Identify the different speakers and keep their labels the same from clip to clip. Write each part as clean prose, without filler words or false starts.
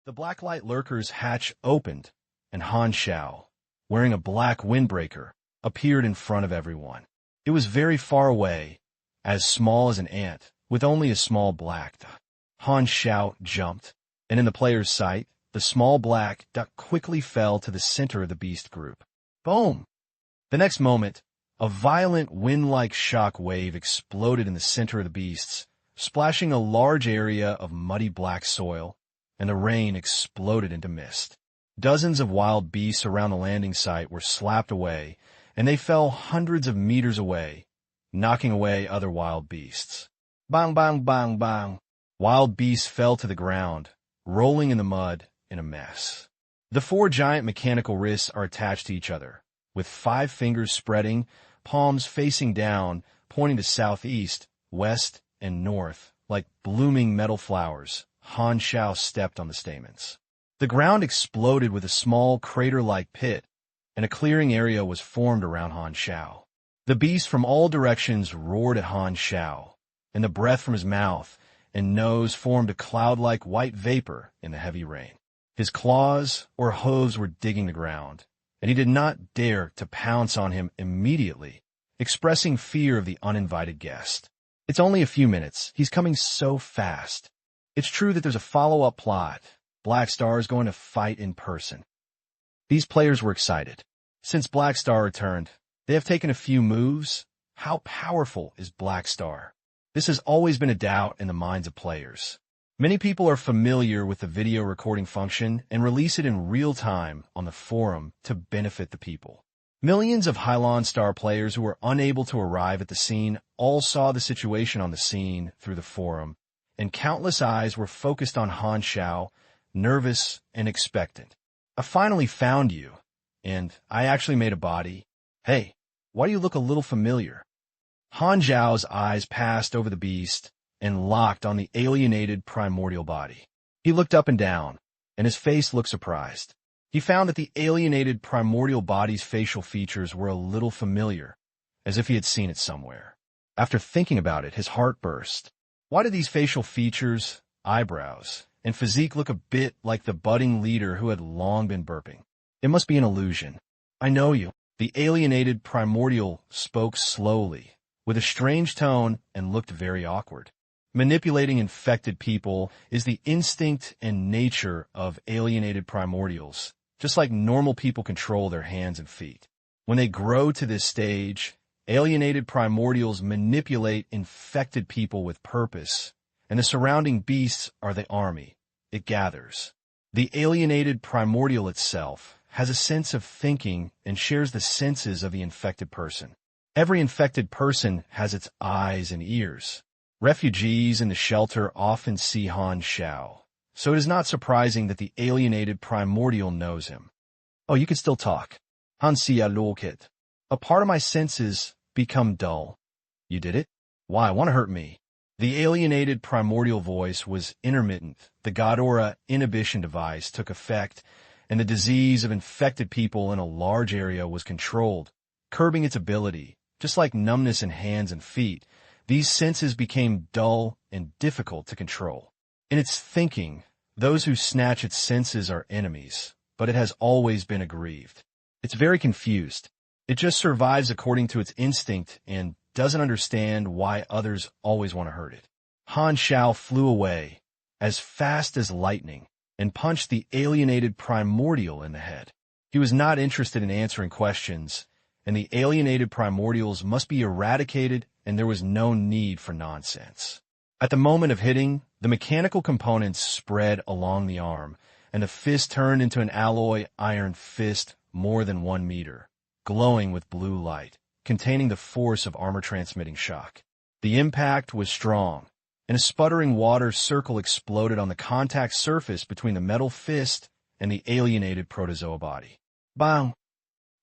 Speaker 1: The blacklight lurker's hatch opened, and Han Xiao, wearing a black windbreaker, appeared in front of everyone. It was very far away, as small as an ant, with only a small black dot. Han Xiao jumped, and in the player's sight, the small black dot quickly fell to the center of the beast group. Boom! The next moment, a violent wind-like shock wave exploded in the center of the beasts, splashing a large area of muddy black soil, and the rain exploded into mist. Dozens of wild beasts around the landing site were slapped away, and they fell hundreds of meters away, knocking away other wild beasts. Bang, bang, bang, bang. Wild beasts fell to the ground, rolling in the mud in a mess. The 4 giant mechanical wrists are attached to each other, with 5 fingers spreading, palms facing down, pointing to southeast, west, and north, like blooming metal flowers. Han Xiao stepped on the stamens. The ground exploded with a small crater-like pit, and a clearing area was formed around Han Xiao. The beasts from all directions roared at Han Xiao, and the breath from his mouth and nose formed a cloud-like white vapor in the heavy rain. His claws or hooves were digging the ground, and he did not dare to pounce on him immediately, expressing fear of the uninvited guest. It's only a few minutes. He's coming so fast. It's true that there's a follow-up plot. Black Star is going to fight in person. These players were excited. Since Black Star returned, they have taken a few moves. How powerful is Black Star? This has always been a doubt in the minds of players. Many people are familiar with the video recording function and release it in real time on the forum to benefit the people. Millions of Hylon Star players who were unable to arrive at the scene all saw the situation on the scene through the forum, and countless eyes were focused on Han Xiao, nervous and expectant. I finally found you, and I actually made a body. Hey, why do you look a little familiar? Han Xiao's eyes passed over the beast and locked on the alienated primordial body. He looked up and down, and his face looked surprised. He found that the alienated primordial body's facial features were a little familiar, as if he had seen it somewhere. After thinking about it, his heart burst. Why did these facial features, eyebrows, and physique look a bit like the budding leader who had long been burping? It must be an illusion. I know you. The alienated primordial spoke slowly, with a strange tone, and looked very awkward. Manipulating infected people is the instinct and nature of alienated primordials, just like normal people control their hands and feet. When they grow to this stage, alienated primordials manipulate infected people with purpose, and the surrounding beasts are the army. It gathers. The alienated primordial itself has a sense of thinking and shares the senses of the infected person. Every infected person has its eyes and ears. Refugees in the shelter often see Han Xiao, so it is not surprising that the alienated primordial knows him. Oh, you can still talk. Han Xiao. A part of my senses become dull. You did it? Why, want to hurt me? The alienated primordial voice was intermittent. The Godora inhibition device took effect, and the disease of infected people in a large area was controlled, curbing its ability. Just like numbness in hands and feet, these senses became dull and difficult to control. In its thinking, those who snatch its senses are enemies, but it has always been aggrieved. It's very confused. It just survives according to its instinct and doesn't understand why others always want to hurt it. Han Xiao flew away, as fast as lightning, and punched the alienated primordial in the head. He was not interested in answering questions, and the alienated primordials must be eradicated, and there was no need for nonsense. At the moment of hitting, the mechanical components spread along the arm, and the fist turned into an alloy iron fist more than 1 meter, glowing with blue light, containing the force of armor-transmitting shock. The impact was strong, and a sputtering water circle exploded on the contact surface between the metal fist and the alienated protozoa body. Bang!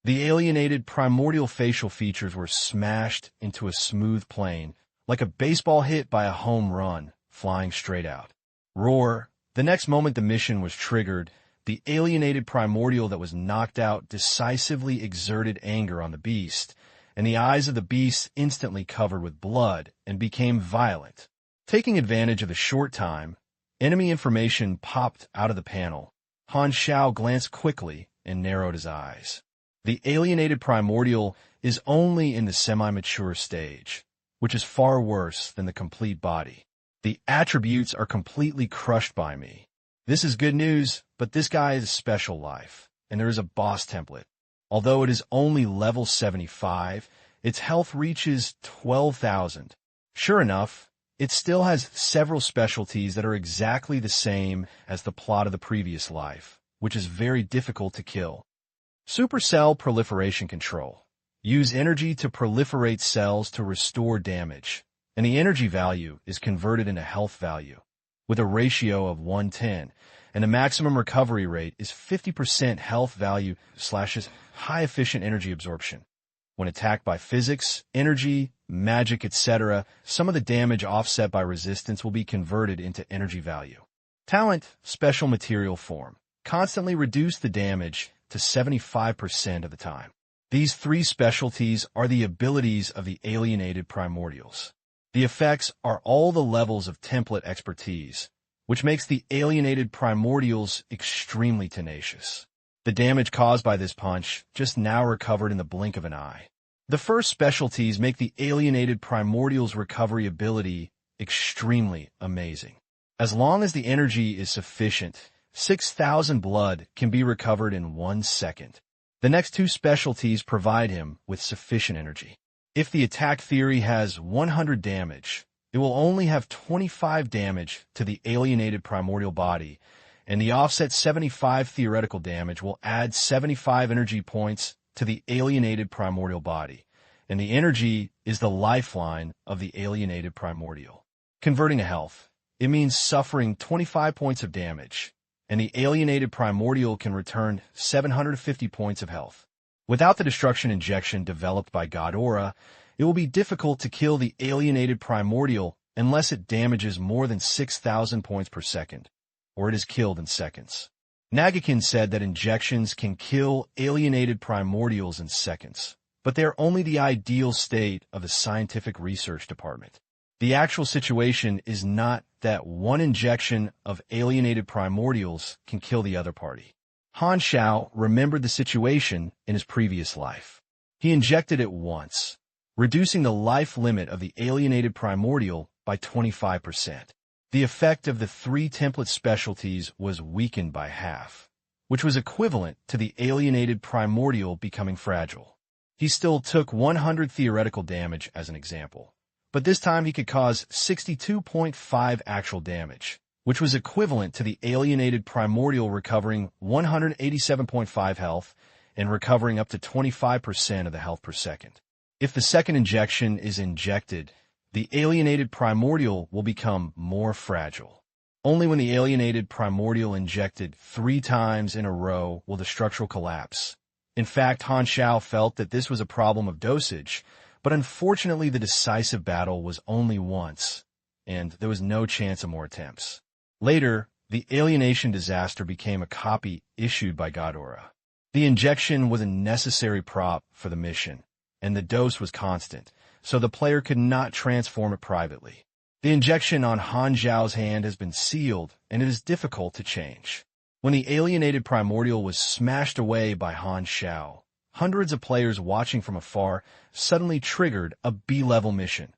Speaker 1: The alienated primordial facial features were smashed into a smooth plane, like a baseball hit by a home run, flying straight out. Roar! The next moment the mission was triggered, the alienated primordial that was knocked out decisively exerted anger on the beast, and the eyes of the beast instantly covered with blood and became violent. Taking advantage of the short time, Enemy information popped out of the panel. Han Xiao glanced quickly and narrowed his eyes. The alienated primordial is only in the semi-mature stage, which is far worse than the complete body. The attributes are completely crushed by me. This is good news, but this guy is special life, and there is a boss template. Although it is only level 75, its health reaches 12,000. Sure enough, it still has several specialties that are exactly the same as the plot of the previous life, which is very difficult to kill. Supercell proliferation control. Use energy to proliferate cells to restore damage, and the energy value is converted into health value, with a ratio of 1:10, and the maximum recovery rate is 50% health value / high efficient energy absorption. When attacked by physics, energy, magic, etc., some of the damage offset by resistance will be converted into energy value. Talent, special material form. Constantly reduce the damage to 75% of the time. These three specialties are the abilities of the alienated primordials. The effects are all the levels of template expertise, which makes the alienated primordials extremely tenacious. The damage caused by this punch just now recovered in the blink of an eye. The first specialties make the alienated primordials' recovery ability extremely amazing. As long as the energy is sufficient, 6,000 blood can be recovered in 1 second. The next two specialties provide him with sufficient energy. If the attack theory has 100 damage, it will only have 25 damage to the alienated primordial body, and the offset 75 theoretical damage will add 75 energy points to the alienated primordial body, and the energy is the lifeline of the alienated primordial. Converting to health, it means suffering 25 points of damage, and the alienated primordial can return 750 points of health. Without the destruction injection developed by Ghidorah, it will be difficult to kill the alienated primordial unless it damages more than 6,000 points per second, or it is killed in seconds. Nagakin said that injections can kill alienated primordials in seconds, but they are only the ideal state of the scientific research department. The actual situation is not that one injection of alienated primordials can kill the other party. Han Xiao remembered the situation in his previous life. He injected it once, reducing the life limit of the alienated primordial by 25%. The effect of the three template specialties was weakened by half, which was equivalent to the alienated primordial becoming fragile. He still took 100 theoretical damage as an example, but this time he could cause 62.5 actual damage, which was equivalent to the alienated primordial recovering 187.5 health and recovering up to 25% of the health per second. If the second injection is injected, the alienated primordial will become more fragile. Only when the alienated primordial injected 3 times in a row will the structural collapse. In fact, Han Xiao felt that this was a problem of dosage, but unfortunately the decisive battle was only once, and there was no chance of more attempts. Later, the alienation disaster became a copy issued by Ghidorah. The injection was a necessary prop for the mission, and the dose was constant, so the player could not transform it privately. The injection on Han Xiao's hand has been sealed, and it is difficult to change. When the alienated primordial was smashed away by Han Xiao, hundreds of players watching from afar suddenly triggered a B-level mission: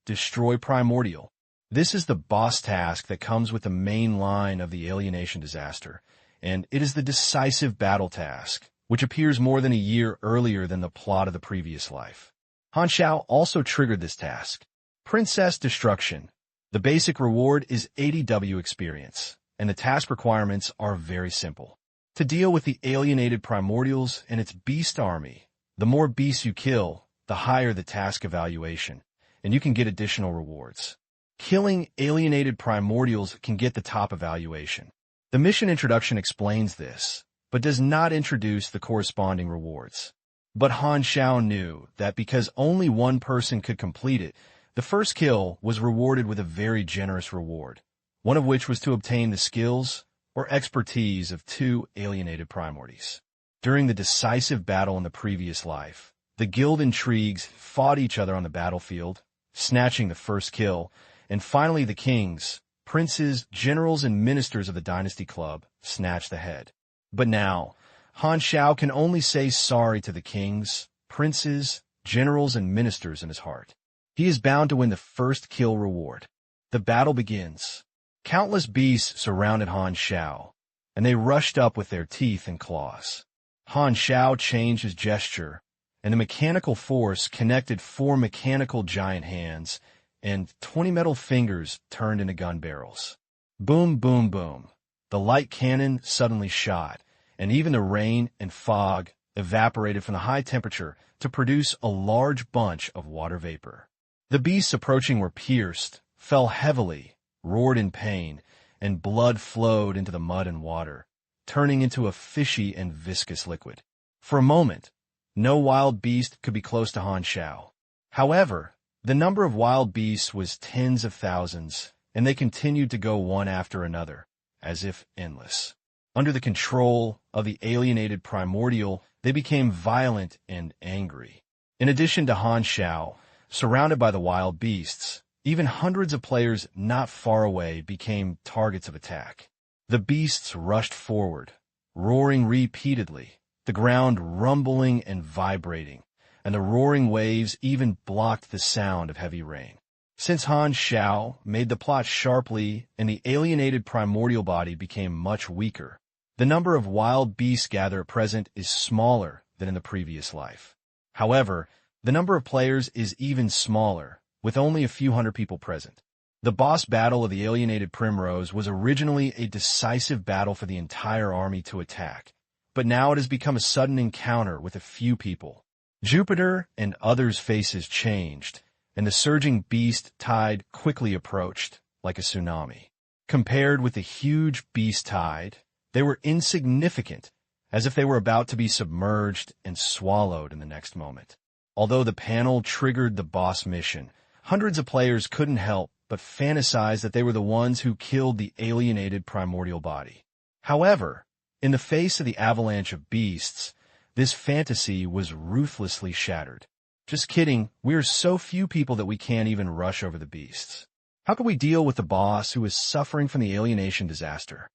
Speaker 1: Destroy Primordial. This is the boss task that comes with the main line of the alienation disaster, and it is the decisive battle task, which appears more than a year earlier than the plot of the previous life. Han Xiao also triggered this task. Princess Destruction. The basic reward is 80W experience, and the task requirements are very simple. To deal with the alienated primordials and its beast army, the more beasts you kill, the higher the task evaluation, and you can get additional rewards. Killing alienated primordials can get the top evaluation. The mission introduction explains this, but does not introduce the corresponding rewards. But Han Xiao knew that because only one person could complete it, the first kill was rewarded with a very generous reward, one of which was to obtain the skills or expertise of 2 alienated primordials. During the decisive battle in the previous life, the guild intrigues fought each other on the battlefield, snatching the first kill, and finally the kings, princes, generals, and ministers of the Dynasty Club snatched the head. But now, Han Xiao can only say sorry to the kings, princes, generals, and ministers in his heart. He is bound to win the first kill reward. The battle begins. Countless beasts surrounded Han Xiao, and they rushed up with their teeth and claws. Han Xiao changed his gesture, and the mechanical force connected 4 mechanical giant hands, and 20 metal fingers turned into gun barrels. Boom, boom, boom. The light cannon suddenly shot, and even the rain and fog evaporated from the high temperature to produce a large bunch of water vapor. The beasts approaching were pierced, fell heavily, roared in pain, and blood flowed into the mud and water, turning into a fishy and viscous liquid. For a moment, no wild beast could be close to Han Xiao. However, the number of wild beasts was tens of thousands, and they continued to go one after another, as if endless. Under the control of the alienated primordial, they became violent and angry. In addition to Han Xiao, surrounded by the wild beasts, even hundreds of players not far away became targets of attack. The beasts rushed forward, roaring repeatedly, the ground rumbling and vibrating, and the roaring waves even blocked the sound of heavy rain. Since Han Xiao made the plot sharply and the alienated primordial body became much weaker, the number of wild beasts gathered at present is smaller than in the previous life. However, the number of players is even smaller, with only a few hundred people present. The boss battle of the alienated Primrose was originally a decisive battle for the entire army to attack, but now it has become a sudden encounter with a few people. Jupiter and others' faces changed, and the surging beast tide quickly approached, like a tsunami. Compared with the huge beast tide, they were insignificant, as if they were about to be submerged and swallowed in the next moment. Although the panel triggered the boss mission, hundreds of players couldn't help but fantasize that they were the ones who killed the alienated primordial body. However, in the face of the avalanche of beasts, this fantasy was ruthlessly shattered. Just kidding, we're so few people that we can't even rush over the beasts. How could we deal with the boss who is suffering from the alienation disaster?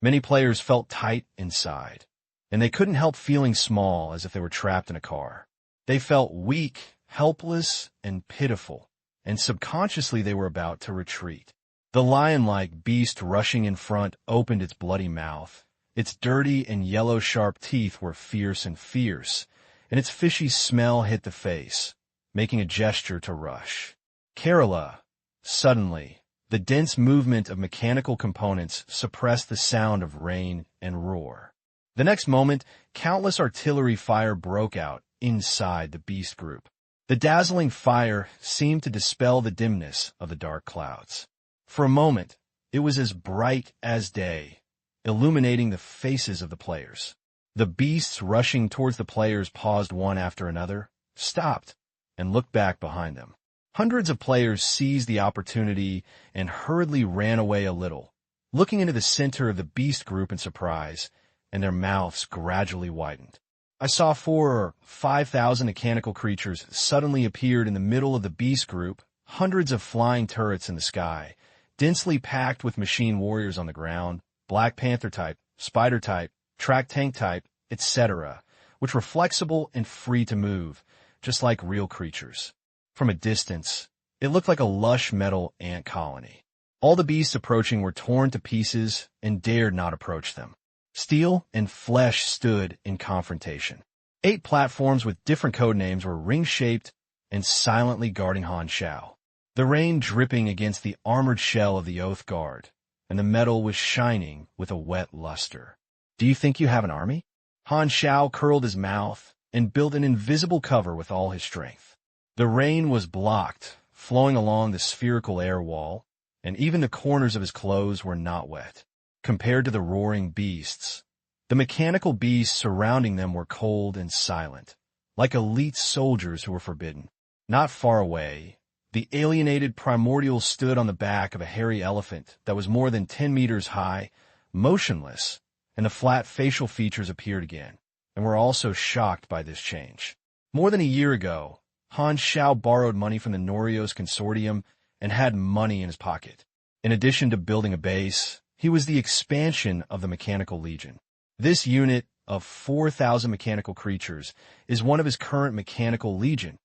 Speaker 1: Many players felt tight inside, and they couldn't help feeling small as if they were trapped in a car. They felt weak, helpless, and pitiful, and subconsciously they were about to retreat. The lion-like beast rushing in front opened its bloody mouth. Its dirty and yellow-sharp teeth were fierce, and its fishy smell hit the face, making a gesture to rush. Kerala. Suddenly, the dense movement of mechanical components suppressed the sound of rain and roar. The next moment, countless artillery fire broke out inside the beast group. The dazzling fire seemed to dispel the dimness of the dark clouds. For a moment, it was as bright as day, illuminating the faces of the players. The beasts rushing towards the players paused one after another, stopped, and looked back behind them. Hundreds of players seized the opportunity and hurriedly ran away a little, looking into the center of the beast group in surprise, and their mouths gradually widened. I saw 4,000 or 5,000 mechanical creatures suddenly appeared in the middle of the beast group, hundreds of flying turrets in the sky, densely packed with machine warriors on the ground, Black Panther type, Spider type, Track Tank type, etc., which were flexible and free to move, just like real creatures. From a distance, it looked like a lush metal ant colony. All the beasts approaching were torn to pieces and dared not approach them. Steel and flesh stood in confrontation. 8 platforms with different code names were ring-shaped and silently guarding Han Xiao. The rain dripping against the armored shell of the Oath Guard, and the metal was shining with a wet luster. Do you think you have an army? Han Xiao curled his mouth and built an invisible cover with all his strength. The rain was blocked, flowing along the spherical air wall, and even the corners of his clothes were not wet. Compared to the roaring beasts, the mechanical beasts surrounding them were cold and silent, like elite soldiers who were forbidden. Not far away, the alienated primordial stood on the back of a hairy elephant that was more than 10 meters high, motionless, and the flat facial features appeared again, and were also shocked by this change. More than a year ago, Han Xiao borrowed money from the Norios Consortium and had money in his pocket. In addition to building a base, he was the expansion of the Mechanical Legion. This unit of 4,000 mechanical creatures is one of his current Mechanical Legion.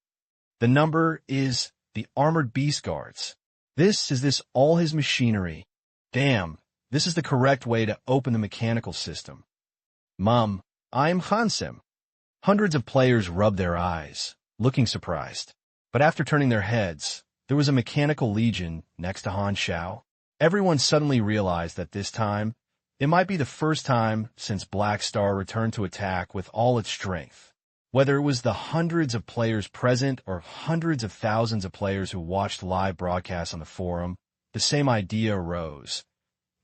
Speaker 1: The number is the Armored Beast Guards. This is all his machinery. Damn, this is the correct way to open the mechanical system. Mum, I'm Han Xiao. Hundreds of players rubbed their eyes, looking surprised. But after turning their heads, there was a Mechanical Legion next to Han Xiao. Everyone suddenly realized that this time, it might be the first time since Black Star returned to attack with all its strength. Whether it was the hundreds of players present or hundreds of thousands of players who watched live broadcasts on the forum, the same idea arose.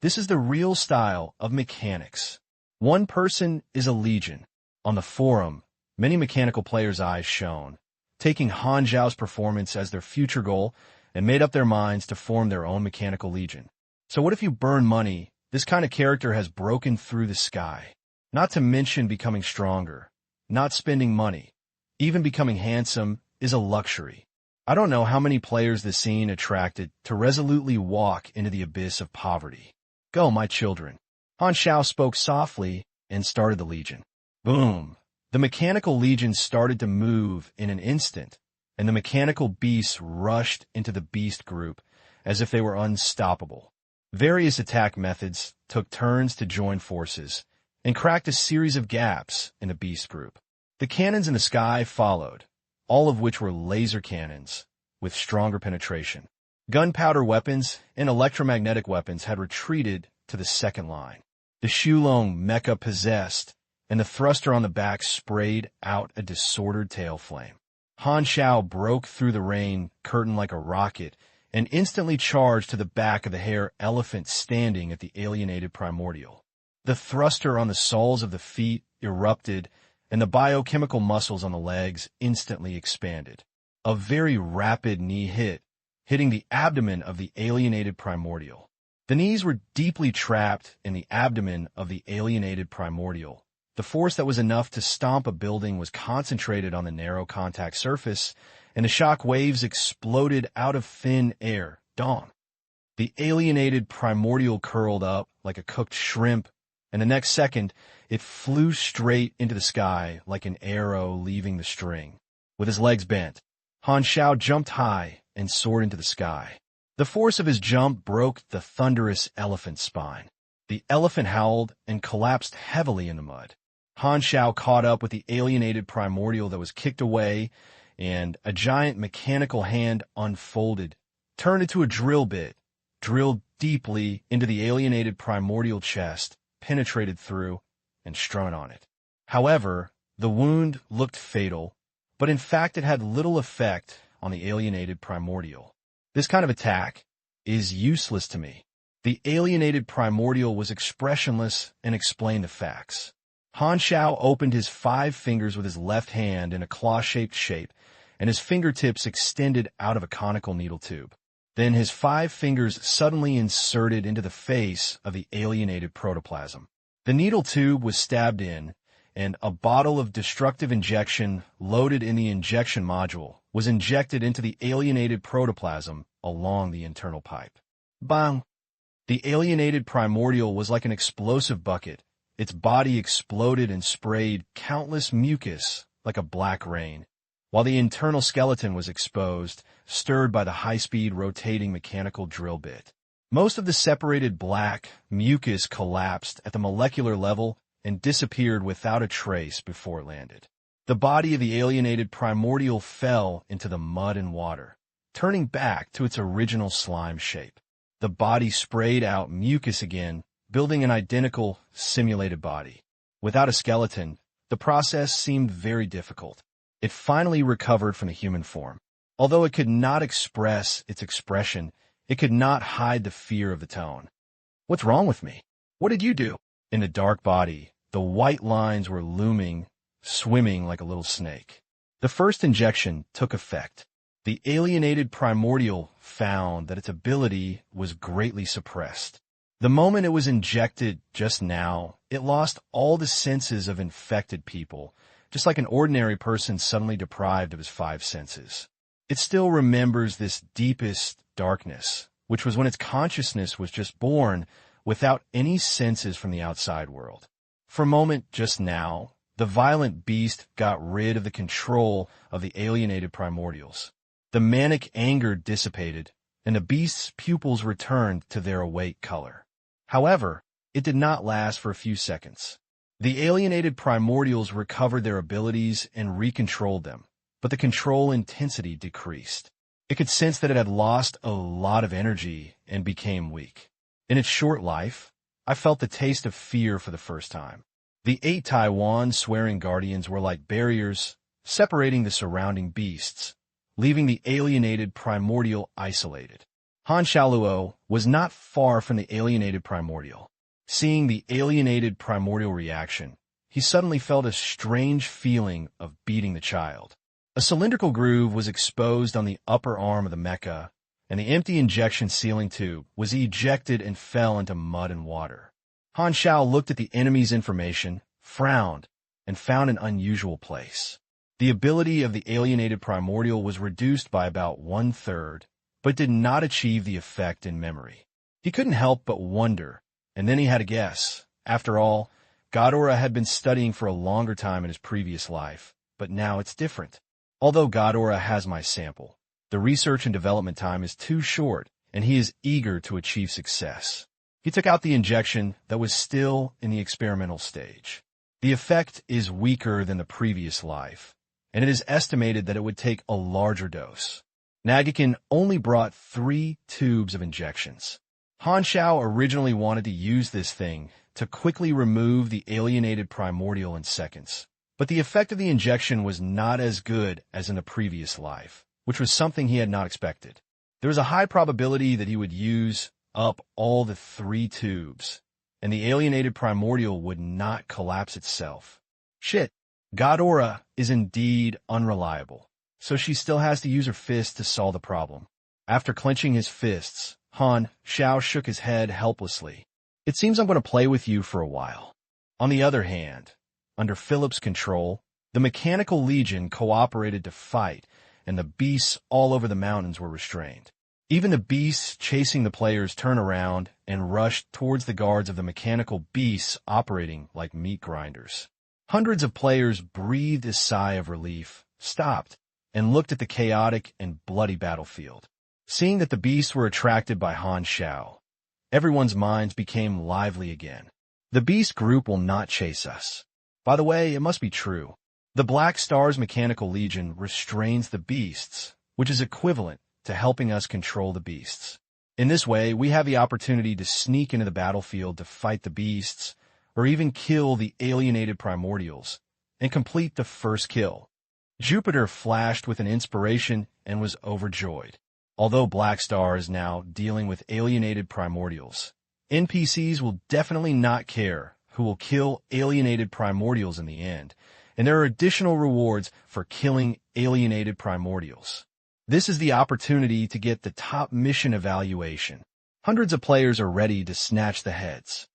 Speaker 1: This is the real style of mechanics. One person is a legion. On the forum, many mechanical players' eyes shone, taking Han Xiao's performance as their future goal and made up their minds to form their own Mechanical Legion. So what if you burn money? This kind of character has broken through the sky. Not to mention becoming stronger. Not spending money. Even becoming handsome is a luxury. I don't know how many players the scene attracted to resolutely walk into the abyss of poverty. Go, my children. Han Xiao spoke softly and started the Legion. Boom. The Mechanical Legion started to move in an instant, and the mechanical beasts rushed into the beast group as if they were unstoppable. Various attack methods took turns to join forces and cracked a series of gaps in the beast group. The cannons in the sky followed, all of which were laser cannons with stronger penetration. Gunpowder weapons and electromagnetic weapons had retreated to the second line. The Shulong mecha possessed, and the thruster on the back sprayed out a disordered tail flame. Han Xiao broke through the rain curtain like a rocket and instantly charged to the back of the hare elephant standing at the alienated primordial. The thruster on the soles of the feet erupted, and the biochemical muscles on the legs instantly expanded. A very rapid knee hit, hitting the abdomen of the alienated primordial. The knees were deeply trapped in the abdomen of the alienated primordial. The force that was enough to stomp a building was concentrated on the narrow contact surface, and the shock waves exploded out of thin air. Dawn. The alienated primordial curled up like a cooked shrimp, and the next second, it flew straight into the sky like an arrow leaving the string. With his legs bent, Han Xiao jumped high and soared into the sky. The force of his jump broke the thunderous elephant's spine. The elephant howled and collapsed heavily in the mud. Han Xiao caught up with the alienated primordial that was kicked away, and a giant mechanical hand unfolded, turned into a drill bit, drilled deeply into the alienated primordial chest, penetrated through, and strung on it. However, the wound looked fatal, but in fact it had little effect on the alienated primordial. This kind of attack is useless to me. The alienated primordial was expressionless and explained the facts. Han Xiao opened his 5 fingers with his left hand in a claw-shaped shape, and his fingertips extended out of a conical needle tube. Then his 5 fingers suddenly inserted into the face of the alienated protoplasm. The needle tube was stabbed in, and a bottle of destructive injection loaded in the injection module was injected into the alienated protoplasm along the internal pipe. Bang! The alienated primordial was like an explosive bucket. Its body exploded and sprayed countless mucus like a black rain, while the internal skeleton was exposed, stirred by the high-speed rotating mechanical drill bit. Most of the separated black mucus collapsed at the molecular level and disappeared without a trace before it landed. The body of the alienated primordial fell into the mud and water, turning back to its original slime shape. The body sprayed out mucus again, building an identical, simulated body. Without a skeleton, the process seemed very difficult. It finally recovered from the human form. Although it could not express its expression, it could not hide the fear of the tone. What's wrong with me? What did you do? In the dark body, the white lines were looming, swimming like a little snake. The first injection took effect. The alienated primordial found that its ability was greatly suppressed. The moment it was injected just now, it lost all the senses of infected people, just like an ordinary person suddenly deprived of his 5 senses. It still remembers this deepest darkness, which was when its consciousness was just born without any senses from the outside world. For a moment just now, the violent beast got rid of the control of the alienated primordials. The manic anger dissipated, and the beast's pupils returned to their awake color. However, it did not last for a few seconds. The alienated primordials recovered their abilities and recontrolled them, but the control intensity decreased. It could sense that it had lost a lot of energy and became weak. In its short life, I felt the taste of fear for the first time. The 8 Taiwan swearing guardians were like barriers, separating the surrounding beasts, leaving the alienated primordial isolated. Han Xiao was not far from the alienated primordial. Seeing the alienated primordial reaction, he suddenly felt a strange feeling of beating the child. A cylindrical groove was exposed on the upper arm of the mecha, and the empty injection sealing tube was ejected and fell into mud and water. Han Xiao looked at the enemy's information, frowned, and found an unusual place. The ability of the alienated primordial was reduced by about 1/3, but did not achieve the effect in memory. He couldn't help but wonder, and then he had a guess. After all, Ghidorah had been studying for a longer time in his previous life, but now it's different. Although Ghidorah has my sample, the research and development time is too short, and he is eager to achieve success. He took out the injection that was still in the experimental stage. The effect is weaker than the previous life, and it is estimated that it would take a larger dose. Nagakin only brought 3 tubes of injections. Han Xiao originally wanted to use this thing to quickly remove the alienated primordial in seconds, but the effect of the injection was not as good as in the previous life, which was something he had not expected. There was a high probability that he would use up all the 3 tubes, and the alienated primordial would not collapse itself. Shit, Ghidorah is indeed unreliable, so she still has to use her fist to solve the problem. After clenching his fists, Han Xiao shook his head helplessly. It seems I'm going to play with you for a while. On the other hand, under Philip's control, the Mechanical Legion cooperated to fight, and the beasts all over the mountains were restrained. Even the beasts chasing the players turned around and rushed towards the guards of the mechanical beasts operating like meat grinders. Hundreds of players breathed a sigh of relief, stopped, and looked at the chaotic and bloody battlefield. Seeing that the beasts were attracted by Han Xiao, everyone's minds became lively again. The beast group will not chase us. By the way, it must be true. The Black Star's Mechanical Legion restrains the beasts, which is equivalent to helping us control the beasts. In this way, we have the opportunity to sneak into the battlefield to fight the beasts, or even kill the alienated primordials, and complete the first kill. Jupiter flashed with an inspiration and was overjoyed. Although Black Star is now dealing with alienated primordials, NPCs will definitely not care who will kill alienated primordials in the end, and there are additional rewards for killing alienated primordials. This is the opportunity to get the top mission evaluation. Hundreds of players are ready to snatch the heads.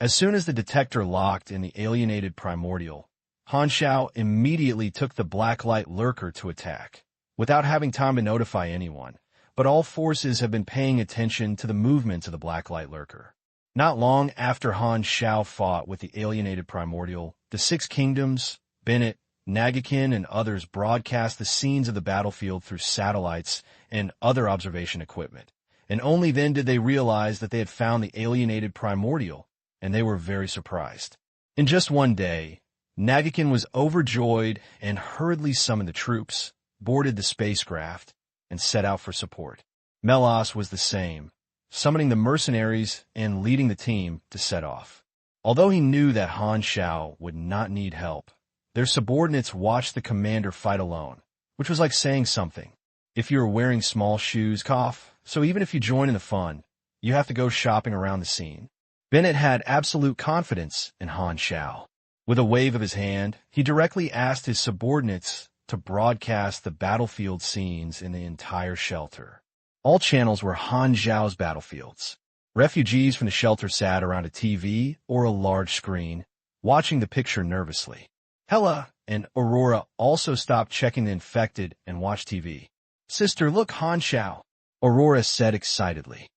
Speaker 1: As soon as the detector locked in the alienated primordial, Han Xiao immediately took the Blacklight Lurker to attack, without having time to notify anyone, but all forces have been paying attention to the movements of the Blacklight Lurker. Not long after Han Xiao fought with the alienated primordial, the 6 kingdoms, Bennett, Nagakin, and others broadcast the scenes of the battlefield through satellites and other observation equipment, and only then did they realize that they had found the alienated primordial, and they were very surprised. In just one day, Nagakin was overjoyed and hurriedly summoned the troops, boarded the spacecraft, and set out for support. Melas was the same, summoning the mercenaries and leading the team to set off. Although he knew that Han Xiao would not need help, their subordinates watched the commander fight alone, which was like saying something. If you are wearing small shoes, cough, so even if you join in the fun, you have to go shopping around the scene. Bennett had absolute confidence in Han Xiao. With a wave of his hand, he directly asked his subordinates to broadcast the battlefield scenes in the entire shelter. All channels were Han Xiao's battlefields. Refugees from the shelter sat around a TV or a large screen, watching the picture nervously. Hela and Aurora also stopped checking the infected and watched TV. "Sister, look, Han Xiao," Aurora said excitedly.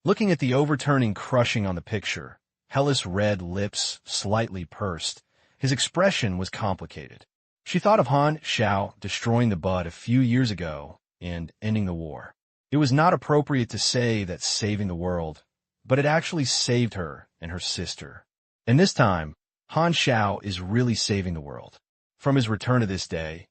Speaker 1: Looking at the overturning crushing on the picture, Hella's red lips slightly pursed. His expression was complicated. She thought of Han Xiao destroying the Bud a few years ago and ending the war. It was not appropriate to say that saving the world, but it actually saved her and her sister. And this time, Han Xiao is really saving the world. From his return to this day,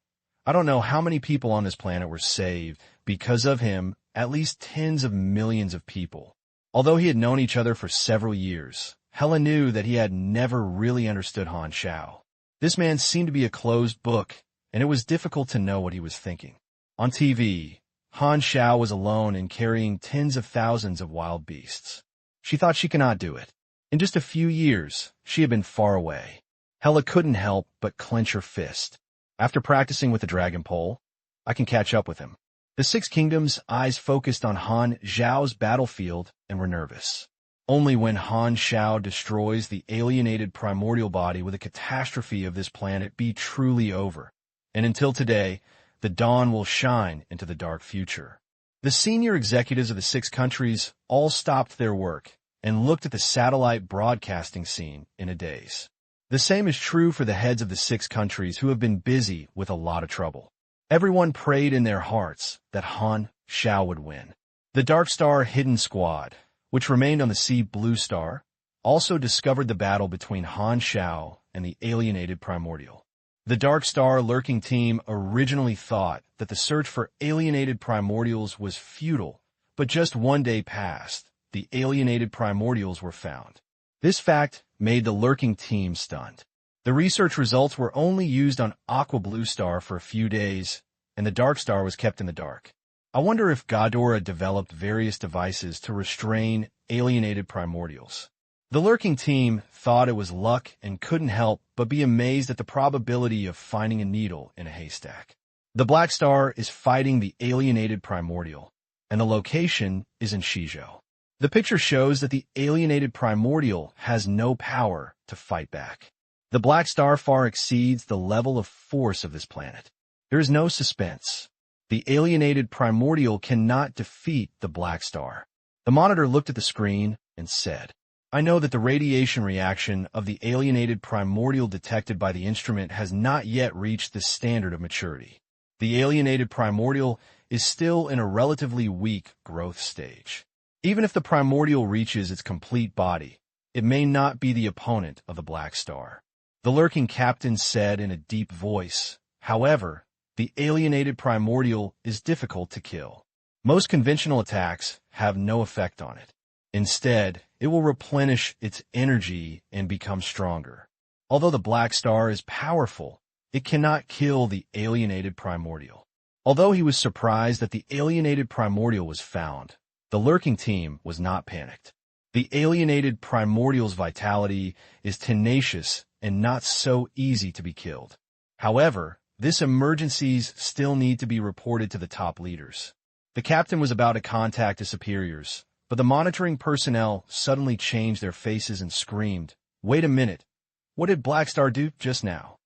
Speaker 1: I don't know how many people on this planet were saved because of him, at least tens of millions of people. Although he had known each other for several years, Hella knew that he had never really understood Han Xiao. This man seemed to be a closed book, and it was difficult to know what he was thinking. On TV, Han Xiao was alone and carrying tens of thousands of wild beasts. She thought she could not do it. In just a few years, she had been far away. Hella couldn't help but clench her fist. After practicing with the dragon pole, I can catch up with him. The Six Kingdoms' eyes focused on Han Xiao's battlefield and were nervous. Only when Han Xiao destroys the alienated primordial body will the catastrophe of this planet be truly over. And until today, the dawn will shine into the dark future. The senior executives of the 6 countries all stopped their work and looked at the satellite broadcasting scene in a daze. The same is true for the heads of the 6 countries who have been busy with a lot of trouble. Everyone prayed in their hearts that Han Xiao would win. The Dark Star Hidden Squad, which remained on the Sea Blue Star, also discovered the battle between Han Xiao and the alienated primordial. The Dark Star Lurking Team originally thought that the search for alienated primordials was futile, but just one day passed. The alienated primordials were found. This fact made the Lurking Team stunned. The research results were only used on Aqua Blue Star for a few days, and the Dark Star was kept in the dark. I wonder if Ghidorah developed various devices to restrain alienated primordials. The Lurking Team thought it was luck and couldn't help but be amazed at the probability of finding a needle in a haystack. The Black Star is fighting the alienated primordial, and the location is in Shizhou. The picture shows that the alienated primordial has no power to fight back. The Black Star far exceeds the level of force of this planet. There is no suspense. The alienated primordial cannot defeat the Black Star. The monitor looked at the screen and said, "I know that the radiation reaction of the alienated primordial detected by the instrument has not yet reached the standard of maturity. The alienated primordial is still in a relatively weak growth stage. Even if the primordial reaches its complete body, it may not be the opponent of the Black Star." The Lurking Captain said in a deep voice, "However, the alienated primordial is difficult to kill. Most conventional attacks have no effect on it. Instead, it will replenish its energy and become stronger. Although the Black Star is powerful, it cannot kill the alienated primordial." Although he was surprised that the alienated primordial was found, the Lurking Team was not panicked. The alienated primordial's vitality is tenacious and not so easy to be killed. However, these emergencies still need to be reported to the top leaders. The captain was about to contact his superiors, but the monitoring personnel suddenly changed their faces and screamed, "Wait a minute, what did Black Star do just now?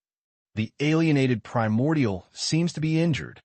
Speaker 1: The alienated primordial seems to be injured."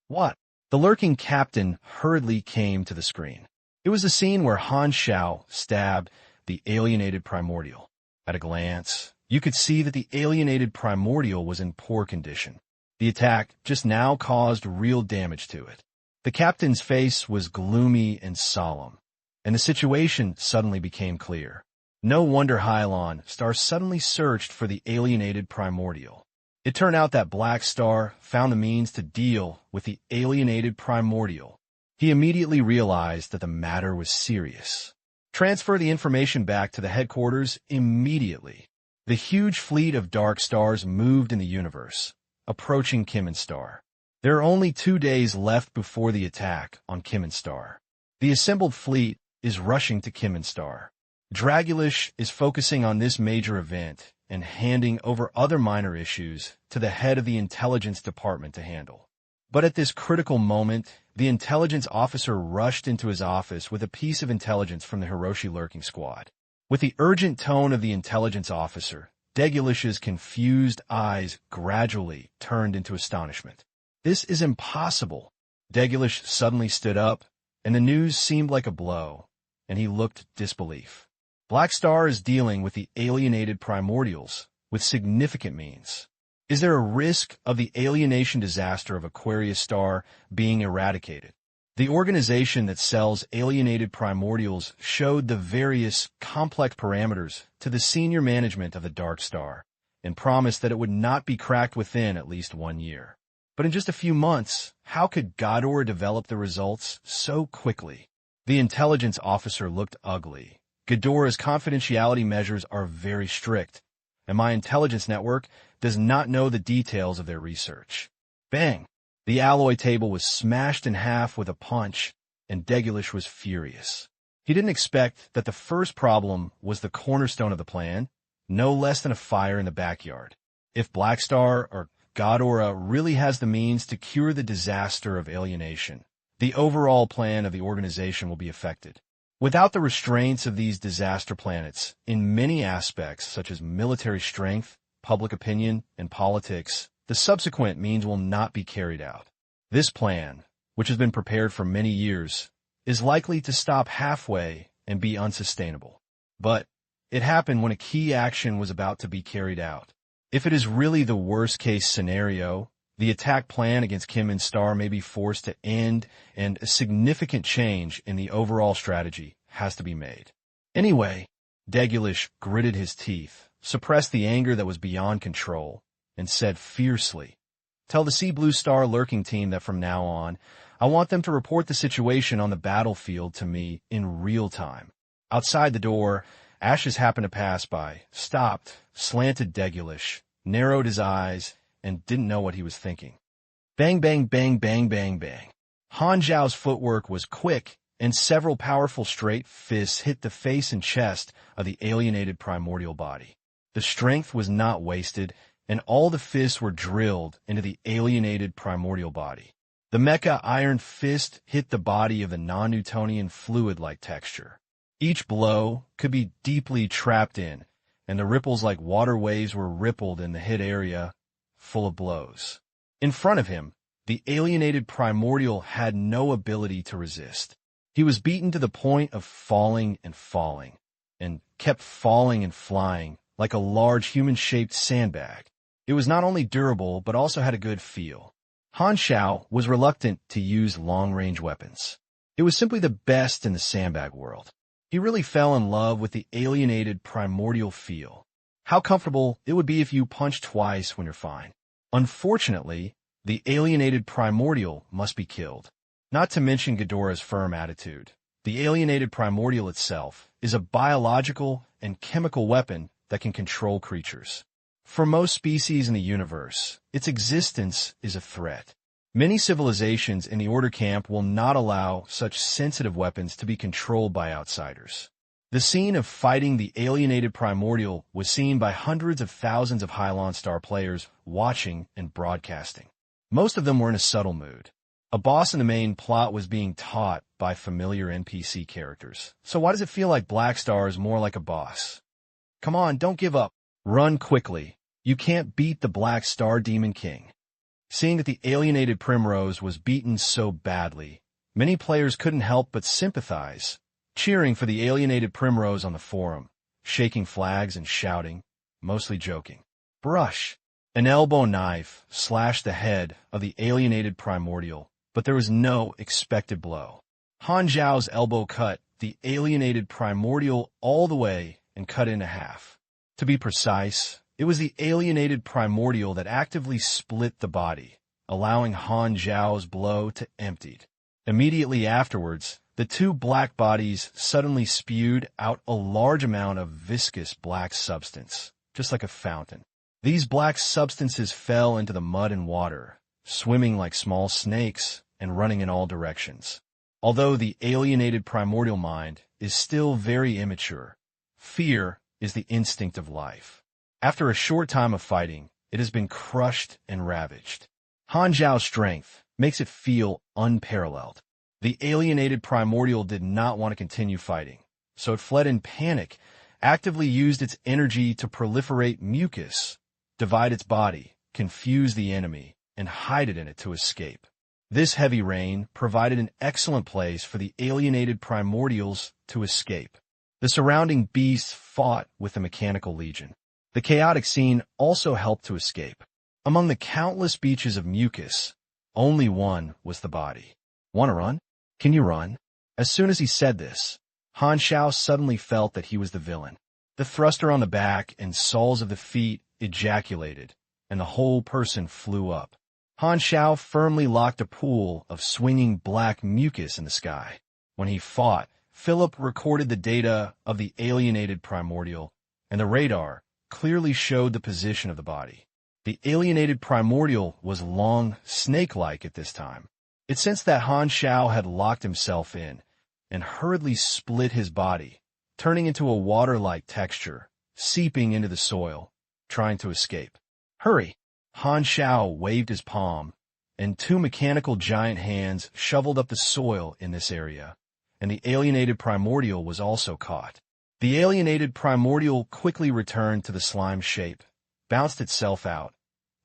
Speaker 1: "What?" The Lurking Captain hurriedly came to the screen. It was the scene where Han Xiao stabbed the alienated primordial. At a glance, you could see that the alienated primordial was in poor condition. The attack just now caused real damage to it. The captain's face was gloomy and solemn, and the situation suddenly became clear. No wonder Hylian Star suddenly searched for the alienated primordial. It turned out that Black Star found the means to deal with the alienated primordial. He immediately realized that the matter was serious. Transfer the information back to the headquarters immediately. The huge fleet of dark stars moved in the universe, approaching Kimin Star. There are only 2 days left before the attack on Kimin Star. The assembled fleet is rushing to Kimin Star. Dragulish is focusing on this major event and handing over other minor issues to the head of the intelligence department to handle. But at this critical moment, the intelligence officer rushed into his office with a piece of intelligence from the Hiroshi Lurking Squad. With the urgent tone of the intelligence officer, Degulish's confused eyes gradually turned into astonishment. "This is impossible." Degulish suddenly stood up, and the news seemed like a blow, and he looked disbelief. Black Star is dealing with the alienated primordials with significant means. Is there a risk of the alienation disaster of Aquarius Star being eradicated? The organization that sells alienated primordials showed the various complex parameters to the senior management of the Dark Star and promised that it would not be cracked within at least 1 year. But in just a few months, how could Ghidorah develop the results so quickly? The intelligence officer looked ugly. Ghidorah's confidentiality measures are very strict, and my intelligence network does not know the details of their research. Bang! The alloy table was smashed in half with a punch, and Degulish was furious. He didn't expect that the first problem was the cornerstone of the plan, no less than a fire in the backyard. If Black Star or Ghidorah really has the means to cure the disaster of alienation, the overall plan of the organization will be affected. Without the restraints of these disaster planets, in many aspects such as military strength, public opinion, and politics, the subsequent means will not be carried out. This plan, which has been prepared for many years, is likely to stop halfway and be unsustainable. But it happened when a key action was about to be carried out. If it is really the worst-case scenario, the attack plan against Kim and Star may be forced to end, and a significant change in the overall strategy has to be made. Anyway, Degulish gritted his teeth, suppressed the anger that was beyond control, and said fiercely, "Tell the Sea Blue Star lurking team that from now on, I want them to report the situation on the battlefield to me in real time." Outside the door, Ashes happened to pass by, stopped, slanted Degulish, narrowed his eyes, and didn't know what he was thinking. Bang, bang, bang, bang, bang, bang. Han Xiao's footwork was quick, and several powerful straight fists hit the face and chest of the alienated primordial body. The strength was not wasted, and all the fists were drilled into the alienated primordial body. The mecha iron fist hit the body of the non-Newtonian fluid-like texture. Each blow could be deeply trapped in, and the ripples like water waves were rippled in the hit area, full of blows. In front of him, the alienated primordial had no ability to resist. He was beaten to the point of falling, and kept falling and flying like a large human-shaped sandbag. It was not only durable, but also had a good feel. Han Xiao was reluctant to use long-range weapons. It was simply the best in the sandbag world. He really fell in love with the alienated primordial feel. How comfortable it would be if you punch twice when you're fine. Unfortunately, the alienated primordial must be killed. Not to mention Ghidorah's firm attitude. The alienated primordial itself is a biological and chemical weapon that can control creatures. For most species in the universe, its existence is a threat. Many civilizations in the Order camp will not allow such sensitive weapons to be controlled by outsiders. The scene of fighting the alienated primordial was seen by hundreds of thousands of Hylon Star players watching and broadcasting. Most of them were in a subtle mood. A boss in the main plot was being taught by familiar NPC characters. So why does it feel like Black Star is more like a boss? Come on, don't give up. Run quickly. You can't beat the Black Star Demon King. Seeing that the alienated Primrose was beaten so badly, many players couldn't help but sympathize, cheering for the alienated Primrose on the forum, shaking flags and shouting, mostly joking. Brush! An elbow knife slashed the head of the alienated primordial, but there was no expected blow. Han Xiao's elbow cut the alienated primordial all the way and cut it in half. To be precise, it was the alienated primordial that actively split the body, allowing Han Xiao's blow to emptied. Immediately afterwards, the two black bodies suddenly spewed out a large amount of viscous black substance, just like a fountain. These black substances fell into the mud and water, swimming like small snakes and running in all directions. Although the alienated primordial mind is still very immature, fear is the instinct of life. After a short time of fighting, it has been crushed and ravaged. Han Xiao's strength makes it feel unparalleled. The alienated primordial did not want to continue fighting, so it fled in panic, actively used its energy to proliferate mucus, divide its body, confuse the enemy, and hide it in it to escape. This heavy rain provided an excellent place for the alienated primordials to escape. The surrounding beasts fought with the mechanical legion. The chaotic scene also helped to escape. Among the countless beaches of mucus, only one was the body. "Want to run? Can you run?" As soon as he said this, Han Xiao suddenly felt that he was the villain. The thruster on the back and soles of the feet ejaculated, and the whole person flew up. Han Xiao firmly locked a pool of swinging black mucus in the sky. When he fought, Philip recorded the data of the alienated primordial, and the radar clearly showed the position of the body. The alienated primordial was long, snake-like at this time. It sensed that Han Xiao had locked himself in, and hurriedly split his body, turning into a water-like texture, seeping into the soil, trying to escape. "Hurry!" Han Xiao waved his palm, and two mechanical giant hands shoveled up the soil in this area, and the alienated primordial was also caught. The alienated primordial quickly returned to the slime shape, bounced itself out,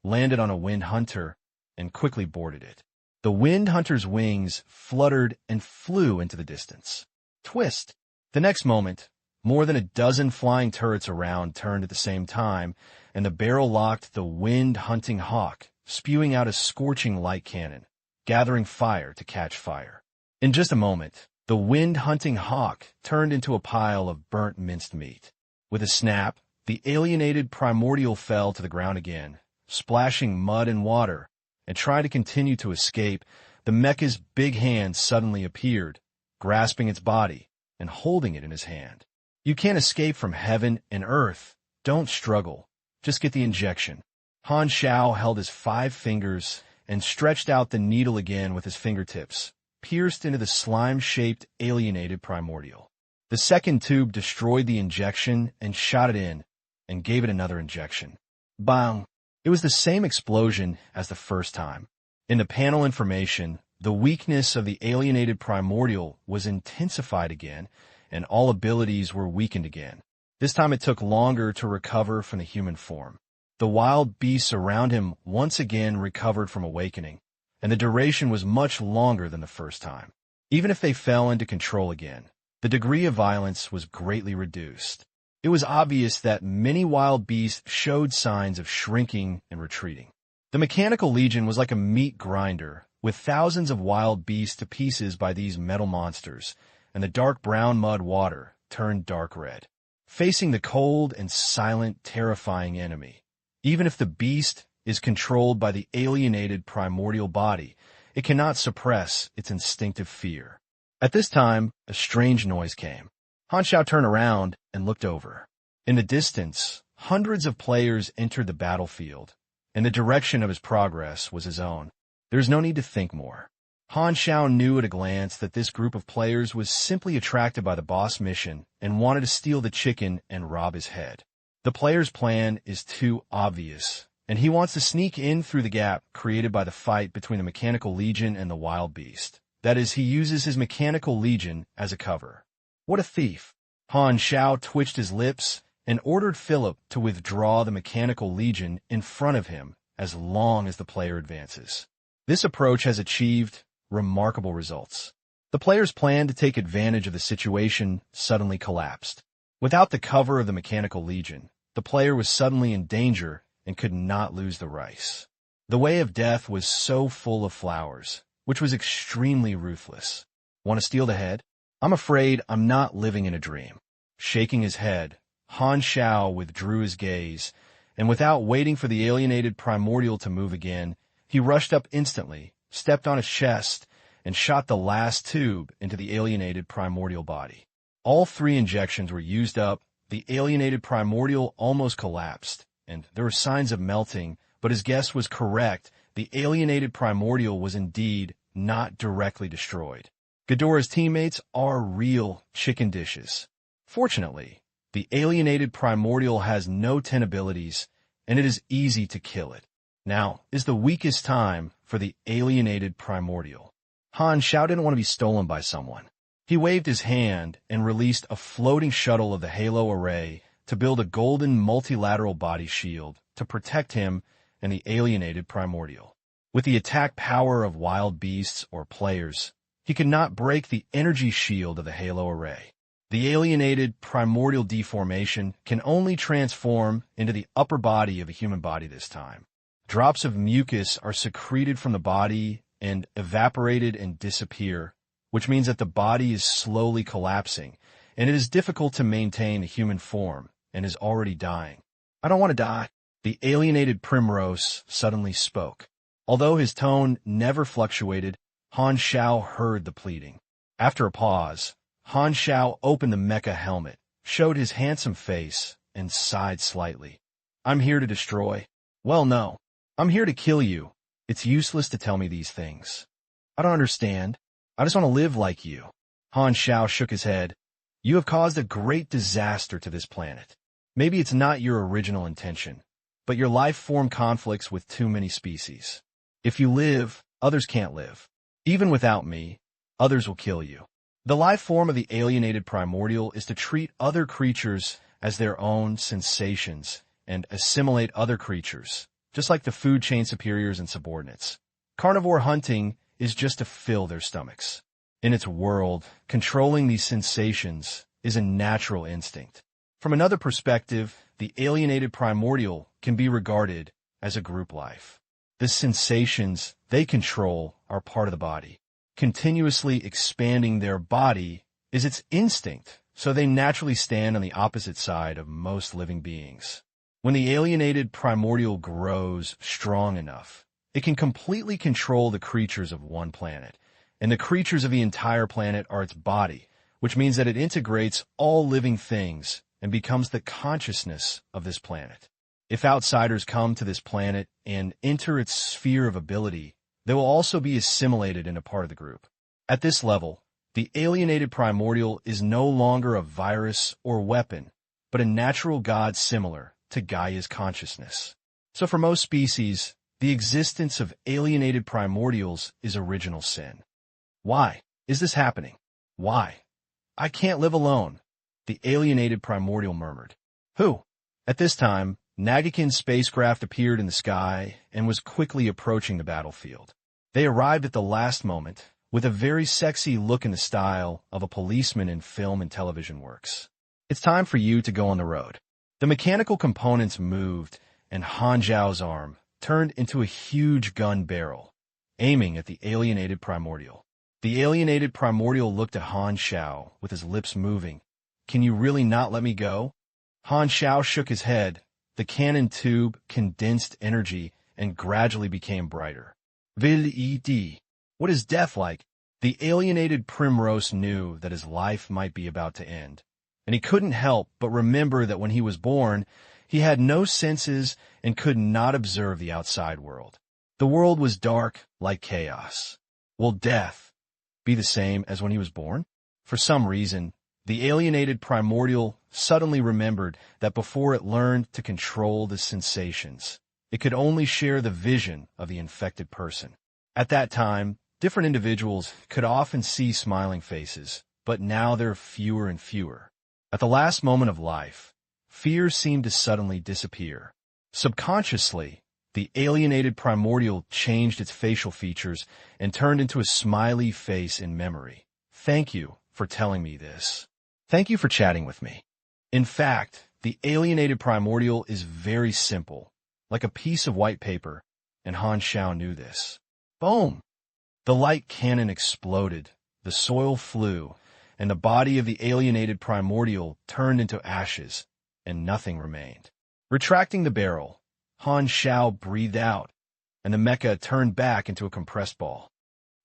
Speaker 1: landed on a wind hunter, and quickly boarded it. The wind hunter's wings fluttered and flew into the distance. Twist! The next moment, more than a dozen flying turrets around turned at the same time, and the barrel locked the wind-hunting hawk, spewing out a scorching light cannon, gathering fire to catch fire. In just a moment, the wind-hunting hawk turned into a pile of burnt minced meat. With a snap, the alienated primordial fell to the ground again, splashing mud and water, and trying to continue to escape. The mecha's big hand suddenly appeared, grasping its body and holding it in his hand. "You can't escape from heaven and earth. Don't struggle. Just get the injection." Han Xiao held his 5 fingers and stretched out the needle again with his fingertips, pierced into the slime-shaped alienated primordial. The second tube destroyed the injection and shot it in, and gave it another injection. Bang! It was the same explosion as the first time. In the panel information, the weakness of the alienated primordial was intensified again, and all abilities were weakened again. This time it took longer to recover from the human form. The wild beasts around him once again recovered from awakening, and the duration was much longer than the first time. Even if they fell into control again, the degree of violence was greatly reduced. It was obvious that many wild beasts showed signs of shrinking and retreating. The mechanical legion was like a meat grinder, with thousands of wild beasts to pieces by these metal monsters, and the dark brown mud water turned dark red. Facing the cold and silent, terrifying enemy, even if the beast is controlled by the alienated primordial body, it cannot suppress its instinctive fear. At this time, a strange noise came. Han Xiao turned around and looked over. In the distance, hundreds of players entered the battlefield, and the direction of his progress was his own. There is no need to think more. Han Xiao knew at a glance that this group of players was simply attracted by the boss mission and wanted to steal the chicken and rob his head. The player's plan is too obvious, and he wants to sneak in through the gap created by the fight between the Mechanical Legion and the Wild Beast. That is, he uses his Mechanical Legion as a cover. What a thief! Han Xiao twitched his lips and ordered Philip to withdraw the Mechanical Legion in front of him as long as the player advances. This approach has achieved remarkable results. The player's plan to take advantage of the situation suddenly collapsed. Without the cover of the Mechanical Legion, the player was suddenly in danger and could not lose the rice. The way of death was so full of flowers, which was extremely ruthless. Want to steal the head? I'm afraid I'm not living in a dream. Shaking his head, Han Xiao withdrew his gaze, and without waiting for the alienated primordial to move again, he rushed up instantly, stepped on his chest, and shot the last tube into the alienated primordial body. All 3 injections were used up, the alienated primordial almost collapsed, and there were signs of melting, but his guess was correct. The alienated primordial was indeed not directly destroyed. Ghidorah's teammates are real chicken dishes. Fortunately, the alienated primordial has no 10 abilities, and it is easy to kill it. Now is the weakest time for the alienated primordial. Han Xiao didn't want to be stolen by someone. He waved his hand and released a floating shuttle of the Halo array to build a golden multilateral body shield to protect him and the alienated primordial. With the attack power of wild beasts or players, he could not break the energy shield of the Halo array. The alienated primordial deformation can only transform into the upper body of a human body this time. Drops of mucus are secreted from the body and evaporated and disappear, which means that the body is slowly collapsing, and it is difficult to maintain a human form and is already dying. I don't want to die. The alienated Primrose suddenly spoke. Although his tone never fluctuated, Han Xiao heard the pleading. After a pause, Han Xiao opened the mecha helmet, showed his handsome face, and sighed slightly. I'm here to destroy. Well, no. I'm here to kill you. It's useless to tell me these things. I don't understand. I just want to live like you. Han Xiao shook his head. You have caused a great disaster to this planet. Maybe it's not your original intention, but your life form conflicts with too many species. If you live, others can't live. Even without me, others will kill you. The life form of the alienated primordial is to treat other creatures as their own sensations and assimilate other creatures, just like the food chain superiors and subordinates. Carnivore hunting is just to fill their stomachs. In its world, controlling these sensations is a natural instinct. From another perspective, the alienated primordial can be regarded as a group life. The sensations they control are part of the body. Continuously expanding their body is its instinct, so they naturally stand on the opposite side of most living beings. When the alienated primordial grows strong enough, it can completely control the creatures of one planet, and the creatures of the entire planet are its body, which means that it integrates all living things and becomes the consciousness of this planet. If outsiders come to this planet and enter its sphere of ability, they will also be assimilated in a part of the group. At this level, the alienated primordial is no longer a virus or weapon, but a natural god similar to Gaia's consciousness. So for most species, the existence of alienated primordials is original sin. Why is this happening? Why? I can't live alone, the alienated primordial murmured. Who? At this time, Nagakin's spacecraft appeared in the sky and was quickly approaching the battlefield. They arrived at the last moment, with a very sexy look in the style of a policeman in film and television works. It's time for you to go on the road. The mechanical components moved, and Han Xiao's arm turned into a huge gun barrel, aiming at the alienated primordial. The alienated primordial looked at Han Xiao with his lips moving. Can you really not let me go? Han Xiao shook his head. The cannon tube condensed energy and gradually became brighter. Vil-ed. What is death like? The alienated Primrose knew that his life might be about to end, and he couldn't help but remember that when he was born, he had no senses and could not observe the outside world. The world was dark like chaos. Will death be the same as when he was born? For some reason, the alienated primordial suddenly remembered that before it learned to control the sensations, it could only share the vision of the infected person. At that time, different individuals could often see smiling faces, but now there are fewer and fewer. At the last moment of life, fear seemed to suddenly disappear. Subconsciously, the alienated primordial changed its facial features and turned into a smiley face in memory. Thank you for telling me this. Thank you for chatting with me. In fact, the alienated primordial is very simple, like a piece of white paper, and Han Xiao knew this. Boom! The light cannon exploded, the soil flew, and the body of the alienated primordial turned into ashes, and nothing remained. Retracting the barrel, Han Xiao breathed out, and the mecha turned back into a compressed ball.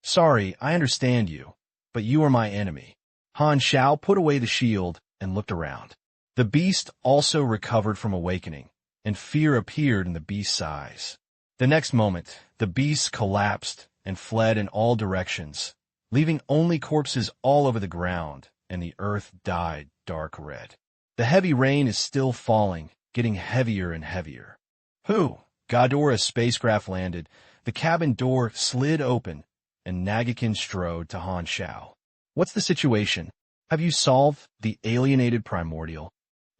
Speaker 1: Sorry, I understand you, but you are my enemy. Han Xiao put away the shield and looked around. The beast also recovered from awakening, and fear appeared in the beast's eyes. The next moment, the beast collapsed and fled in all directions, leaving only corpses all over the ground, and the earth dyed dark red. The heavy rain is still falling, getting heavier and heavier. Ghidorah's spacecraft landed, the cabin door slid open, and Nagakin strode to Han Xiao. What's the situation? Have you solved the alienated primordial?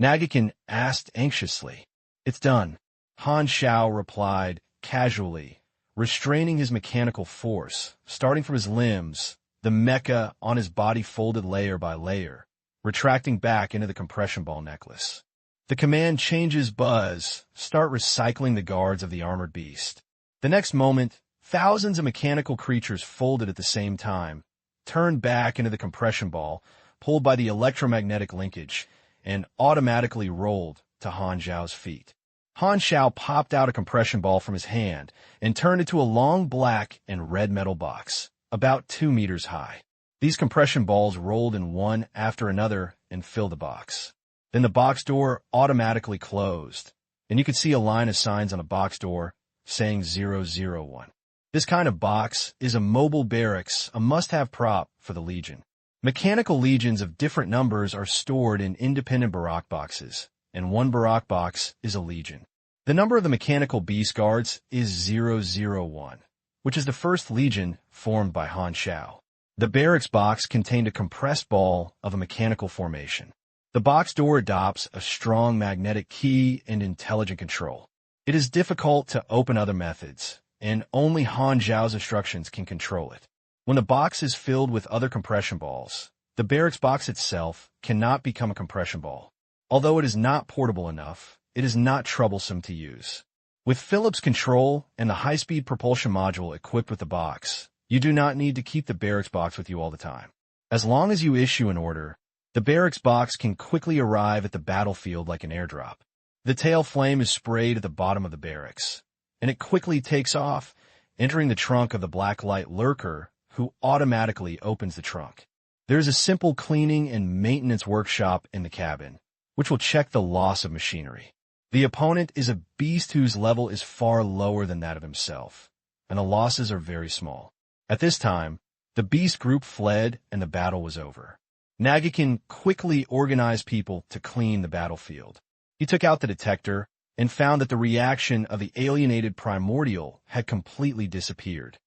Speaker 1: Nagakin asked anxiously. It's done, Han Xiao replied casually, restraining his mechanical force, starting from his limbs, the mecha on his body folded layer by layer, retracting back into the compression ball necklace. The command changes buzz, start recycling the guards of the armored beast. The next moment, thousands of mechanical creatures folded at the same time, turned back into the compression ball, pulled by the electromagnetic linkage, and automatically rolled to Han Xiao's feet. Han Xiao popped out a compression ball from his hand and turned into a long black and red metal box, about 2 meters high. These compression balls rolled in one after another and filled the box. Then the box door automatically closed, and you could see a line of signs on the box door saying 001. This kind of box is a mobile barracks, a must-have prop for the Legion. Mechanical legions of different numbers are stored in independent Barak boxes, and one Barak box is a legion. The number of the mechanical beast guards is 001, which is the first legion formed by Han Xiao. The barracks box contained a compressed ball of a mechanical formation. The box door adopts a strong magnetic key and intelligent control. It is difficult to open other methods, and only Han Xiao's instructions can control it. When the box is filled with other compression balls, the barracks box itself cannot become a compression ball. Although it is not portable enough, it is not troublesome to use. With Phillips control and the high-speed propulsion module equipped with the box, you do not need to keep the barracks box with you all the time. As long as you issue an order, the barracks box can quickly arrive at the battlefield like an airdrop. The tail flame is sprayed at the bottom of the barracks, and it quickly takes off, entering the trunk of the black light lurker, who automatically opens the trunk. There is a simple cleaning and maintenance workshop in the cabin, which will check the loss of machinery. The opponent is a beast whose level is far lower than that of himself, and the losses are very small. At this time, the beast group fled and the battle was over. Nagakin quickly organized people to clean the battlefield. He took out the detector and found that the reaction of the alienated primordial had completely disappeared.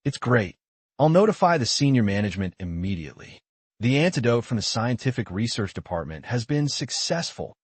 Speaker 1: It's great. I'll notify the senior management immediately. The antidote from the scientific research department has been successful.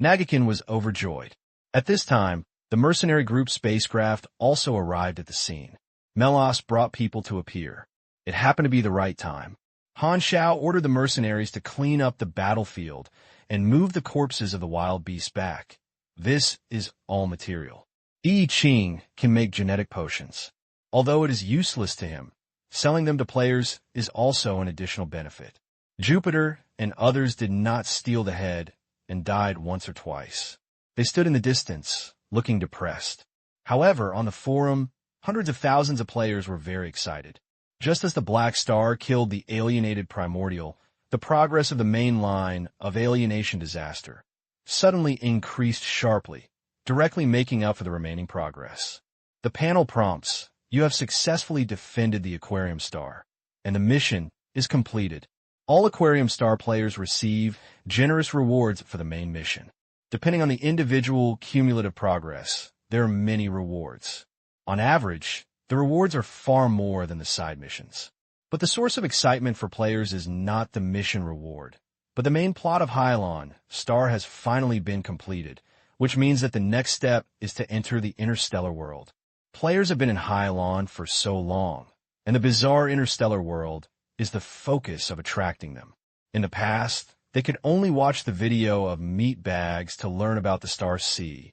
Speaker 1: Nagakin was overjoyed. At this time, the mercenary group spacecraft also arrived at the scene. Melos brought people to appear. It happened to be the right time. Han Xiao ordered the mercenaries to clean up the battlefield and move the corpses of the wild beasts back. This is all material. Yi Qing can make genetic potions. Although it is useless to him, selling them to players is also an additional benefit. Jupiter and others did not steal the head and died once or twice. They stood in the distance, looking depressed. However, on the forum, hundreds of thousands of players were very excited. Just as the Black Star killed the alienated primordial, the progress of the main line of alienation disaster suddenly increased sharply, directly making up for the remaining progress. The panel prompts, "You have successfully defended the Aquarium Star, and the mission is completed." All Aquarium Star players receive generous rewards for the main mission. Depending on the individual cumulative progress, there are many rewards. On average, the rewards are far more than the side missions. But the source of excitement for players is not the mission reward, but the main plot of Hylon Star has finally been completed, which means that the next step is to enter the interstellar world. Players have been in Hylon for so long, and the bizarre interstellar world is the focus of attracting them. In the past, they could only watch the video of meat bags to learn about the star sea,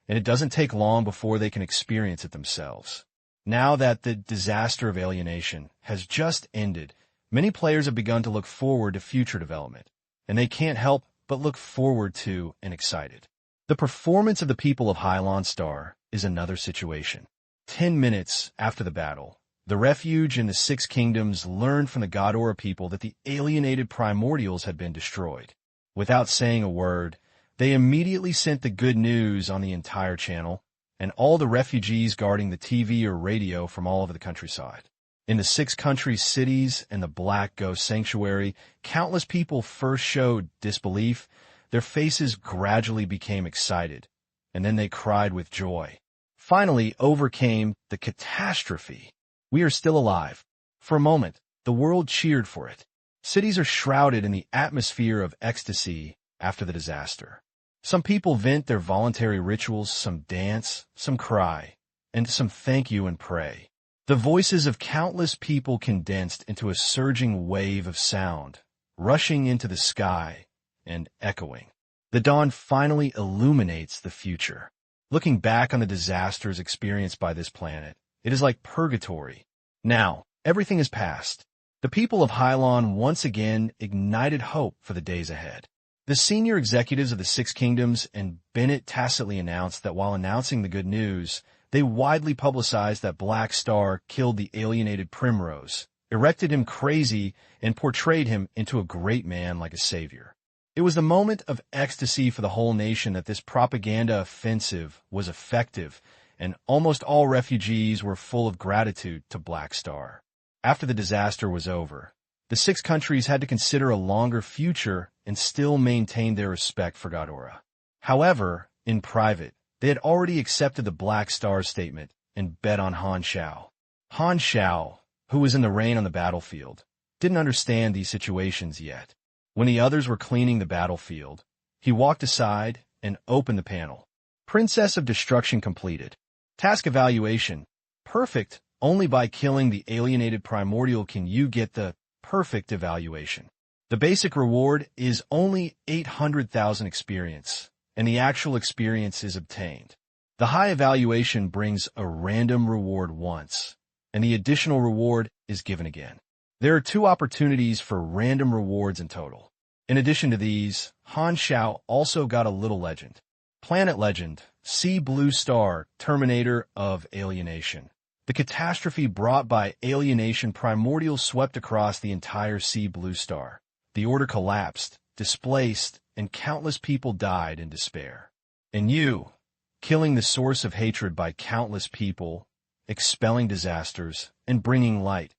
Speaker 1: and it doesn't take long before they can experience it themselves. Now that the disaster of alienation has just ended, many players have begun to look forward to future development, and they can't help but look forward to and excited. The performance of the people of Hylon Star is another situation. 10 minutes after the battle, the refuge in the Six Kingdoms learned from the Godora people that the alienated primordials had been destroyed. Without saying a word, they immediately sent the good news on the entire channel, and all the refugees guarding the TV or radio from all over the countryside. In the 6 country cities and the Black Ghost Sanctuary, countless people first showed disbelief. Their faces gradually became excited, and then they cried with joy. Finally overcame the catastrophe. We are still alive. For a moment, the world cheered for it. Cities are shrouded in the atmosphere of ecstasy after the disaster. Some people vent their voluntary rituals, some dance, some cry, and some thank you and pray. The voices of countless people condensed into a surging wave of sound, rushing into the sky and echoing. The dawn finally illuminates the future. Looking back on the disasters experienced by this planet, it is like purgatory. Now, everything is past. The people of Hylon once again ignited hope for the days ahead. The senior executives of the Six Kingdoms and Bennett tacitly announced that while announcing the good news, they widely publicized that Black Star killed the alienated Primrose, erected him crazy, and portrayed him into a great man like a savior. It was the moment of ecstasy for the whole nation that this propaganda offensive was effective, and almost all refugees were full of gratitude to Black Star. After the disaster was over, the 6 countries had to consider a longer future and still maintain their respect for Ghidorah. However, in private, they had already accepted the Black Star statement and bet on Han Xiao. Han Xiao, who was in the rain on the battlefield, didn't understand these situations yet. When the others were cleaning the battlefield, he walked aside and opened the panel. Princess of Destruction completed. Task evaluation. Perfect. Only by killing the alienated primordial can you get the perfect evaluation. The basic reward is only 800,000 experience, and the actual experience is obtained. The high evaluation brings a random reward once, and the additional reward is given again. There are 2 opportunities for random rewards in total. In addition to these, Han Xiao also got a little legend. Planet Legend, Sea Blue Star, Terminator of Alienation. The catastrophe brought by alienation primordial swept across the entire Sea Blue Star. The order collapsed, displaced, and countless people died in despair. And you, killing the source of hatred by countless people, expelling disasters, and bringing light,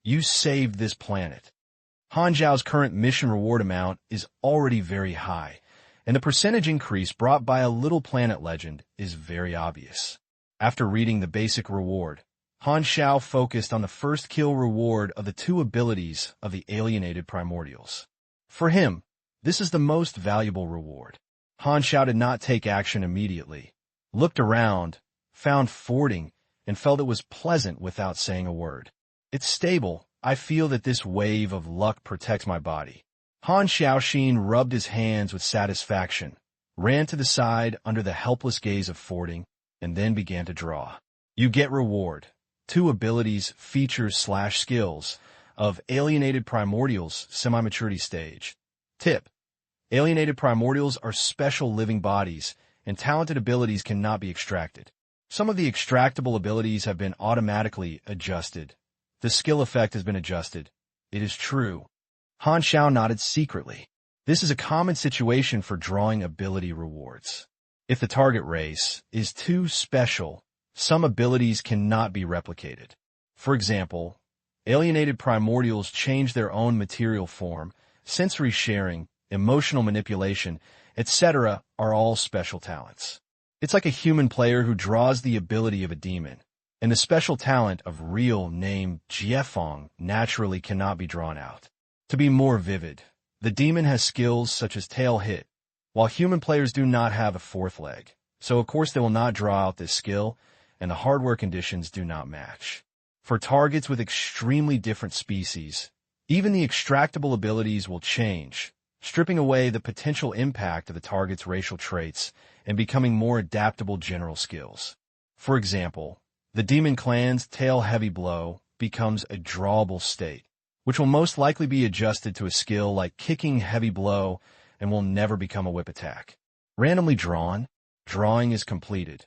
Speaker 1: you saved this planet. Han Xiao's current mission reward amount is already very high, and the percentage increase brought by a little planet legend is very obvious. After reading the basic reward, Han Xiao focused on the first kill reward of the 2 abilities of the alienated primordials. For him, this is the most valuable reward. Han Xiao did not take action immediately, looked around, found fording, and felt it was pleasant without saying a word. It's stable. I feel that this wave of luck protects my body. Han Xiaoxin rubbed his hands with satisfaction, ran to the side under the helpless gaze of fording, and then began to draw. You get reward. 2 abilities, features/skills of alienated primordials, semi-maturity stage. Tip: alienated primordials are special living bodies, and talented abilities cannot be extracted. Some of the extractable abilities have been automatically adjusted. The skill effect has been adjusted. It is true. Han Xiao nodded secretly. This is a common situation for drawing ability rewards. If the target race is too special, some abilities cannot be replicated. For example, alienated primordials change their own material form, sensory sharing, emotional manipulation, etc. are all special talents. It's like a human player who draws the ability of a demon, and the special talent of real name Jiefeng naturally cannot be drawn out. To be more vivid, the demon has skills such as tail hit, while human players do not have a 4th leg, so of course they will not draw out this skill, and the hardware conditions do not match. For targets with extremely different species, even the extractable abilities will change, stripping away the potential impact of the target's racial traits and becoming more adaptable general skills. For example, the Demon Clan's Tail Heavy Blow becomes a drawable state, which will most likely be adjusted to a skill like Kicking Heavy Blow and will never become a whip attack. Randomly drawn, drawing is completed.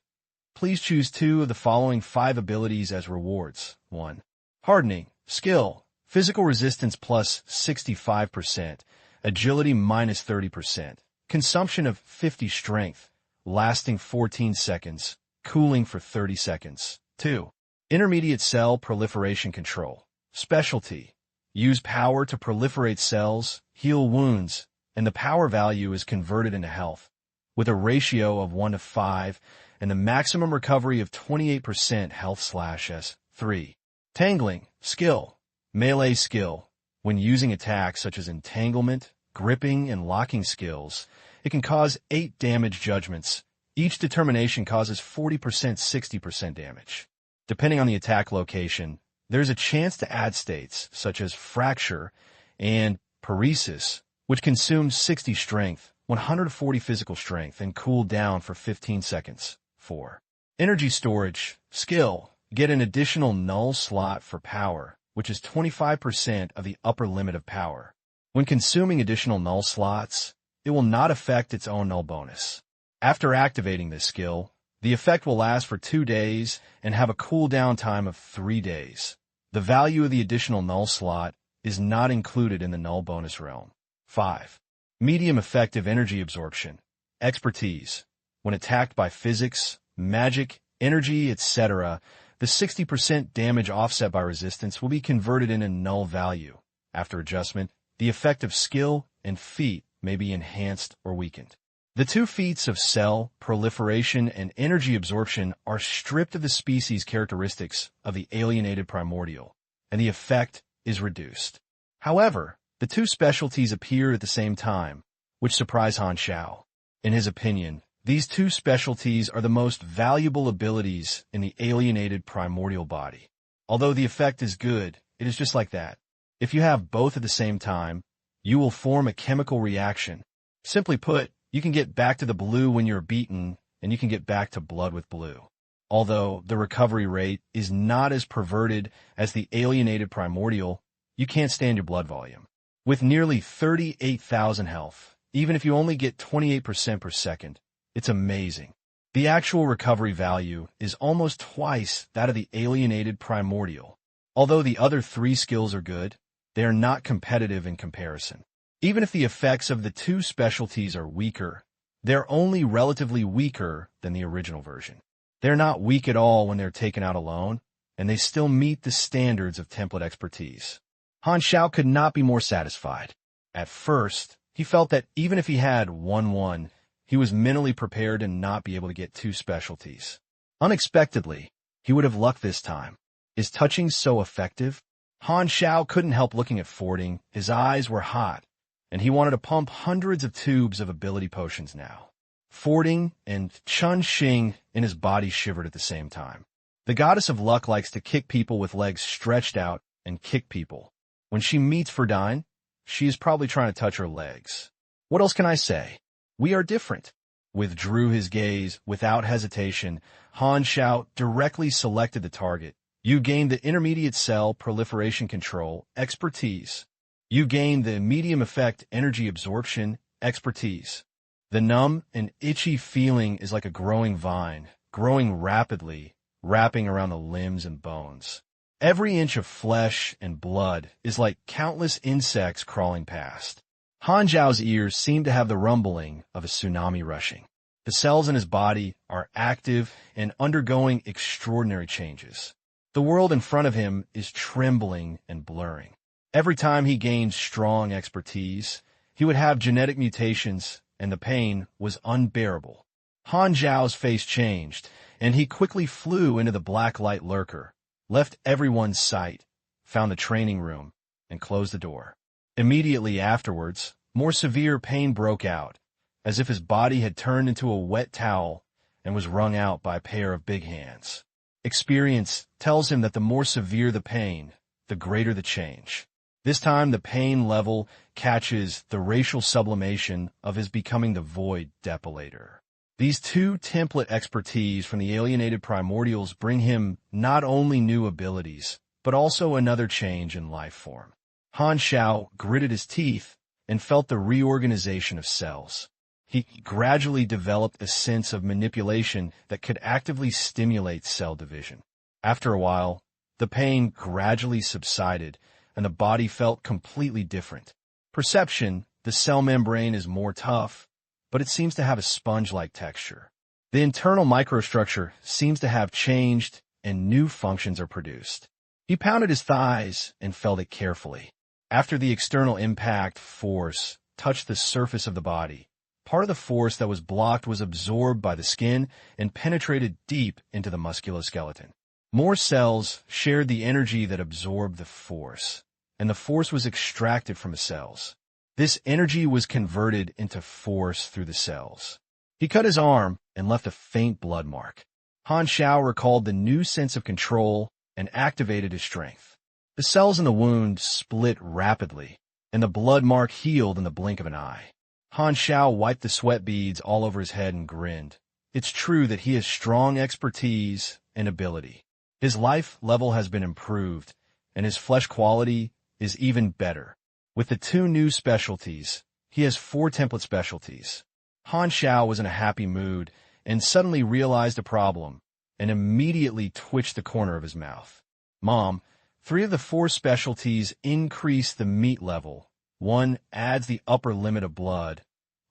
Speaker 1: Please choose 2 of the following 5 abilities as rewards. 1. Hardening, skill, physical resistance plus 65%, agility minus 30%, consumption of 50 strength, lasting 14 seconds, cooling for 30 seconds. 2. Intermediate cell proliferation control, specialty, use power to proliferate cells, heal wounds, and the power value is converted into health, with a ratio of 1 to 5, and the maximum recovery of 28% health/S. 3. Tangling, skill, melee skill. When using attacks such as entanglement, gripping, and locking skills, it can cause 8 damage judgments, Each determination causes 40% 60% damage. Depending on the attack location, there's a chance to add states, such as fracture and paresis, which consumes 60 strength, 140 physical strength, and cool down for 15 seconds. 4. Energy storage. Skill. Get an additional null slot for power, which is 25% of the upper limit of power. When consuming additional null slots, it will not affect its own null bonus. After activating this skill, the effect will last for 2 days and have a cooldown time of 3 days. The value of the additional null slot is not included in the null bonus realm. 5. Medium effective energy absorption. Expertise. When attacked by physics, magic, energy, etc., the 60% damage offset by resistance will be converted into null value. After adjustment, the effect of skill and feat may be enhanced or weakened. The 2 feats of cell, proliferation, and energy absorption are stripped of the species characteristics of the alienated primordial, and the effect is reduced. However, the 2 specialties appear at the same time, which surprised Han Xiao. In his opinion, these 2 specialties are the most valuable abilities in the alienated primordial body. Although the effect is good, it is just like that. If you have both at the same time, you will form a chemical reaction. Simply put, you can get back to the blue when you're beaten, and you can get back to blood with blue. Although the recovery rate is not as perverted as the alienated primordial, you can't stand your blood volume. With nearly 38,000 health, even if you only get 28% per second, it's amazing. The actual recovery value is almost twice that of the alienated primordial. Although the other 3 skills are good, they are not competitive in comparison. Even if the effects of the 2 specialties are weaker, they're only relatively weaker than the original version. They're not weak at all when they're taken out alone, and they still meet the standards of template expertise. Han Xiao could not be more satisfied. At first, he felt that even if he had 1-1, he was mentally prepared to not be able to get 2 specialties. Unexpectedly, he would have luck this time. Is touching so effective? Han Xiao couldn't help looking at Fording. His eyes were hot, and he wanted to pump hundreds of tubes of ability potions now. Fording and Chun Xing in his body shivered at the same time. The goddess of luck likes to kick people with legs stretched out and kick people. When she meets Ferdine, she is probably trying to touch her legs. What else can I say? We are different. Withdrew his gaze without hesitation. Han Xiao directly selected the target. You gained the intermediate cell proliferation control expertise. You gained the medium effect energy absorption expertise. The numb and itchy feeling is like a growing vine, growing rapidly, wrapping around the limbs and bones. Every inch of flesh and blood is like countless insects crawling past. Han Xiao's ears seemed to have the rumbling of a tsunami rushing. The cells in his body are active and undergoing extraordinary changes. The world in front of him is trembling and blurring. Every time he gained strong expertise, he would have genetic mutations, and the pain was unbearable. Han Xiao's face changed, and he quickly flew into the black light lurker, left everyone's sight, found the training room, and closed the door. Immediately afterwards, more severe pain broke out, as if his body had turned into a wet towel and was wrung out by a pair of big hands. Experience tells him that the more severe the pain, the greater the change. This time the pain level catches the racial sublimation of his becoming the void depilator. These 2 template expertise from the alienated primordials bring him not only new abilities, but also another change in life form. Han Xiao gritted his teeth and felt the reorganization of cells. He gradually developed a sense of manipulation that could actively stimulate cell division. After a while, the pain gradually subsided, and the body felt completely different. Perception, the cell membrane is more tough, but it seems to have a sponge-like texture. The internal microstructure seems to have changed, and new functions are produced. He pounded his thighs and felt it carefully. After the external impact force touched the surface of the body, part of the force that was blocked was absorbed by the skin and penetrated deep into the musculoskeleton. More cells shared the energy that absorbed the force, and the force was extracted from the cells. This energy was converted into force through the cells. He cut his arm, and left a faint blood mark. Han Xiao recalled the new sense of control and activated his strength. The cells in the wound split rapidly, and the blood mark healed in the blink of an eye. Han Xiao wiped the sweat beads all over his head and grinned. It's true that he has strong expertise and ability. His life level has been improved, and his flesh quality is even better. With the 2 new specialties, he has 4 template specialties. Han Xiao was in a happy mood and suddenly realized a problem and immediately twitched the corner of his mouth. Mom, 3 of the 4 specialties increase the meat level. 1 adds the upper limit of blood.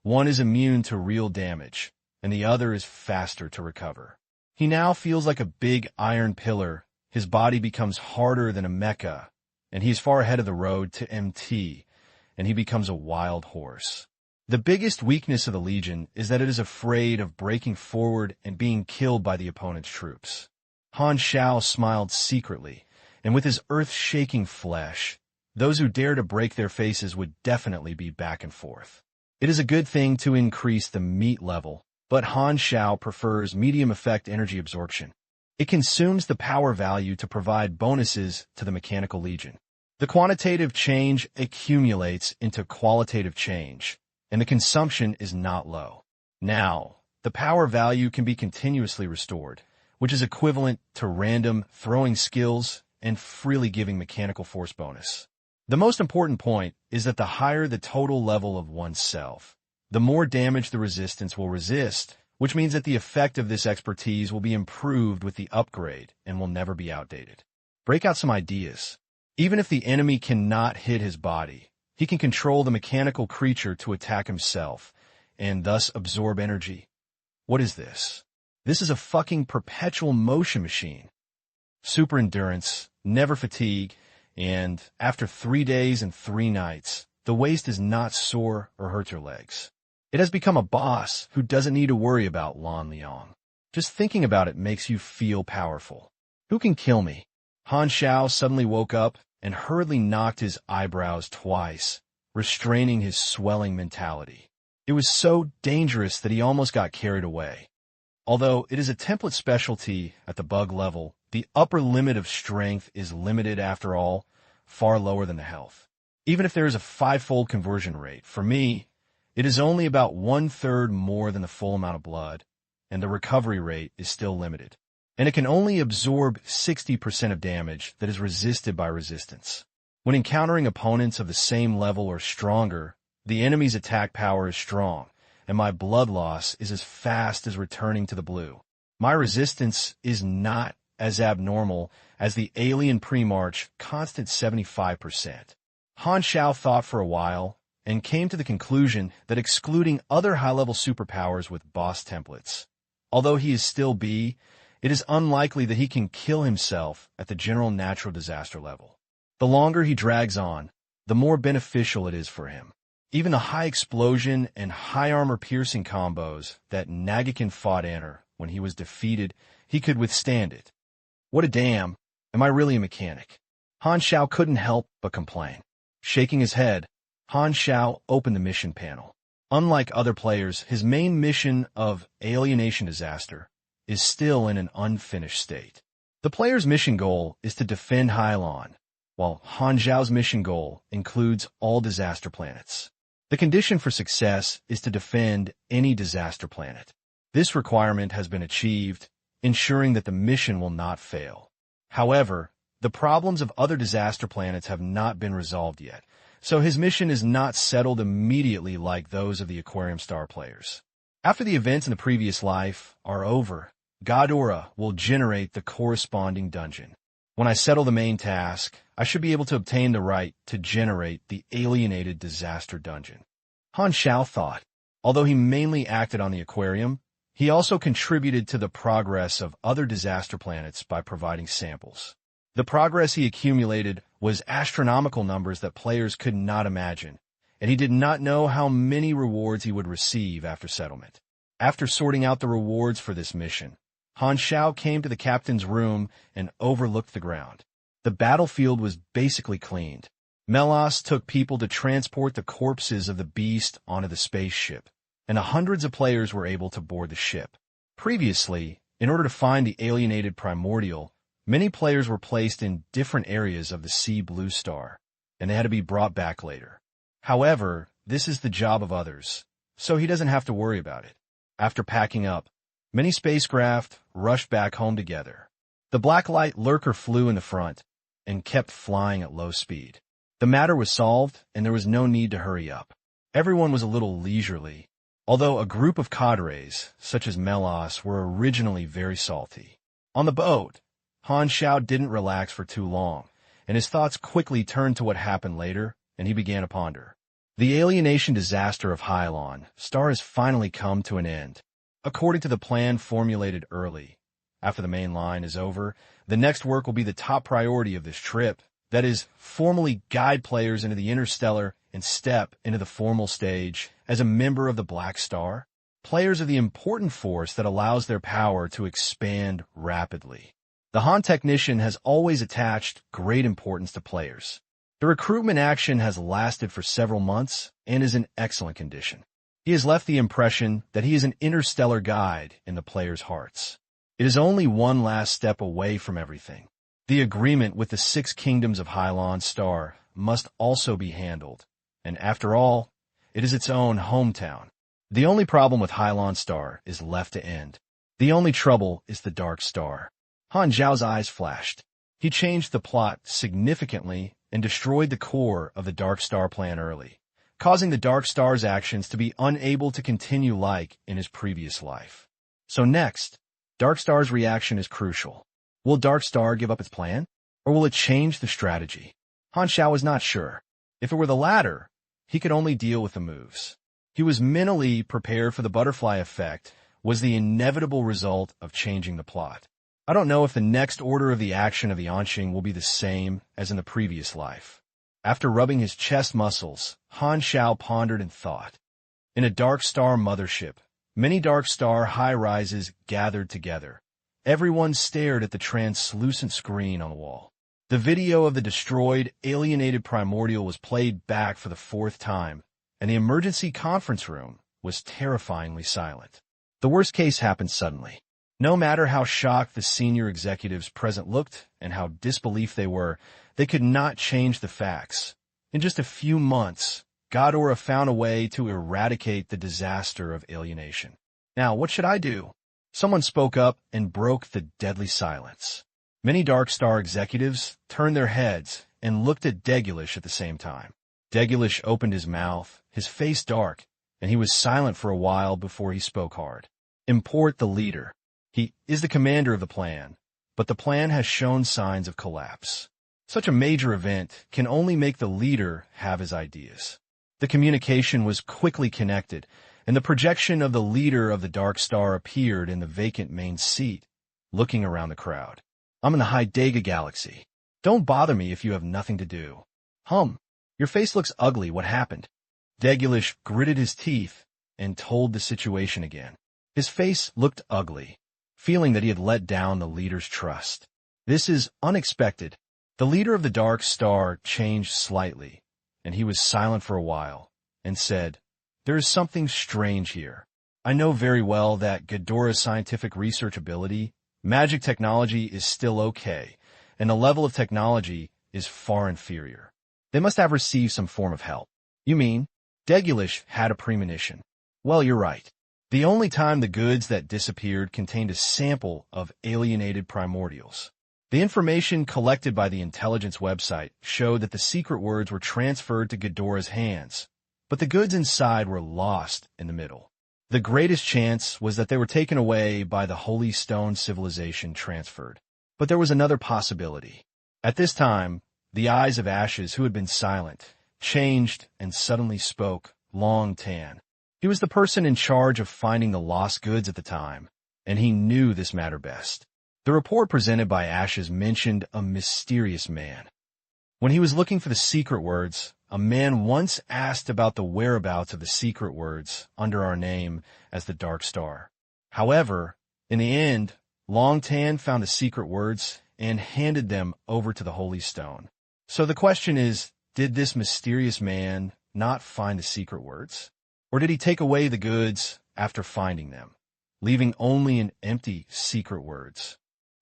Speaker 1: 1 is immune to real damage, and the other is faster to recover. He now feels like a big iron pillar. His body becomes harder than a mecha, and he's far ahead of the road to MT, and he becomes a wild horse. The biggest weakness of the Legion is that it is afraid of breaking forward and being killed by the opponent's troops. Han Xiao smiled secretly, and with his earth-shaking flesh, those who dare to break their faces would definitely be back and forth. It is a good thing to increase the meat level, but Han Xiao prefers medium effect energy absorption. It consumes the power value to provide bonuses to the Mechanical Legion. The quantitative change accumulates into qualitative change, and the consumption is not low. Now, the power value can be continuously restored, which is equivalent to random throwing skills and freely giving mechanical force bonus. The most important point is that the higher the total level of oneself, the more damage the resistance will resist, which means that the effect of this expertise will be improved with the upgrade and will never be outdated. Break out some ideas. Even if the enemy cannot hit his body, he can control the mechanical creature to attack himself, and thus absorb energy. What is this? This is a fucking perpetual motion machine. Super endurance, never fatigue, and after 3 days and 3 nights, the waist is not sore or hurts your legs. It has become a boss who doesn't need to worry about Lan Liang. Just thinking about it makes you feel powerful. Who can kill me? Han Xiao suddenly woke up and hurriedly knocked his eyebrows twice, restraining his swelling mentality. It was so dangerous that he almost got carried away. Although it is a template specialty at the bug level, the upper limit of strength is limited after all, far lower than the health. Even if there is a 5-fold conversion rate, for me, it is only about 1/3 more than the full amount of blood, and the recovery rate is still limited. And it can only absorb 60% of damage that is resisted by resistance. When encountering opponents of the same level or stronger, the enemy's attack power is strong, and my blood loss is as fast as returning to the blue. My resistance is not as abnormal as the alien pre-march constant 75%. Han Xiao thought for a while and came to the conclusion that excluding other high-level superpowers with boss templates, although he is still B, it is unlikely that he can kill himself at the general natural disaster level. The longer he drags on, the more beneficial it is for him. Even the high explosion and high armor piercing combos that Nagakin fought enter when he was defeated, he could withstand it. What a damn, am I really a mechanic? Han Xiao couldn't help but complain. Shaking his head, Han Xiao opened the mission panel. Unlike other players, his main mission of alienation disaster is still in an unfinished state. The player's mission goal is to defend Hylon, while Han Xiao's mission goal includes all disaster planets. The condition for success is to defend any disaster planet. This requirement has been achieved, ensuring that the mission will not fail. However, the problems of other disaster planets have not been resolved yet, so his mission is not settled immediately like those of the Aquarium Star players. After the events in the previous life are over, Ghidorah will generate the corresponding dungeon. When I settle the main task, I should be able to obtain the right to generate the alienated disaster dungeon. Han Xiao thought. Although he mainly acted on the aquarium, he also contributed to the progress of other disaster planets by providing samples. The progress he accumulated was astronomical numbers that players could not imagine, and he did not know how many rewards he would receive after settlement. After sorting out the rewards for this mission, Han Xiao came to the captain's room and overlooked the ground. The battlefield was basically cleaned. Melas took people to transport the corpses of the beast onto the spaceship, and hundreds of players were able to board the ship. Previously, in order to find the alienated primordial, many players were placed in different areas of the sea blue star, and they had to be brought back later. However, this is the job of others, so he doesn't have to worry about it. After packing up, many spacecraft rushed back home together. The blacklight lurker flew in the front and kept flying at low speed. The matter was solved, and there was no need to hurry up. Everyone was a little leisurely, although a group of cadres, such as mechas, were originally very salty. On the boat, Han Xiao didn't relax for too long, and his thoughts quickly turned to what happened later, and he began to ponder. The alienation disaster of Han Star has finally come to an end. According to the plan formulated early, after the main line is over, the next work will be the top priority of this trip, that is, formally guide players into the interstellar and step into the formal stage as a member of the Black Star. Players are the important force that allows their power to expand rapidly. The Han technician has always attached great importance to players. The recruitment action has lasted for several months and is in excellent condition. He has left the impression that he is an interstellar guide in the players' hearts. It is only one last step away from everything. The agreement with the 6 kingdoms of Han Star must also be handled, and after all, it is its own hometown. The only problem with Han Star is left to end. The only trouble is the Dark Star. Han Xiao's eyes flashed. He changed the plot significantly and destroyed the core of the Dark Star plan early, causing the Dark Star's actions to be unable to continue like in his previous life. So next, Dark Star's reaction is crucial. Will Dark Star give up its plan, or will it change the strategy? Han Xiao was not sure. If it were the latter, he could only deal with the moves. He was mentally prepared for the butterfly effect was the inevitable result of changing the plot. I don't know if the next order of the action of the Anqing will be the same as in the previous life. After rubbing his chest muscles, Han Xiao pondered and thought. In a Dark Star mothership, many Dark Star high-rises gathered together. Everyone stared at the translucent screen on the wall. The video of the destroyed, alienated primordial was played back for the 4th time, and the emergency conference room was terrifyingly silent. The worst case happened suddenly. No matter how shocked the senior executives present looked and how disbelief they were, they could not change the facts. In just a few months, Ghidorah found a way to eradicate the disaster of alienation. Now, what should I do? Someone spoke up and broke the deadly silence. Many Dark Star executives turned their heads and looked at Degulish at the same time. Degulish opened his mouth, his face dark, and he was silent for a while before he spoke hard. Import the leader. He is the commander of the plan, but the plan has shown signs of collapse. Such a major event can only make the leader have his ideas. The communication was quickly connected, and the projection of the leader of the Dark Star appeared in the vacant main seat, looking around the crowd. I'm in the Heidega Galaxy. Don't bother me if you have nothing to do. Your face looks ugly. What happened? Degulish gritted his teeth and told the situation again. His face looked ugly, feeling that he had let down the leader's trust. This is unexpected. The leader of the Dark Star changed slightly, and he was silent for a while, and said, "There is something strange here. I know very well that Ghidorah's scientific research ability, magic technology is still okay, and the level of technology is far inferior. They must have received some form of help." You mean? Degulish had a premonition. Well, you're right. The only time the goods that disappeared contained a sample of alienated primordials. The information collected by the intelligence website showed that the secret words were transferred to Ghidorah's hands, but the goods inside were lost in the middle. The greatest chance was that they were taken away by the Holy Stone civilization transferred. But there was another possibility. At this time, the eyes of Ashes, who had been silent, changed and suddenly spoke. Long Tan. He was the person in charge of finding the lost goods at the time, and he knew this matter best. The report presented by Ashes mentioned a mysterious man. When he was looking for the secret words, a man once asked about the whereabouts of the secret words under our name as the Dark Star. However, in the end, Long Tan found the secret words and handed them over to the Holy Stone. So the question is, did this mysterious man not find the secret words? Or did he take away the goods after finding them? leaving only an empty, secret words.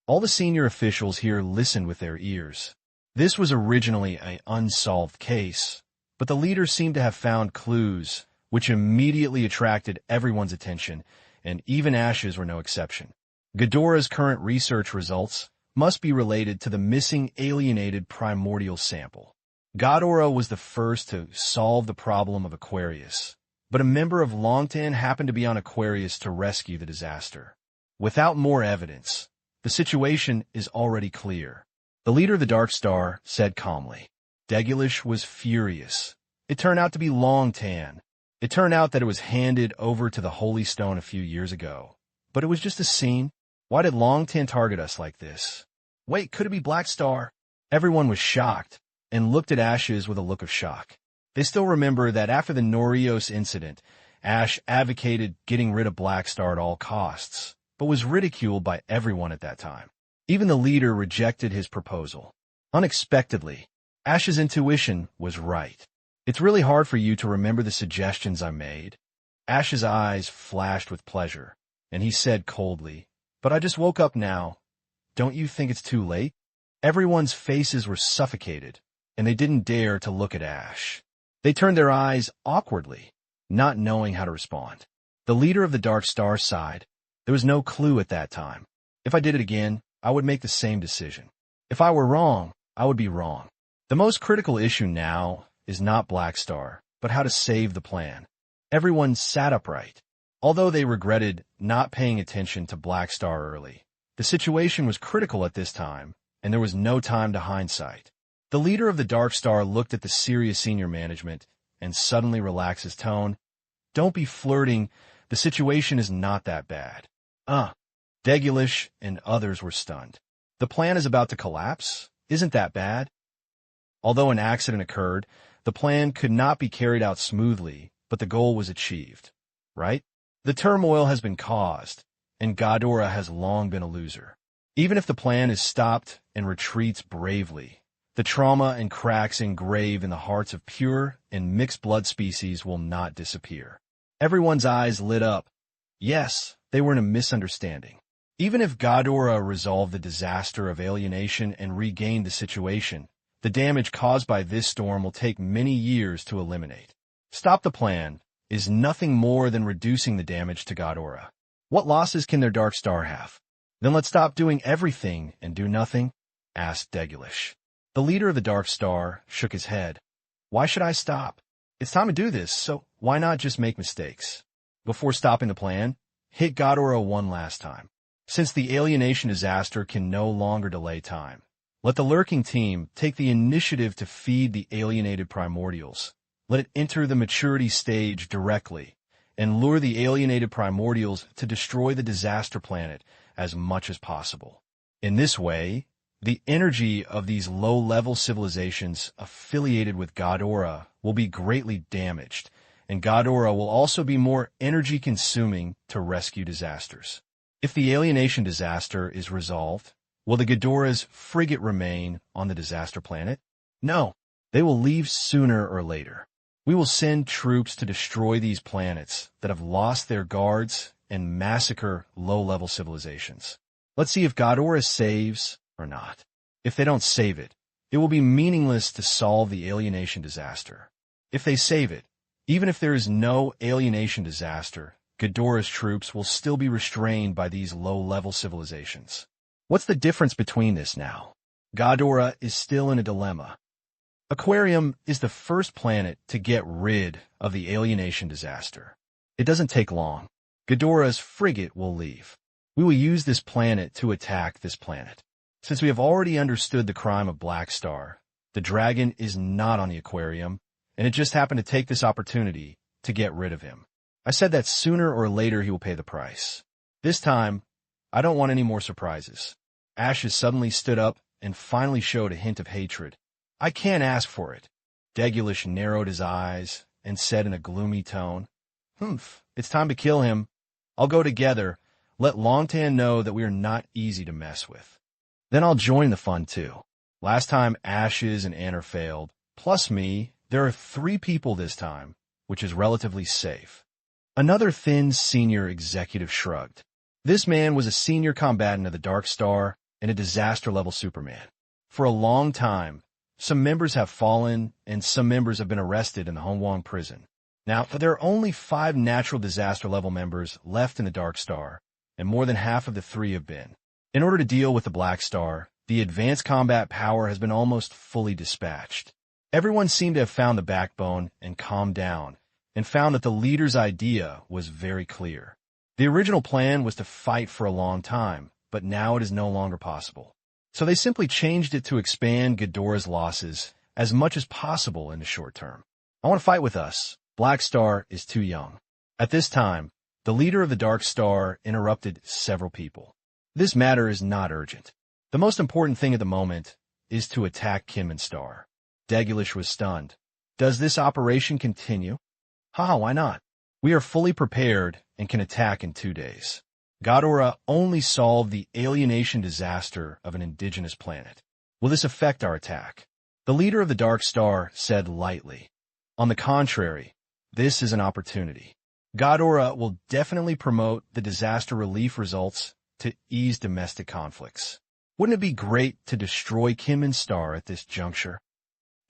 Speaker 1: All the senior officials here listened with their ears. This was originally an unsolved case, but the leaders seemed to have found clues, which immediately attracted everyone's attention, and even Ash's were no exception. Ghidorah's current research results must be related to the missing alienated primordial sample. Ghidorah was the first to solve the problem of Aquarius, but a member of Longtan happened to be on Aquarius to rescue the disaster. Without more evidence, the situation is already clear. The leader of the Dark Star said calmly. Degulish was furious. It turned out to be Longtan. It turned out that it was handed over to the Holy Stone a few years ago. But it was just a scene. Why did Longtan target us like this? Wait, could it be Black Star? Everyone was shocked and looked at Ashes with a look of shock. They still remember that after the Norios incident, Ash advocated getting rid of Black Star at all costs, but was ridiculed by everyone at that time. Even the leader rejected his proposal. Unexpectedly, Ash's intuition was right. It's really hard for you to remember the suggestions I made. Ash's eyes flashed with pleasure, and he said coldly, but I just woke up now. Don't you think it's too late? Everyone's faces were suffocated, and they didn't dare to look at Ash. They turned their eyes awkwardly, not knowing how to respond. The leader of the Dark Star sighed. There was no clue at that time. If I did it again, I would make the same decision. If I were wrong, I would be wrong. The most critical issue now is not Black Star, but how to save the plan. Everyone sat upright. Although they regretted not paying attention to Black Star early, the situation was critical at this time, and there was no time to hindsight. The leader of the Dark Star looked at the serious senior management and suddenly relaxed his tone. Don't be flirting. The situation is not that bad. Degulish and others were stunned. The plan is about to collapse? Isn't that bad? Although an accident occurred, the plan could not be carried out smoothly, but the goal was achieved. Right? The turmoil has been caused, and Ghidorah has long been a loser. Even if the plan is stopped and retreats bravely, the trauma and cracks engraved in the hearts of pure and mixed blood species will not disappear. Everyone's eyes lit up. Yes, they were in a misunderstanding. Even if Ghidorah resolved the disaster of alienation and regained the situation, the damage caused by this storm will take many years to eliminate. Stop the plan is nothing more than reducing the damage to Ghidorah. What losses can their Dark Star have? Then let's stop doing everything and do nothing? Asked Degulish. The leader of the Dark Star shook his head. Why should I stop? It's time to do this, so why not just make mistakes? Before stopping the plan, hit Ghidorah one last time. Since the alienation disaster can no longer delay time, let the lurking team take the initiative to feed the alienated primordials. Let it enter the maturity stage directly, and lure the alienated primordials to destroy the disaster planet as much as possible. In this way, the energy of these low-level civilizations affiliated with Ghidorah will be greatly damaged, and Ghidorah will also be more energy-consuming to rescue disasters. If the alienation disaster is resolved, will the Ghidorah's frigate remain on the disaster planet? No, they will leave sooner or later. We will send troops to destroy these planets that have lost their guards and massacre low-level civilizations. Let's see if Ghidorah saves or not. If they don't save it, it will be meaningless to solve the alienation disaster. If they save it, even if there is no alienation disaster, Ghidorah's troops will still be restrained by these low-level civilizations. What's the difference between this now? Ghidorah is still in a dilemma. Aquarium is the first planet to get rid of the alienation disaster. It doesn't take long. Ghidorah's frigate will leave. We will use this planet to attack this planet. Since we have already understood the crime of Black Star, the dragon is not on the Aquarium, and it just happened to take this opportunity to get rid of him. I said that sooner or later he will pay the price. This time, I don't want any more surprises. Ashes suddenly stood up and finally showed a hint of hatred. I can't ask for it. Degulish narrowed his eyes and said in a gloomy tone, it's time to kill him. I'll go together. Let Longtan know that we are not easy to mess with. Then I'll join the fun too. Last time Ashes and Anner failed, plus me, there are 3 people this time, which is relatively safe. Another thin senior executive shrugged. This man was a senior combatant of the Dark Star and a disaster-level Superman. For a long time, some members have fallen and some members have been arrested in the Hongwang prison. Now, there are only 5 natural disaster-level members left in the Dark Star, and more than half of the 3 have been. In order to deal with the Black Star, the advanced combat power has been almost fully dispatched. Everyone seemed to have found the backbone and calmed down, and found that the leader's idea was very clear. The original plan was to fight for a long time, but now it is no longer possible. So they simply changed it to expand Ghidorah's losses as much as possible in the short term. I want to fight with us. Black Star is too young. At this time, the leader of the Dark Star interrupted several people. This matter is not urgent. The most important thing at the moment is to attack Kim and Star. Dagulish was stunned. Does this operation continue? Haha, why not? We are fully prepared and can attack in 2 days. Ghidorah only solved the alienation disaster of an indigenous planet. Will this affect our attack? The leader of the Dark Star said lightly. On the contrary, this is an opportunity. Ghidorah will definitely promote the disaster relief results to ease domestic conflicts. Wouldn't it be great to destroy Kim and Star at this juncture?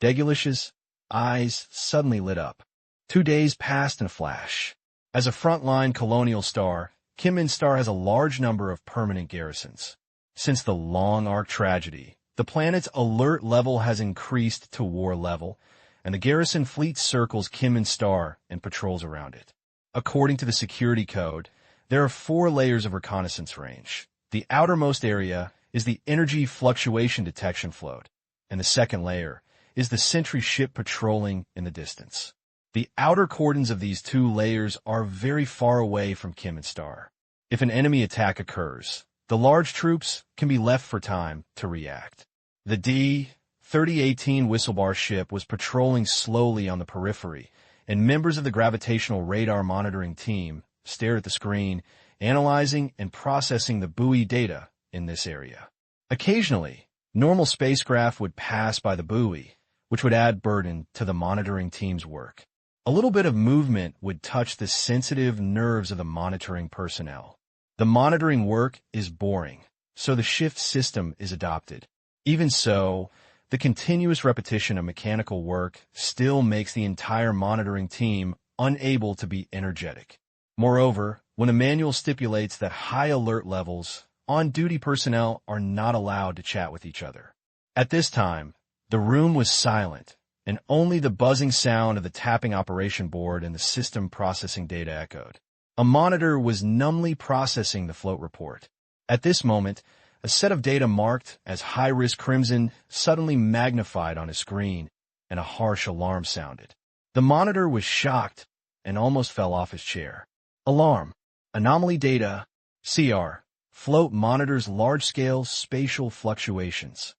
Speaker 1: Degulish's eyes suddenly lit up. 2 days passed in a flash. As a frontline colonial star, Kim and Star has a large number of permanent garrisons. Since the Long Arc tragedy, the planet's alert level has increased to war level, and the garrison fleet circles Kim and Star and patrols around it. According to the security code, there are 4 layers of reconnaissance range. The outermost area is the energy fluctuation detection float, and the second layer is the sentry ship patrolling in the distance. The outer cordons of these 2 layers are very far away from Kim and Star. If an enemy attack occurs, the large troops can be left for time to react. The D-3018 Whistlebar ship was patrolling slowly on the periphery, and members of the gravitational radar monitoring team stared at the screen, analyzing and processing the buoy data in this area. Occasionally, normal spacecraft would pass by the buoy, which would add burden to the monitoring team's work. A little bit of movement would touch the sensitive nerves of the monitoring personnel. The monitoring work is boring, so the shift system is adopted. Even so, the continuous repetition of mechanical work still makes the entire monitoring team unable to be energetic. Moreover, when a manual stipulates that high alert levels, on-duty personnel are not allowed to chat with each other. At this time, the room was silent, and only the buzzing sound of the tapping operation board and the system processing data echoed. A monitor was numbly processing the float report. At this moment, a set of data marked as high-risk crimson suddenly magnified on his screen, and a harsh alarm sounded. The monitor was shocked and almost fell off his chair. Alarm. Anomaly data. CR. Float monitors large-scale spatial fluctuations.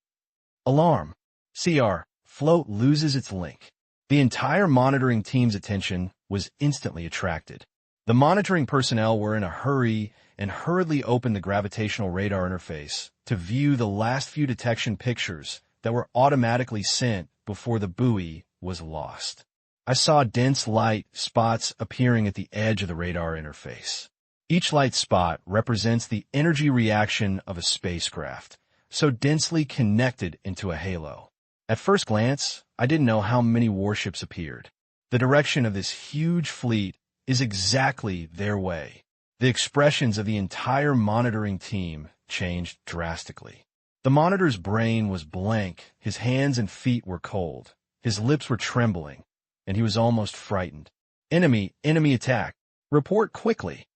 Speaker 1: Alarm. CR. Float loses its link. The entire monitoring team's attention was instantly attracted. The monitoring personnel were in a hurry and hurriedly opened the gravitational radar interface to view the last few detection pictures that were automatically sent before the buoy was lost. I saw dense light spots appearing at the edge of the radar interface. Each light spot represents the energy reaction of a spacecraft, so densely connected into a halo. At first glance, I didn't know how many warships appeared. The direction of this huge fleet is exactly their way. The expressions of the entire monitoring team changed drastically. The monitor's brain was blank, his hands and feet were cold, his lips were trembling, and he was almost frightened. Enemy attack. Report quickly.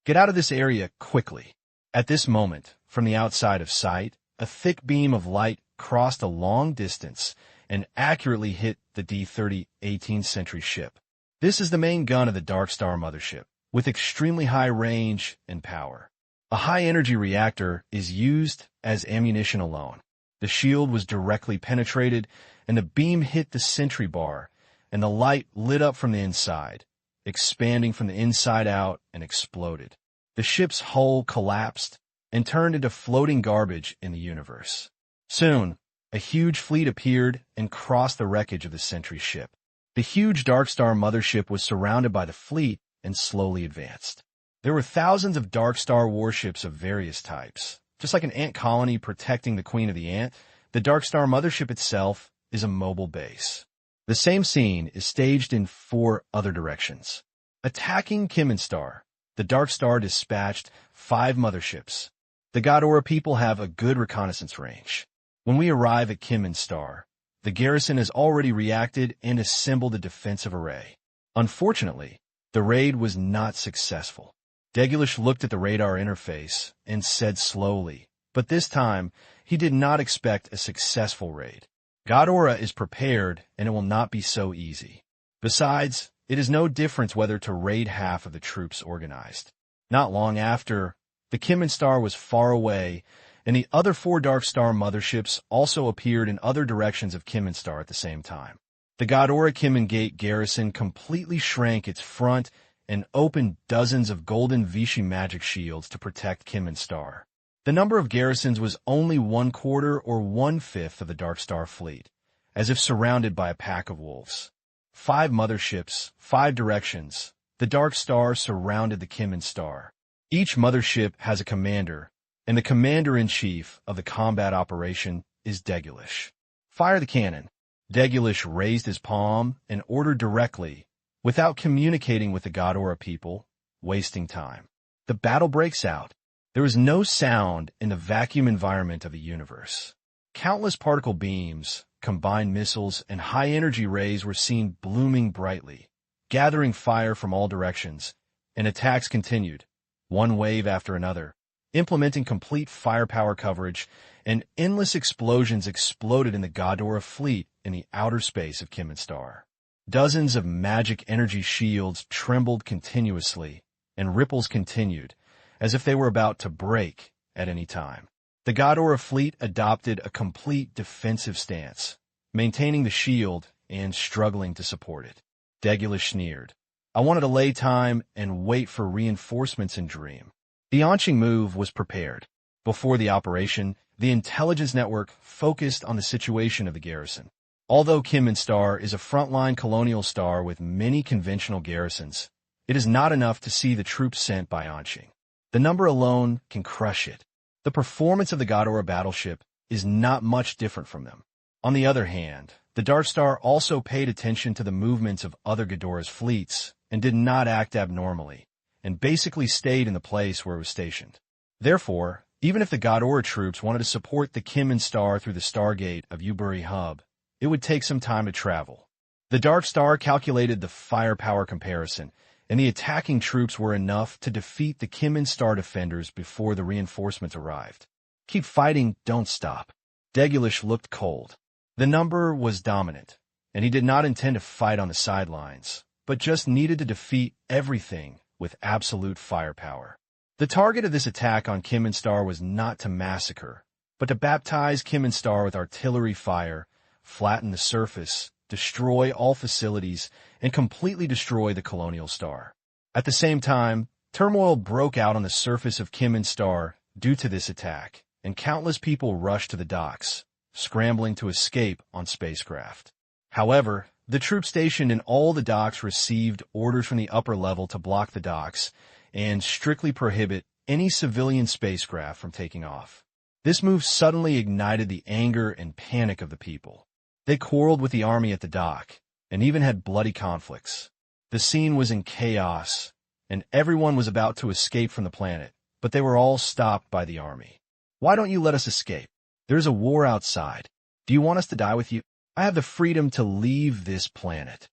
Speaker 1: Get out of this area quickly. At this moment, from the outside of sight, a thick beam of light crossed a long distance and accurately hit the D-30 18th century ship. This is the main gun of the Dark Star mothership, with extremely high range and power. A high-energy reactor is used as ammunition alone. The shield was directly penetrated, and the beam hit the sentry bar, and the light lit up from the inside, expanding from the inside out and exploded. The ship's hull collapsed and turned into floating garbage in the universe. Soon, a huge fleet appeared and crossed the wreckage of the sentry ship. The huge Dark Star mothership was surrounded by the fleet and slowly advanced. There were thousands of Dark Star warships of various types. Just like an ant colony protecting the queen of the ant, the Dark Star mothership itself is a mobile base. The same scene is staged in 4 other directions. Attacking Kimonstar, the Dark Star dispatched 5 motherships. The Ghidorah people have a good reconnaissance range. When we arrive at Kimonstar, the garrison has already reacted and assembled a defensive array. Unfortunately, the raid was not successful. Degulish looked at the radar interface and said slowly, but this time he did not expect a successful raid. Ghidorah is prepared, and it will not be so easy. Besides, it is no difference whether to raid half of the troops organized. Not long after, the Kimonstar was far away, and the other 4 Dark Star motherships also appeared in other directions of Kimonstar at the same time. The Ghidorah Kimon garrison completely shrank its front and opened dozens of golden Vichy magic shields to protect Kimonstar. The number of garrisons was only 1/4 or 1/5 of the Dark Star fleet, as if surrounded by a pack of wolves. 5 motherships, 5 directions. The Dark Star surrounded the Kimonstar. Each mothership has a commander, and the commander-in-chief of the combat operation is Degulish. Fire the cannon. Degulish raised his palm and ordered directly, without communicating with the Ghidorah people, wasting time. The battle breaks out. There is no sound in the vacuum environment of the universe. Countless particle beams, combined missiles, and high-energy rays were seen blooming brightly, gathering fire from all directions, and attacks continued, one wave after another, implementing complete firepower coverage, and endless explosions exploded in the Ghidorah fleet in the outer space of Kimonstar. Dozens of magic energy shields trembled continuously, and ripples continued, as if they were about to break at any time. The Ghidorah fleet adopted a complete defensive stance, maintaining the shield and struggling to support it. Degulish sneered. I wanted to lay time and wait for reinforcements and dream. The Anqing move was prepared. Before the operation, the intelligence network focused on the situation of the garrison. Although Kimonstar is a frontline colonial star with many conventional garrisons, it is not enough to see the troops sent by Anqing. The number alone can crush it. The performance of the Ghidorah battleship is not much different from them. On the other hand, the Dark Star also paid attention to the movements of other Ghidorah's fleets and did not act abnormally, and basically stayed in the place where it was stationed. Therefore, even if the Ghidorah troops wanted to support the Kimonstar through the Stargate of Uburi Hub, it would take some time to travel. The Dark Star calculated the firepower comparison, and the attacking troops were enough to defeat the Kimonstar defenders before the reinforcements arrived. Keep fighting, don't stop. Degulish looked cold. The number was dominant, and he did not intend to fight on the sidelines, but just needed to defeat everything with absolute firepower. The target of this attack on Kimonstar was not to massacre, but to baptize Kimonstar with artillery fire, flatten the surface, destroy all facilities, and completely destroy the colonial star. At the same time, turmoil broke out on the surface of Kimonstar due to this attack, and countless people rushed to the docks, scrambling to escape on spacecraft. However, the troops stationed in all the docks received orders from the upper level to block the docks and strictly prohibit any civilian spacecraft from taking off. This move suddenly ignited the anger and panic of the people. They quarreled with the army at the dock, and even had bloody conflicts. The scene was in chaos, and everyone was about to escape from the planet, but they were all stopped by the army. Why don't you let us escape? There's a war outside. Do you want us to die with you? I have the freedom to leave this planet.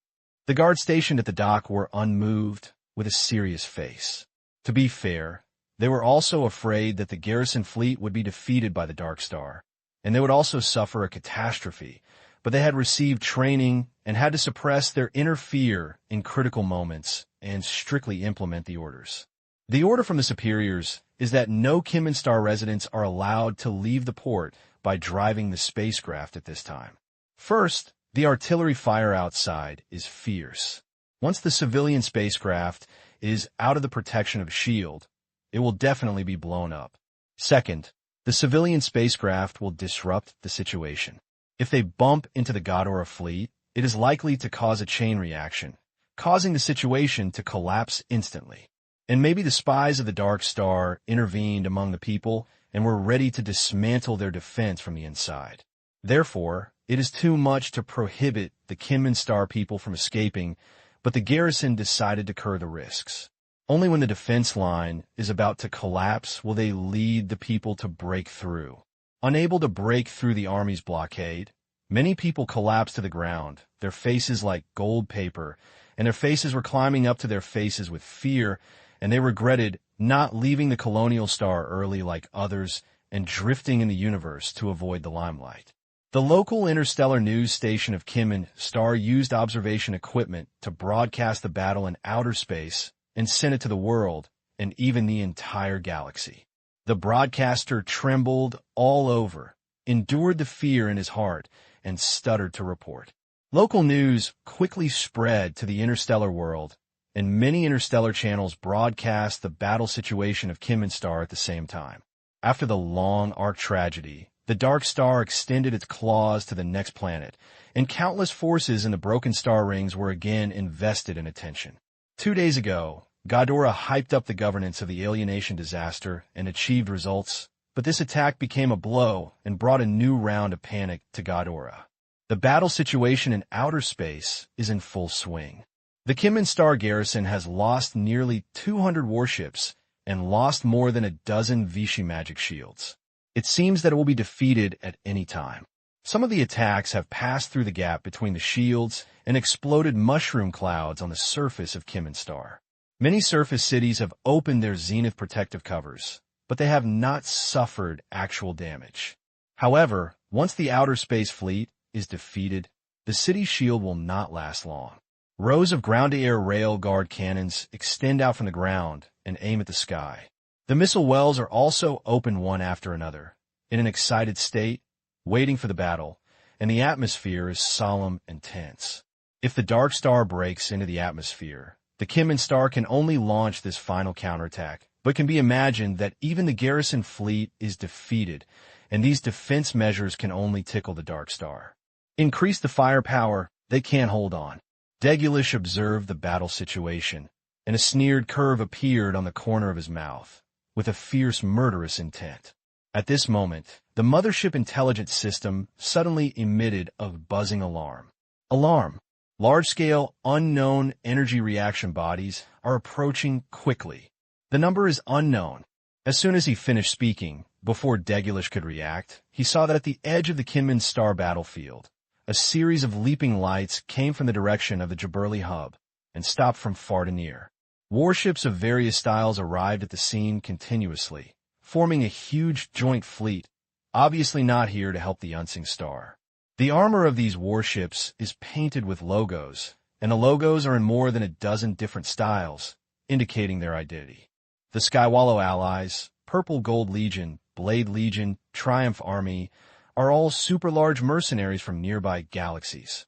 Speaker 1: The guards stationed at the dock were unmoved, with a serious face. To be fair, they were also afraid that the garrison fleet would be defeated by the Dark Star, and they would also suffer a catastrophe, but they had received training and had to suppress their inner fear in critical moments and strictly implement the orders. The order from the superiors is that no Kimonstar residents are allowed to leave the port by driving the spacecraft at this time. First, the artillery fire outside is fierce. Once the civilian spacecraft is out of the protection of a shield, it will definitely be blown up. Second, the civilian spacecraft will disrupt the situation. If they bump into the Ghidorah fleet, it is likely to cause a chain reaction, causing the situation to collapse instantly. And maybe the spies of the Dark Star intervened among the people and were ready to dismantle their defense from the inside. Therefore, it is too much to prohibit the Kinmen Star people from escaping, but the garrison decided to incur the risks. Only when the defense line is about to collapse will they lead the people to break through. Unable to break through the army's blockade, many people collapsed to the ground, their faces like gold paper, and their faces were climbing up to their faces with fear, and they regretted not leaving the colonial star early like others and drifting in the universe to avoid the limelight. The local interstellar news station of Kinmen Star used observation equipment to broadcast the battle in outer space and sent it to the world and even the entire galaxy. The broadcaster trembled all over, endured the fear in his heart, and stuttered to report. Local news quickly spread to the interstellar world, and many interstellar channels broadcast the battle situation of Kinmen Star at the same time. After the long arc tragedy, the Dark Star extended its claws to the next planet, and countless forces in the broken star rings were again invested in attention. 2 days ago, Ghidorah hyped up the governance of the alienation disaster and achieved results, but this attack became a blow and brought a new round of panic to Ghidorah. The battle situation in outer space is in full swing. The Kinmen Star garrison has lost nearly 200 warships and lost more than a dozen Vichy magic shields. It seems that it will be defeated at any time. Some of the attacks have passed through the gap between the shields and exploded mushroom clouds on the surface of Kinmen Star. Many surface cities have opened their zenith protective covers, but they have not suffered actual damage. However, once the outer space fleet is defeated, the city's shield will not last long. Rows of ground-to-air rail guard cannons extend out from the ground and aim at the sky. The missile wells are also open one after another, in an excited state, waiting for the battle, and the atmosphere is solemn and tense. If the Dark Star breaks into the atmosphere, the Kinmen Star can only launch this final counterattack, but can be imagined that even the garrison fleet is defeated, and these defense measures can only tickle the Dark Star. Increase the firepower, they can't hold on. Degulish observed the battle situation, and a sneered curve appeared on the corner of his mouth, with a fierce murderous intent. At this moment, the mothership intelligence system suddenly emitted a buzzing alarm. Alarm! Large-scale, unknown energy reaction bodies are approaching quickly. The number is unknown. As soon as he finished speaking, before Degulish could react, he saw that at the edge of the Kinmen Star battlefield, a series of leaping lights came from the direction of the Jaberli hub and stopped from far to near. Warships of various styles arrived at the scene continuously, forming a huge joint fleet, obviously not here to help the Unsing Star. The armor of these warships is painted with logos, and the logos are in more than a dozen different styles, indicating their identity. The Skywallow Allies, Purple Gold Legion, Blade Legion, Triumph Army are all super-large mercenaries from nearby galaxies.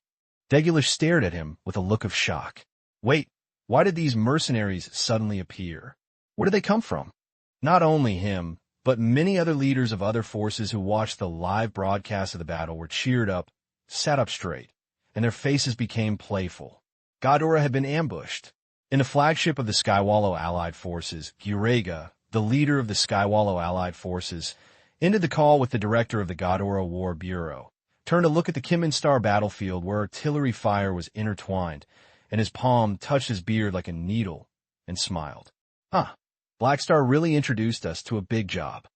Speaker 1: Degulish stared at him with a look of shock. Wait, why did these mercenaries suddenly appear? Where did they come from? Not only him, but many other leaders of other forces who watched the live broadcast of the battle were cheered up, sat up straight, and their faces became playful. Ghidorah had been ambushed. In the flagship of the Skywallow Allied Forces, Gurega, the leader of the Skywallow Allied Forces, ended the call with the director of the Ghidorah War Bureau, turned to look at the Kinmen Star battlefield where artillery fire was intertwined, and his palm touched his beard like a needle, and smiled. Black Star really introduced us to a big job.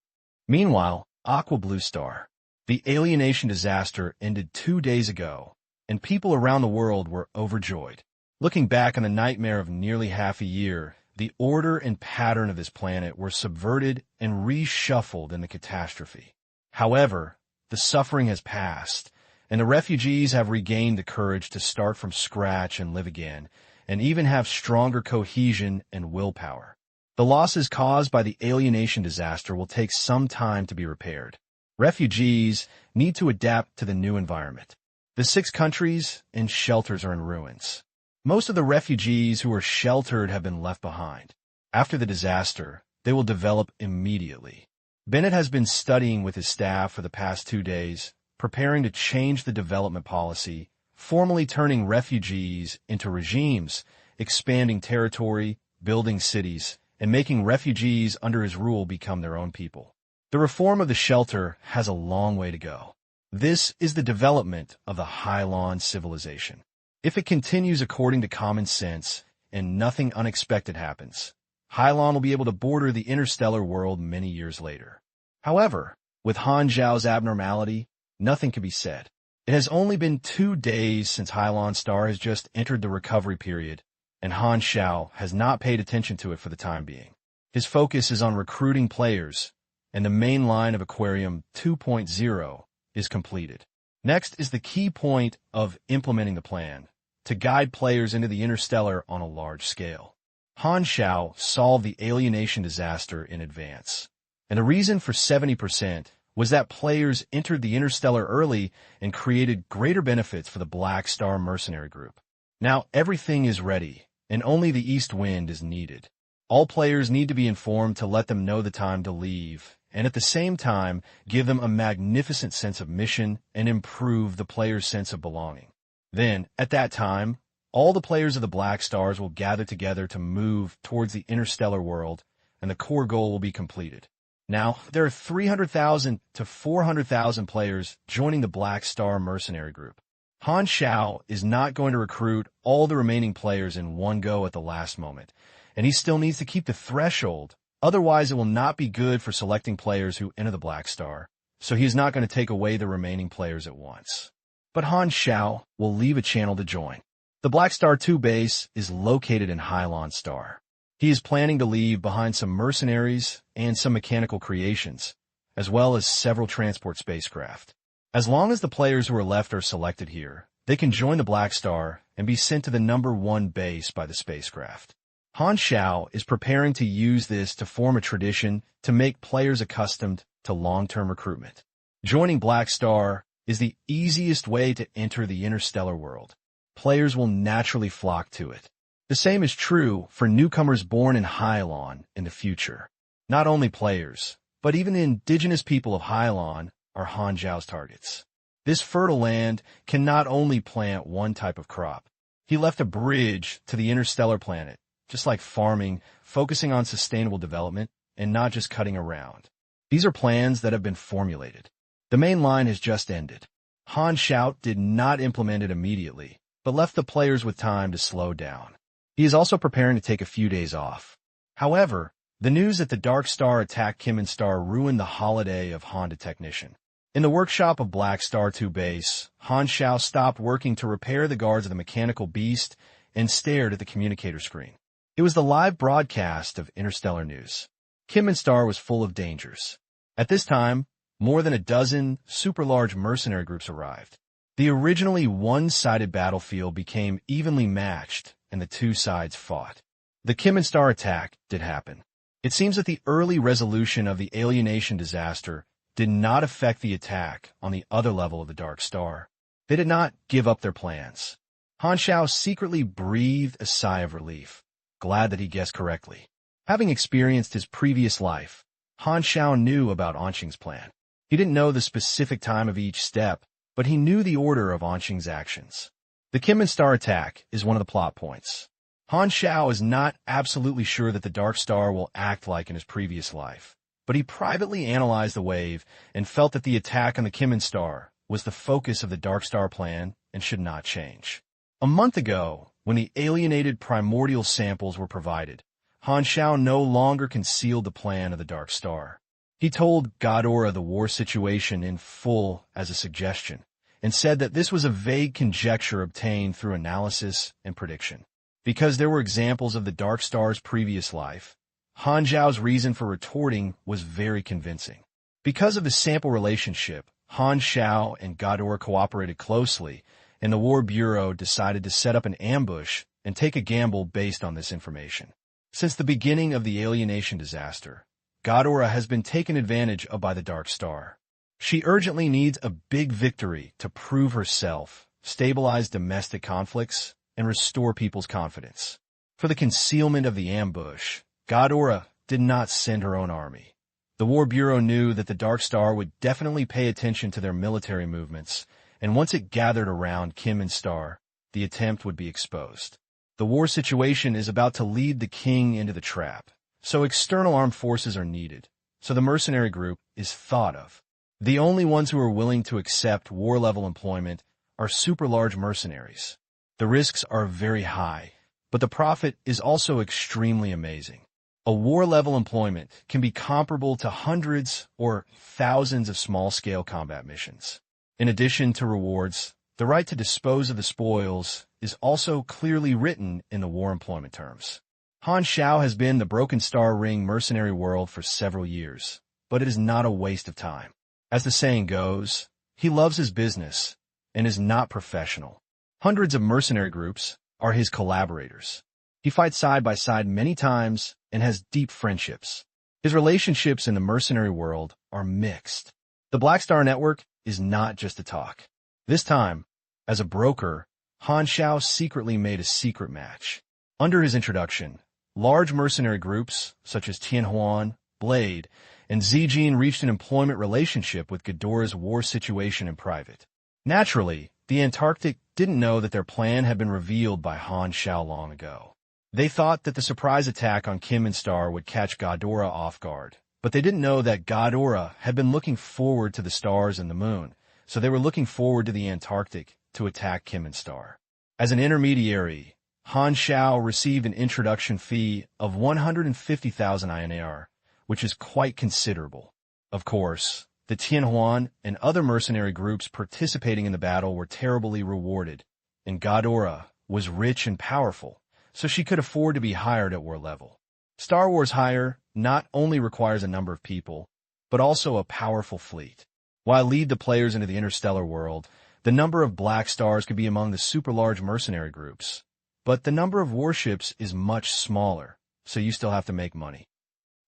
Speaker 1: Meanwhile, Aqua Blue Star. The alienation disaster ended 2 days ago, and people around the world were overjoyed. Looking back on the nightmare of nearly half a year, the order and pattern of this planet were subverted and reshuffled in the catastrophe. However, the suffering has passed, and the refugees have regained the courage to start from scratch and live again, and even have stronger cohesion and willpower. The losses caused by the alienation disaster will take some time to be repaired. Refugees need to adapt to the new environment. The 6 countries and shelters are in ruins. Most of the refugees who are sheltered have been left behind. After the disaster, they will develop immediately. Bennett has been studying with his staff for the past 2 days, preparing to change the development policy, formally turning refugees into regimes expanding territory, building cities, and making refugees under his rule become their own people. The reform of the shelter has a long way to go. This is the development of the Hylon civilization. If it continues according to common sense and nothing unexpected happens, Hylon will be able to border the interstellar world many years later. However, with Han Xiao's abnormality, nothing can be said. It has only been 2 days since Hylon Star has just entered the recovery period, and Han Xiao has not paid attention to it for the time being. His focus is on recruiting players, and the main line of Aquarium 2.0 is completed. Next is the key point of implementing the plan, to guide players into the interstellar on a large scale. Han Xiao solved the alienation disaster in advance, and the reason for 70% was that players entered the interstellar early and created greater benefits for the Black Star mercenary group. Now everything is ready, and only the east wind is needed. All players need to be informed to let them know the time to leave, and at the same time give them a magnificent sense of mission and improve the player's sense of belonging. Then, at that time, all the players of the Black Stars will gather together to move towards the interstellar world, and the core goal will be completed. Now, there are 300,000 to 400,000 players joining the Black Star mercenary group. Han Xiao is not going to recruit all the remaining players in one go at the last moment, and he still needs to keep the threshold. Otherwise, it will not be good for selecting players who enter the Black Star, so he is not going to take away the remaining players at once. But Han Xiao will leave a channel to join. The Black Star 2 base is located in Hylon Star. He is planning to leave behind some mercenaries and some mechanical creations, as well as several transport spacecraft. As long as the players who are left are selected here, they can join the Black Star and be sent to the number 1 base by the spacecraft. Han Xiao is preparing to use this to form a tradition to make players accustomed to long-term recruitment. Joining Black Star is the easiest way to enter the interstellar world. Players will naturally flock to it. The same is true for newcomers born in Hylon in the future. Not only players, but even the indigenous people of Hylon are Han Xiao's targets. This fertile land can not only plant one type of crop. He left a bridge to the interstellar planet, just like farming, focusing on sustainable development and not just cutting around. These are plans that have been formulated. The main line has just ended. Han Xiao did not implement it immediately, but left the players with time to slow down. He is also preparing to take a few days off. However, the news that the Dark Star attacked Kim Star ruined the holiday of Honda Technician. In the workshop of Black Star 2 base, Han Xiao stopped working to repair the guards of the mechanical beast and stared at the communicator screen. It was the live broadcast of interstellar news. Kim Star was full of dangers. At this time, more than a dozen super-large mercenary groups arrived. The originally one-sided battlefield became evenly matched, and the two sides fought. The Kim Star attack did happen. It seems that the early resolution of the alienation disaster did not affect the attack on the other level of the Dark Star. They did not give up their plans. Han Xiao secretly breathed a sigh of relief, glad that he guessed correctly. Having experienced his previous life, Han Xiao knew about Anqing's plan. He didn't know the specific time of each step, but he knew the order of Anqing's actions. The Kim Star attack is one of the plot points. Han Xiao is not absolutely sure that the Dark Star will act like in his previous life, but he privately analyzed the wave and felt that the attack on the Kim Star was the focus of the Dark Star plan and should not change. A month ago, when the alienated primordial samples were provided, Han Xiao no longer concealed the plan of the Dark Star. He told Ghidorah the war situation in full as a suggestion, and said that this was a vague conjecture obtained through analysis and prediction. Because there were examples of the Dark Star's previous life, Han Xiao's reason for retorting was very convincing. Because of the sample relationship, Han Xiao and Ghidorah cooperated closely, and the War Bureau decided to set up an ambush and take a gamble based on this information. Since the beginning of the alienation disaster, Ghidorah has been taken advantage of by the Dark Star. She urgently needs a big victory to prove herself, stabilize domestic conflicts, and restore people's confidence. For the concealment of the ambush, Ghidorah did not send her own army. The War Bureau knew that the Dark Star would definitely pay attention to their military movements, and once it gathered around Kim Star, the attempt would be exposed. The The war situation is about to lead the king into the trap, so external armed forces are needed. So the mercenary group is thought of. The only ones who are willing to accept war-level employment are super-large mercenaries. The risks are very high, but the profit is also extremely amazing. A war-level employment can be comparable to hundreds or thousands of small-scale combat missions. In addition to rewards, the right to dispose of the spoils is also clearly written in the war employment terms. Han Xiao has been in the Broken Star Ring mercenary world for several years, but it is not a waste of time. As the saying goes, he loves his business and is not professional. Hundreds of mercenary groups are his collaborators. He fights side by side many times and has deep friendships. His relationships in the mercenary world are mixed. The Black Star Network is not just a talk. This time, as a broker, Han Xiao secretly made a secret match. Under his introduction, large mercenary groups such as Tianhuan, Blade, and Zijin reached an employment relationship with Ghidorah's war situation in private. Naturally, the Antarctic didn't know that their plan had been revealed by Han Xiao long ago. They thought that the surprise attack on Kinmen Star would catch Ghidorah off guard, but they didn't know that Ghidorah had been looking forward to the stars and the moon, so they were looking forward to the Antarctic to attack Kinmen Star. As an intermediary, Han Xiao received an introduction fee of 150,000 INR, which is quite considerable. Of course, the Tianhuan and other mercenary groups participating in the battle were terribly rewarded, and Ghidorah was rich and powerful, so she could afford to be hired at war level. Star Wars hire not only requires a number of people, but also a powerful fleet. While lead the players into the interstellar world, the number of Black Stars could be among the super-large mercenary groups, but the number of warships is much smaller, so you still have to make money.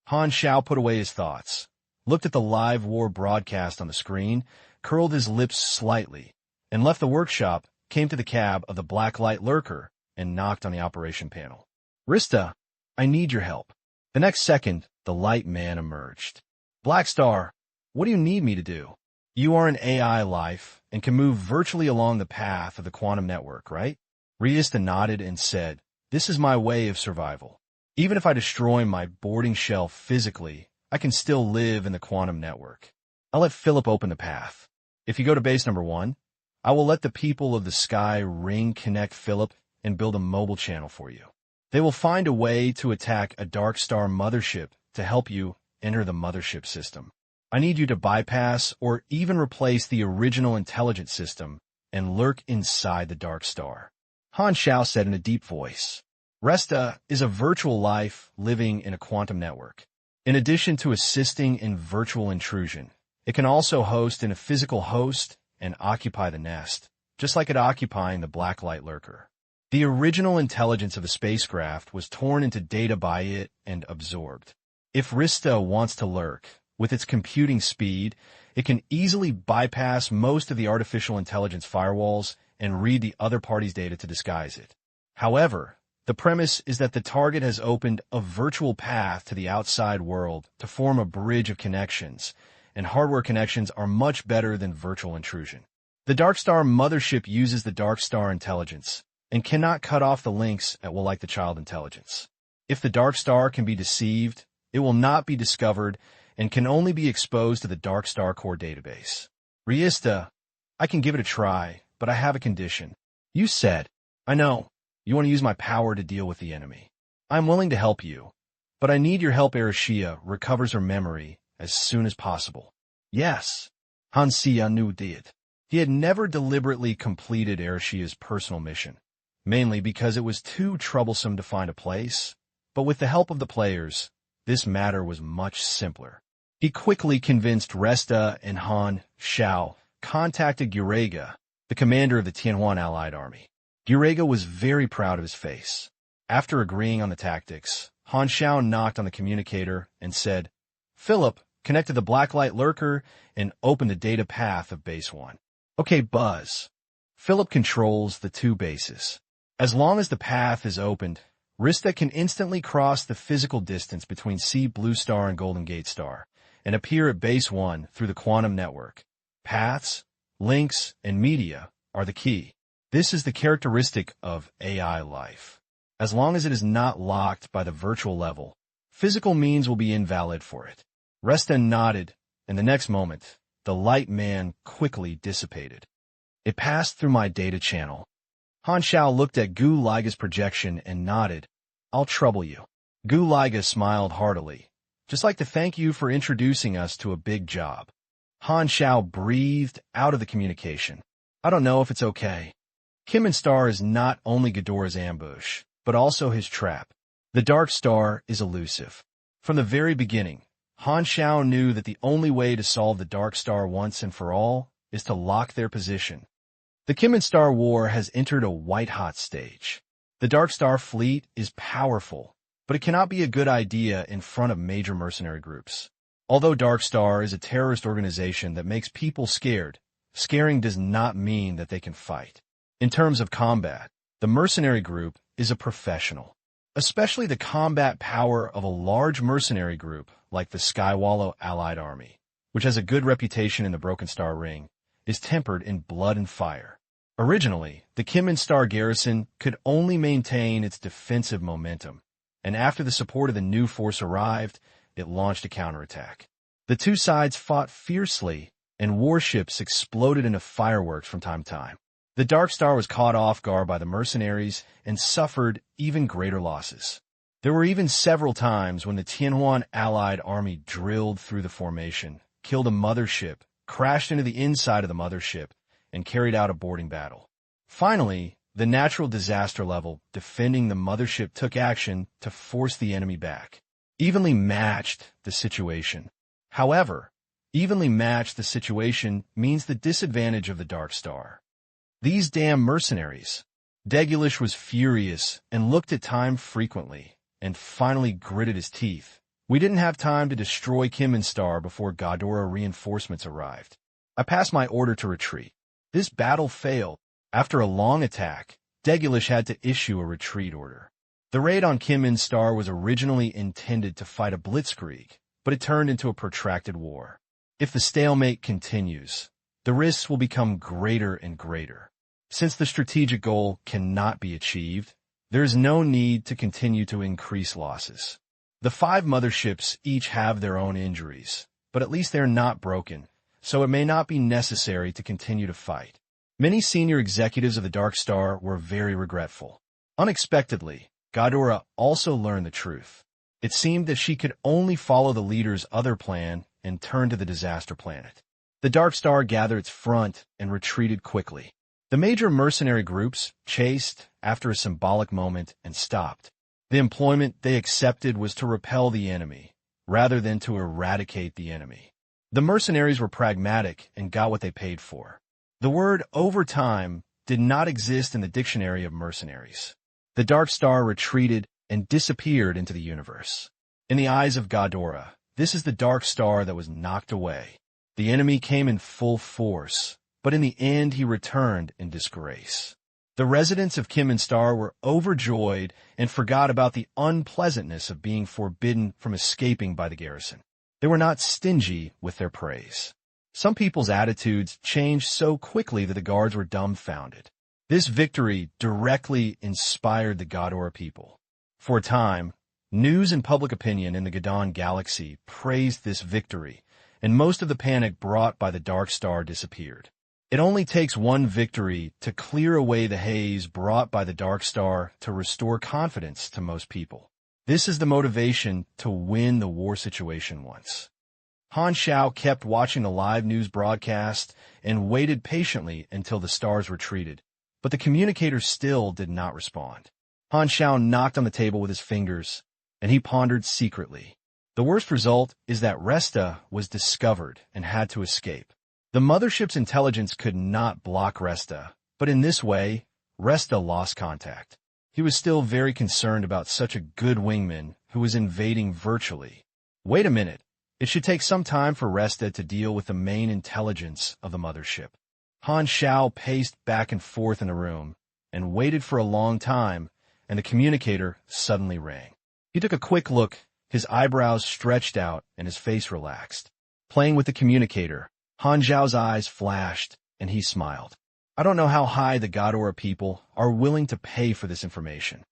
Speaker 1: Han Xiao put away his thoughts, looked at the live war broadcast on the screen, curled his lips slightly, and left the workshop, came to the cab of the Black Light Lurker, and knocked on the operation panel. Rista, I need your help. The next second, the light man emerged. Black Star, what do you need me to do? You are an AI life and can move virtually along the path of the quantum network, right? Rista nodded and said, this is my way of survival. Even if I destroy my boarding shell physically, I can still live in the quantum network. I'll let Philip open the path. If you go to base number 1, I will let the people of the sky ring connect Philip and build a mobile channel for you. They will find a way to attack a Dark Star mothership to help you enter the mothership system. I need you to bypass or even replace the original intelligence system and lurk inside the Dark Star. Han Xiao said in a deep voice. Resta is a virtual life living in a quantum network. In addition to assisting in virtual intrusion, it can also host in a physical host and occupy the nest, just like it occupying the Black Light Lurker. The original intelligence of a spacecraft was torn into data by it and absorbed. If Rista wants to lurk, with its computing speed, it can easily bypass most of the artificial intelligence firewalls and read the other party's data to disguise it. However, the premise is that the target has opened a virtual path to the outside world to form a bridge of connections, and hardware connections are much better than virtual intrusion. The Dark Star mothership uses the Dark Star intelligence, and cannot cut off the links at will like the child intelligence. If the Dark Star can be deceived, it will not be discovered and can only be exposed to the Dark Star core database. Rista, I can give it a try, but I have a condition. You said, I know, you want to use my power to deal with the enemy. I'm willing to help you, but I need your help Arashia recovers her memory as soon as possible. Yes, Han Xiao knew did. He had never deliberately completed Arashia's personal mission, mainly because it was too troublesome to find a place, but with the help of the players, this matter was much simpler. He quickly convinced Resta and Han Xiao contacted Gurega, the commander of the Tianhuan Allied Army. Gurega was very proud of his face. After agreeing on the tactics, Han Xiao knocked on the communicator and said, Philip, connect to the Black Light Lurker and open the data path of Base 1. Okay, Buzz. Philip controls the 2 bases. As long as the path is opened, Rista can instantly cross the physical distance between C Blue Star and Golden Gate Star and appear at Base 1 through the quantum network. Paths, links, and media are the key. This is the characteristic of AI life. As long as it is not locked by the virtual level, physical means will be invalid for it. Resta nodded, and the next moment, the light man quickly dissipated. It passed through my data channel. Han Xiao looked at Gu Liga's projection and nodded. I'll trouble you. Gu Liga smiled heartily. Just like to thank you for introducing us to a big job. Han Xiao breathed out of the communication. I don't know if it's okay. Kim and Star is not only Ghidorah's ambush, but also his trap. The Dark Star is elusive. From the very beginning, Han Xiao knew that the only way to solve the Dark Star once and for all is to lock their position. The Kim and Star war has entered a white-hot stage. The Dark Star fleet is powerful, but it cannot be a good idea in front of major mercenary groups. Although Dark Star is a terrorist organization that makes people scared, scaring does not mean that they can fight. In terms of combat, the mercenary group is a professional. Especially the combat power of a large mercenary group like the Skywallow Allied Army, which has a good reputation in the Broken Star Ring, is tempered in blood and fire. Originally, the Kim and Star garrison could only maintain its defensive momentum, and after the support of the new force arrived, it launched a counterattack. The two sides fought fiercely, and warships exploded into fireworks from time to time. The Dark Star was caught off guard by the mercenaries and suffered even greater losses. There were even several times when the Tianhuan Allied Army drilled through the formation, killed a mothership, crashed into the inside of the mothership, and carried out a boarding battle. Finally, the natural disaster level defending the mothership took action to force the enemy back. Evenly matched the situation. However, evenly matched the situation means the disadvantage of the Dark Star. These damn mercenaries. Degulish was furious and looked at time frequently, and finally gritted his teeth. We didn't have time to destroy Kim and Star before Ghidorah reinforcements arrived. I passed my order to retreat. This battle failed. After a long attack, Degulish had to issue a retreat order. The raid on Kim and Star was originally intended to fight a blitzkrieg, but it turned into a protracted war. If the stalemate continues, the risks will become greater and greater. Since the strategic goal cannot be achieved, there is no need to continue to increase losses. The 5 motherships each have their own injuries, but at least they're not broken, so it may not be necessary to continue to fight. Many senior executives of the Dark Star were very regretful. Unexpectedly, Ghidorah also learned the truth. It seemed that she could only follow the leader's other plan and turn to the disaster planet. The Dark Star gathered its front and retreated quickly. The major mercenary groups chased after a symbolic moment and stopped. The employment they accepted was to repel the enemy, rather than to eradicate the enemy. The mercenaries were pragmatic and got what they paid for. The word overtime did not exist in the dictionary of mercenaries. The Dark Star retreated and disappeared into the universe. In the eyes of Ghidorah, this is the Dark Star that was knocked away. The enemy came in full force, but in the end he returned in disgrace. The residents of Kim and Star were overjoyed and forgot about the unpleasantness of being forbidden from escaping by the garrison. They were not stingy with their praise. Some people's attitudes changed so quickly that the guards were dumbfounded. This victory directly inspired the Ghidorah people. For a time, news and public opinion in the Gadon galaxy praised this victory, and most of the panic brought by the Dark Star disappeared. It only takes one victory to clear away the haze brought by the Dark Star to restore confidence to most people. This is the motivation to win the war situation once. Han Xiao kept watching the live news broadcast and waited patiently until the stars retreated, but the communicator still did not respond. Han Xiao knocked on the table with his fingers, and he pondered secretly. The worst result is that Resta was discovered and had to escape. The mothership's intelligence could not block Resta, but in this way, Resta lost contact. He was still very concerned about such a good wingman who was invading virtually. Wait a minute. It should take some time for Resta to deal with the main intelligence of the mothership. Han Xiao paced back and forth in the room and waited for a long time, and the communicator suddenly rang. He took a quick look, his eyebrows stretched out and his face relaxed. Playing with the communicator, Han Xiao's eyes flashed, and he smiled. I don't know how high the Ghidorah people are willing to pay for this information.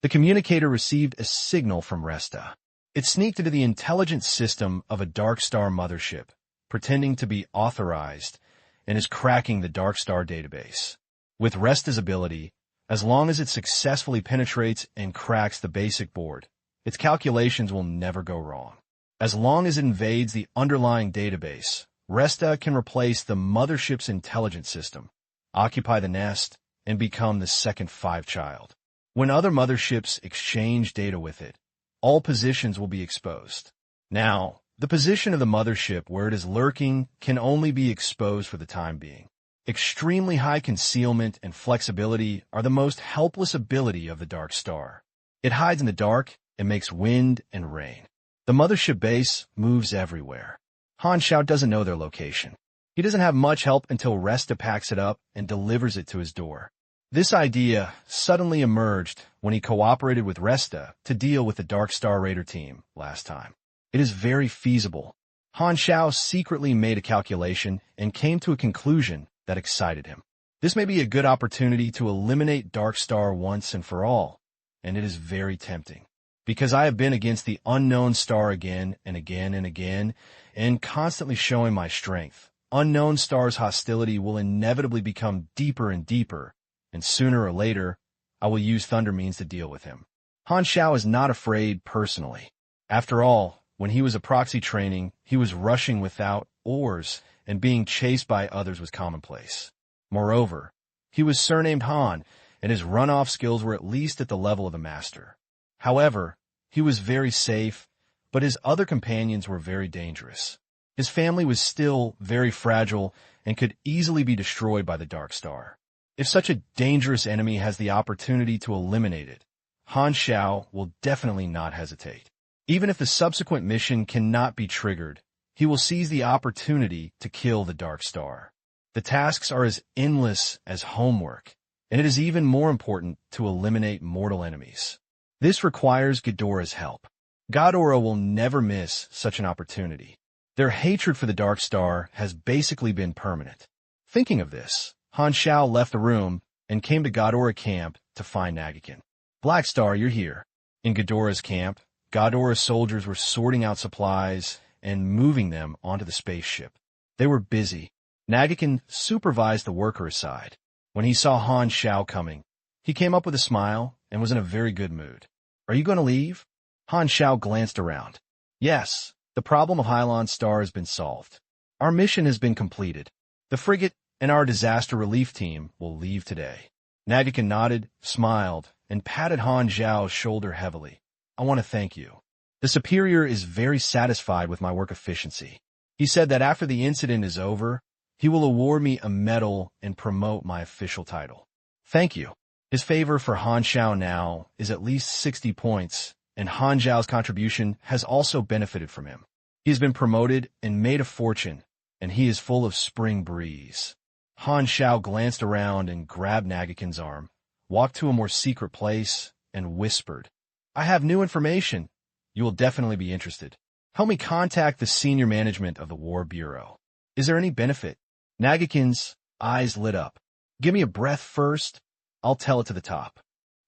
Speaker 1: The communicator received a signal from Resta. It sneaked into the intelligence system of a Dark Star mothership, pretending to be authorized, and is cracking the Dark Star database. With Resta's ability, as long as it successfully penetrates and cracks the basic board, its calculations will never go wrong. As long as it invades the underlying database, Resta can replace the mothership's intelligence system, occupy the nest, and become the second Five-Child. When other motherships exchange data with it, all positions will be exposed. Now, the position of the mothership where it is lurking can only be exposed for the time being. Extremely high concealment and flexibility are the most helpless ability of the Dark Star. It hides in the dark and makes wind and rain. The mothership base moves everywhere. Han Xiao doesn't know their location. He doesn't have much help until Resta packs it up and delivers it to his door. This idea suddenly emerged when he cooperated with Resta to deal with the Dark Star Raider team last time. It is very feasible. Han Xiao secretly made a calculation and came to a conclusion that excited him. This may be a good opportunity to eliminate Dark Star once and for all, and it is very tempting. Because I have been against the unknown star again and again and again, and constantly showing my strength, unknown star's hostility will inevitably become deeper and deeper, and sooner or later, I will use thunder means to deal with him. Han Xiao is not afraid personally. After all, when he was a proxy training, he was rushing without oars, and being chased by others was commonplace. Moreover, he was surnamed Han, and his runoff skills were at least at the level of the master. However, he was very safe, but his other companions were very dangerous. His family was still very fragile and could easily be destroyed by the Dark Star. If such a dangerous enemy has the opportunity to eliminate it, Han Xiao will definitely not hesitate. Even if the subsequent mission cannot be triggered, he will seize the opportunity to kill the Dark Star. The tasks are as endless as homework, and it is even more important to eliminate mortal enemies. This requires Ghidorah's help. Ghidorah will never miss such an opportunity. Their hatred for the Dark Star has basically been permanent. Thinking of this, Han Xiao left the room and came to Ghidorah camp to find Nagakin. Black Star, you're here. In Ghidorah's camp, Ghidorah's soldiers were sorting out supplies and moving them onto the spaceship. They were busy. Nagakin supervised the worker aside. When he saw Han Xiao coming, he came up with a smile and was in a very good mood. Are you going to leave? Han Xiao glanced around. Yes, the problem of Hylon Star has been solved. Our mission has been completed. The frigate and our disaster relief team will leave today. Nagakin nodded, smiled, and patted Han Xiao's shoulder heavily. I want to thank you. The superior is very satisfied with my work efficiency. He said that after the incident is over, he will award me a medal and promote my official title. Thank you. His favor for Han Xiao now is at least 60 points, and Han Xiao's contribution has also benefited from him. He has been promoted and made a fortune, and he is full of spring breeze. Han Xiao glanced around and grabbed Nagakin's arm, walked to a more secret place, and whispered, I have new information. You will definitely be interested. Help me contact the senior management of the War Bureau. Is there any benefit? Nagakin's eyes lit up. Give me a breath first. I'll tell it to the top.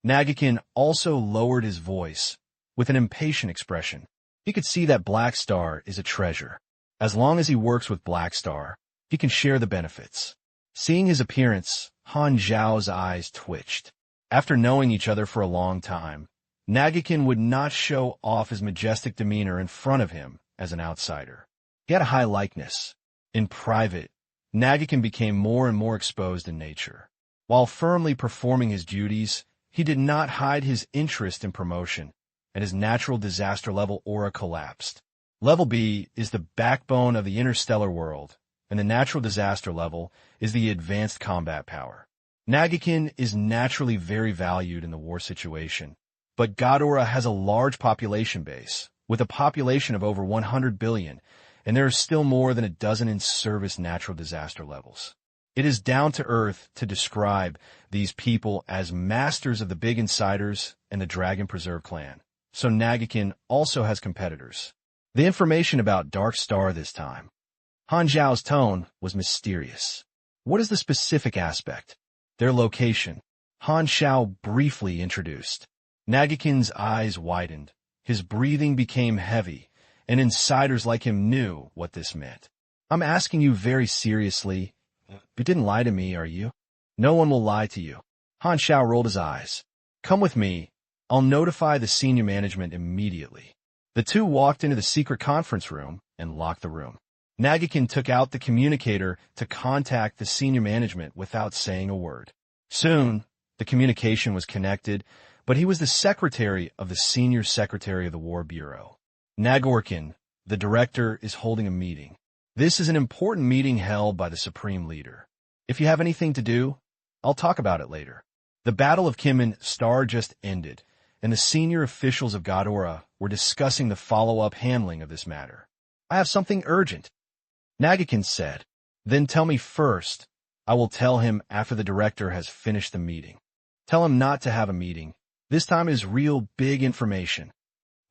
Speaker 1: Nagakin also lowered his voice with an impatient expression. He could see that Black Star is a treasure. As long as he works with Black Star, he can share the benefits. Seeing his appearance, Han Xiao's eyes twitched. After knowing each other for a long time, Nagakin would not show off his majestic demeanor in front of him as an outsider. He had a high likeness. In private, Nagakin became more and more exposed in nature. While firmly performing his duties, he did not hide his interest in promotion, and his natural disaster level aura collapsed. Level B is the backbone of the interstellar world, and the natural disaster level is the advanced combat power. Nagakin is naturally very valued in the war situation, but Ghidorah has a large population base, with a population of over 100 billion, and there are still more than a dozen in-service natural disaster levels. It is down to earth to describe these people as masters of the Big Insiders and the Dragon Preserve clan, so Nagakin also has competitors. The information about Dark Star this time. Han Xiao's tone was mysterious. What is the specific aspect? Their location. Han Xiao briefly introduced. Nagakin's eyes widened, his breathing became heavy, and insiders like him knew what this meant. I'm asking you very seriously. You didn't lie to me, are you? No one will lie to you. Han Xiao rolled his eyes. Come with me. I'll notify the senior management immediately. The two walked into the secret conference room and locked the room. Nagakin took out the communicator to contact the senior management without saying a word. Soon, the communication was connected, but he was the secretary of the senior secretary of the War Bureau. Nagorkin, the director, is holding a meeting. This is an important meeting held by the supreme leader. If you have anything to do, I'll talk about it later. The Battle of Kinmen Star just ended, and the senior officials of Ghidorah were discussing the follow-up handling of this matter. I have something urgent, Nagakin said. Then tell me first. I will tell him after the director has finished the meeting. Tell him not to have a meeting. This time is real big information.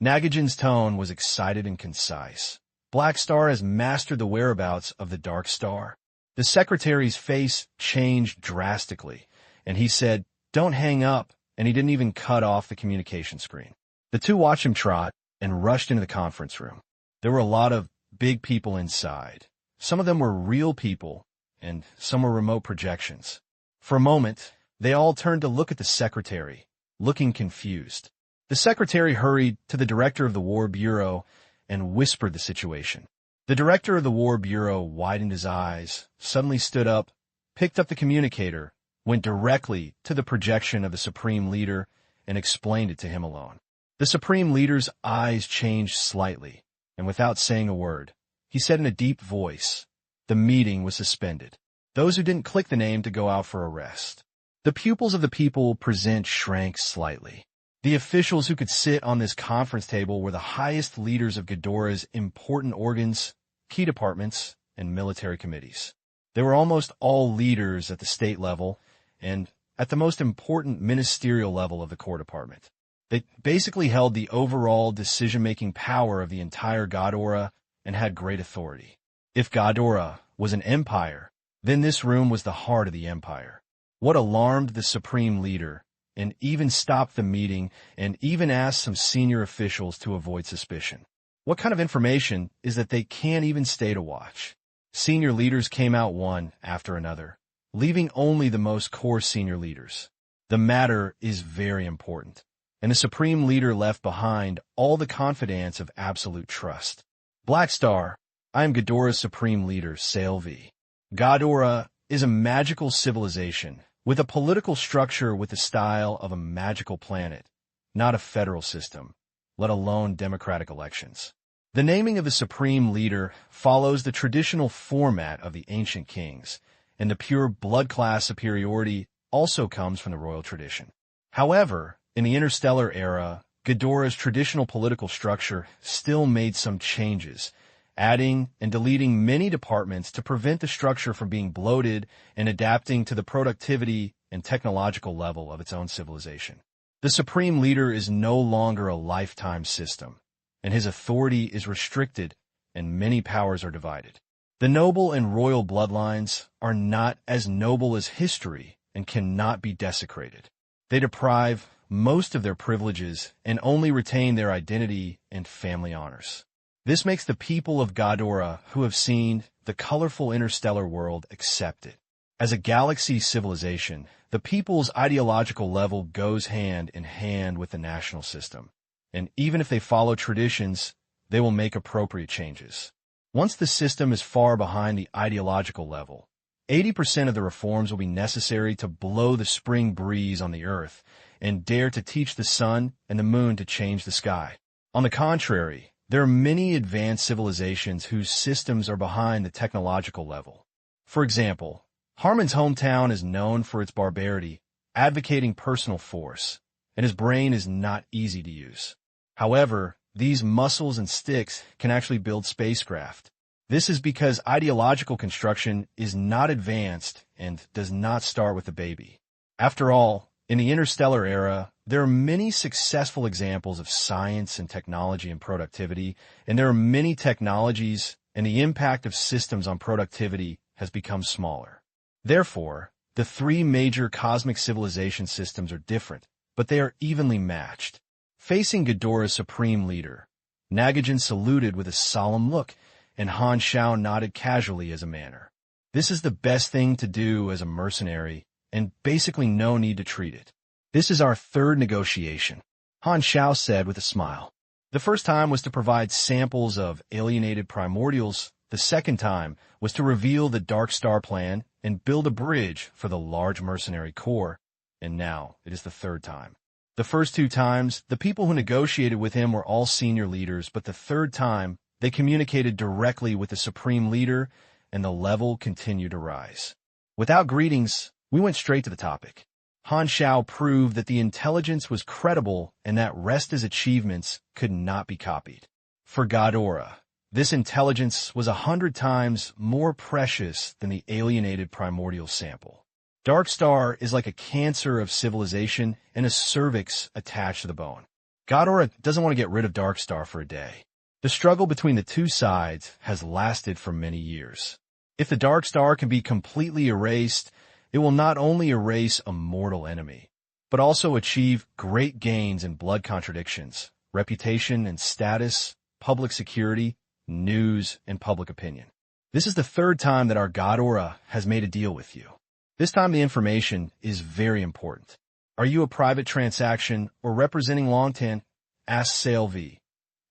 Speaker 1: Nagakin's tone was excited and concise. Black Star has mastered the whereabouts of the Dark Star. The secretary's face changed drastically, and he said, "Don't hang up," and he didn't even cut off the communication screen. The two watched him trot and rushed into the conference room. There were a lot of big people inside. Some of them were real people, and some were remote projections. For a moment, they all turned to look at the secretary, looking confused. The secretary hurried to the director of the War Bureau and whispered the situation. The director of the War Bureau widened his eyes, suddenly stood up, picked up the communicator, went directly to the projection of the Supreme Leader, and explained it to him alone. The Supreme Leader's eyes changed slightly, and without saying a word, he said in a deep voice, the meeting was suspended. Those who didn't click the name to go out for a rest. The pupils of the people present shrank slightly. The officials who could sit on this conference table were the highest leaders of Ghidorah's important organs, key departments, and military committees. They were almost all leaders at the state level and at the most important ministerial level of the Corps Department. They basically held the overall decision-making power of the entire Ghidorah and had great authority. If Ghidorah was an empire, then this room was the heart of the empire. What alarmed the supreme leader, and even stopped the meeting, and even asked some senior officials to avoid suspicion. What kind of information is that they can't even stay to watch? Senior leaders came out one after another, leaving only the most core senior leaders. The matter is very important, and the supreme leader left behind all the confidants of absolute trust. Black Star, I am Ghidorah's supreme leader, Salvi. Ghidorah is a magical civilization with a political structure with the style of a magical planet, not a federal system, let alone democratic elections. The naming of the supreme leader follows the traditional format of the ancient kings, and the pure blood class superiority also comes from the royal tradition. However, in the interstellar era, Ghidorah's traditional political structure still made some changes, adding and deleting many departments to prevent the structure from being bloated and adapting to the productivity and technological level of its own civilization. The supreme leader is no longer a lifetime system, and his authority is restricted and many powers are divided. The noble and royal bloodlines are not as noble as history and cannot be desecrated. They deprive most of their privileges and only retain their identity and family honors. This makes the people of Ghidorah who have seen the colorful interstellar world accept it. As a galaxy civilization, the people's ideological level goes hand in hand with the national system, and even if they follow traditions, they will make appropriate changes. Once the system is far behind the ideological level, 80% of the reforms will be necessary to blow the spring breeze on the earth and dare to teach the sun and the moon to change the sky. On the contrary, there are many advanced civilizations whose systems are behind the technological level. For example, Harmon's hometown is known for its barbarity, advocating personal force, and his brain is not easy to use. However, these muscles and sticks can actually build spacecraft. This is because ideological construction is not advanced and does not start with a baby. After all, in the interstellar era, there are many successful examples of science and technology and productivity, and there are many technologies, and the impact of systems on productivity has become smaller. Therefore, the three major cosmic civilization systems are different, but they are evenly matched. Facing Ghidorah's supreme leader, Nagajin saluted with a solemn look, and Han Xiao nodded casually as a manner. This is the best thing to do as a mercenary, and basically no need to treat it. This is our third negotiation, Han Xiao said with a smile. The first time was to provide samples of alienated primordials. The second time was to reveal the Dark Star plan and build a bridge for the large mercenary corps. And now it is the third time. The first two times, the people who negotiated with him were all senior leaders, but the third time, they communicated directly with the supreme leader, and the level continued to rise. Without greetings, we went straight to the topic. Han Xiao proved that the intelligence was credible and that Resta's achievements could not be copied. For Ghidorah, this intelligence was 100 times more precious than the alienated primordial sample. Dark Star is like a cancer of civilization and a cervix attached to the bone. Ghidorah doesn't want to get rid of Dark Star for a day. The struggle between the two sides has lasted for many years. If the Dark Star can be completely erased, it will not only erase a mortal enemy, but also achieve great gains in blood contradictions, reputation and status, public security, news, and public opinion. This is the third time that our Ghidorah has made a deal with you. This time the information is very important. Are you a private transaction or representing Longtan? Asked Sale V.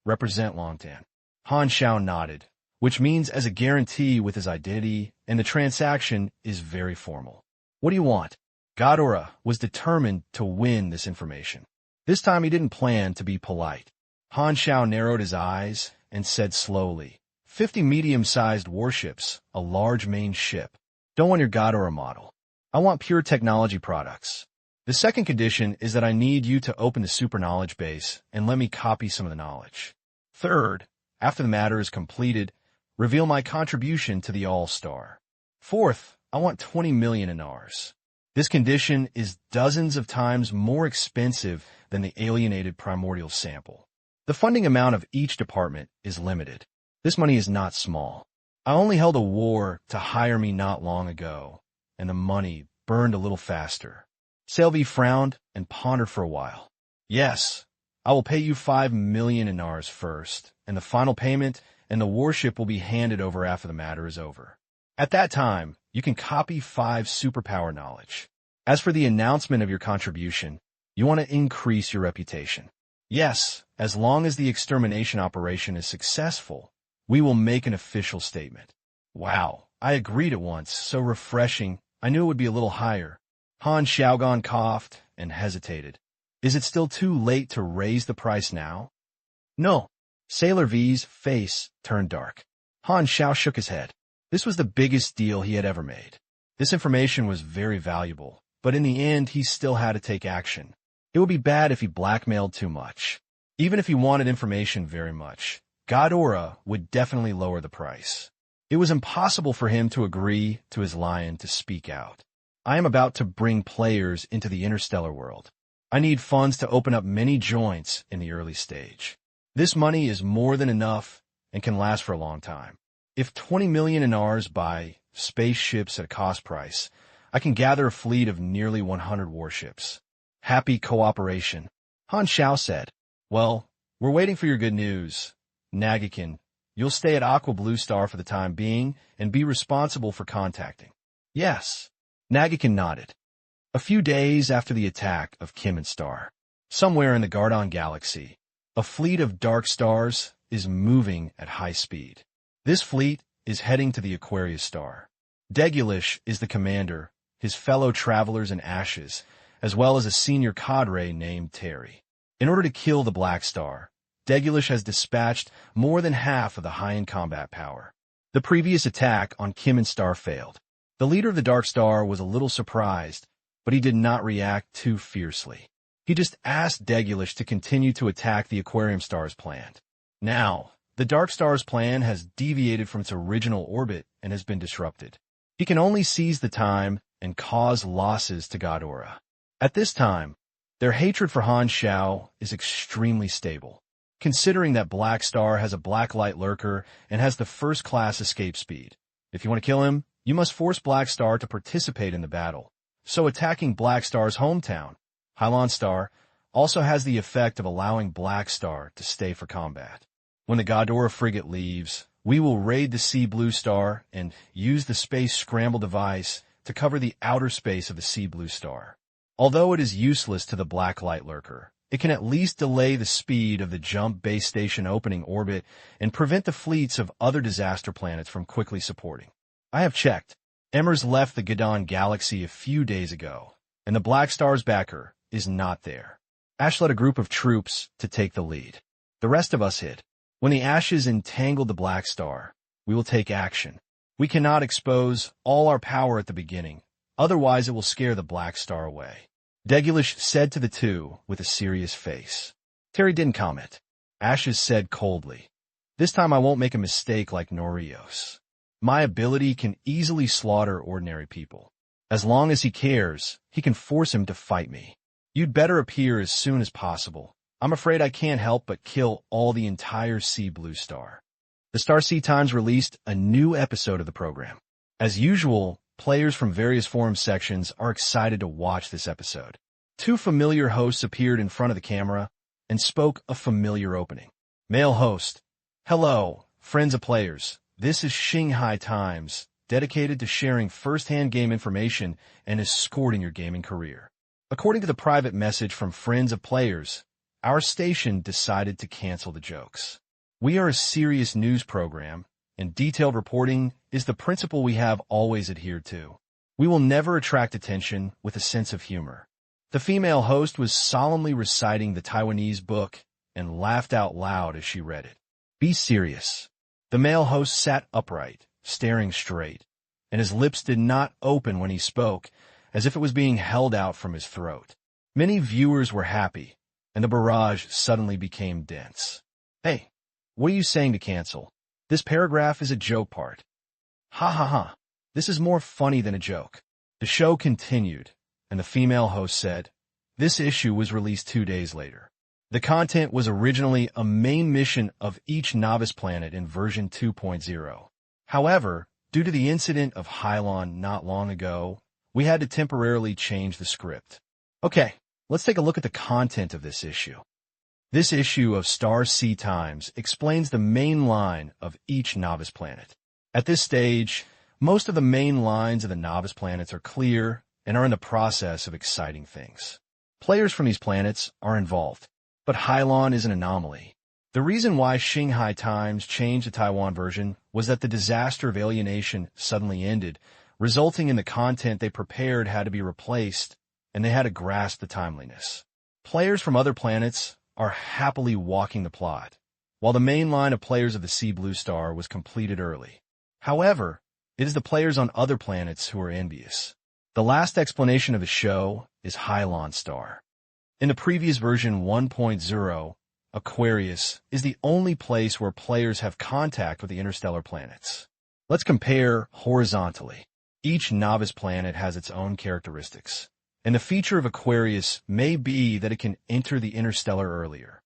Speaker 1: Represent Longtan. Han Xiao nodded, which means as a guarantee with his identity, and the transaction is very formal. What do you want? Ghidorah was determined to win this information. This time he didn't plan to be polite. Han Xiao narrowed his eyes and said slowly, 50 medium-sized warships, a large main ship. Don't want your Ghidorah model. I want pure technology products. The second condition is that I need you to open the super knowledge base and let me copy some of the knowledge. Third, after the matter is completed, reveal my contribution to the All-Star. Fourth, I want 20 million inars. This condition is dozens of times more expensive than the alienated primordial sample. The funding amount of each department is limited. This money is not small. I only held a war to hire me not long ago, and the money burned a little faster. Selvi frowned and pondered for a while. Yes, I will pay you 5 million inars first, and the final payment and the warship will be handed over after the matter is over. At that time, you can copy 5 superpower knowledge. As for the announcement of your contribution, you want to increase your reputation. Yes, as long as the extermination operation is successful, we will make an official statement. Wow, I agreed at once, so refreshing. I knew it would be a little higher. Han Xiaogan coughed and hesitated. Is it still too late to raise the price now? No. Sailor V's face turned dark. Han Xiao shook his head. This was the biggest deal he had ever made. This information was very valuable, but in the end he still had to take action. It would be bad if he blackmailed too much. Even if he wanted information very much, Ghidorah would definitely lower the price. It was impossible for him to agree to his lion to speak out. I am about to bring players into the interstellar world. I need funds to open up many joints in the early stage. This money is more than enough and can last for a long time. If 20 million inars buy spaceships at a cost price, I can gather a fleet of nearly 100 warships. Happy cooperation. Han Xiao said, well, we're waiting for your good news. Nagakin, you'll stay at Aqua Blue Star for the time being and be responsible for contacting. Yes. Nagakin nodded. A few days after the attack of Kim and Star, somewhere in the Gardon galaxy, a fleet of dark stars is moving at high speed. This fleet is heading to the Aquarius star. Degulish is the commander, his fellow travelers in ashes, as well as a senior cadre named Terry. In order to kill the Black Star, Degulish has dispatched more than half of the high-end combat power. The previous attack on Kim and Star failed. The leader of the Dark Star was a little surprised, but he did not react too fiercely. He just asked Degulish to continue to attack the Aquarium Star's planned. Now, the Dark Star's plan has deviated from its original orbit and has been disrupted. He can only seize the time and cause losses to Ghidorah. At this time, their hatred for Han Xiao is extremely stable, considering that Black Star has a black light lurker and has the first-class escape speed. If you want to kill him, you must force Black Star to participate in the battle. So attacking Black Star's hometown, Hylon Star, also has the effect of allowing Black Star to stay for combat. When the Ghidorah frigate leaves, we will raid the Sea Blue Star and use the Space Scramble device to cover the outer space of the Sea Blue Star. Although it is useless to the Black Light Lurker, it can at least delay the speed of the Jump base station opening orbit and prevent the fleets of other disaster planets from quickly supporting. I have checked. Emmers left the Gadon galaxy a few days ago, and the Black Star's backer is not there. Ash led a group of troops to take the lead. The rest of us hid. When the Ashes entangled the Black Star, we will take action. We cannot expose all our power at the beginning, otherwise it will scare the Black Star away. Degulish said to the two with a serious face. Terry didn't comment. Ashes said coldly, "This time I won't make a mistake like Norios. My ability can easily slaughter ordinary people. As long as he cares, he can force him to fight me. You'd better appear as soon as possible. I'm afraid I can't help but kill all the entire Sea Blue Star." The Star Sea Times released a new episode of the program. As usual, players from various forum sections are excited to watch this episode. Two familiar hosts appeared in front of the camera and spoke a familiar opening. Male host: "Hello, friends of players. This is Shanghai Times, dedicated to sharing first-hand game information and escorting your gaming career. According to the private message from friends of players, our station decided to cancel the jokes. We are a serious news program, and detailed reporting is the principle we have always adhered to. We will never attract attention with a sense of humor." The female host was solemnly reciting the Taiwanese book and laughed out loud as she read it. "Be serious." The male host sat upright, staring straight, and his lips did not open when he spoke, as if it was being held out from his throat. Many viewers were happy, and the barrage suddenly became dense. "Hey, what are you saying to cancel? This paragraph is a joke part." "Ha ha ha. This is more funny than a joke." The show continued, and the female host said, "This issue was released 2 days later. The content was originally a main mission of each novice planet in version 2.0. However, due to the incident of Hylon not long ago, we had to temporarily change the script." Okay, let's take a look at the content of this issue. This issue of Star Sea Times explains the main line of each novice planet. At this stage, most of the main lines of the novice planets are clear and are in the process of exciting things. Players from these planets are involved, but Hylon is an anomaly. The reason why Shanghai Times changed the Taiwan version was that the disaster of alienation suddenly ended, resulting in the content they prepared had to be replaced, and they had to grasp the timeliness. Players from other planets are happily walking the plot, while the main line of players of the Sea Blue Star was completed early. However, it is the players on other planets who are envious. The last explanation of the show is Hylon Star. In the previous version 1.0, Aquarius is the only place where players have contact with the interstellar planets. Let's compare horizontally. Each novice planet has its own characteristics, and the feature of Aquarius may be that it can enter the interstellar earlier.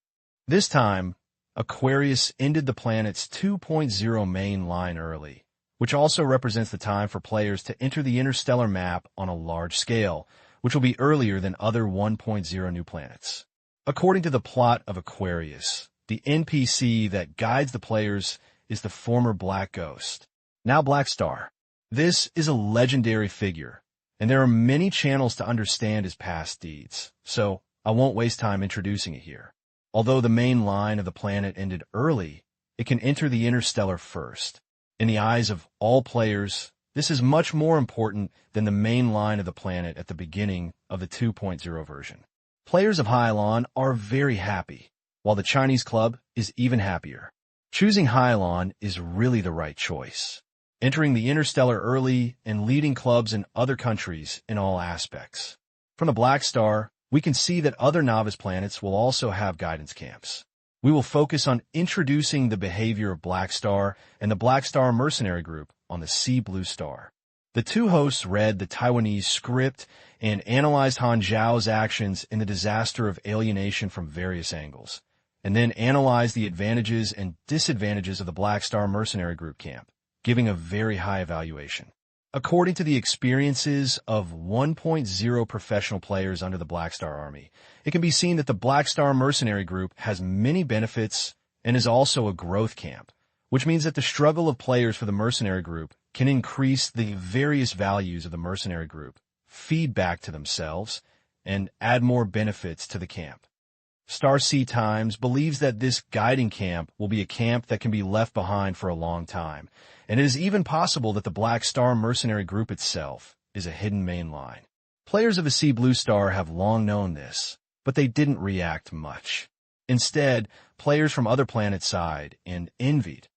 Speaker 1: This time, Aquarius ended the planet's 2.0 main line early, which also represents the time for players to enter the interstellar map on a large scale, which will be earlier than other 1.0 new planets. According to the plot of Aquarius, the NPC that guides the players is the former Black Ghost, now Black Star. This is a legendary figure, and there are many channels to understand his past deeds, so I won't waste time introducing it here. Although the main line of the planet ended early, it can enter the interstellar first. In the eyes of all players, this is much more important than the main line of the planet at the beginning of the 2.0 version. Players of Hylon are very happy, while the Chinese club is even happier. Choosing Hylon is really the right choice, entering the interstellar early and leading clubs in other countries in all aspects. From the Black Star, we can see that other novice planets will also have guidance camps. We will focus on introducing the behavior of Black Star and the Black Star mercenary group on the Sea Blue Star. The two hosts read the Taiwanese script and analyzed Han Xiao's actions in the disaster of alienation from various angles, and then analyzed the advantages and disadvantages of the Black Star mercenary group camp, giving a very high evaluation. According to the experiences of 1.0 professional players under the Black Star Army, it can be seen that the Black Star Mercenary Group has many benefits and is also a growth camp, which means that the struggle of players for the Mercenary Group can increase the various values of the Mercenary Group, feed back to themselves, and add more benefits to the camp. Star Sea Times believes that this guiding camp will be a camp that can be left behind for a long time, and it is even possible that the Black Star Mercenary Group itself is a hidden main line. Players of the Sea Blue Star have long known this, but they didn't react much. Instead, players from other planets sighed and envied.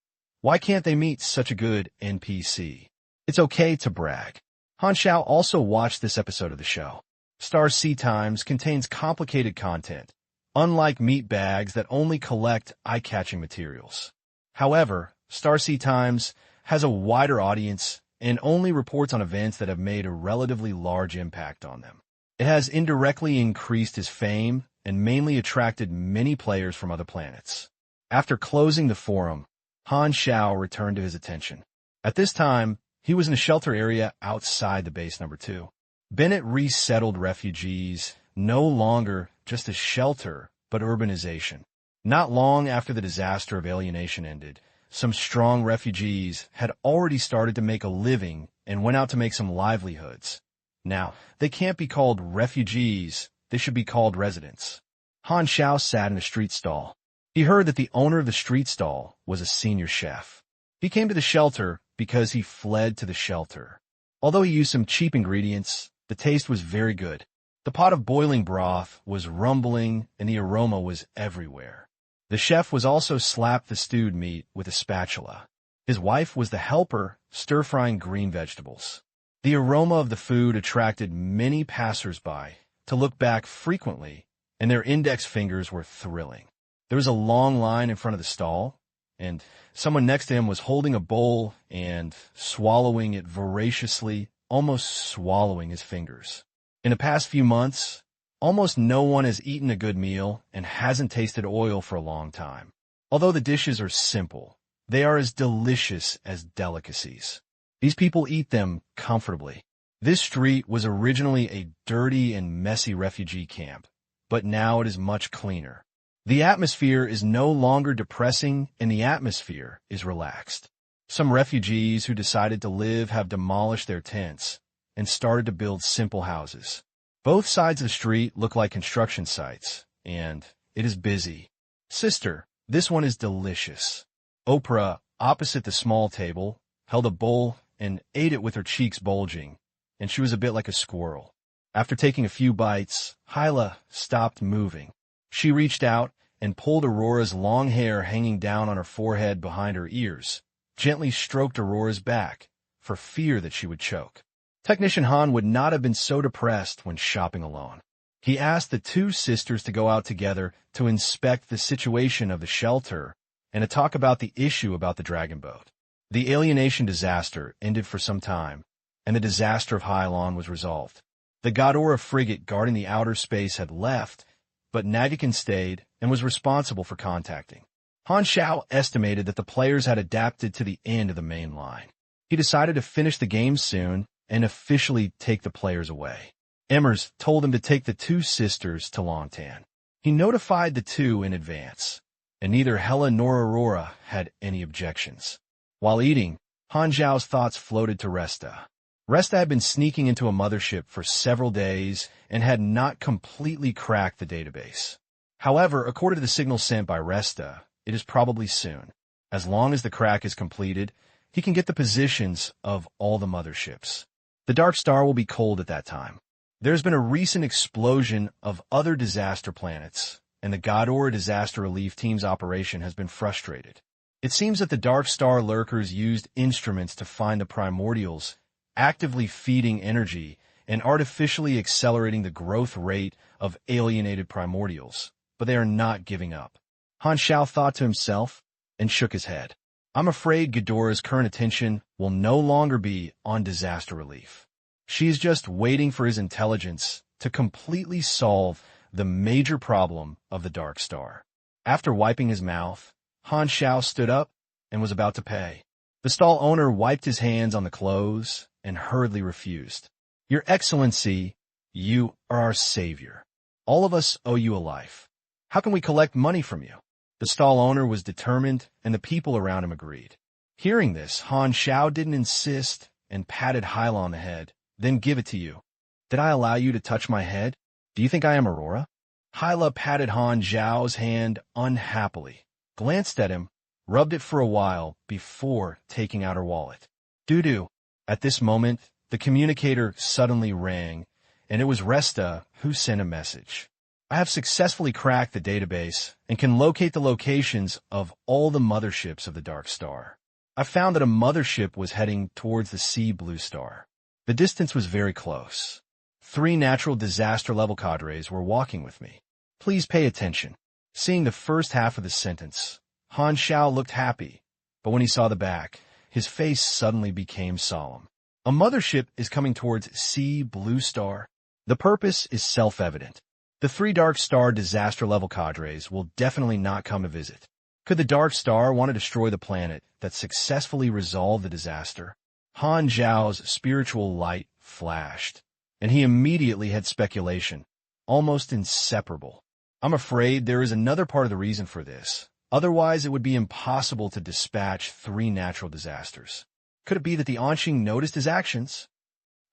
Speaker 1: Why can't they meet such a good NPC? It's okay to brag. Han Xiao also watched this episode of the show. Star Sea Times contains complicated content, unlike meat bags that only collect eye-catching materials. However, Star Sea Times has a wider audience and only reports on events that have made a relatively large impact on them. It has indirectly increased his fame and mainly attracted many players from other planets. After closing the forum, Han Xiao returned to his attention. At this time, he was in a shelter area outside the base number 2. Bennett resettled refugees, no longer just as shelter, but urbanization. Not long after the disaster of alienation ended, some strong refugees had already started to make a living and went out to make some livelihoods. Now, they can't be called refugees, they should be called residents. Han Xiao sat in a street stall. He heard that the owner of the street stall was a senior chef. He came to the shelter because he fled to the shelter. Although he used some cheap ingredients, the taste was very good. The pot of boiling broth was rumbling and the aroma was everywhere. The chef was also slapped the stewed meat with a spatula. His wife was the helper, stir-frying green vegetables. The aroma of the food attracted many passers-by to look back frequently, and their index fingers were thrilling. There was a long line in front of the stall, and someone next to him was holding a bowl and swallowing it voraciously, almost swallowing his fingers. In the past few months, almost no one has eaten a good meal and hasn't tasted oil for a long time. Although the dishes are simple, they are as delicious as delicacies. These people eat them comfortably. This street was originally a dirty and messy refugee camp, but now it is much cleaner. The atmosphere is no longer depressing and the atmosphere is relaxed. Some refugees who decided to live have demolished their tents and started to build simple houses. Both sides of the street look like construction sites, and it is busy. Sister, this one is delicious. Oprah, opposite the small table, held a bowl and ate it with her cheeks bulging, and she was a bit like a squirrel. After taking a few bites, Hyla stopped moving. She reached out and pulled Aurora's long hair hanging down on her forehead behind her ears, gently stroked Aurora's back, for fear that she would choke. Technician Han would not have been so depressed when shopping alone. He asked the two sisters to go out together to inspect the situation of the shelter and to talk about the issue about the dragon boat. The alienation disaster ended for some time, and the disaster of Hylon was resolved. The Godora frigate guarding the outer space had left, but Nagakin stayed and was responsible for contacting. Han Xiao estimated that the players had adapted to the end of the main line. He decided to finish the game soon and officially take the players away. Emmers told him to take the two sisters to Longtan. He notified the two in advance, and neither Hela nor Aurora had any objections. While eating, Han Xiao's thoughts floated to Resta. Resta had been sneaking into a mothership for several days and had not completely cracked the database. However, according to the signal sent by Resta, it is probably soon. As long as the crack is completed, he can get the positions of all the motherships. The Dark Star will be cold at that time. There's been a recent explosion of other disaster planets, and the Godora Disaster Relief Team's operation has been frustrated. It seems that the Dark Star lurkers used instruments to find the primordials, actively feeding energy and artificially accelerating the growth rate of alienated primordials, but they are not giving up. Han Xiao thought to himself and shook his head. I'm afraid Godora's current attention will no longer be on disaster relief. She is just waiting for his intelligence to completely solve the major problem of the Dark Star. After wiping his mouth, Han Xiao stood up and was about to pay. The stall owner wiped his hands on the clothes and hurriedly refused. Your Excellency, you are our savior. All of us owe you a life. How can we collect money from you? The stall owner was determined, and the people around him agreed. Hearing this, Han Xiao didn't insist and patted Hyla on the head. Then give it to you. Did I allow you to touch my head? Do you think I am Aurora? Hyla patted Han Xiao's hand unhappily, glanced at him, rubbed it for a while before taking out her wallet. Doo-doo. At this moment, the communicator suddenly rang, and it was Resta who sent a message. I have successfully cracked the database and can locate the locations of all the motherships of the Dark Star. I found that a mothership was heading towards the Sea Blue Star. The distance was very close. 3 natural disaster level cadres were walking with me. Please pay attention. Seeing the first half of the sentence, Han Xiao looked happy, but when he saw the back, his face suddenly became solemn. A mothership is coming towards Sea Blue Star. The purpose is self-evident. The 3 Dark Star disaster-level cadres will definitely not come to visit. Could the Dark Star want to destroy the planet that successfully resolved the disaster? Han Xiao's spiritual light flashed, and he immediately had speculation, almost inseparable. I'm afraid there is another part of the reason for this. Otherwise, it would be impossible to dispatch 3 natural disasters. Could it be that the Anqing noticed his actions?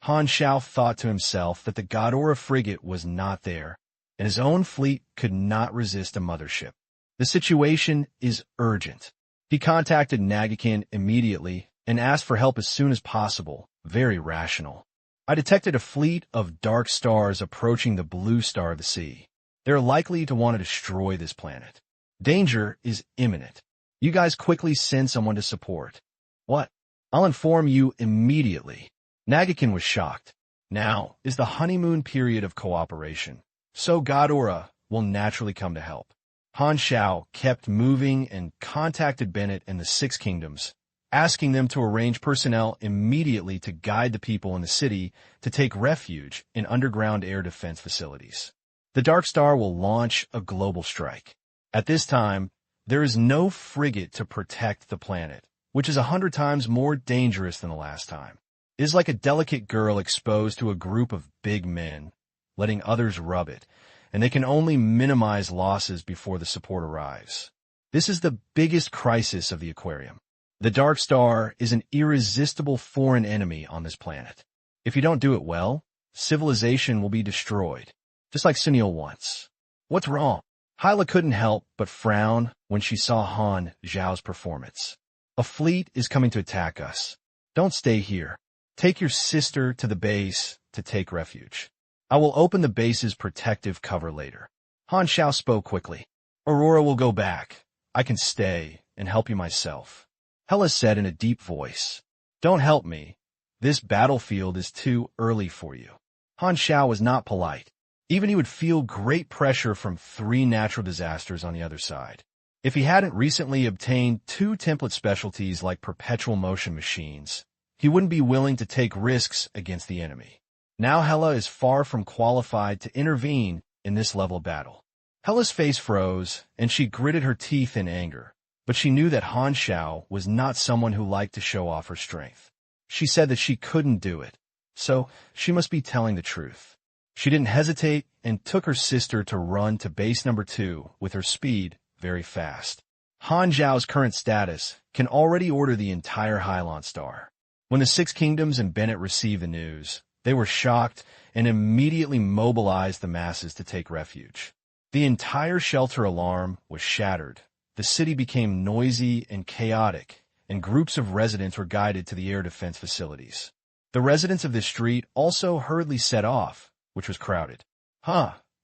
Speaker 1: Han Xiao thought to himself that the Ghidorah frigate was not there, and his own fleet could not resist a mothership. The situation is urgent. He contacted Nagakin immediately and asked for help as soon as possible. Very rational. I detected a fleet of dark stars approaching the blue star of the sea. They're likely to want to destroy this planet. Danger is imminent. You guys quickly send someone to support. What? I'll inform you immediately. Nagakin was shocked. Now is the honeymoon period of cooperation, so Ghidorah will naturally come to help. Han Xiao kept moving and contacted Bennett and the 6 Kingdoms, asking them to arrange personnel immediately to guide the people in the city to take refuge in underground air defense facilities. The Dark Star will launch a global strike. At this time, there is no frigate to protect the planet, which is 100 times more dangerous than the last time. It is like a delicate girl exposed to a group of big men, letting others rub it, and they can only minimize losses before the support arrives. This is the biggest crisis of the aquarium. The Dark Star is an irresistible foreign enemy on this planet. If you don't do it well, civilization will be destroyed, just like Sunil once. What's wrong? Hyla couldn't help but frown when she saw Han Xiao's performance. A fleet is coming to attack us. Don't stay here. Take your sister to the base to take refuge. I will open the base's protective cover later. Han Xiao spoke quickly. Aurora will go back. I can stay and help you myself. Hela said in a deep voice. Don't help me. This battlefield is too early for you. Han Xiao was not polite. Even he would feel great pressure from 3 natural disasters on the other side. If he hadn't recently obtained 2 template specialties like perpetual motion machines, he wouldn't be willing to take risks against the enemy. Now Hela is far from qualified to intervene in this level of battle. Hela's face froze, and she gritted her teeth in anger, but she knew that Han Xiao was not someone who liked to show off her strength. She said that she couldn't do it, so she must be telling the truth. She didn't hesitate and took her sister to run to base number 2 with her speed very fast. Han Xiao's current status can already order the entire Hylon Star. When the 6 Kingdoms and Bennett received the news, they were shocked and immediately mobilized the masses to take refuge. The entire shelter alarm was shattered. The city became noisy and chaotic, and groups of residents were guided to the air defense facilities. The residents of this street also hurriedly set off, which was crowded.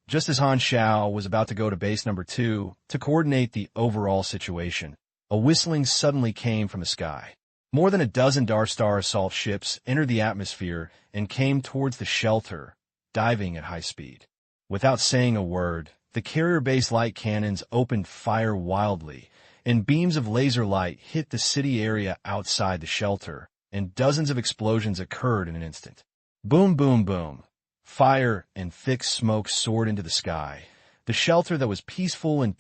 Speaker 1: Just as Han Xiao was about to go to base number 2 to coordinate the overall situation, a whistling suddenly came from the sky. More than a dozen Dark Star assault ships entered the atmosphere and came towards the shelter, diving at high speed. Without saying a word, the carrier-based light cannons opened fire wildly, and beams of laser light hit the city area outside the shelter, and dozens of explosions occurred in an instant. Boom, boom, boom. Fire and thick smoke soared into the sky. The shelter that was peaceful in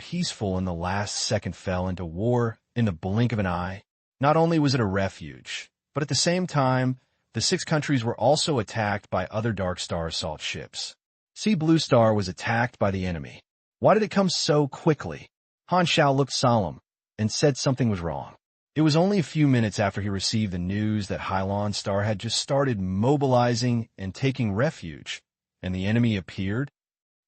Speaker 1: the last second fell into war in the blink of an eye. Not only was it a refuge, but at the same time, the six countries were also attacked by other Dark Star assault ships. Sea Blue Star was attacked by the enemy. Why did it come so quickly? Han Xiao looked solemn and said something was wrong. It was only a few minutes after he received the news that Hylon Star had just started mobilizing and taking refuge, and the enemy appeared.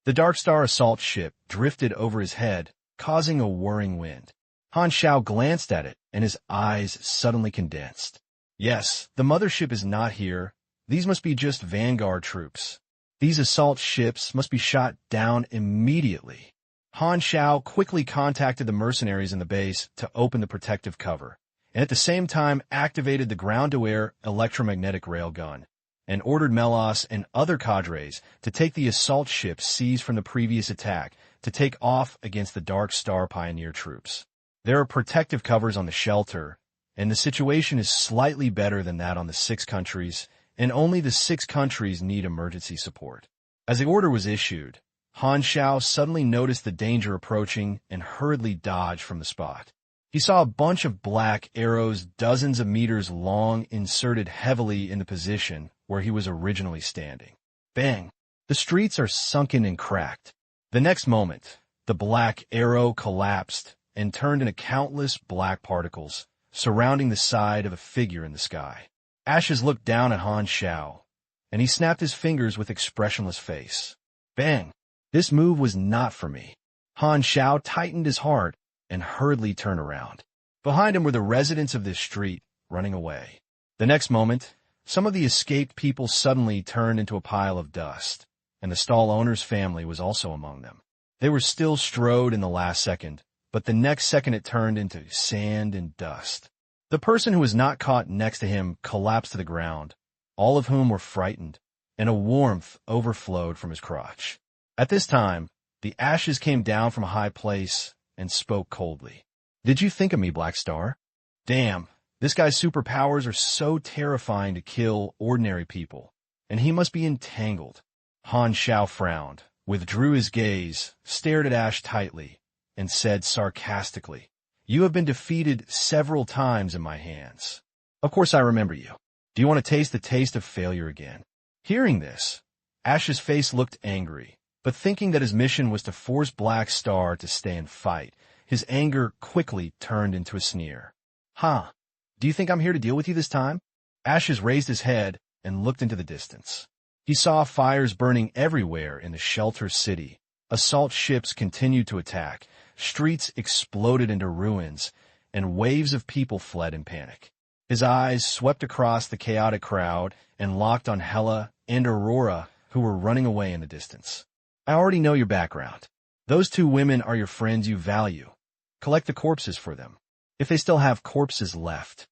Speaker 1: The Dark Star assault ship drifted over his head, causing a whirring wind. Han Xiao glanced at it, and his eyes suddenly condensed. Yes, the mothership is not here. These must be just vanguard troops. These assault ships must be shot down immediately. Han Xiao quickly contacted the mercenaries in the base to open the protective cover, and at the same time activated the ground-to-air electromagnetic railgun, and ordered Melas and other cadres to take the assault ships seized from the previous attack to take off against the Dark Star Pioneer troops. There are protective covers on the shelter, and the situation is slightly better than that on the six countries, and only the six countries need emergency support. As the order was issued, Han Xiao suddenly noticed the danger approaching and hurriedly dodged from the spot. He saw a bunch of black arrows dozens of meters long inserted heavily in the position where he was originally standing. Bang! The streets are sunken and cracked. The next moment, the black arrow collapsed and turned into countless black particles, surrounding the side of a figure in the sky. Ashes looked down at Han Xiao, and he snapped his fingers with expressionless face. Bang! This move was not for me. Han Xiao tightened his heart and hurriedly turned around. Behind him were the residents of this street, running away. The next moment, some of the escaped people suddenly turned into a pile of dust, and the stall owner's family was also among them. They were still strode in the last second, but the next second it turned into sand and dust. The person who was not caught next to him collapsed to the ground, all of whom were frightened, and a warmth overflowed from his crotch. At this time, the ashes came down from a high place and spoke coldly. Did you think of me, Black Star? Damn, this guy's superpowers are so terrifying to kill ordinary people, and he must be entangled. Han Xiao frowned, withdrew his gaze, stared at Ash tightly, and said sarcastically, "You have been defeated several times in my hands. Of course I remember you. Do you want to taste the taste of failure again?" Hearing this, Ash's face looked angry, but thinking that his mission was to force Black Star to stay and fight, his anger quickly turned into a sneer. "Huh? Do you think I'm here to deal with you this time?" Ashes raised his head and looked into the distance. He saw fires burning everywhere in the shelter city. Assault ships continued to attack, streets exploded into ruins, and waves of people fled in panic. His eyes swept across the chaotic crowd and locked on Hela and Aurora, who were running away in the distance. "I already know your background. Those two women are your friends you value. Collect the corpses for them, if they still have corpses left."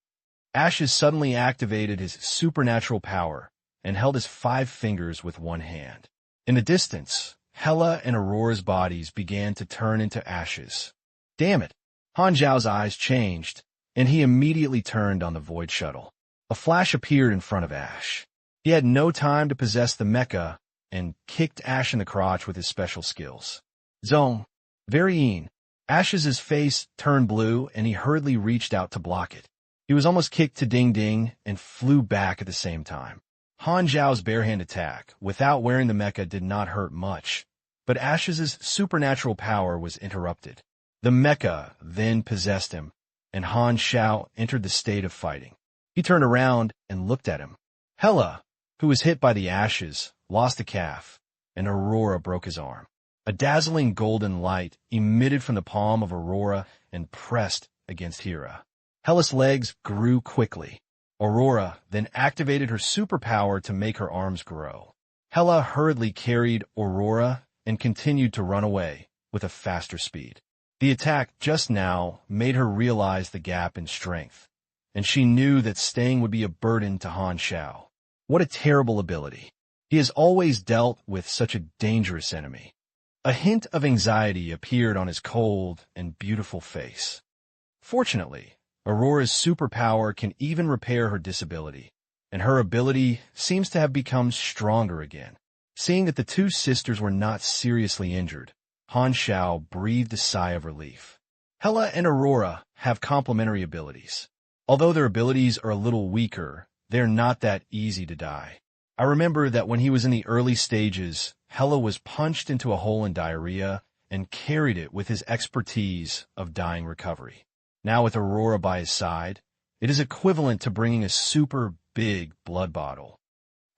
Speaker 1: Ashes suddenly activated his supernatural power and held his 5 fingers with one hand. In the distance, Hela and Aurora's bodies began to turn into ashes. Damn it! Han Xiao's eyes changed, and he immediately turned on the Void Shuttle. A flash appeared in front of Ash. He had no time to possess the mecha and kicked Ash in the crotch with his special skills. Zong! Varying. Ash's face turned blue, and he hurriedly reached out to block it. He was almost kicked to ding-ding and flew back at the same time. Han Xiao's barehand attack, without wearing the mecha, did not hurt much, but Ash's supernatural power was interrupted. The mecha then possessed him, and Han Xiao entered the state of fighting. He turned around and looked at him. Hela, who was hit by the ashes, lost a calf, and Aurora broke his arm. A dazzling golden light emitted from the palm of Aurora and pressed against Hera. Hela's legs grew quickly. Aurora then activated her superpower to make her arms grow. Hela hurriedly carried Aurora and continued to run away with a faster speed. The attack just now made her realize the gap in strength, and she knew that staying would be a burden to Han Xiao. What a terrible ability. He has always dealt with such a dangerous enemy. A hint of anxiety appeared on his cold and beautiful face. Fortunately, Aurora's superpower can even repair her disability, and her ability seems to have become stronger again. Seeing that the two sisters were not seriously injured, Han Xiao breathed a sigh of relief. Hela and Aurora have complementary abilities. Although their abilities are a little weaker, they're not that easy to die. I remember that when he was in the early stages, Hela was punched into a hole in diarrhea and carried it with his expertise of dying recovery. Now with Aurora by his side, it is equivalent to bringing a super big blood bottle.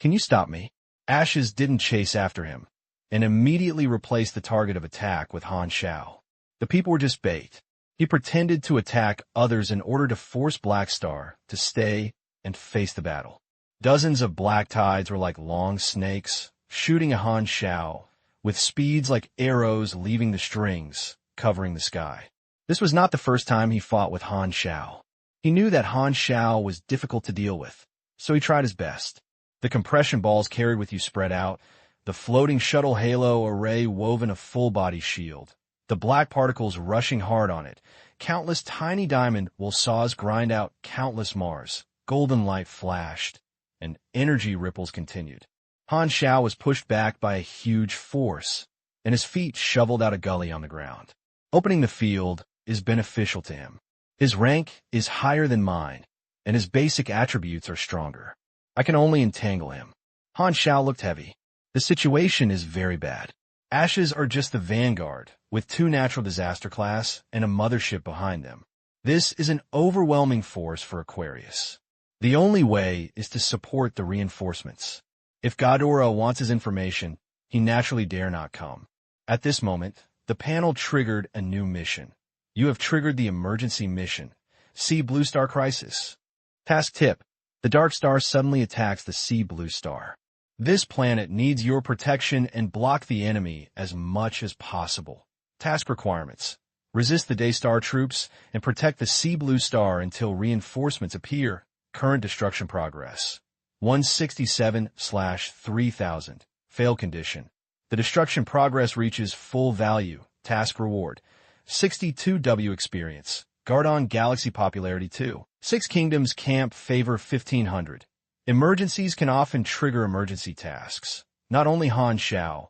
Speaker 1: Can you stop me? Ashes didn't chase after him, and immediately replaced the target of attack with Han Xiao. The people were just bait. He pretended to attack others in order to force Blackstar to stay and face the battle. Dozens of black tides were like long snakes, shooting at Han Xiao, with speeds like arrows leaving the strings, covering the sky. This was not the first time he fought with Han Xiao. He knew that Han Xiao was difficult to deal with, so he tried his best. The compression balls carried with you spread out, the floating shuttle halo array woven a full-body shield, the black particles rushing hard on it, countless tiny diamond will saws grind out countless Mars, golden light flashed, and energy ripples continued. Han Xiao was pushed back by a huge force, and his feet shoveled out a gully on the ground. Opening the field is beneficial to him. His rank is higher than mine, and his basic attributes are stronger. I can only entangle him. Han Xiao looked heavy. The situation is very bad. Ashes are just the vanguard, with 2 natural disaster class and a mothership behind them. This is an overwhelming force for Aquarius. The only way is to support the reinforcements. If Ghidorah wants his information, he naturally dare not come. At this moment, the panel triggered a new mission. You have triggered the emergency mission. See Blue Star Crisis. Task tip. The Dark Star suddenly attacks the Sea Blue Star. This planet needs your protection and block the enemy as much as possible. Task requirements. Resist the Daystar troops and protect the Sea Blue Star until reinforcements appear. Current destruction progress. 167/3000. Fail condition. The destruction progress reaches full value. Task reward. 62W experience. Gardon Galaxy popularity 2. 6 Kingdoms Camp favor 1500. Emergencies can often trigger emergency tasks. Not only Han Xiao,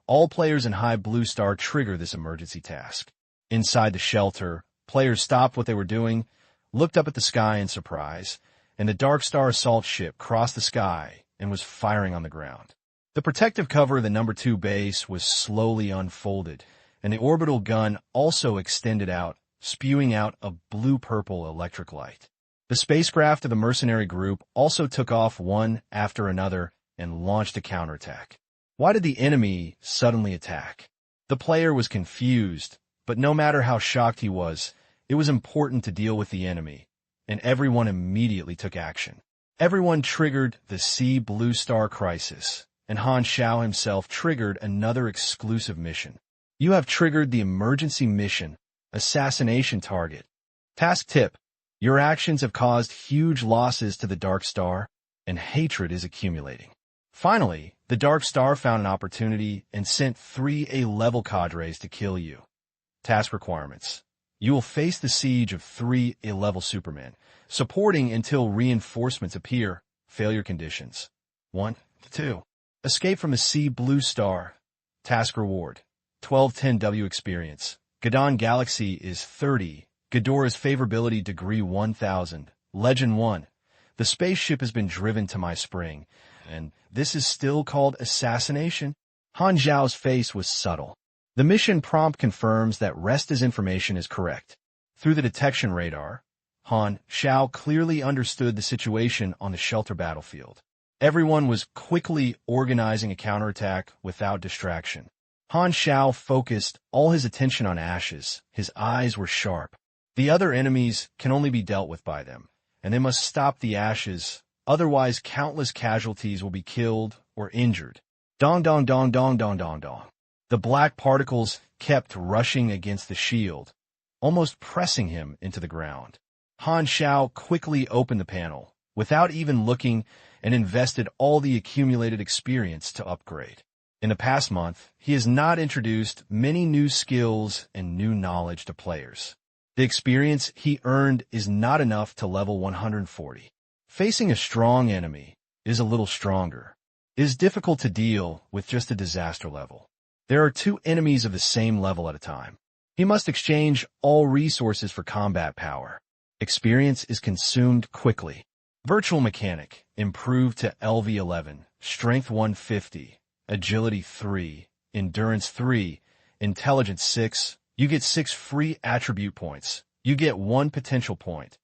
Speaker 1: all players in High Blue Star trigger this emergency task. Inside the shelter, players stopped what they were doing, looked up at the sky in surprise, and the Dark Star assault ship crossed the sky and was firing on the ground. The protective cover of the number 2 base was slowly unfolded, and the orbital gun also extended out, spewing out a blue-purple electric light. The spacecraft of the mercenary group also took off one after another and launched a counterattack. Why did the enemy suddenly attack? The player was confused, but no matter how shocked he was, it was important to deal with the enemy, and everyone immediately took action. Everyone triggered the Sea Blue Star Crisis, and Han Xiao himself triggered another exclusive mission. You have triggered the emergency mission, assassination target. Task tip. Your actions have caused huge losses to the Dark Star, and hatred is accumulating. Finally, the Dark Star found an opportunity and sent 3 A-level cadres to kill you. Task requirements. You will face the siege of 3 A-level Supermen, supporting until reinforcements appear. Failure conditions. 1 to 2. Escape from the Sea Blue Star. Task reward. 1210W experience. Gadon Galaxy is 30. Ghidorah's favorability degree 1000. Legend 1. The spaceship has been driven to my spring, and this is still called assassination. Han Xiao's face was subtle. The mission prompt confirms that Resta's information is correct. Through the detection radar, Han Xiao clearly understood the situation on the shelter battlefield. Everyone was quickly organizing a counterattack without distraction. Han Xiao focused all his attention on Ashes. His eyes were sharp. The other enemies can only be dealt with by them, and they must stop the Ashes, otherwise countless casualties will be killed or injured. Dong dong dong dong dong dong dong. The black particles kept rushing against the shield, almost pressing him into the ground. Han Xiao quickly opened the panel, without even looking, and invested all the accumulated experience to upgrade. In the past month, he has not introduced many new skills and new knowledge to players. The experience he earned is not enough to level 140. Facing a strong enemy is a little stronger. It is difficult to deal with just a disaster level. There are 2 enemies of the same level at a time. He must exchange all resources for combat power. Experience is consumed quickly. Virtual Mechanic, improved to LV11, Strength 150, Agility 3, Endurance 3, Intelligence 6. You get 6 free attribute points. You get 1 potential point.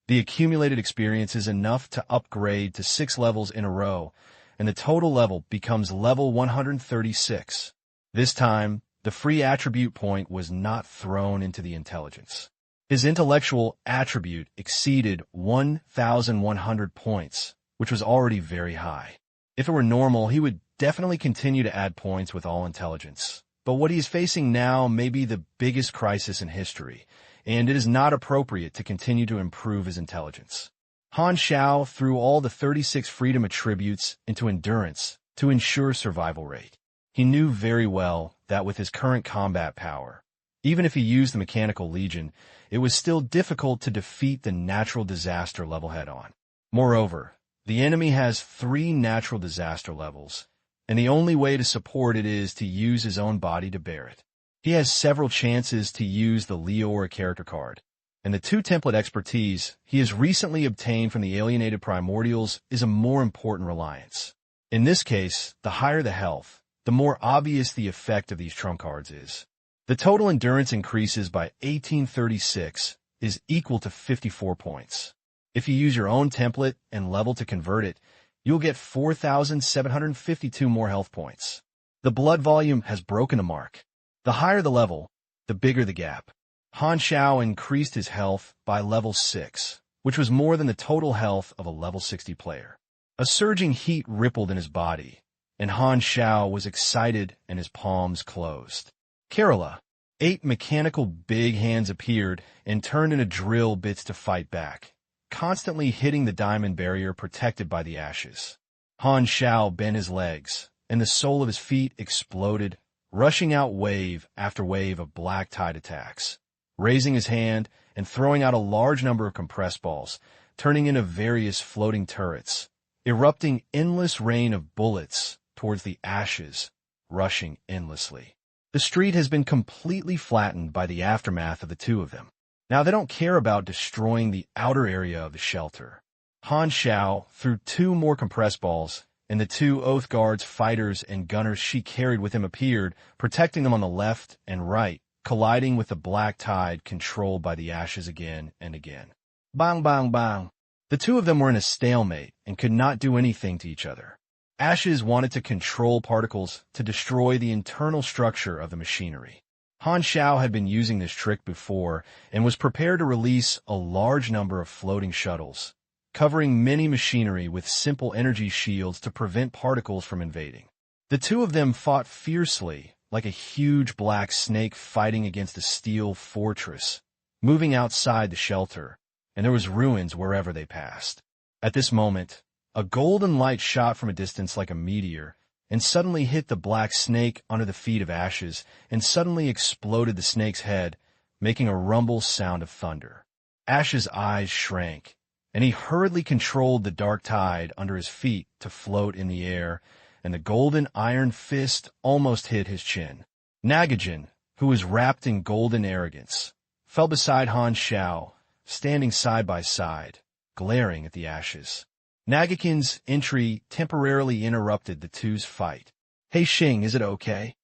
Speaker 1: The accumulated experience is enough to upgrade to 6 levels in a row, and the total level becomes level 136. This time, the free attribute point was not thrown into the intelligence. His intellectual attribute exceeded 1,100 points, which was already very high. If it were normal, he would definitely continue to add points with all intelligence. But what he is facing now may be the biggest crisis in history, and it is not appropriate to continue to improve his intelligence. Han Xiao threw all the 36 freedom attributes into endurance to ensure survival rate. He knew very well that with his current combat power, even if he used the Mechanical Legion, it was still difficult to defeat the natural disaster level head-on. Moreover, the enemy has 3 natural disaster levels, and the only way to support it is to use his own body to bear it. He has several chances to use the Leora character card, and the 2 template expertise he has recently obtained from the alienated primordials is a more important reliance. In this case, the higher the health, the more obvious the effect of these trump cards is. The total endurance increases by 1836 is equal to 54 points. If you use your own template and level to convert it, you'll get 4,752 more health points. The blood volume has broken a mark. The higher the level, the bigger the gap. Han Xiao increased his health by level 6, which was more than the total health of a level 60 player. A surging heat rippled in his body, and Han Xiao was excited and his palms closed. Kerala, 8 mechanical big hands appeared and turned into drill bits to fight back, constantly hitting the diamond barrier protected by the ashes. Han Xiao bent his legs, and the sole of his feet exploded, rushing out wave after wave of black tide attacks, raising his hand and throwing out a large number of compressed balls, turning into various floating turrets, erupting endless rain of bullets towards the ashes, rushing endlessly. The street has been completely flattened by the aftermath of the 2 of them. Now they don't care about destroying the outer area of the shelter. Han Xiao threw 2 more compressed balls, and the 2 Oath Guards fighters and gunners she carried with him appeared, protecting them on the left and right, colliding with the black tide controlled by the ashes again and again. Bang, bang, bang. The 2 of them were in a stalemate and could not do anything to each other. Ashes wanted to control particles to destroy the internal structure of the machinery. Han Xiao had been using this trick before and was prepared to release a large number of floating shuttles, covering many machinery with simple energy shields to prevent particles from invading. The 2 of them fought fiercely, like a huge black snake fighting against a steel fortress, moving outside the shelter, and there was ruins wherever they passed. At this moment, a golden light shot from a distance like a meteor, and suddenly hit the black snake under the feet of Ashes, and suddenly exploded the snake's head, making a rumble sound of thunder. Ash's eyes shrank, and he hurriedly controlled the dark tide under his feet to float in the air, and the golden iron fist almost hit his chin. Nagajan, who was wrapped in golden arrogance, fell beside Han Xiao, standing side by side, glaring at the Ashes. Nagakin's entry temporarily interrupted the 2's fight. "Hey Xing, is it okay?"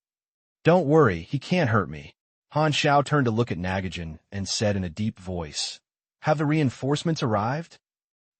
Speaker 1: "Don't worry, he can't hurt me." Han Xiao turned to look at Nagajan and said in a deep voice, "Have the reinforcements arrived?"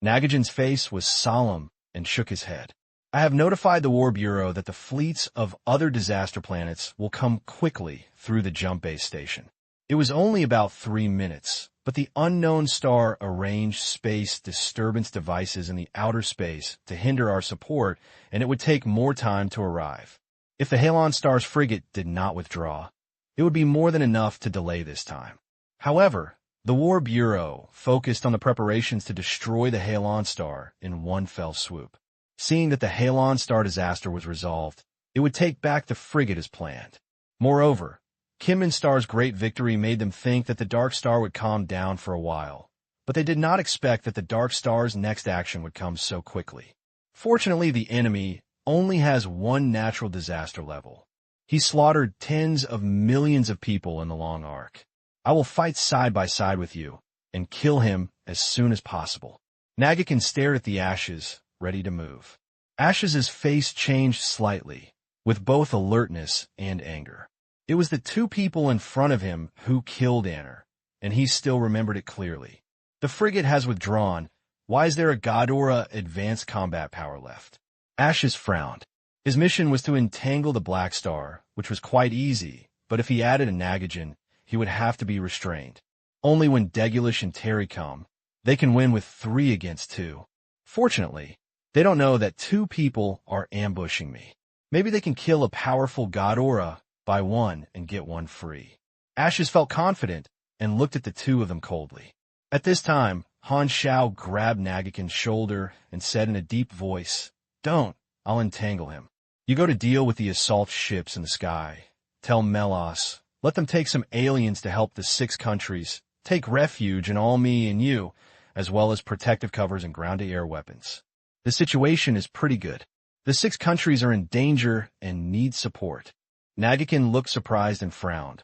Speaker 1: Nagajan's face was solemn and shook his head. "I have notified the War Bureau that the fleets of other disaster planets will come quickly through the jump base station." It was only about 3 minutes, but the unknown star arranged space disturbance devices in the outer space to hinder our support, and it would take more time to arrive. If the Halon Star's frigate did not withdraw, it would be more than enough to delay this time. However, the War Bureau focused on the preparations to destroy the Halon Star in one fell swoop. Seeing that the Halon Star disaster was resolved, it would take back the frigate as planned. Moreover, Kinman Star's great victory made them think that the Dark Star would calm down for a while, but they did not expect that the Dark Star's next action would come so quickly. Fortunately, the enemy only has 1 natural disaster level. He slaughtered tens of millions of people in the long arc. "I will fight side by side with you, and kill him as soon as possible. Nagakin stared at the ashes, ready to move. Ash's face changed slightly, with both alertness and anger. It was the two people in front of him who killed Anner, and he still remembered it clearly. The frigate has withdrawn. Why is there a Ghidorah advanced combat power left? Ashes frowned. His mission was to entangle the Black Star, which was quite easy, but if he added a Nagakin, he would have to be restrained. Only when Degulish and Terry come, they can win with 3 against 2. Fortunately, they don't know that 2 people are ambushing me. Maybe they can kill a powerful Ghidorah by 1 and get 1 free. Ashes felt confident and looked at the 2 of them coldly. At this time, Han Xiao grabbed Nagakin's shoulder and said in a deep voice, "Don't, I'll entangle him. You go to deal with the assault ships in the sky. Tell Melos, let them take some aliens to help the 6 countries, take refuge in all me and you, as well as protective covers and ground-to-air weapons. The situation is pretty good. The 6 countries are in danger and need support." Nagakin looked surprised and frowned.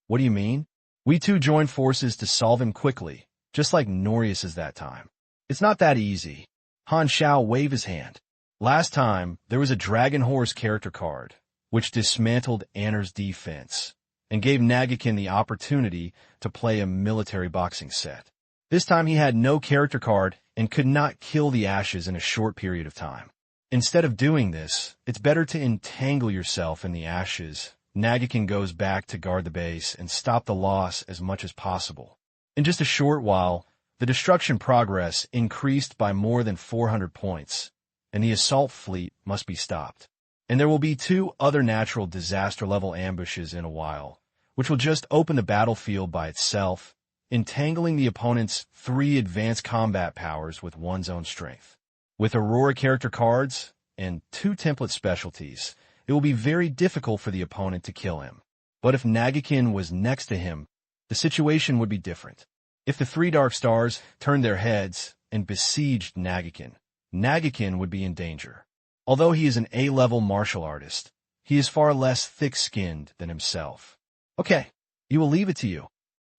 Speaker 1: "What do you mean?" "We 2 join forces to solve him quickly, just like Norius's that time." "It's not that easy." Han Xiao waved his hand. "Last time, there was a Dragon Horse character card, which dismantled Anner's defense, and gave Nagakin the opportunity to play a military boxing set. This time he had no character card and could not kill the Ashes in a short period of time. Instead of doing this, it's better to entangle yourself in the Ashes. Nagakin goes back to guard the base and stop the loss as much as possible." In just a short while, the destruction progress increased by more than 400 points, and the assault fleet must be stopped. And there will be 2 other natural disaster-level ambushes in a while, which will just open the battlefield by itself, entangling the opponent's 3 advanced combat powers with one's own strength. With Aurora character cards and 2 template specialties, it will be very difficult for the opponent to kill him. But if Nagakin was next to him, the situation would be different. If the 3 Dark Stars turned their heads and besieged Nagakin, Nagakin would be in danger. Although he is an A-level martial artist, he is far less thick-skinned than himself. "Okay, you will leave it to you."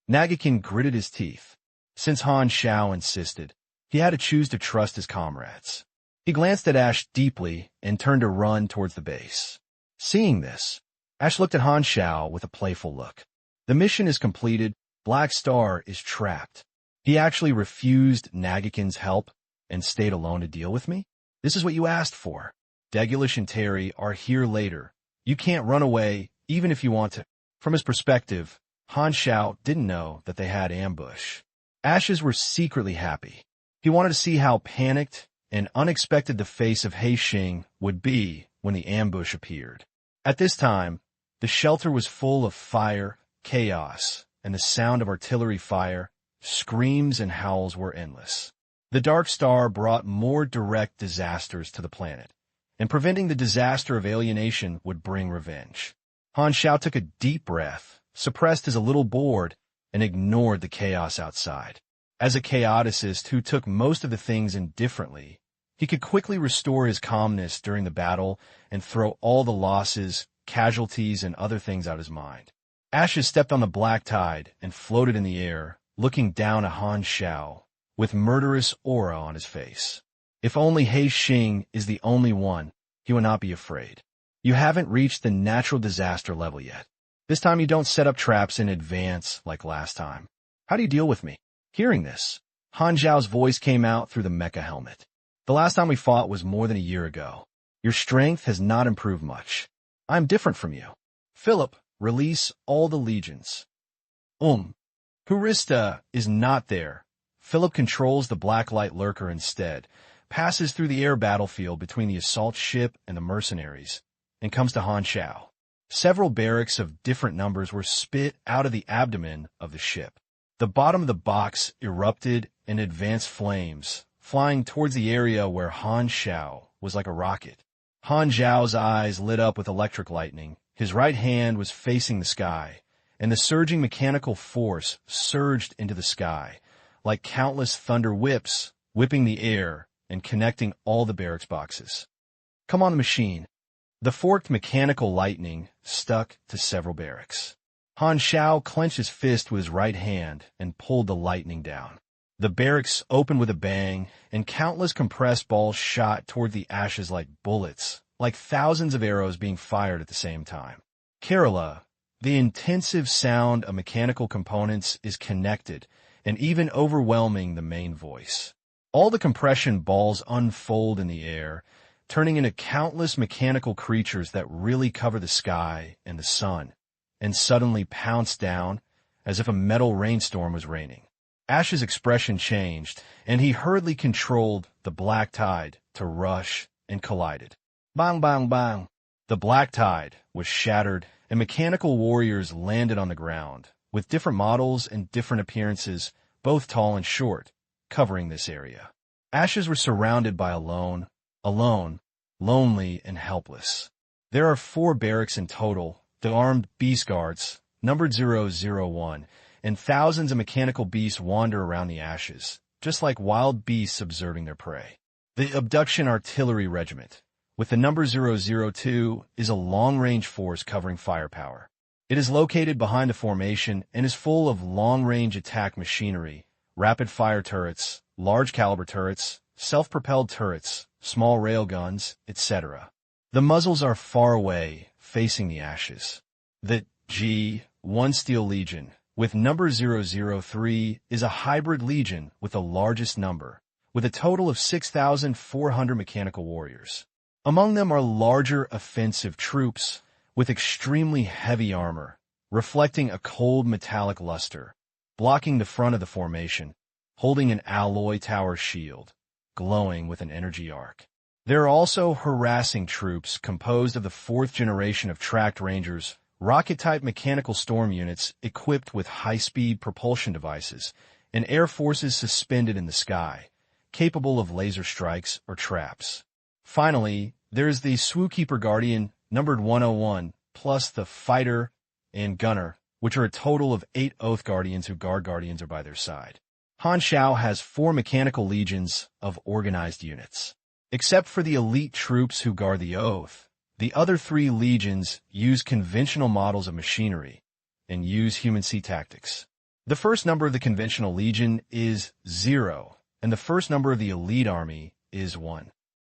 Speaker 1: Nagakin gritted his teeth. Since Han Xiao insisted, he had to choose to trust his comrades. He glanced at Ash deeply and turned to run towards the base. Seeing this, Ash looked at Han Xiao with a playful look. "The mission is completed. Black Star is trapped. He actually refused Nagakin's help and stayed alone to deal with me? This is what you asked for. Degulish and Terry are here later. You can't run away, even if you want to." From his perspective, Han Xiao didn't know that they had ambush. Ashes were secretly happy. He wanted to see how panicked and unexpected the face of He Xing would be when the ambush appeared. At this time, the shelter was full of fire, chaos, and the sound of artillery fire. Screams and howls were endless. The Dark Star brought more direct disasters to the planet, and preventing the disaster of alienation would bring revenge. Han Xiao took a deep breath, suppressed his a little bored, and ignored the chaos outside. As a chaoticist who took most of the things indifferently, he could quickly restore his calmness during the battle and throw all the losses, casualties, and other things out of his mind. Ashes stepped on the black tide and floated in the air, looking down at Han Xiao, with murderous aura on his face. If only He Xing is the only one, he would not be afraid. "You haven't reached the natural disaster level yet. This time you don't set up traps in advance like last time. How do you deal with me?" Hearing this, Han Xiao's voice came out through the mecha helmet. "The last time we fought was more than a year ago. Your strength has not improved much. I'm different from you. Philip, release all the legions." Hurista is not there. Philip controls the black light lurker instead, passes through the air battlefield between the assault ship and the mercenaries, and comes to Han Xiao. Several barracks of different numbers were spit out of the abdomen of the ship. The bottom of the box erupted in advanced flames, flying towards the area where Han Xiao was like a rocket. Han Xiao's eyes lit up with electric lightning. His right hand was facing the sky, and the surging mechanical force surged into the sky, like countless thunder whips, whipping the air and connecting all the barracks boxes. "Come on the machine." The forked mechanical lightning stuck to several barracks. Han Xiao clenched his fist with his right hand and pulled the lightning down. The barracks opened with a bang, and countless compressed balls shot toward the ashes like bullets, like thousands of arrows being fired at the same time. Kerala, the intensive sound of mechanical components is connected and even overwhelming the main voice. All the compression balls unfold in the air, turning into countless mechanical creatures that really cover the sky and the sun, and suddenly pounce down as if a metal rainstorm was raining. Ash's expression changed, and he hurriedly controlled the black tide to rush and collided. Bang, bang, bang. The black tide was shattered, and mechanical warriors landed on the ground, with different models and different appearances, both tall and short, covering this area. Ashes were surrounded by alone, lonely, and helpless. There are 4 barracks in total, the armed beast guards, numbered 001, and thousands of mechanical beasts wander around the ashes, just like wild beasts observing their prey. The abduction artillery regiment, with the number 002, is a long-range force covering firepower. It is located behind the formation and is full of long-range attack machinery, rapid-fire turrets, large-caliber turrets, self-propelled turrets, small railguns, etc. The muzzles are far away, facing the ashes. The G1 Steel Legion, with number 003, is a hybrid legion with the largest number, with a total of 6,400 mechanical warriors. Among them are larger offensive troops with extremely heavy armor, reflecting a cold metallic luster, blocking the front of the formation, holding an alloy tower shield, glowing with an energy arc. There are also harassing troops composed of the 4th generation of tracked rangers, rocket-type mechanical storm units equipped with high-speed propulsion devices, and air forces suspended in the sky, capable of laser strikes or traps. Finally, there is the Swoopkeeper Guardian, numbered 101, plus the Fighter and Gunner, which are a total of 8 Oath Guardians who guard Guardians are by their side. Han Xiao has 4 mechanical legions of organized units. Except for the elite troops who guard the Oath, the other 3 legions use conventional models of machinery and use human sea tactics. The first number of the conventional legion is 0, and the first number of the elite army is 1.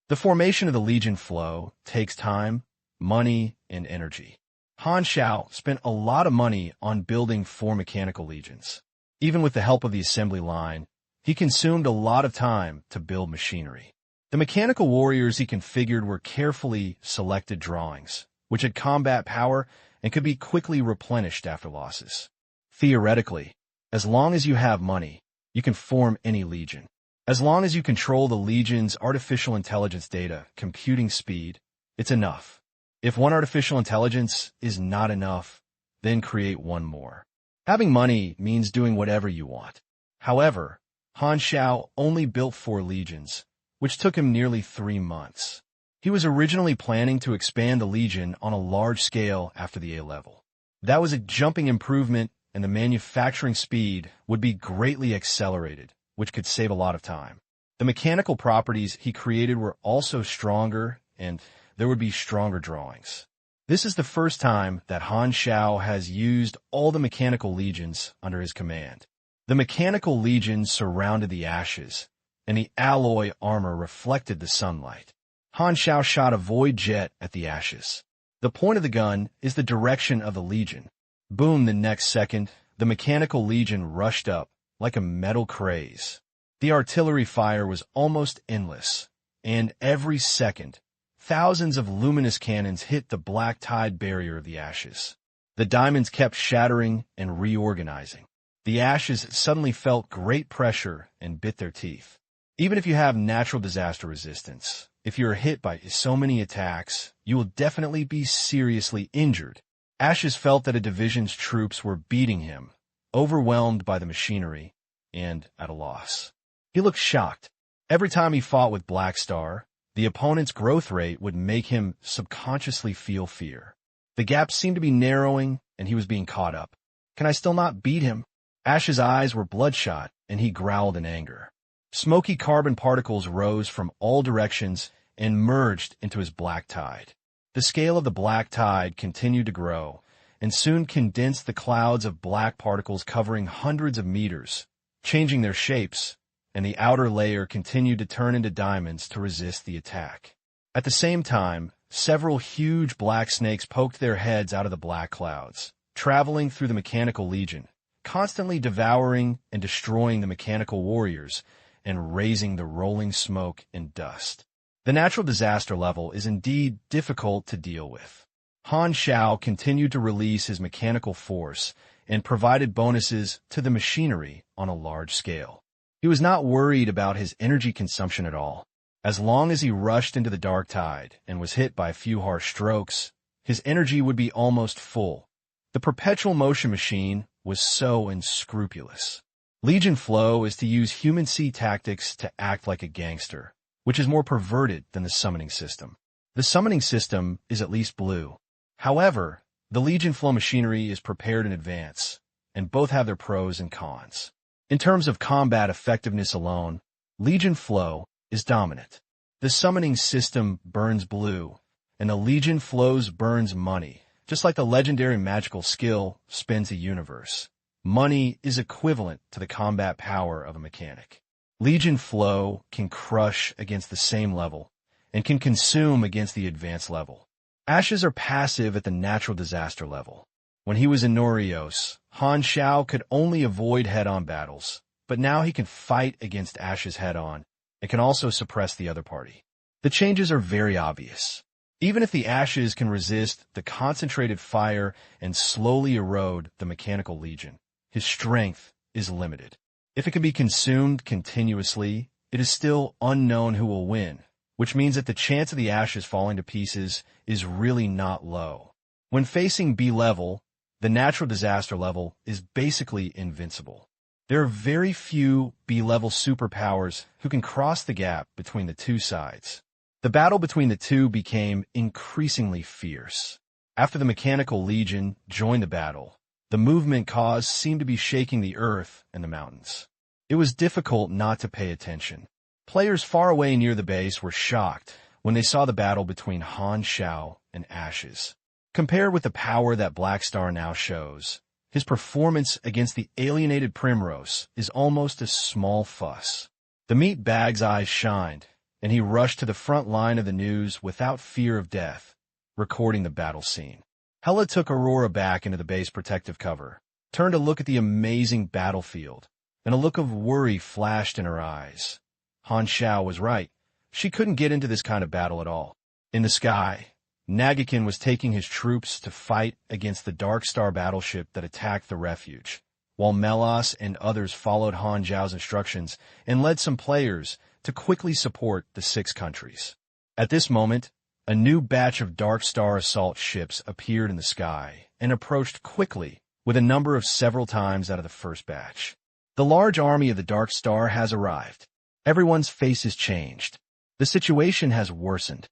Speaker 1: The formation of the legion flow takes time, money, and energy. Han Xiao spent a lot of money on building 4 mechanical legions. Even with the help of the assembly line, he consumed a lot of time to build machinery. The mechanical warriors he configured were carefully selected drawings, which had combat power and could be quickly replenished after losses. Theoretically, as long as you have money, you can form any legion. As long as you control the legion's artificial intelligence data, computing speed, it's enough. If one artificial intelligence is not enough, then create one more. Having money means doing whatever you want. However, Han Xiao only built 4 legions, which took him nearly 3 months. He was originally planning to expand the legion on a large scale after the A level. That was a jumping improvement, and the manufacturing speed would be greatly accelerated, which could save a lot of time. The mechanical properties he created were also stronger, and there would be stronger drawings. This is the first time that Han Xiao has used all the mechanical legions under his command. The mechanical legion surrounded the ashes, and the alloy armor reflected the sunlight. Han Xiao shot a void jet at the ashes. The point of the gun is the direction of the legion. Boom, the next second, the mechanical legion rushed up like a metal craze. The artillery fire was almost endless, and every second, thousands of luminous cannons hit the black tide barrier of the ashes. The diamonds kept shattering and reorganizing. The ashes suddenly felt great pressure and bit their teeth. Even if you have natural disaster resistance, if you're hit by so many attacks, you will definitely be seriously injured. Ashes felt that a division's troops were beating him, overwhelmed by the machinery, and at a loss. He looked shocked. Every time he fought with Black Star, the opponent's growth rate would make him subconsciously feel fear. The gap seemed to be narrowing, and he was being caught up. Can I still not beat him? Ash's eyes were bloodshot, and he growled in anger. Smoky carbon particles rose from all directions and merged into his black tide. The scale of the black tide continued to grow, and soon condensed the clouds of black particles covering hundreds of meters, changing their shapes, and the outer layer continued to turn into diamonds to resist the attack. At the same time, several huge black snakes poked their heads out of the black clouds, traveling through the mechanical legion, constantly devouring and destroying the mechanical warriors and raising the rolling smoke and dust. The natural disaster level is indeed difficult to deal with. Han Xiao continued to release his mechanical force and provided bonuses to the machinery on a large scale. He was not worried about his energy consumption at all. As long as he rushed into the dark tide and was hit by a few harsh strokes, his energy would be almost full. The perpetual motion machine was so unscrupulous. Legion Flow is to use human sea tactics to act like a gangster, which is more perverted than the summoning system. The summoning system is at least blue. However, the Legion Flow machinery is prepared in advance, and both have their pros and cons. In terms of combat effectiveness alone, Legion Flow is dominant. The summoning system burns blue, and the Legion Flows burns money, just like the legendary magical skill spins a universe. Money is equivalent to the combat power of a mechanic. Legion Flow can crush against the same level, and can consume against the advanced level. Ashes are passive at the natural disaster level. When he was in Norios, Han Xiao could only avoid head-on battles, but now he can fight against Ashes head-on, and can also suppress the other party. The changes are very obvious. Even if the Ashes can resist the concentrated fire and slowly erode the mechanical legion, his strength is limited. If it can be consumed continuously, it is still unknown who will win, which means that the chance of the Ashes falling to pieces is really not low. When facing B-level, the natural disaster level is basically invincible. There are very few B-level superpowers who can cross the gap between the two sides. The battle between the two became increasingly fierce. After the Mechanical Legion joined the battle, the movement caused seemed to be shaking the earth and the mountains. It was difficult not to pay attention. Players far away near the base were shocked when they saw the battle between Han Xiao and Ashes. Compared with the power that Black Star now shows, his performance against the alienated Primrose is almost a small fuss. The meat bag's eyes shined, and he rushed to the front line of the news without fear of death, recording the battle scene. Hela took Aurora back into the base protective cover, turned to look at the amazing battlefield, and a look of worry flashed in her eyes. Han Xiao was right. She couldn't get into this kind of battle at all. In the sky, Nagakin was taking his troops to fight against the Dark Star battleship that attacked the refuge, while Melas and others followed Han Xiao's instructions and led some players to quickly support the 6 countries. At this moment, a new batch of Dark Star assault ships appeared in the sky and approached quickly, with a number of several times out of the first batch. The large army of the Dark Star has arrived. Everyone's faces changed. The situation has worsened.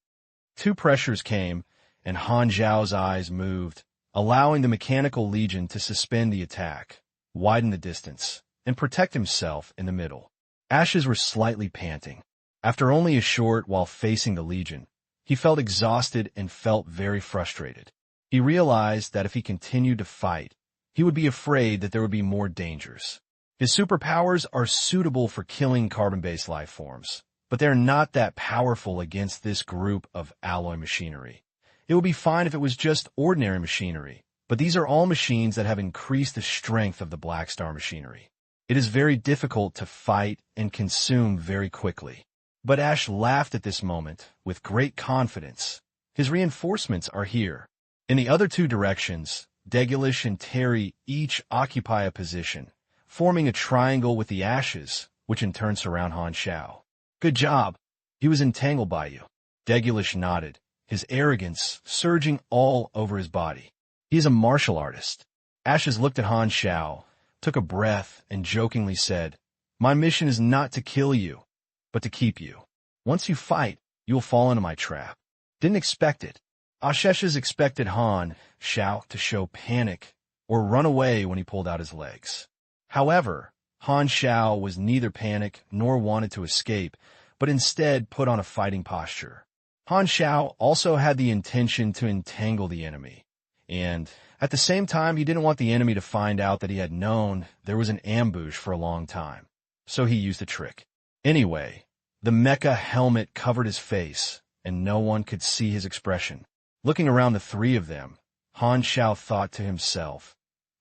Speaker 1: 2 pressures came, and Han Xiao's eyes moved, allowing the Mechanical Legion to suspend the attack, widen the distance, and protect himself in the middle. Ashes were slightly panting. After only a short while facing the Legion, he felt exhausted and felt very frustrated. He realized that if he continued to fight, he would be afraid that there would be more dangers. His superpowers are suitable for killing carbon-based life forms, but they're not that powerful against this group of alloy machinery. It would be fine if it was just ordinary machinery, but these are all machines that have increased the strength of the Black Star machinery. It is very difficult to fight and consume very quickly. But Ash laughed at this moment with great confidence. His reinforcements are here. In the other 2 directions, Degulish and Terry each occupy a position, forming a triangle with the Ashes, which in turn surround Han Xiao. Good job. He was entangled by you. Degulish nodded, his arrogance surging all over his body. He is a martial artist. Ashes looked at Han Xiao, took a breath, and jokingly said, "My mission is not to kill you, but to keep you. Once you fight, you'll fall into my trap." Didn't expect it. Ashes expected Han Xiao to show panic or run away when he pulled out his legs. However, Han Xiao was neither panic nor wanted to escape, but instead put on a fighting posture. Han Xiao also had the intention to entangle the enemy. And at the same time, he didn't want the enemy to find out that he had known there was an ambush for a long time. So he used a trick. Anyway, the mecha helmet covered his face, and no one could see his expression. Looking around the three of them, Han Xiao thought to himself,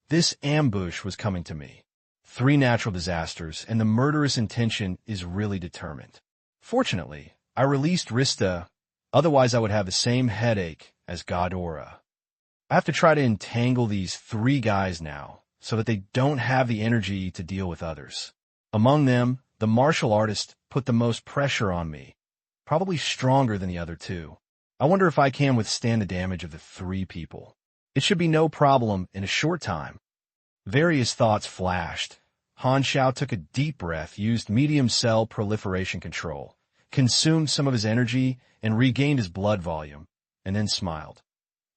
Speaker 1: this ambush was coming to me. 3 natural disasters, and the murderous intention is really determined. Fortunately, I released Rista, otherwise I would have the same headache as Ghidorah. I have to try to entangle these 3 guys now, so that they don't have the energy to deal with others. Among them, the martial artist put the most pressure on me, probably stronger than the other 2. I wonder if I can withstand the damage of the 3 people. It should be no problem in a short time. Various thoughts flashed. Han Xiao took a deep breath, used medium cell proliferation control, consumed some of his energy, and regained his blood volume, and then smiled.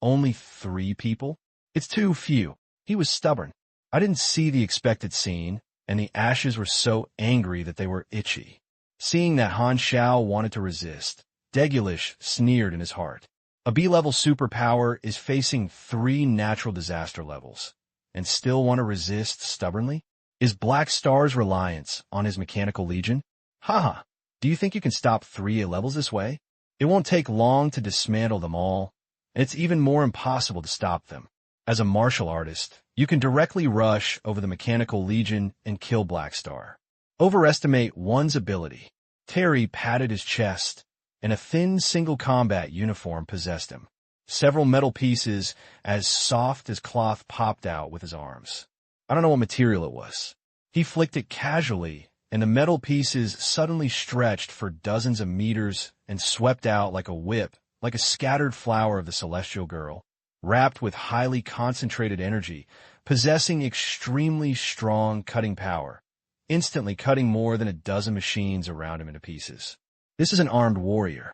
Speaker 1: Only 3 people? It's too few. He was stubborn. I didn't see the expected scene, and the ashes were so angry that they were itchy. Seeing that Han Xiao wanted to resist, Degulish sneered in his heart. A B-level superpower is facing 3 natural disaster levels, and still want to resist stubbornly? Is Black Star's reliance on his mechanical legion? Haha, do you think you can stop 3 levels this way? It won't take long to dismantle them all, and it's even more impossible to stop them. As a martial artist, you can directly rush over the mechanical legion and kill Black Star. Overestimate one's ability. Terry patted his chest, and a thin single combat uniform possessed him. Several metal pieces as soft as cloth popped out with his arms. I don't know what material it was. He flicked it casually, and the metal pieces suddenly stretched for dozens of meters and swept out like a whip, like a scattered flower of the celestial girl, wrapped with highly concentrated energy, possessing extremely strong cutting power, instantly cutting more than a dozen machines around him into pieces. This is an armed warrior.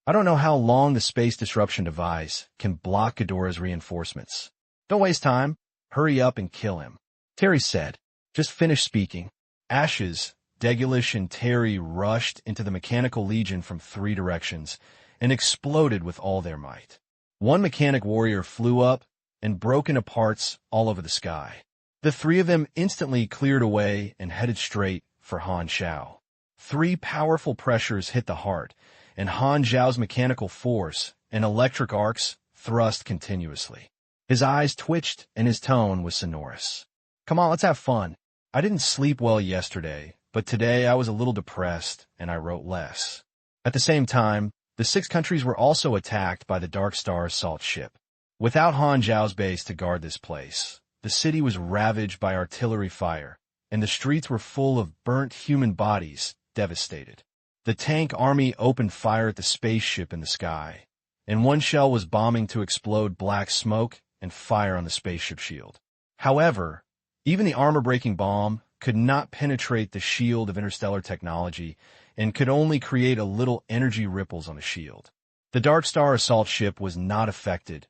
Speaker 1: I don't know how long the space disruption device can block Ghidorah's reinforcements. Don't waste time. Hurry up and kill him. Terry said. Just finish speaking. Ashes, Degulish, and Terry rushed into the mechanical legion from 3 directions and exploded with all their might. One mechanic warrior flew up and broke into parts all over the sky. The 3 of them instantly cleared away and headed straight for Han Xiao. 3 powerful pressures hit the heart, and Han Xiao's mechanical force and electric arcs thrust continuously. His eyes twitched and his tone was sonorous. Come on, let's have fun. I didn't sleep well yesterday, but today I was a little depressed and I wrote less. At the same time, the 6 countries were also attacked by the Dark Star assault ship. Without Han Xiao's base to guard this place, the city was ravaged by artillery fire, and the streets were full of burnt human bodies, devastated. The tank army opened fire at the spaceship in the sky, and one shell was bombing to explode black smoke and fire on the spaceship shield. However, even the armor-breaking bomb could not penetrate the shield of interstellar technology and could only create a little energy ripples on the shield. The Dark Star assault ship was not affected,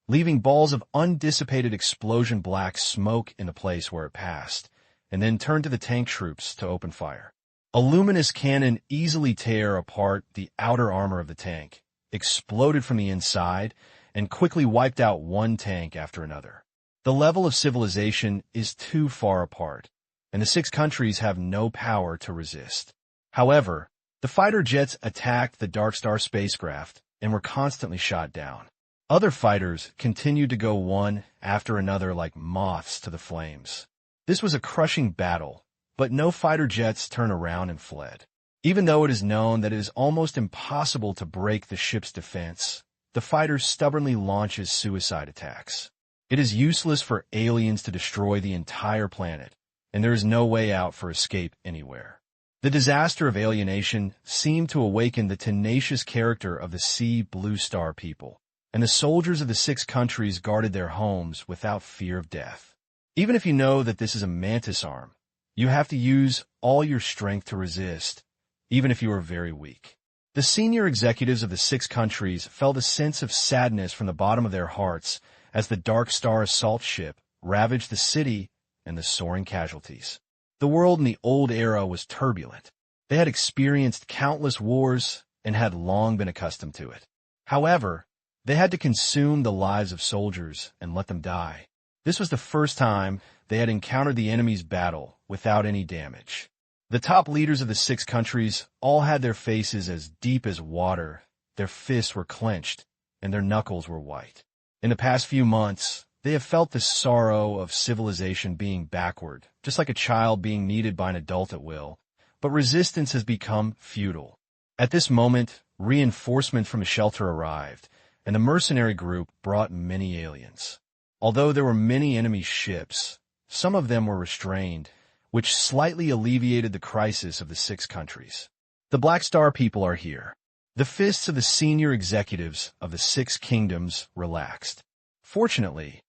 Speaker 1: leaving balls of undissipated explosion black smoke in the place where it passed, and then turned to the tank troops to open fire. A luminous cannon easily tore apart the outer armor of the tank, exploded from the inside, and quickly wiped out one tank after another. The level of civilization is too far apart, and the 6 countries have no power to resist. However, the fighter jets attacked the Dark Star spacecraft and were constantly shot down. Other fighters continued to go one after another like moths to the flames. This was a crushing battle, but no fighter jets turned around and fled. Even though it is known that it is almost impossible to break the ship's defense, the fighter stubbornly launches suicide attacks. It is useless for aliens to destroy the entire planet, and there is no way out for escape anywhere. The disaster of alienation seemed to awaken the tenacious character of the Sea Blue Star people, and the soldiers of the 6 countries guarded their homes without fear of death. Even if you know that this is a mantis arm, you have to use all your strength to resist, even if you are very weak. The senior executives of the 6 countries felt a sense of sadness from the bottom of their hearts as the Dark Star assault ship ravaged the city and the soaring casualties. The world in the old era was turbulent. They had experienced countless wars and had long been accustomed to it. However, They had to consume the lives of soldiers and let them die. This was the first time they had encountered the enemy's battle without any damage. The top leaders of the 6 countries all had their faces as deep as water, their fists were clenched, and their knuckles were white. In the past few months, they have felt the sorrow of civilization being backward, just like a child being needed by an adult at will, but resistance has become futile. At this moment, reinforcement from the shelter arrived, and the mercenary group brought many aliens. Although there were many enemy ships, some of them were restrained, which slightly alleviated the crisis of the 6 countries. The Black Star people are here. The fists of the senior executives of the 6 kingdoms relaxed. Fortunately,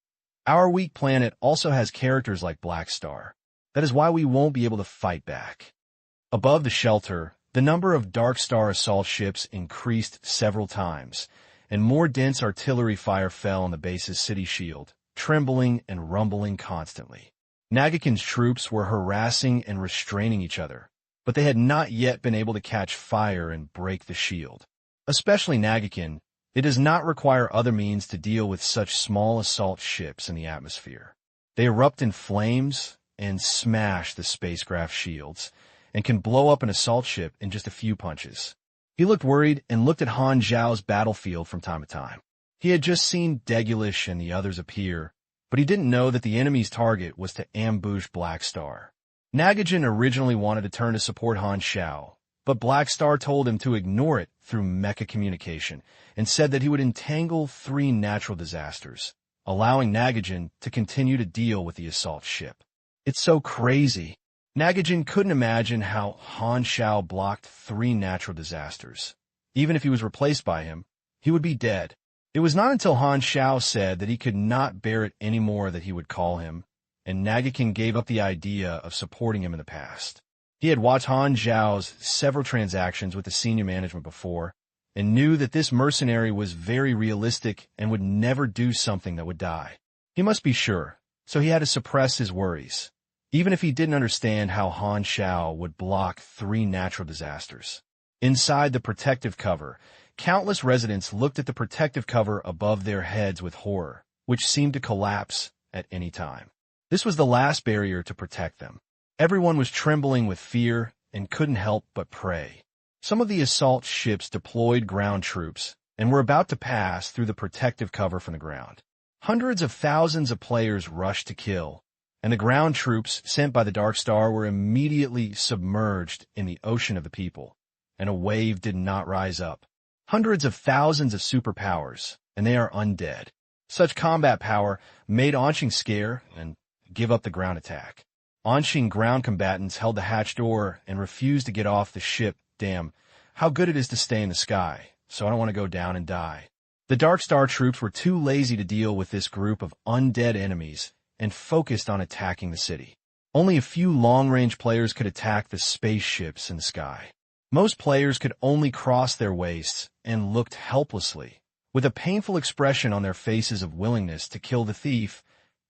Speaker 1: our weak planet also has characters like Black Star. That is why we won't be able to fight back. Above the shelter, the number of Dark Star assault ships increased several times, and more dense artillery fire fell on the base's city shield, trembling and rumbling constantly. Nagakin's troops were harassing and restraining each other, but they had not yet been able to catch fire and break the shield. Especially Nagakin, it does not require other means to deal with such small assault ships in the atmosphere. They erupt in flames and smash the spacecraft shields, and can blow up an assault ship in just a few punches. He looked worried and looked at Han Xiao's battlefield from time to time. He had just seen Degulish and the others appear, but he didn't know that the enemy's target was to ambush Black Star. Nagajin originally wanted to turn to support Han Xiao, but Black Star told him to ignore it through mecha communication and said that he would entangle 3 natural disasters, allowing Nagajin to continue to deal with the assault ship. It's so crazy. Nagajin couldn't imagine how Han Xiao blocked 3 natural disasters. Even if he was replaced by him, he would be dead. It was not until Han Xiao said that he could not bear it anymore that he would call him, and Nagakin gave up the idea of supporting him in the past. He had watched Han Xiao's several transactions with the senior management before, and knew that this mercenary was very realistic and would never do something that would die. He must be sure, so he had to suppress his worries, even if he didn't understand how Han Xiao would block 3 natural disasters. Inside the protective cover, countless residents looked at the protective cover above their heads with horror, which seemed to collapse at any time. This was the last barrier to protect them. Everyone was trembling with fear and couldn't help but pray. Some of the assault ships deployed ground troops and were about to pass through the protective cover from the ground. Hundreds of thousands of players rushed to kill, and the ground troops sent by the Dark Star were immediately submerged in the ocean of the people, and a wave did not rise up. Hundreds of thousands of superpowers, and they are undead. Such combat power made Anqing scare and give up the ground attack. Anqing ground combatants held the hatch door and refused to get off the ship. Damn, how good it is to stay in the sky, so I don't want to go down and die. The Dark Star troops were too lazy to deal with this group of undead enemies and focused on attacking the city. Only a few long-range players could attack the spaceships in the sky. Most players could only cross their waists and looked helplessly, with a painful expression on their faces of willingness to kill the thief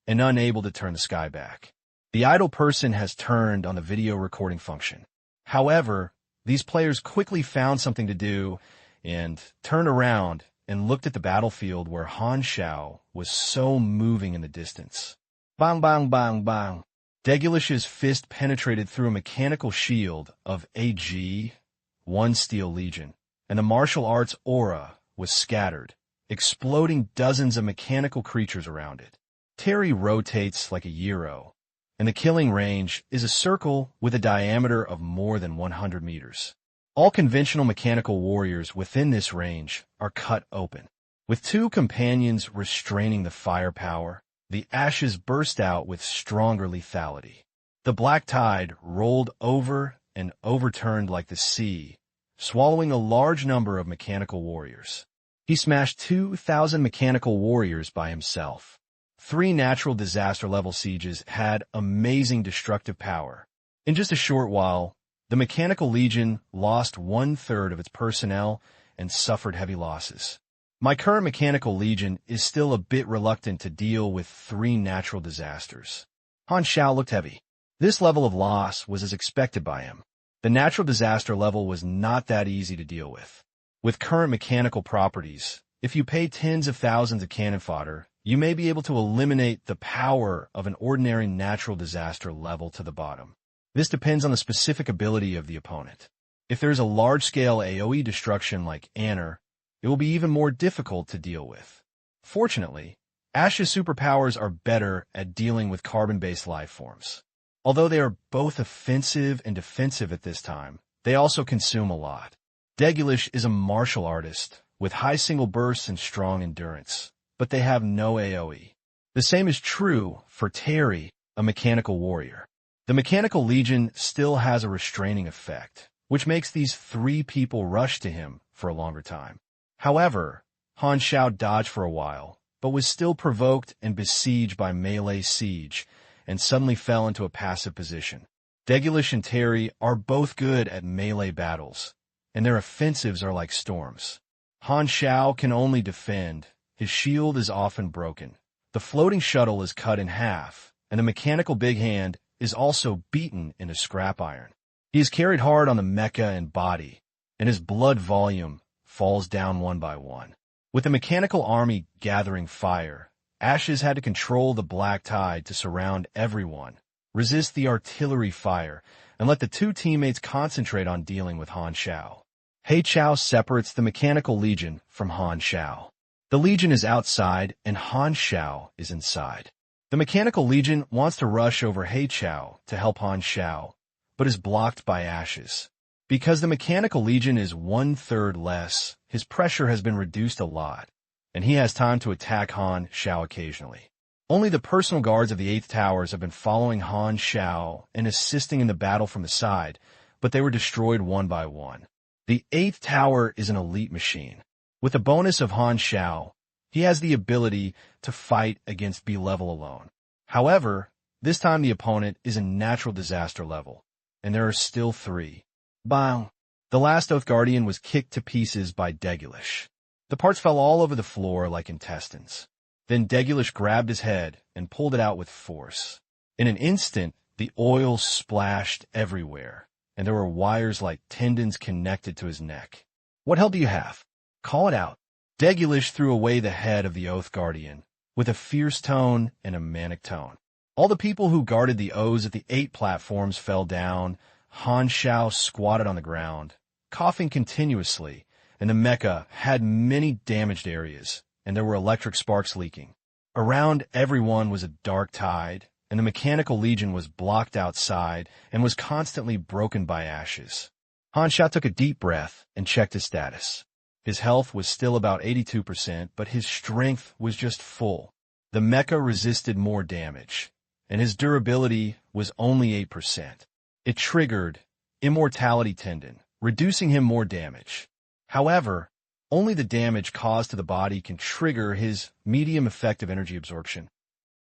Speaker 1: and unable to turn the sky back. The idle person has turned on the video recording function. However, these players quickly found something to do and turned around and looked at the battlefield where Han Xiao was so moving in the distance. Bang, bang, bang, bang. Degulish's fist penetrated through a mechanical shield of AG-1 Steel Legion, and the martial arts aura was scattered, exploding dozens of mechanical creatures around it. Terry rotates like a gyro, and the killing range is a circle with a diameter of more than 100 meters. All conventional mechanical warriors within this range are cut open. With 2 companions restraining the firepower, the ashes burst out with stronger lethality. The black tide rolled over and overturned like the sea, swallowing a large number of mechanical warriors. He smashed 2,000 mechanical warriors by himself. 3 natural disaster-level sieges had amazing destructive power. In just a short while, the Mechanical Legion lost 1/3 of its personnel and suffered heavy losses. My current Mechanical Legion is still a bit reluctant to deal with 3 natural disasters. Han Xiao looked heavy. This level of loss was as expected by him. The natural disaster level was not that easy to deal with. With current mechanical properties, if you pay tens of thousands of cannon fodder, you may be able to eliminate the power of an ordinary natural disaster level to the bottom. This depends on the specific ability of the opponent. If there is a large-scale AoE destruction like Anner, it will be even more difficult to deal with. Fortunately, Ash's superpowers are better at dealing with carbon-based life forms. Although they are both offensive and defensive at this time, they also consume a lot. Degulish is a martial artist with high single bursts and strong endurance, but they have no AoE. The same is true for Terry, a mechanical warrior. The Mechanical Legion still has a restraining effect, which makes these three people rush to him for a longer time. However, Han Xiao dodged for a while, but was still provoked and besieged by melee siege, and suddenly fell into a passive position. Degulish and Terry are both good at melee battles, and their offensives are like storms. Han Xiao can only defend. His shield is often broken. The floating shuttle is cut in half, and the mechanical big hand is also beaten into scrap iron. He is carried hard on the mecha and body, and his blood volume falls down one by one. With the mechanical army gathering fire, Ashes had to control the black tide to surround everyone, resist the artillery fire, and let the two teammates concentrate on dealing with Han Xiao. Han Xiao separates the Mechanical Legion from Han Xiao. The Legion is outside, and Han Xiao is inside. The Mechanical Legion wants to rush over Han Xiao to help Han Xiao, but is blocked by Ashes. Because the Mechanical Legion is 1/3 less, his pressure has been reduced a lot, and he has time to attack Han Xiao occasionally. Only the personal guards of the 8th Towers have been following Han Xiao and assisting in the battle from the side, but they were destroyed one by one. The 8th Tower is an elite machine. With the bonus of Han Xiao, he has the ability to fight against B-level alone. However, this time the opponent is a natural disaster level, and there are still 3. Bang! The last Oath Guardian was kicked to pieces by Degulish. The parts fell all over the floor like intestines. Then Degulish grabbed his head and pulled it out with force. In an instant, the oil splashed everywhere, and there were wires like tendons connected to his neck. What hell do you have? Call it out. Degulish threw away the head of the Oath Guardian, with a fierce tone and a manic tone. All the people who guarded the O's at the 8 platforms fell down. Han Xiao squatted on the ground, coughing continuously, and the mecha had many damaged areas, and there were electric sparks leaking. Around everyone was a dark tide, and the Mechanical Legion was blocked outside and was constantly broken by Ashes. Han Xiao took a deep breath and checked his status. His health was still about 82%, but his strength was just full. The mecha resisted more damage, and his durability was only 8%. It triggered Immortality Tendon, reducing him more damage. However, only the damage caused to the body can trigger his medium effective energy absorption.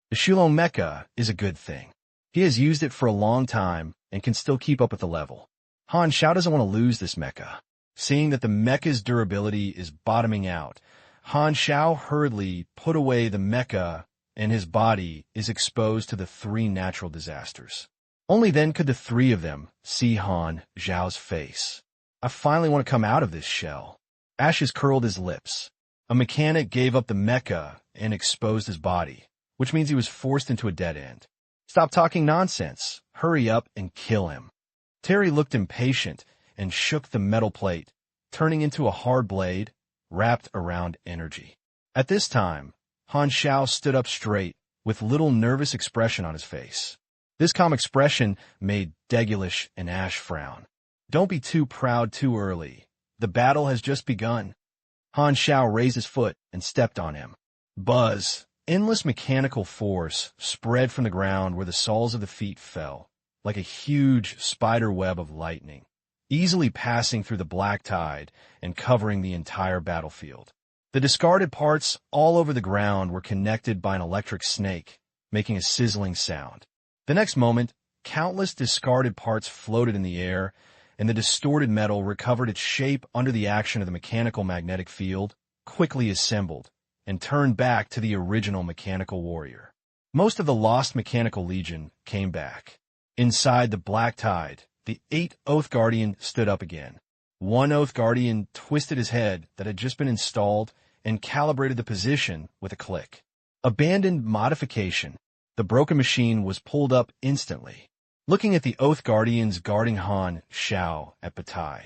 Speaker 1: The Shulong mecha is a good thing. He has used it for a long time and can still keep up with the level. Han Xiao doesn't want to lose this mecha. Seeing that the mecha's durability is bottoming out, Han Xiao hurriedly put away the mecha and his body is exposed to the 3 natural disasters. Only then could the 3 of them see Han Xiao's face. I finally want to come out of this shell. Ashes curled his lips. A mechanic gave up the mecha and exposed his body, which means he was forced into a dead end. Stop talking nonsense. Hurry up and kill him. Terry looked impatient and shook the metal plate, turning into a hard blade wrapped around energy. At this time, Han Xiao stood up straight with little nervous expression on his face. This calm expression made Degulish and Ash frown. Don't be too proud too early. The battle has just begun. Han Xiao raised his foot and stepped on him. Buzz, endless mechanical force spread from the ground where the soles of the feet fell, like a huge spider web of lightning, easily passing through the black tide and covering the entire battlefield. The discarded parts all over the ground were connected by an electric snake, making a sizzling sound. The next moment, countless discarded parts floated in the air, and the distorted metal recovered its shape under the action of the mechanical magnetic field, quickly assembled, and turned back to the original mechanical warrior. Most of the lost Mechanical Legion came back. Inside the black tide, the 8th Oath Guardian stood up again. One Oath Guardian twisted his head that had just been installed and calibrated the position with a click. Abandoned modification. The broken machine was pulled up instantly. Looking at the Oath Guardians guarding Han Xiao at Batai,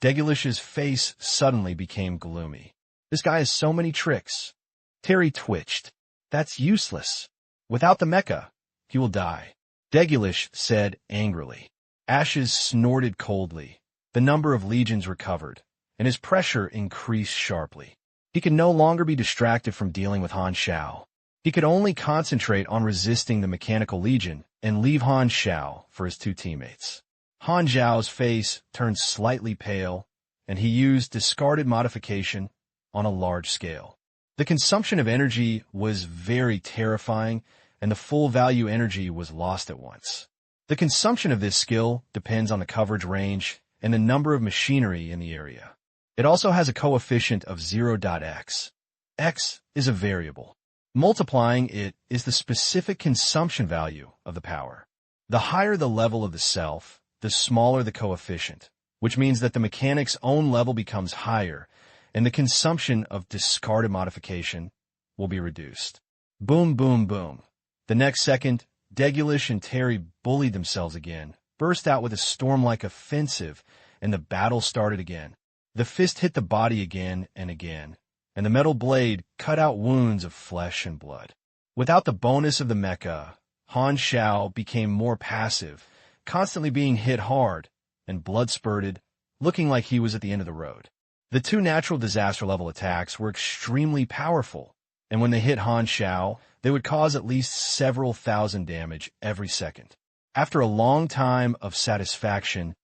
Speaker 1: Degulish's face suddenly became gloomy. This guy has so many tricks. Terry twitched. That's useless. Without the mecha, he will die. Degulish said angrily. Ashes snorted coldly. The number of legions recovered, and his pressure increased sharply. He could no longer be distracted from dealing with Han Xiao. He could only concentrate on resisting the mechanical legion and leave Han Xiao for his two teammates. Han Xiao's face turned slightly pale, and he used discarded modification on a large scale. The consumption of energy was very terrifying, and the full value energy was lost at once. The consumption of this skill depends on the coverage range and the number of machinery in the area. It also has a coefficient of 0.x. X is a variable. Multiplying it is the specific consumption value of the power. The higher the level of the self, the smaller the coefficient, which means that the mechanic's own level becomes higher, and the consumption of discarded modification will be reduced. Boom, boom, boom. The next second, Degulish and Terry bullied themselves again, burst out with a storm-like offensive, and the battle started again. The fist hit the body again and again, and the metal blade cut out wounds of flesh and blood. Without the bonus of the mecha, Han Xiao became more passive, constantly being hit hard, and blood spurted, looking like he was at the end of the road. The two natural disaster-level attacks were extremely powerful, and when they hit Han Xiao, they would cause at least several thousand damage every second. After a long time of satisfaction,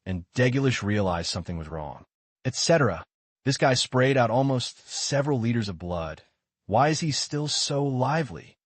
Speaker 1: and Degulish realized something was wrong. Etc. This guy sprayed out almost several liters of blood. Why is he still so lively?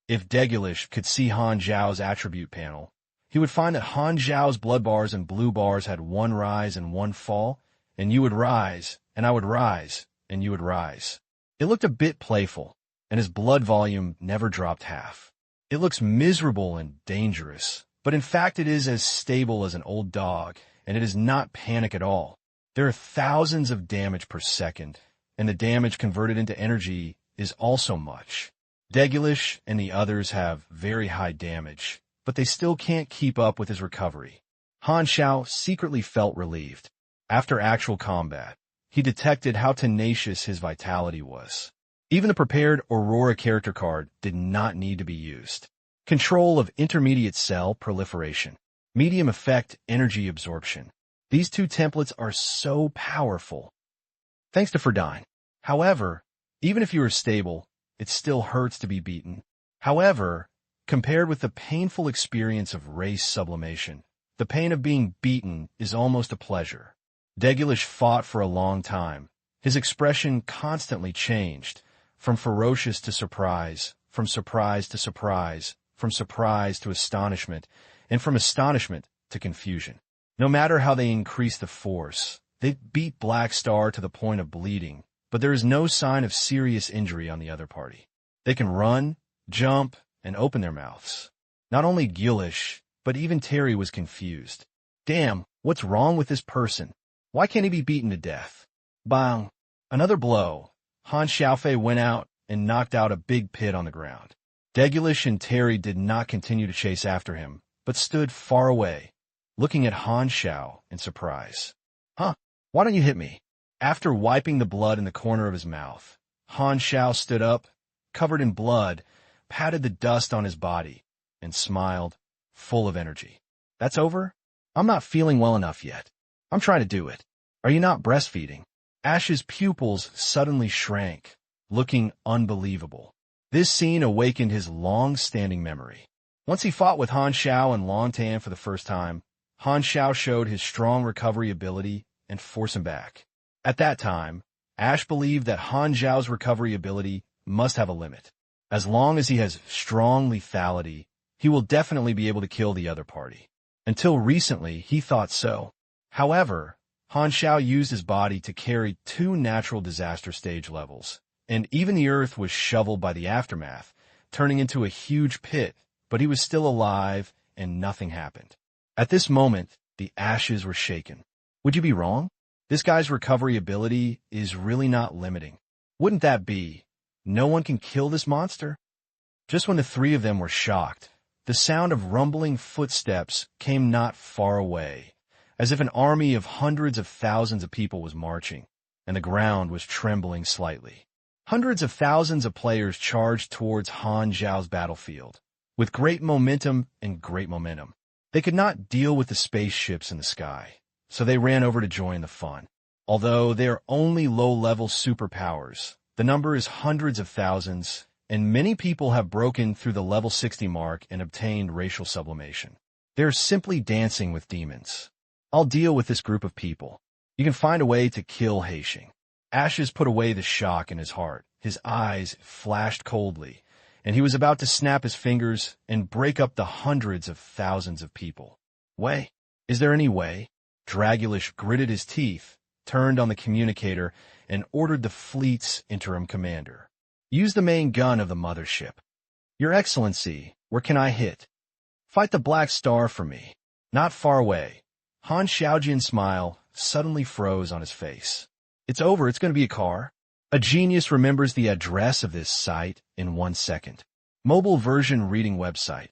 Speaker 1: If Degulish could see Han Xiao's attribute panel, he would find that Han Xiao's blood bars and blue bars had one rise and one fall, and you would rise, and I would rise, and you would rise. It looked a bit playful, and his blood volume never dropped half. It looks miserable and dangerous, but in fact it is as stable as an old dog, and it is not panic at all. There are thousands of damage per second, and the damage converted into energy is also much. Degulish and the others have very high damage, but they still can't keep up with his recovery. Han Xiao secretly felt relieved. After actual combat, he detected how tenacious his vitality was. Even the prepared Aurora character card did not need to be used. Control of intermediate cell proliferation. Medium effect energy absorption. These two templates are so powerful. Thanks to Ferdine. However, even if you are stable, it still hurts to be beaten. However, compared with the painful experience of race sublimation, the pain of being beaten is almost a pleasure. Degulish fought for a long time. His expression constantly changed, from ferocious to surprise, from surprise to surprise, from surprise to astonishment, and from astonishment to confusion. No matter how they increase the force, they beat Black Star to the point of bleeding, but there is no sign of serious injury on the other party. They can run, jump, and open their mouths. Not only Gulish, but even Terry was confused. Damn, what's wrong with this person? Why can't he be beaten to death? Bang! Another blow. Han Xiaofei went out and knocked out a big pit on the ground. Degulish and Terry did not continue to chase after him, but stood far away, looking at Han Xiao in surprise. Huh? Why don't you hit me? After wiping the blood in the corner of his mouth, Han Xiao stood up, covered in blood, patted the dust on his body, and smiled, full of energy. That's over? I'm not feeling well enough yet. I'm trying to do it. Are you not breastfeeding? Ash's pupils suddenly shrank, looking unbelievable. This scene awakened his long-standing memory. Once he fought with Han Xiao and Long Tan for the first time, Han Xiao showed his strong recovery ability and forced him back. At that time, Ash believed that Han Xiao's recovery ability must have a limit. As long as he has strong lethality, he will definitely be able to kill the other party. Until recently, he thought so. However, Han Xiao used his body to carry 2 natural disaster stage levels, and even the earth was shoveled by the aftermath, turning into a huge pit, but he was still alive and nothing happened. At this moment, the ashes were shaken. Would you be wrong? This guy's recovery ability is really not limiting. Wouldn't that be, no one can kill this monster? Just when the three of them were shocked, the sound of rumbling footsteps came not far away, as if an army of hundreds of thousands of people was marching, and the ground was trembling slightly. Hundreds of thousands of players charged towards Han Xiao's battlefield, with great momentum and great momentum. They could not deal with the spaceships in the sky, so they ran over to join the fun. Although they are only low-level superpowers, the number is hundreds of thousands, and many people have broken through the level 60 mark and obtained racial sublimation. They are simply dancing with demons. I'll deal with this group of people. You can find a way to kill Haixing. Ashes put away the shock in his heart. His eyes flashed coldly, and he was about to snap his fingers and break up the hundreds of thousands of people. Way? Is there any way? Dragulish gritted his teeth, turned on the communicator, and ordered the fleet's interim commander. Use the main gun of the mothership. Your Excellency, where can I hit? Fight the Black Star for me. Not far away. Han Xiaojian's smile suddenly froze on his face. It's over, it's going to be a car. A genius remembers the address of this site in 1 second. Mobile version reading website.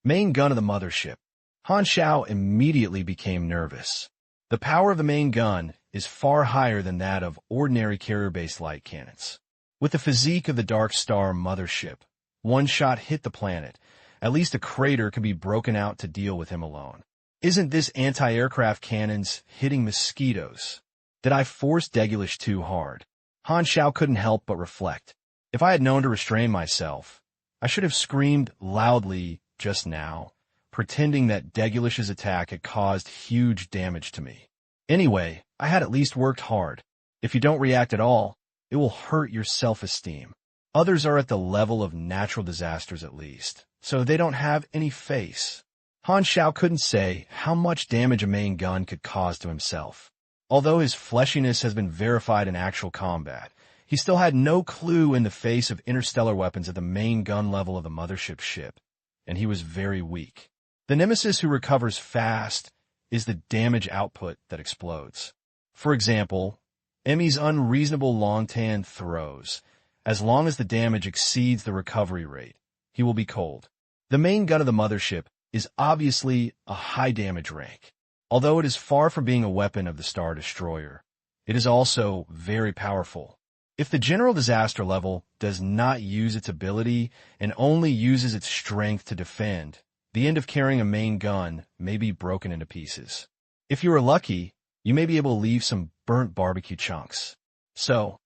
Speaker 1: Main gun of the mothership. Han Xiao immediately became nervous. The power of the main gun is far higher than that of ordinary carrier-based light cannons. With the physique of the Dark Star mothership, one shot hit the planet. At least a crater could be broken out to deal with him alone. Isn't this anti-aircraft cannons hitting mosquitoes? Did I force Degulish too hard? Han Xiao couldn't help but reflect. If I had known to restrain myself, I should have screamed loudly just now, pretending that Degulish's attack had caused huge damage to me. Anyway, I had at least worked hard. If you don't react at all, it will hurt your self-esteem. Others are at the level of natural disasters at least, so they don't have any face. Han Xiao couldn't say how much damage a main gun could cause to himself. Although his fleshiness has been verified in actual combat, he still had no clue in the face of interstellar weapons at the main gun level of the mothership ship, and he was very weak. The nemesis who recovers fast is the damage output that explodes. For example, Emmy's unreasonable long-tan throws. As long as the damage exceeds the recovery rate, he will be cold. The main gun of the mothership is obviously a high damage rank. Although it is far from being a weapon of the Star Destroyer, it is also very powerful. If the general disaster level does not use its ability and only uses its strength to defend, the end of carrying a main gun may be broken into pieces. If you are lucky, you may be able to leave some burnt barbecue chunks. So,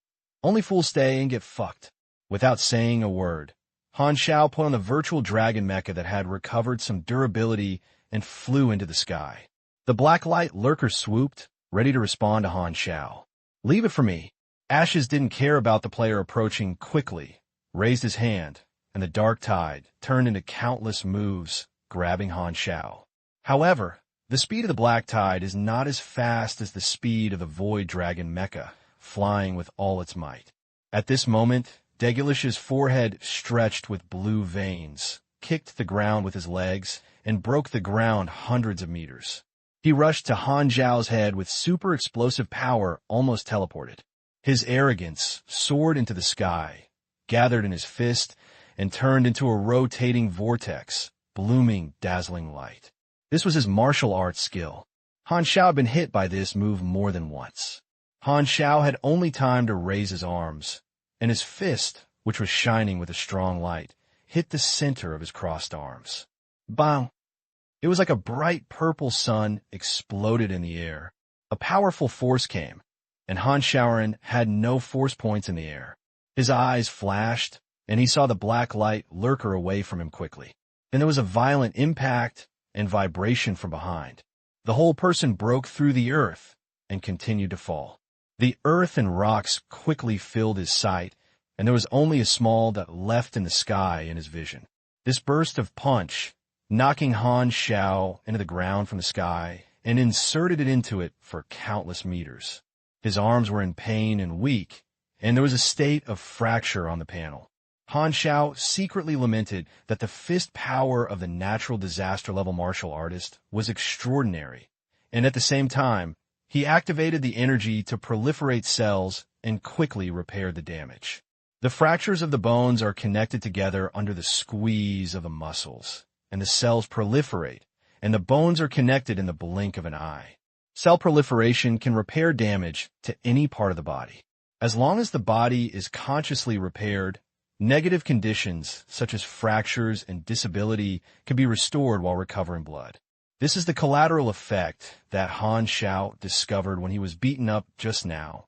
Speaker 1: only fools stay and get fucked. Without saying a word, Han Xiao put on the virtual dragon mecha that had recovered some durability and flew into the sky. The black light lurker swooped, ready to respond to Han Xiao. Leave it for me. Ashes didn't care about the player approaching quickly, raised his hand, and the dark tide turned into countless moves, grabbing Han Xiao. However, the speed of the black tide is not as fast as the speed of the void dragon mecha, flying with all its might. At this moment, Degulish's forehead stretched with blue veins, kicked the ground with his legs, and broke the ground hundreds of meters. He rushed to Han Xiao's head with super explosive power, almost teleported. His arrogance soared into the sky, gathered in his fist, and turned into a rotating vortex, blooming dazzling light. This was his martial arts skill. Han Xiao had been hit by this move more than once. Han Xiao had only time to raise his arms, and his fist, which was shining with a strong light, hit the center of his crossed arms. Bang! It was like a bright purple sun exploded in the air. A powerful force came, and Han Xiaoran had no force points in the air. His eyes flashed, and he saw the black light lurker away from him quickly. Then there was a violent impact and vibration from behind. The whole person broke through the earth and continued to fall. The earth and rocks quickly filled his sight, and there was only a small dot left in the sky in his vision. This burst of punch, knocking Han Xiao into the ground from the sky, and inserted it into it for countless meters. His arms were in pain and weak, and there was a state of fracture on the panel. Han Xiao secretly lamented that the fist power of the natural disaster-level martial artist was extraordinary, and at the same time, He activated the energy to proliferate cells and quickly repaired the damage. The fractures of the bones are connected together under the squeeze of the muscles, and the cells proliferate, and the bones are connected in the blink of an eye. Cell proliferation can repair damage to any part of the body. As long as the body is consciously repaired, negative conditions such as fractures and disability can be restored while recovering blood. This is the collateral effect that Han Xiao discovered when he was beaten up just now.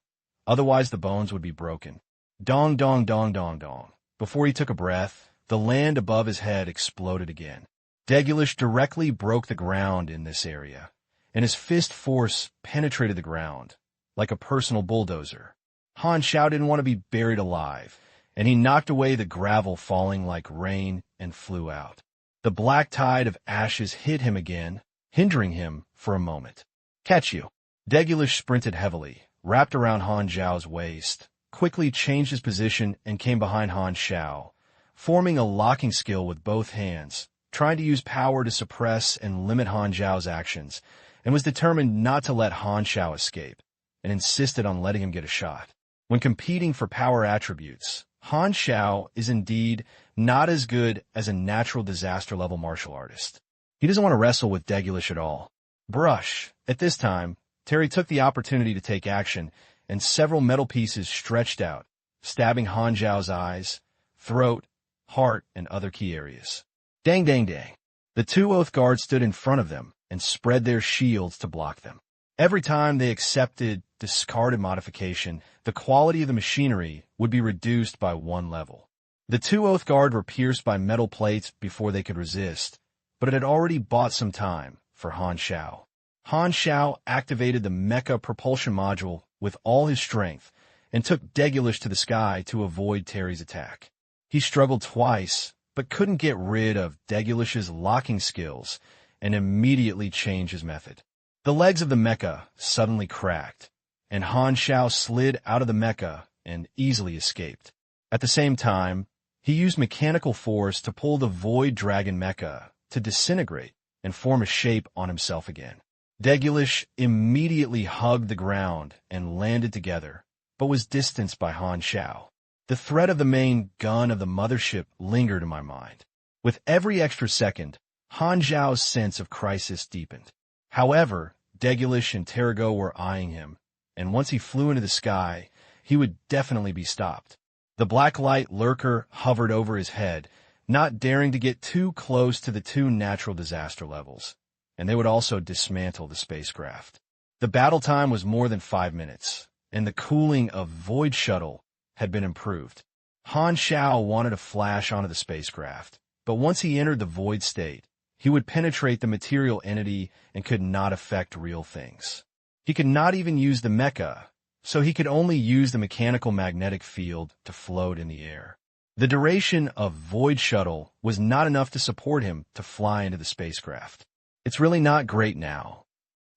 Speaker 1: Otherwise, the bones would be broken. Dong, dong, dong, dong, dong. Before he took a breath, the land above his head exploded again. Degulish directly broke the ground in this area, and his fist force penetrated the ground like a personal bulldozer. Han Xiao didn't want to be buried alive, and he knocked away the gravel falling like rain and flew out. The black tide of ashes hit him again, hindering him for a moment. Catch you. Degulish sprinted heavily, wrapped around Han Xiao's waist, quickly changed his position and came behind Han Xiao, forming a locking skill with both hands, trying to use power to suppress and limit Han Xiao's actions, and was determined not to let Han Xiao escape, and insisted on letting him get a shot. When competing for power attributes, Han Xiao is indeed not as good as a natural disaster-level martial artist. He doesn't want to wrestle with Degulish at all. Brush. At this time, Terry took the opportunity to take action, and several metal pieces stretched out, stabbing Han Xiao's eyes, throat, heart, and other key areas. Dang, dang, dang. The two oath guards stood in front of them and spread their shields to block them. Every time they accepted discarded modification, the quality of the machinery would be reduced by 1 level. The two oath guard were pierced by metal plates before they could resist, but it had already bought some time for Han Xiao. Han Xiao activated the mecha propulsion module with all his strength and took Degulish to the sky to avoid Terry's attack. He struggled twice, but couldn't get rid of Degulish's locking skills and immediately changed his method. The legs of the mecha suddenly cracked, and Han Xiao slid out of the mecha and easily escaped. At the same time, he used mechanical force to pull the Void Dragon mecha to disintegrate and form a shape on himself again. Degulish immediately hugged the ground and landed together, but was distanced by Han Xiao. The threat of the main gun of the mothership lingered in my mind. With every extra second, Han Xiao's sense of crisis deepened. However, Degulish and Terrago were eyeing him, and once he flew into the sky, he would definitely be stopped. The black light lurker hovered over his head, not daring to get too close to the two natural disaster levels, and they would also dismantle the spacecraft. The battle time was more than 5 minutes, and the cooling of Void Shuttle had been improved. Han Xiao wanted to flash onto the spacecraft, but once he entered the void state, he would penetrate the material entity and could not affect real things. He could not even use the mecha, so he could only use the mechanical magnetic field to float in the air. The duration of Void Shuttle was not enough to support him to fly into the spacecraft. It's really not great now.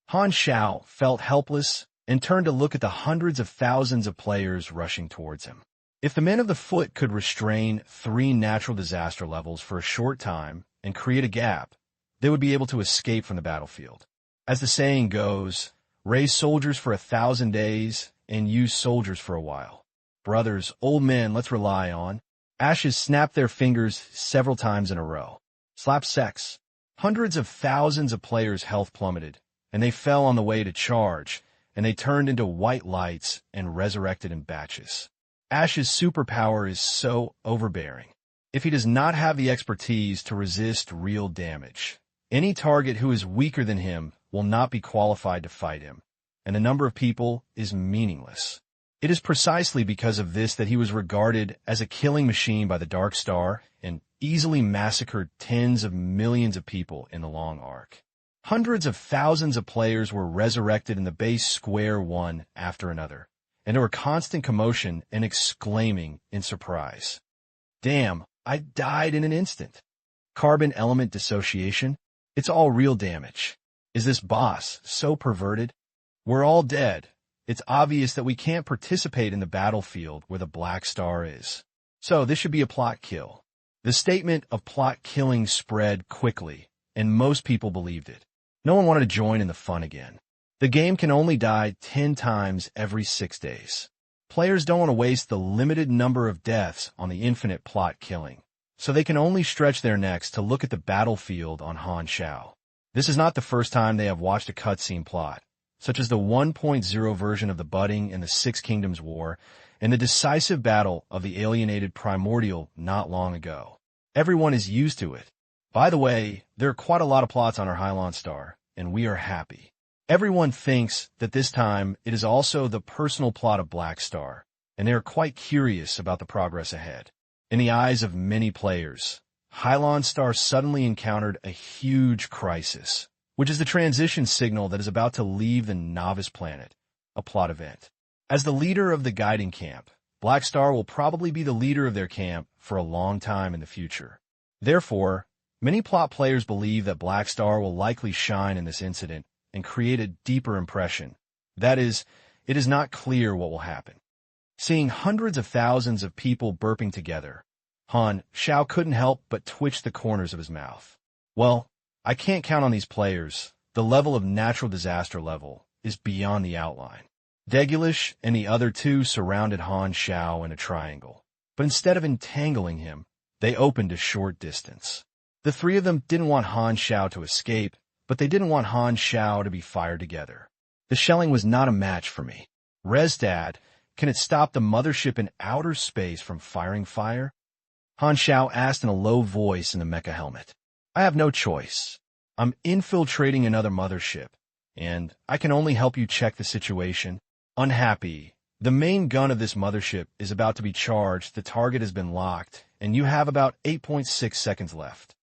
Speaker 1: Han Xiao felt helpless and turned to look at the hundreds of thousands of players rushing towards him. If the men of the foot could restrain 3 natural disaster levels for a short time and create a gap, they would be able to escape from the battlefield. As the saying goes, raise soldiers for 1,000 days and use soldiers for a while. Brothers, old men, let's rely on. Ashes snapped their fingers several times in a row. Slap sex. Hundreds of thousands of players' health plummeted, and they fell on the way to charge, and they turned into white lights and resurrected in batches. Ash's superpower is so overbearing. If he does not have the expertise to resist real damage, any target who is weaker than him will not be qualified to fight him, and the number of people is meaningless. It is precisely because of this that he was regarded as a killing machine by the Dark Star and easily massacred tens of millions of people in the long arc. Hundreds of thousands of players were resurrected in the base square one after another, and there were constant commotion and exclaiming in surprise. Damn, I died in an instant. Carbon element dissociation? It's all real damage. Is this boss so perverted? We're all dead. It's obvious that we can't participate in the battlefield where the Black Star is. So this should be a plot kill. The statement of plot killing spread quickly, and most people believed it. No one wanted to join in the fun again. The game can only die 10 times every 6 days. Players don't want to waste the limited number of deaths on the infinite plot killing, so they can only stretch their necks to look at the battlefield on Han Xiao. This is not the first time they have watched a cutscene plot, such as the 1.0 version of the Budding and the Six Kingdoms War, and the decisive battle of the alienated Primordial not long ago. Everyone is used to it. By the way, there are quite a lot of plots on our Hylon Star, and we are happy. Everyone thinks that this time it is also the personal plot of Black Star, and they are quite curious about the progress ahead. In the eyes of many players, Hylon Star suddenly encountered a huge crisis, which is the transition signal that is about to leave the novice planet, a plot event. As the leader of the guiding camp, Black Star will probably be the leader of their camp for a long time in the future. Therefore, many plot players believe that Black Star will likely shine in this incident and create a deeper impression. That is, it is not clear what will happen. Seeing hundreds of thousands of people burping together, Han Xiao couldn't help but twitch the corners of his mouth. Well, I can't count on these players. The level of natural disaster level is beyond the outline. Degulish and the other two surrounded Han Xiao in a triangle, but instead of entangling him, they opened a short distance. The three of them didn't want Han Xiao to escape, but they didn't want Han Xiao to be fired together. The shelling was not a match for me. Resdad, can it stop the mothership in outer space from firing fire? Han Xiao asked in a low voice in the mecha helmet. I have no choice. I'm infiltrating another mothership, and I can only help you check the situation. Unhappy. The main gun of this mothership is about to be charged, the target has been locked, and you have about 8.6 seconds left.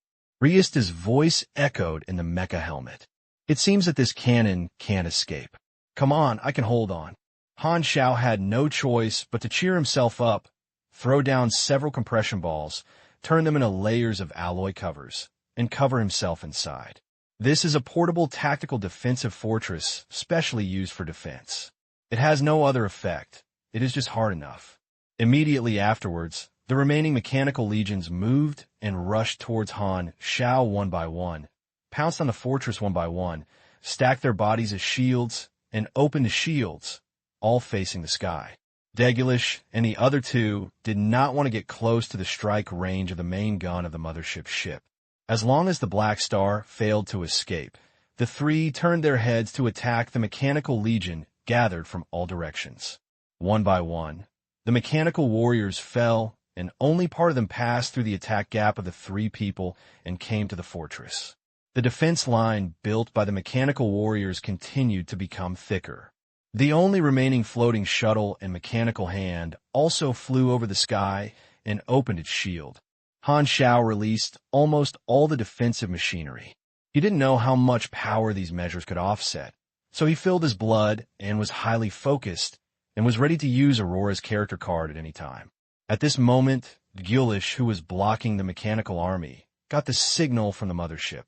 Speaker 1: Riesta's voice echoed in the mecha helmet. It seems that this cannon can't escape. Come on, I can hold on. Han Xiao had no choice but to cheer himself up, throw down several compression balls, turn them into layers of alloy covers, and cover himself inside. This is a portable tactical defensive fortress specially used for defense. It has no other effect. It is just hard enough. Immediately afterwards, the remaining mechanical legions moved and rushed towards Han Xiao one by one, pounced on the fortress one by one, stacked their bodies as shields, and opened the shields, all facing the sky. Degulish and the other two did not want to get close to the strike range of the main gun of the mothership ship. As long as the Black Star failed to escape, the three turned their heads to attack the mechanical legion gathered from all directions. One by one, the mechanical warriors fell, and only part of them passed through the attack gap of the three people and came to the fortress. The defense line built by the mechanical warriors continued to become thicker. The only remaining floating shuttle and mechanical hand also flew over the sky and opened its shield. Han Xiao released almost all the defensive machinery. He didn't know how much power these measures could offset, so he filled his blood and was highly focused and was ready to use Aurora's character card at any time. At this moment, Degulish, who was blocking the mechanical army, got the signal from the mothership.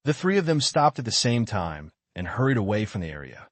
Speaker 1: The three of them stopped at the same time and hurried away from the area.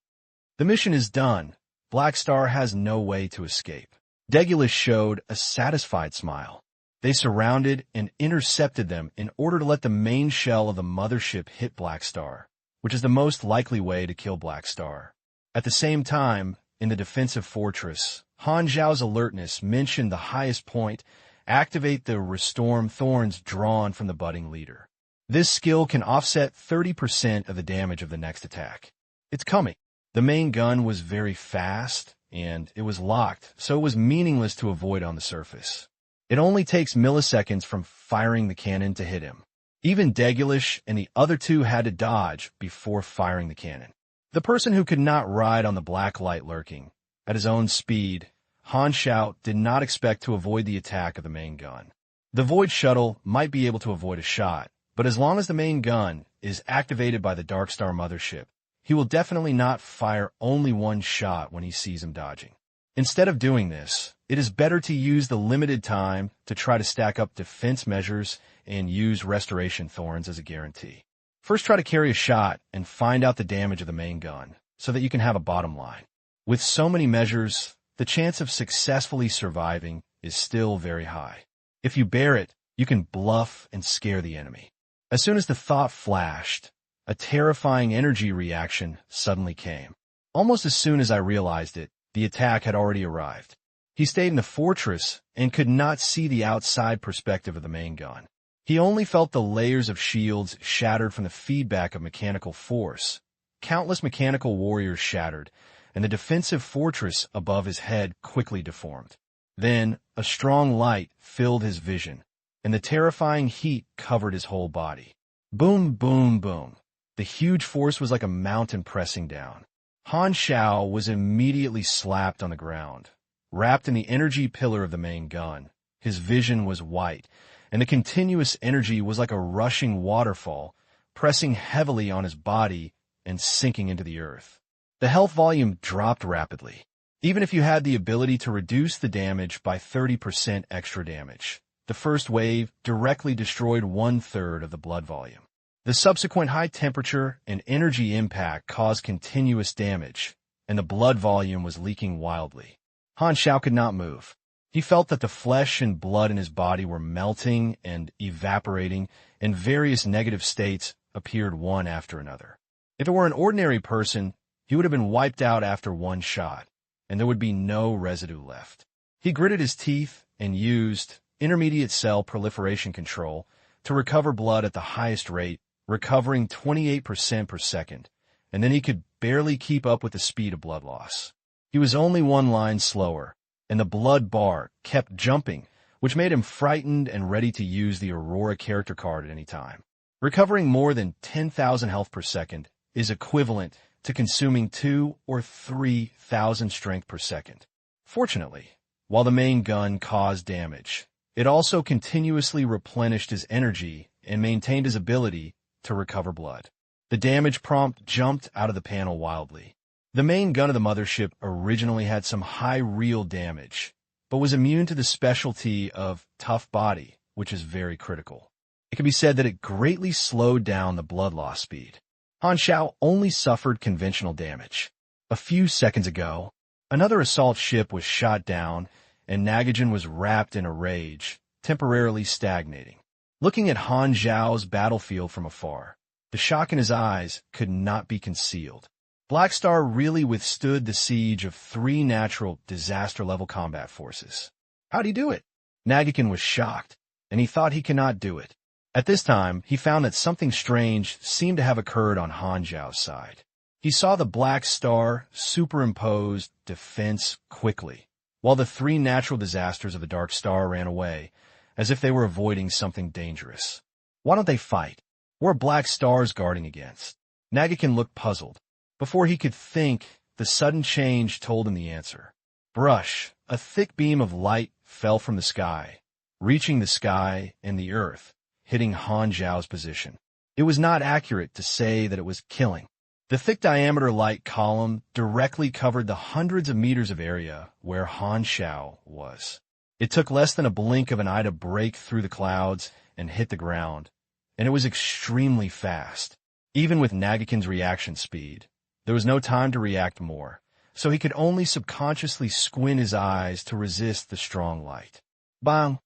Speaker 1: The mission is done. Black Star has no way to escape. Degulish showed a satisfied smile. They surrounded and intercepted them in order to let the main shell of the mothership hit Black Star, which is the most likely way to kill Black Star. At the same time, in the defensive fortress, Han Xiao's alertness mentioned the highest point, activate the Restorm Thorns drawn from the budding leader. This skill can offset 30% of the damage of the next attack. It's coming. The main gun was very fast, and it was locked, so it was meaningless to avoid on the surface. It only takes milliseconds from firing the cannon to hit him. Even Degulish and the other two had to dodge before firing the cannon. The person who could not ride on the black light lurking, at his own speed, Han Xiao did not expect to avoid the attack of the main gun. The Void Shuttle might be able to avoid a shot, but as long as the main gun is activated by the Dark Star mothership, he will definitely not fire only one shot when he sees him dodging. Instead of doing this, it is better to use the limited time to try to stack up defense measures and use Restoration Thorns as a guarantee. First, try to carry a shot and find out the damage of the main gun so that you can have a bottom line. With so many measures, the chance of successfully surviving is still very high. If you bear it, you can bluff and scare the enemy. As soon as the thought flashed, a terrifying energy reaction suddenly came. Almost as soon as I realized it, the attack had already arrived. He stayed in the fortress and could not see the outside perspective of the main gun. He only felt the layers of shields shattered from the feedback of mechanical force. Countless mechanical warriors shattered, and the defensive fortress above his head quickly deformed. Then, a strong light filled his vision, and the terrifying heat covered his whole body. Boom, boom, boom. The huge force was like a mountain pressing down. Han Xiao was immediately slapped on the ground. Wrapped in the energy pillar of the main gun, his vision was white, and the continuous energy was like a rushing waterfall, pressing heavily on his body and sinking into the earth. The health volume dropped rapidly. Even if you had the ability to reduce the damage by 30% extra damage, the first wave directly destroyed 1/3 of the blood volume. The subsequent high temperature and energy impact caused continuous damage, and the blood volume was leaking wildly. Han Xiao could not move. He felt that the flesh and blood in his body were melting and evaporating, and various negative states appeared one after another. If it were an ordinary person, he would have been wiped out after one shot, and there would be no residue left. He gritted his teeth and used intermediate cell proliferation control to recover blood at the highest rate, recovering 28% per second, and then he could barely keep up with the speed of blood loss. He was only one line slower, and the blood bar kept jumping, which made him frightened and ready to use the Aurora character card at any time. Recovering more than 10,000 health per second is equivalent to consuming 2,000 or 3,000 strength per second. Fortunately, while the main gun caused damage, it also continuously replenished his energy and maintained his ability to recover blood. The damage prompt jumped out of the panel wildly. The main gun of the mothership originally had some high real damage, but was immune to the specialty of tough body, which is very critical. It can be said that it greatly slowed down the blood loss speed. Han Xiao only suffered conventional damage. A few seconds ago, another assault ship was shot down, and Nagajan was wrapped in a rage, temporarily stagnating. Looking at Han Xiao's battlefield from afar, the shock in his eyes could not be concealed. Black Star really withstood the siege of 3 natural disaster-level combat forces. How'd he do it? Nagakin was shocked, and he thought he cannot do it. At this time, he found that something strange seemed to have occurred on Han Xiao's side. He saw the Black Star superimposed defense quickly, while the 3 natural disasters of the Dark Star ran away, as if they were avoiding something dangerous. Why don't they fight? What are Black Stars guarding against? Nagakin looked puzzled. Before he could think, the sudden change told him the answer. Brush, a thick beam of light fell from the sky, reaching the sky and the earth, hitting Han Xiao's position. It was not accurate to say that it was killing. The thick diameter light column directly covered the hundreds of meters of area where Han Xiao was. It took less than a blink of an eye to break through the clouds and hit the ground, and it was extremely fast. Even with Nagakin's reaction speed, there was no time to react more, so he could only subconsciously squint his eyes to resist the strong light. Bang!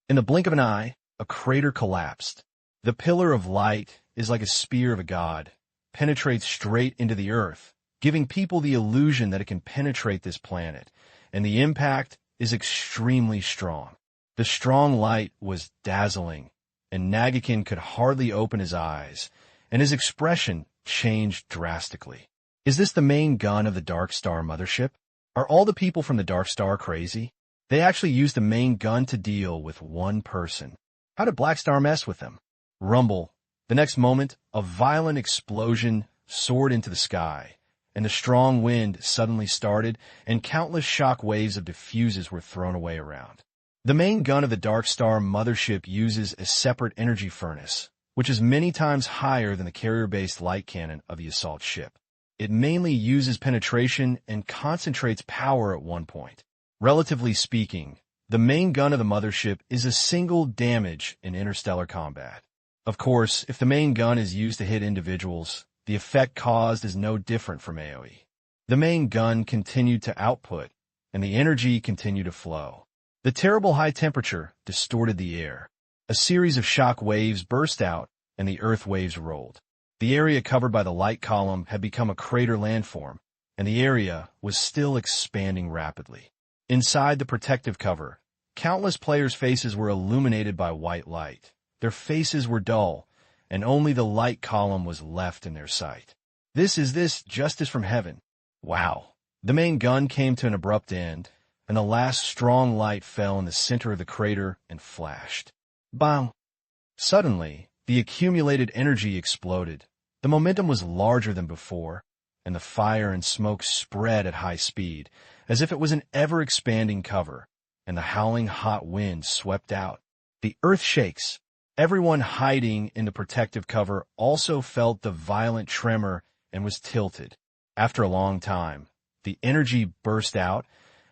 Speaker 1: In the blink of an eye, a crater collapsed. The pillar of light is like a spear of a god, penetrates straight into the earth, giving people the illusion that it can penetrate this planet, and the impact is extremely strong. The strong light was dazzling, and Nagakin could hardly open his eyes, and his expression changed drastically. Is this the main gun of the Dark Star mothership? Are all the people from the Dark Star crazy? They actually used the main gun to deal with one person. How did Black Star mess with them? Rumble. The next moment, a violent explosion soared into the sky, and the strong wind suddenly started, and countless shock waves of diffuses were thrown away around. The main gun of the Dark Star mothership uses a separate energy furnace, which is many times higher than the carrier-based light cannon of the assault ship. It mainly uses penetration and concentrates power at one point. Relatively speaking, the main gun of the mothership is a single damage in interstellar combat. Of course, if the main gun is used to hit individuals, the effect caused is no different from AoE. The main gun continued to output, and the energy continued to flow. The terrible high temperature distorted the air. A series of shock waves burst out, and the earth waves rolled. The area covered by the light column had become a crater landform, and the area was still expanding rapidly. Inside the protective cover, countless players' faces were illuminated by white light. Their faces were dull, and only the light column was left in their sight. This justice from heaven. Wow. The main gun came to an abrupt end, and the last strong light fell in the center of the crater and flashed. Bang! Suddenly, the accumulated energy exploded. The momentum was larger than before, and the fire and smoke spread at high speed, as if it was an ever-expanding cover, and the howling hot wind swept out. The earth shakes. Everyone hiding in the protective cover also felt the violent tremor and was tilted. After a long time, the energy burst out,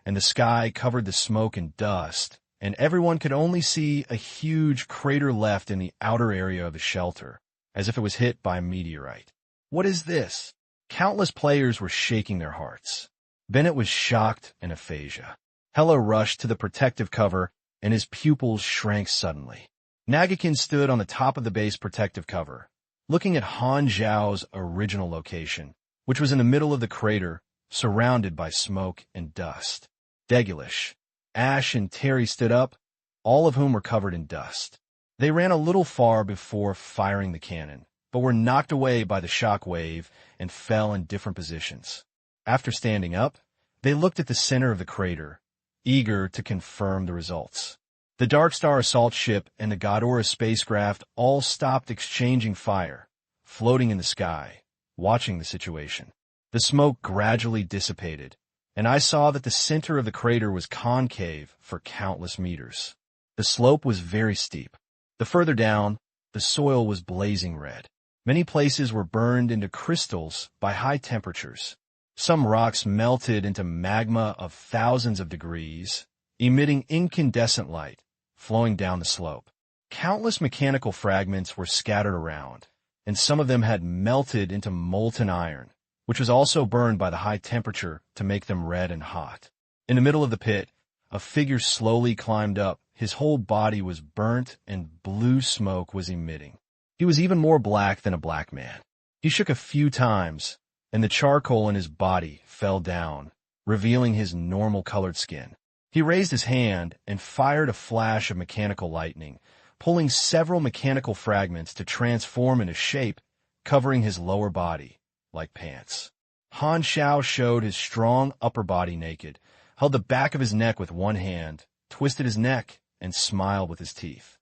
Speaker 1: and the sky covered the smoke and dust, and everyone could only see a huge crater left in the outer area of the shelter, as if it was hit by a meteorite. What is this? Countless players were shaking their hearts. Bennett was shocked and aphasia. Hello rushed to the protective cover, and his pupils shrank suddenly. Nagakin stood on the top of the base protective cover, looking at Han Xiao's original location, which was in the middle of the crater, surrounded by smoke and dust. Degulish, Ash, and Terry stood up, all of whom were covered in dust. They ran a little far before firing the cannon, but were knocked away by the shock wave and fell in different positions. After standing up, they looked at the center of the crater, eager to confirm the results. The Dark Star assault ship and the Ghidorah spacecraft all stopped exchanging fire, floating in the sky, watching the situation. The smoke gradually dissipated, and I saw that the center of the crater was concave for countless meters. The slope was very steep. The further down, the soil was blazing red. Many places were burned into crystals by high temperatures. Some rocks melted into magma of thousands of degrees, emitting incandescent light, flowing down the slope. Countless mechanical fragments were scattered around, and some of them had melted into molten iron, which was also burned by the high temperature to make them red and hot. In the middle of the pit, a figure slowly climbed up. His whole body was burnt, and blue smoke was emitting. He was even more black than a black man. He shook a few times, and the charcoal in his body fell down, revealing his normal-colored skin. He raised his hand and fired a flash of mechanical lightning, pulling several mechanical fragments to transform into shape, covering his lower body, like pants. Han Xiao showed his strong upper body naked, held the back of his neck with one hand, twisted his neck, and smiled with his teeth.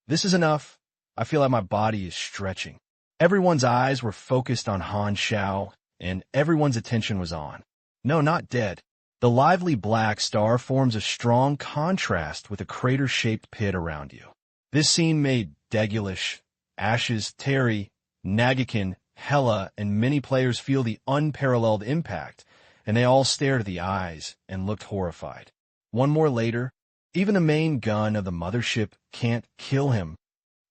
Speaker 1: This is enough. I feel like my body is stretching. Everyone's eyes were focused on Han Xiao, and everyone's attention was on. No, not dead. The lively black star forms a strong contrast with the crater-shaped pit around you. This scene made Degulish, Ashes, Terry, Nagakin, Hela, and many players feel the unparalleled impact, and they all stared at the eyes and looked horrified. One more later, even the main gun of the mothership can't kill him.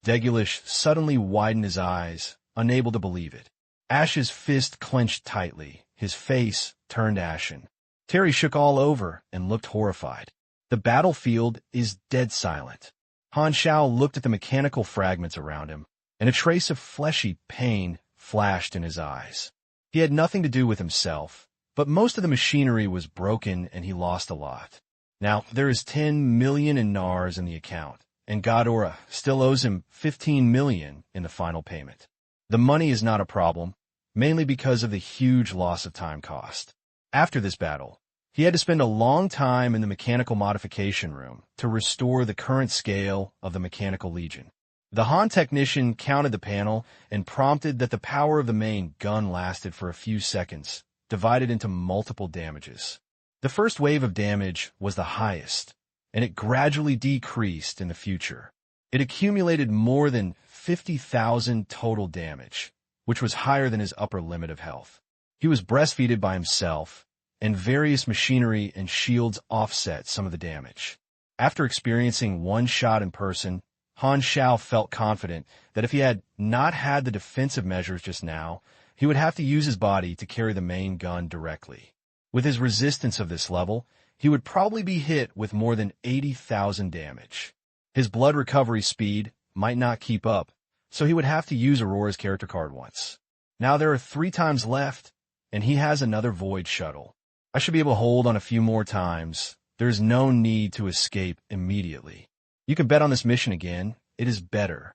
Speaker 1: Degulish suddenly widened his eyes, unable to believe it. Ash's fist clenched tightly, his face turned ashen. Terry shook all over and looked horrified. The battlefield is dead silent. Han Xiao looked at the mechanical fragments around him, and a trace of fleshy pain flashed in his eyes. He had nothing to do with himself, but most of the machinery was broken and he lost a lot. Now, there is 10 million in NARs in the account, and Ghidorah still owes him 15 million in the final payment. The money is not a problem, mainly because of the huge loss of time cost. After this battle, he had to spend a long time in the mechanical modification room to restore the current scale of the Mechanical Legion. The Han technician counted the panel and prompted that the power of the main gun lasted for a few seconds, divided into multiple damages. The first wave of damage was the highest, and it gradually decreased in the future. It accumulated more than 50,000 total damage, which was higher than his upper limit of health. He was breastfeeded by himself, and various machinery and shields offset some of the damage. After experiencing one shot in person, Han Xiao felt confident that if he had not had the defensive measures just now, he would have to use his body to carry the main gun directly. With his resistance of this level, he would probably be hit with more than 80,000 damage. His blood recovery speed might not keep up, so he would have to use Aurora's character card once. Now there are 3 times left, and he has another void shuttle. I should be able to hold on a few more times. There's no need to escape immediately. You can bet on this mission again. It is better.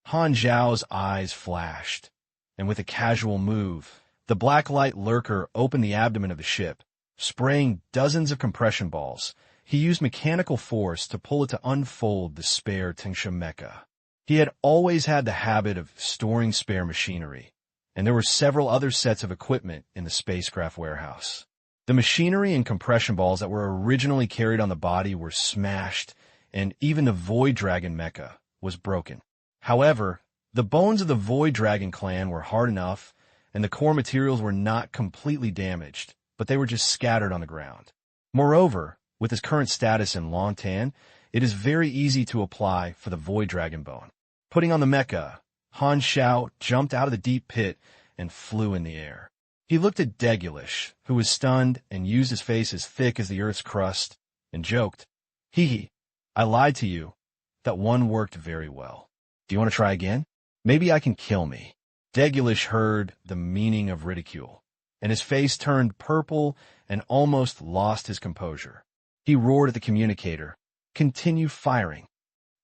Speaker 1: Han Xiao's eyes flashed, and with a casual move, the black light lurker opened the abdomen of the ship, spraying dozens of compression balls. He used mechanical force to pull it to unfold the spare Tingsha mecha. He had always had the habit of storing spare machinery, and there were several other sets of equipment in the spacecraft warehouse. The machinery and compression balls that were originally carried on the body were smashed, and even the Void Dragon mecha was broken. However, the bones of the Void Dragon clan were hard enough, and the core materials were not completely damaged, but they were just scattered on the ground. Moreover, with his current status in Longtan, it is very easy to apply for the Void Dragon bone. Putting on the mecha, Han Xiao jumped out of the deep pit and flew in the air. He looked at Degulish, who was stunned and used his face as thick as the Earth's crust, and joked, "Hee hee, I lied to you. That one worked very well. Do you want to try again? Maybe I can kill me." Degulish heard the meaning of ridicule, and his face turned purple and almost lost his composure. He roared at the communicator, "Continue firing.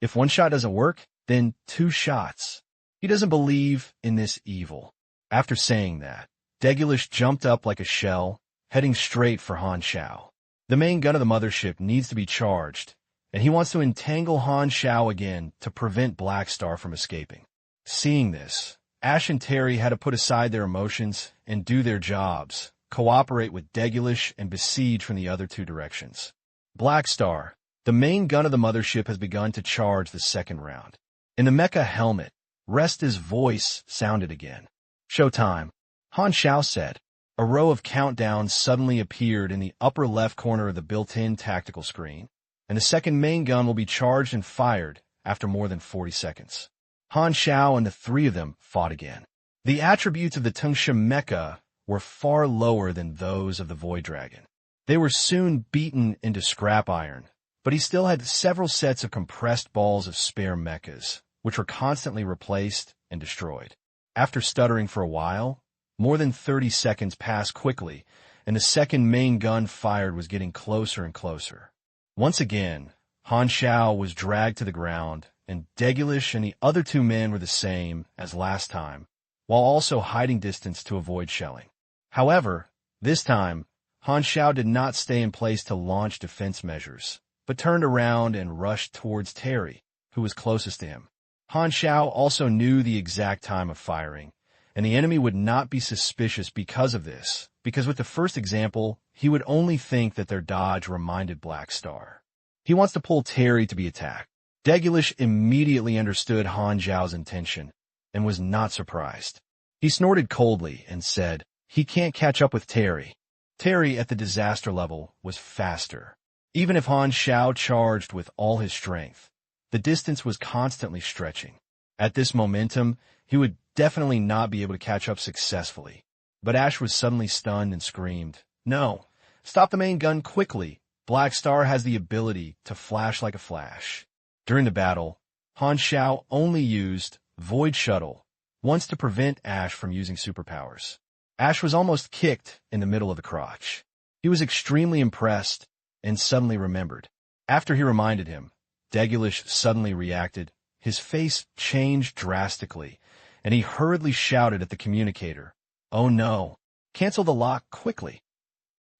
Speaker 1: If one shot doesn't work, then 2 shots. He doesn't believe in this evil." After saying that, Degulish jumped up like a shell, heading straight for Han Xiao. The main gun of the mothership needs to be charged, and he wants to entangle Han Xiao again to prevent Black Star from escaping. Seeing this, Ash and Terry had to put aside their emotions and do their jobs, cooperate with Degulish, and besiege from the other 2 directions. Black Star, the main gun of the mothership, has begun to charge the second round. In the mecha helmet, Resta's voice sounded again. "Showtime," Han Xiao said. A row of countdowns suddenly appeared in the upper left corner of the built-in tactical screen, and the second main gun will be charged and fired after more than 40 seconds. Han Xiao and the 3 of them fought again. The attributes of the Tingsha mecha were far lower than those of the Void Dragon. They were soon beaten into scrap iron, but he still had several sets of compressed balls of spare mechas, which were constantly replaced and destroyed. After stuttering for a while, more than 30 seconds passed quickly, and the second main gun fired was getting closer and closer. Once again, Han Xiao was dragged to the ground, and Degulish and the other 2 men were the same as last time, while also hiding distance to avoid shelling. However, this time, Han Xiao did not stay in place to launch defense measures, but turned around and rushed towards Terry, who was closest to him. Han Xiao also knew the exact time of firing, and the enemy would not be suspicious because of this, because with the first example, he would only think that their dodge reminded Black Star. He wants to pull Terry to be attacked. Degulish immediately understood Han Xiao's intention, and was not surprised. He snorted coldly and said, "He can't catch up with Terry." Terry at the disaster level was faster. Even if Han Xiao charged with all his strength, the distance was constantly stretching. At this momentum, he would definitely not be able to catch up successfully. But Ash was suddenly stunned and screamed, "No! Stop the main gun quickly! Black Star has the ability to flash like a flash." During the battle, Han Xiao only used Void Shuttle once to prevent Ash from using superpowers. Ash was almost kicked in the middle of the crotch. He was extremely impressed and suddenly remembered. After he reminded him, Degulish suddenly reacted. His face changed drastically, and he hurriedly shouted at the communicator, "Oh no! Cancel the lock quickly!"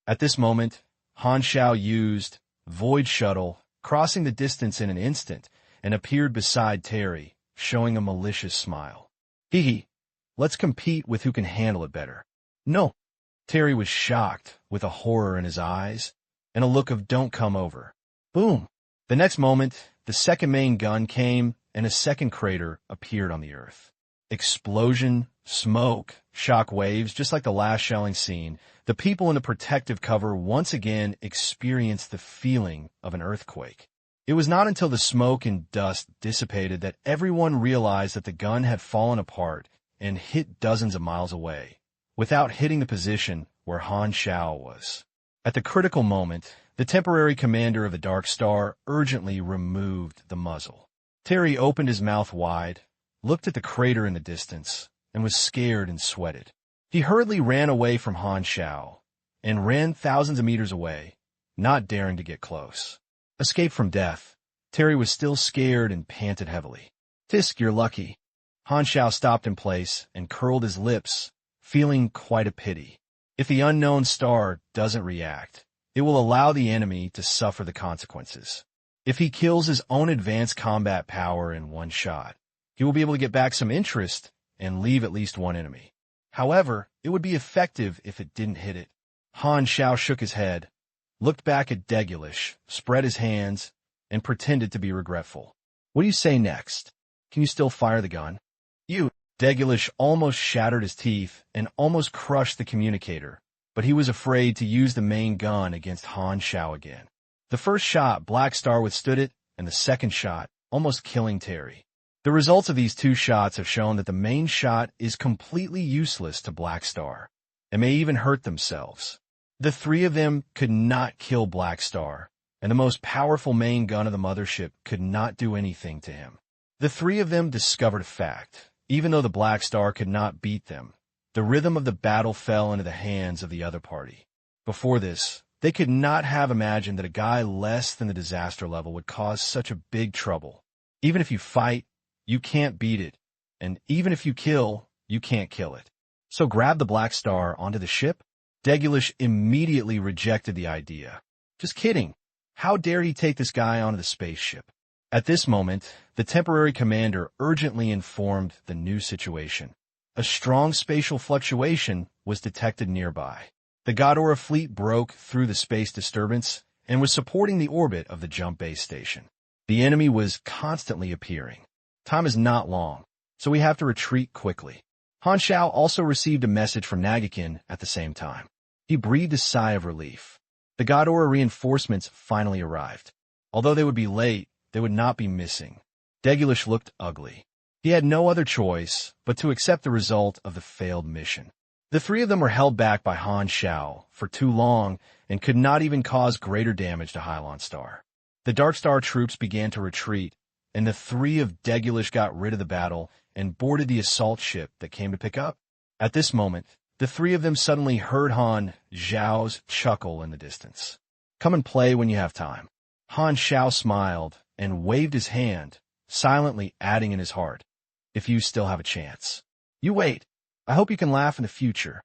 Speaker 1: At this moment, Han Xiao used Void Shuttle, crossing the distance in an instant, and appeared beside Terry, showing a malicious smile. "Hee hee, let's compete with who can handle it better." "No." Terry was shocked, with a horror in his eyes, and a look of "don't come over." Boom! The next moment, the second main gun came, and a second crater appeared on the Earth. Explosion, smoke, shock waves, just like the last shelling scene. The people in the protective cover once again experienced the feeling of an earthquake. It was not until the smoke and dust dissipated that everyone realized that the gun had fallen apart and hit dozens of miles away, without hitting the position where Han Xiao was. At the critical moment, the temporary commander of the Dark Star urgently removed the muzzle. Terry opened his mouth wide, looked at the crater in the distance, and was scared and sweated. He hurriedly ran away from Han Xiao and ran thousands of meters away, not daring to get close. Escaped from death, Terry was still scared and panted heavily. "Tisk, you're lucky." Han Xiao stopped in place and curled his lips, feeling quite a pity. If the unknown star doesn't react, it will allow the enemy to suffer the consequences. If he kills his own advanced combat power in one shot, he will be able to get back some interest and leave at least one enemy. However, it would be effective if it didn't hit it. Han Xiao shook his head, looked back at Degulish, spread his hands, and pretended to be regretful. "What do you say next? Can you still fire the gun?" Degulish almost shattered his teeth and almost crushed the communicator, but he was afraid to use the main gun against Han Xiao again. The first shot, Black Star withstood it, and the second shot, almost killing Terry. The results of these two shots have shown that the main shot is completely useless to Black Star, and may even hurt themselves. The three of them could not kill Black Star, and the most powerful main gun of the mothership could not do anything to him. The three of them discovered a fact. Even though the Black Star could not beat them, the rhythm of the battle fell into the hands of the other party. Before this, they could not have imagined that a guy less than the disaster level would cause such a big trouble. Even if you fight, you can't beat it, and even if you kill, you can't kill it. So grab the Black Star onto the ship? Degulish immediately rejected the idea. Just kidding. How dare he take this guy onto the spaceship? At this moment, the temporary commander urgently informed the new situation. A strong spatial fluctuation was detected nearby. The Ghidorah fleet broke through the space disturbance and was supporting the orbit of the jump base station. The enemy was constantly appearing. Time is not long, so we have to retreat quickly. Han Xiao also received a message from Nagakin at the same time. He breathed a sigh of relief. The Ghidorah reinforcements finally arrived. Although they would be late, they would not be missing. Degulish looked ugly. He had no other choice but to accept the result of the failed mission. The three of them were held back by Han Xiao for too long and could not even cause greater damage to Hylon Star. The Dark Star troops began to retreat, and the three of Degulish got rid of the battle and boarded the assault ship that came to pick up. At this moment, the three of them suddenly heard Han Xiao's chuckle in the distance. "Come and play when you have time." Han Xiao smiled and waved his hand, silently adding in his heart, "If you still have a chance. You wait. I hope you can laugh in the future."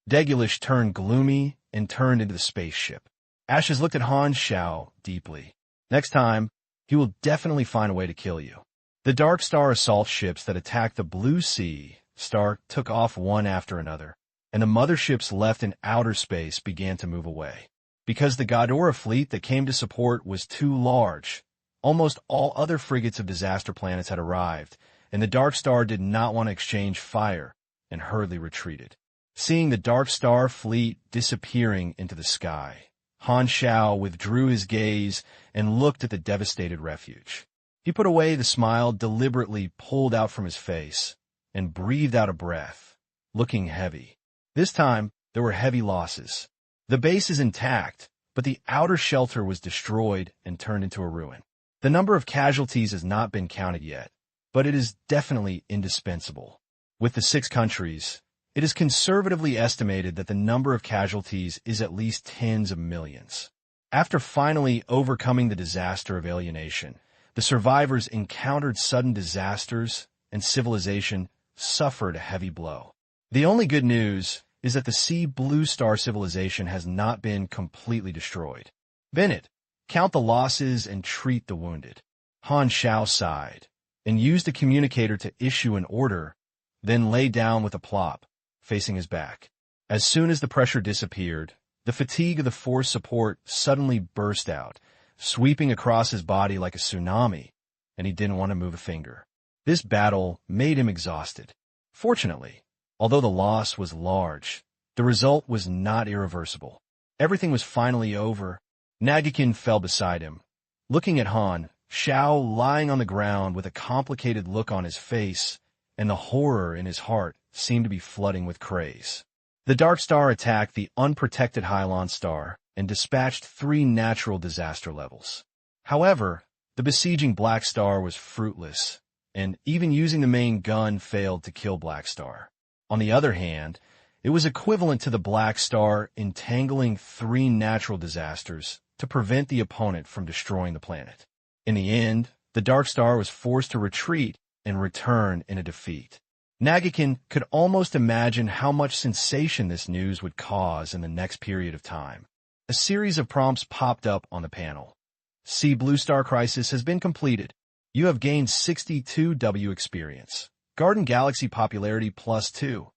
Speaker 1: Degulish turned gloomy and turned into the spaceship. Ashes looked at Han Xiao deeply. "Next time, he will definitely find a way to kill you." The Dark Star assault ships that attacked the Blue Sea Star took off one after another, and the motherships left in outer space began to move away. Because the Ghidorah fleet that came to support was too large, almost all other frigates of disaster planets had arrived, and the Dark Star did not want to exchange fire and hurriedly retreated. Seeing the Dark Star fleet disappearing into the sky, Han Xiao withdrew his gaze and looked at the devastated refuge. He put away the smile deliberately pulled out from his face and breathed out a breath, looking heavy. This time, there were heavy losses. The base is intact, but the outer shelter was destroyed and turned into a ruin. The number of casualties has not been counted yet, but it is definitely indispensable. With the 6 countries, it is conservatively estimated that the number of casualties is at least tens of millions. After finally overcoming the disaster of alienation, the survivors encountered sudden disasters and civilization suffered a heavy blow. The only good news is that the Sea Blue Star civilization has not been completely destroyed. Bennett, count the losses and treat the wounded. Han Xiao sighed and used a communicator to issue an order, then lay down with a plop, facing his back. As soon as the pressure disappeared, the fatigue of the force support suddenly burst out, sweeping across his body like a tsunami, and he didn't want to move a finger. This battle made him exhausted. Fortunately, although the loss was large, the result was not irreversible. Everything was finally over. Nagakin fell beside him, looking at Han Xiao lying on the ground with a complicated look on his face, and the horror in his heart seemed to be flooding with craze. The Dark Star attacked the unprotected Hylon Star and dispatched 3 natural disaster levels. However, the besieging Black Star was fruitless, and even using the main gun failed to kill Black Star. On the other hand, It was equivalent to the Black Star entangling 3 natural disasters to prevent the opponent from destroying the planet. In the end, the Dark Star was forced to retreat and return in a defeat. Nagakin could almost imagine how much sensation this news would cause in the next period of time. A series of prompts popped up on the panel. C Blue Star Crisis has been completed. You have gained 62 W experience. Garden Galaxy popularity +2.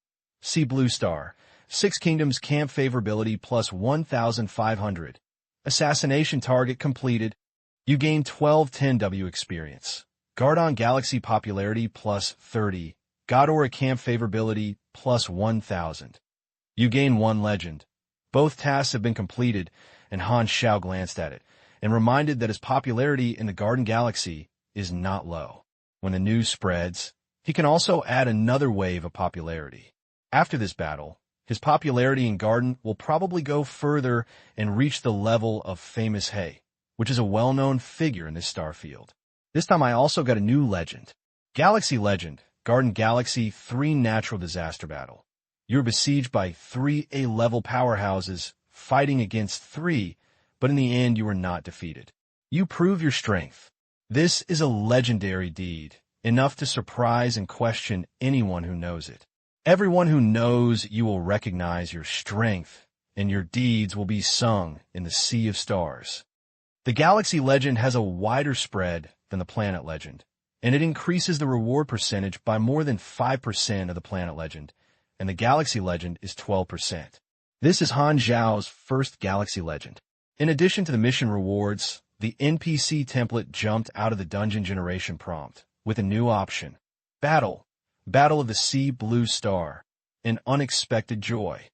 Speaker 1: C Blue Star. 6 Kingdoms camp favorability +1,500. Assassination target completed. You gain 1210 W experience. Garden Galaxy popularity +30. Ghidorah camp favorability +1,000. You gain 1 legend. Both tasks have been completed, and Han Xiao glanced at it, and reminded that his popularity in the Garden Galaxy is not low. When the news spreads, he can also add another wave of popularity. After this battle, his popularity in Garden will probably go further and reach the level of Famous Hay, which is a well-known figure in this star field. This time I also got a new legend. Galaxy Legend, Garden Galaxy 3 Natural Disaster Battle. You're besieged by 3 A-level powerhouses, fighting against 3, but in the end you were not defeated. You prove your strength. This is a legendary deed, enough to surprise and question anyone who knows it. Everyone who knows you will recognize your strength, and your deeds will be sung in the sea of stars. The Galaxy Legend has a wider spread than the Planet Legend, and it increases the reward percentage by more than 5% of the Planet Legend, and the Galaxy Legend is 12%. This is Han Xiao's first Galaxy Legend. In addition to the mission rewards, the NPC template jumped out of the dungeon generation prompt with a new option. Battle of the Sea Blue Star. An unexpected joy.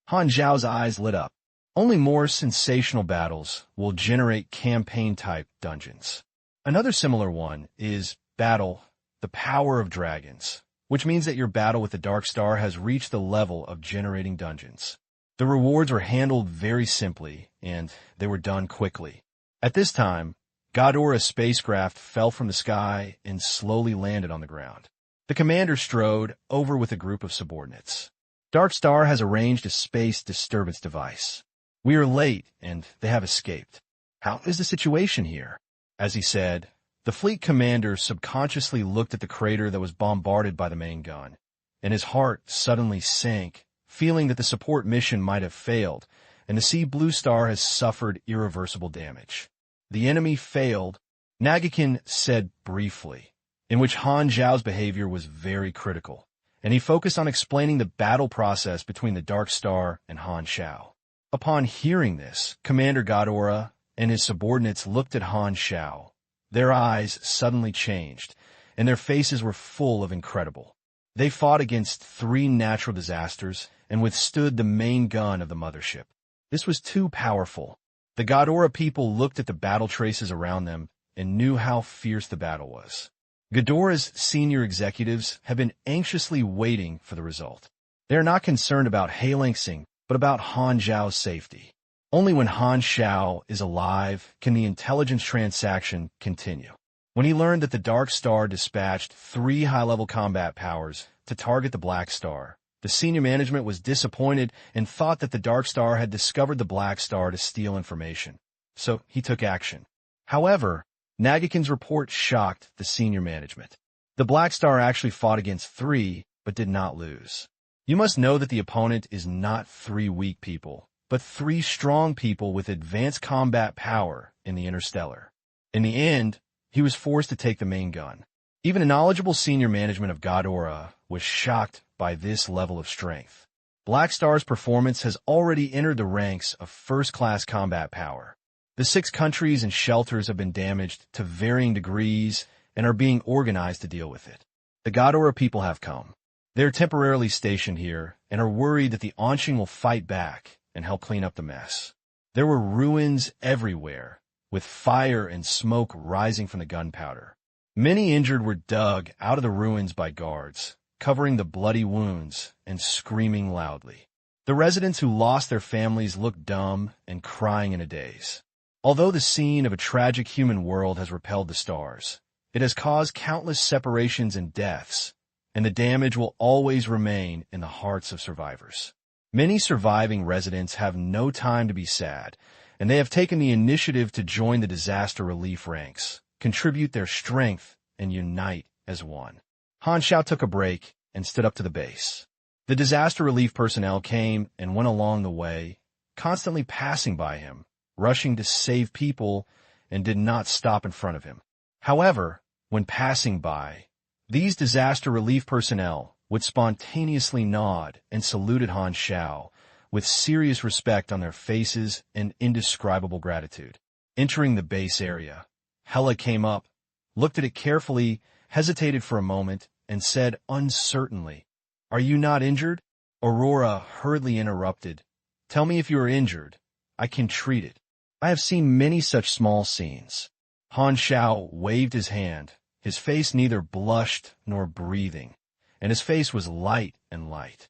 Speaker 1: Han Xiao's eyes lit up. Only more sensational battles will generate campaign-type dungeons. Another similar one is Battle, the Power of Dragons, which means that your battle with the Dark Star has reached the level of generating dungeons. The rewards were handled very simply, and they were done quickly. At this time, Ghidorah's spacecraft fell from the sky and slowly landed on the ground. The commander strode over with a group of subordinates. Dark Star has arranged a space disturbance device. We are late, and they have escaped. How is the situation here? As he said, the fleet commander subconsciously looked at the crater that was bombarded by the main gun, and his heart suddenly sank, feeling that the support mission might have failed, and the Sea Blue Star has suffered irreversible damage. The enemy failed, Nagakin said briefly, in which Han Xiao's behavior was very critical, and he focused on explaining the battle process between the Dark Star and Han Xiao. Upon hearing this, Commander Ghidorah and his subordinates looked at Han Xiao. Their eyes suddenly changed, and their faces were full of incredible. They fought against 3 natural disasters and withstood the main gun of the mothership. This was too powerful. The Ghidorah people looked at the battle traces around them and knew how fierce the battle was. Ghidorah's senior executives have been anxiously waiting for the result. They are not concerned about Hailangsing, but about Han Xiao's safety. Only when Han Xiao is alive can the intelligence transaction continue. When he learned that the Dark Star dispatched 3 high-level combat powers to target the Black Star, the senior management was disappointed and thought that the Dark Star had discovered the Black Star to steal information. So he took action. However, Nagakin's report shocked the senior management. The Black Star actually fought against 3, but did not lose. You must know that the opponent is not 3 weak people, but 3 strong people with advanced combat power in the Interstellar. In the end, he was forced to take the main gun. Even a knowledgeable senior management of Ghidorah was shocked by this level of strength. Black Star's performance has already entered the ranks of first-class combat power. The 6 countries and shelters have been damaged to varying degrees and are being organized to deal with it. The Ghidorah people have come. They're temporarily stationed here and are worried that the Anqing will fight back and help clean up the mess. There were ruins everywhere, with fire and smoke rising from the gunpowder. Many injured were dug out of the ruins by guards, covering the bloody wounds and screaming loudly. The residents who lost their families looked dumb and crying in a daze. Although the scene of a tragic human world has repelled the stars, it has caused countless separations and deaths, and the damage will always remain in the hearts of survivors. Many surviving residents have no time to be sad, and they have taken the initiative to join the disaster relief ranks, contribute their strength, and unite as one. Han Xiao took a break and stood up to the base. The disaster relief personnel came and went along the way, constantly passing by him, rushing to save people, and did not stop in front of him. However, when passing by, these disaster relief personnel would spontaneously nod and saluted Han Xiao with serious respect on their faces and indescribable gratitude. Entering the base area, Hela came up, looked at it carefully, hesitated for a moment, and said uncertainly, "Are you not injured?" Aurora hurriedly interrupted, "Tell me if you are injured. I can treat it." I have seen many such small scenes. Han Xiao waved his hand, his face neither blushed nor breathing, and his face was light and light.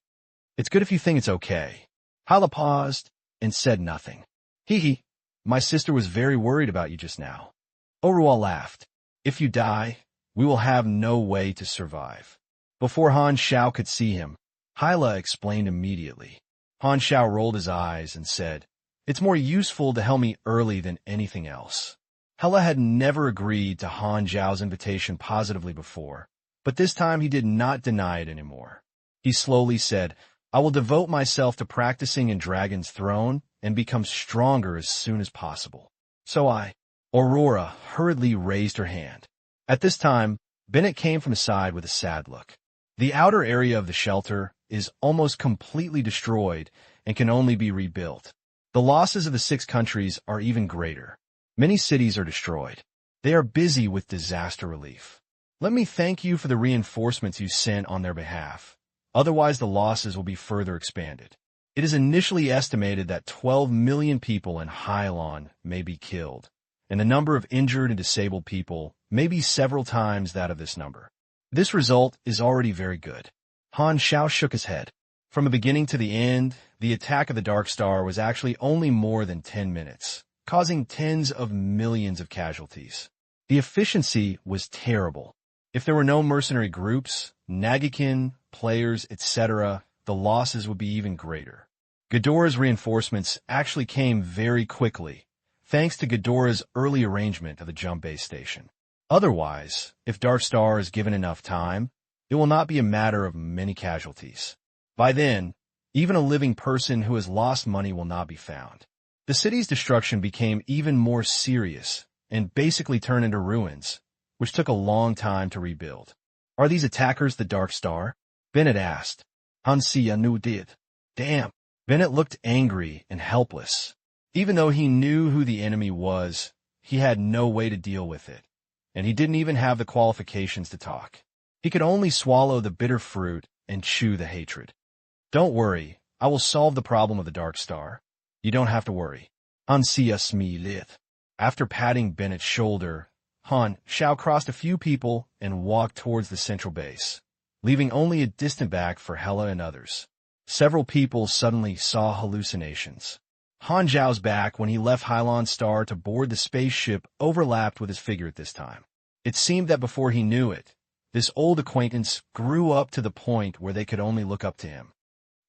Speaker 1: "It's good if you think it's okay." Hala paused and said nothing. "Hee, my sister was very worried about you just now." Orua laughed. "If you die, we will have no way to survive." Before Han Xiao could see him, Hyla explained immediately. Han Xiao rolled his eyes and said, "It's more useful to help me early than anything else." Hela had never agreed to Han Xiao's invitation positively before, but this time he did not deny it anymore. He slowly said, "I will devote myself to practicing in Dragon's Throne and become stronger as soon as possible." Aurora hurriedly raised her hand. At this time, Bennett came from his side with a sad look. The outer area of the shelter is almost completely destroyed and can only be rebuilt. The losses of the 6 countries are even greater. Many cities are destroyed. They are busy with disaster relief. Let me thank you for the reinforcements you sent on their behalf. Otherwise, the losses will be further expanded. It is initially estimated that 12 million people in Hylon may be killed, and the number of injured and disabled people may be several times that of this number. This result is already very good. Han Xiao shook his head. From the beginning to the end, the attack of the Dark Star was actually only more than 10 minutes, causing tens of millions of casualties. The efficiency was terrible. If there were no mercenary groups, Nagikin, players, etc., the losses would be even greater. Ghidorah's reinforcements actually came very quickly, thanks to Ghidorah's early arrangement of the jump base station. Otherwise, if Dark Star is given enough time, it will not be a matter of many casualties. By then, even a living person who has lost money will not be found. The city's destruction became even more serious and basically turned into ruins, which took a long time to rebuild. "Are these attackers the Dark Star?" Bennett asked. Han Xiao did. "Damn." Bennett looked angry and helpless. Even though he knew who the enemy was, he had no way to deal with it, and he didn't even have the qualifications to talk. He could only swallow the bitter fruit and chew the hatred. "Don't worry, I will solve the problem of the Dark Star. You don't have to worry." Han Xiao smiled. After patting Bennett's shoulder, Han Xiao crossed a few people and walked towards the central base, leaving only a distant back for Hela and others. Several people suddenly saw hallucinations. Han Xiao's back when he left Hylon Star to board the spaceship overlapped with his figure at this time. It seemed that before he knew it, this old acquaintance grew up to the point where they could only look up to him.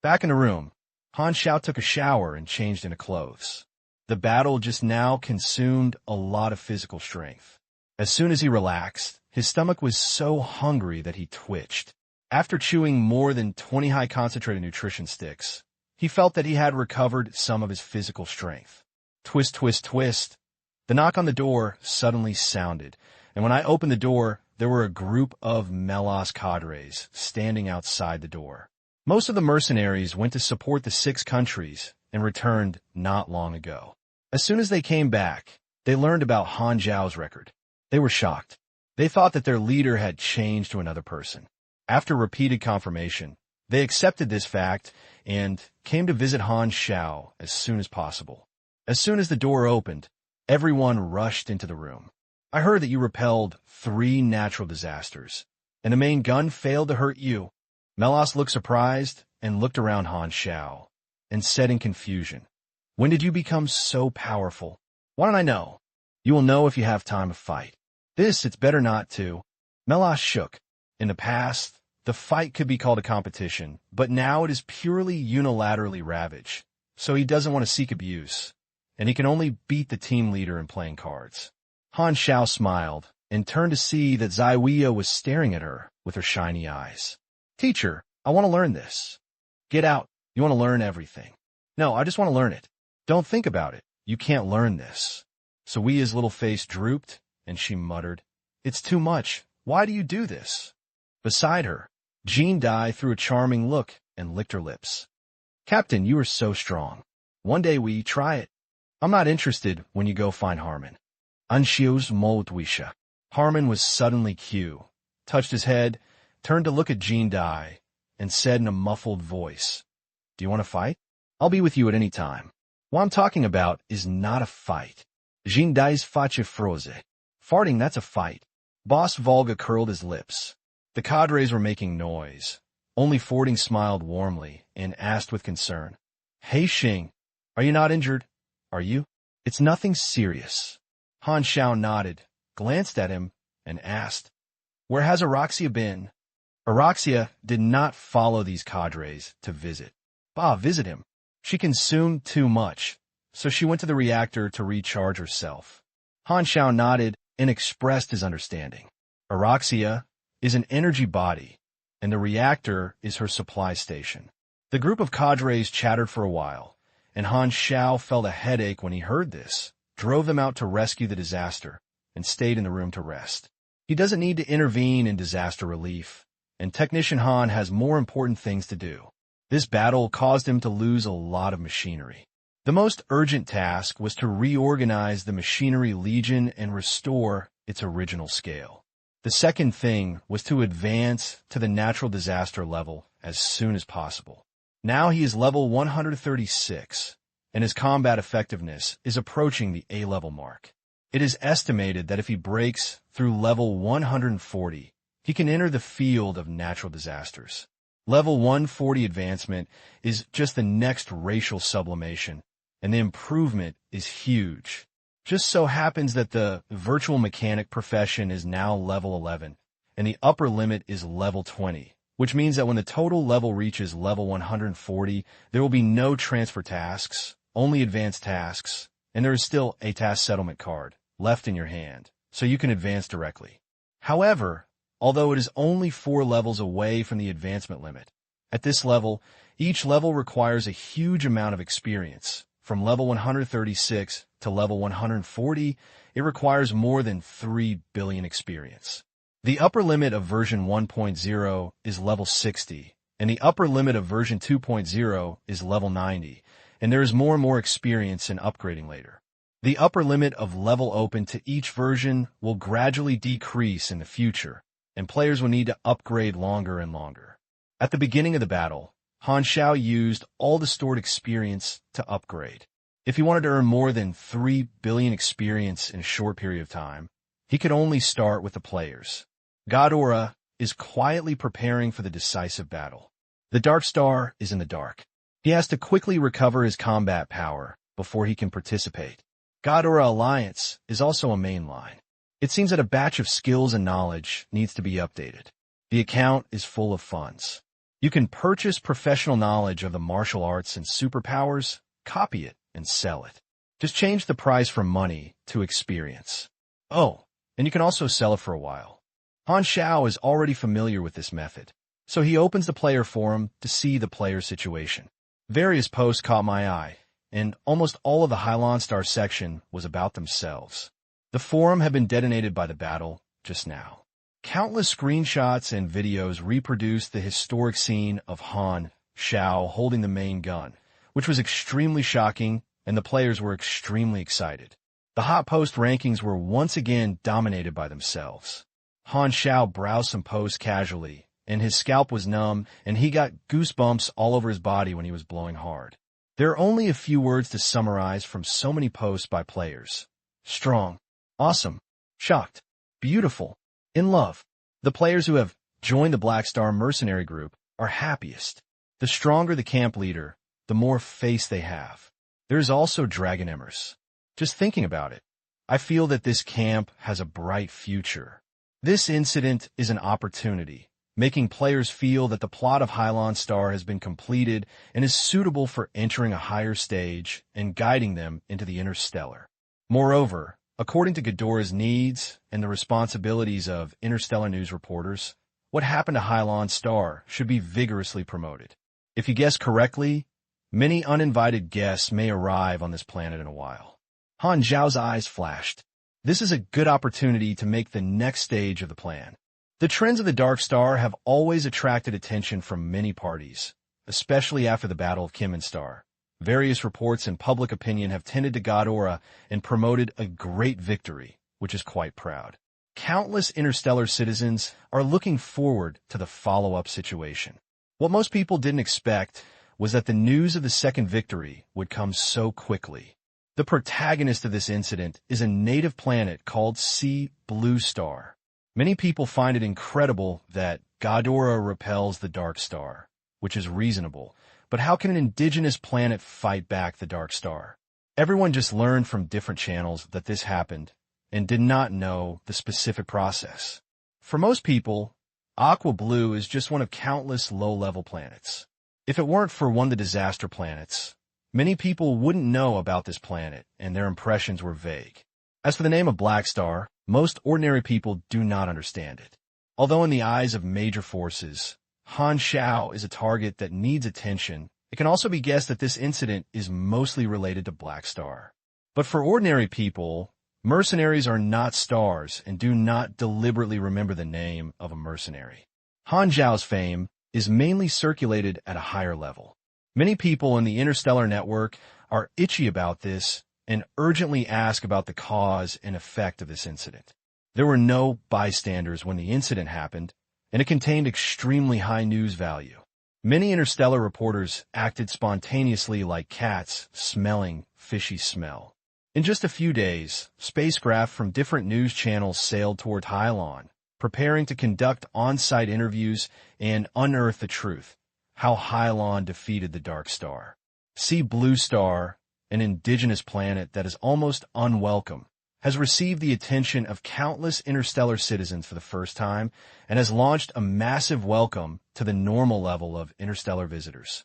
Speaker 1: Back in the room, Han Xiao took a shower and changed into clothes. The battle just now consumed a lot of physical strength. As soon as he relaxed, his stomach was so hungry that he twitched. After chewing more than 20 high-concentrated nutrition sticks, he felt that he had recovered some of his physical strength. Twist, twist, twist. The knock on the door suddenly sounded, and when I opened the door, there were a group of mechas cadres standing outside the door. Most of the mercenaries went to support the 6 countries and returned not long ago. As soon as they came back, they learned about Han Xiao's record. They were shocked. They thought that their leader had changed to another person. After repeated confirmation, they accepted this fact and came to visit Han Xiao as soon as possible. As soon as the door opened, everyone rushed into the room. "I heard that you repelled 3 natural disasters, and the main gun failed to hurt you." Melas looked surprised and looked around Han Xiao and said in confusion, "When did you become so powerful?" "Why don't I know?" "You will know if you have time to fight. It's better not to." Melas shook. "In the past, The fight could be called a competition, but now it is purely unilaterally ravaged, so he doesn't want to seek abuse, and he can only beat the team leader in playing cards. Han Xiao smiled and turned to see that Ziwia was staring at her with her shiny eyes. Teacher, I want to learn this. Get out. You want to learn everything. No, I just want to learn it. Don't think about it. You can't learn this. Ziwia's little face drooped, and she muttered, It's too much. Why do you do this? Beside her, Jean Dai threw a charming look and licked her lips. Captain, you are so strong. One day we try it. I'm not interested when you go find Harmon. Han Xiao's Molotwisha. Harmon was suddenly cue, touched his head, turned to look at Jean Dai, and said in a muffled voice, Do you want to fight? I'll be with you at any time. What I'm talking about is not a fight. Jean Dai's fache froze. Farting, that's a fight. Boss Volga curled his lips. The cadres were making noise. Only Fording smiled warmly and asked with concern, Hey Xing, are you not injured? Are you? It's nothing serious. Han Xiao nodded, glanced at him, and asked, Where has Araxia been? Araxia did not follow these cadres to visit. Visit him. She consumed too much, so she went to the reactor to recharge herself. Han Xiao nodded and expressed his understanding. Araxia is an energy body, and the reactor is her supply station. The group of cadres chattered for a while, and Han Xiao felt a headache when he heard this, drove them out to rescue the disaster, and stayed in the room to rest. He doesn't need to intervene in disaster relief, and Technician Han has more important things to do. This battle caused him to lose a lot of machinery. The most urgent task was to reorganize the Machinery Legion and restore its original scale. The second thing was to advance to the natural disaster level as soon as possible. Now he is level 136, and his combat effectiveness is approaching the A-level mark. It is estimated that if he breaks through level 140, he can enter the field of natural disasters. Level 140 advancement is just the next racial sublimation, and the improvement is huge. Just so happens that the virtual mechanic profession is now level 11, and the upper limit is level 20, which means that when the total level reaches level 140, there will be no transfer tasks, only advanced tasks, and there is still a task settlement card left in your hand, so you can advance directly. However, although it is only 4 levels away from the advancement limit, at this level, each level requires a huge amount of experience. From level 136 to level 140, it requires more than 3 billion experience. The upper limit of version 1.0 is level 60, and the upper limit of version 2.0 is level 90, and there is more and more experience in upgrading later. The upper limit of level open to each version will gradually decrease in the future, and players will need to upgrade longer and longer. At the beginning of the battle, Han Xiao used all the stored experience to upgrade. If he wanted to earn more than 3 billion experience in a short period of time, he could only start with the players. Ghidorah is quietly preparing for the decisive battle. The Dark Star is in the dark. He has to quickly recover his combat power before he can participate. Ghidorah Alliance is also a main line. It seems that a batch of skills and knowledge needs to be updated. The account is full of funds. You can purchase professional knowledge of the martial arts and superpowers, copy it, and sell it. Just change the price from money to experience. Oh, and you can also sell it for a while. Han Xiao is already familiar with this method, so he opens the player forum to see the player's situation. Various posts caught my eye, and almost all of the Hylon Star section was about themselves. The forum had been detonated by the battle just now. Countless screenshots and videos reproduced the historic scene of Han Xiao holding the main gun, which was extremely shocking, and the players were extremely excited. The hot post rankings were once again dominated by themselves. Han Xiao browsed some posts casually, and his scalp was numb, and he got goosebumps all over his body when he was blowing hard. There are only a few words to summarize from so many posts by players. Strong, awesome, shocked, beautiful, in love. The players who have joined the Black Star mercenary group are happiest. The stronger the camp leader, the more face they have. There is also Dragon Emmers. Just thinking about it, I feel that this camp has a bright future. This incident is an opportunity, making players feel that the plot of Han Star has been completed and is suitable for entering a higher stage and guiding them into the interstellar. Moreover, according to Ghidorah's needs and the responsibilities of interstellar news reporters, what happened to Han Star should be vigorously promoted. If you guess correctly, many uninvited guests may arrive on this planet in a while. Han Xiao's eyes flashed. This is a good opportunity to make the next stage of the plan. The trends of the Dark Star have always attracted attention from many parties, especially after the Battle of Kim and Star. Various reports and public opinion have tended to Ghidorah and promoted a great victory, which is quite proud. Countless interstellar citizens are looking forward to the follow-up situation. What most people didn't expect was that the news of the second victory would come so quickly. The protagonist of this incident is a native planet called Sea Blue Star. Many people find it incredible that Ghidorah repels the Dark Star, which is reasonable. But how can an indigenous planet fight back the Dark Star? Everyone just learned from different channels that this happened and did not know the specific process. For most people, Aqua Blue is just one of countless low-level planets. If it weren't for one of the disaster planets, many people wouldn't know about this planet and their impressions were vague. As for the name of Black Star, most ordinary people do not understand it. Although in the eyes of major forces, Han Xiao is a target that needs attention, it can also be guessed that this incident is mostly related to Black Star. But for ordinary people, mercenaries are not stars and do not deliberately remember the name of a mercenary. Han Xiao's fame is mainly circulated at a higher level. Many people in the interstellar network are itchy about this and urgently ask about the cause and effect of this incident. There were no bystanders when the incident happened, and it contained extremely high news value. Many interstellar reporters acted spontaneously like cats smelling fishy smell. In just a few days, spacecraft from different news channels sailed toward Hylon, preparing to conduct on-site interviews and unearth the truth, how Hylon defeated the Dark Star. Sea Blue Star, an indigenous planet that is almost unwelcome, has received the attention of countless interstellar citizens for the first time and has launched a massive welcome to the normal level of interstellar visitors.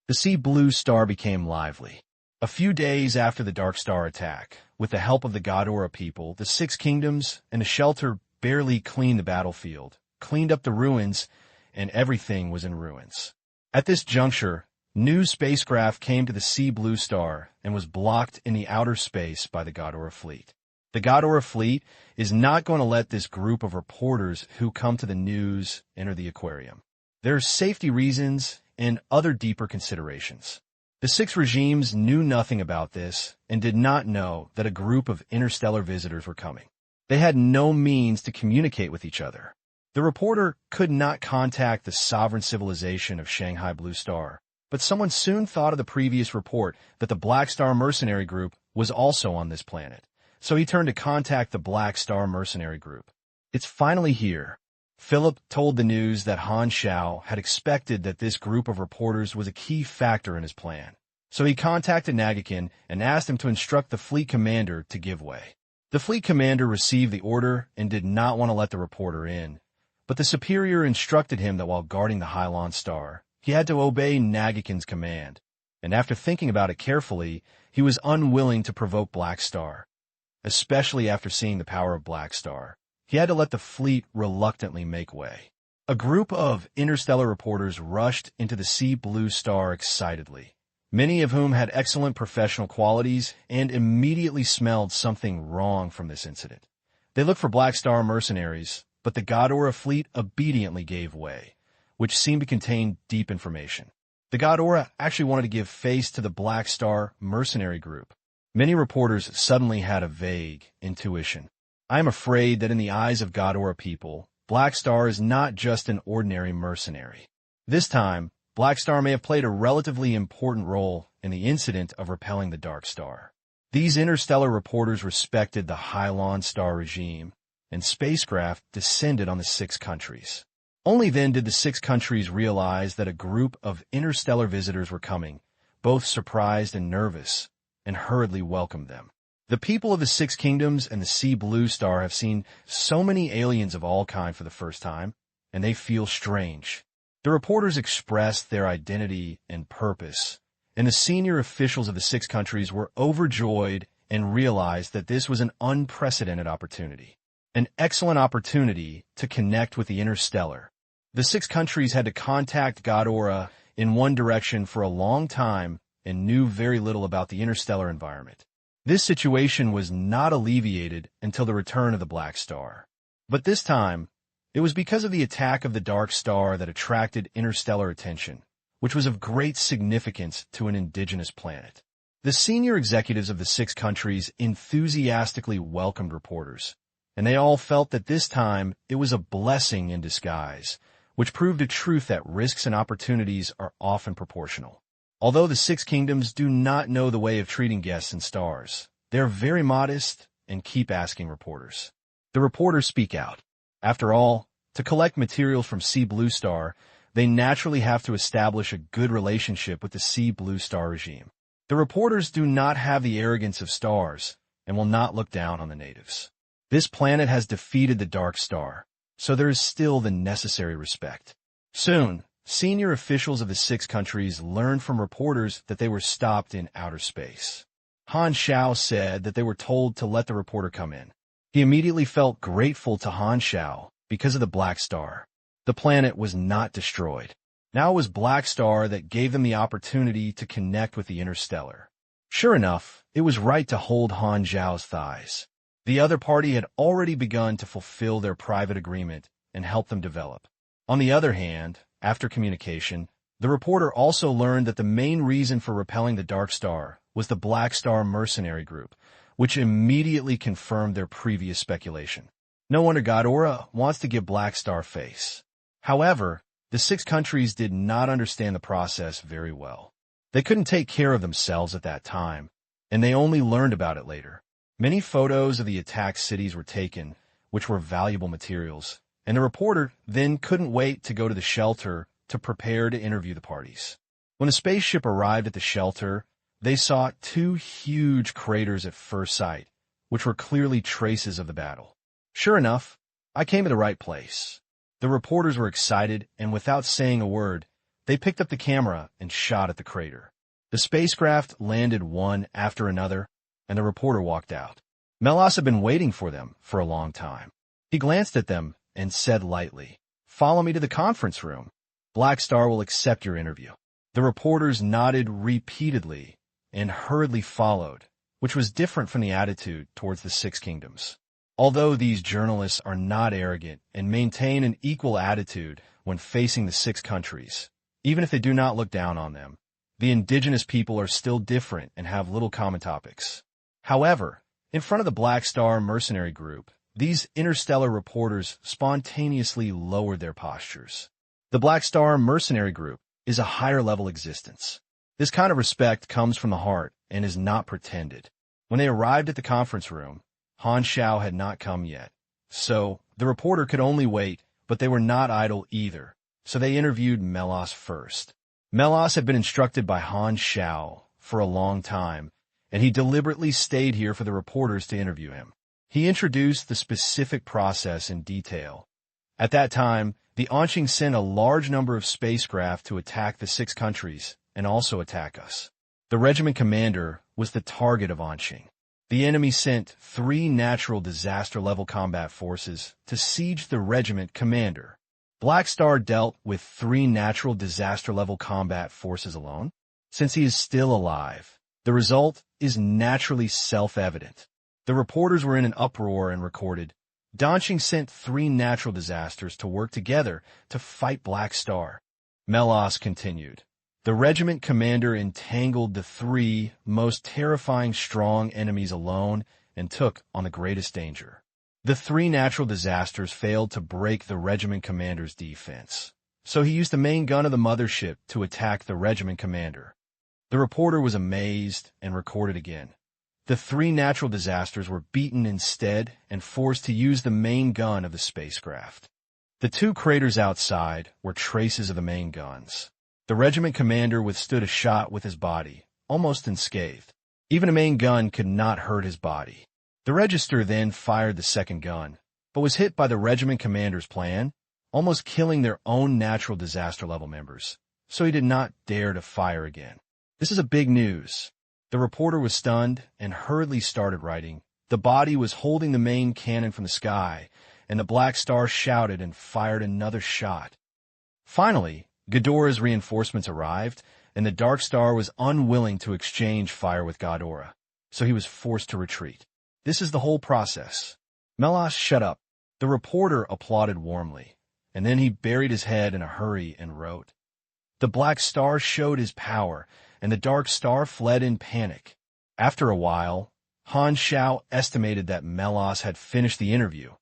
Speaker 1: The Sea Blue Star became lively. A few days after the Dark Star attack, with the help of the Ghidorah people, the Six Kingdoms and the Shelter barely cleaned the battlefield, cleaned up the ruins, and everything was in ruins. At this juncture, new spacecraft came to the Sea Blue Star and was blocked in the outer space by the Ghidorah fleet. The Ghidorah fleet is not going to let this group of reporters who come to the news enter the aquarium. There are safety reasons and other deeper considerations. The six regimes knew nothing about this and did not know that a group of interstellar visitors were coming. They had no means to communicate with each other. The reporter could not contact the sovereign civilization of Shanghai Blue Star, but someone soon thought of the previous report that the Black Star mercenary group was also on this planet. So he turned to contact the Black Star mercenary group. It's finally here. Philip told the news that Han Xiao had expected that this group of reporters was a key factor in his plan. So he contacted Nagakin and asked him to instruct the fleet commander to give way. The fleet commander received the order and did not want to let the reporter in, but the superior instructed him that while guarding the Han Star, he had to obey Nagakin's command, and after thinking about it carefully, he was unwilling to provoke Black Star. Especially after seeing the power of Black Star, he had to let the fleet reluctantly make way. A group of interstellar reporters rushed into the Sea Blue Star excitedly, many of whom had excellent professional qualities and immediately smelled something wrong from this incident. They looked for Black Star mercenaries, but the Ghidorah fleet obediently gave way, which seemed to contain deep information. The Ghidorah actually wanted to give face to the Black Star mercenary group. Many reporters suddenly had a vague intuition. I am afraid that in the eyes of Ghidorah people, Black Star is not just an ordinary mercenary. This time, Black Star may have played a relatively important role in the incident of repelling the Dark Star. These interstellar reporters respected the Han Star regime, and spacecraft descended on the 6 countries. Only then did the 6 countries realize that a group of interstellar visitors were coming, both surprised and nervous, and hurriedly welcomed them. The people of the 6 Kingdoms and the Sea Blue Star have seen so many aliens of all kinds for the first time, and they feel strange. The reporters expressed their identity and purpose, and the senior officials of the 6 countries were overjoyed and realized that this was an unprecedented opportunity. An excellent opportunity to connect with the interstellar. The 6 countries had to contact Ghidorah in one direction for a long time and knew very little about the interstellar environment. This situation was not alleviated until the return of the Black Star. But this time, it was because of the attack of the Dark Star that attracted interstellar attention, which was of great significance to an indigenous planet. The senior executives of the 6 countries enthusiastically welcomed reporters, and they all felt that this time it was a blessing in disguise, which proved a truth that risks and opportunities are often proportional. Although the 6 kingdoms do not know the way of treating guests and stars, they are very modest and keep asking reporters. The reporters speak out. After all, to collect materials from Sea Blue Star, they naturally have to establish a good relationship with the Sea Blue Star regime. The reporters do not have the arrogance of stars and will not look down on the natives. This planet has defeated the Dark Star, so there is still the necessary respect. Soon, senior officials of the 6 countries learned from reporters that they were stopped in outer space. Han Xiao said that they were told to let the reporter come in. He immediately felt grateful to Han Xiao because of the Black Star. The planet was not destroyed. Now it was Black Star that gave them the opportunity to connect with the interstellar. Sure enough, it was right to hold Han Xiao's thighs. The other party had already begun to fulfill their private agreement and help them develop. On the other hand, after communication, the reporter also learned that the main reason for repelling the Dark Star was the Black Star mercenary group, which immediately confirmed their previous speculation. No wonder Ghidorah wants to give Black Star face. However, the 6 countries did not understand the process very well. They couldn't take care of themselves at that time, and they only learned about it later. Many photos of the attacked cities were taken, which were valuable materials, and the reporter then couldn't wait to go to the shelter to prepare to interview the parties. When the spaceship arrived at the shelter, they saw 2 huge craters at first sight, which were clearly traces of the battle. Sure enough, I came to the right place. The reporters were excited, and without saying a word, they picked up the camera and shot at the crater. The spacecraft landed one after another, and the reporter walked out. Melas had been waiting for them for a long time. He glanced at them and said lightly, "Follow me to the conference room. Black Star will accept your interview." The reporters nodded repeatedly and hurriedly followed, which was different from the attitude towards the 6 kingdoms. Although these journalists are not arrogant and maintain an equal attitude when facing the 6 countries, even if they do not look down on them, the indigenous people are still different and have little common topics. However, in front of the Black Star mercenary group, these interstellar reporters spontaneously lowered their postures. The Black Star mercenary group is a higher-level existence. This kind of respect comes from the heart and is not pretended. When they arrived at the conference room, Han Xiao had not come yet, so the reporter could only wait, but they were not idle either, so they interviewed Melas first. Melas had been instructed by Han Xiao for a long time, and he deliberately stayed here for the reporters to interview him. He introduced the specific process in detail. At that time, the Anqing sent a large number of spacecraft to attack the 6 countries and also attack us. The regiment commander was the target of Anqing. The enemy sent 3 natural disaster-level combat forces to siege the regiment commander. Black Star dealt with 3 natural disaster-level combat forces alone. Since he is still alive, the result is naturally self-evident. The reporters were in an uproar and recorded, "Anqing sent 3 natural disasters to work together to fight Black Star." Melas continued, "The regiment commander entangled the 3 most terrifying strong enemies alone and took on the greatest danger. The 3 natural disasters failed to break the regiment commander's defense, so he used the main gun of the mothership to attack the regiment commander." The reporter was amazed and recorded again. The 3 natural disasters were beaten instead and forced to use the main gun of the spacecraft. The 2 craters outside were traces of the main guns. The regiment commander withstood a shot with his body, almost unscathed. Even a main gun could not hurt his body. The register then fired the second gun, but was hit by the regiment commander's plan, almost killing their own natural disaster level members, so he did not dare to fire again. This is a big news. The reporter was stunned and hurriedly started writing. The body was holding the main cannon from the sky, and the Black Star shouted and fired another shot. Finally, Ghidorah's reinforcements arrived, and the Dark Star was unwilling to exchange fire with Ghidorah, so he was forced to retreat. This is the whole process. Melas, shut up. The reporter applauded warmly, and then he buried his head in a hurry and wrote. The Black Star showed his power, and the Dark Star fled in panic. After a while, Han Xiao estimated that Melas had finished the interview,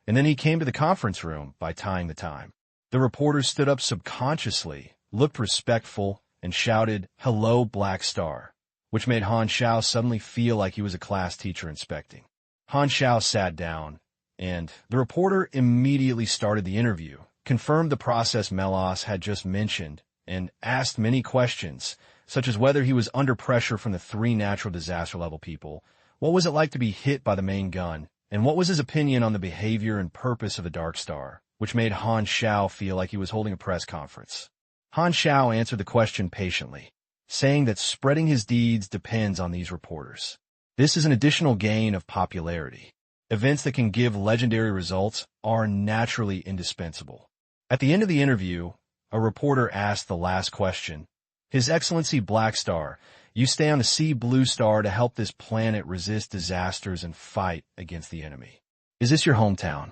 Speaker 1: and then he came to the conference room by tying the time. The reporter stood up subconsciously, looked respectful, and shouted, "Hello, Black Star," which made Han Xiao suddenly feel like he was a class teacher inspecting. Han Xiao sat down, and the reporter immediately started the interview, confirmed the process Melas had just mentioned, and asked many questions, such as whether he was under pressure from the 3 natural disaster level people, what was it like to be hit by the main gun, and what was his opinion on the behavior and purpose of the Dark Star, which made Han Xiao feel like he was holding a press conference. Han Xiao answered the question patiently, saying that spreading his deeds depends on these reporters. This is an additional gain of popularity. Events that can give legendary results are naturally indispensable. At the end of the interview, a reporter asked the last question. His Excellency Black Star, you stay on the Sea Blue Star to help this planet resist disasters and fight against the enemy. Is this your hometown?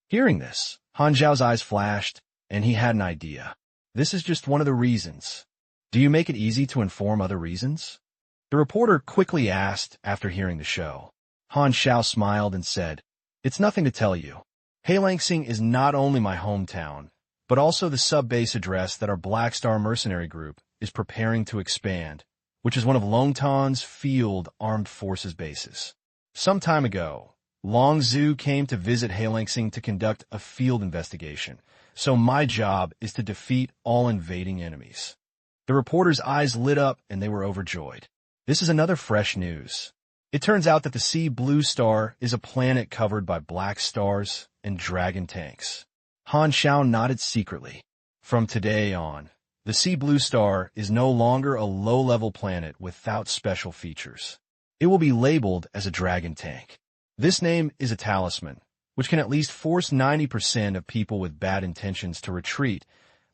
Speaker 1: Hearing this, Han Xiao's eyes flashed, and he had an idea. This is just one of the reasons. Do you make it easy to inform other reasons? The reporter quickly asked after hearing the show. Han Xiao smiled and said, It's nothing to tell you. Hailangsing is not only my hometown, but also the sub-base address that our Black Star mercenary group is preparing to expand, which is one of Longtan's field armed forces bases. Some time ago, Long Zhu came to visit Hailangsing to conduct a field investigation, so my job is to defeat all invading enemies. The reporter's eyes lit up and they were overjoyed. This is another fresh news. It turns out that the Sea Blue Star is a planet covered by black stars and dragon tanks. Han Xiao nodded secretly. From today on, the Sea Blue Star is no longer a low-level planet without special features. It will be labeled as a dragon tank. This name is a talisman, which can at least force 90% of people with bad intentions to retreat,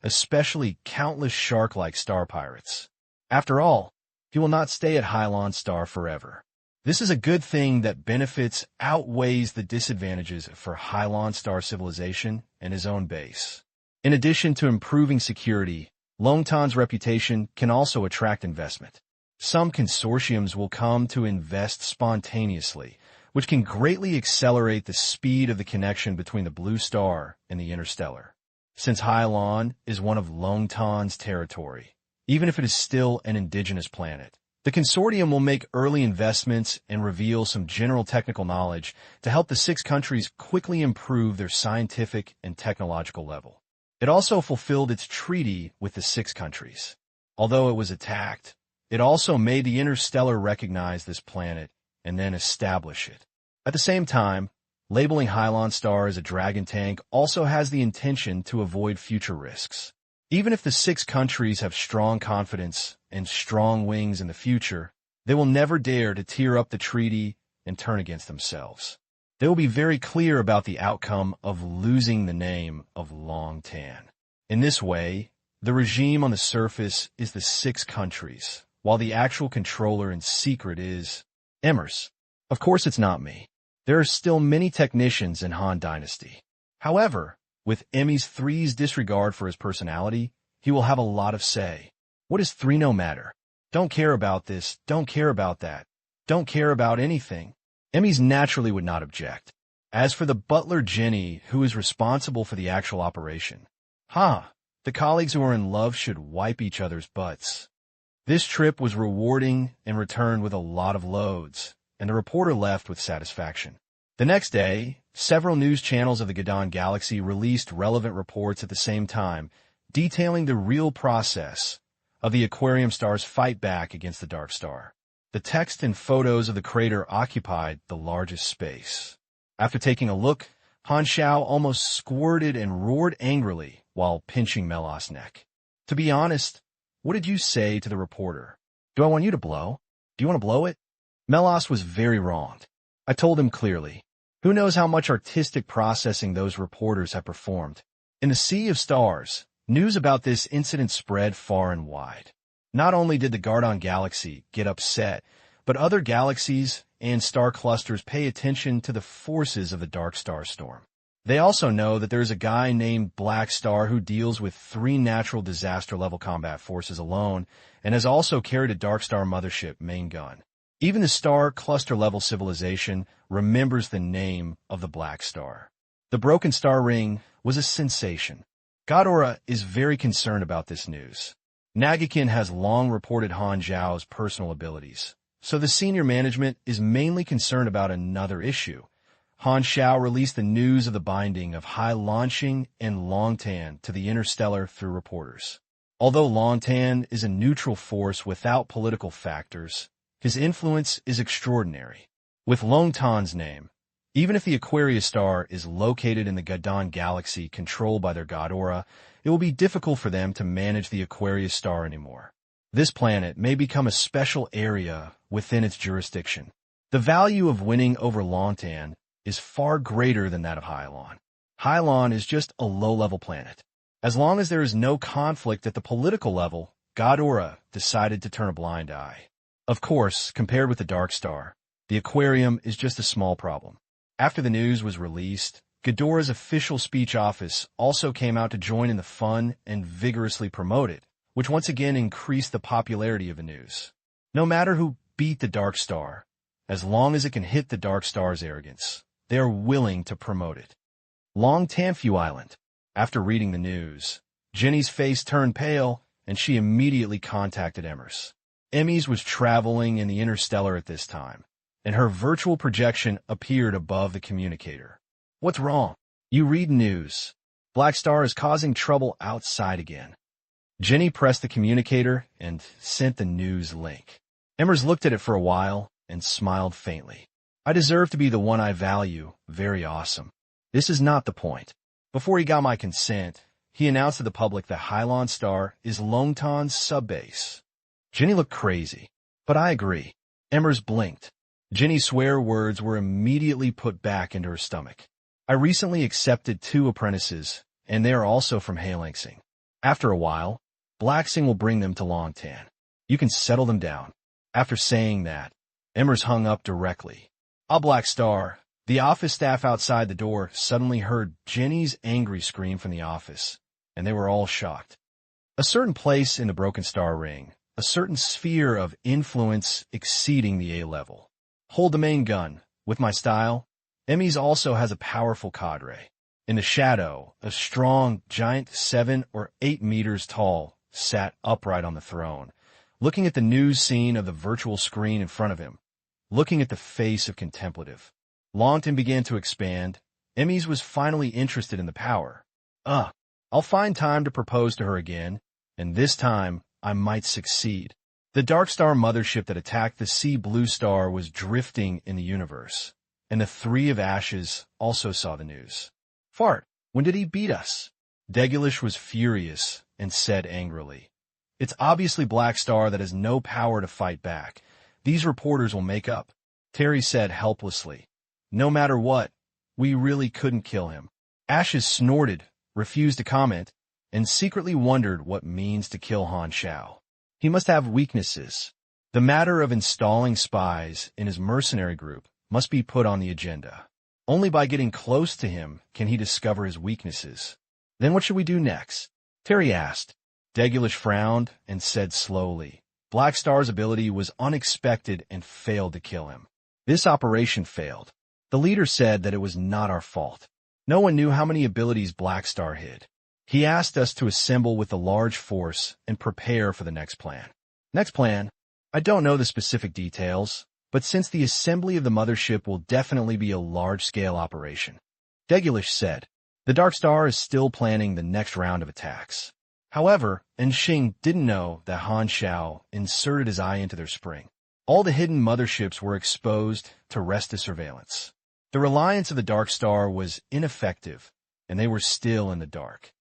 Speaker 1: especially countless shark-like star pirates. After all, he will not stay at Hylon Star forever. This is a good thing that benefits outweighs the disadvantages for Hylon Star civilization and his own base. In addition to improving security, Longtan's reputation can also attract investment. Some consortiums will come to invest spontaneously, which can greatly accelerate the speed of the connection between the Blue Star and the Interstellar. Since Hylon is one of Longtan's territory, even if it is still an indigenous planet, the consortium will make early investments and reveal some general technical knowledge to help the 6 countries quickly improve their scientific and technological level. It also fulfilled its treaty with the 6 countries. Although it was attacked, it also made the Interstellar recognize this planet and then establish it. At the same time, labeling Hylon Star as a dragon tank also has the intention to avoid future risks. Even if the 6 countries have strong confidence and strong wings in the future, they will never dare to tear up the treaty and turn against themselves. They will be very clear about the outcome of losing the name of Longtan. In this way, the regime on the surface is the 6 countries, while the actual controller in secret is Emmers. Of course it's not me. There are still many technicians in Han Dynasty. However, with Emmy's 3's disregard for his personality, he will have a lot of say. What does 3 no matter? Don't care about this, don't care about that, don't care about anything. Emmy's naturally would not object. As for the butler Jenny, who is responsible for the actual operation, the colleagues who are in love should wipe each other's butts. This trip was rewarding and returned with a lot of loads, and the reporter left with satisfaction. The next day, several news channels of the Gadon Galaxy released relevant reports at the same time, detailing the real process of the Aquarium Star's fight back against the Dark Star. The text and photos of the crater occupied the largest space. After taking a look, Han Xiao almost squirted and roared angrily while pinching Melas' neck. To be honest, what did you say to the reporter? Do I want you to blow? Do you want to blow it? Melas was very wronged. I told him clearly. Who knows how much artistic processing those reporters have performed? In the sea of stars, news about this incident spread far and wide. Not only did the Gardon galaxy get upset, but other galaxies and star clusters pay attention to the forces of the dark star storm. They also know that there's a guy named Black Star who deals with 3 natural disaster-level combat forces alone and has also carried a Dark Star mothership main gun. Even the star cluster-level civilization remembers the name of the Black Star. The Broken Star Ring was a sensation. Ghidorah is very concerned about this news. Nagakin has long reported Han Xiao's personal abilities, so the senior management is mainly concerned about another issue. Han Xiao released the news of the binding of Hai Launching and Longtan to the Interstellar through reporters. Although Longtan is a neutral force without political factors, his influence is extraordinary. With Longtan's name, even if the Aquarius star is located in the Gadon galaxy controlled by their Ghidorah, it will be difficult for them to manage the Aquarius star anymore. This planet may become a special area within its jurisdiction. The value of winning over Longtan is far greater than that of Hylon. Hylon is just a low-level planet. As long as there is no conflict at the political level, Ghidorah decided to turn a blind eye. Of course, compared with the Dark Star, the aquarium is just a small problem. After the news was released, Ghidorah's official speech office also came out to join in the fun and vigorously promote it, which once again increased the popularity of the news. No matter who beat the Dark Star, as long as it can hit the Dark Star's arrogance, they are willing to promote it. Long Tanfu Island. After reading the news, Jenny's face turned pale, and she immediately contacted Emmers. Emmys was traveling in the Interstellar at this time, and her virtual projection appeared above the communicator. What's wrong? You read news. Black Star is causing trouble outside again. Jenny pressed the communicator and sent the news link. Emmers looked at it for a while and smiled faintly. I deserve to be the one I value. Very awesome. This is not the point. Before he got my consent, he announced to the public that Hylon Star is Longtan's subbase. Jenny looked crazy, but I agree. Emmers blinked. Jenny's swear words were immediately put back into her stomach. I recently accepted 2 apprentices, and they are also from Hailangsing. After a while, Blacksing will bring them to Longtan. You can settle them down. After saying that, Emmers hung up directly. Black Star. The office staff outside the door suddenly heard Jenny's angry scream from the office, and they were all shocked. A certain place in the Broken Star Ring, a certain sphere of influence exceeding the A level. Hold the main gun. With my style, Emmys also has a powerful cadre. In the shadow, a strong giant 7 or 8 meters tall sat upright on the throne, looking at the news scene of the virtual screen in front of him, looking at the face of contemplative. Longtan began to expand. Emmys was finally interested in the power. I'll find time to propose to her again, and this time I might succeed. The Dark Star mothership that attacked the Sea Blue Star was drifting in the universe, and the 3 of Ashes also saw the news. Fart, when did he beat us? Degulish was furious and said angrily, It's obviously Black Star that has no power to fight back. These reporters will make up. Terry said helplessly. No matter what, we really couldn't kill him. Ashes snorted, refused to comment, and secretly wondered what means to kill Han Xiao. He must have weaknesses. The matter of installing spies in his mercenary group must be put on the agenda. Only by getting close to him can he discover his weaknesses. Then what should we do next? Terry asked. Degulish frowned and said slowly, Black Star's ability was unexpected and failed to kill him. This operation failed. The leader said that it was not our fault. No one knew how many abilities Black Star hid. He asked us to assemble with a large force and prepare for the next plan. Next plan? I don't know the specific details, but since the assembly of the mothership will definitely be a large-scale operation. Degulish said, the Dark Star is still planning the next round of attacks. However, Enxing didn't know that Han Xiao inserted his eye into their spring. All the hidden motherships were exposed to Resta surveillance. The reliance of the Dark Star was ineffective, and they were still in the dark.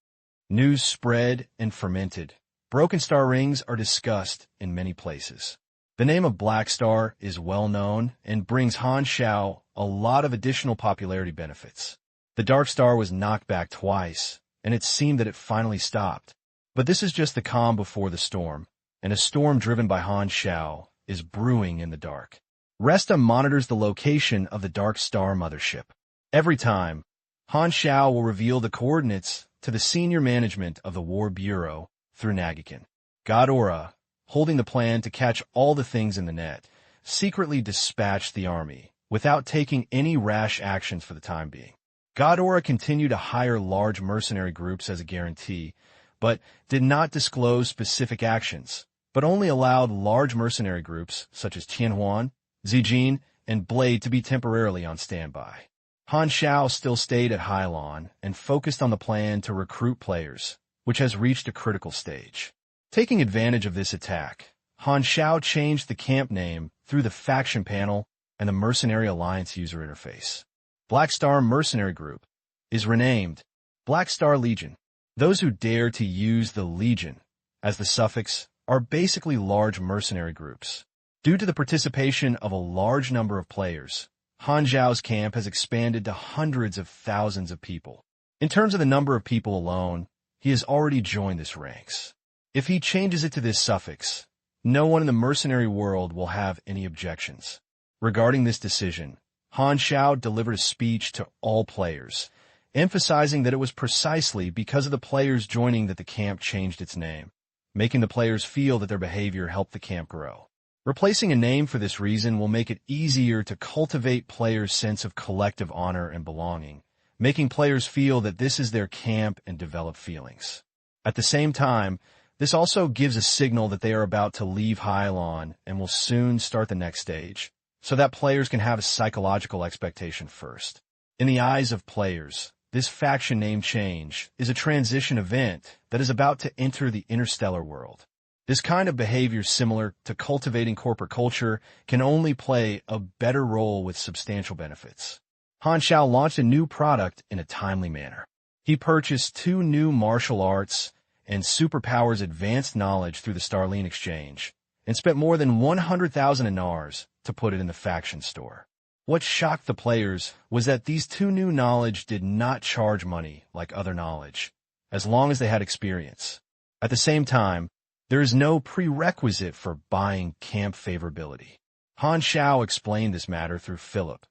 Speaker 1: News spread and fermented. Broken star rings are discussed in many places. The name of Black Star is well known and brings Han Xiao a lot of additional popularity benefits. The Dark Star was knocked back twice, and it seemed that it finally stopped. But this is just the calm before the storm, and a storm driven by Han Xiao is brewing in the dark. Resta monitors the location of the Dark Star mothership. Every time, Han Xiao will reveal the coordinates to the senior management of the War Bureau through Nagakin. Ghidorah, holding the plan to catch all the things in the net, secretly dispatched the army without taking any rash actions for the time being. Ghidorah continued to hire large mercenary groups as a guarantee, but did not disclose specific actions, but only allowed large mercenary groups such as Tianhuan, Zijin, and Blade to be temporarily on standby. Han Xiao still stayed at Hylon and focused on the plan to recruit players, which has reached a critical stage. Taking advantage of this attack, Han Xiao changed the camp name through the faction panel and the Mercenary Alliance user interface. Black Star Mercenary Group is renamed Black Star Legion. Those who dare to use the Legion as the suffix are basically large mercenary groups. Due to the participation of a large number of players, Han Xiao's camp has expanded to hundreds of thousands of people. In terms of the number of people alone, he has already joined this ranks. If he changes it to this suffix, no one in the mercenary world will have any objections. Regarding this decision, Han Xiao delivered a speech to all players, emphasizing that it was precisely because of the players joining that the camp changed its name, making the players feel that their behavior helped the camp grow. Replacing a name for this reason will make it easier to cultivate players' sense of collective honor and belonging, making players feel that this is their camp and develop feelings. At the same time, this also gives a signal that they are about to leave Hylon and will soon start the next stage, so that players can have a psychological expectation first. In the eyes of players, this faction name change is a transition event that is about to enter the interstellar world. This kind of behavior, similar to cultivating corporate culture, can only play a better role with substantial benefits. Han Xiao launched a new product in a timely manner. He purchased 2 new martial arts and superpowers advanced knowledge through the Starline exchange, and spent more than 100,000 inars to put it in the faction store. What shocked the players was that these 2 new knowledge did not charge money like other knowledge, as long as they had experience. At the same time, there is no prerequisite for buying camp favorability. Han Xiao explained this matter through Philip.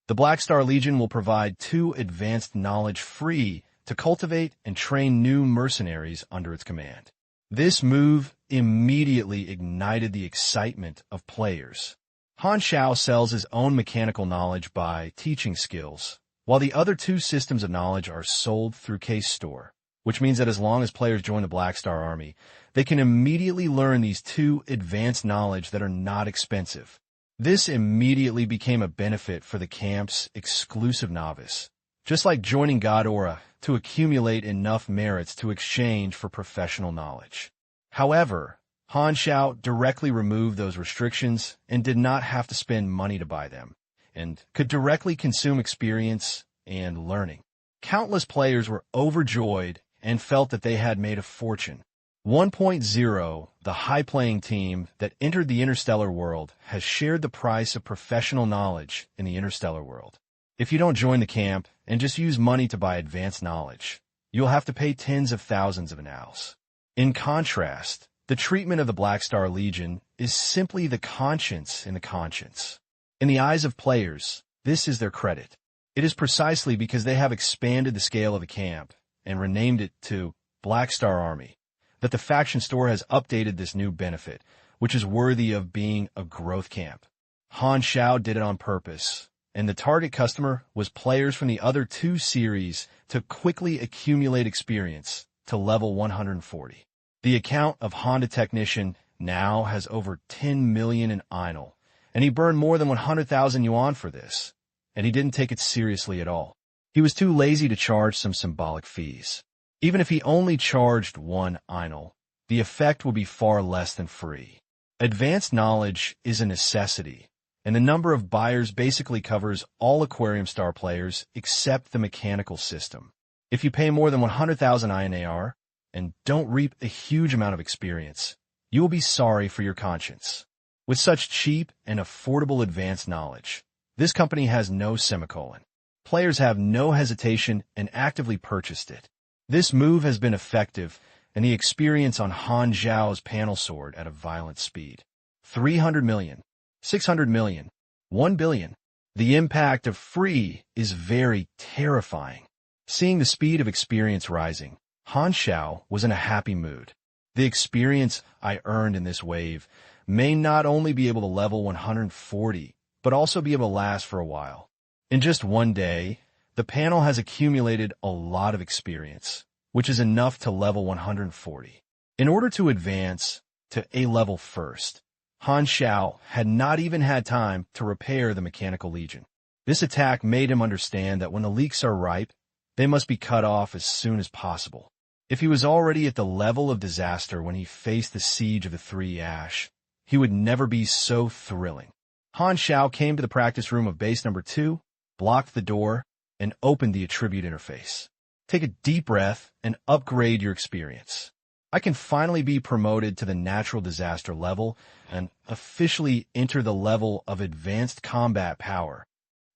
Speaker 1: The Black Star Legion will provide 2 advanced knowledge free to cultivate and train new mercenaries under its command. This move immediately ignited the excitement of players. Han Xiao sells his own mechanical knowledge by teaching skills, while the other 2 systems of knowledge are sold through Case Store, which means that as long as players join the Black Star Army, they can immediately learn these 2 advanced knowledge that are not expensive. This immediately became a benefit for the camp's exclusive novice, just like joining Ghidorah to accumulate enough merits to exchange for professional knowledge. However, Han Xiao directly removed those restrictions and did not have to spend money to buy them, and could directly consume experience and learning. Countless players were overjoyed and felt that they had made a fortune. 1.0, the high-playing team that entered the interstellar world, has shared the price of professional knowledge in the interstellar world. If you don't join the camp and just use money to buy advanced knowledge, you'll have to pay tens of thousands of inals. In contrast, the treatment of the Black Star Legion is simply the conscience in the conscience. In the eyes of players, this is their credit. It is precisely because they have expanded the scale of the camp and renamed it to Black Star Army that the faction store has updated this new benefit, which is worthy of being a growth camp. Han Xiao did it on purpose, and the target customer was players from the other 2 series to quickly accumulate experience to level 140. The account of Honda Technician now has over 10 million in Einel, and he burned more than 100,000 yuan for this, and he didn't take it seriously at all. He was too lazy to charge some symbolic fees. Even if he only charged 1 Einel, the effect would be far less than free. Advanced knowledge is a necessity, and the number of buyers basically covers all Aquarium Star players except the mechanical system. If you pay more than 100,000 INAR and don't reap a huge amount of experience, you will be sorry for your conscience. With such cheap and affordable advanced knowledge, this company has no semicolon. Players have no hesitation and actively purchased it. This move has been effective, and the experience on Han Xiao's panel soared at a violent speed. 300 million, 600 million, 1 billion. The impact of free is very terrifying. Seeing the speed of experience rising, Han Xiao was in a happy mood. The experience I earned in this wave may not only be able to level 140, but also be able to last for a while. In just one day, the panel has accumulated a lot of experience, which is enough to level 140. In order to advance to A level first, Han Xiao had not even had time to repair the Mechanical Legion. This attack made him understand that when the leeks are ripe, they must be cut off as soon as possible. If he was already at the level of disaster when he faced the siege of the Three Ash, he would never be so thrilling. Han Xiao came to the practice room of base number 2, blocked the door, and opened the attribute interface. Take a deep breath and upgrade your experience. I can finally be promoted to the natural disaster level and officially enter the level of advanced combat power.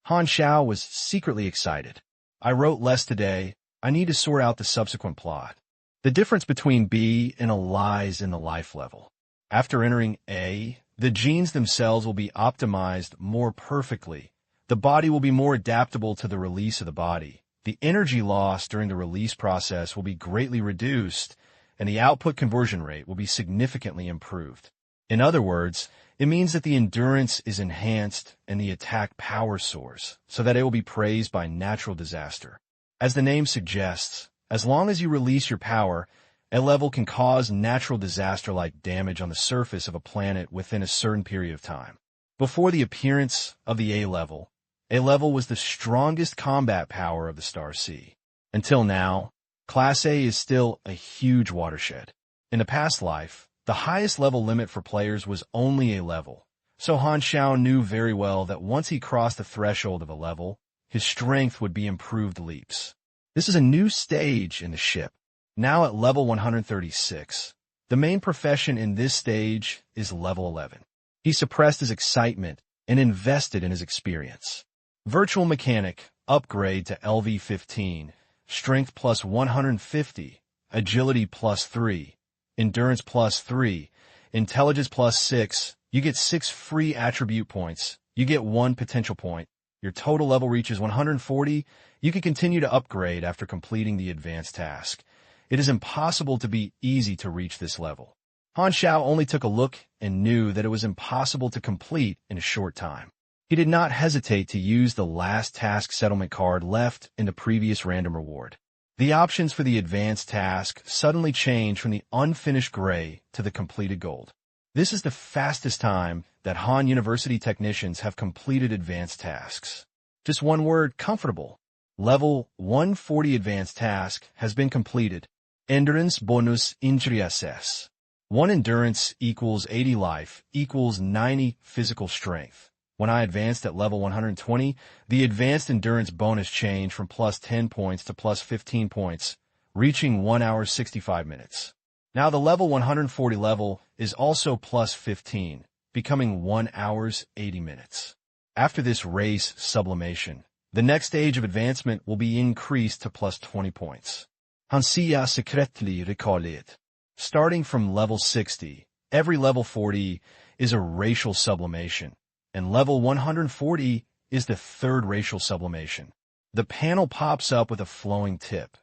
Speaker 1: Han Xiao was secretly excited. I wrote less today. I need to sort out the subsequent plot. The difference between B and A lies in the life level. After entering A, the genes themselves will be optimized more perfectly. The body will be more adaptable to the release of the body. The energy loss during the release process will be greatly reduced, and the output conversion rate will be significantly improved. In other words, it means that the endurance is enhanced and the attack power soars, so that it will be praised by natural disaster. As the name suggests, as long as you release your power, a level can cause natural disaster-like damage on the surface of a planet within a certain period of time. Before the appearance of the A level was the strongest combat power of the Star Sea. Until now, Class A is still a huge watershed. In the past life, the highest level limit for players was only A level, so Han Xiao knew very well that once he crossed the threshold of a level, his strength would be improved leaps. This is a new stage in the ship. Now at level 136, the main profession in this stage is level 11. He suppressed his excitement and invested in his experience. Virtual Mechanic, upgrade to LV15, Strength plus 150, Agility plus 3, Endurance plus 3, Intelligence plus 6. You get 6 free attribute points. You get 1 potential point. Your total level reaches 140. You can continue to upgrade after completing the advanced task. It is impossible to be easy to reach this level. Han Xiao only took a look and knew that it was impossible to complete in a short time. He did not hesitate to use the last task settlement card left in the previous random reward. The options for the advanced task suddenly changed from the unfinished gray to the completed gold. This is the fastest time that Han University technicians have completed advanced tasks. Just one word, comfortable. Level 140 advanced task has been completed. Endurance bonus injury assess. 1 endurance equals 80 life equals 90 physical strength. When I advanced at level 120, the advanced endurance bonus changed from plus 10 points to plus 15 points, reaching 1 hour 65 minutes. Now the level 140 level is also plus 15, becoming 1 hours 80 minutes. After this race sublimation, the next stage of advancement will be increased to plus 20 points. Han Xiao secretly recalled. Starting from level 60, every level 40 is a racial sublimation, and level 140 is the third racial sublimation. The panel pops up with a flowing tip.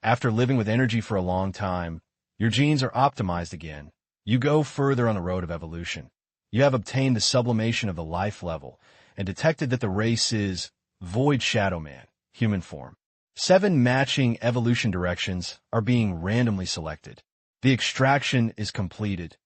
Speaker 1: After living with energy for a long time, your genes are optimized again. You go further on the road of evolution. You have obtained the sublimation of the life level and detected that the race is Void Shadow Man, human form. 7 matching evolution directions are being randomly selected. The extraction is completed.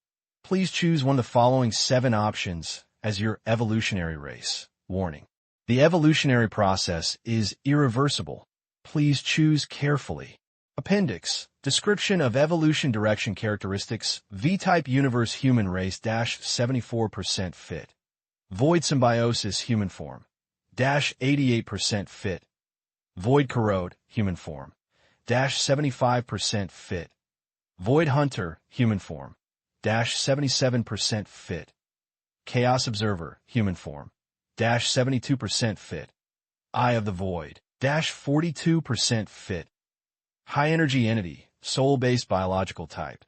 Speaker 1: Please choose one of the following 7 options as your evolutionary race. Warning: the evolutionary process is irreversible. Please choose carefully. Appendix: description of evolution direction characteristics. V-type universe human race -74% fit. Void Symbiosis, human form, dash 88% fit. Void Corrode, human form, dash 75% fit. Void Hunter, human form, dash 77% fit. Chaos Observer, human form, dash 72% fit. Eye of the Void, dash 42% fit. High Energy Entity, soul-based biological type,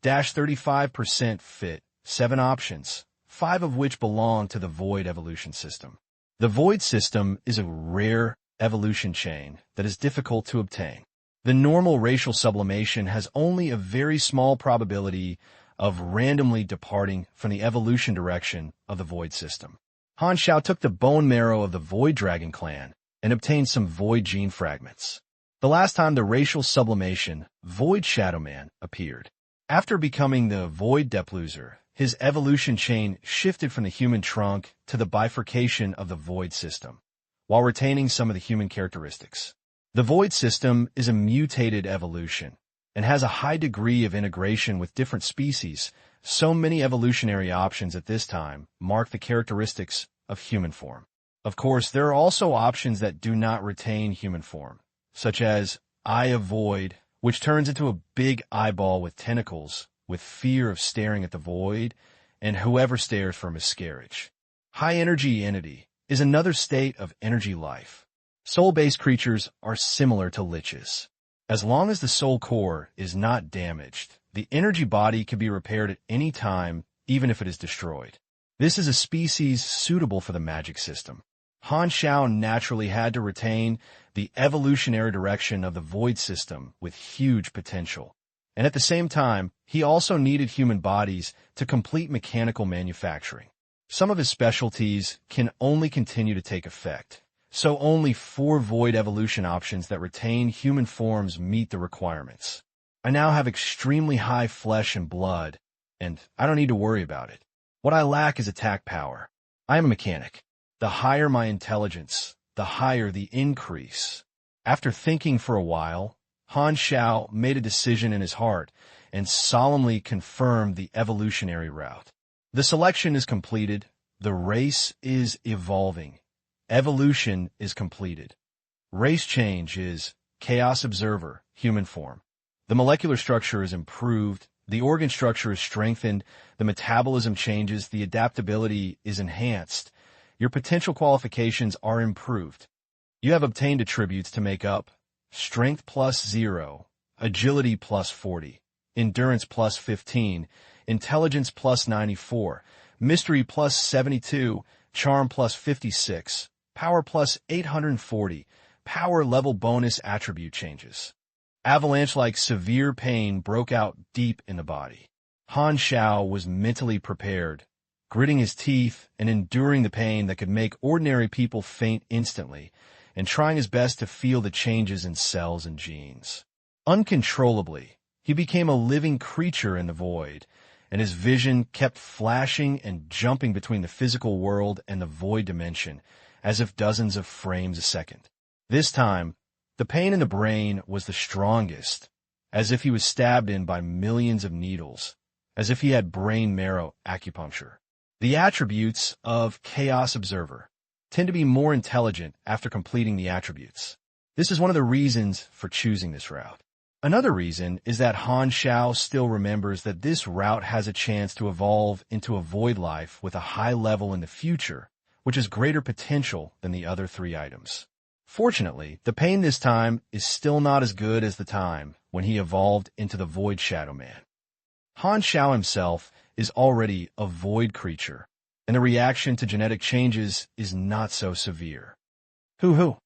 Speaker 1: dash 35% fit. 7 options, 5 of which belong to the Void evolution system. The Void system is a rare evolution chain that is difficult to obtain. The normal racial sublimation has only a very small probability of randomly departing from the evolution direction of the Void system. Han Xiao took the bone marrow of the Void Dragon clan and obtained some Void gene fragments. The last time the racial sublimation, Void Shadow Man, appeared. After becoming the Void Deploser, his evolution chain shifted from the human trunk to the bifurcation of the Void system, while retaining some of the human characteristics. The Void system is a mutated evolution and has a high degree of integration with different species. So many evolutionary options at this time mark the characteristics of human form. Of course, there are also options that do not retain human form, such as Eye of Void, which turns into a big eyeball with tentacles, with fear of staring at the void, and whoever stares for miscarriage. High Energy Entity is another state of energy life. Soul-based creatures are similar to liches. As long as the soul core is not damaged, the energy body can be repaired at any time, even if it is destroyed. This is a species suitable for the magic system. Han Xiao naturally had to retain the evolutionary direction of the Void system with huge potential. And at the same time, he also needed human bodies to complete mechanical manufacturing. Some of his specialties can only continue to take effect, so only 4 Void evolution options that retain human forms meet the requirements. I now have extremely high flesh and blood, and I don't need to worry about it. What I lack is attack power. I am a mechanic. The higher my intelligence, the higher the increase. After thinking for a while, Han Xiao made a decision in his heart and solemnly confirmed the evolutionary route. The selection is completed. The race is evolving. Evolution is completed. Race change is Chaos Observer, human form. The molecular structure is improved. The organ structure is strengthened. The metabolism changes. The adaptability is enhanced. Your potential qualifications are improved. You have obtained attributes to make up Strength +0, Agility +40, Endurance +15, Intelligence +94, Mystery +72, Charm +56, Power +840, Power level bonus attribute changes. Avalanche-like severe pain broke out deep in the body. Han Xiao was mentally prepared, gritting his teeth and enduring the pain that could make ordinary people faint instantly, and trying his best to feel the changes in cells and genes. Uncontrollably, he became a living creature in the void, and his vision kept flashing and jumping between the physical world and the void dimension, as if dozens of frames a second. This time, the pain in the brain was the strongest, as if he was stabbed in by millions of needles, as if he had brain marrow acupuncture. The attributes of Chaos Observer tend to be more intelligent after completing the attributes. This is one of the reasons for choosing this route. Another reason is that Han Xiao still remembers that this route has a chance to evolve into a void life with a high level in the future, which has greater potential than the other 3 items. Fortunately, the pain this time is still not as good as the time when he evolved into the Void Shadow Man. Han Xiao himself is already a void creature, and the reaction to genetic changes is not so severe. Hoo-hoo!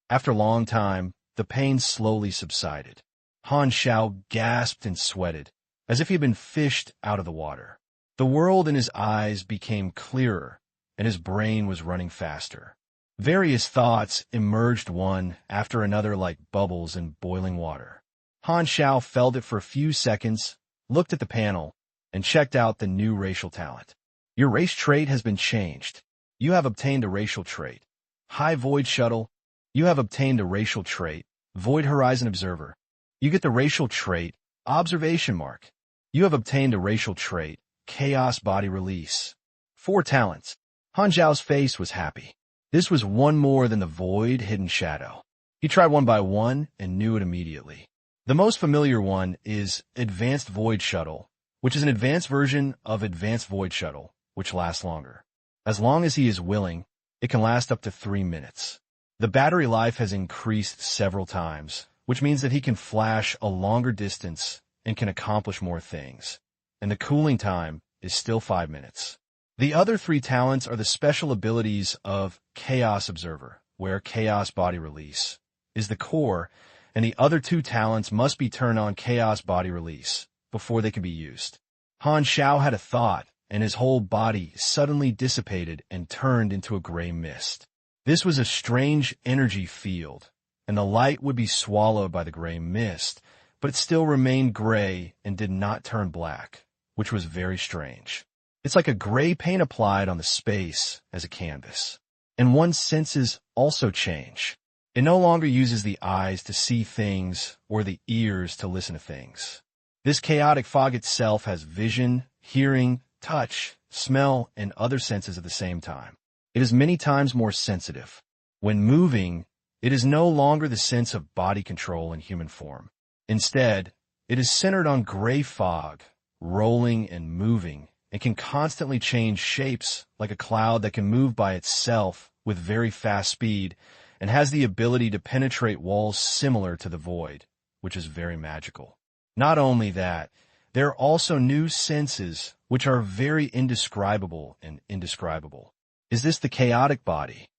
Speaker 1: After a long time, the pain slowly subsided. Han Xiao gasped and sweated, as if he had been fished out of the water. The world in his eyes became clearer, and his brain was running faster. Various thoughts emerged one after another like bubbles in boiling water. Han Xiao felt it for a few seconds, looked at the panel, and checked out the new racial talent. Your race trait has been changed. You have obtained a racial trait. High Void Shuttle. You have obtained a racial trait. Void Horizon Observer. You get the racial trait, Observation Mark. You have obtained a racial trait, Chaos Body Release. 4 talents. Han Xiao's face was happy. This was one more than the void hidden shadow. He tried one by one and knew it immediately. The most familiar one is Advanced Void Shuttle, which is an advanced version of Advanced Void Shuttle, which lasts longer. As long as he is willing, it can last up to 3 minutes. The battery life has increased several times, which means that he can flash a longer distance and can accomplish more things. And the cooling time is still 5 minutes. The other 3 talents are the special abilities of Chaos Observer, where Chaos Body Release is the core, and the other 2 talents must be turned on Chaos Body Release before they can be used. Han Xiao had a thought, and his whole body suddenly dissipated and turned into a gray mist. This was a strange energy field, and the light would be swallowed by the gray mist, but it still remained gray and did not turn black, which was very strange. It's like a gray paint applied on the space as a canvas. And one's senses also change. It no longer uses the eyes to see things or the ears to listen to things. This chaotic fog itself has vision, hearing, touch, smell, and other senses at the same time. It is many times more sensitive. When moving, it is no longer the sense of body control in human form. Instead, it is centered on gray fog, rolling and moving, and can constantly change shapes like a cloud that can move by itself with very fast speed and has the ability to penetrate walls similar to the void, which is very magical. Not only that, there are also new senses which are very indescribable and indescribable. Is this the chaotic body?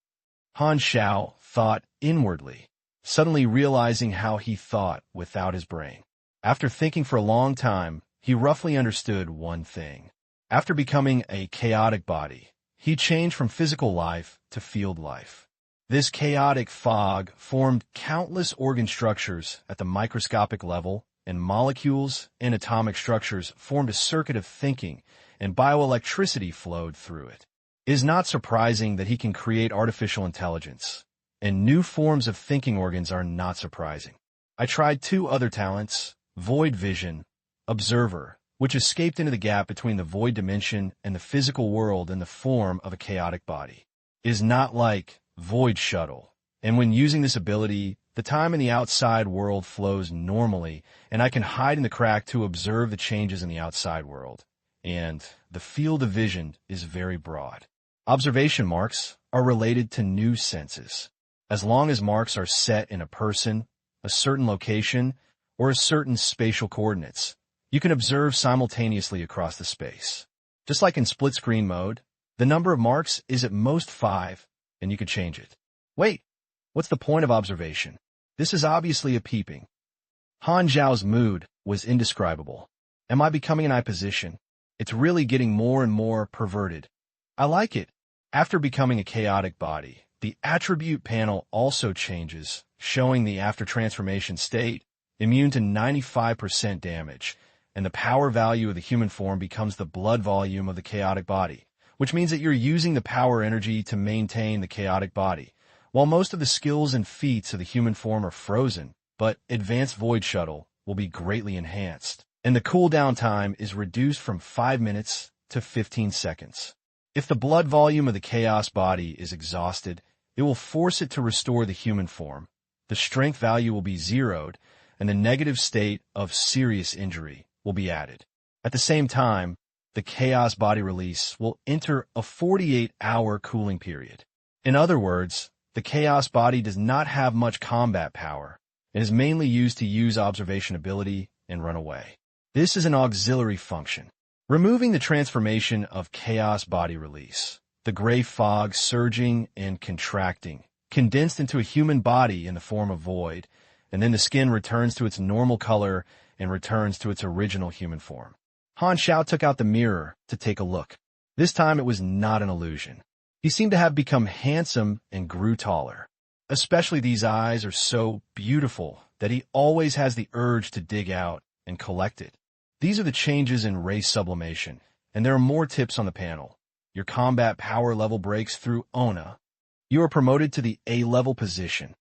Speaker 1: Han Xiao thought inwardly, suddenly realizing how he thought without his brain. After thinking for a long time, he roughly understood one thing. After becoming a chaotic body, he changed from physical life to field life. This chaotic fog formed countless organ structures at the microscopic level, and molecules and atomic structures formed a circuit of thinking, and bioelectricity flowed through it. It is not surprising that he can create artificial intelligence, and new forms of thinking organs are not surprising. I tried 2 other talents, Void Vision, Observer, which escaped into the gap between the void dimension and the physical world in the form of a chaotic body. It is not like Void Shuttle, and when using this ability, the time in the outside world flows normally, and I can hide in the crack to observe the changes in the outside world. And the field of vision is very broad. Observation marks are related to new senses. As long as marks are set in a person, a certain location, or a certain spatial coordinates, you can observe simultaneously across the space. Just like in split-screen mode, the number of marks is at most 5, and you can change it. Wait, what's the point of observation? This is obviously a peeping. Han Xiao's mood was indescribable. Am I becoming an I-position? It's really getting more and more perverted. I like it. After becoming a chaotic body, the attribute panel also changes, showing the after-transformation state, immune to 95% damage, and the power value of the human form becomes the blood volume of the chaotic body, which means that you're using the power energy to maintain the chaotic body. While most of the skills and feats of the human form are frozen, but Advanced Void Shuttle will be greatly enhanced, and the cooldown time is reduced from 5 minutes to 15 seconds. If the blood volume of the chaos body is exhausted, it will force it to restore the human form. The strength value will be zeroed, and the negative state of serious injury will be added. At the same time, the chaos body release will enter a 48-hour cooling period. In other words, the chaos body does not have much combat power and is mainly used to use observation ability and run away. This is an auxiliary function. Removing the transformation of chaos body release, the gray fog surging and contracting, condensed into a human body in the form of void, and then the skin returns to its normal color and returns to its original human form. Han Xiao took out the mirror to take a look. This time it was not an illusion. He seemed to have become handsome and grew taller. Especially these eyes are so beautiful that he always has the urge to dig out and collect it. These are the changes in race sublimation, and there are more tips on the panel. Your combat power level breaks through Ona. You are promoted to the A-level position.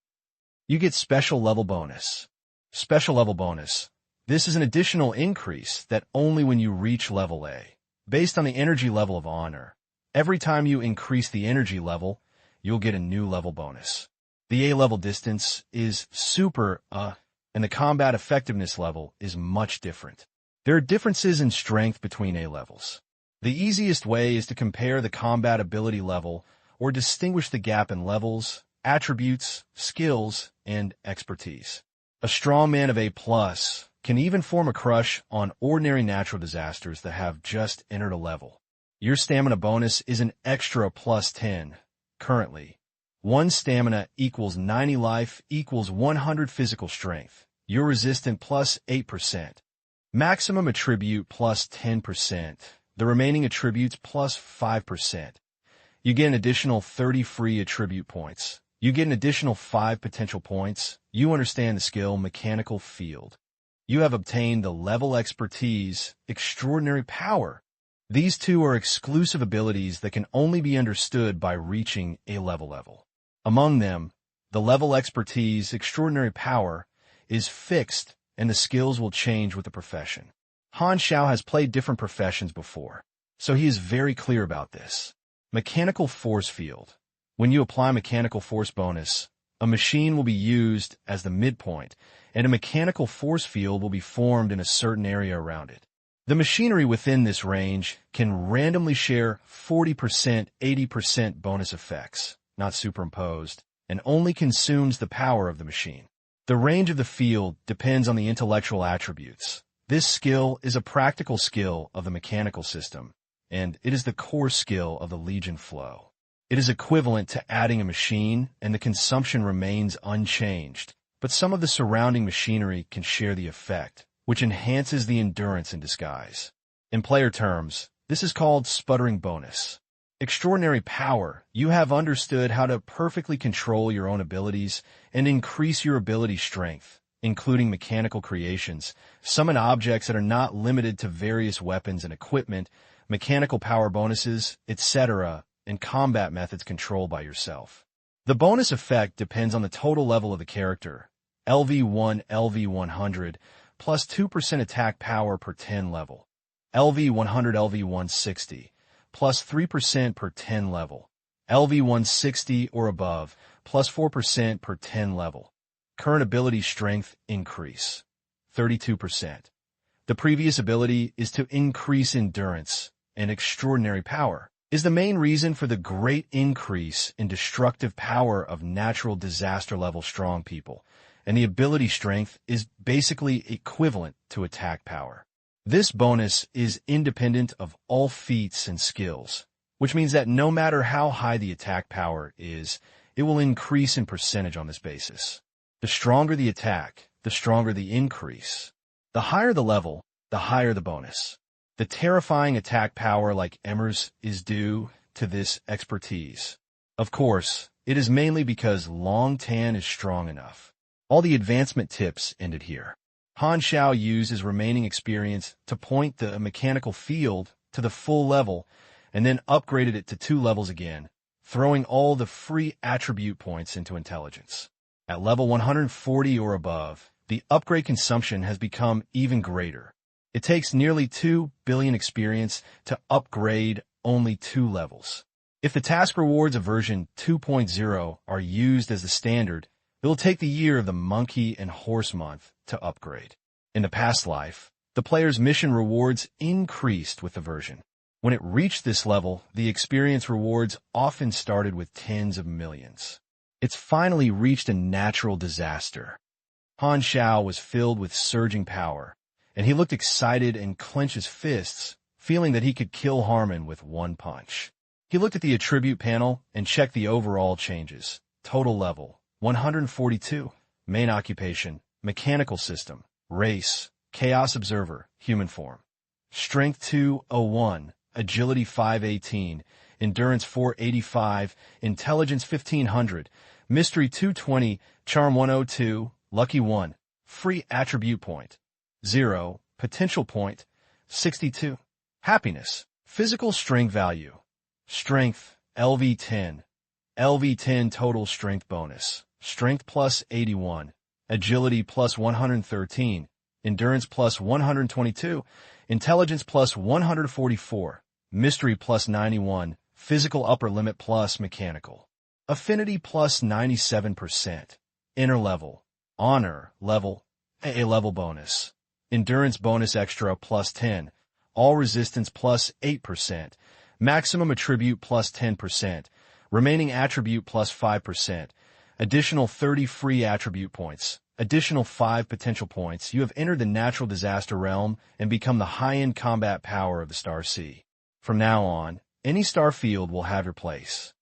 Speaker 1: You get special level bonus. Special level bonus. This is an additional increase that only when you reach level A, based on the energy level of honor. Every time you increase the energy level, you'll get a new level bonus. The A-level distance is super, and the combat effectiveness level is much different. There are differences in strength between A-levels. The easiest way is to compare the combat ability level or distinguish the gap in levels, attributes, skills, and expertise. A strong man of A+ can even form a crush on ordinary natural disasters that have just entered a level. Your stamina bonus is an extra +10, currently. 1 stamina equals 90 life equals 100 physical strength. You're resistant +8%. Maximum attribute +10%. The remaining attributes +5%. You get an additional 30 free attribute points. You get an additional 5 potential points. You understand the skill Mechanical Field. You have obtained the level expertise, Extraordinary Power. These two are exclusive abilities that can only be understood by reaching a level. Among them, the level expertise, Extraordinary Power, is fixed and the skills will change with the profession. Han Xiao has played different professions before, so he is very clear about this. Mechanical Force Field. When you apply Mechanical Force bonus, a machine will be used as the midpoint, and a mechanical force field will be formed in a certain area around it. The machinery within this range can randomly share 40%, 80% bonus effects, not superimposed, and only consumes the power of the machine. The range of the field depends on the intellectual attributes. This skill is a practical skill of the mechanical system, and it is the core skill of the Legion flow. It is equivalent to adding a machine, and the consumption remains unchanged, but some of the surrounding machinery can share the effect, which enhances the endurance in disguise. In player terms, this is called sputtering bonus. Extraordinary Power. You have understood how to perfectly control your own abilities and increase your ability strength, including mechanical creations, summon objects that are not limited to various weapons and equipment, mechanical power bonuses, etc., and combat methods controlled by yourself. The bonus effect depends on the total level of the character. LV1, LV100, plus 2% attack power per 10 level. LV100, LV160, plus 3% per 10 level. LV160 or above, plus 4% per 10 level. Current ability strength increase, 32%. The previous ability is to increase endurance, and Extraordinary Power is the main reason for the great increase in destructive power of natural disaster level strong people, and the ability strength is basically equivalent to attack power. This bonus is independent of all feats and skills, which means that no matter how high the attack power is, it will increase in percentage on this basis. The stronger the attack, the stronger the increase. The higher the level, the higher the bonus. The terrifying attack power like Emmer's is due to this expertise. Of course, it is mainly because Long Tan is strong enough. All the advancement tips ended here. Han Xiao used his remaining experience to point the mechanical field to the full level and then upgraded it to 2 levels again, throwing all the free attribute points into intelligence. At level 140 or above, the upgrade consumption has become even greater. It takes nearly 2 billion experience to upgrade only 2 levels. If the task rewards of version 2.0 are used as the standard, it will take the year of the Monkey and Horse Month to upgrade. In the past life, the player's mission rewards increased with the version. When it reached this level, the experience rewards often started with tens of millions. It's finally reached a natural disaster. Han Xiao was filled with surging power, and he looked excited and clenched his fists, feeling that he could kill Harmon with one punch. He looked at the attribute panel and checked the overall changes. Total level, 142. Main occupation, mechanical system. Race, Chaos Observer, human form. Strength 201, Agility 518, Endurance 485, Intelligence 1500, Mystery 220, Charm 102, Lucky 1, Free Attribute Point, 0, Potential Point, 62. Happiness, Physical Strength Value. Strength, LV10. LV10 Total Strength Bonus. Strength plus 81. Agility plus 113. Endurance plus 122. Intelligence plus 144. Mystery plus 91. Physical upper limit plus mechanical. Affinity plus 97%. Inner level. Honor level. A level bonus. Endurance bonus extra plus 10. All resistance plus 8%. Maximum attribute plus 10%. Remaining attribute plus 5%. Additional 30 free attribute points. Additional 5 potential points. You have entered the natural disaster realm and become the high-end combat power of the Star Sea. From now on, any star field will have your place.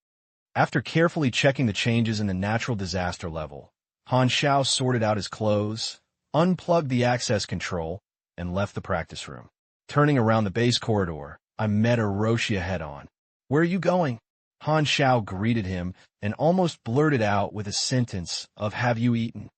Speaker 1: After carefully checking the changes in the natural disaster level, Han Xiao sorted out his clothes, unplugged the access control, and left the practice room. Turning around the base corridor, I met Erosia head-on. "Where are you going?" Han Xiao greeted him and almost blurted out with a sentence of "Have you eaten?"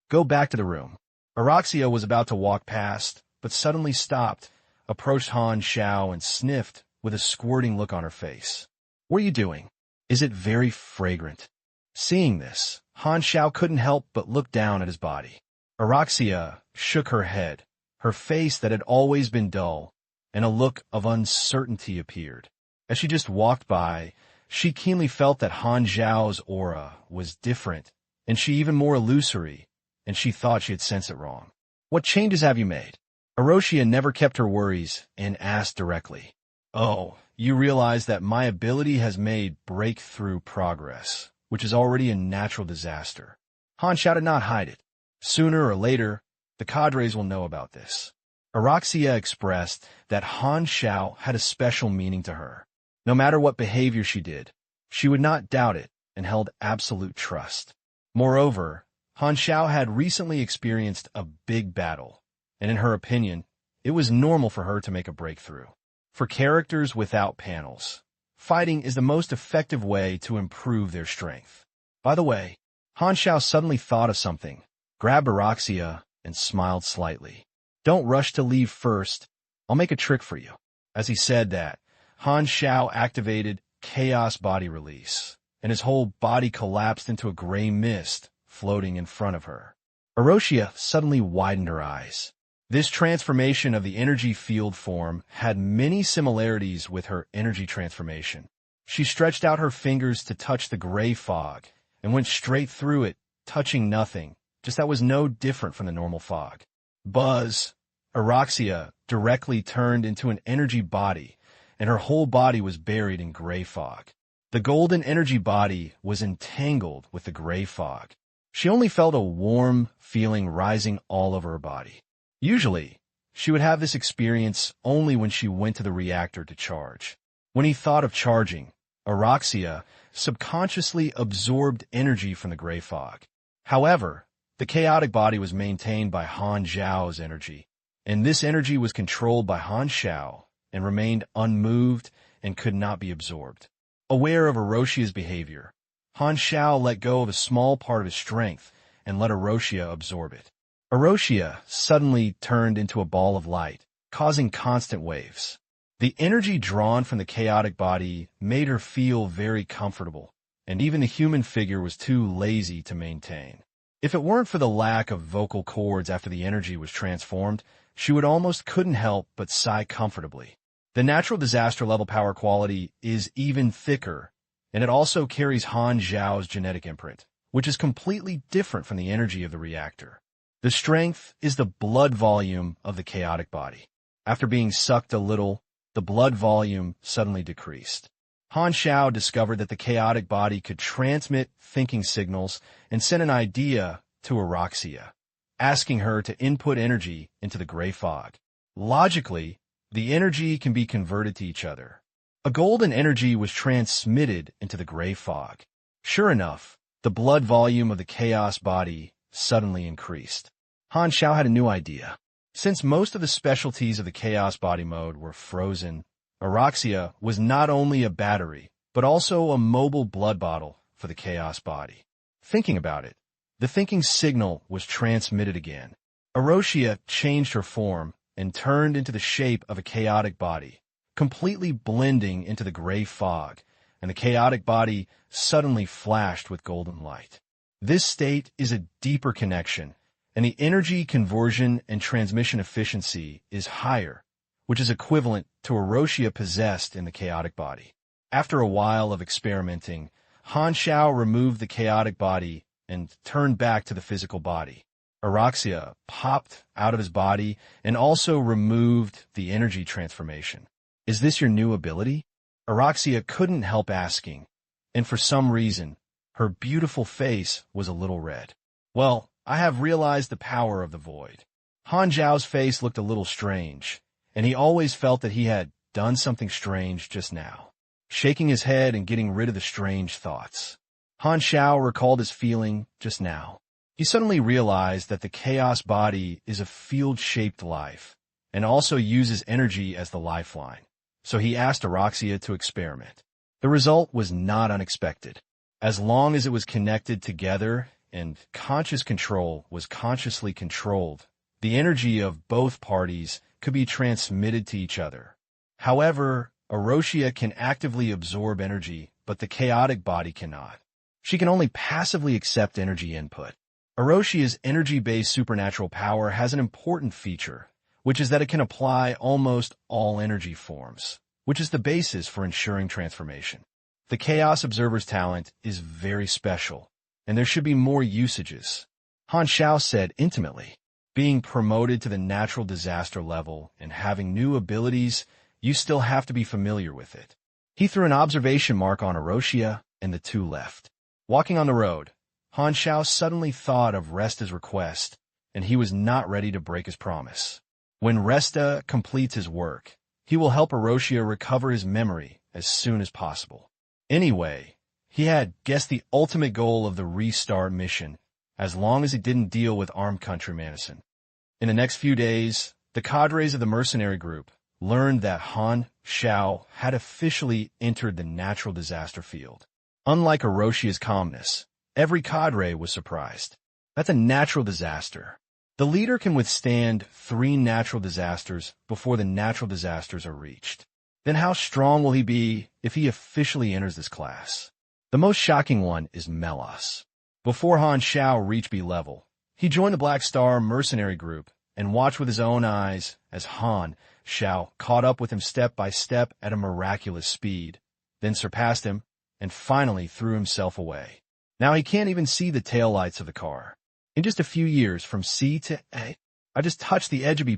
Speaker 1: "Go back to the room." Erosia was about to walk past, but suddenly stopped, approached Han Xiao and sniffed with a squirting look on her face. "What are you doing? Is it very fragrant?" Seeing this, Han Xiao couldn't help but look down at his body. Erosia shook her head, her face that had always been dull, and a look of uncertainty appeared. As she just walked by, she keenly felt that Han Xiao's aura was different, and she even more illusory, and she thought she had sensed it wrong. "What changes have you made?" Erosia never kept her worries and asked directly. "Oh, you realize that my ability has made breakthrough progress, which is already a natural disaster." Han Xiao did not hide it. "Sooner or later, the cadres will know about this." Erosia expressed that Han Xiao had a special meaning to her. No matter what behavior she did, she would not doubt it and held absolute trust. Moreover, Han Xiao had recently experienced a big battle, and in her opinion, it was normal for her to make a breakthrough. For characters without panels, fighting is the most effective way to improve their strength. By the way, Han Xiao suddenly thought of something, grabbed Erosia, and smiled slightly. "Don't rush to leave first. I'll make a trick for you." As he said that, Han Xiao activated Chaos Body Release, and his whole body collapsed into a gray mist floating in front of her. Erosia suddenly widened her eyes. This transformation of the energy field form had many similarities with her energy transformation. She stretched out her fingers to touch the gray fog and went straight through it, touching nothing, just that was no different from the normal fog. Buzz! Erosia directly turned into an energy body, and her whole body was buried in gray fog. The golden energy body was entangled with the gray fog. She only felt a warm feeling rising all over her body. Usually, she would have this experience only when she went to the reactor to charge. When he thought of charging, Erosia subconsciously absorbed energy from the gray fog. However, the chaotic body was maintained by Han Xiao's energy, and this energy was controlled by Han Xiao and remained unmoved and could not be absorbed. Aware of Erosia's behavior, Han Xiao let go of a small part of his strength and let Erosia absorb it. Erosia suddenly turned into a ball of light, causing constant waves. The energy drawn from the chaotic body made her feel very comfortable, and even the human figure was too lazy to maintain. If it weren't for the lack of vocal cords after the energy was transformed, she would almost couldn't help but sigh comfortably. The natural disaster level power quality is even thicker, and it also carries Han Xiao's genetic imprint, which is completely different from the energy of the reactor. The strength is the blood volume of the chaotic body. After being sucked a little, the blood volume suddenly decreased. Han Xiao discovered that the chaotic body could transmit thinking signals and send an idea to Erosia, asking her to input energy into the gray fog. Logically, the energy can be converted to each other. A golden energy was transmitted into the gray fog. Sure enough, the blood volume of the chaos body suddenly increased. Han Xiao had a new idea. Since most of the specialties of the chaos body mode were frozen, Erosia was not only a battery, but also a mobile blood bottle for the chaos body. Thinking about it, the thinking signal was transmitted again. Erosia changed her form and turned into the shape of a chaotic body, completely blending into the gray fog, and the chaotic body suddenly flashed with golden light. This state is a deeper connection, and the energy conversion and transmission efficiency is higher, which is equivalent to Erosia possessed in the chaotic body. After a while of experimenting, Han Xiao removed the chaotic body and turned back to the physical body. Araxia popped out of his body and also removed the energy transformation. Is this your new ability? Araxia couldn't help asking, and for some reason, her beautiful face was a little red. Well, I have realized the power of the void. Han Xiao's face looked a little strange, and he always felt that he had done something strange just now. Shaking his head and getting rid of the strange thoughts. Han Xiao recalled his feeling just now. He suddenly realized that the chaos body is a field-shaped life, and also uses energy as the lifeline. So he asked Araxia to experiment. The result was not unexpected. As long as it was connected together and conscious control was consciously controlled, the energy of both parties could be transmitted to each other. However, Araxia can actively absorb energy, but the chaotic body cannot. She can only passively accept energy input. Araxia's energy-based supernatural power has an important feature, which is that it can apply almost all energy forms, which is the basis for ensuring transformation. The Chaos Observer's talent is very special, and there should be more usages. Han Xiao said intimately, being promoted to the natural disaster level and having new abilities, you still have to be familiar with it. He threw an observation mark on Araxia, and the two left. Walking on the road, Han Xiao suddenly thought of Resta's request, and he was not ready to break his promise. When Resta completes his work, he will help Araxia recover his memory as soon as possible. Anyway, he had guessed the ultimate goal of the restart mission, as long as it didn't deal with armed countrymanison. In the next few days, the cadres of the mercenary group learned that Han Xiao had officially entered the natural disaster field. Unlike Araxia's calmness, every cadre was surprised. That's a natural disaster. The leader can withstand 3 natural disasters before the natural disasters are reached. Then how strong will he be if he officially enters this class? The most shocking one is Melas. Before Han Xiao reached B level, he joined the Black Star mercenary group and watched with his own eyes as Han Xiao caught up with him step by step at a miraculous speed, then surpassed him, and finally threw himself away. Now he can't even see the taillights of the car. In just a few years, from C to A, I just touched the edge of B+.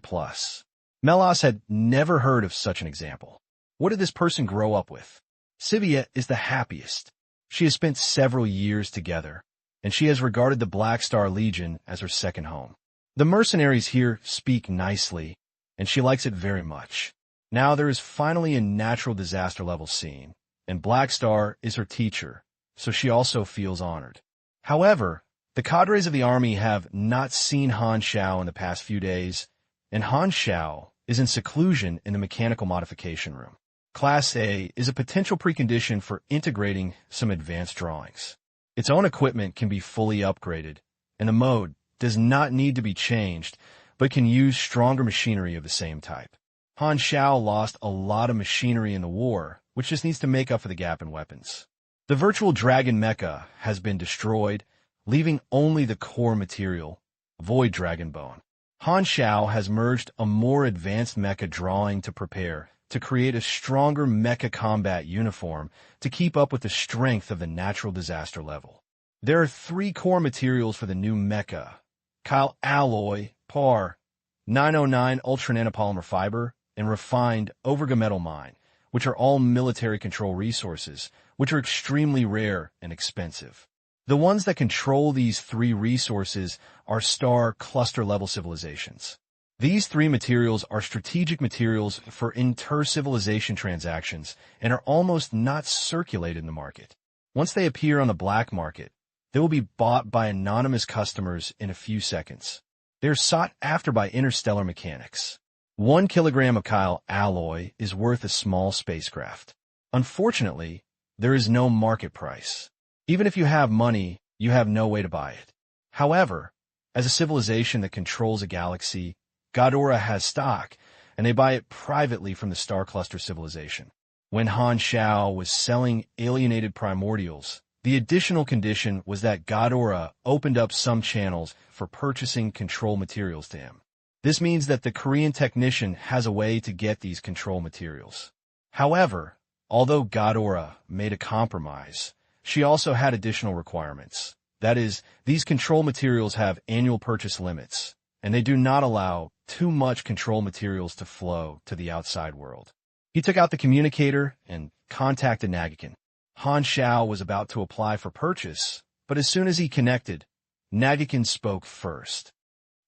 Speaker 1: Melas had never heard of such an example. What did this person grow up with? Sivia is the happiest. She has spent several years together, and she has regarded the Black Star Legion as her second home. The mercenaries here speak nicely, and she likes it very much. Now there is finally a natural disaster level scene, and Black Star is her teacher, so she also feels honored. However, the cadres of the army have not seen Han Xiao in the past few days, and Han Xiao is in seclusion in the mechanical modification room. Class A is a potential precondition for integrating some advanced drawings. Its own equipment can be fully upgraded, and the mode does not need to be changed, but can use stronger machinery of the same type. Han Xiao lost a lot of machinery in the war, which just needs to make up for the gap in weapons. The virtual dragon mecha has been destroyed, leaving only the core material, Void Dragon Bone. Han Xiao has merged a more advanced mecha drawing to prepare to create a stronger mecha combat uniform to keep up with the strength of the natural disaster level. There are 3 core materials for the new mecha: Kyle Alloy, PAR, 909 Ultra Nanopolymer Fiber, and Refined Overga Metal Mine, which are all military control resources, which are extremely rare and expensive. The ones that control these 3 resources are star cluster-level civilizations. These 3 materials are strategic materials for inter-civilization transactions and are almost not circulated in the market. Once they appear on the black market, they will be bought by anonymous customers in a few seconds. They are sought after by interstellar mechanics. 1 kilogram of Kyle alloy is worth a small spacecraft. Unfortunately, there is no market price. Even if you have money, you have no way to buy it. However, as a civilization that controls a galaxy, Ghidorah has stock, and they buy it privately from the Star Cluster civilization. When Han Xiao was selling alienated primordials, the additional condition was that Ghidorah opened up some channels for purchasing control materials to him. This means that the Korean technician has a way to get these control materials. However, Although Ghidorah made a compromise, she also had additional requirements. That is, these control materials have annual purchase limits, and they do not allow too much control materials to flow to the outside world. He took out the communicator and contacted Nagakin. Han Xiao was about to apply for purchase, but as soon as he connected, Nagakin spoke first.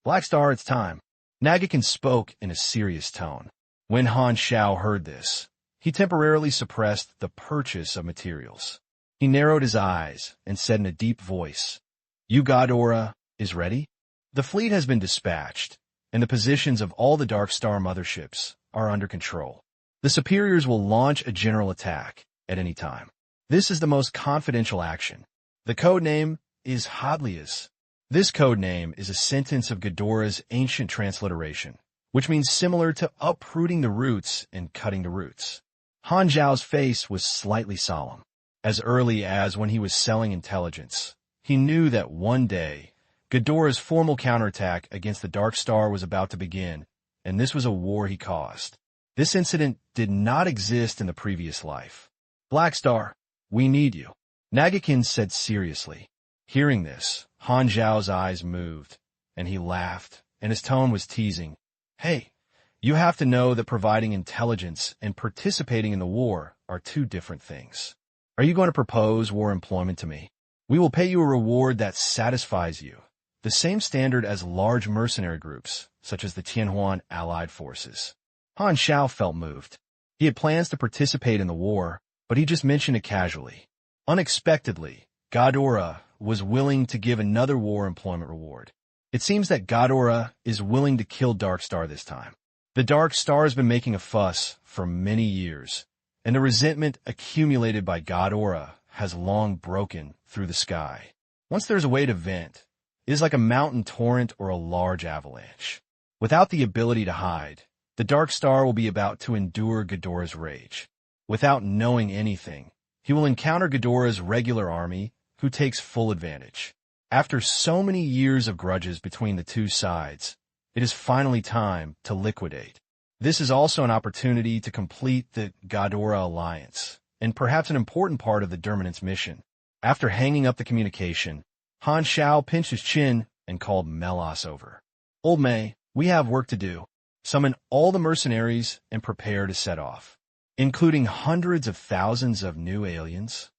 Speaker 1: Black Star, it's time. Nagakin spoke in a serious tone. When Han Xiao heard this, he temporarily suppressed the purchase of materials. He narrowed his eyes and said in a deep voice, "You Ghidorah is ready? The fleet has been dispatched, and the positions of all the Dark Star motherships are under control. The superiors will launch a general attack at any time. This is the most confidential action. The code name is Hadlias. This code name is a sentence of Ghidorah's ancient transliteration, which means similar to uprooting the roots and cutting the roots." Han Xiao's face was slightly solemn. As early as when he was selling intelligence, he knew that one day, Ghidorah's formal counterattack against the Dark Star was about to begin, and this was a war he caused. This incident did not exist in the previous life. "Black Star, we need you," Nagakin said seriously. Hearing this, Han Xiao's eyes moved, and he laughed, and his tone was teasing. "Hey, you have to know that providing intelligence and participating in the war are two different things. Are you going to propose war employment to me? We will pay you a reward that satisfies you, the same standard as large mercenary groups, such as the Tianhuan Allied Forces." Han Xiao felt moved. He had plans to participate in the war, but he just mentioned it casually. Unexpectedly, Ghidorah was willing to give another war employment reward. It seems that Ghidorah is willing to kill Dark Star this time. The Dark Star has been making a fuss for many years, and the resentment accumulated by Ghidorah has long broken through the sky. Once there's a way to vent, it is like a mountain torrent or a large avalanche. Without the ability to hide, the Dark Star will be about to endure Ghidorah's rage. Without knowing anything, he will encounter Ghidorah's regular army, who takes full advantage. After so many years of grudges between the two sides, it is finally time to liquidate. This is also an opportunity to complete the Ghidorah alliance, and perhaps an important part of the Derminant's mission. After hanging up the communication, Han Xiao pinched his chin and called Melas over. "Old May, we have work to do. Summon all the mercenaries and prepare to set off, including hundreds of thousands of new aliens."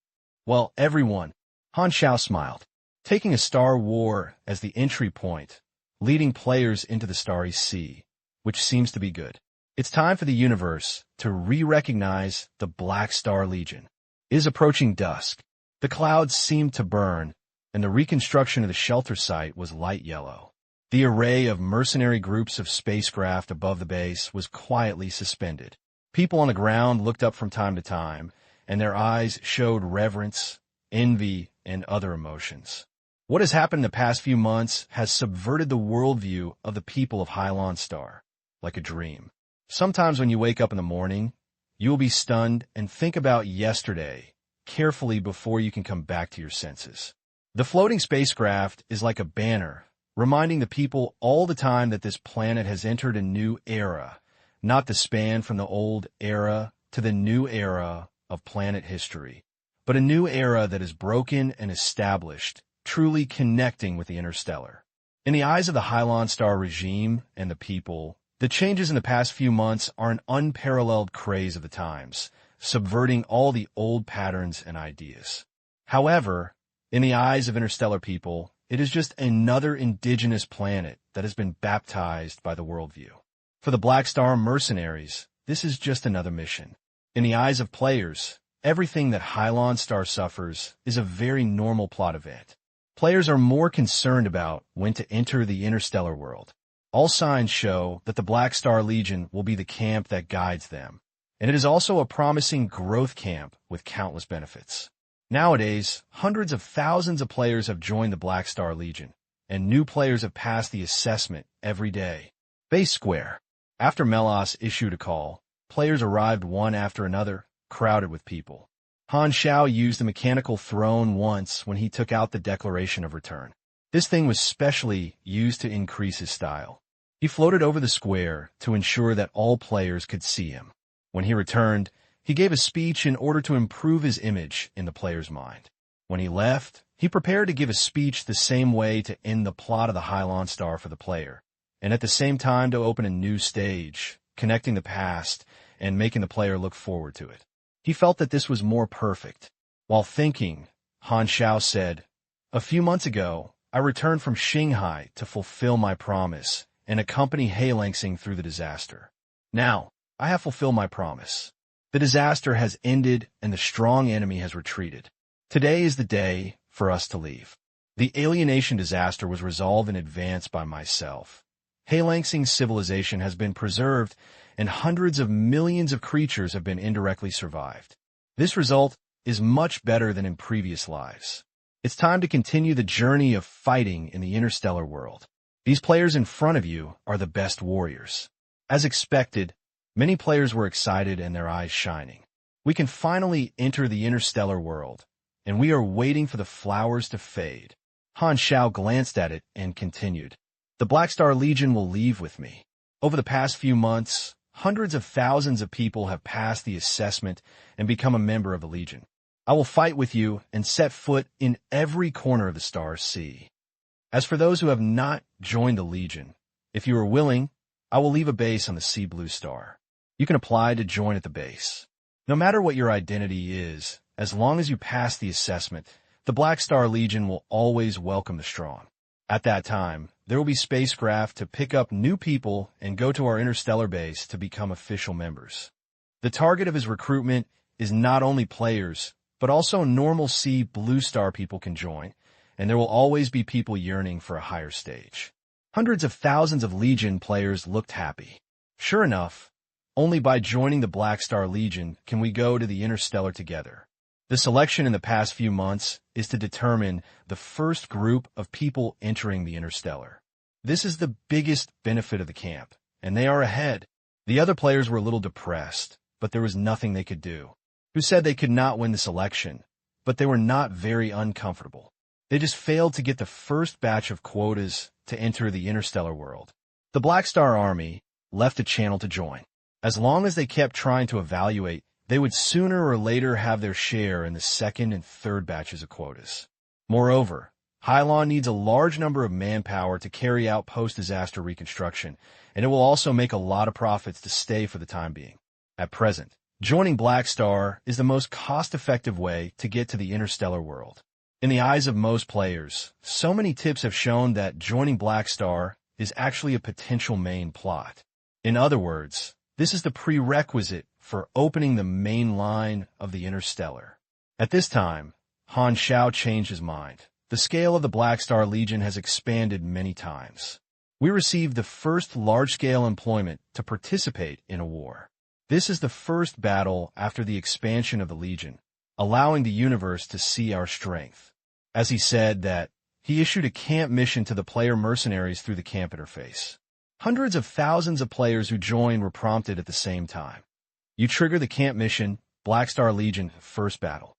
Speaker 1: "Well, everyone," Han Xiao smiled, taking a Star War as the entry point, leading players into the Starry Sea, which seems to be good. It's time for the universe to re-recognize the Black Star Legion. It is approaching dusk. The clouds seemed to burn, and the reconstruction of the shelter site was light yellow. The array of mercenary groups of spacecraft above the base was quietly suspended. People on the ground looked up from time to time, and their eyes showed reverence, envy, and other emotions. What has happened in the past few months has subverted the worldview of the people of Hylon Star, like a dream. Sometimes when you wake up in the morning, you will be stunned and think about yesterday carefully before you can come back to your senses. The floating spacecraft is like a banner, reminding the people all the time that this planet has entered a new era, not the span from the old era to the new era of planet history, but a new era that is broken and established, truly connecting with the interstellar. In the eyes of the Hylon Star regime and the people, the changes in the past few months are an unparalleled craze of the times, subverting all the old patterns and ideas. However, in the eyes of interstellar people, it is just another indigenous planet that has been baptized by the worldview. For the Black Star mercenaries, this is just another mission. In the eyes of players, everything that Hylon Star suffers is a very normal plot event. Players are more concerned about when to enter the interstellar world. All signs show that the Black Star Legion will be the camp that guides them, and it is also a promising growth camp with countless benefits. Nowadays, hundreds of thousands of players have joined the Black Star Legion, and new players have passed the assessment every day. Base Square. After Melas issued a call, players arrived one after another, crowded with people. Han Xiao used the mechanical throne once when he took out the Declaration of Return. This thing was specially used to increase his style. He floated over the square to ensure that all players could see him. When he returned, He gave a speech in order to improve his image in the player's mind. When he left, he prepared to give a speech the same way to end the plot of the Han Star for the player, and at the same time to open a new stage, connecting the past and making the player look forward to it. He felt that this was more perfect. While thinking, Han Xiao said, "A few months ago, I returned from Shanghai to fulfill my promise and accompany Han Xiao through the disaster. Now, I have fulfilled my promise. The disaster has ended and the strong enemy has retreated. Today is the day for us to leave. The alienation disaster was resolved in advance by myself. Han Xiao's civilization has been preserved and hundreds of millions of creatures have been indirectly survived. This result is much better than in previous lives. It's time to continue the journey of fighting in the interstellar world. These players in front of you are the best warriors." As expected, many players were excited and their eyes shining. We can finally enter the interstellar world, and we are waiting for the flowers to fade. Han Xiao glanced at it and continued, "The Black Star Legion will leave with me. Over the past few months, hundreds of thousands of people have passed the assessment and become a member of the Legion. I will fight with you and set foot in every corner of the Star Sea. As for those who have not joined the Legion, if you are willing, I will leave a base on the Sea Blue Star. You can apply to join at the base. No matter what your identity is, as long as you pass the assessment, the Black Star Legion will always welcome the strong. At that time, there will be spacecraft to pick up new people and go to our interstellar base to become official members. The target of his recruitment is not only players, but also normal Sea Blue Star people can join, and there will always be people yearning for a higher stage." Hundreds of thousands of Legion players looked happy. Sure enough, only by joining the Black Star Legion can we go to the interstellar together. The selection in the past few months is to determine the first group of people entering the interstellar. This is the biggest benefit of the camp, and they are ahead. The other players were a little depressed, but there was nothing they could do. Who said they could not win the selection, but they were not very uncomfortable. They just failed to get the first batch of quotas to enter the interstellar world. The Black Star Army left a channel to join. As long as they kept trying to evaluate, they would sooner or later have their share in the second and third batches of quotas. Moreover, Hylon needs a large number of manpower to carry out post-disaster reconstruction, and it will also make a lot of profits to stay for the time being. At present, joining Black Star is the most cost-effective way to get to the interstellar world. In the eyes of most players, so many tips have shown that joining Black Star is actually a potential main plot. In other words, this is the prerequisite for opening the main line of the interstellar. At this time, Han Xiao changed his mind. The scale of the Black Star Legion has expanded many times. We received the first large-scale employment to participate in a war. This is the first battle after the expansion of the Legion, allowing the universe to see our strength. As he said that, he issued a camp mission to the player mercenaries through the camp interface. Hundreds of thousands of players who joined were prompted at the same time. You trigger the camp mission, Black Star Legion, first battle.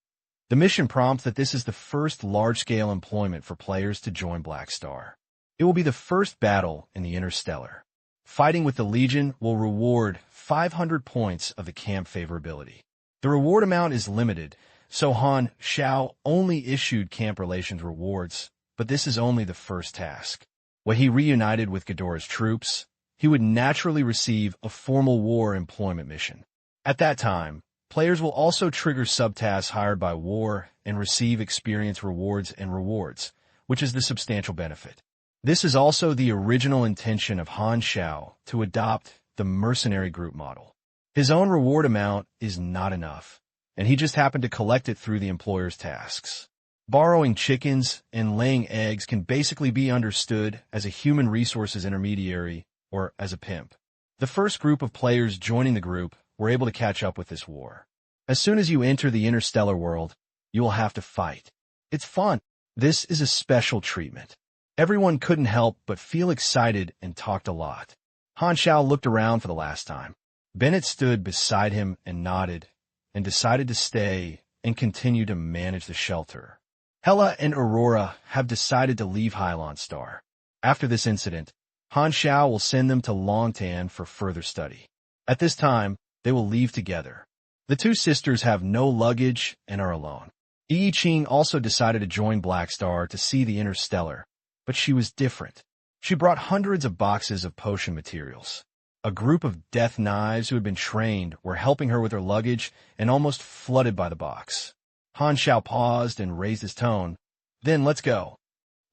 Speaker 1: The mission prompts that this is the first large-scale employment for players to join Black Star. It will be the first battle in the interstellar. Fighting with the Legion will reward 500 points of the camp favorability. The reward amount is limited, so Han Xiao only issued camp relations rewards, but this is only the first task. When he reunited with Ghidorah's troops, he would naturally receive a formal war employment mission. At that time, players will also trigger subtasks hired by war and receive experience rewards, which is the substantial benefit. This is also the original intention of Han Xiao to adopt the mercenary group model. His own reward amount is not enough, and he just happened to collect it through the employer's tasks. Borrowing chickens and laying eggs can basically be understood as a human resources intermediary or as a pimp. The first group of players joining the group were able to catch up with this war. As soon as you enter the interstellar world, you will have to fight. It's fun. This is a special treatment. Everyone couldn't help but feel excited and talked a lot. Han Xiao looked around for the last time. Bennett stood beside him and nodded, and decided to stay and continue to manage the shelter. Hela and Aurora have decided to leave Han Star. After this incident, Han Xiao will send them to Longtan for further study. At this time, they will leave together. The two sisters have no luggage and are alone. Yi Qing also decided to join Black Star to see the Interstellar, but she was different. She brought hundreds of boxes of potion materials. A group of death knives who had been trained were helping her with her luggage and almost flooded by the box. Han Xiao paused and raised his tone. Then let's go.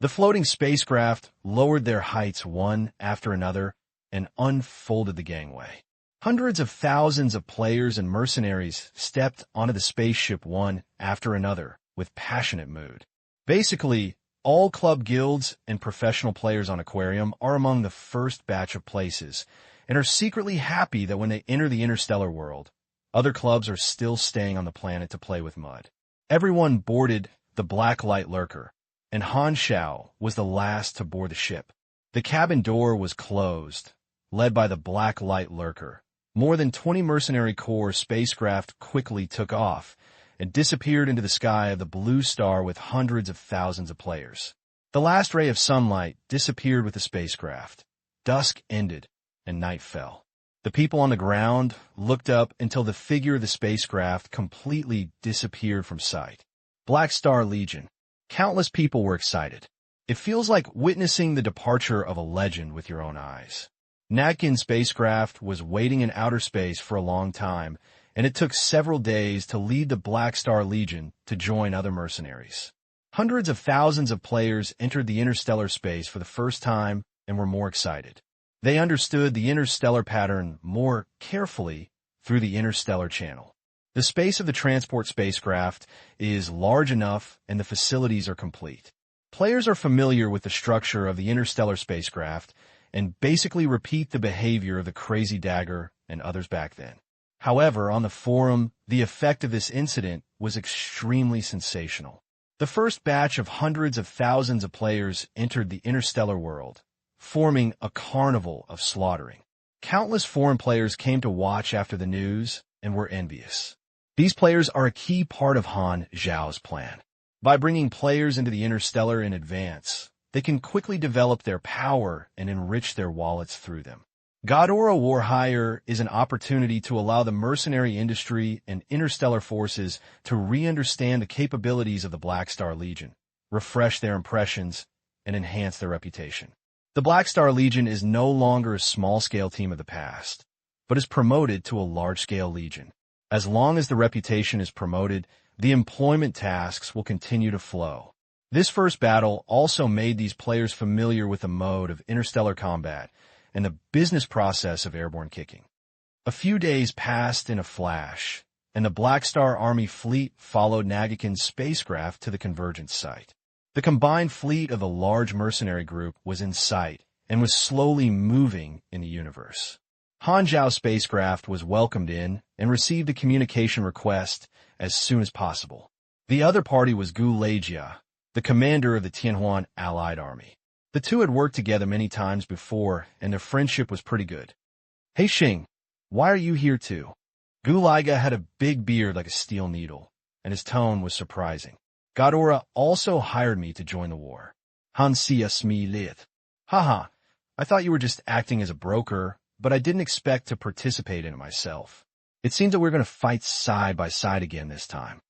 Speaker 1: The floating spacecraft lowered their heights one after another and unfolded the gangway. Hundreds of thousands of players and mercenaries stepped onto the spaceship one after another with passionate mood. Basically, all club guilds and professional players on Aquarium are among the first batch of places and are secretly happy that when they enter the interstellar world, other clubs are still staying on the planet to play with mud. Everyone boarded the Black Light Lurker, and Han Xiao was the last to board the ship. The cabin door was closed, led by the Black Light Lurker. More than 20 mercenary corps spacecraft quickly took off and disappeared into the sky of the blue star with hundreds of thousands of players. The last ray of sunlight disappeared with the spacecraft. Dusk ended, and night fell. The people on the ground looked up until the figure of the spacecraft completely disappeared from sight. Black Star Legion. Countless people were excited. It feels like witnessing the departure of a legend with your own eyes. Natkin's spacecraft was waiting in outer space for a long time, and it took several days to lead the Black Star Legion to join other mercenaries. Hundreds of thousands of players entered the interstellar space for the first time and were more excited. They understood the interstellar pattern more carefully through the interstellar channel. The space of the transport spacecraft is large enough and the facilities are complete. Players are familiar with the structure of the interstellar spacecraft and basically repeat the behavior of the Crazy Dagger and others back then. However, on the forum, the effect of this incident was extremely sensational. The first batch of hundreds of thousands of players entered the interstellar world, forming a carnival of slaughtering. Countless foreign players came to watch after the news and were envious. These players are a key part of Han Xiao's plan. By bringing players into the interstellar in advance, they can quickly develop their power and enrich their wallets through them. Ghidorah War Hire is an opportunity to allow the mercenary industry and interstellar forces to re-understand the capabilities of the Black Star Legion, refresh their impressions, and enhance their reputation. The Black Star Legion is no longer a small-scale team of the past, but is promoted to a large-scale legion. As long as the reputation is promoted, the employment tasks will continue to flow. This first battle also made these players familiar with the mode of interstellar combat and the business process of airborne kicking. A few days passed in a flash, and the Black Star Army fleet followed Nagakin's spacecraft to the convergence site. The combined fleet of the large mercenary group was in sight and was slowly moving in the universe. Han Xiao's spacecraft was welcomed in and received a communication request as soon as possible. The other party was Gu Leijia, the commander of the Tianhuan Allied Army. The two had worked together many times before, and their friendship was pretty good. "Hey Xing, why are you here too?" Gu Liga had a big beard like a steel needle, and his tone was surprising. "Ghidorah also hired me to join the war." Han Xiao smiled. "Haha, I thought you were just acting as a broker, but I didn't expect to participate in it myself. It seems that we're going to fight side by side again this time."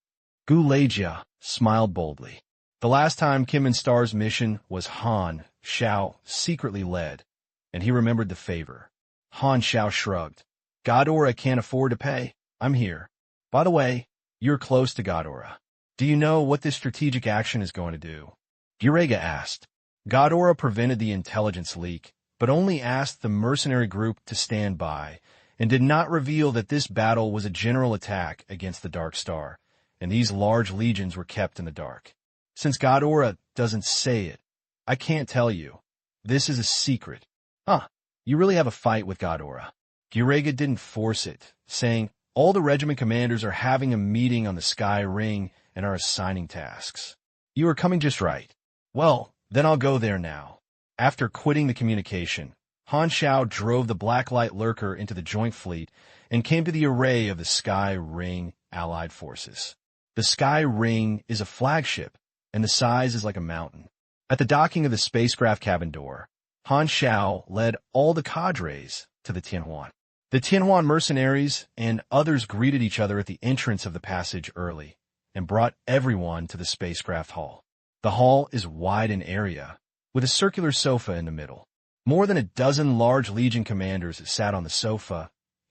Speaker 1: Gu Leijia smiled boldly. The last time Kim and Star's mission was Han Xiao secretly led, and he remembered the favor. Han Xiao shrugged. "Ghidorah can't afford to pay. I'm here. By the way, you're close to Ghidorah. Do you know what this strategic action is going to do?" Gurega asked. Ghidorah prevented the intelligence leak, but only asked the mercenary group to stand by, and did not reveal that this battle was a general attack against the Dark Star, and these large legions were kept in the dark. Since Ghidorah doesn't say it, I can't tell you. This is a secret. "Huh, you really have a fight with Ghidorah." Gurega didn't force it, saying, "All the regiment commanders are having a meeting on the Sky Ring and are assigning tasks. You are coming just right. Well, then I'll go there now." After quitting the communication, Han Xiao drove the Black Light Lurker into the joint fleet and came to the array of the Sky Ring Allied forces. The Sky Ring is a flagship, and the size is like a mountain. At the docking of the spacecraft cabin door, Han Xiao led all the cadres to the Tianhuan. The Tianhuan mercenaries and others greeted each other at the entrance of the passage early and brought everyone to the spacecraft hall. The hall is wide in area, with a circular sofa in the middle. More than a dozen large Legion commanders sat on the sofa,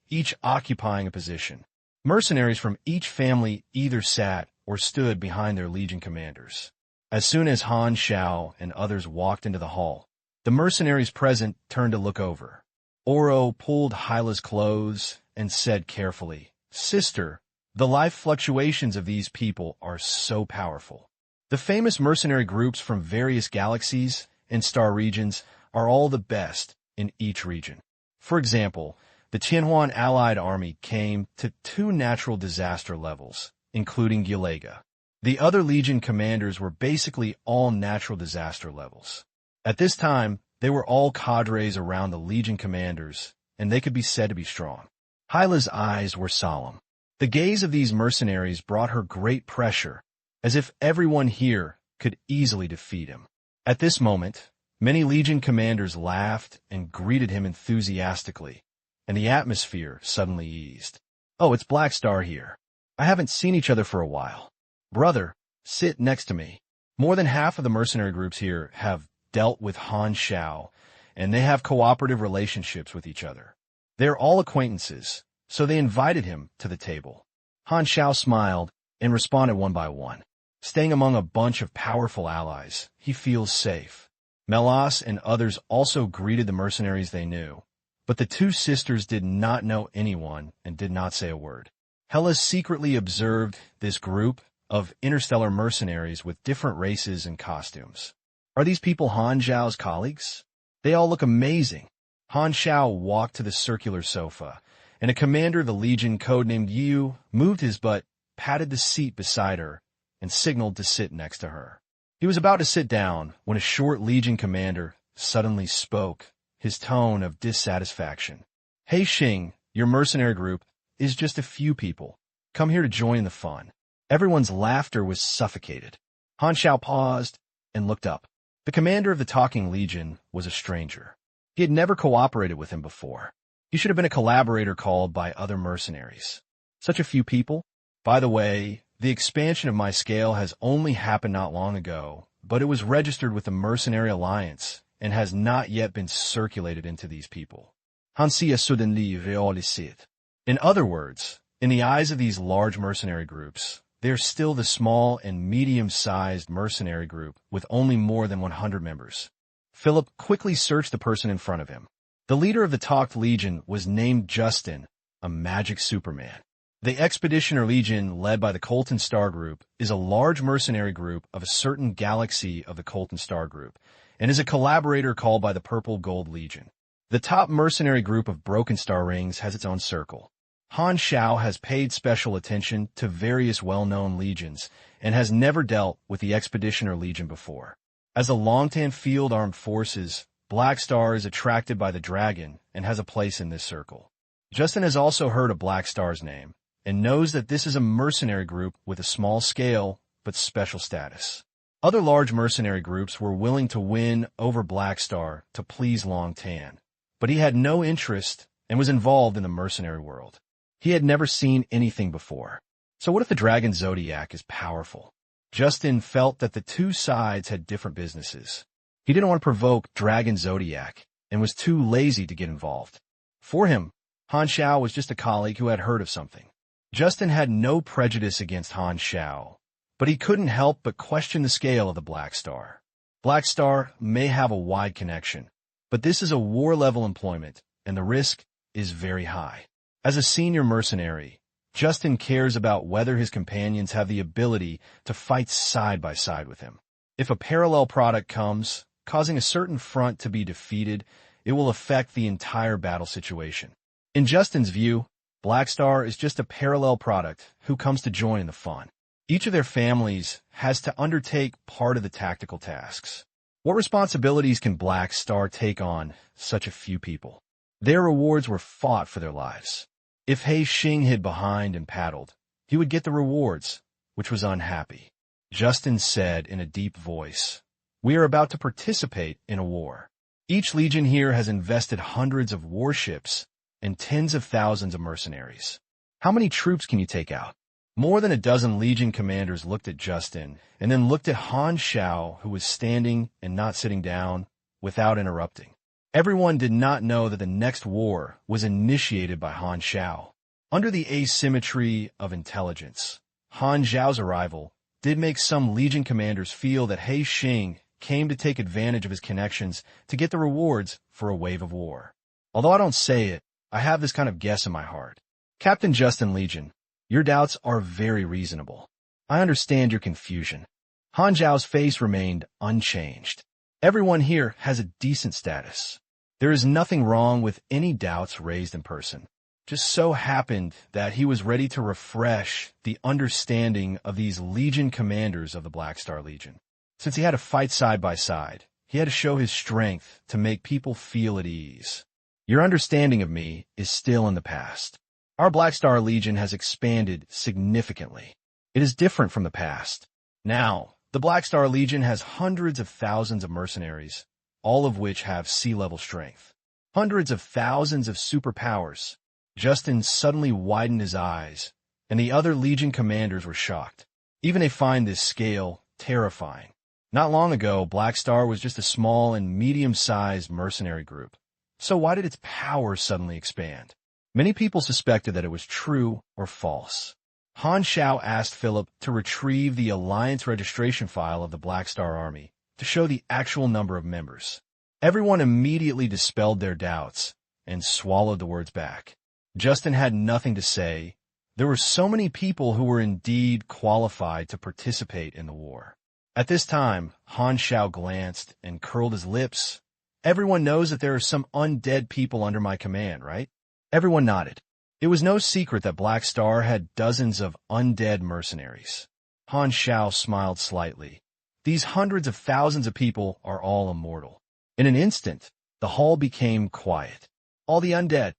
Speaker 1: each occupying a position. Mercenaries from each family either sat or stood behind their Legion commanders. As soon as Han Xiao and others walked into the hall, the mercenaries present turned to look over. Oro pulled Hyla's clothes and said carefully, "Sister, the life fluctuations of these people are so powerful. The famous mercenary groups from various galaxies and star regions are all the best in each region. For example, the Tianhuan allied army came to 2 natural disaster levels, including Gilega. The other Legion commanders were basically all natural disaster levels. At this time, they were all cadres around the Legion commanders, and they could be said to be strong." Hyla's eyes were solemn. The gaze of these mercenaries brought her great pressure, as if everyone here could easily defeat him. At this moment, many Legion commanders laughed and greeted him enthusiastically, and the atmosphere suddenly eased. "Oh, it's Black Star here. I haven't seen each other for a while. Brother, sit next to me." More than half of the mercenary groups here have dealt with Han Xiao, and they have cooperative relationships with each other. They're all acquaintances, so they invited him to the table. Han Xiao smiled and responded one by one. Staying among a bunch of powerful allies, he feels safe. Melas and others also greeted the mercenaries they knew, but the 2 sisters did not know anyone and did not say a word. Hela secretly observed this group of interstellar mercenaries with different races and costumes. Are these people Han Xiao's colleagues? They all look amazing. Han Xiao walked to the circular sofa, and a commander of the Legion codenamed Yu moved his butt, patted the seat beside her, and signaled to sit next to her. He was about to sit down when a short Legion commander suddenly spoke, his tone of dissatisfaction. "Hey Xing, your mercenary group is just a few people. Come here to join the fun." Everyone's laughter was suffocated. Han Xiao paused and looked up. The commander of the Talking Legion was a stranger. He had never cooperated with him before. He should have been a collaborator called by other mercenaries. Such a few people? By the way, the expansion of my scale has only happened not long ago, but it was registered with the Mercenary Alliance and has not yet been circulated into these people. Han Xiao suddenly réalisé. In other words, in the eyes of these large mercenary groups, they are still the small and medium-sized mercenary group with only more than 100 members. Philip quickly searched the person in front of him. The leader of the Talked Legion was named Justin, a magic Superman. The Expeditioner Legion, led by the Colton Star Group, is a large mercenary group of a certain galaxy of the Colton Star Group, and is a collaborator called by the Purple Gold Legion. The top mercenary group of Broken Star Rings has its own circle. Han Xiao has paid special attention to various well-known legions and has never dealt with the Expeditioner Legion before. As a Longtan Field Armed Forces, Black Star is attracted by the dragon and has a place in this circle. Justin has also heard of Black Star's name and knows that this is a mercenary group with a small scale but special status. Other large mercenary groups were willing to win over Black Star to please Long Tan, but he had no interest and was involved in the mercenary world. He had never seen anything before. So what if the Dragon Zodiac is powerful? Justin felt that the 2 sides had different businesses. He didn't want to provoke Dragon Zodiac and was too lazy to get involved. For him, Han Xiao was just a colleague who had heard of something. Justin had no prejudice against Han Xiao, but he couldn't help but question the scale of the Black Star. Black Star may have a wide connection, but this is a war-level employment, and the risk is very high. As a senior mercenary, Justin cares about whether his companions have the ability to fight side by side with him. If a parallel product comes, causing a certain front to be defeated, it will affect the entire battle situation. In Justin's view, Black Star is just a parallel product who comes to join in the fun. Each of their families has to undertake part of the tactical tasks. What responsibilities can Black Star take on such a few people? Their rewards were fought for their lives. If He Xing hid behind and paddled, he would get the rewards, which was unhappy. Justin said in a deep voice, "We are about to participate in a war. Each legion here has invested hundreds of warships and tens of thousands of mercenaries. How many troops can you take out? More than a dozen Legion commanders looked at Justin and then looked at Han Xiao, who was standing and not sitting down, without interrupting. Everyone did not know that the next war was initiated by Han Xiao. Under the asymmetry of intelligence, Han Xiao's arrival did make some Legion commanders feel that He Xing came to take advantage of his connections to get the rewards for a wave of war. Although I don't say it, I have this kind of guess in my heart. Captain Justin Legion, your doubts are very reasonable. I understand your confusion. Han Xiao's face remained unchanged. Everyone here has a decent status. There is nothing wrong with any doubts raised in person. Just so happened that he was ready to refresh the understanding of these Legion commanders of the Black Star Legion. Since he had to fight side by side, he had to show his strength to make people feel at ease. Your understanding of me is still in the past. Our Black Star Legion has expanded significantly. It is different from the past. Now, the Black Star Legion has hundreds of thousands of mercenaries, all of which have sea-level strength. Hundreds of thousands of superpowers. Justin suddenly widened his eyes, and the other Legion commanders were shocked. Even they find this scale terrifying. Not long ago, Black Star was just a small and medium-sized mercenary group. So why did its power suddenly expand? Many people suspected that it was true or false. Han Xiao asked Philip to retrieve the Alliance registration file of the Black Star Army to show the actual number of members. Everyone immediately dispelled their doubts and swallowed the words back. Justin had nothing to say. There were so many people who were indeed qualified to participate in the war. At this time, Han Xiao glanced and curled his lips. Everyone knows that there are some undead people under my command, right? Everyone nodded. It was no secret that Black Star had dozens of undead mercenaries. Han Xiao smiled slightly. These hundreds of thousands of people are all immortal. In an instant, the hall became quiet. All the undead.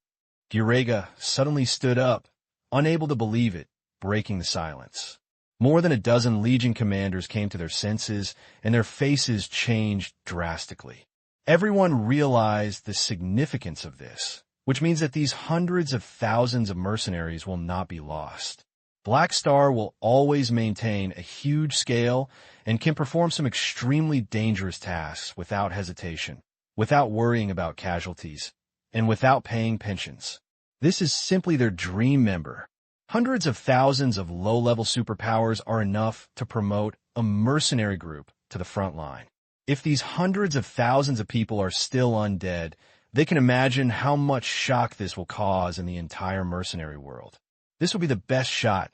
Speaker 1: Gurega suddenly stood up, unable to believe it, breaking the silence. More than a dozen Legion commanders came to their senses, and their faces changed drastically. Everyone realized the significance of this, which means that these hundreds of thousands of mercenaries will not be lost. Black Star will always maintain a huge scale and can perform some extremely dangerous tasks without hesitation, without worrying about casualties, and without paying pensions. This is simply their dream member. Hundreds of thousands of low-level superpowers are enough to promote a mercenary group to the front line. If these hundreds of thousands of people are still undead, they can imagine how much shock this will cause in the entire mercenary world. This will be the best shot.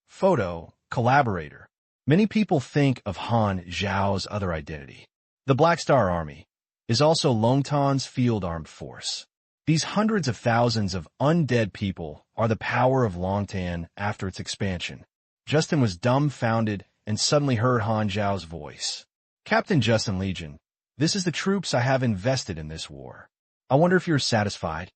Speaker 1: Photo, collaborator. Many people think of Han Xiao's other identity. The Black Star Army is also Longtan's field armed force. These hundreds of thousands of undead people are the power of Longtan after its expansion. Justin was dumbfounded and suddenly heard Han Xiao's voice. Captain Justin Legion, this is the troops I have invested in this war. I wonder if you're satisfied.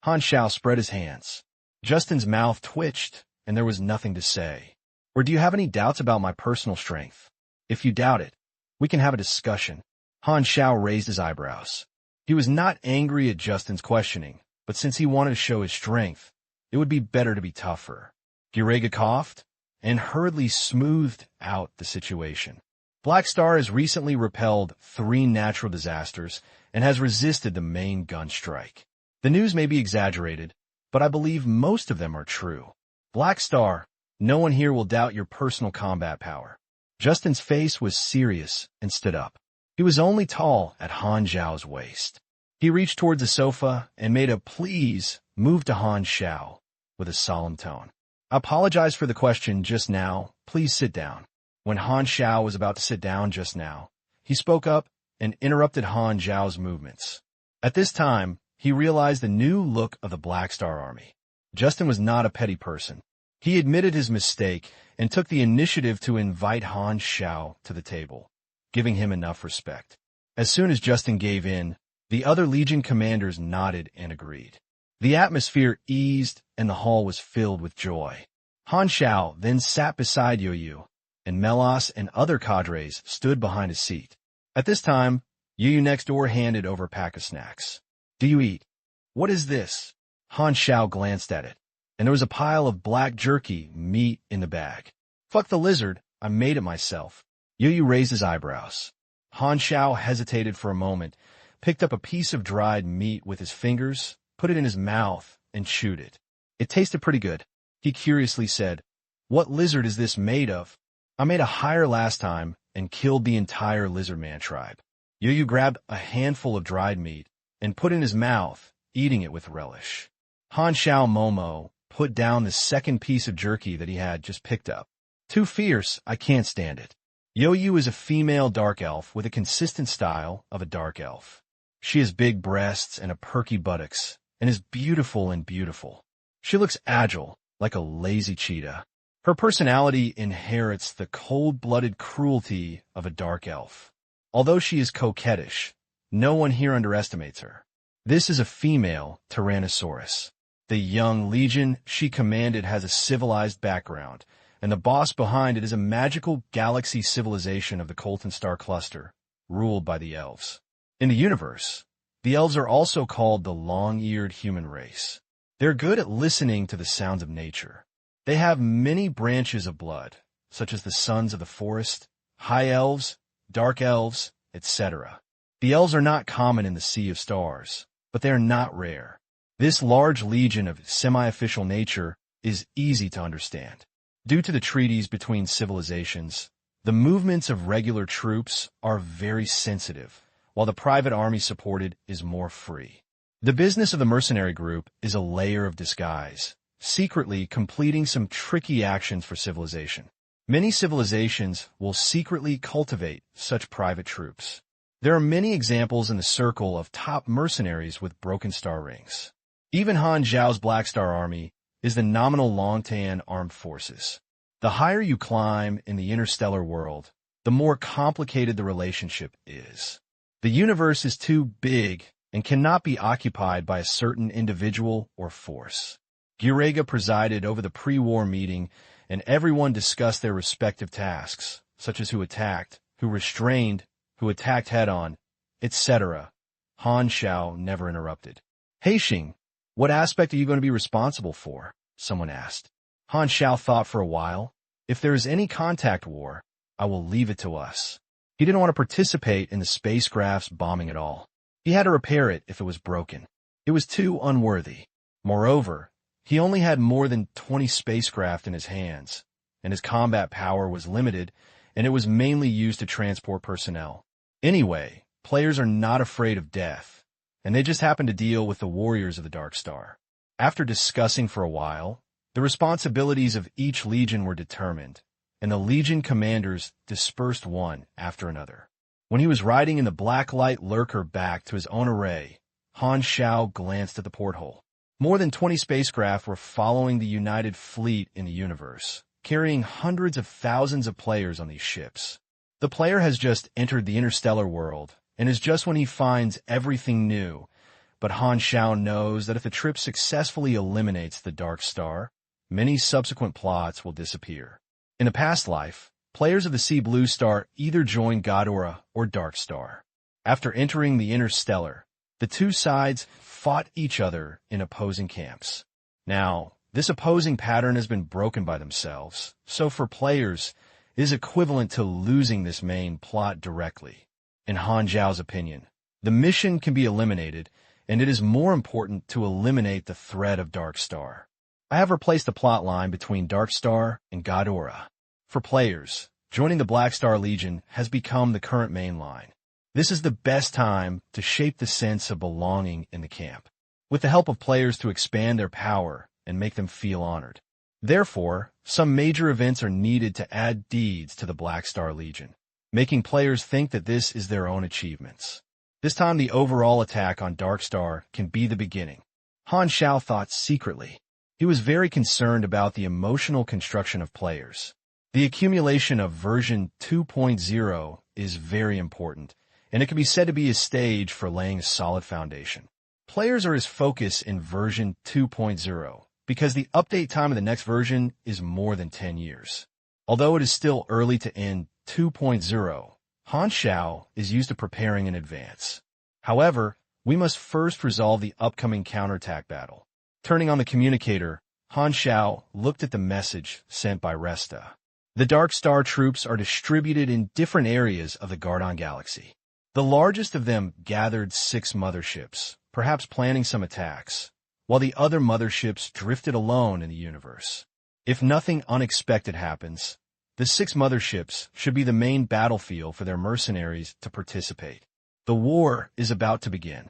Speaker 1: Han Xiao spread his hands. Justin's mouth twitched, and there was nothing to say. Or do you have any doubts about my personal strength? If you doubt it, we can have a discussion. Han Xiao raised his eyebrows. He was not angry at Justin's questioning, but since he wanted to show his strength, it would be better to be tougher. Gurega coughed and hurriedly smoothed out the situation. Black Star has recently repelled 3 natural disasters and has resisted the main gun strike. The news may be exaggerated, but I believe most of them are true. Black Star, no one here will doubt your personal combat power. Justin's face was serious and stood up. He was only tall at Han Xiao's waist. He reached towards the sofa and made a please move to Han Xiao with a solemn tone. I apologize for the question just now. Please sit down. When Han Xiao was about to sit down just now, he spoke up and interrupted Han Xiao's movements. At this time, he realized the new look of the Black Star Army. Justin was not a petty person. He admitted his mistake and took the initiative to invite Han Xiao to the table, giving him enough respect. As soon as Justin gave in, the other Legion commanders nodded and agreed. The atmosphere eased and the hall was filled with joy. Han Xiao then sat beside Yu, and Melas and other cadres stood behind his seat. At this time, Yu next door handed over a pack of snacks. Do you eat? What is this? Han Xiao glanced at it, and there was a pile of black jerky meat in the bag. Fuck the lizard, I made it myself. Yu raised his eyebrows. Han Xiao hesitated for a moment, picked up a piece of dried meat with his fingers, put it in his mouth, and chewed it. It tasted pretty good. He curiously said, "What lizard is this made of?" "I made a hire last time and killed the entire lizard man tribe." Yu grabbed a handful of dried meat and put it in his mouth, eating it with relish. Han Xiao Momo put down the second piece of jerky that he had just picked up. "Too fierce, I can't stand it." Yu is a female dark elf with a consistent style of a dark elf. She has big breasts and a perky buttocks, and is beautiful and beautiful. She looks agile, like a lazy cheetah. Her personality inherits the cold-blooded cruelty of a dark elf. Although she is coquettish, no one here underestimates her. This is a female Tyrannosaurus. The young legion she commanded has a civilized background, and the boss behind it is a magical galaxy civilization of the Colton Star Cluster, ruled by the elves. In the universe, the elves are also called the long-eared human race. They're good at listening to the sounds of nature. They have many branches of blood, such as the sons of the forest, high elves, dark elves, etc. The elves are not common in the Sea of Stars, but they are not rare. This large legion of semi-official nature is easy to understand. Due to the treaties between civilizations, the movements of regular troops are very sensitive, while the private army supported is more free. The business of the mercenary group is a layer of disguise, secretly completing some tricky actions for civilization. Many civilizations will secretly cultivate such private troops. There are many examples in the circle of top mercenaries with broken star rings. Even Han Xiao's Black Star Army is the nominal Longtan armed forces. The higher you climb in the interstellar world, the more complicated the relationship is. The universe is too big and cannot be occupied by a certain individual or force. Gurega presided over the pre-war meeting, and everyone discussed their respective tasks, such as who attacked, who restrained, who attacked head-on, etc. Han Xiao never interrupted. "Hey Xing, what aspect are you going to be responsible for?" someone asked. Han Xiao thought for a while. "If there is any contact war, I will leave it to us." He didn't want to participate in the spacecraft's bombing at all. He had to repair it if it was broken. It was too unworthy. Moreover, he only had more than 20 spacecraft in his hands, and his combat power was limited, and it was mainly used to transport personnel. Anyway, players are not afraid of death, and they just happen to deal with the warriors of the Dark Star. After discussing for a while, the responsibilities of each legion were determined, and the legion commanders dispersed one after another. When he was riding in the black light lurker back to his own array, Han Xiao glanced at the porthole. More than 20 spacecraft were following the united fleet in the universe, carrying hundreds of thousands of players on these ships. The player has just entered the interstellar world, and is just when he finds everything new, but Han Xiao knows that if the trip successfully eliminates the Dark Star, many subsequent plots will disappear. In the past life, players of the Sea Blue Star either joined Ghidorah or Dark Star. After entering the interstellar, the two sides fought each other in opposing camps. Now, this opposing pattern has been broken by themselves, so for players, it is equivalent to losing this main plot directly. In Han Xiao's opinion, the mission can be eliminated, and it is more important to eliminate the threat of Dark Star. I have replaced the plot line between Dark Star and Ghidorah. For players, joining the Black Star Legion has become the current main line. This is the best time to shape the sense of belonging in the camp, with the help of players to expand their power and make them feel honored. Therefore, some major events are needed to add deeds to the Black Star Legion, making players think that this is their own achievements. This time the overall attack on Dark Star can be the beginning. Han Xiao thought secretly. He was very concerned about the emotional construction of players. The accumulation of version 2.0 is very important, and it can be said to be a stage for laying a solid foundation. Players are his focus in version 2.0 because the update time of the next version is more than 10 years. Although it is still early to end 2.0, Han Xiao is used to preparing in advance. However, we must first resolve the upcoming counterattack battle. Turning on the communicator, Han Xiao looked at the message sent by Resta. The Dark Star troops are distributed in different areas of the Gardon galaxy. The largest of them gathered 6 motherships, perhaps planning some attacks, while the other motherships drifted alone in the universe. If nothing unexpected happens, the 6 motherships should be the main battlefield for their mercenaries to participate. The war is about to begin.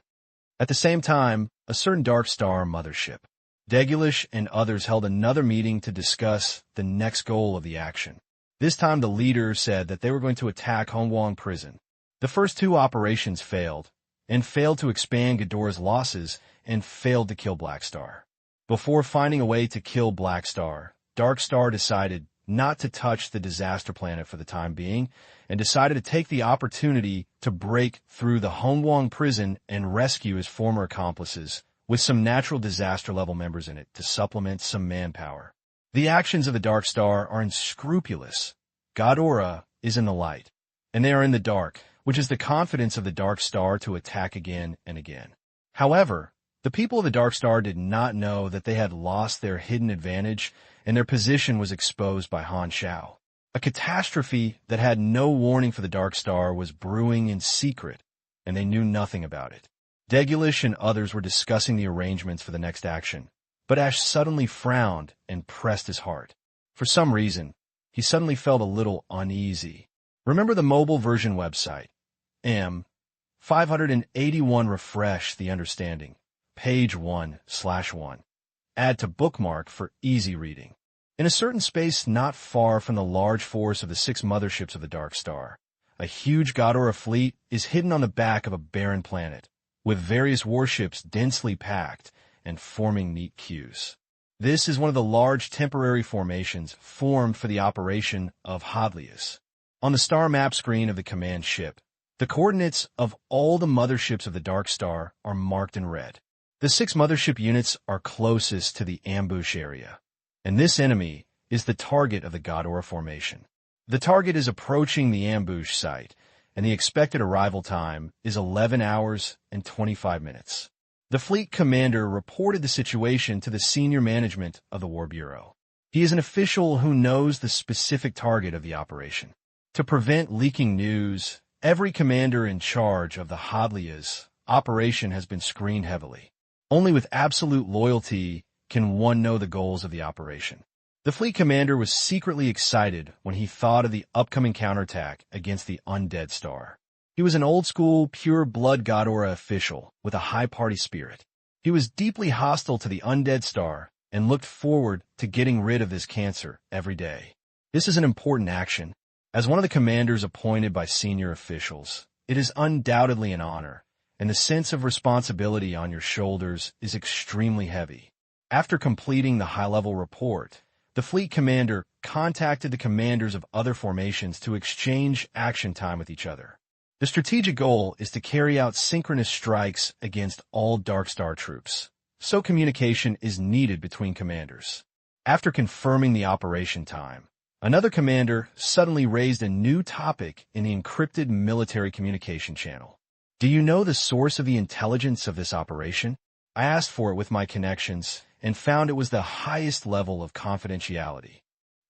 Speaker 1: At the same time, a certain Dark Star mothership, Degulish and others held another meeting to discuss the next goal of the action. This time the leader said that they were going to attack Hongwang Prison. The first 2 operations failed, and failed to expand Ghidorah's losses, and failed to kill Black Star. Before finding a way to kill Black Star, Dark Star decided not to touch the disaster planet for the time being, and decided to take the opportunity to break through the Hongwang Prison and rescue his former accomplices, with some natural disaster-level members in it to supplement some manpower. The actions of the Dark Star are unscrupulous. Ghidorah is in the light, and they are in the dark, which is the confidence of the Dark Star to attack again and again. However, the people of the Dark Star did not know that they had lost their hidden advantage, and their position was exposed by Han Xiao. A catastrophe that had no warning for the Dark Star was brewing in secret, and they knew nothing about it. Degulish and others were discussing the arrangements for the next action, but Ash suddenly frowned and pressed his heart. For some reason, he suddenly felt a little uneasy. Remember the mobile version website? 581 refresh the understanding. Page 1/1. Add to bookmark for easy reading. In a certain space not far from the large force of the 6 motherships of the Dark Star, a huge Ghidorah fleet is hidden on the back of a barren planet, with various warships densely packed and forming neat queues. This is one of the large temporary formations formed for the operation of Hadlius. On the star map screen of the command ship, the coordinates of all the motherships of the Dark Star are marked in red. The 6 mothership units are closest to the ambush area, and this enemy is the target of the Ghidorah formation. The target is approaching the ambush site, and the expected arrival time is 11 hours and 25 minutes. The fleet commander reported the situation to the senior management of the War Bureau. He is an official who knows the specific target of the operation. To prevent leaking news, every commander in charge of the Hadlias operation has been screened heavily. Only with absolute loyalty can one know the goals of the operation. The fleet commander was secretly excited when he thought of the upcoming counterattack against the Undead Star. He was an old-school, pure-blood Ghidorah official with a high party spirit. He was deeply hostile to the Undead Star and looked forward to getting rid of this cancer every day. This is an important action. As one of the commanders appointed by senior officials, it is undoubtedly an honor, and the sense of responsibility on your shoulders is extremely heavy. After completing the high-level report, the fleet commander contacted the commanders of other formations to exchange action time with each other. The strategic goal is to carry out synchronous strikes against all Dark Star troops, so communication is needed between commanders. After confirming the operation time, another commander suddenly raised a new topic in the encrypted military communication channel. Do you know the source of the intelligence of this operation? I asked for it with my connections and found it was the highest level of confidentiality.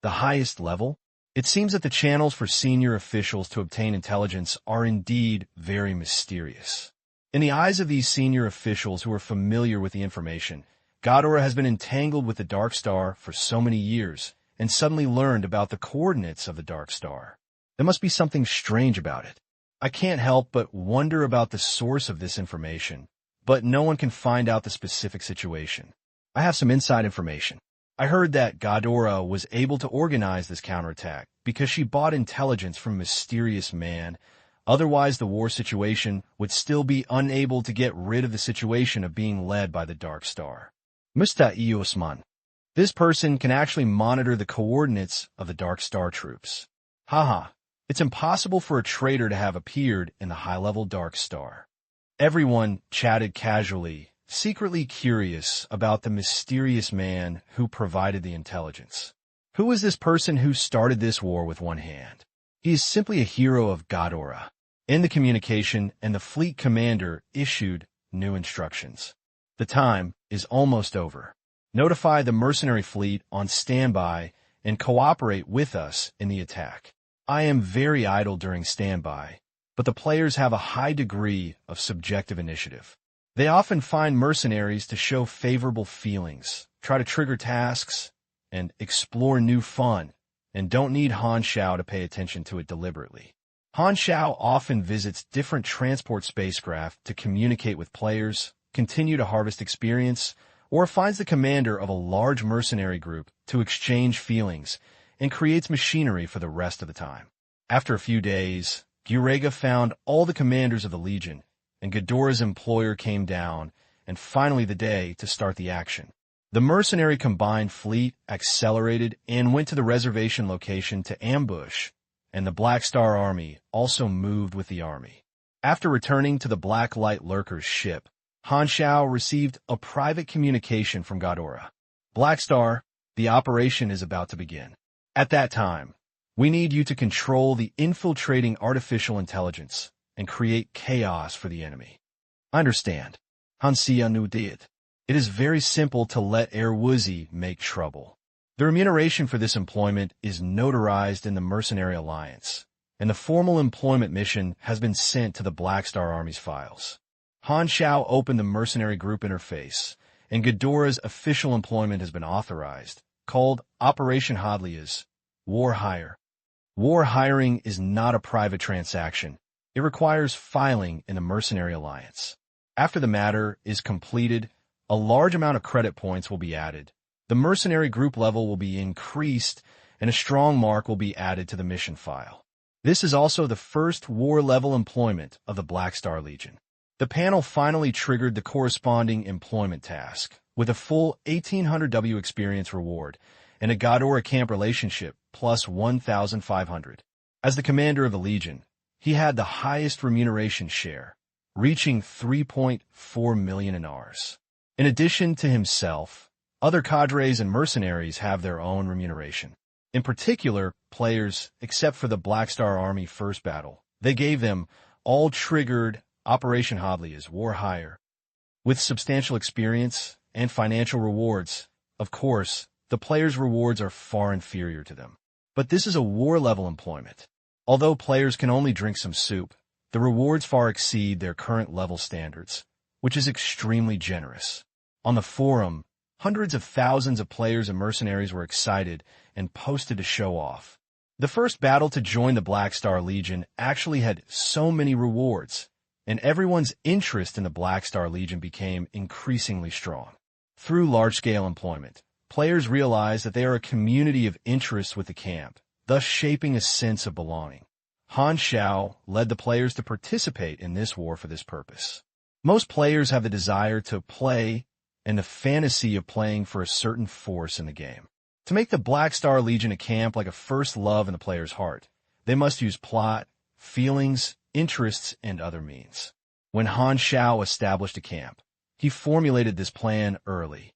Speaker 1: The highest level? It seems that the channels for senior officials to obtain intelligence are indeed very mysterious. In the eyes of these senior officials who are familiar with the information, Ghidorah has been entangled with the Dark Star for so many years and suddenly learned about the coordinates of the Dark Star. There must be something strange about it. I can't help but wonder about the source of this information, but no one can find out the specific situation. I have some inside information. I heard that Ghidorah was able to organize this counterattack because she bought intelligence from a mysterious man. Otherwise, the war situation would still be unable to get rid of the situation of being led by the Dark Star. Mr. Osman. This person can actually monitor the coordinates of the Dark Star troops. Haha, it's impossible for a traitor to have appeared in the high-level Dark Star. Everyone chatted casually, secretly curious about the mysterious man who provided the intelligence. Who is this person who started this war with one hand? He is simply a hero of Ghidorah. In the communication, and the fleet commander issued new instructions. The time is almost over. Notify the mercenary fleet on standby and cooperate with us in the attack. I am very idle during standby, but the players have a high degree of subjective initiative. They often find mercenaries to show favorable feelings, try to trigger tasks, and explore new fun, and don't need Han Xiao to pay attention to it deliberately. Han Xiao often visits different transport spacecraft to communicate with players, continue to harvest experience, or finds the commander of a large mercenary group to exchange feelings and creates machinery for the rest of the time. After a few days, Gurega found all the commanders of the Legion, and Ghidorah's employer came down, and finally the day to start the action. The mercenary combined fleet accelerated and went to the reservation location to ambush, and the Black Star Army also moved with the army. After returning to the Black Light Lurker's ship, Han Xiao received a private communication from Ghidorah. Black Star, the operation is about to begin. At that time, we need you to control the infiltrating artificial intelligence and create chaos for the enemy. I understand. Han Xiao did. It is very simple to let Woozy make trouble. The remuneration for this employment is notarized in the Mercenary Alliance, and the formal employment mission has been sent to the Black Star Army's files. Han Xiao opened the mercenary group interface, and Ghidorah's official employment has been authorized, called Operation Hadlia's War Hire. War hiring is not a private transaction. It requires filing in the Mercenary Alliance. After the matter is completed, a large amount of credit points will be added. The mercenary group level will be increased, and a strong mark will be added to the mission file. This is also the first war-level employment of the Black Star Legion. The panel finally triggered the corresponding employment task, with a full 1800 W experience reward and a Ghidorah camp relationship plus 1,500. As the commander of the Legion, he had the highest remuneration share, reaching 3.4 million in Rs. In addition to himself, other cadres and mercenaries have their own remuneration. In particular, players, except for the Black Star Army first battle, they gave them all triggered Operation Hadlia's War Hire. With substantial experience and financial rewards, of course, the players' rewards are far inferior to them. But this is a war-level employment. Although players can only drink some soup, the rewards far exceed their current level standards, which is extremely generous. On the forum, hundreds of thousands of players and mercenaries were excited and posted to show off. The first battle to join the Black Star Legion actually had so many rewards, and everyone's interest in the Black Star Legion became increasingly strong. Through large-scale employment, players realized that they are a community of interest with the camp, thus shaping a sense of belonging. Han Xiao led the players to participate in this war for this purpose. Most players have the desire to play and the fantasy of playing for a certain force in the game. To make the Black Star Legion a camp like a first love in the player's heart, they must use plot, feelings, interests, and other means. When Han Xiao established a camp, he formulated this plan early.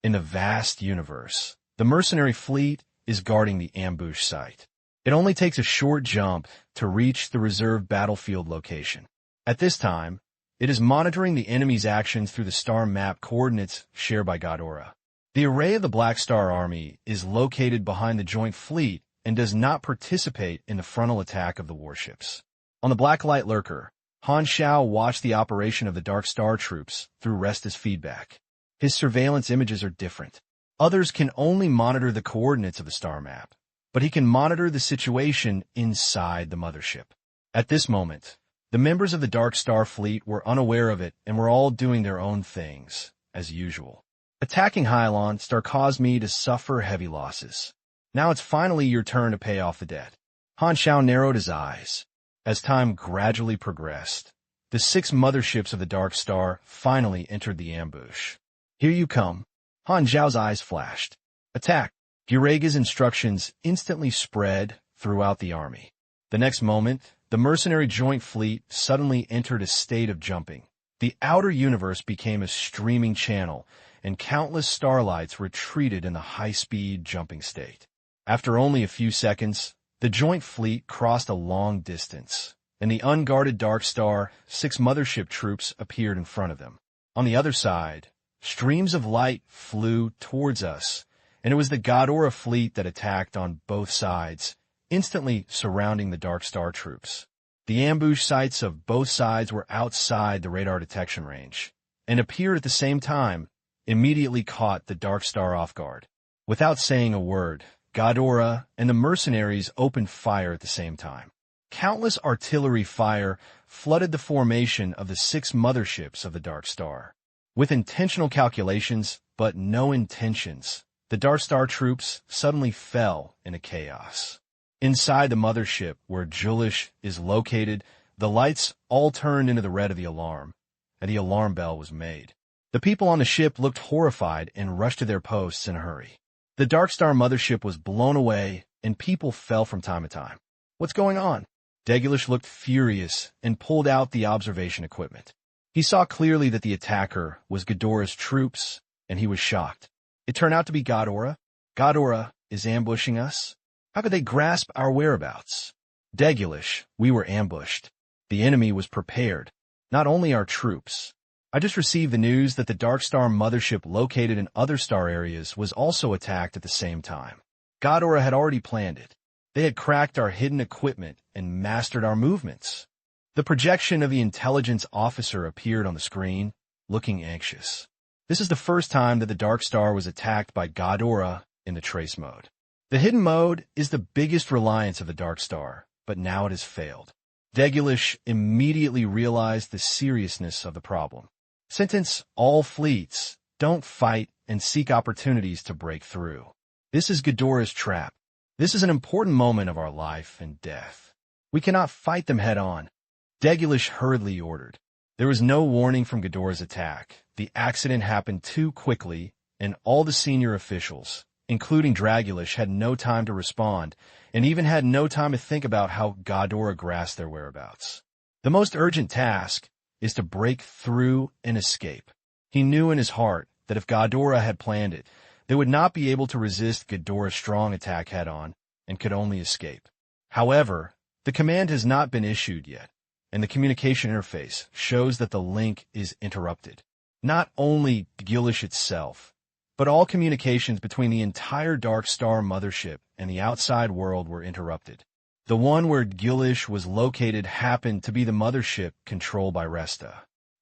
Speaker 1: In the vast universe, the mercenary fleet is guarding the ambush site. It only takes a short jump to reach the reserved battlefield location. At this time, it is monitoring the enemy's actions through the star map coordinates shared by Ghidorah. The array of the Black Star Army is located behind the joint fleet and does not participate in the frontal attack of the warships. On the Black Light Lurker, Han Xiao watched the operation of the Dark Star troops through Resta's feedback. His surveillance images are different. Others can only monitor the coordinates of the star map, but he can monitor the situation inside the mothership. At this moment, the members of the Dark Star fleet were unaware of it and were all doing their own things, as usual. Attacking Hylon Star caused me to suffer heavy losses. Now it's finally your turn to pay off the debt. Han Xiao narrowed his eyes. As time gradually progressed, the 6 motherships of the Dark Star finally entered the ambush. Here you come. Han Xiao's eyes flashed. Attack! Gurega's instructions instantly spread throughout the army. The next moment, the mercenary joint fleet suddenly entered a state of jumping. The outer universe became a streaming channel, and countless starlights retreated in the high-speed jumping state. After only a few seconds, the joint fleet crossed a long distance, and the unguarded Dark Star 6 mothership troops appeared in front of them. On the other side, Streams of light flew towards us, and it was the Ghidorah fleet that attacked on both sides, instantly surrounding the Dark Star troops. The ambush sites of both sides were outside the radar detection range, and appeared at the same time, immediately caught the Dark Star off guard. Without saying a word, Ghidorah and the mercenaries opened fire at the same time. Countless artillery fire flooded the formation of the 6 motherships of the Dark Star. With intentional calculations, but no intentions, the Dark Star troops suddenly fell into chaos. Inside the mothership, where Julish is located, the lights all turned into the red of the alarm, and the alarm bell was made. The people on the ship looked horrified and rushed to their posts in a hurry. The Dark Star mothership was blown away, and people fell from time to time. What's going on? Degulish looked furious and pulled out the observation equipment. He saw clearly that the attacker was Ghidorah's troops, and he was shocked. It turned out to be Ghidorah. Ghidorah is ambushing us. How could they grasp our whereabouts? Degulish, we were ambushed. The enemy was prepared, not only our troops. I just received the news that the Dark Star mothership located in other star areas was also attacked at the same time. Ghidorah had already planned it. They had cracked our hidden equipment and mastered our movements. The projection of the intelligence officer appeared on the screen, looking anxious. This is the first time that the Dark Star was attacked by Ghidorah in the trace mode. The hidden mode is the biggest reliance of the Dark Star, but now it has failed. Degulish immediately realized the seriousness of the problem. Sentence all fleets, don't fight and seek opportunities to break through. This is Ghidorah's trap. This is an important moment of our life and death. We cannot fight them head on. Degulish hurriedly ordered. There was no warning from Ghidorah's attack. The accident happened too quickly, and all the senior officials, including Dragulish, had no time to respond, and even had no time to think about how Ghidorah grasped their whereabouts. The most urgent task is to break through and escape. He knew in his heart that if Ghidorah had planned it, they would not be able to resist Ghidorah's strong attack head-on and could only escape. However, the command has not been issued yet, and the communication interface shows that the link is interrupted. Not only Degulish itself, but all communications between the entire Dark Star mothership and the outside world were interrupted. The one where Degulish was located happened to be the mothership controlled by Resta.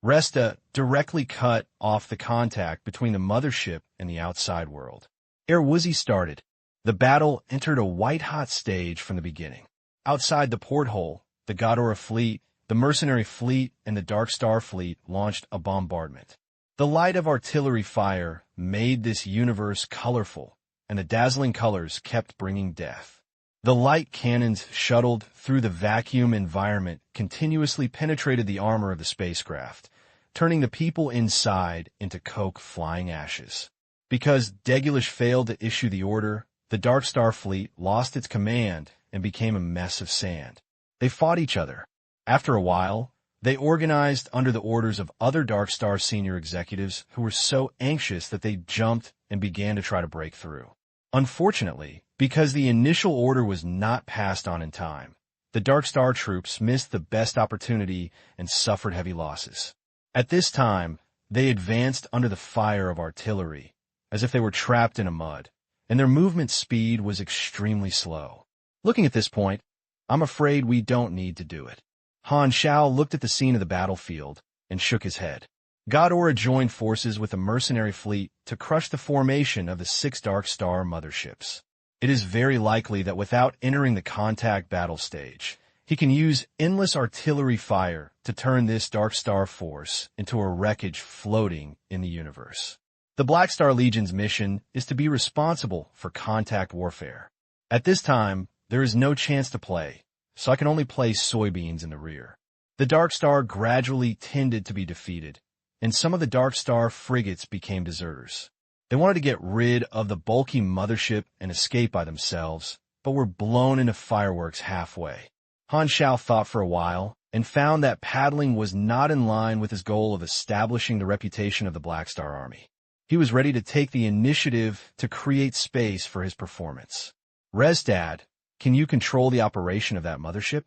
Speaker 1: Resta directly cut off the contact between the mothership and the outside world. Ere Woozy started, the battle entered a white-hot stage from the beginning. Outside the porthole, the Ghidorah fleet, the mercenary fleet, and the Dark Star fleet launched a bombardment. The light of artillery fire made this universe colorful, and the dazzling colors kept bringing death. The light cannons shuttled through the vacuum environment continuously penetrated the armor of the spacecraft, turning the people inside into coke flying ashes. Because Degulish failed to issue the order, the Dark Star fleet lost its command and became a mess of sand. They fought each other. After a while, they organized under the orders of other Dark Star senior executives who were so anxious that they jumped and began to try to break through. Unfortunately, because the initial order was not passed on in time, the Dark Star troops missed the best opportunity and suffered heavy losses. At this time, they advanced under the fire of artillery, as if they were trapped in a mud, and their movement speed was extremely slow. Looking at this point, I'm afraid we don't need to do it. Han Xiao looked at the scene of the battlefield and shook his head. Ghidorah joined forces with a mercenary fleet to crush the formation of the 6 Dark Star motherships. It is very likely that without entering the contact battle stage, he can use endless artillery fire to turn this Dark Star force into a wreckage floating in the universe. The Black Star Legion's mission is to be responsible for contact warfare. At this time, there is no chance to play, so I can only place soybeans in the rear. The Dark Star gradually tended to be defeated, and some of the Dark Star frigates became deserters. They wanted to get rid of the bulky mothership and escape by themselves, but were blown into fireworks halfway. Han Xiao thought for a while and found that paddling was not in line with his goal of establishing the reputation of the Black Star Army. He was ready to take the initiative to create space for his performance. Resdad, can you control the operation of that mothership?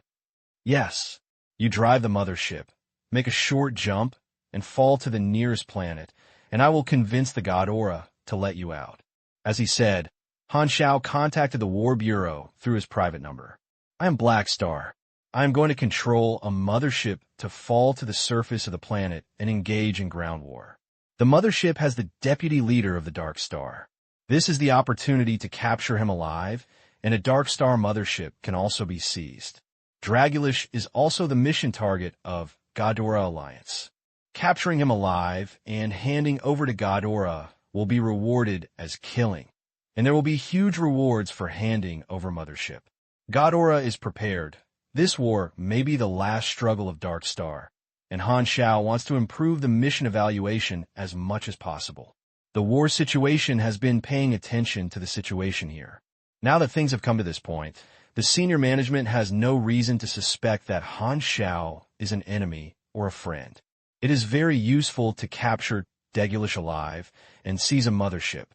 Speaker 1: Yes. You drive the mothership, make a short jump, and fall to the nearest planet, and I will convince the god Aura to let you out." As he said, Han Xiao contacted the War Bureau through his private number. "I am Black Star. I am going to control a mothership to fall to the surface of the planet and engage in ground war. The mothership has the deputy leader of the Dark Star. This is the opportunity to capture him alive, and a Dark Star mothership can also be seized. Dragulish is also the mission target of Ghidorah Alliance. Capturing him alive and handing over to Ghidorah will be rewarded as killing, and there will be huge rewards for handing over mothership. Ghidorah is prepared. This war may be the last struggle of Dark Star, and Han Xiao wants to improve the mission evaluation as much as possible. The war situation has been paying attention to the situation here. Now that things have come to this point, the senior management has no reason to suspect that Han Xiao is an enemy or a friend. It is very useful to capture Dragulish alive and seize a mothership.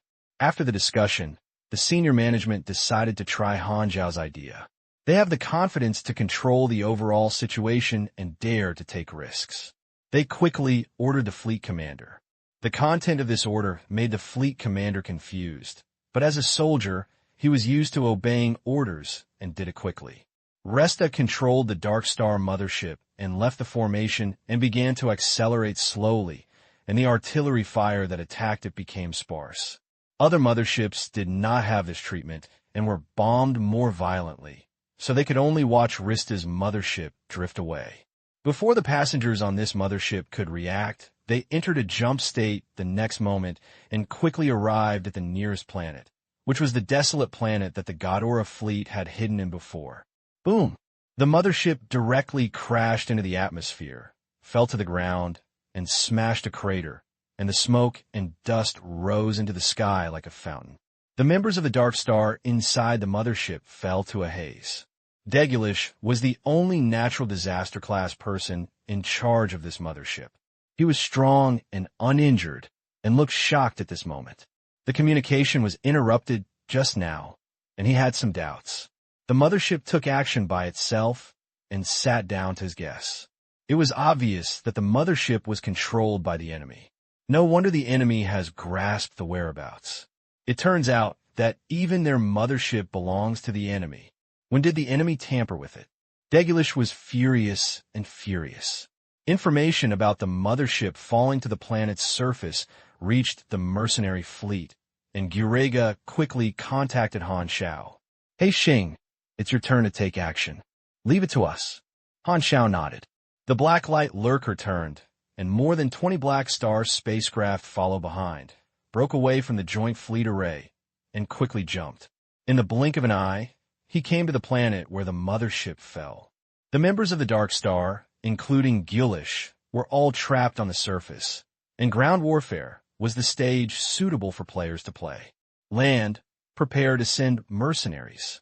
Speaker 1: After the discussion, the senior management decided to try Han Xiao's idea. They have the confidence to control the overall situation and dare to take risks. They quickly ordered the fleet commander. The content of this order made the fleet commander confused, but as a soldier, he was used to obeying orders and did it quickly. Resta controlled the Dark Star mothership and left the formation and began to accelerate slowly, and the artillery fire that attacked it became sparse. Other motherships did not have this treatment and were bombed more violently, so they could only watch Rista's mothership drift away. Before the passengers on this mothership could react, they entered a jump state the next moment and quickly arrived at the nearest planet, which was the desolate planet that the Ghidorah fleet had hidden in before. Boom! The mothership directly crashed into the atmosphere, fell to the ground, and smashed a crater, and the smoke and dust rose into the sky like a fountain. The members of the Dark Star inside the mothership fell to a haze. Dragulish was the only natural disaster class person in charge of this mothership. He was strong and uninjured and looked shocked at this moment. The communication was interrupted just now, and he had some doubts. The mothership took action by itself and sat down to his guests. It was obvious that the mothership was controlled by the enemy. No wonder the enemy has grasped the whereabouts. It turns out that even their mothership belongs to the enemy. When did the enemy tamper with it? Dragulish was furious and furious. Information about the mothership falling to the planet's surface reached the mercenary fleet, and Gurega quickly contacted Han Xiao. "Hey Xing, it's your turn to take action. Leave it to us." Han Xiao nodded. The black light lurker turned, and more than 20 Black Star spacecraft followed behind, broke away from the joint fleet array, and quickly jumped. In the blink of an eye, he came to the planet where the mothership fell. The members of the Dark Star, including Dragulish, were all trapped on the surface, and ground warfare was the stage suitable for players to play. Land, prepare to send mercenaries.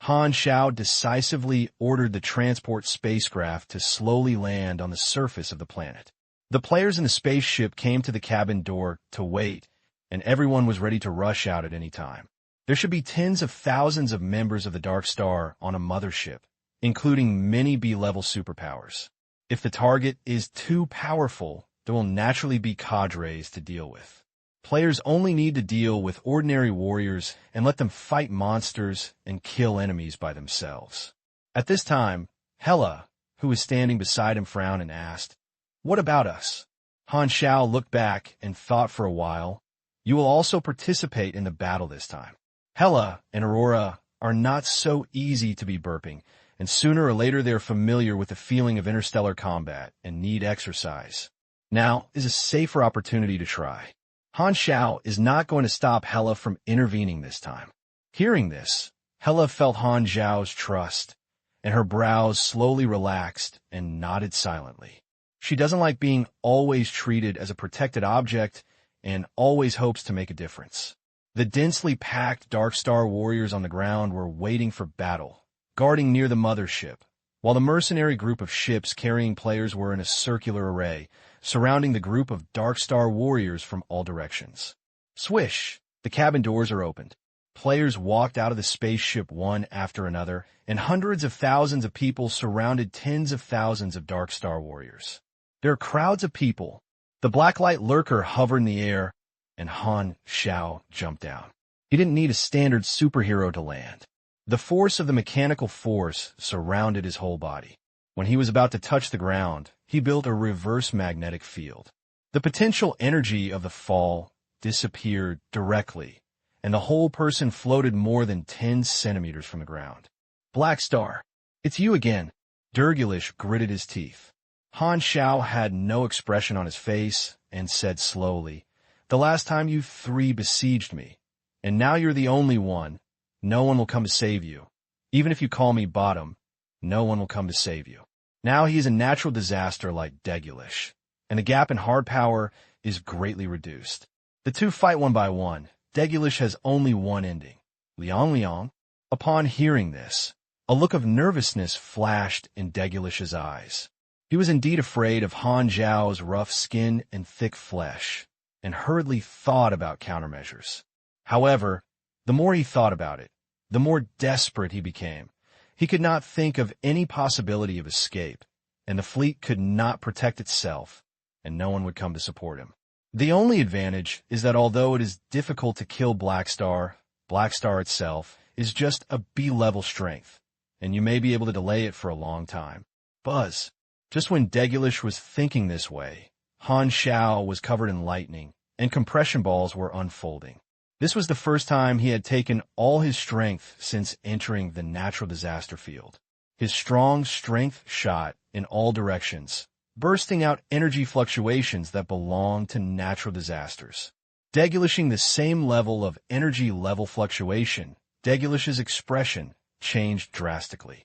Speaker 1: Han Xiao decisively ordered the transport spacecraft to slowly land on the surface of the planet. The players in the spaceship came to the cabin door to wait, and everyone was ready to rush out at any time. There should be tens of thousands of members of the Dark Star on a mothership, including many B-level superpowers. If the target is too powerful, there will naturally be cadres to deal with. Players only need to deal with ordinary warriors and let them fight monsters and kill enemies by themselves. At this time, Hela, who was standing beside him, frowned and asked, "What about us?" Han Xiao looked back and thought for a while. "You will also participate in the battle this time." Hela and Aurora are not so easy to be burping, and sooner or later they're familiar with the feeling of interstellar combat and need exercise. Now is a safer opportunity to try. Han Xiao is not going to stop Hela from intervening this time. Hearing this, Hela felt Han Xiao's trust, and her brows slowly relaxed and nodded silently. She doesn't like being always treated as a protected object and always hopes to make a difference. The densely packed Dark Star warriors on the ground were waiting for battle, guarding near the mothership, while the mercenary group of ships carrying players were in a circular array, surrounding the group of Dark Star warriors from all directions. Swish! The cabin doors are opened. Players walked out of the spaceship one after another, and hundreds of thousands of people surrounded tens of thousands of Dark Star warriors. There are crowds of people, The blacklight lurker hovered in the air, and Han Xiao jumped down. He didn't need a standard superhero to land. The force of the mechanical force surrounded his whole body. When he was about to touch the ground, he built a reverse magnetic field. The potential energy of the fall disappeared directly, and the whole person floated more than 10 centimeters from the ground. Black Star, it's you again. Durgulish gritted his teeth. Han Xiao had no expression on his face and said slowly, "The last time you three besieged me, and now you're the only one. No one will come to save you. Even if you call me bottom, no one will come to save you." Now he is a natural disaster like Durgulish, and the gap in hard power is greatly reduced. The two fight one by one. Durgulish has only one ending. Liang Liang. Upon hearing this, a look of nervousness flashed in Durgulish's eyes. He was indeed afraid of Han Xiao's rough skin and thick flesh, and hurriedly thought about countermeasures. However, the more he thought about it, the more desperate he became. He could not think of any possibility of escape, and the fleet could not protect itself, and no one would come to support him. The only advantage is that although it is difficult to kill Black Star itself is just a B-level strength, and you may be able to delay it for a long time. Buzz. Just when Durgulish was thinking this way, Han Xiao was covered in lightning, and compression balls were unfolding. This was the first time he had taken all his strength since entering the natural disaster field. His strong strength shot in all directions, bursting out energy fluctuations that belong to natural disasters. Durgulishing the same level of energy level fluctuation, Durgulish's expression changed drastically.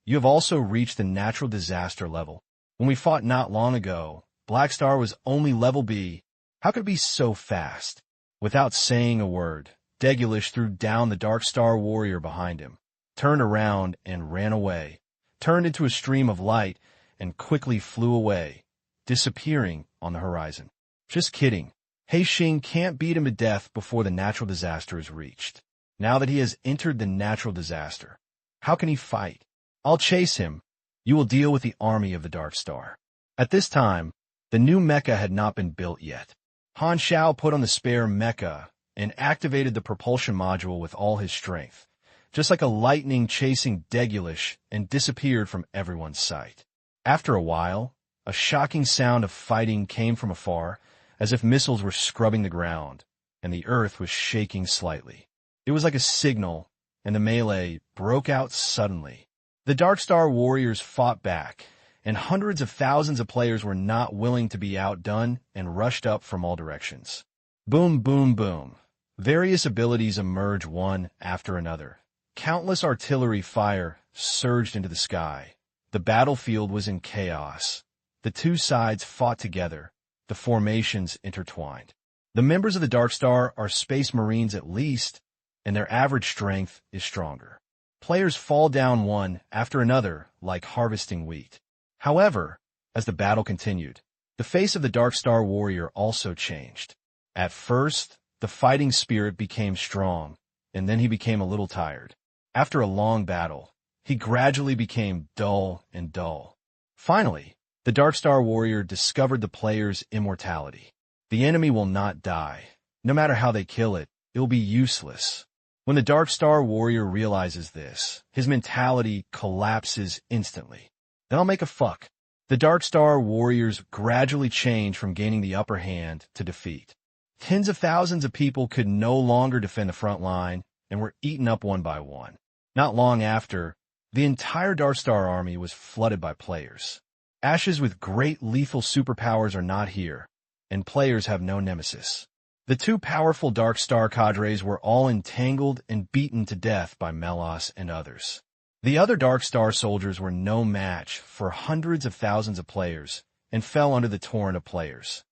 Speaker 1: You have also reached the natural disaster level. When we fought not long ago, Black Star was only level B. How could it be so fast? Without saying a word, Durgulish threw down the Dark Star warrior behind him, turned around and ran away, turned into a stream of light, and quickly flew away, disappearing on the horizon. Just kidding. He Xing can't beat him to death before the natural disaster is reached. Now that he has entered the natural disaster, how can he fight? I'll chase him. You will deal with the army of the Dark Star. At this time, the new mecha had not been built yet. Han Xiao put on the spare mecha and activated the propulsion module with all his strength, just like a lightning chasing Durgulish, and disappeared from everyone's sight. After a while, a shocking sound of fighting came from afar, as if missiles were scrubbing the ground, and the earth was shaking slightly. It was like a signal, and the melee broke out suddenly. The Dark Star warriors fought back, and hundreds of thousands of players were not willing to be outdone and rushed up from all directions. Boom, boom, boom. Various abilities emerged one after another. Countless artillery fire surged into the sky. The battlefield was in chaos. The two sides fought together, the formations intertwined. The members of the Dark Star are Space Marines at least, and their average strength is stronger. Players fall down one after another like harvesting wheat. However, as the battle continued, the face of the Dark Star warrior also changed. At first, the fighting spirit became strong, and then he became a little tired. After a long battle, he gradually became dull and dull. Finally, the Dark Star warrior discovered the player's immortality. The enemy will not die. No matter how they kill it, it will be useless. When the Dark Star warrior realizes this, his mentality collapses instantly. Then I'll make a fuck. The Dark Star warriors gradually change from gaining the upper hand to defeat. Tens of thousands of people could no longer defend the front line and were eaten up one by one. Not long after, the entire Dark Star army was flooded by players. Ashes with great lethal superpowers are not here, and players have no nemesis. The two powerful Dark Star cadres were all entangled and beaten to death by Melos and others. The other Dark Star soldiers were no match for hundreds of thousands of players and fell under the torrent of players.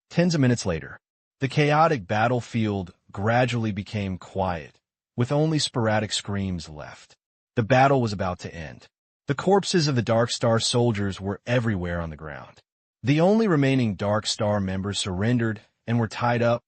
Speaker 1: Tens of minutes later, the chaotic battlefield gradually became quiet, with only sporadic screams left. The battle was about to end. The corpses of the Dark Star soldiers were everywhere on the ground. The only remaining Dark Star members surrendered and were tied up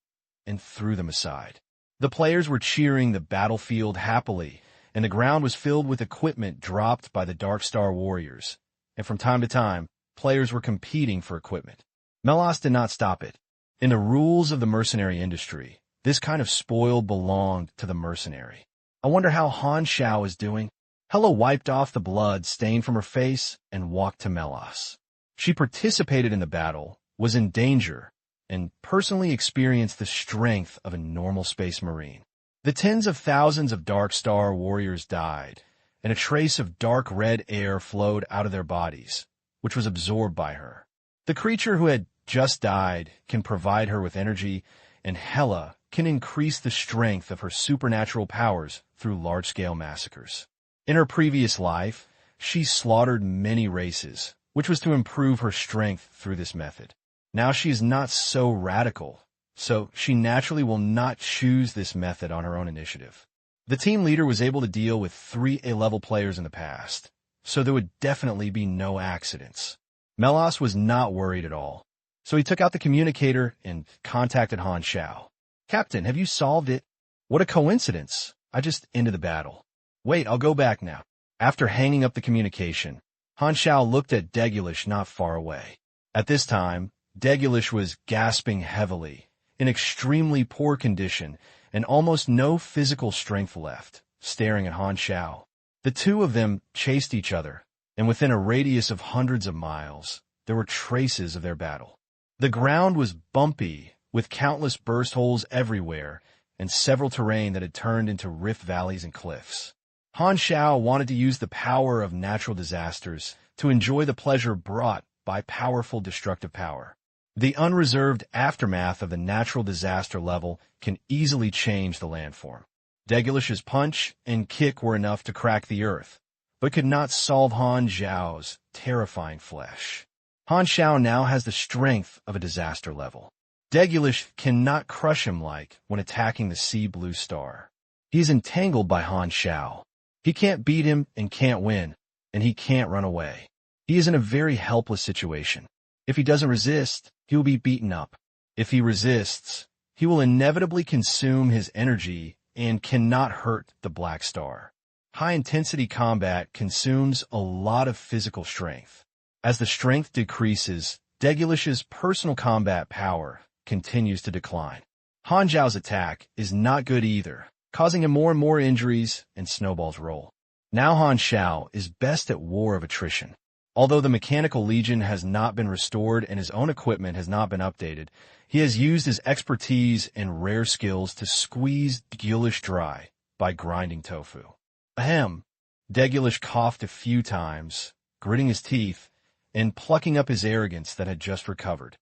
Speaker 1: and threw them aside. The players were cheering the battlefield happily, and the ground was filled with equipment dropped by the Dark Star warriors, and from time to time, players were competing for equipment. Melas did not stop it. In the rules of the mercenary industry, this kind of spoil belonged to the mercenary. I wonder how Han Xiao is doing. Hela wiped off the blood stained from her face and walked to Melas. She participated in the battle, was in danger, and personally experienced the strength of a normal space marine. The tens of thousands of Dark Star warriors died, and a trace of dark red air flowed out of their bodies, which was absorbed by her. The creature who had just died can provide her with energy, and Hela can increase the strength of her supernatural powers through large-scale massacres. In her previous life, she slaughtered many races, which was to improve her strength through this method. Now she is not so radical, so she naturally will not choose this method on her own initiative. The team leader was able to deal with 3 A-level players in the past, so there would definitely be no accidents. Melas was not worried at all, so he took out the communicator and contacted Han Xiao. "Captain, have you solved it?" "What a coincidence. I just ended the battle." "Wait, I'll go back now." After hanging up the communication, Han Xiao looked at Degulish not far away. At this time, Degulish was gasping heavily, in extremely poor condition, and almost no physical strength left, staring at Han Xiao. The two of them chased each other, and within a radius of hundreds of miles, there were traces of their battle. The ground was bumpy, with countless burst holes everywhere, and several terrain that had turned into rift valleys and cliffs. Han Xiao wanted to use the power of natural disasters to enjoy the pleasure brought by powerful destructive power. The unreserved aftermath of the natural disaster level can easily change the landform. Degulish's punch and kick were enough to crack the earth, but could not solve Han Xiao's terrifying flesh. Han Xiao now has the strength of a disaster level. Degulish cannot crush him like when attacking the Sea Blue Star. He is entangled by Han Xiao. He can't beat him and can't win, and he can't run away. He is in a very helpless situation. If he doesn't resist, he will be beaten up. If he resists, he will inevitably consume his energy and cannot hurt the Black Star. High-intensity combat consumes a lot of physical strength. As the strength decreases, Degulish's personal combat power continues to decline. Han Xiao's attack is not good either, causing him more and more injuries and snowballs roll. Now Han Xiao is best at war of attrition. Although the Mechanical Legion has not been restored and his own equipment has not been updated, he has used his expertise and rare skills to squeeze Degulish dry by grinding tofu. Ahem. Degulish coughed a few times, gritting his teeth, and plucking up his arrogance that had just recovered.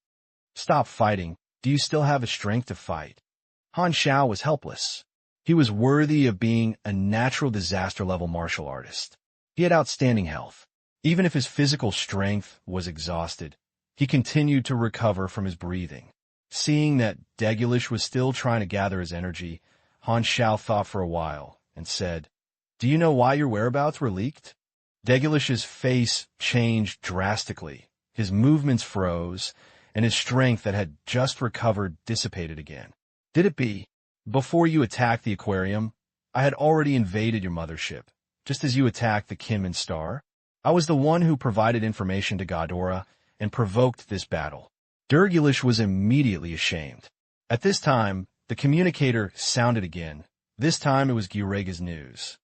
Speaker 1: "Stop fighting. Do you still have the strength to fight?" Han Xiao was helpless. He was worthy of being a natural disaster-level martial artist. He had outstanding health. Even if his physical strength was exhausted, he continued to recover from his breathing. Seeing that Degulish was still trying to gather his energy, Han Xiao thought for a while and said, "Do you know why your whereabouts were leaked?" Degulish's face changed drastically. His movements froze, and his strength that had just recovered dissipated again. "Did it be? Before you attacked the aquarium, I had already invaded your mothership, just as you attacked the Kinman Star. I was the one who provided information to Ghidorah and provoked this battle." Degulish was immediately ashamed. At this time, the communicator sounded again. This time it was Gyurega's news.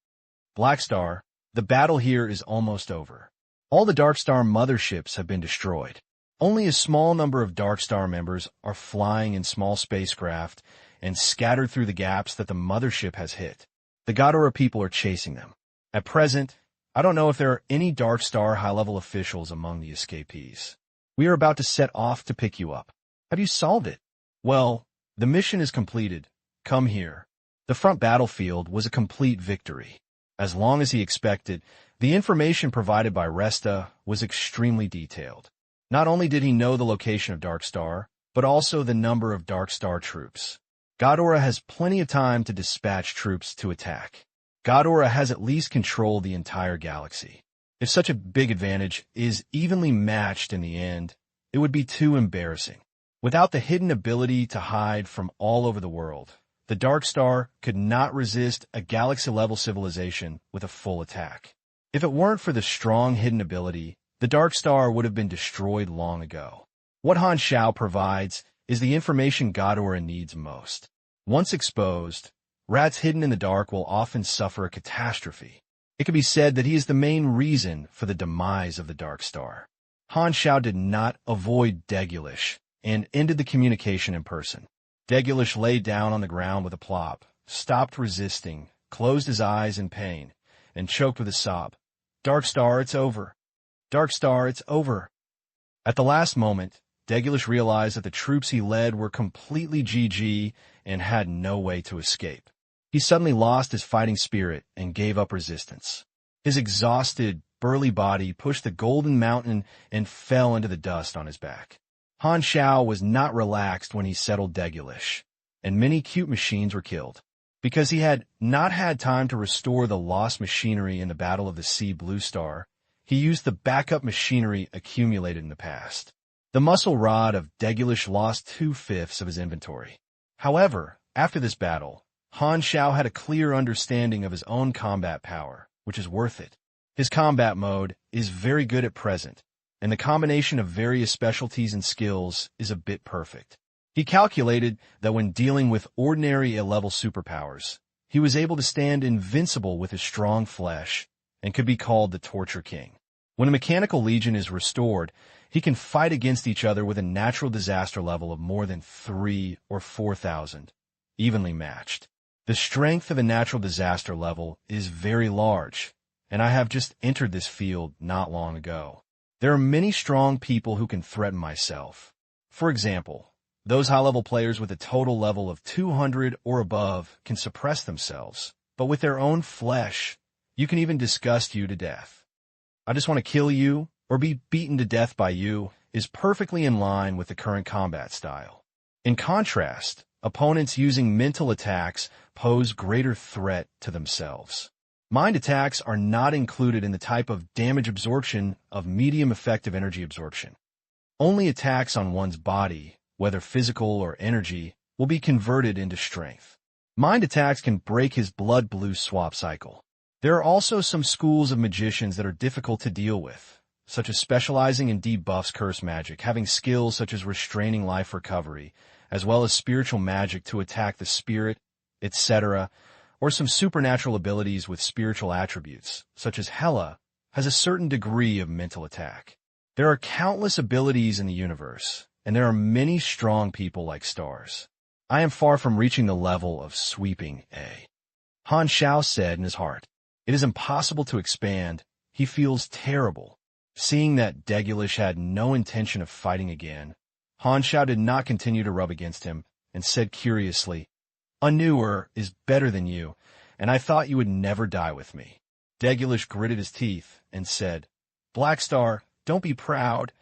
Speaker 1: "Black Star, the battle here is almost over. All the Dark Star motherships have been destroyed. Only a small number of Dark Star members are flying in small spacecraft and scattered through the gaps that the mothership has hit. The Ghidorah people are chasing them. At present, I don't know if there are any Dark Star high-level officials among the escapees. We are about to set off to pick you up. Have you solved it?" "Well, the mission is completed. Come here." The front battlefield was a complete victory. As long as he expected, the information provided by Resta was extremely detailed. Not only did he know the location of Dark Star, but also the number of Dark Star troops. Ghidorah has plenty of time to dispatch troops to attack. Ghidorah has at least controlled the entire galaxy. If such a big advantage is evenly matched in the end, it would be too embarrassing. Without the hidden ability to hide from all over the world, the Dark Star could not resist a galaxy-level civilization with a full attack. If it weren't for the strong hidden ability, the Dark Star would have been destroyed long ago. What Han Xiao provides is the information Ghidorah needs most. Once exposed, rats hidden in the dark will often suffer a catastrophe. It can be said that he is the main reason for the demise of the Dark Star. Han Xiao did not avoid Degulish and ended the communication in person. Degulish lay down on the ground with a plop, stopped resisting, closed his eyes in pain, and choked with a sob. "Dark Star, it's over. Dark Star, it's over." At the last moment, Degulish realized that the troops he led were completely GG and had no way to escape. He suddenly lost his fighting spirit and gave up resistance. His exhausted, burly body pushed the golden mountain and fell into the dust on his back. Han Xiao was not relaxed when he settled Degulish, and many cute machines were killed. Because he had not had time to restore the lost machinery in the Battle of the Sea Blue Star, he used the backup machinery accumulated in the past. The muscle rod of Degulish lost 2/5 of his inventory. However, after this battle, Han Xiao had a clear understanding of his own combat power, which is worth it. His combat mode is very good at present, and the combination of various specialties and skills is a bit perfect. He calculated that when dealing with ordinary A-level superpowers, he was able to stand invincible with his strong flesh and could be called the Torture King. When a mechanical legion is restored, he can fight against each other with a natural disaster level of more than 3,000 or 4,000, evenly matched. The strength of a natural disaster level is very large, and I have just entered this field not long ago. There are many strong people who can threaten myself. For example, those high-level players with a total level of 200 or above can suppress themselves, but with their own flesh, you can even disgust you to death. "I just want to kill you or be beaten to death by you" is perfectly in line with the current combat style. In contrast, opponents using mental attacks pose greater threat to themselves. Mind attacks are not included in the type of damage absorption of medium effective energy absorption. Only attacks on one's body, whether physical or energy, will be converted into strength. Mind attacks can break his blood-blue swap cycle. There are also some schools of magicians that are difficult to deal with, such as specializing in debuffs curse magic, having skills such as restraining life recovery, as well as spiritual magic to attack the spirit, etc., or some supernatural abilities with spiritual attributes, such as Hela, has a certain degree of mental attack. There are countless abilities in the universe, and there are many strong people like stars. I am far from reaching the level of sweeping A. Han Xiao said in his heart. It is impossible to expand. He feels terrible. Seeing that Degulish had no intention of fighting again, Han Xiao did not continue to rub against him, and said curiously, "A newer is better than you, and I thought you would never die with me." Degulish gritted his teeth and said, "Black Star, don't be proud.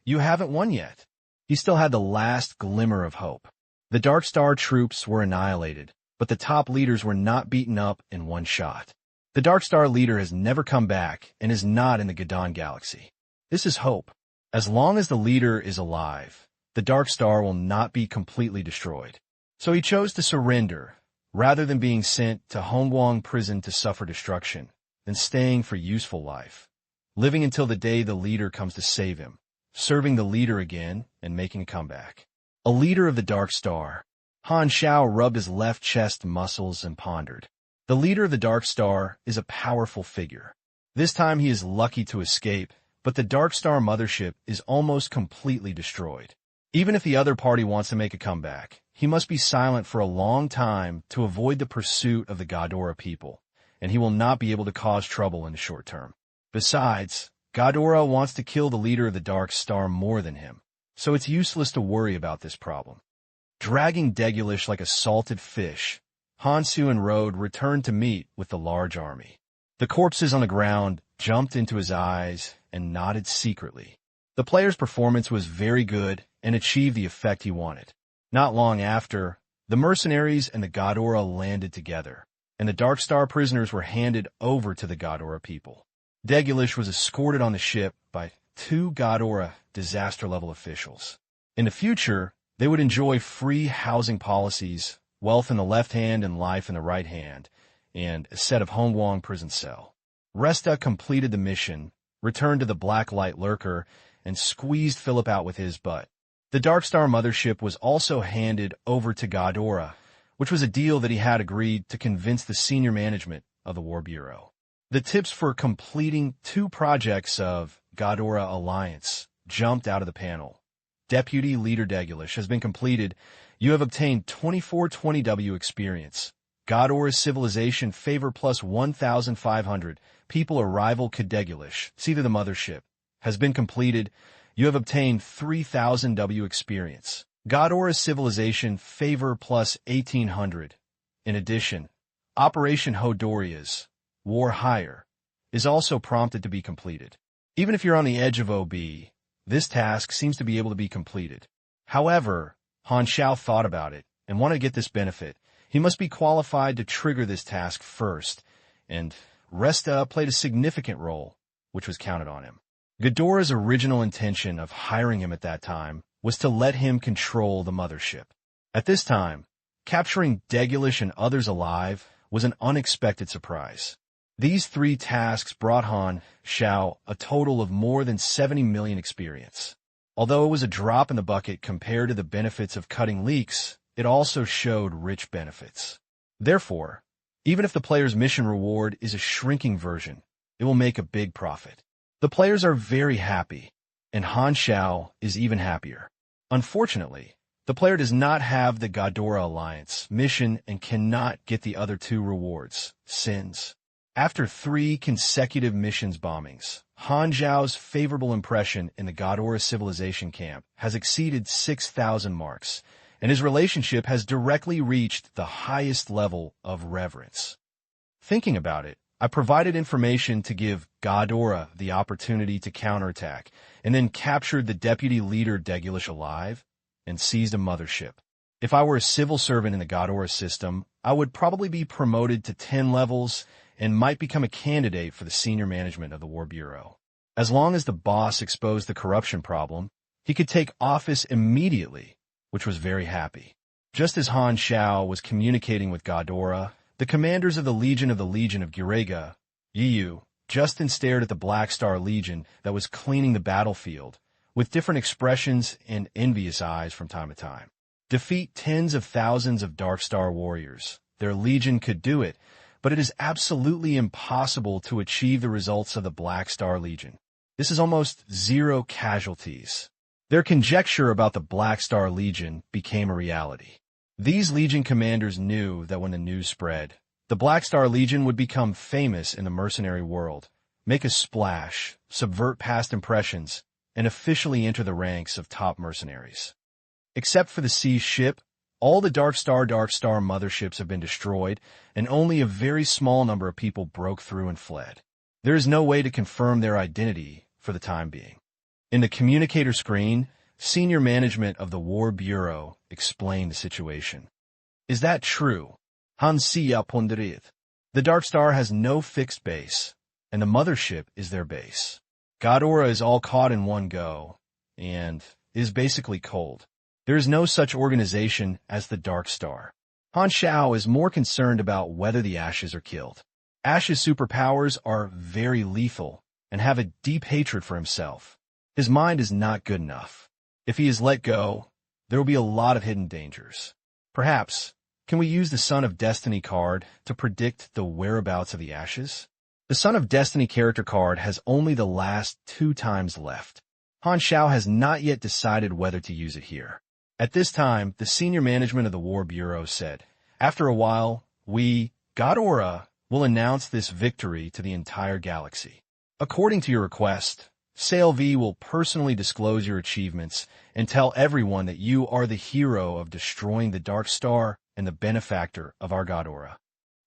Speaker 1: You haven't won yet." He still had the last glimmer of hope. The Dark Star troops were annihilated, but the top leaders were not beaten up in one shot. The Dark Star leader has never come back and is not in the Gadon galaxy. This is hope. As long as the leader is alive, the Dark Star will not be completely destroyed. So he chose to surrender, rather than being sent to Hongguang prison to suffer destruction, than staying for useful life, living until the day the leader comes to save him, serving the leader again and making a comeback. A leader of the Dark Star. Han Xiao rubbed his left chest muscles and pondered. The leader of the Dark Star is a powerful figure. This time he is lucky to escape, but the Dark Star mothership is almost completely destroyed. Even if the other party wants to make a comeback, he must be silent for a long time to avoid the pursuit of the Ghidorah people, and he will not be able to cause trouble in the short term. Besides, Ghidorah wants to kill the leader of the Dark Star more than him, so it's useless to worry about this problem. Dragging Degulish like a salted fish, Han Xiao and Road returned to meet with the large army. The corpses on the ground jumped into his eyes and nodded secretly. The player's performance was very good and achieved the effect he wanted. Not long after, the mercenaries and the Ghidorah landed together, and the Dark Star prisoners were handed over to the Ghidorah people. Degulish was escorted on the ship by 2 Ghidorah disaster-level officials. In the future, they would enjoy free housing policies, wealth in the left hand and life in the right hand, and a set of Hongguang prison cell. Resta completed the mission, returned to the Black Light Lurker, and squeezed Philip out with his butt. The Dark Star mothership was also handed over to Ghidorah, which was a deal that he had agreed to convince the senior management of the War Bureau. The tips for completing 2 projects of Ghidorah Alliance jumped out of the panel. Deputy Leader Degulish has been completed. You have obtained 2420W experience. Ghidorah's civilization favor plus 1,500. People arrival Cadegulish. See to the mothership. Has been completed. You have obtained 3,000W experience. Ghidorah's civilization favor plus 1,800. In addition, Operation Hodoria's War Hire is also prompted to be completed. Even if you're on the edge of OB, this task seems to be able to be completed. However, Han Xiao thought about it and wanted to get this benefit. He must be qualified to trigger this task first, and Resta played a significant role, which was counted on him. Ghidorah's original intention of hiring him at that time was to let him control the mothership. At this time, capturing Degulish and others alive was an unexpected surprise. These 3 tasks brought Han Xiao a total of more than 70 million experience. Although it was a drop in the bucket compared to the benefits of cutting leaks, it also showed rich benefits. Therefore, even if the player's mission reward is a shrinking version, it will make a big profit. The players are very happy, and Han Xiao is even happier. Unfortunately, the player does not have the Ghidorah Alliance mission and cannot get the other 2 rewards, sins. After 3 consecutive missions bombings, Han Xiao's favorable impression in the Ghidorah civilization camp has exceeded 6,000 marks, and his relationship has directly reached the highest level of reverence. Thinking about it, I provided information to give Ghidorah the opportunity to counterattack, and then captured the deputy leader Degulish alive and seized a mothership. If I were a civil servant in the Ghidorah system, I would probably be promoted to 10 levels and might become a candidate for the senior management of the War Bureau. As long as the boss exposed the corruption problem, he could take office immediately, which was very happy. Just as Han Xiao was communicating with Ghidorah, the commanders of the Legion of Gurega, Yiyu, Justin stared at the Black Star Legion that was cleaning the battlefield, with different expressions and envious eyes from time to time. Defeat tens of thousands of Dark Star warriors. Their legion could do it, but it is absolutely impossible to achieve the results of the Black Star Legion. This is almost 0 casualties. Their conjecture about the Black Star Legion became a reality. These Legion commanders knew that when the news spread, the Black Star Legion would become famous in the mercenary world, make a splash, subvert past impressions, and officially enter the ranks of top mercenaries. Except for the seized ship, all the Dark Star motherships have been destroyed, and only a very small number of people broke through and fled. There is no way to confirm their identity for the time being. In the communicator screen, senior management of the War Bureau explained the situation. Is that true? Han Xiao pondered. The Dark Star has no fixed base, and the mothership is their base. Ghidorah is all caught in one go, and is basically cold. There is no such organization as the Dark Star. Han Xiao is more concerned about whether the Ashes are killed. Ash's superpowers are very lethal and have a deep hatred for himself. His mind is not good enough. If he is let go, there will be a lot of hidden dangers. Perhaps, can we use the Son of Destiny card to predict the whereabouts of the Ashes? The Son of Destiny character card has only the last 2 times left. Han Xiao has not yet decided whether to use it here. At this time, the senior management of the War Bureau said, after a while, we, Ghidorah, will announce this victory to the entire galaxy. According to your request, SailV will personally disclose your achievements and tell everyone that you are the hero of destroying the Dark Star and the benefactor of our Ghidorah.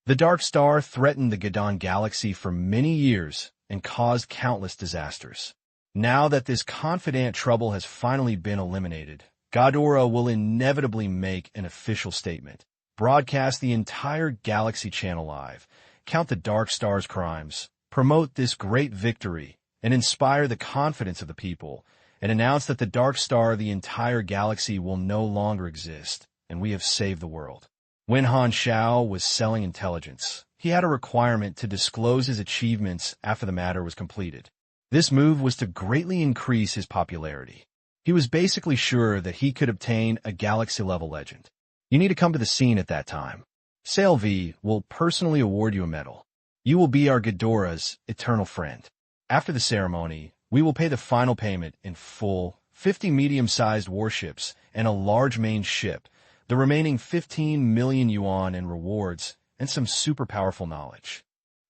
Speaker 1: The Dark Star threatened the Gadon galaxy for many years and caused countless disasters. Now that this confidant trouble has finally been eliminated, Ghidorah will inevitably make an official statement, broadcast the entire galaxy channel live, count the Dark Star's crimes, promote this great victory, and inspire the confidence of the people, and announce that the Dark Star of the entire galaxy will no longer exist, and we have saved the world. When Han Xiao was selling intelligence, he had a requirement to disclose his achievements after the matter was completed. This move was to greatly increase his popularity. He was basically sure that he could obtain a galaxy-level legend. You need to come to the scene at that time. Sail V will personally award you a medal. You will be our Ghidorah's eternal friend. After the ceremony, we will pay the final payment in full, 50 medium-sized warships and a large main ship, the remaining 15 million yuan in rewards, and some super powerful knowledge.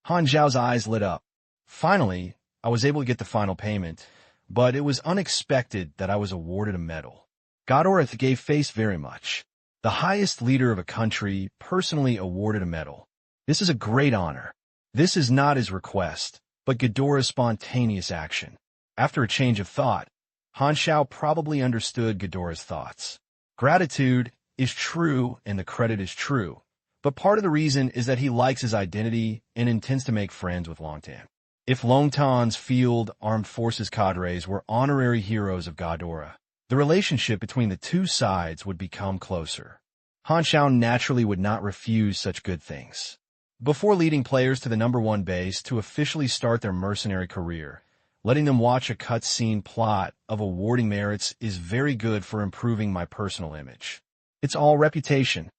Speaker 1: Han Xiao's eyes lit up. Finally, I was able to get the final payment, but it was unexpected that I was awarded a medal. Ghidorah gave face very much. The highest leader of a country personally awarded a medal. This is a great honor. This is not his request, but Ghidorah's spontaneous action. After a change of thought, Han Xiao probably understood Ghidorah's thoughts. Gratitude is true and the credit is true, but part of the reason is that he likes his identity and intends to make friends with Longtan. If Longtan's field armed forces cadres were honorary heroes of Ghidorah, the relationship between the two sides would become closer. Han Xiao naturally would not refuse such good things. Before leading players to the #1 base to officially start their mercenary career, letting them watch a cutscene plot of awarding merits is very good for improving my personal image. It's all reputation.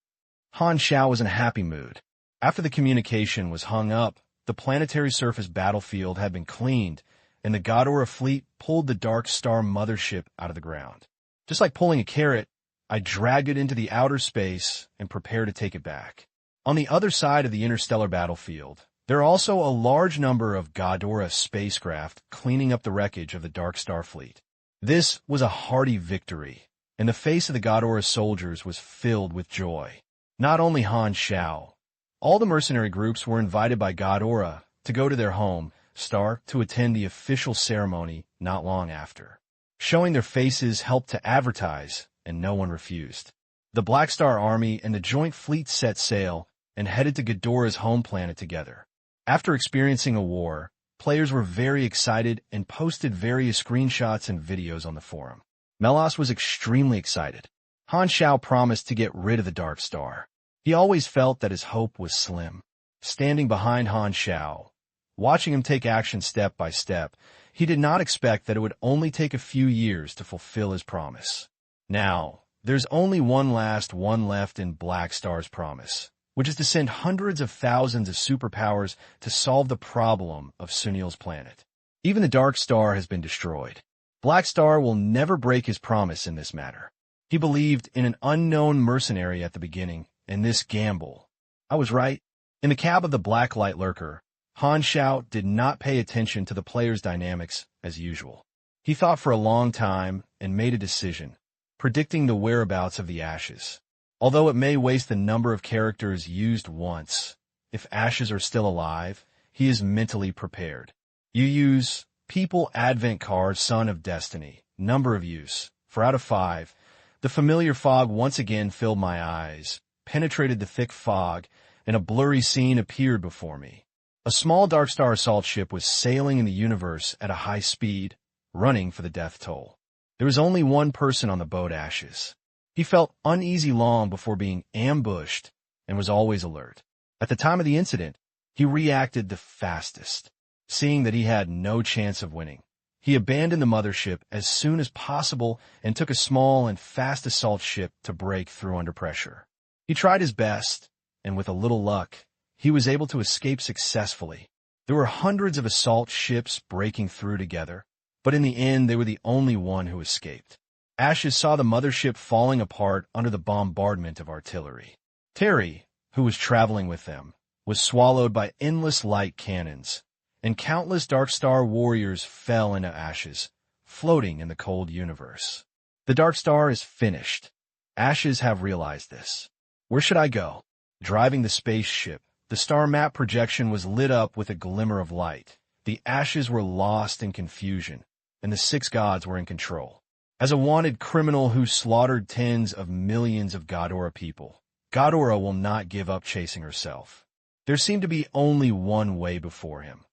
Speaker 1: Han Xiao was in a happy mood. After the communication was hung up, the planetary surface battlefield had been cleaned, and the Ghidorah fleet pulled the Dark Star mothership out of the ground. Just like pulling a carrot, I dragged it into the outer space and prepared to take it back. On the other side of the interstellar battlefield, there are also a large number of Ghidorah spacecraft cleaning up the wreckage of the Dark Star fleet. This was a hearty victory, and the face of the Ghidorah soldiers was filled with joy. Not only Han Xiao, all the mercenary groups were invited by Ghidorah to go to their home star to attend the official ceremony not long after. Showing their faces helped to advertise, and no one refused. The Black Star Army and the joint fleet set sail and headed to Ghidorah's home planet together. After experiencing a war, players were very excited and posted various screenshots and videos on the forum. Melas was extremely excited. Han Xiao promised to get rid of the Dark Star. He always felt that his hope was slim. Standing behind Han Xiao, watching him take action step by step, he did not expect that it would only take a few years to fulfill his promise. Now, there's only one left in Black Star's promise, which is to send hundreds of thousands of superpowers to solve the problem of Sunil's planet. Even the Dark Star has been destroyed. Black Star will never break his promise in this matter. He believed in an unknown mercenary at the beginning, and this gamble. I was right. In the cab of the Black Light Lurker, Han Xiao did not pay attention to the player's dynamics as usual. He thought for a long time and made a decision, predicting the whereabouts of the ashes. Although it may waste the number of characters used once, if ashes are still alive, he is mentally prepared. You use People Advent Card Son of Destiny, number of use, 4 out of 5. The familiar fog once again filled my eyes, penetrated the thick fog, and a blurry scene appeared before me. A small Dark Star assault ship was sailing in the universe at a high speed, running for the death toll. There was only one person on the boat Ashes. He felt uneasy long before being ambushed and was always alert. At the time of the incident, he reacted the fastest. Seeing that he had no chance of winning, he abandoned the mothership as soon as possible and took a small and fast assault ship to break through under pressure. He tried his best, and with a little luck, he was able to escape successfully. There were hundreds of assault ships breaking through together, but in the end they were the only one who escaped. Ashes saw the mothership falling apart under the bombardment of artillery. Terry, who was traveling with them, was swallowed by endless light cannons, and countless Dark Star warriors fell into ashes, floating in the cold universe. The Dark Star is finished. Ashes have realized this. Where should I go? Driving the spaceship, the star map projection was lit up with a glimmer of light. The ashes were lost in confusion, and the 6 gods were in control. As a wanted criminal who slaughtered tens of millions of Ghidorah people, Ghidorah will not give up chasing herself. There seemed to be only one way before him,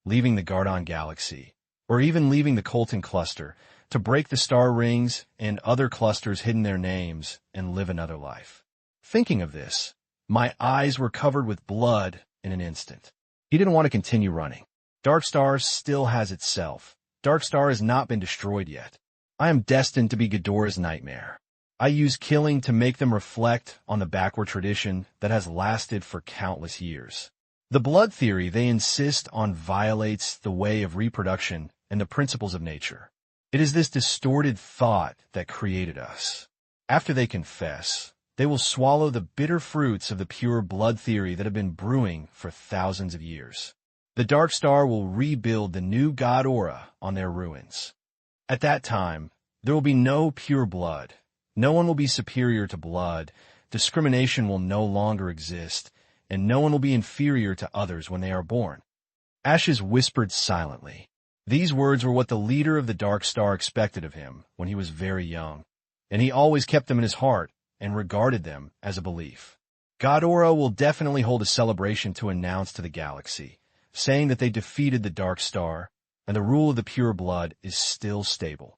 Speaker 1: leaving the Gardon Galaxy, or even leaving the Colton Cluster, to break the star rings and other clusters hidden their names and live another life. Thinking of this, my eyes were covered with blood in an instant. He didn't want to continue running. Dark Star still has itself. Dark Star has not been destroyed yet. I am destined to be Ghidorah's nightmare. I use killing to make them reflect on the backward tradition that has lasted for countless years. The blood theory they insist on violates the way of reproduction and the principles of nature. It is this distorted thought that created us. After they confess, they will swallow the bitter fruits of the pure blood theory that have been brewing for thousands of years. The Dark Star will rebuild the new god Aura on their ruins. At that time, there will be no pure blood. No one will be superior to blood. Discrimination will no longer exist, and no one will be inferior to others when they are born. Ashes whispered silently. These words were what the leader of the Dark Star expected of him when he was very young, and he always kept them in his heart and regarded them as a belief. God Aura will definitely hold a celebration to announce to the galaxy, saying that they defeated the Dark Star, and the rule of the pure blood is still stable.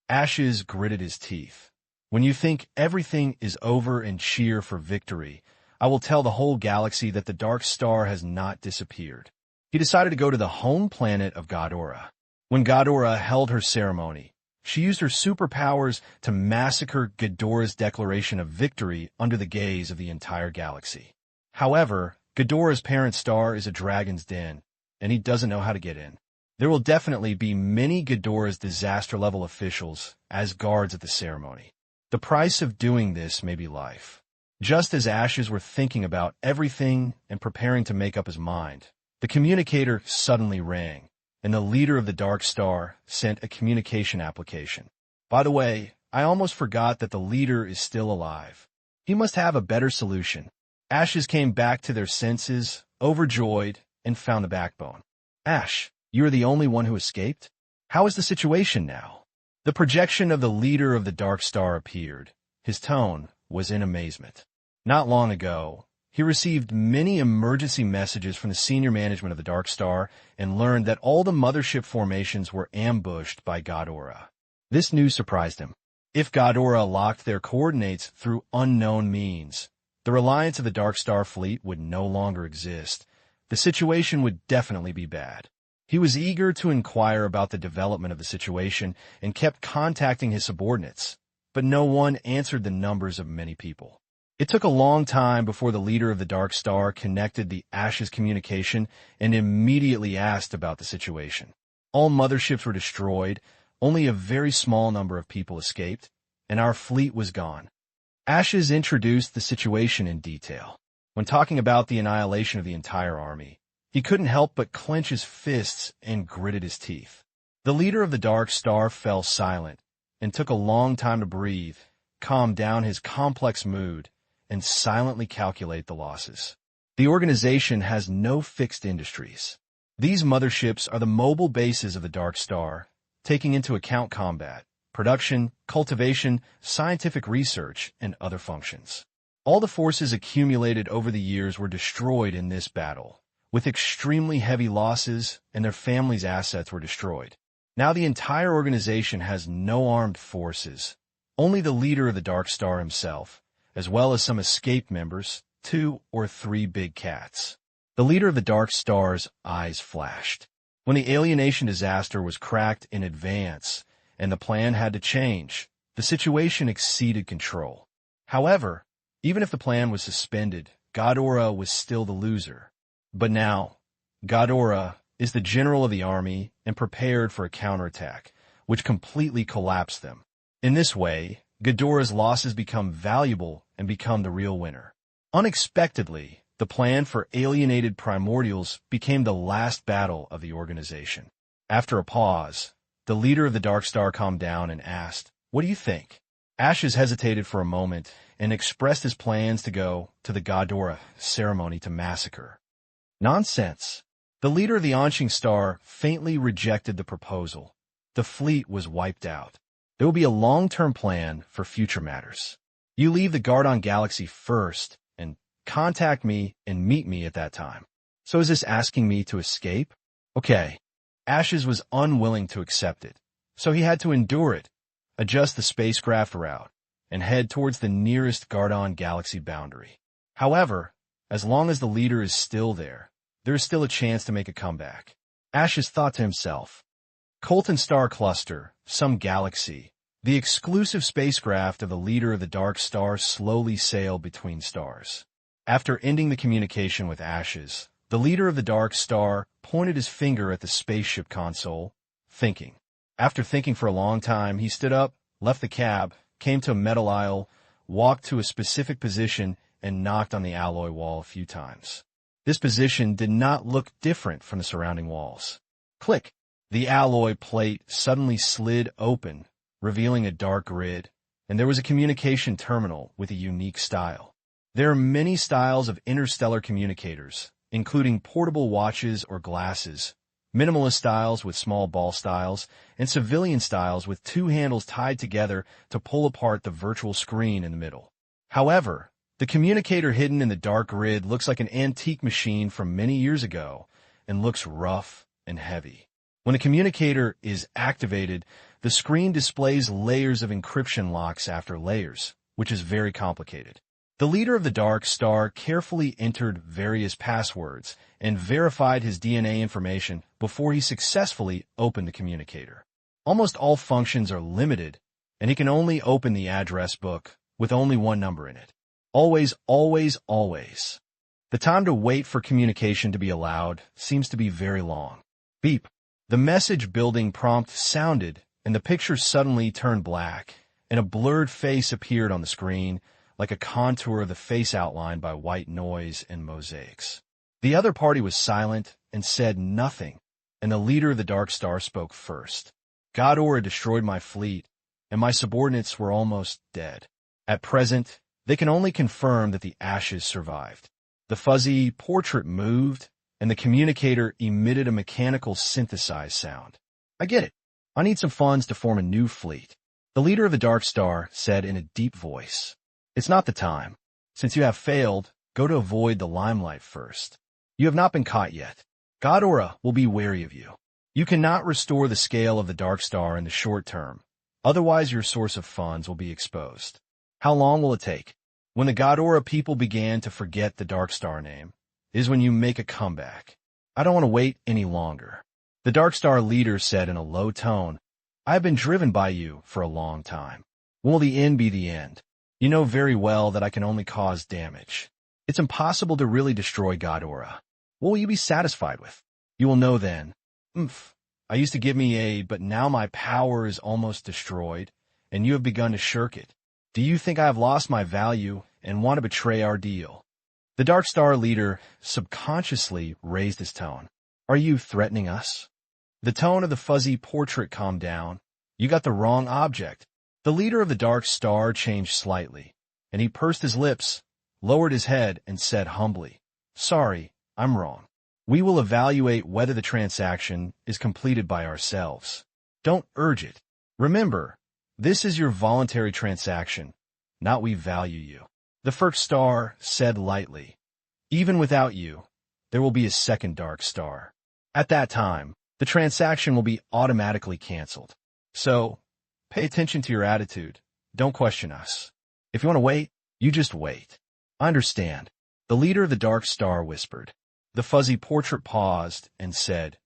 Speaker 1: Ashes gritted his teeth. When you think everything is over and cheer for victory, I will tell the whole galaxy that the Dark Star has not disappeared. He decided to go to the home planet of God Aura. When God Aura held her ceremony, she used her superpowers to massacre Ghidorah's declaration of victory under the gaze of the entire galaxy. However, Ghidorah's parent star is a dragon's den, and he doesn't know how to get in. There will definitely be many Ghidorah's disaster-level officials as guards at the ceremony. The price of doing this may be life. Just as Ashes were thinking about everything and preparing to make up his mind, the communicator suddenly rang, and the leader of the Dark Star sent a communication application. By the way, I almost forgot that the leader is still alive. He must have a better solution. Ashes came back to their senses, overjoyed, and found the backbone. Ash, you are the only one who escaped? How is the situation now? The projection of the leader of the Dark Star appeared. His tone was in amazement. Not long ago, he received many emergency messages from the senior management of the Dark Star and learned that all the mothership formations were ambushed by God Aura. This news surprised him. If God Aura locked their coordinates through unknown means, the reliance of the Dark Star fleet would no longer exist. The situation would definitely be bad. He was eager to inquire about the development of the situation and kept contacting his subordinates, but no one answered the numbers of many people. It took a long time before the leader of the Dark Star connected the Ashes communication and immediately asked about the situation. All motherships were destroyed, only a very small number of people escaped, and our fleet was gone. Ashes introduced the situation in detail. When talking about the annihilation of the entire army, he couldn't help but clench his fists and gritted his teeth. The leader of the Dark Star fell silent and took a long time to breathe, calm down his complex mood, and silently calculate the losses. The organization has no fixed industries. These motherships are the mobile bases of the Dark Star, taking into account combat, production, cultivation, scientific research, and other functions. All the forces accumulated over the years were destroyed in this battle, with extremely heavy losses, and their families' assets were destroyed. Now the entire organization has no armed forces, only the leader of the Dark Star himself, as well as some escaped members, 2 or 3 big cats. The leader of the Dark Star's eyes flashed. When the alienation disaster was cracked in advance, and the plan had to change, the situation exceeded control. However, even if the plan was suspended, God Aura was still the loser. But now, God Aura is the general of the army and prepared for a counterattack, which completely collapsed them. In this way, Ghidorah's losses become valuable and become the real winner. Unexpectedly, the plan for alienated primordials became the last battle of the organization. After a pause, the leader of the Dark Star calmed down and asked, "What do you think?" Ashes hesitated for a moment and expressed his plans to go to the God Aura ceremony to massacre. Nonsense. The leader of the Onshing Star faintly rejected the proposal. The fleet was wiped out. There will be a long-term plan for future matters. You leave the Gardon Galaxy first and contact me and meet me at that time. So is this asking me to escape? Okay. Ashes was unwilling to accept it, so he had to endure it, adjust the spacecraft route, and head towards the nearest Gardon Galaxy boundary. However, as long as the leader is still there is still a chance to make a comeback. Ashes thought to himself, Colton Star Cluster, some galaxy, The exclusive spacecraft of the leader of the Dark Star slowly sailed between stars. After ending the communication with Ashes, the leader of the Dark Star pointed his finger at the spaceship console, thinking. After thinking for a long time, he stood up, left the cab, came to a metal aisle, walked to a specific position, and knocked on the alloy wall a few times. This position did not look different from the surrounding walls. Click! The alloy plate suddenly slid open, revealing a dark grid, and there was a communication terminal with a unique style. There are many styles of interstellar communicators, including portable watches or glasses, minimalist styles with small ball styles, and civilian styles with two handles tied together to pull apart the virtual screen in the middle. However, the communicator hidden in the dark grid looks like an antique machine from many years ago and looks rough and heavy. When a communicator is activated, the screen displays layers of encryption locks after layers, which is very complicated. The leader of the Dark Star carefully entered various passwords and verified his DNA information before he successfully opened the communicator. Almost all functions are limited, and he can only open the address book with only one number in it. Always, always, always. The time to wait for communication to be allowed seems to be very long. Beep. The message building prompt sounded, and the picture suddenly turned black, and a blurred face appeared on the screen, like a contour of the face outlined by white noise and mosaics. The other party was silent and said nothing, and the leader of the Dark Star spoke first. Ghidorah destroyed my fleet, and my subordinates were almost dead. At present, they can only confirm that the Ashes survived. The fuzzy portrait moved, and the communicator emitted a mechanical synthesized sound. I get it. I need some funds to form a new fleet. The leader of the Dark Star said in a deep voice. It's not the time. Since you have failed, go to avoid the limelight first. You have not been caught yet. Ghidorah will be wary of you. You cannot restore the scale of the Dark Star in the short term. Otherwise, your source of funds will be exposed. How long will it take? When the Ghidorah people began to forget the Dark Star name, is when you make a comeback. I don't want to wait any longer. The Dark Star leader said in a low tone, I have been driven by you for a long time. When will the end be the end? You know very well that I can only cause damage. It's impossible to really destroy Ghidorah. What will you be satisfied with? You will know then. I used to give me a, but now my power is almost destroyed, and you have begun to shirk it. Do you think I have lost my value and want to betray our deal? The Dark Star leader subconsciously raised his tone. Are you threatening us? The tone of the fuzzy portrait calmed down. You got the wrong object. The leader of the Dark Star changed slightly, and he pursed his lips, lowered his head, and said humbly, Sorry, I'm wrong. We will evaluate whether the transaction is completed by ourselves. Don't urge it. Remember, this is your voluntary transaction, not we value you. The first star said lightly, Even without you, there will be a second Dark Star. At that time, the transaction will be automatically canceled. So, pay attention to your attitude. Don't question us. If you want to wait, you just wait. I understand. The leader of the Dark Star whispered. The fuzzy portrait paused and said,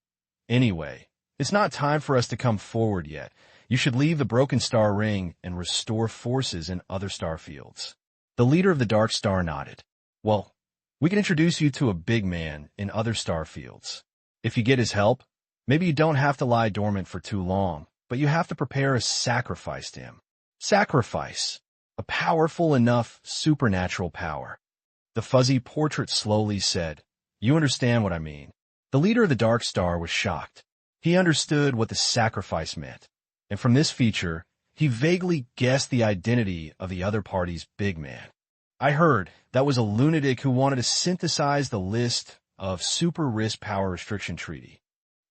Speaker 1: Anyway, it's not time for us to come forward yet. You should leave the Broken Star Ring and restore forces in other star fields. The leader of the Dark Star nodded. Well, we can introduce you to a big man in other star fields. If you get his help, maybe you don't have to lie dormant for too long, but you have to prepare a sacrifice to him. Sacrifice. A powerful enough supernatural power. The fuzzy portrait slowly said, You understand what I mean. The leader of the Dark Star was shocked. He understood what the sacrifice meant, and from this feature, he vaguely guessed the identity of the other party's big man. I heard that was a lunatic who wanted to synthesize the list of super risk power restriction treaty.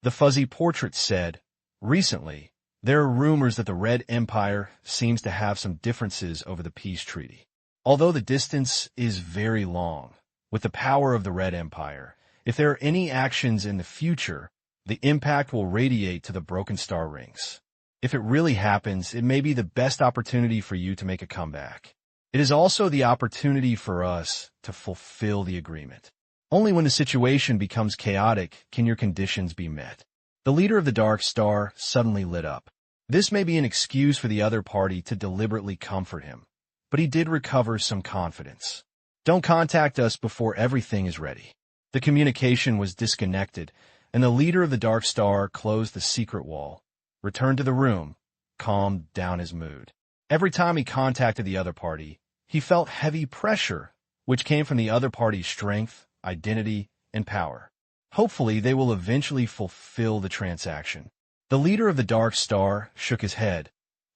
Speaker 1: The fuzzy portrait said, Recently, there are rumors that the Red Empire seems to have some differences over the peace treaty. Although the distance is very long, with the power of the Red Empire, if there are any actions in the future, the impact will radiate to the Broken Star Rings. If it really happens, it may be the best opportunity for you to make a comeback. It is also the opportunity for us to fulfill the agreement. Only when the situation becomes chaotic can your conditions be met. The leader of the Dark Star suddenly lit up. This may be an excuse for the other party to deliberately comfort him, but he did recover some confidence. Don't contact us before everything is ready. The communication was disconnected, and the leader of the Dark Star closed the secret wall, returned to the room, calmed down his mood. Every time he contacted the other party, he felt heavy pressure, which came from the other party's strength, identity, and power. Hopefully, they will eventually fulfill the transaction. The leader of the Dark Star shook his head,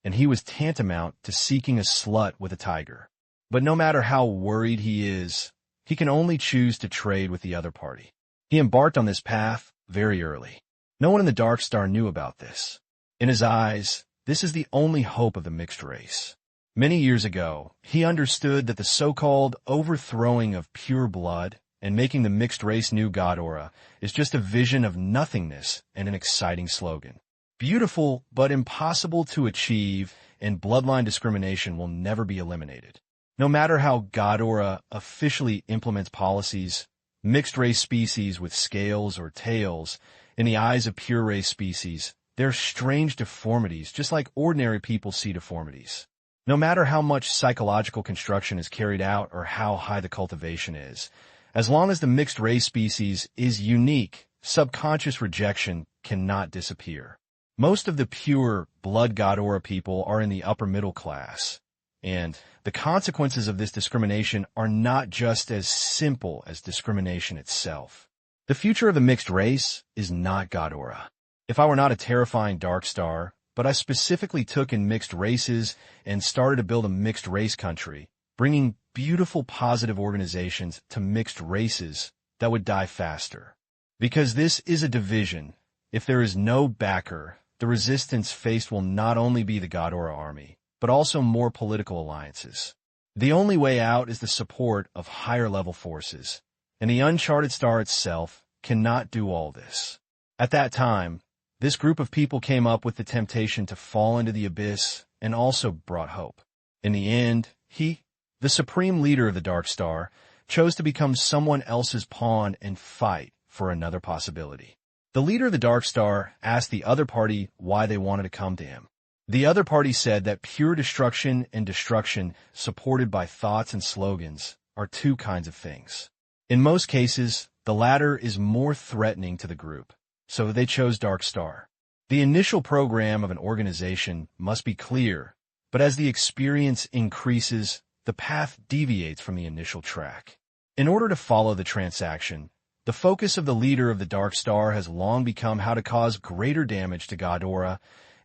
Speaker 1: and he was tantamount to seeking a slut with a tiger. But no matter how worried he is, he can only choose to trade with the other party. He embarked on this path very early. No one in the Dark Star knew about this. In his eyes, this is the only hope of the mixed race. Many years ago, he understood that the so-called overthrowing of pure blood and making the mixed race new Ghidorah is just a vision of nothingness and an exciting slogan. Beautiful, but impossible to achieve, and bloodline discrimination will never be eliminated. No matter how Ghidorah officially implements policies, mixed-race species with scales or tails, in the eyes of pure-race species, they're strange deformities, just like ordinary people see deformities. No matter how much psychological construction is carried out or how high the cultivation is, as long as the mixed-race species is unique, subconscious rejection cannot disappear. Most of the pure blood Ghidorah people are in the upper middle class, and the consequences of this discrimination are not just as simple as discrimination itself. The future of the mixed race is not Ghidorah. If I were not a terrifying Dark Star, but I specifically took in mixed races and started to build a mixed race country, bringing beautiful positive organizations to mixed races that would die faster. Because this is a division, if there is no backer, the resistance faced will not only be the Ghidorah army, but also more political alliances. The only way out is the support of higher-level forces, and the uncharted star itself cannot do all this. At that time, this group of people came up with the temptation to fall into the abyss and also brought hope. In the end, he, the supreme leader of the Dark Star, chose to become someone else's pawn and fight for another possibility. The leader of the Dark Star asked the other party why they wanted to come to him. The other party said that pure destruction and destruction supported by thoughts and slogans are two kinds of things. In most cases, the latter is more threatening to the group, so they chose Dark Star. The initial program of an organization must be clear, but as the experience increases, the path deviates from the initial track. In order to follow the transaction, the focus of the leader of the Dark Star has long become how to cause greater damage to Ghidorah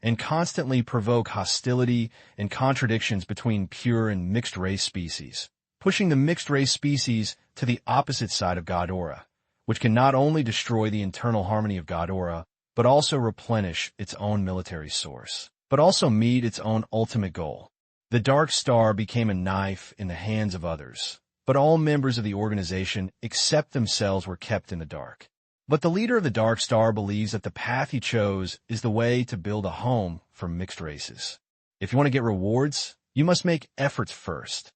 Speaker 1: and constantly provoke hostility and contradictions between pure and mixed-race species, pushing the mixed-race species to the opposite side of Ghidorah, which can not only destroy the internal harmony of Ghidorah, but also replenish its own military source, but also meet its own ultimate goal. The Dark Star became a knife in the hands of others, but all members of the organization except themselves were kept in the dark. But the leader of the Dark Star believes that the path he chose is the way to build a home for mixed races. If you want to get rewards, you must make efforts first.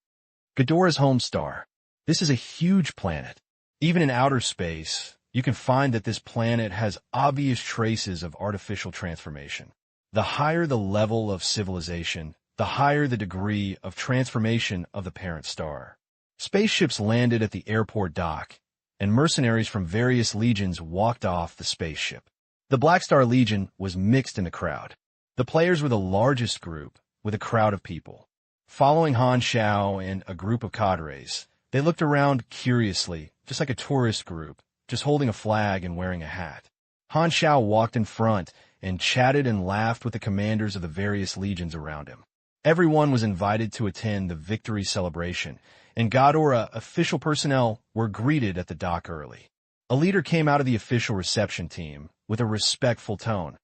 Speaker 1: Ghidorah's home star. This is a huge planet. Even in outer space, you can find that this planet has obvious traces of artificial transformation. The higher the level of civilization, the higher the degree of transformation of the parent star. Spaceships landed at the airport dock, and mercenaries from various legions walked off the spaceship. The Black Star Legion was mixed in the crowd. The players were the largest group, with a crowd of people. Following Han Xiao and a group of cadres, they looked around curiously, just like a tourist group, just holding a flag and wearing a hat. Han Xiao walked in front and chatted and laughed with the commanders of the various legions around him. Everyone was invited to attend the victory celebration, and Ghidorah official personnel were greeted at the dock early. A leader came out of the official reception team with a respectful tone.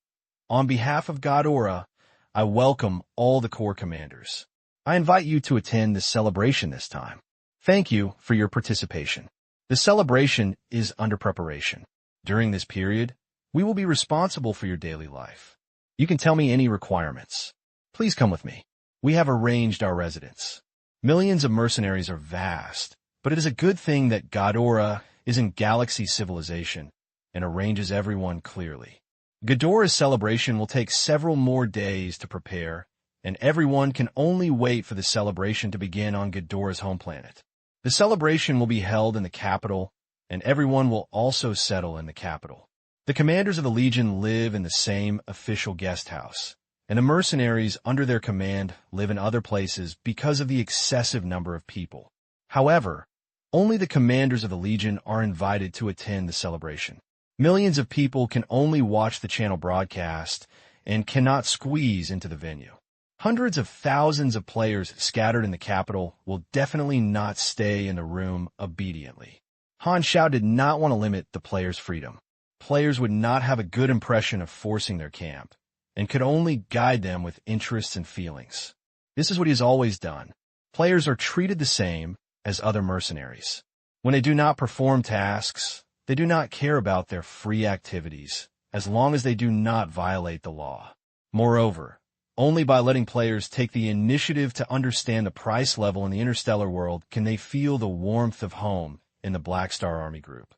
Speaker 1: On behalf of Ghidorah, I welcome all the Corps commanders. I invite you to attend the celebration this time. Thank you for your participation. The celebration is under preparation. During this period, we will be responsible for your daily life. You can tell me any requirements. Please come with me. We have arranged our residence. Millions of mercenaries are vast, but it is a good thing that Ghidorah is in galaxy civilization and arranges everyone clearly. Ghidorah's celebration will take several more days to prepare, and everyone can only wait for the celebration to begin on Ghidorah's home planet. The celebration will be held in the capital, and everyone will also settle in the capital. The commanders of the Legion live in the same official guest house, and the mercenaries under their command live in other places because of the excessive number of people. However, only the commanders of the Legion are invited to attend the celebration. Millions of people can only watch the channel broadcast and cannot squeeze into the venue. Hundreds of thousands of players scattered in the capital will definitely not stay in the room obediently. Han Xiao did not want to limit the players' freedom. Players would not have a good impression of forcing their camp, and could only guide them with interests and feelings. This is what he has always done. Players are treated the same as other mercenaries. When they do not perform tasks, they do not care about their free activities, as long as they do not violate the law. Moreover, only by letting players take the initiative to understand the price level in the interstellar world can they feel the warmth of home in the Black Star Army group.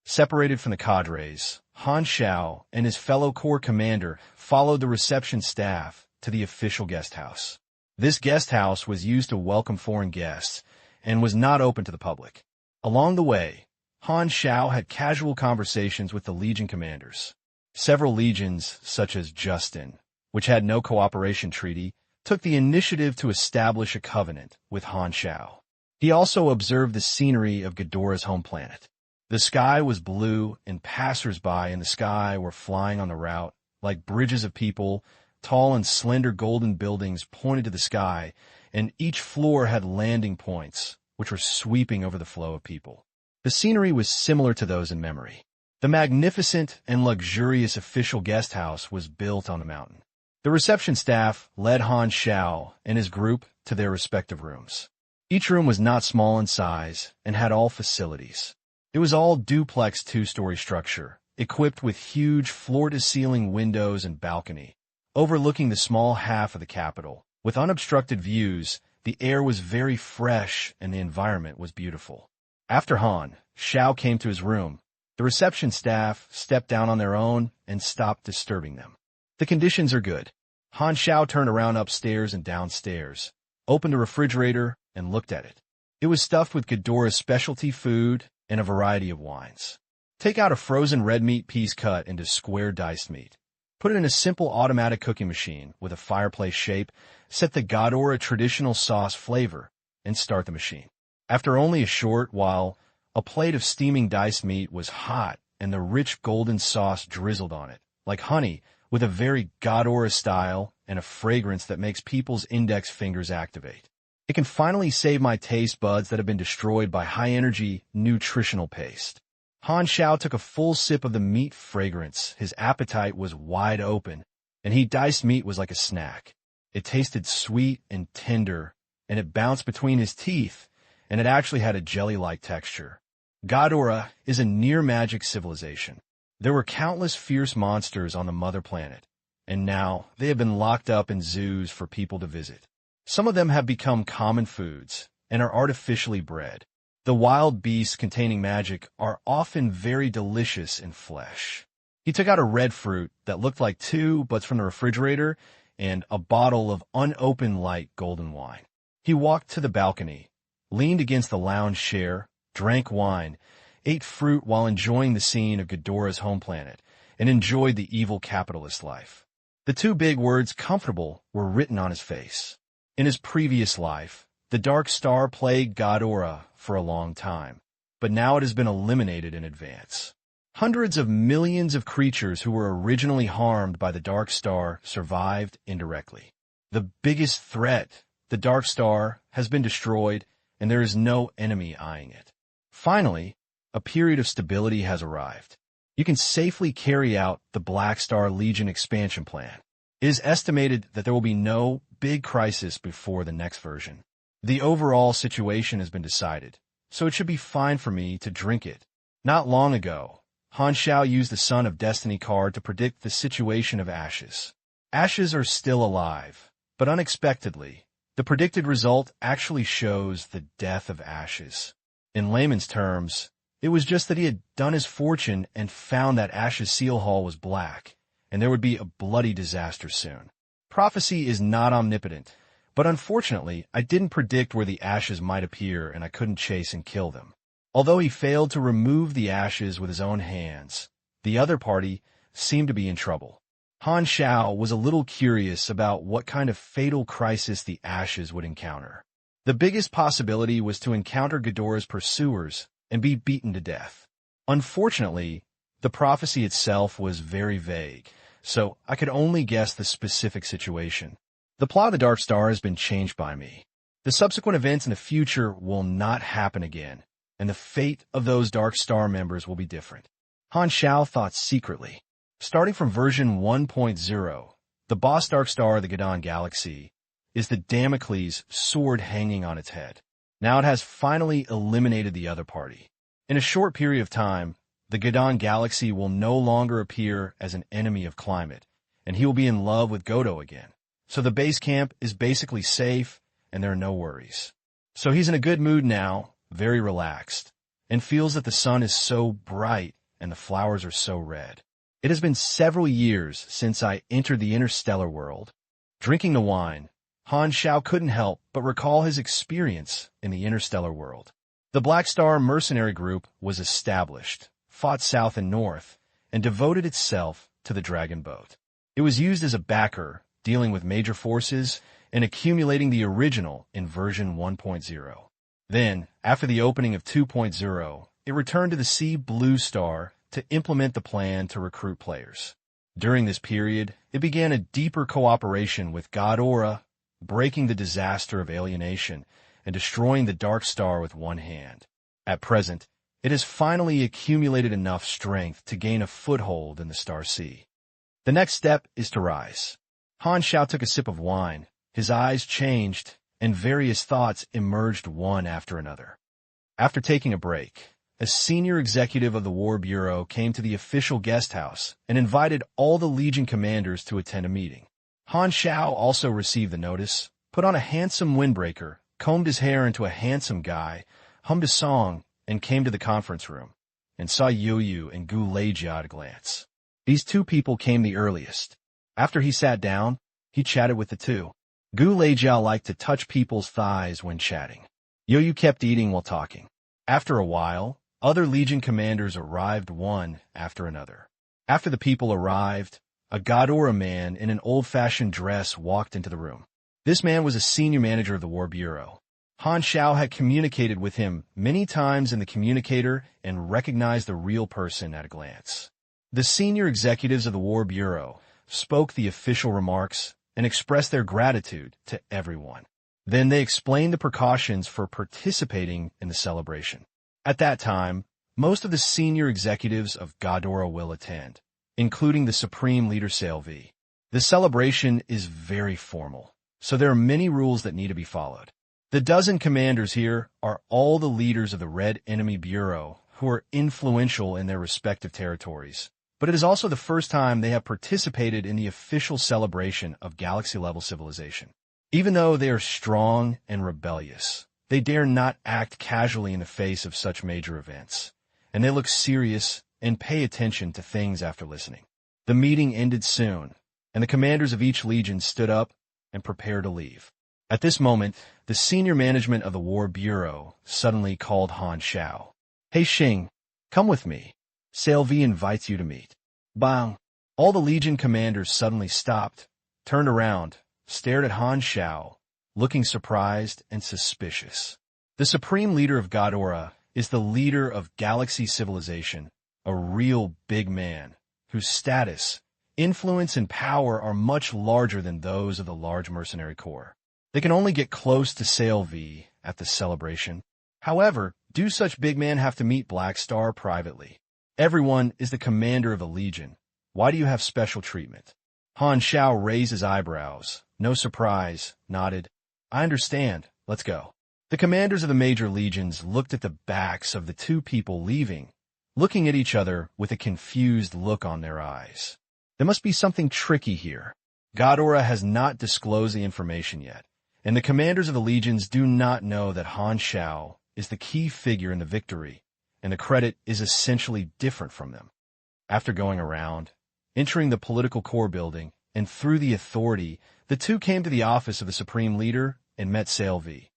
Speaker 1: Separated from the cadres, Han Xiao and his fellow corps commander followed the reception staff to the official guest house. This guest house was used to welcome foreign guests and was not open to the public. Along the way, Han Xiao had casual conversations with the Legion commanders. Several legions, such as Justin, which had no cooperation treaty, took the initiative to establish a covenant with Han Xiao. He also observed the scenery of Ghidorah's home planet. The sky was blue, and passers-by in the sky were flying on the route, like bridges of people. Tall and slender golden buildings pointed to the sky, and each floor had landing points, which were sweeping over the flow of people. The scenery was similar to those in memory. The magnificent and luxurious official guest house was built on the mountain. The reception staff led Han Xiao and his group to their respective rooms. Each room was not small in size and had all facilities. It was all duplex two-story structure, equipped with huge floor-to-ceiling windows and balcony. Overlooking the small half of the capital, with unobstructed views, the air was very fresh and the environment was beautiful. After Han Xiao came to his room, the reception staff stepped down on their own and stopped disturbing them. The conditions are good. Han Xiao turned around upstairs and downstairs, opened a refrigerator, and looked at it. It was stuffed with Ghidorah's specialty food and a variety of wines. Take out a frozen red meat piece cut into square diced meat. Put it in a simple automatic cooking machine with a fireplace shape, set the Ghidorah traditional sauce flavor, and start the machine. After only a short while, a plate of steaming diced meat was hot and the rich golden sauce drizzled on it, like honey, with a very Ghidorah style and a fragrance that makes people's index fingers activate. It can finally save my taste buds that have been destroyed by high-energy, nutritional paste. Han Xiao took a full sip of the meat fragrance. His appetite was wide open, and diced meat was like a snack. It tasted sweet and tender, and it bounced between his teeth, and it actually had a jelly-like texture. Ghidorah is a near-magic civilization. There were countless fierce monsters on the mother planet, and now they have been locked up in zoos for people to visit. Some of them have become common foods and are artificially bred. The wild beasts containing magic are often very delicious in flesh. He took out a red fruit that looked like 2 butts from the refrigerator and a bottle of unopened light golden wine. He walked to the balcony, leaned against the lounge chair, drank wine, ate fruit while enjoying the scene of Ghidorah's home planet, and enjoyed the evil capitalist life. The 2 big words comfortable were written on his face. In his previous life, the Dark Star plagued Ghidorah for a long time, but now it has been eliminated in advance. Hundreds of millions of creatures who were originally harmed by the Dark Star survived indirectly. The biggest threat, the Dark Star, has been destroyed, and there is no enemy eyeing it. Finally, a period of stability has arrived. You can safely carry out the Black Star Legion expansion plan. It is estimated that there will be no big crisis before the next version. The overall situation has been decided, so it should be fine for me to drink it. Not long ago, Han Xiao used the Son of Destiny card to predict the situation of Ashes. Ashes are still alive, but unexpectedly, the predicted result actually shows the death of Ashes. In layman's terms, it was just that he had done his fortune and found that Ash's seal hull was black, and there would be a bloody disaster soon. Prophecy is not omnipotent, but unfortunately, I didn't predict where the ashes might appear and I couldn't chase and kill them. Although he failed to remove the ashes with his own hands, the other party seemed to be in trouble. Han Xiao was a little curious about what kind of fatal crisis the ashes would encounter. The biggest possibility was to encounter Ghidorah's pursuers and be beaten to death. Unfortunately, the prophecy itself was very vague, so I could only guess the specific situation. The plot of the Dark Star has been changed by me. The subsequent events in the future will not happen again, and the fate of those Dark Star members will be different. Han Xiao thought secretly. Starting from version 1.0, the boss Dark Star of the Gadon Galaxy is the Damocles sword hanging on its head. Now it has finally eliminated the other party. In a short period of time, the Gadon Galaxy will no longer appear as an enemy of climate, and he will be in love with Godo again. So the base camp is basically safe, and there are no worries. So he's in a good mood now, very relaxed, and feels that the sun is so bright and the flowers are so red. It has been several years since I entered the interstellar world. Drinking the wine, Han Xiao couldn't help but recall his experience in the interstellar world. The Black Star mercenary group was established, fought south and north, and devoted itself to the Dragon Boat. It was used as a backer, dealing with major forces and accumulating the original in version 1.0. Then, after the opening of 2.0, it returned to the Sea Blue Star to implement the plan to recruit players. During this period, it began a deeper cooperation with Ghidorah, breaking the disaster of alienation and destroying the Dark Star with one hand. At present, it has finally accumulated enough strength to gain a foothold in the Star Sea. The next step is to rise. Han Xiao took a sip of wine, his eyes changed, and various thoughts emerged one after another. After taking a break, a senior executive of the War Bureau came to the official guest house and invited all the Legion commanders to attend a meeting. Han Xiao also received the notice, put on a handsome windbreaker, combed his hair into a handsome guy, hummed a song, and came to the conference room, and saw Yu and Gu Leijia at a glance. These two people came the earliest. After he sat down, he chatted with the two. Gu Leijia liked to touch people's thighs when chatting. Yu kept eating while talking. After a while, other Legion commanders arrived one after another. After the people arrived, a Ghidorah man in an old-fashioned dress walked into the room. This man was a senior manager of the War Bureau. Han Xiao had communicated with him many times in the communicator and recognized the real person at a glance. The senior executives of the War Bureau spoke the official remarks and expressed their gratitude to everyone. Then they explained the precautions for participating in the celebration. At that time, most of the senior executives of Ghidorah will attend, including the Supreme Leader Salvi. The celebration is very formal, so there are many rules that need to be followed. The dozen commanders here are all the leaders of the Red Enemy Bureau who are influential in their respective territories, but it is also the first time they have participated in the official celebration of galaxy-level civilization. Even though they are strong and rebellious, they dare not act casually in the face of such major events, and they look serious and pay attention to things after listening. The meeting ended soon, and the commanders of each legion stood up and prepared to leave. At this moment, the senior management of the War Bureau suddenly called Han Xiao. "Hey Xing, come with me. Salvi invites you to meet." Bang! All the Legion commanders suddenly stopped, turned around, stared at Han Xiao, looking surprised and suspicious. The supreme leader of Ghidorah is the leader of galaxy civilization, a real big man, whose status, influence, and power are much larger than those of the large mercenary corps. They can only get close to Salvi at the celebration. However, do such big men have to meet Black Star privately? Everyone is the commander of the Legion. Why do you have special treatment? Han Xiao raised his eyebrows, no surprise, nodded. I understand, let's go. The commanders of the major legions looked at the backs of the two people leaving, looking at each other with a confused look on their eyes. There must be something tricky here. Ghidorah has not disclosed the information yet, and the commanders of the legions do not know that Han Xiao is the key figure in the victory, and the credit is essentially different from them. After going around, Entering the political core building, and through the authority, the two came to the office of the Supreme Leader and met Sailor V.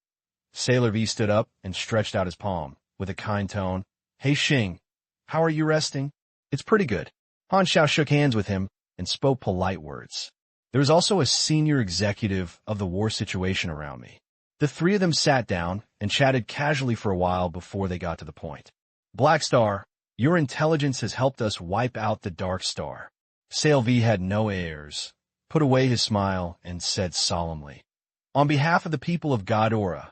Speaker 1: Sailor V stood up and stretched out his palm, with a kind tone. "Hey Xing, how are you resting?" "It's pretty good." Han Xiao shook hands with him and spoke polite words. There was also a senior executive of the war situation around me. The three of them sat down and chatted casually for a while before they got to the point. "Black Star, your intelligence has helped us wipe out the Dark Star." Sail V had no airs, put away his smile, and said solemnly, "On behalf of the people of Ghidorah,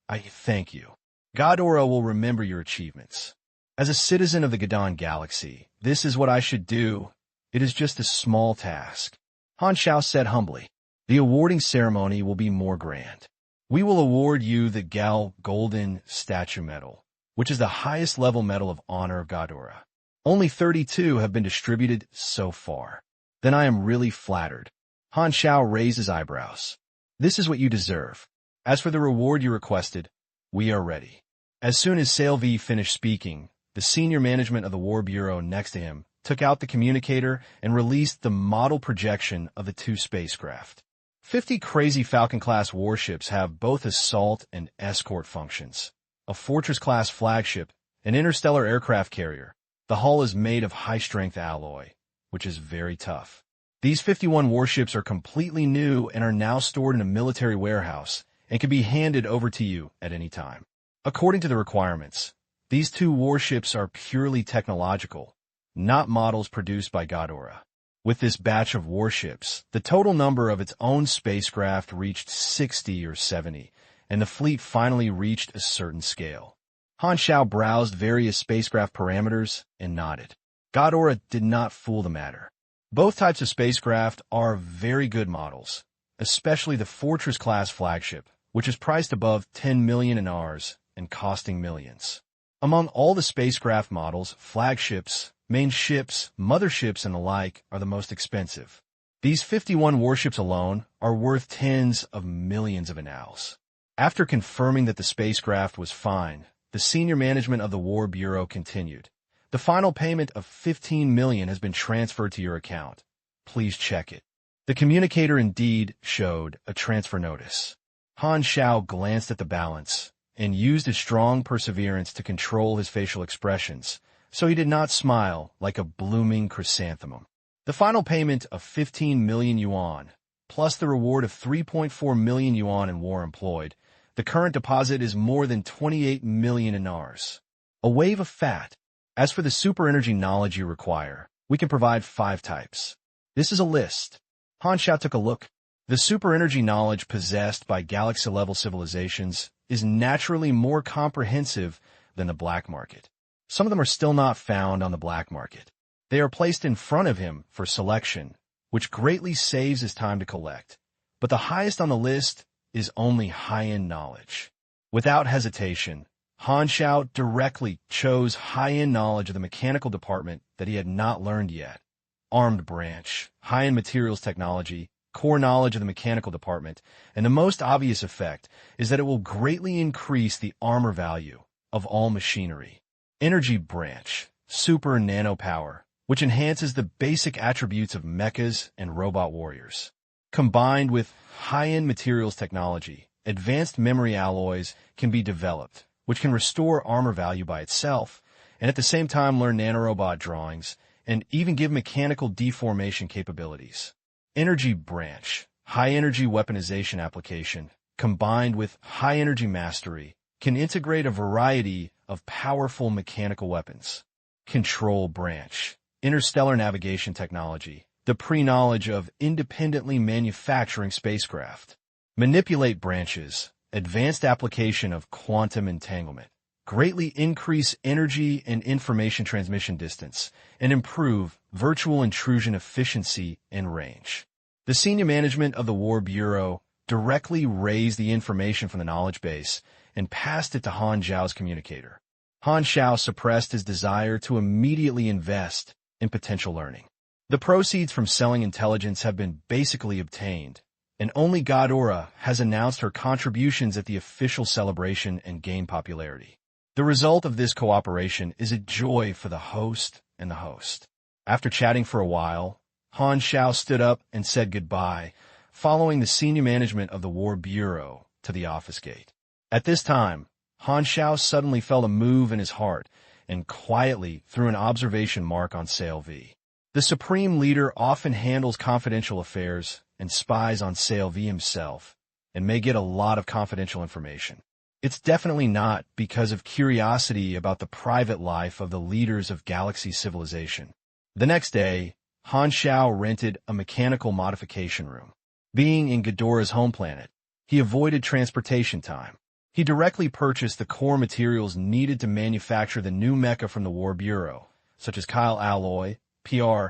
Speaker 1: I thank you. Ghidorah will remember your achievements. As a citizen of the Gadon Galaxy, this is what I should do. It is just a small task." Han Xiao said humbly, "The awarding ceremony will be more grand. We will award you the Gal Golden Statue Medal, which is the highest level medal of honor of Ghidorah. Only 32 have been distributed so far. Then I am really flattered." Han Xiao raised his eyebrows. "This is what you deserve. As for the reward you requested, we are ready." As soon as Sail V finished speaking, the senior management of the War Bureau next to him took out the communicator and released the model projection of the two spacecraft. 50 crazy Falcon-class warships have both assault and escort functions. A Fortress-class flagship, an interstellar aircraft carrier. The hull is made of high-strength alloy, which is very tough. These 51 warships are completely new and are now stored in a military warehouse and can be handed over to you at any time. According to the requirements, these two warships are purely technological, not models produced by Ghidorah. With this batch of warships, the total number of its own spacecraft reached 60 or 70, and the fleet finally reached a certain scale. Han Xiao browsed various spacecraft parameters and nodded. Ghidorah did not fool the matter. Both types of spacecraft are very good models, especially the Fortress-class flagship, which is priced above 10 million INRs and costing millions. Among all the spacecraft models, flagships, main ships, motherships, and the like are the most expensive. These 51 warships alone are worth tens of millions of INRs. After confirming that the spacecraft was fine, the senior management of the War Bureau continued. "The final payment of 15 million has been transferred to your account. Please check it." The communicator indeed showed a transfer notice. Han Xiao glanced at the balance and used his strong perseverance to control his facial expressions, so he did not smile like a blooming chrysanthemum. The final payment of 15 million yuan, plus the reward of 3.4 million yuan in war employed, the current deposit is more than 28 million INRs. A wave of fat. As for the super energy knowledge you require, we can provide 5 types. This is a list. Han Xiao took a look. The super energy knowledge possessed by galaxy-level civilizations is naturally more comprehensive than the black market. Some of them are still not found on the black market. They are placed in front of him for selection, which greatly saves his time to collect. But the highest on the list is only high-end knowledge. Without hesitation, Han Xiao directly chose high-end knowledge of the mechanical department that he had not learned yet. Armed branch, high-end materials technology, core knowledge of the mechanical department, and the most obvious effect is that it will greatly increase the armor value of all machinery. Energy branch, super nano power, which enhances the basic attributes of mechas and robot warriors. Combined with high-end materials technology, advanced memory alloys can be developed, which can restore armor value by itself, and at the same time learn nanorobot drawings, and even give mechanical deformation capabilities. Energy branch, high-energy weaponization application, combined with high-energy mastery, can integrate a variety of powerful mechanical weapons. Control branch, interstellar navigation technology, the pre-knowledge of independently manufacturing spacecraft. Manipulate branches, advanced application of quantum entanglement, greatly increase energy and information transmission distance, and improve virtual intrusion efficiency and range. The senior management of the War Bureau directly raised the information from the knowledge base and passed it to Han Xiao's communicator. Han Xiao suppressed his desire to immediately invest in potential learning. The proceeds from selling intelligence have been basically obtained, and only Ghidorah has announced her contributions at the official celebration and gained popularity. The result of this cooperation is a joy for the host and the host. After chatting for a while, Han Xiao stood up and said goodbye, following the senior management of the War Bureau to the office gate. At this time, Han Xiao suddenly felt a move in his heart and quietly threw an observation mark on Sail V. The Supreme Leader often handles confidential affairs and spies on Sail V himself, and may get a lot of confidential information. It's definitely not because of curiosity about the private life of the leaders of galaxy civilization. The next day, Han Xiao rented a mechanical modification room. Being in Ghidorah's home planet, he avoided transportation time. He directly purchased the core materials needed to manufacture the new mecha from the War Bureau, such as Kyle alloy, PR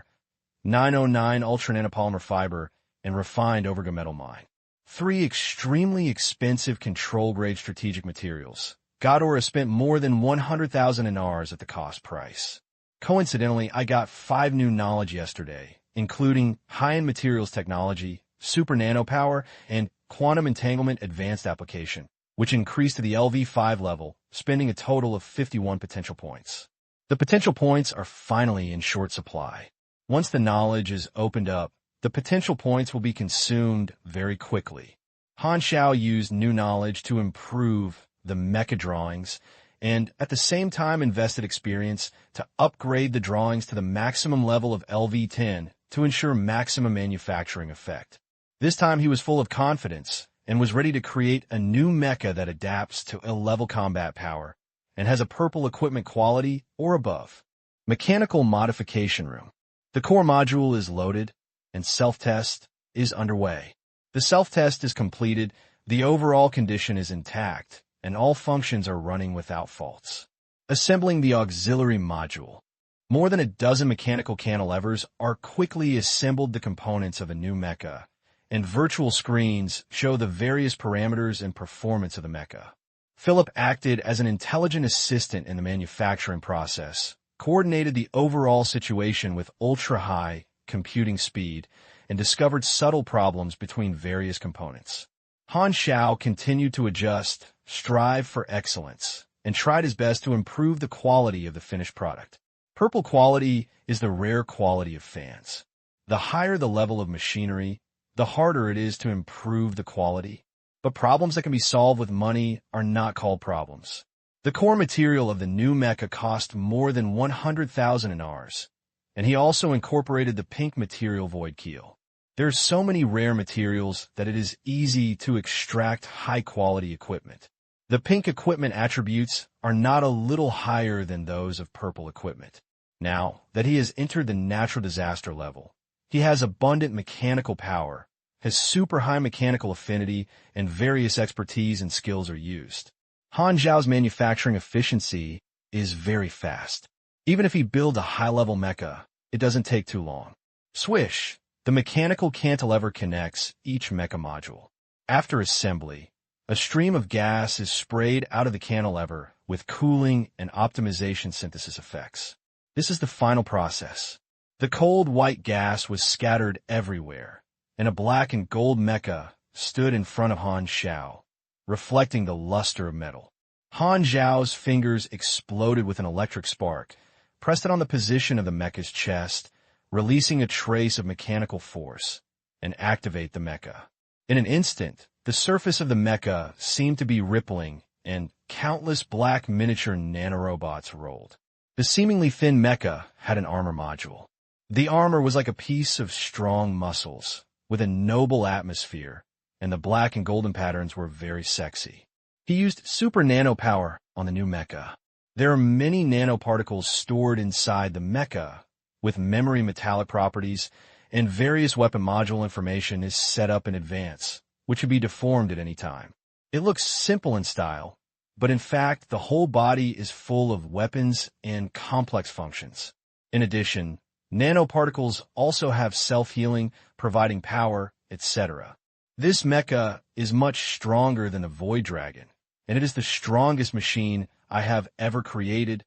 Speaker 1: 909 ultra nanopolymer fiber, and refined metal mine. 3 extremely expensive control-grade strategic materials. Ghidorah spent more than 100,000 NRs at the cost price. Coincidentally, I got 5 new knowledge yesterday, including high-end materials technology, super nanopower, and quantum entanglement advanced application, which increased to the LV5 level, spending a total of 51 potential points. The potential points are finally in short supply. Once the knowledge is opened up, the potential points will be consumed very quickly. Han Xiao used new knowledge to improve the mecha drawings and at the same time invested experience to upgrade the drawings to the maximum level of LV10 to ensure maximum manufacturing effect. This time he was full of confidence and was ready to create a new mecha that adapts to ill-level combat power and has a purple equipment quality or above. Mechanical Modification Room. The core module is loaded and self-test is underway. The self-test is completed, the overall condition is intact, and all functions are running without faults. Assembling the auxiliary module. More than a dozen mechanical cantilevers are quickly assembled the components of a new mecha, and virtual screens show the various parameters and performance of the mecha. Philip acted as an intelligent assistant in the manufacturing process, coordinated the overall situation with ultra-high computing speed, and discovered subtle problems between various components. Han Xiao continued to adjust, strive for excellence, and tried his best to improve the quality of the finished product. Purple quality is the rare quality of fans. The higher the level of machinery, the harder it is to improve the quality. But problems that can be solved with money are not called problems. The core material of the new mecha cost more than 100,000 NRs, and he also incorporated the pink material void keel. There's so many rare materials that it is easy to extract high-quality equipment. The pink equipment attributes are not a little higher than those of purple equipment. Now that he has entered the natural disaster level, he has abundant mechanical power, has super high mechanical affinity, and various expertise and skills are used. Han Xiao's manufacturing efficiency is very fast. Even if he builds a high-level mecha, it doesn't take too long. Swish! The mechanical cantilever connects each mecha module. After assembly, a stream of gas is sprayed out of the cantilever with cooling and optimization synthesis effects. This is the final process. The cold white gas was scattered everywhere, and a black and gold mecha stood in front of Han Xiao, reflecting the luster of metal. Han Xiao's fingers exploded with an electric spark, pressed it on the position of the mecha's chest, releasing a trace of mechanical force, and activate the mecha. In an instant, the surface of the mecha seemed to be rippling, and countless black miniature nanorobots rolled. The seemingly thin mecha had an armor module. The armor was like a piece of strong muscles, with a noble atmosphere, and the black and golden patterns were very sexy. He used super nanopower on the new mecha. There are many nanoparticles stored inside the mecha, with memory metallic properties, and various weapon module information is set up in advance, which can be deformed at any time. It looks simple in style, but in fact the whole body is full of weapons and complex functions. In addition, nanoparticles also have self-healing, providing power, etc. This mecha is much stronger than the Void Dragon, and it is the strongest machine I have ever created.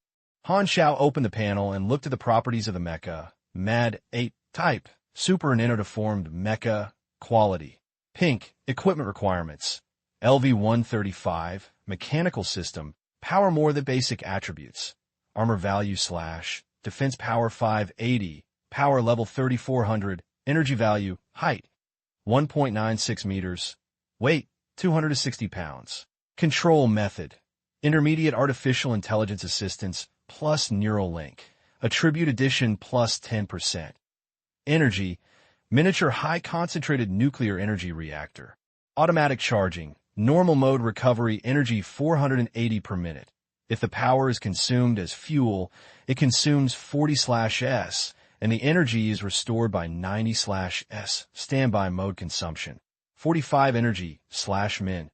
Speaker 1: Han Xiao opened the panel and looked at the properties of the mecha. MAD 8 type, super nano-deformed mecha, quality. Pink, equipment requirements. LV-135, mechanical system, power more than basic attributes. Armor value / defense power 580, power level 3400, energy value, height 1.96 meters, weight 260 pounds. Control method, intermediate artificial intelligence assistance plus neural link, attribute addition plus 10%. Energy, miniature high concentrated nuclear energy reactor. Automatic charging, normal mode recovery, energy 480 per minute. If the power is consumed as fuel, it consumes 40/s, and the energy is restored by 90/s. Standby mode consumption, 45 energy/min.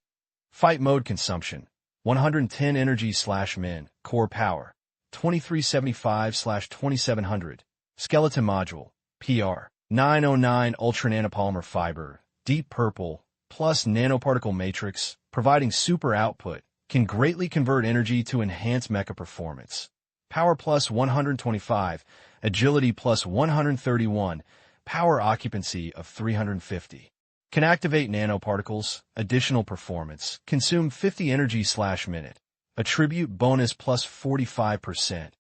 Speaker 1: Fight mode consumption, 110 energy/min. Core power, 2375/2700. Skeleton module, PR 909 ultra nanopolymer fiber, deep purple, plus nanoparticle matrix, providing super output, can greatly convert energy to enhance mecha performance. Power plus 125, agility plus 131, power occupancy of 350. Can activate nanoparticles, additional performance, consume 50 energy/minute. Attribute bonus plus 45%.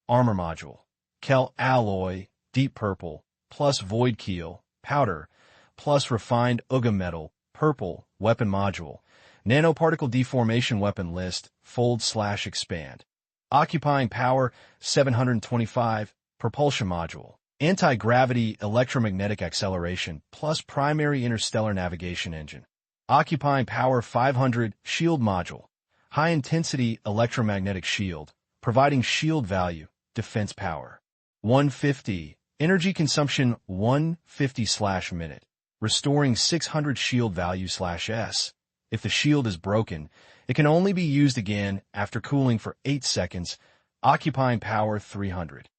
Speaker 1: Armor module, Kel alloy, deep purple, plus void keel, powder, plus refined Uga metal, purple, weapon module. Nanoparticle deformation weapon list, fold/expand. Occupying power, 725, propulsion module. Anti-gravity electromagnetic acceleration plus primary interstellar navigation engine. Occupying power 500, shield module. High-intensity electromagnetic shield, providing shield value, defense power. 150, energy consumption 150/minute, restoring 600 shield value/s. If the shield is broken, it can only be used again after cooling for 8 seconds, occupying power 300.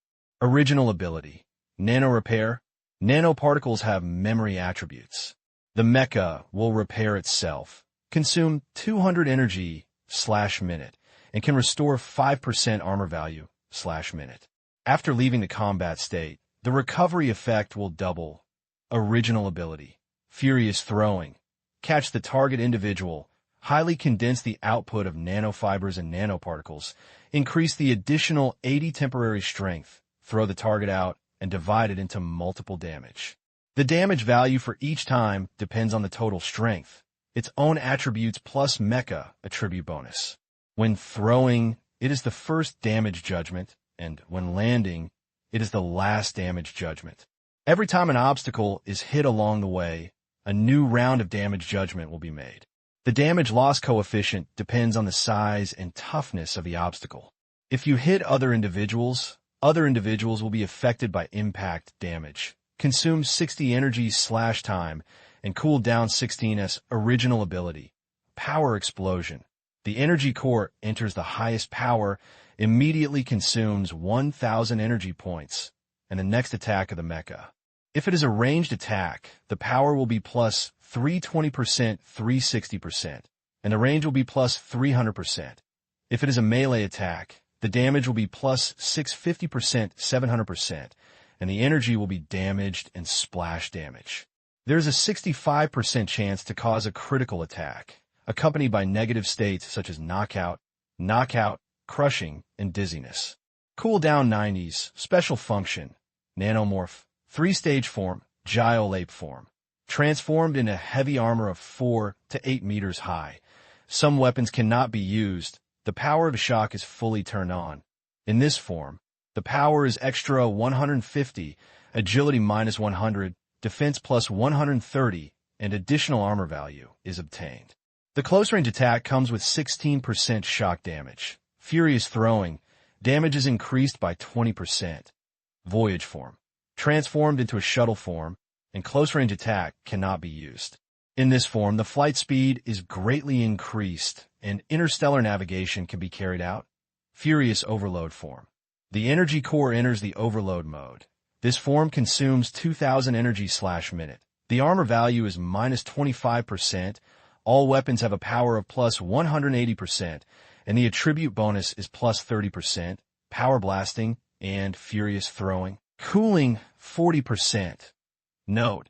Speaker 1: Original ability, nano repair. Nanoparticles have memory attributes. The mecha will repair itself, consume 200 energy/minute, and can restore 5% armor value/minute. After leaving the combat state, the recovery effect will double. Original ability, furious throwing. Catch the target individual, highly condense the output of nanofibers and nanoparticles, increase the additional 80 temporary strength, throw the target out, and divide it into multiple damage. The damage value for each time depends on the total strength, its own attributes plus mecha attribute bonus. When throwing, it is the first damage judgment, and when landing, it is the last damage judgment. Every time an obstacle is hit along the way, a new round of damage judgment will be made. The damage loss coefficient depends on the size and toughness of the obstacle. If you hit other individuals will be affected by impact damage, consume 60 energy/time, and cool down 16s. Original ability, power explosion. The energy core enters the highest power, immediately consumes 1,000 energy points, and the next attack of the mecha. If it is a ranged attack, the power will be plus 320%, 360%, and the range will be plus 300%. If it is a melee attack, the damage will be plus 650%, 700%, and the energy will be damaged and splash damage. There is a 65% chance to cause a critical attack, accompanied by negative states such as knockout, crushing, and dizziness. Cooldown 90s, special function, nanomorph, 3-stage form, agile ape form. Transformed into heavy armor of 4 to 8 meters high. Some weapons cannot be used. The power of shock is fully turned on. In this form, the power is extra 150, agility minus 100, defense plus 130, and additional armor value is obtained. The close-range attack comes with 16% shock damage. Furious throwing, damage is increased by 20%. Voyage form, transformed into a shuttle form, and close-range attack cannot be used. In this form, the flight speed is greatly increased, and interstellar navigation can be carried out. Furious overload form. The energy core enters the overload mode. This form consumes 2,000 energy/minute. The armor value is minus 25%. All weapons have a power of plus 180%, and the attribute bonus is plus 30%. Power blasting and furious throwing. Cooling 40%. Note,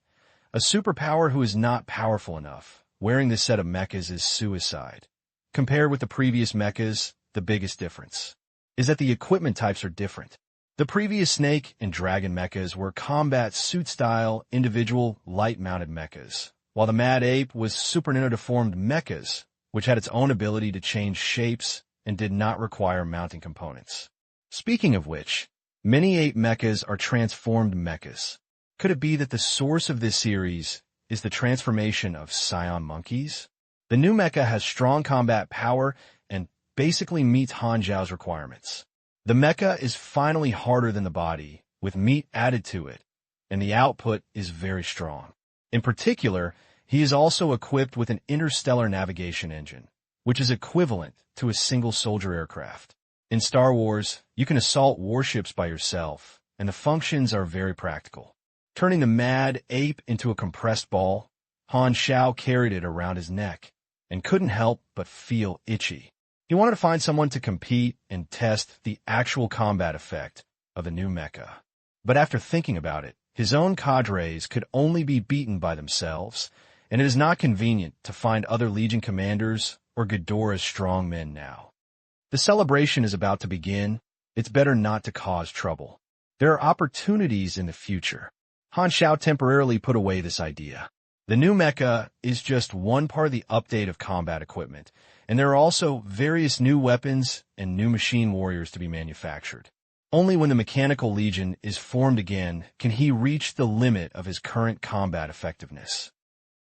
Speaker 1: a superpower who is not powerful enough, wearing this set of mechas is suicide. Compared with the previous mechas, the biggest difference is that the equipment types are different. The previous Snake and Dragon mechas were combat suit-style, individual, light-mounted mechas, while the Mad Ape was Super Nintendo-deformed mechas, which had its own ability to change shapes and did not require mounting components. Speaking of which, many ape mechas are transformed mechas. Could it be that the source of this series is the transformation of scion monkeys? The new mecha has strong combat power and basically meets Han Xiao's requirements. The mecha is finally harder than the body, with meat added to it, and the output is very strong. In particular, he is also equipped with an interstellar navigation engine, which is equivalent to a single-soldier aircraft. In Star Wars, you can assault warships by yourself, and the functions are very practical. Turning the Mad Ape into a compressed ball, Han Xiao carried it around his neck, and couldn't help but feel itchy. He wanted to find someone to compete and test the actual combat effect of the new mecha. But after thinking about it, his own cadres could only be beaten by themselves, and it is not convenient to find other Legion commanders or Ghidorah's strong men now. The celebration is about to begin. It's better not to cause trouble. There are opportunities in the future. Han Xiao temporarily put away this idea. The new mecha is just one part of the update of combat equipment, and there are also various new weapons and new machine warriors to be manufactured. Only when the Mechanical Legion is formed again can he reach the limit of his current combat effectiveness.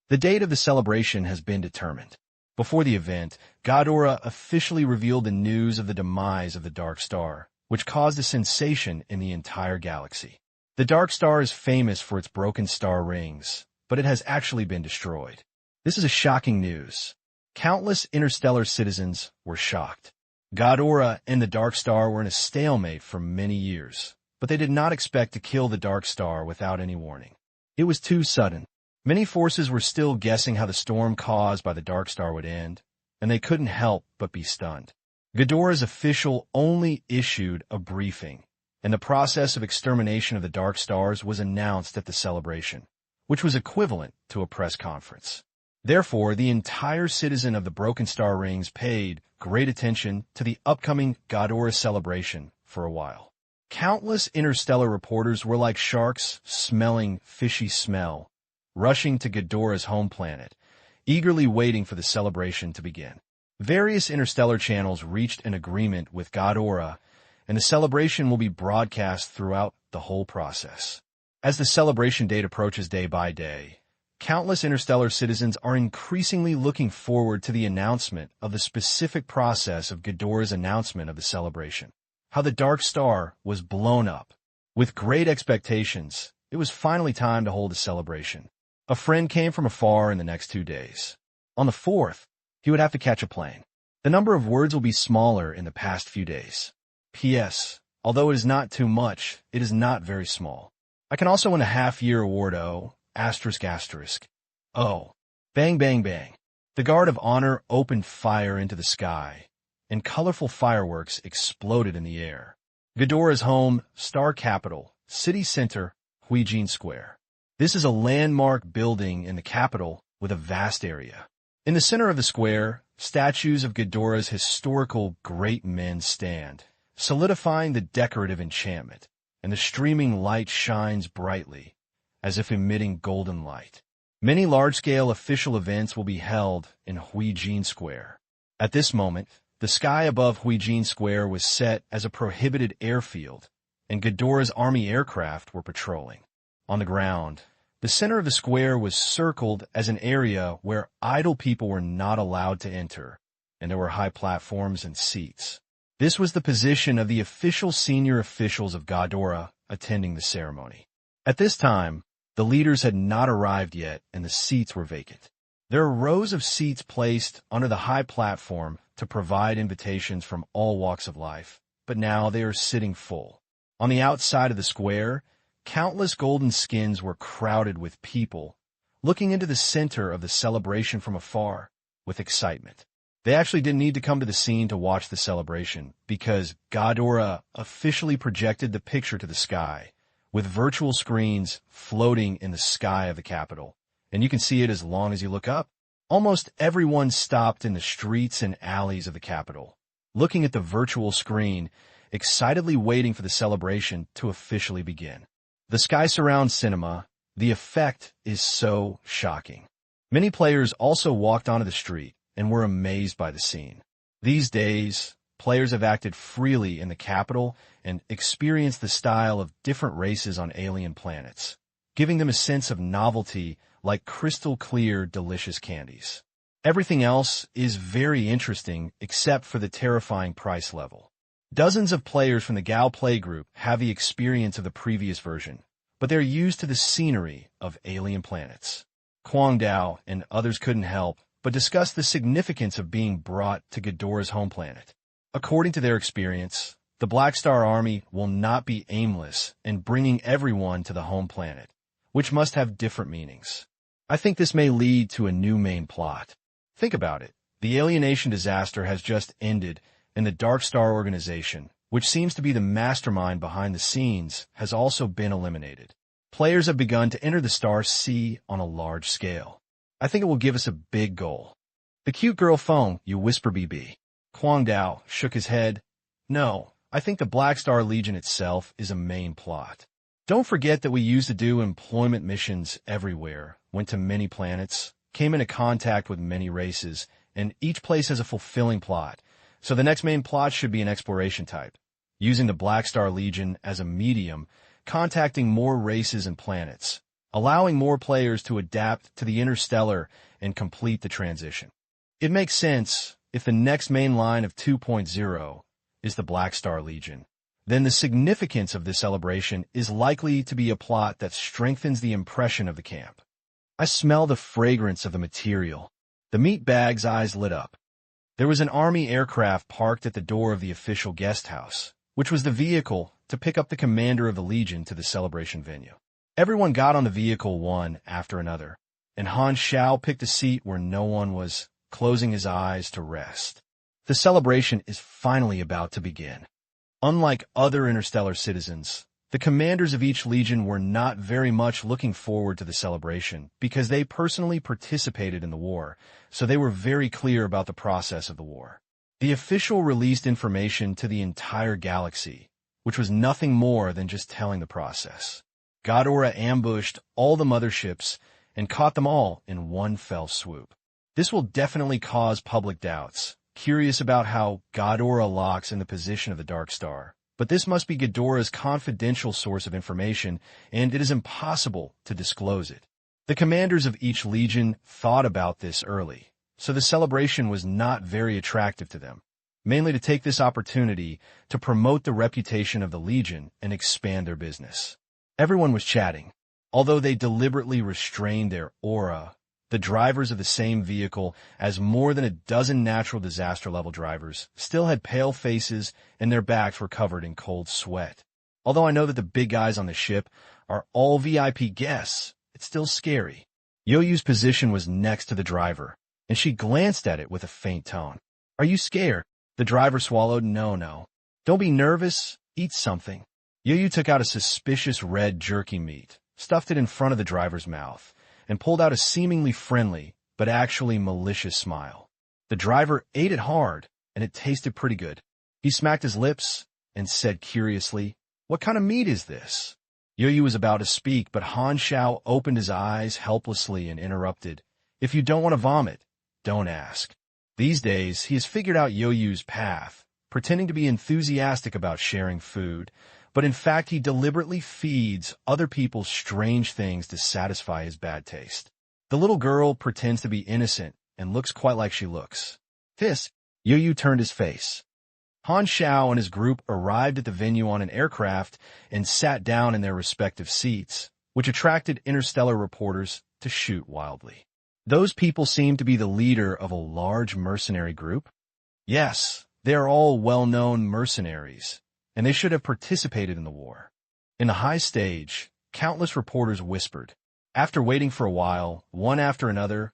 Speaker 1: The date of the celebration has been determined. Before the event, Ghidorah officially revealed the news of the demise of the Dark Star, which caused a sensation in the entire galaxy. The Dark Star is famous for its broken star rings, but it has actually been destroyed. This is a shocking news. Countless interstellar citizens were shocked. Ghidorah and the Dark Star were in a stalemate for many years, but they did not expect to kill the Dark Star without any warning. It was too sudden. Many forces were still guessing how the storm caused by the Dark Star would end, and they couldn't help but be stunned. Ghidorah's official only issued a briefing, and the process of extermination of the Dark Stars was announced at the celebration, which was equivalent to a press conference. Therefore, the entire citizen of the Broken Star Rings paid great attention to the upcoming Ghidorah celebration for a while. Countless interstellar reporters were like sharks smelling fishy smell, rushing to Ghidorah's home planet, eagerly waiting for the celebration to begin. Various interstellar channels reached an agreement with Ghidorah, and the celebration will be broadcast throughout the whole process. As the celebration date approaches day by day, countless interstellar citizens are increasingly looking forward to the announcement of the specific process of Ghidorah's announcement of the celebration. How the Dark Star was blown up. With great expectations, it was finally time to hold a celebration. A friend came from afar in the next 2 days. On the 4th, he would have to catch a plane. The number of words will be smaller in the past few days. P.S. Although it is not too much, it is not very small. I can also win a half-year award, ****. Oh. Bang, bang, bang. The Guard of Honor opened fire into the sky, and colorful fireworks exploded in the air. Ghidorah's home, Star Capital, City Center, Huijin Square. This is a landmark building in the capital with a vast area. In the center of the square, statues of Ghidorah's historical great men stand, solidifying the decorative enchantment, and the streaming light shines brightly, as if emitting golden light. Many large-scale official events will be held in Huijin Square. At this moment, the sky above Huijin Square was set as a prohibited airfield, and Ghidorah's army aircraft were patrolling. On the ground, the center of the square was circled as an area where idle people were not allowed to enter, and there were high platforms and seats. This was the position of the official senior officials of Ghidorah attending the ceremony. At this time, the leaders had not arrived yet, and the seats were vacant. There are rows of seats placed under the high platform to provide invitations from all walks of life, but now they are sitting full. On the outside of the square, countless golden skins were crowded with people, looking into the center of the celebration from afar with excitement. They actually didn't need to come to the scene to watch the celebration, because Ghidorah officially projected the picture to the sky, with virtual screens floating in the sky of the capital, and you can see it as long as you look up. Almost everyone stopped in the streets and alleys of the capital, looking at the virtual screen excitedly waiting for the celebration to officially begin. The Sky Surround Cinema, the effect is so shocking. Many players also walked onto the street and were amazed by the scene. These days, players have acted freely in the capital and experienced the style of different races on alien planets, giving them a sense of novelty like crystal-clear, delicious candies. Everything else is very interesting except for the terrifying price level. Dozens of players from the Gal playgroup have the experience of the previous version, but they're used to the scenery of alien planets. Quang Dao and others couldn't help but discuss the significance of being brought to Ghidorah's home planet. According to their experience, the Black Star Army will not be aimless in bringing everyone to the home planet, which must have different meanings. I think this may lead to a new main plot. Think about it. The alienation disaster has just ended, and the Dark Star organization, which seems to be the mastermind behind the scenes, has also been eliminated. Players have begun to enter the Star Sea on a large scale. I think it will give us a big goal. The cute girl phone, you whisper BB. Quang Dao shook his head. No, I think the Black Star Legion itself is a main plot. Don't forget that we used to do employment missions everywhere, went to many planets, came into contact with many races, and each place has a fulfilling plot. So the next main plot should be an exploration type, using the Black Star Legion as a medium, contacting more races and planets, allowing more players to adapt to the interstellar and complete the transition. It makes sense if the next main line of 2.0 is the Black Star Legion. Then the significance of this celebration is likely to be a plot that strengthens the impression of the camp. I smell the fragrance of the material. The meat bag's eyes lit up. There was an army aircraft parked at the door of the official guest house, which was the vehicle to pick up the commander of the Legion to the celebration venue. Everyone got on the vehicle one after another, and Han Xiao picked a seat where no one was, closing his eyes to rest. The celebration is finally about to begin. Unlike other interstellar citizens, the commanders of each legion were not very much looking forward to the celebration because they personally participated in the war, so they were very clear about the process of the war. The official released information to the entire galaxy, which was nothing more than just telling the process. Ghidorah ambushed all the motherships and caught them all in one fell swoop. This will definitely cause public doubts, curious about how Ghidorah locks in the position of the Dark Star. But this must be Ghidorah's confidential source of information, and it is impossible to disclose it. The commanders of each legion thought about this early, so the celebration was not very attractive to them, mainly to take this opportunity to promote the reputation of the legion and expand their business. Everyone was chatting. Although they deliberately restrained their aura, the drivers of the same vehicle, as more than a dozen natural disaster-level drivers, still had pale faces and their backs were covered in cold sweat. Although I know that the big guys on the ship are all VIP guests, it's still scary. Yo-Yo's position was next to the driver, and she glanced at it with a faint tone. Are you scared? The driver swallowed. No. Don't be nervous. Eat something. Yo-Yo took out a suspicious red jerky meat, stuffed it in front of the driver's mouth, and pulled out a seemingly friendly, but actually malicious smile. The driver ate it hard, and it tasted pretty good. He smacked his lips and said curiously, "What kind of meat is this?" Yo-Yo was about to speak, but Han Xiao opened his eyes helplessly and interrupted, "If you don't want to vomit, don't ask." These days, he has figured out Yo-Yo's path, pretending to be enthusiastic about sharing food, but in fact he deliberately feeds other people strange things to satisfy his bad taste. The little girl pretends to be innocent and looks quite like she looks. This, Yo-Yo turned his face. Han Xiao and his group arrived at the venue on an aircraft and sat down in their respective seats, which attracted interstellar reporters to shoot wildly. Those people seemed to be the leader of a large mercenary group. Yes, they are all well-known mercenaries, and they should have participated in the war. In the high stage, countless reporters whispered. After waiting for a while, one after another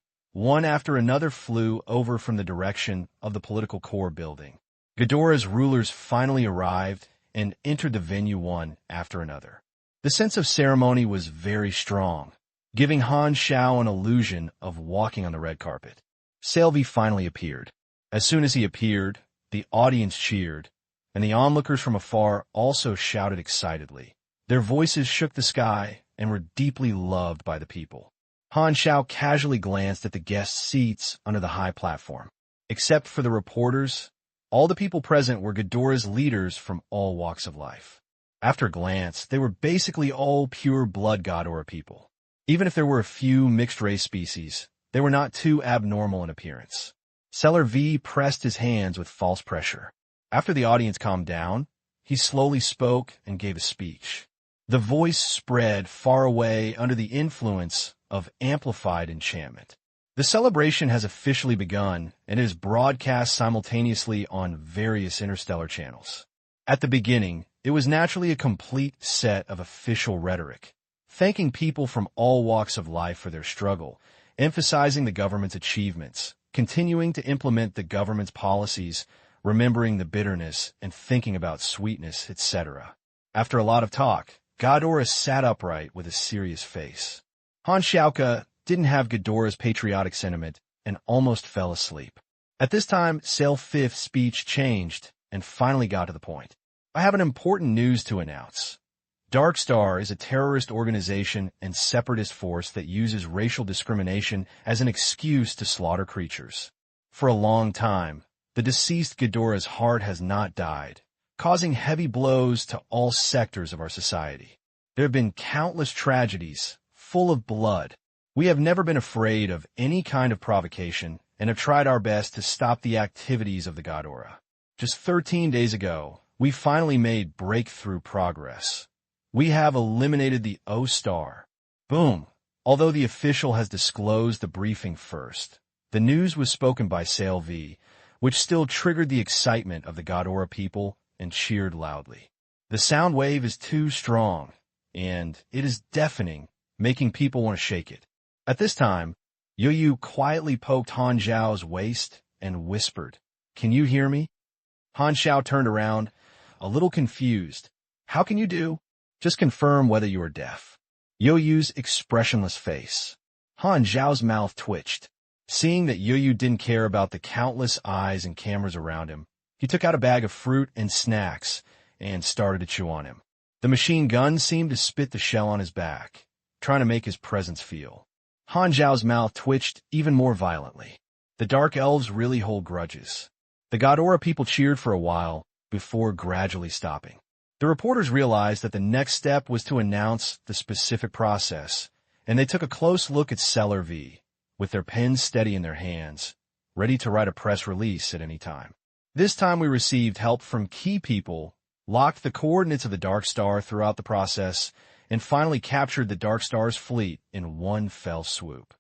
Speaker 1: flew over from the direction of the political core building. Ghidorah's rulers finally arrived and entered the venue one after another. The sense of ceremony was very strong, giving Han Xiao an illusion of walking on the red carpet. Selvi finally appeared. As soon as he appeared, the audience cheered, and the onlookers from afar also shouted excitedly. Their voices shook the sky and were deeply loved by the people. Han Xiao casually glanced at the guest seats under the high platform. Except for the reporters, all the people present were Ghidorah's leaders from all walks of life. After a glance, they were basically all pure-blood Ghidorah people. Even if there were a few mixed-race species, they were not too abnormal in appearance. Sailor V pressed his hands with false pressure. After the audience calmed down, he slowly spoke and gave a speech. The voice spread far away under the influence of amplified enchantment. The celebration has officially begun and is broadcast simultaneously on various interstellar channels. At the beginning, it was naturally a complete set of official rhetoric, thanking people from all walks of life for their struggle, emphasizing the government's achievements, continuing to implement the government's policies, remembering the bitterness and thinking about sweetness, etc. After a lot of talk, Ghidorah sat upright with a serious face. Han Xiao didn't have Ghidorah's patriotic sentiment and almost fell asleep. At this time, Sail Fifth's speech changed and finally got to the point. I have an important news to announce. Dark Star is a terrorist organization and separatist force that uses racial discrimination as an excuse to slaughter creatures. For a long time, the deceased Ghidorah's heart has not died, causing heavy blows to all sectors of our society. There have been countless tragedies, full of blood. We have never been afraid of any kind of provocation and have tried our best to stop the activities of the Ghidorah. Just 13 days ago, we finally made breakthrough progress. We have eliminated the O-Star. Boom! Although the official has disclosed the briefing first, the news was spoken by Sail V, which still triggered the excitement of the Ghidorah people and cheered loudly. The sound wave is too strong, and it is deafening, making people want to shake it. At this time, Yu quietly poked Han Xiao's waist and whispered, "Can you hear me?" Han Xiao turned around, a little confused. "How can you do?" "Just confirm whether you are deaf." Yu's expressionless face. Han Xiao's mouth twitched. Seeing that Yu didn't care about the countless eyes and cameras around him, he took out a bag of fruit and snacks and started to chew on him. The machine gun seemed to spit the shell on his back, trying to make his presence feel. Han Xiao's mouth twitched even more violently. The Dark Elves really hold grudges. The Ghidorah people cheered for a while before gradually stopping. The reporters realized that the next step was to announce the specific process, and they took a close look at Sailor V, with their pens steady in their hands, ready to write a press release at any time. This time we received help from key people, locked the coordinates of the Dark Star throughout the process, and finally captured the Dark Star's fleet in one fell swoop.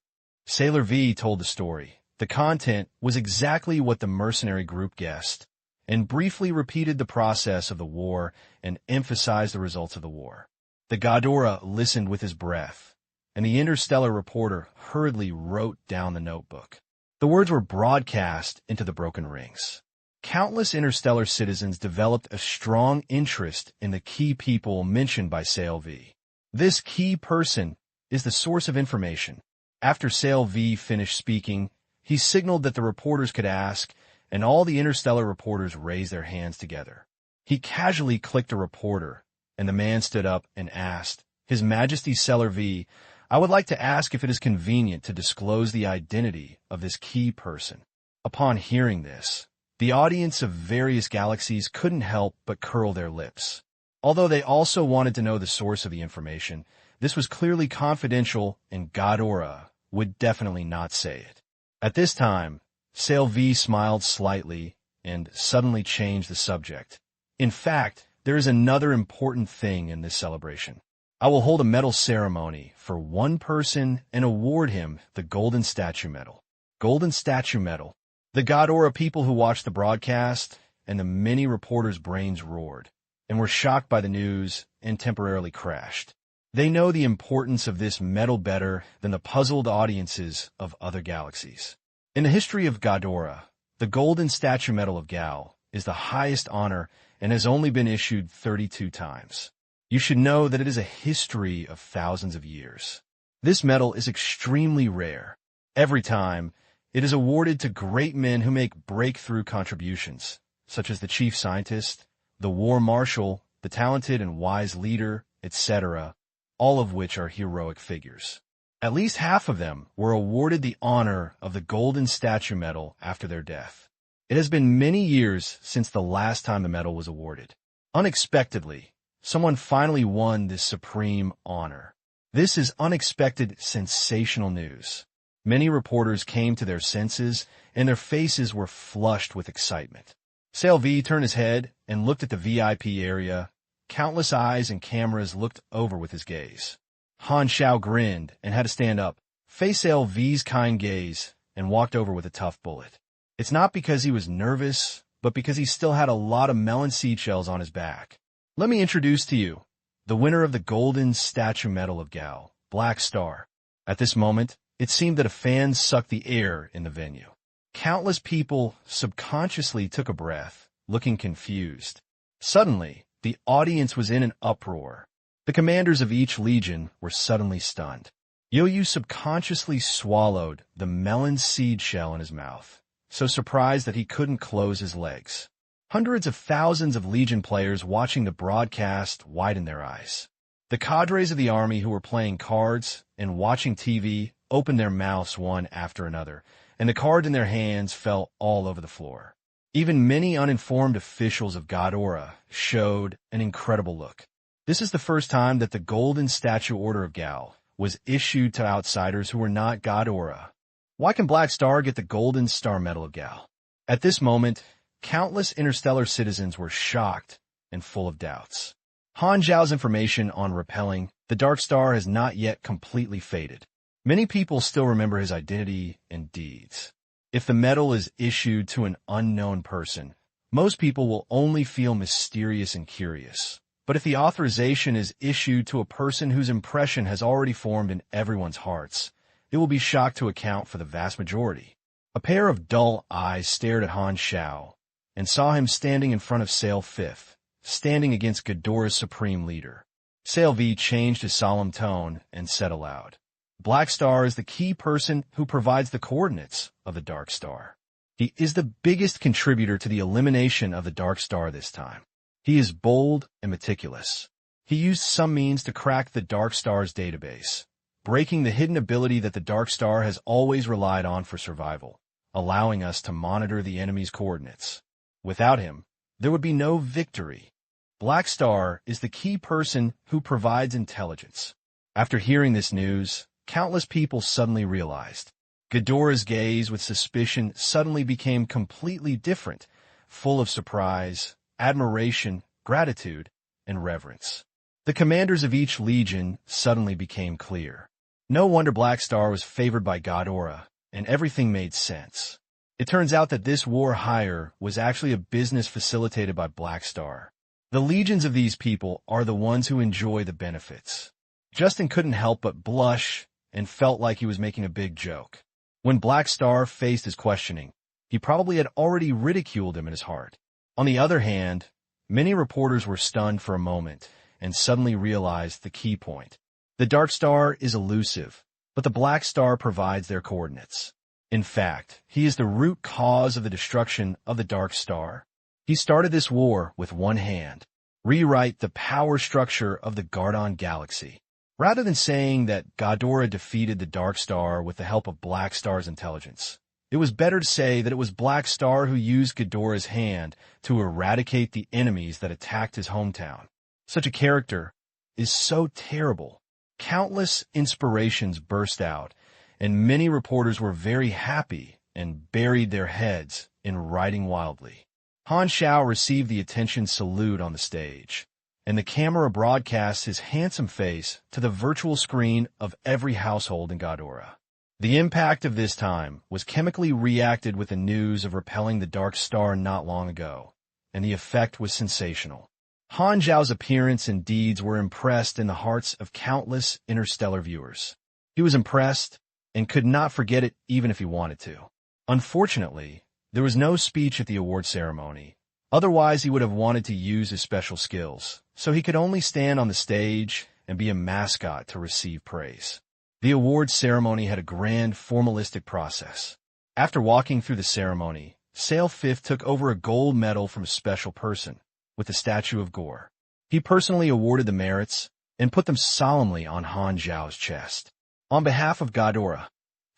Speaker 1: Sailor V told the story. The content was exactly what the mercenary group guessed, and briefly repeated the process of the war and emphasized the results of the war. The Ghidorah listened with his breath, and the interstellar reporter hurriedly wrote down the notebook. The words were broadcast into the broken rings. Countless interstellar citizens developed a strong interest in the key people mentioned by Sail V. This key person is the source of information. After Sail V finished speaking, he signaled that the reporters could ask, and all the interstellar reporters raised their hands together. He casually clicked a reporter, and the man stood up and asked, "His Majesty Sailor V, I would like to ask if it is convenient to disclose the identity of this key person." Upon hearing this, the audience of various galaxies couldn't help but curl their lips. Although they also wanted to know the source of the information, this was clearly confidential, and Ghidorah would definitely not say it. At this time, Sail V smiled slightly and suddenly changed the subject. "In fact, there is another important thing in this celebration. I will hold a medal ceremony for one person and award him the Golden Statue Medal." Golden Statue Medal. The Ghidorah people who watched the broadcast and the many reporters' brains roared and were shocked by the news and temporarily crashed. They know the importance of this medal better than the puzzled audiences of other galaxies. In the history of Ghidorah, the Golden Statue Medal of Gal is the highest honor and has only been issued 32 times. You should know that it is a history of thousands of years. This medal is extremely rare. Every time, it is awarded to great men who make breakthrough contributions, such as the chief scientist the war marshal, the talented and wise leader, etc., all of which are heroic figures. At least half of them were awarded the honor of the Golden Statue Medal after their death. It has been many years since the last time the medal was awarded. Unexpectedly, someone finally won this supreme honor. This is unexpected, sensational news. Many reporters came to their senses, and their faces were flushed with excitement. Salvi turned his head and looked at the VIP area. Countless eyes and cameras looked over with his gaze. Han Xiao grinned and had to stand up, face Salvi's kind gaze, and walked over with a tough bullet. It's not because he was nervous, but because he still had a lot of melon seed shells on his back. Let me introduce to you the winner of the Golden Statue Medal of Gao, Black Star. At this moment, it seemed that a fan sucked the air in the venue. Countless people subconsciously took a breath, looking confused. Suddenly, the audience was in an uproar. The commanders of each legion were suddenly stunned. Yu subconsciously swallowed the melon seed shell in his mouth, so surprised that he couldn't close his legs. Hundreds of thousands of legion players watching the broadcast widened their eyes. The cadres of the army who were playing cards and watching TV opened their mouths one after another, and the cards in their hands fell all over the floor. Even many uninformed officials of Ghidorah showed an incredible look. This is the first time that the Golden Statue Order of Gao was issued to outsiders who were not Ghidorah. Why can Black Star get the Golden Star Medal of Gao? At this moment, countless interstellar citizens were shocked and full of doubts. Han Xiao's information on repelling the Dark Star has not yet completely faded. Many people still remember his identity and deeds. If the medal is issued to an unknown person, most people will only feel mysterious and curious. But if the authorization is issued to a person whose impression has already formed in everyone's hearts, it will be shocked to account for the vast majority. A pair of dull eyes stared at Han Xiao and saw him standing in front of Sale Fifth, standing against Ghidorah's supreme leader. Sale V changed his solemn tone and said aloud, Black Star is the key person who provides the coordinates of the Dark Star. He is the biggest contributor to the elimination of the Dark Star this time. He is bold and meticulous. He used some means to crack the Dark Star's database, breaking the hidden ability that the Dark Star has always relied on for survival, allowing us to monitor the enemy's coordinates. Without him, there would be no victory. Black Star is the key person who provides intelligence. After hearing this news, countless people suddenly realized. Ghidorah's gaze with suspicion suddenly became completely different, full of surprise, admiration, gratitude, and reverence. The commanders of each legion suddenly became clear. No wonder Black Star was favored by Ghidorah, and everything made sense. It turns out that this war hire was actually a business facilitated by Black Star. The legions of these people are the ones who enjoy the benefits. Justin couldn't help but blush and felt like he was making a big joke. When Black Star faced his questioning, he probably had already ridiculed him in his heart. On the other hand, many reporters were stunned for a moment and suddenly realized the key point. The Dark Star is elusive, but the Black Star provides their coordinates. In fact, he is the root cause of the destruction of the Dark Star. He started this war with one hand, rewrite the power structure of the Gardon Galaxy. Rather than saying that Ghidorah defeated the Dark Star with the help of Black Star's intelligence, it was better to say that it was Black Star who used Ghidorah's hand to eradicate the enemies that attacked his hometown. Such a character is so terrible. Countless inspirations burst out, and many reporters were very happy and buried their heads in writing wildly. Han Xiao received the attention salute on the stage, and the camera broadcast his handsome face to the virtual screen of every household in Ghidorah. The impact of this time was chemically reacted with the news of repelling the Dark Star not long ago, and the effect was sensational. Han Xiao's appearance and deeds were impressed in the hearts of countless interstellar viewers. He was impressed and could not forget it even if he wanted to. Unfortunately, there was no speech at the award ceremony. Otherwise, he would have wanted to use his special skills, so he could only stand on the stage and be a mascot to receive praise. The awards ceremony had a grand, formalistic process. After walking through the ceremony, Sale Fifth took over a gold medal from a special person, with the statue of Gore. He personally awarded the merits and put them solemnly on Han Xiao's chest. On behalf of Ghidorah,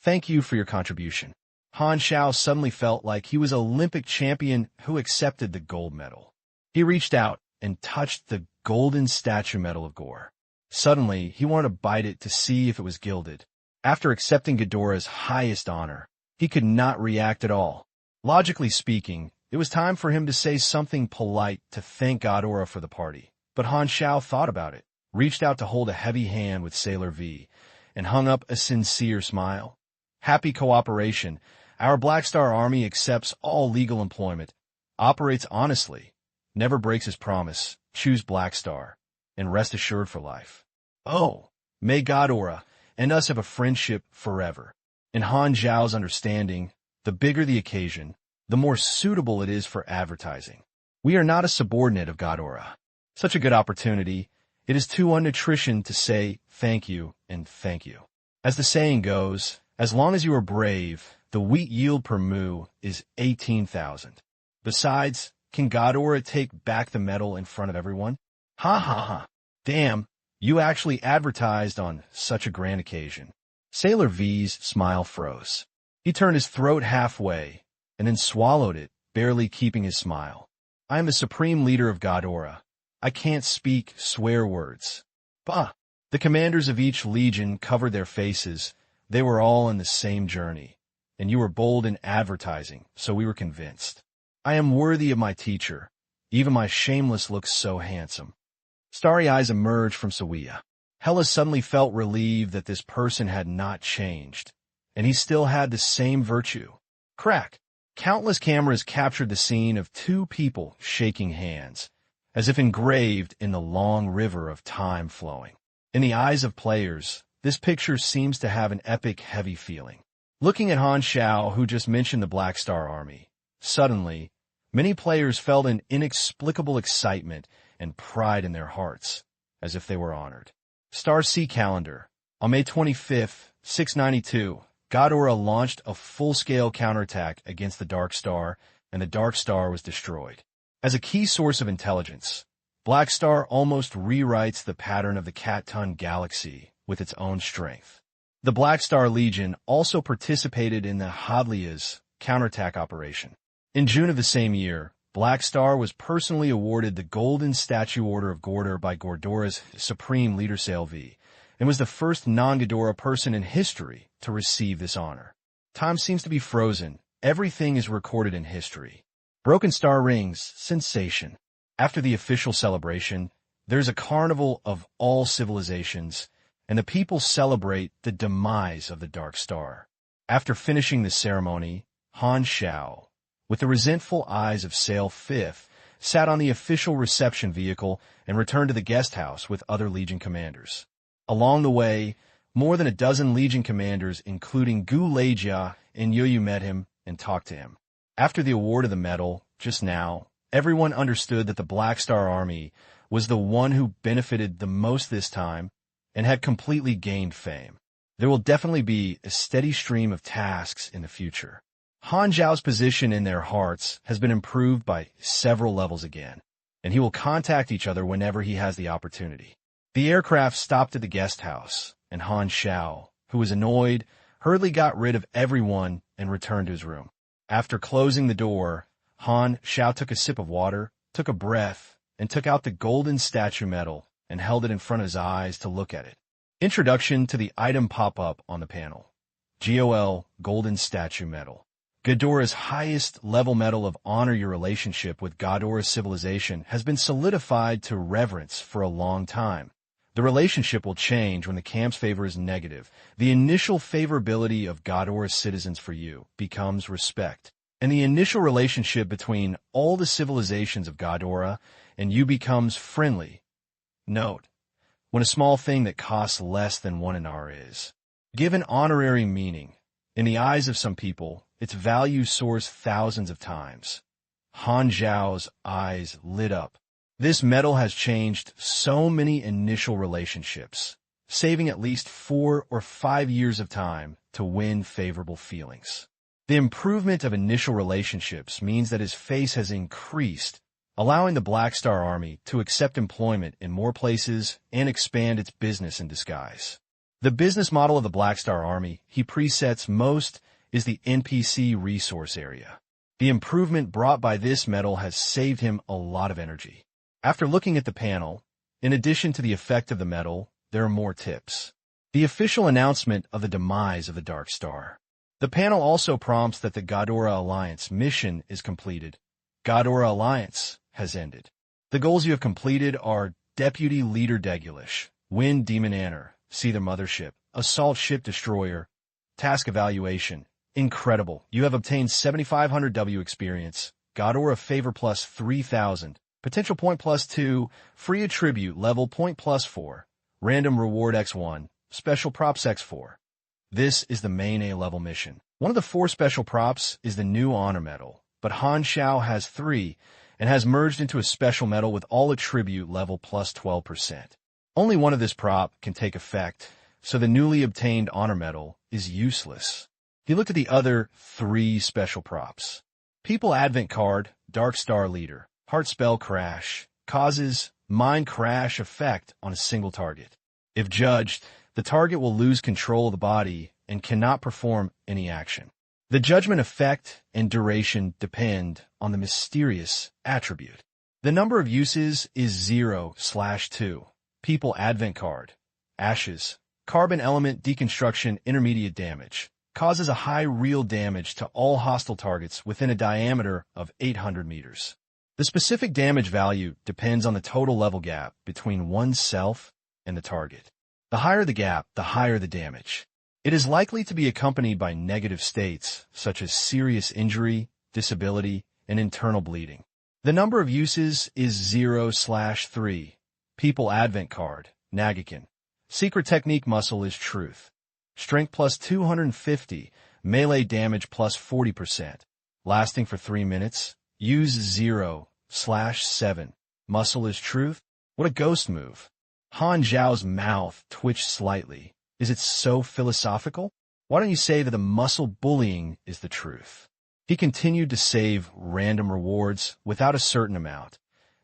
Speaker 1: thank you for your contribution. Han Xiao suddenly felt like he was an Olympic champion who accepted the gold medal. He reached out and touched the golden statue medal of Gore. Suddenly, he wanted to bite it to see if it was gilded. After accepting Ghidorah's highest honor, he could not react at all. Logically speaking, it was time for him to say something polite to thank Ghidorah for the party. But Han Xiao thought about it, reached out to hold a heavy hand with Sailor V, and hung up a sincere smile. Happy cooperation. Our Black Star Army accepts all legal employment, operates honestly, never breaks his promise, choose Black Star, and rest assured for life. Oh, may Ghidorah and us have a friendship forever. In Han Xiao's understanding, the bigger the occasion, the more suitable it is for advertising. We are not a subordinate of Ghidorah. Such a good opportunity, it is too unnutrition to say thank you and thank you. As the saying goes, as long as you are brave, the wheat yield per moo is 18,000. Besides, can Ghidorah take back the medal in front of everyone? Ha ha ha. Damn, you actually advertised on such a grand occasion. Sailor V's smile froze. He turned his throat halfway, and then swallowed it, barely keeping his smile. I am the supreme leader of Ghidorah. I can't speak swear words. Bah! The commanders of each legion covered their faces. They were all in the same journey. And you were bold in advertising, so we were convinced. I am worthy of my teacher. Even my shameless looks so handsome. Starry eyes emerged from Sawiya. Hela suddenly felt relieved that this person had not changed, and he still had the same virtue. Crack! Countless cameras captured the scene of two people shaking hands, as if engraved in the long river of time flowing. In the eyes of players, this picture seems to have an epic, heavy feeling. Looking at Han Xiao, who just mentioned the Black Star Army, suddenly, many players felt an inexplicable excitement and pride in their hearts, as if they were honored. Star C Calendar. On May 25th, 692, Ghidorah launched a full-scale counterattack against the Dark Star, and the Dark Star was destroyed. As a key source of intelligence, Black Star almost rewrites the pattern of the Cat-Ton galaxy with its own strength. The Black Star Legion also participated in the Hadlia's counterattack operation. In June of the same year, Black Star was personally awarded the Golden Statue Order of Gorder by Ghidorah's Supreme Leader Sailor V, and was the first non-Ghidorah person in history to receive this honor. Time seems to be frozen. Everything is recorded in history. Broken Star Rings, sensation. After the official celebration, there's a carnival of all civilizations, and the people celebrate the demise of the Dark Star. After finishing the ceremony, Han Xiao, with the resentful eyes of Sail Fifth, sat on the official reception vehicle and returned to the guest house with other Legion commanders. Along the way, more than a dozen Legion commanders, including Gu Leijia and Yuyu, met him and talked to him. After the award of the medal, just now, everyone understood that the Black Star Army was the one who benefited the most this time and had completely gained fame. There will definitely be a steady stream of tasks in the future. Han Xiao's position in their hearts has been improved by several levels again, and he will contact each other whenever he has the opportunity. The aircraft stopped at the guest house, and Han Xiao, who was annoyed, hurriedly got rid of everyone and returned to his room. After closing the door, Han Xiao took a sip of water, took a breath, and took out the golden statue medal and held it in front of his eyes to look at it. Introduction to the item pop-up on the panel. GOL Golden Statue Medal. Ghidorah's highest level medal of honor. Your relationship with Ghidorah's civilization has been solidified to reverence for a long time. The relationship will change when the camp's favor is negative. The initial favorability of Ghidorah's citizens for you becomes respect, and the initial relationship between all the civilizations of Ghidorah and you becomes friendly. Note, when a small thing that costs less than 1 inar is given honorary meaning, in the eyes of some people, its value soars thousands of times. Han Xiao's eyes lit up. This medal has changed so many initial relationships, saving at least 4 or 5 years of time to win favorable feelings. The improvement of initial relationships means that his face has increased allowing the Black Star Army to accept employment in more places and expand its business in disguise. The business model of the Black Star Army he presets most is the NPC resource area. The improvement brought by this medal has saved him a lot of energy. After looking at the panel, in addition to the effect of the medal, there are more tips. The official announcement of the demise of the Dark Star. The panel also prompts that the Ghidorah Alliance mission is completed. Ghidorah Alliance has ended. The goals you have completed are Deputy Leader Degulish, Wind Demon Anner, See the Mothership, Assault Ship Destroyer, Task Evaluation. Incredible. You have obtained 7,500 W experience, Ghidorah Favor plus 3,000, Potential Point plus 2, Free Attribute Level Point plus 4, Random Reward X1, Special Props X4. This is the main A-level mission. One of the 4 special props is the new Honor Medal, but Han Xiao has 3 and has merged into a special medal with all attribute level plus 12%. Only one of this prop can take effect, so the newly obtained Honor Medal is useless. He looked at the other 3 special props. People Advent Card, Dark Star Leader, Heart Spell Crash, causes Mind Crash effect on a single target. If judged, the target will lose control of the body and cannot perform any action. The judgment effect and duration depend on the mysterious attribute. The number of uses is 0/2. People Advent Card, Ashes, Carbon Element Deconstruction Intermediate Damage, causes a high real damage to all hostile targets within a diameter of 800 meters. The specific damage value depends on the total level gap between oneself and the target. The higher the gap, the higher the damage. It is likely to be accompanied by negative states, such as serious injury, disability, and internal bleeding. The number of uses is 0/3. People Advent Card, Nagakin. Secret Technique Muscle is Truth. Strength plus 250, melee damage plus 40%. Lasting for 3 minutes. Use 0/7. Muscle is Truth? What a ghost move. Han Xiao's mouth twitched slightly. Is it so philosophical? Why don't you say that the muscle bullying is the truth? He continued to save random rewards without a certain amount,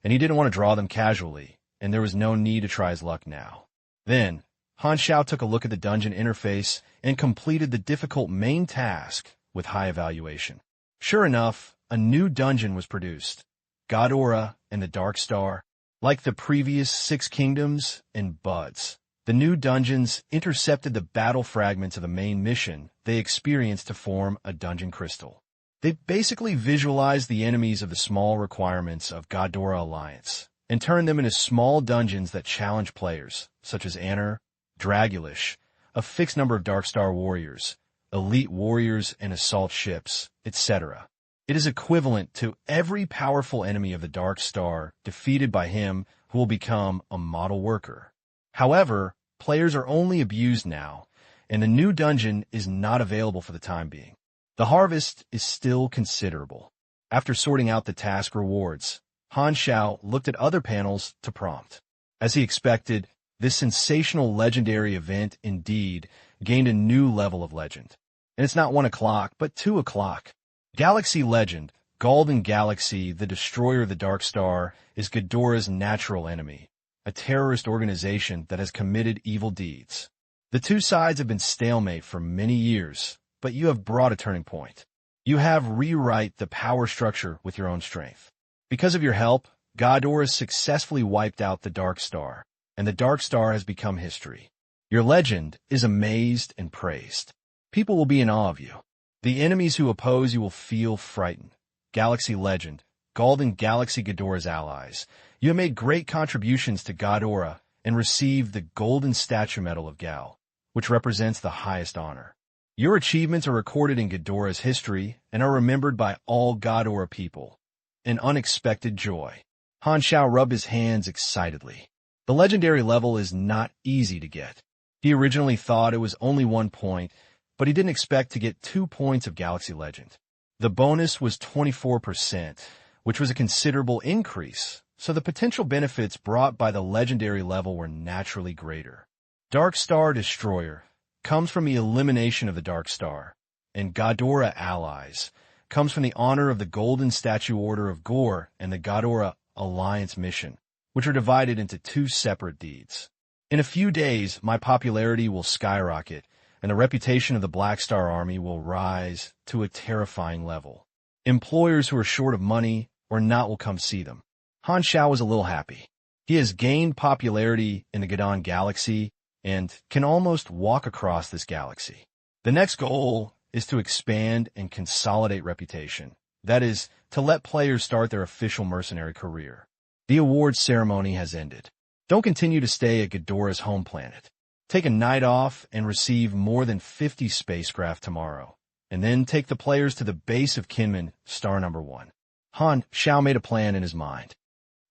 Speaker 1: and he didn't want to draw them casually, and there was no need to try his luck now. Then, Han Xiao took a look at the dungeon interface and completed the difficult main task with high evaluation. Sure enough, a new dungeon was produced. Ghidorah and the Dark Star, like the previous 6 kingdoms and buds. The new dungeons intercepted the battle fragments of the main mission they experienced to form a dungeon crystal. They basically visualized the enemies of the small requirements of Ghidorah Alliance and turned them into small dungeons that challenge players, such as Anner, Dragulish, a fixed number of Dark Star warriors, elite warriors and assault ships, etc. It is equivalent to every powerful enemy of the Dark Star defeated by him who will become a model worker. However, players are only abused now, and the new dungeon is not available for the time being. The harvest is still considerable. After sorting out the task rewards, Han Xiao looked at other panels to prompt. As he expected, this sensational legendary event indeed gained a new level of legend. And it's not 1 o'clock, but 2 o'clock. Galaxy Legend, Golden Galaxy, the destroyer of the Dark Star, is Ghidorah's natural enemy, a terrorist organization that has committed evil deeds. The 2 sides have been stalemate for many years, but you have brought a turning point. You have rewrite the power structure with your own strength. Because of your help, Ghidorah successfully wiped out the Dark Star, and the Dark Star has become history. Your legend is amazed and praised. People will be in awe of you. The enemies who oppose you will feel frightened. Galaxy Legend, Golden Galaxy Ghidorah's allies. You have made great contributions to Ghidorah and received the Golden Statue Medal of Gal, which represents the highest honor. Your achievements are recorded in Ghidorah's history and are remembered by all Ghidorah people. An unexpected joy. Han Xiao rubbed his hands excitedly. The legendary level is not easy to get. He originally thought it was only 1 point, but he didn't expect to get 2 points of Galaxy Legend. The bonus was 24%, which was a considerable increase, so the potential benefits brought by the legendary level were naturally greater. Dark Star Destroyer comes from the elimination of the Dark Star, and Ghidorah Allies comes from the honor of the Golden Statue Order of Gore and the Ghidorah alliance mission, which are divided into two separate deeds. In a few days, my popularity will skyrocket, and the reputation of the Black Star Army will rise to a terrifying level. Employers who are short of money or not will come see them. Han Xiao was a little happy. He has gained popularity in the Gadon galaxy and can almost walk across this galaxy. The next goal is to expand and consolidate reputation. That is, to let players start their official mercenary career. The awards ceremony has ended. Don't continue to stay at Ghidorah's home planet. Take a night off and receive more than 50 spacecraft tomorrow, and then take the players to the base of Kinmen, star number 1. Han Xiao made a plan in his mind.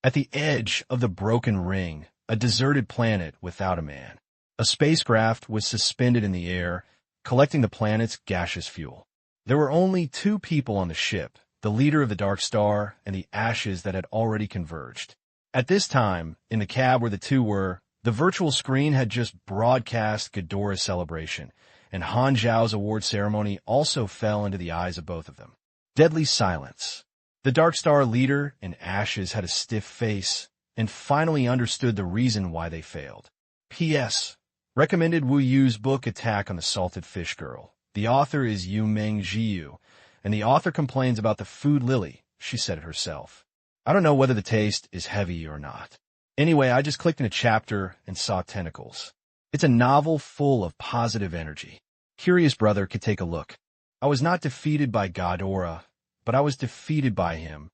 Speaker 1: At the edge of the broken ring, a deserted planet without a man, a spacecraft was suspended in the air, collecting the planet's gaseous fuel. There were only 2 people on the ship, the leader of the Dark Star and the ashes that had already converged. At this time, in the cab where the 2 were, the virtual screen had just broadcast Ghidorah's celebration, and Han Xiao's award ceremony also fell into the eyes of both of them. Deadly silence. The Dark Star leader and ashes had a stiff face and finally understood the reason why they failed. P.S. Recommended Wu Yu's book Attack on the Salted Fish Girl. The author is Yu Meng Jiu, and the author complains about the food lily. She said it herself. I don't know whether the taste is heavy or not. Anyway, I just clicked in a chapter and saw tentacles. It's a novel full of positive energy. Curious brother could take a look. I was not defeated by Ghidorah, but I was defeated by him.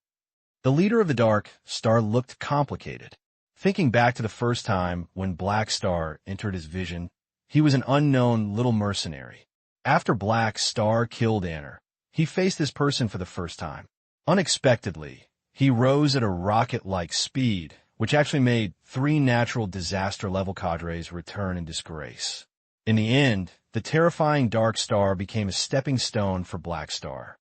Speaker 1: The leader of the Dark Star looked complicated. Thinking back to the first time when Black Star entered his vision, he was an unknown little mercenary. After Black Star killed Anner, he faced this person for the first time. Unexpectedly, he rose at a rocket-like speed, which actually made 3 natural disaster-level cadres return in disgrace. In the end, the terrifying Dark Star became a stepping stone for Black Star.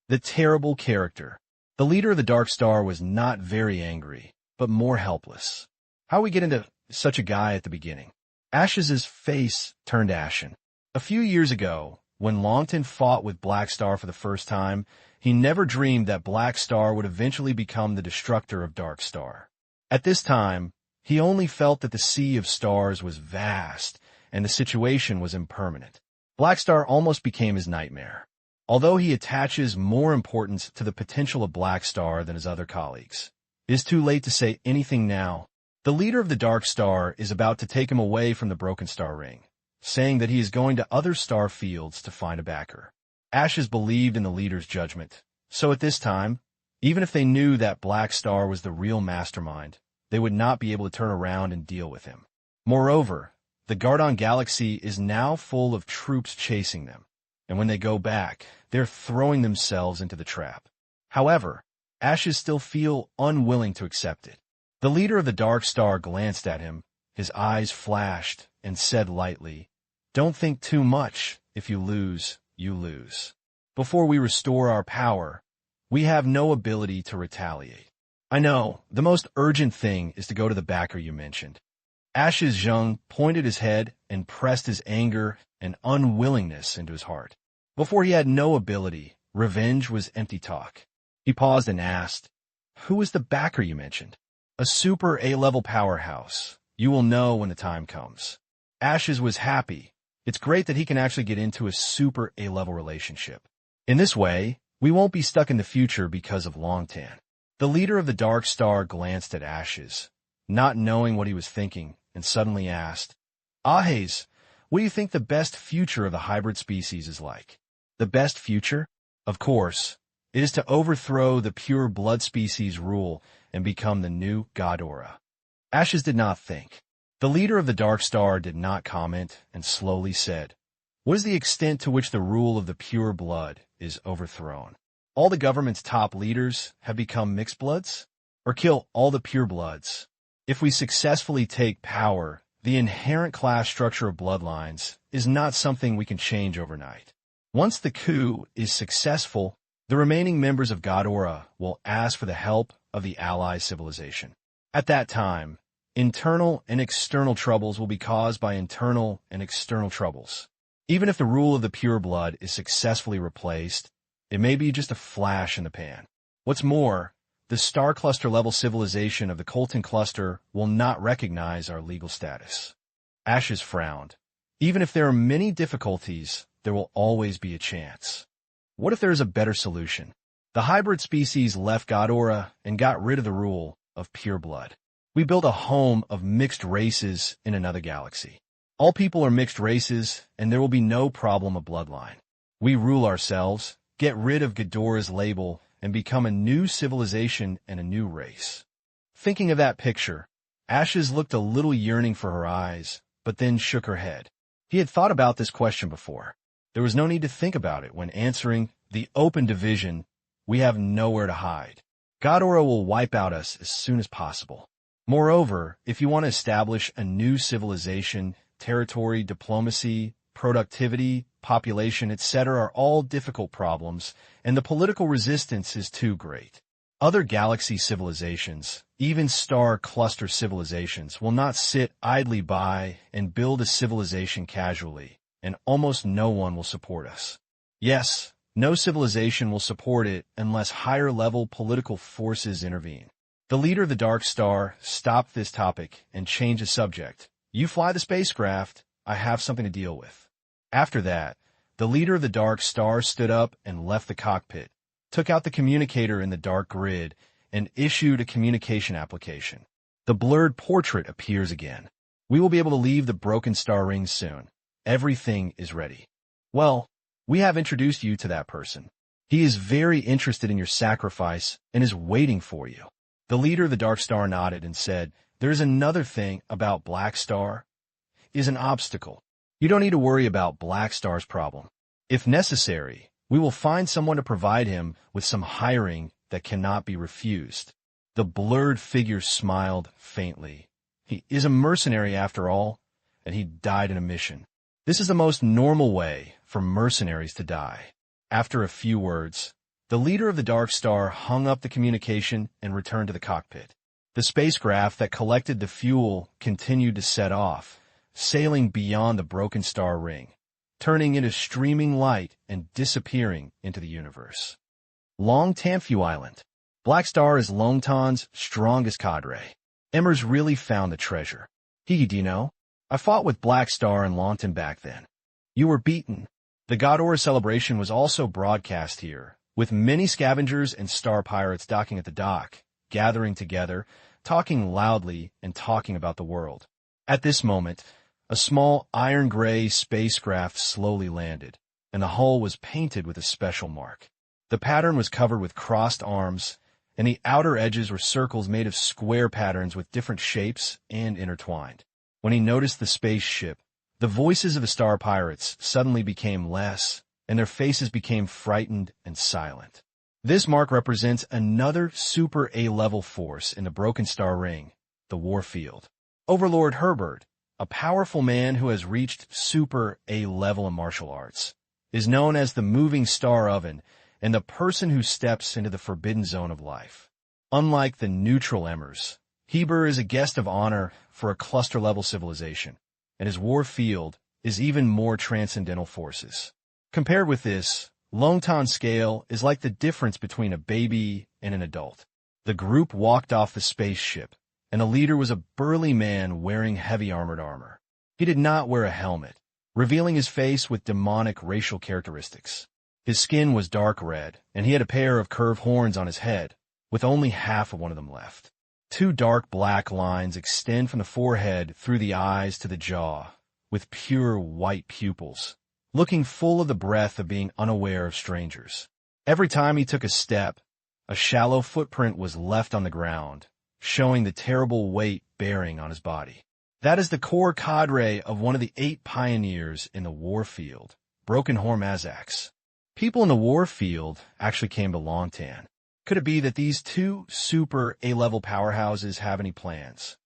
Speaker 1: The terrible character. The leader of the Dark Star was not very angry, but more helpless. How we get into such a guy at the beginning? Ash's face turned ashen. A few years ago, when Longton fought with Black Star for the first time, he never dreamed that Black Star would eventually become the destructor of Dark Star. At this time, he only felt that the sea of stars was vast and the situation was impermanent. Black Star almost became his nightmare. Although he attaches more importance to the potential of Black Star than his other colleagues, it is too late to say anything now. The leader of the Dark Star is about to take him away from the Broken Star Ring, saying that he is going to other star fields to find a backer. Ashes believed in the leader's judgment, so at this time, even if they knew that Black Star was the real mastermind, they would not be able to turn around and deal with him. Moreover, the Gardon Galaxy is now full of troops chasing them, and when they go back, they're throwing themselves into the trap. However, Ashes still feel unwilling to accept it. The leader of the Dark Star glanced at him, his eyes flashed, and said lightly, "Don't think too much. If you lose, you lose. Before we restore our power, we have no ability to retaliate. I know, the most urgent thing is to go to the backer you mentioned." Ashes Zheng pointed his head and pressed his anger and unwillingness into his heart. Before he had no ability, revenge was empty talk. He paused and asked, "Who is the backer you mentioned?" "A super A-level powerhouse. You will know when the time comes." Ashes was happy. It's great that he can actually get into a super A-level relationship. In this way, we won't be stuck in the future because of Longtan. The leader of the Dark Star glanced at Ashes, not knowing what he was thinking, and suddenly asked, "Ahes, what do you think the best future of the hybrid species is like?" The best future? Of course, it is to overthrow the pure blood species rule and become the new Ghidorah. Ashes did not think. The leader of the Dark Star did not comment and slowly said, "What is the extent to which the rule of the pure blood is overthrown? All the government's top leaders have become mixed bloods? Or kill all the pure bloods? If we successfully take power, the inherent class structure of bloodlines is not something we can change overnight. Once the coup is successful, the remaining members of Ghidorah will ask for the help of the ally civilization. At that time, internal and external troubles will be caused by internal and external troubles. Even if the rule of the pure blood is successfully replaced, it may be just a flash in the pan. What's more, the star cluster level civilization of the Colton cluster will not recognize our legal status. Ashes frowned. Even if there are many difficulties, there will always be a chance. What if there is a better solution? The hybrid species left Godora and got rid of the rule of pure blood. We built a home of mixed races in another galaxy. All people are mixed races, and there will be no problem of bloodline. We rule ourselves, get rid of Godora's label, and become a new civilization and a new race. Thinking of that picture, Ashes looked a little yearning for her eyes, but then shook her head. He had thought about this question before. There was no need to think about it when answering the open division. We have nowhere to hide. Godora will wipe out us as soon as possible. Moreover, if you want to establish a new civilization, territory, diplomacy, productivity, population, etc. are all difficult problems, and the political resistance is too great. Other galaxy civilizations, even star cluster civilizations, will not sit idly by and build a civilization casually, and almost no one will support us. Yes, no civilization will support it unless higher-level political forces intervene. The leader of the Dark Star stopped this topic and changed the subject. You fly the spacecraft, I have something to deal with. After that, the leader of the Dark Star stood up and left the cockpit, took out the communicator in the dark grid, and issued a communication application. The blurred portrait appears again. We will be able to leave the Broken Star Ring soon. Everything is ready. Well, we have introduced you to that person. He is very interested in your sacrifice and is waiting for you. The leader of the Dark Star nodded and said, There's another thing about Black Star. Is an obstacle. You don't need to worry about Black Star's problem. If necessary, we will find someone to provide him with some hiring that cannot be refused. The blurred figure smiled faintly. He is a mercenary after all, and he died in a mission. This is the most normal way for mercenaries to die. After a few words, the leader of the Dark Star hung up the communication and returned to the cockpit. The spacecraft that collected the fuel continued to set off, sailing beyond the Broken Star Ring, turning into streaming light and disappearing into the universe. Long Tamfu Island. Black Star is Longtan's strongest cadre. Emmers really found the treasure. Do you know? I fought with Black Star and Longtan back then. You were beaten. The Godora celebration was also broadcast here, with many scavengers and star pirates docking at the dock, gathering together, talking loudly and talking about the world. At this moment, a small iron-gray spacecraft slowly landed, and the hull was painted with a special mark. The pattern was covered with crossed arms, and the outer edges were circles made of square patterns with different shapes and intertwined. When he noticed the spaceship, the voices of the star pirates suddenly became less, and their faces became frightened and silent. This mark represents another Super A-level force in the Broken Star Ring, the Warfield. Overlord Herbert, a powerful man who has reached Super A-level in martial arts, is known as the moving star oven and the person who steps into the forbidden zone of life. Unlike the neutral Emmers, Heber is a guest of honor for a cluster-level civilization, and his war field is even more transcendental forces. Compared with this, Longtan's scale is like the difference between a baby and an adult. The group walked off the spaceship, and the leader was a burly man wearing heavy armored armor. He did not wear a helmet, revealing his face with demonic racial characteristics. His skin was dark red, and he had a pair of curved horns on his head, with only half of one of them left. Two dark black lines extend from the forehead through the eyes to the jaw, with pure white pupils, looking full of the breath of being unaware of strangers. Every time he took a step, a shallow footprint was left on the ground, showing the terrible weight bearing on his body. That is the core cadre of one of the 8 pioneers in the Warfield, Broken Horn Mazax. People in the Warfield actually came to Longtan. Could it be that these two Super A-level powerhouses have any plans?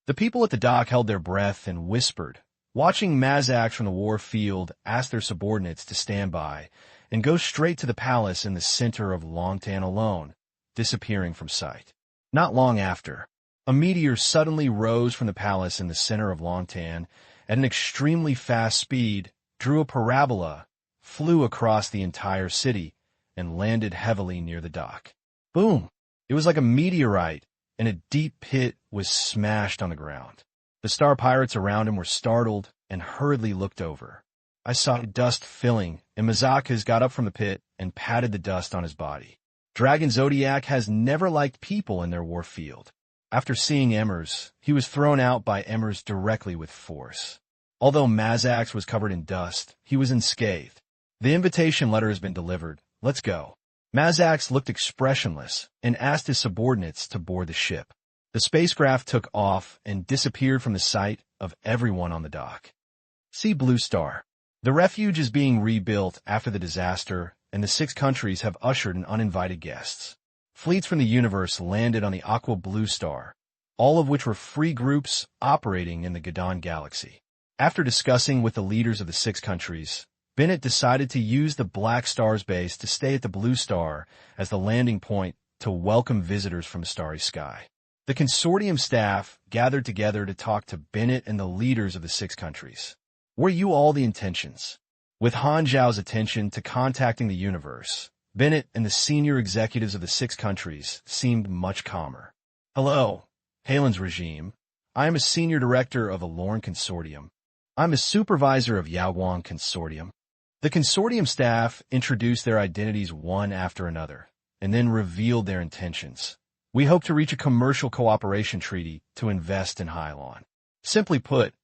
Speaker 1: The people at the dock held their breath and whispered, watching Mazax from the Warfield ask their subordinates to stand by and go straight to the palace in the center of Longtan alone, disappearing from sight. Not long after, a meteor suddenly rose from the palace in the center of Longtan at an extremely fast speed, drew a parabola, flew across the entire city, and landed heavily near the dock. Boom! It was like a meteorite, and a deep pit was smashed on the ground. The star pirates around him were startled and hurriedly looked over. I saw dust filling, and Mazakas got up from the pit and patted the dust on his body. Dragon Zodiac has never liked people in their war field. After seeing Emmers, he was thrown out by Emmers directly with force. Although Mazax was covered in dust, he was unscathed. The invitation letter has been delivered. Let's go. Mazax looked expressionless and asked his subordinates to board the ship. The spacecraft took off and disappeared from the sight of everyone on the dock. See Blue Star. The refuge is being rebuilt after the disaster, and the 6 countries have ushered in uninvited guests. Fleets from the universe landed on the Aqua Blue Star, all of which were free groups operating in the Gadon galaxy. After discussing with the leaders of the 6 countries, Bennett decided to use the Black Star's base to stay at the Blue Star as the landing point to welcome visitors from the starry sky. The consortium staff gathered together to talk to Bennett and the leaders of the 6 countries. Were you all the intentions? With Han Xiao's attention to contacting the universe, Bennett and the senior executives of the 6 countries seemed much calmer. Hello, Halen's regime. I am a senior director of the Lorne Consortium. I'm a supervisor of Yaoguang Consortium. The consortium staff introduced their identities one after another, and then revealed their intentions. We hope to reach a commercial cooperation treaty to invest in Hylon. Simply put,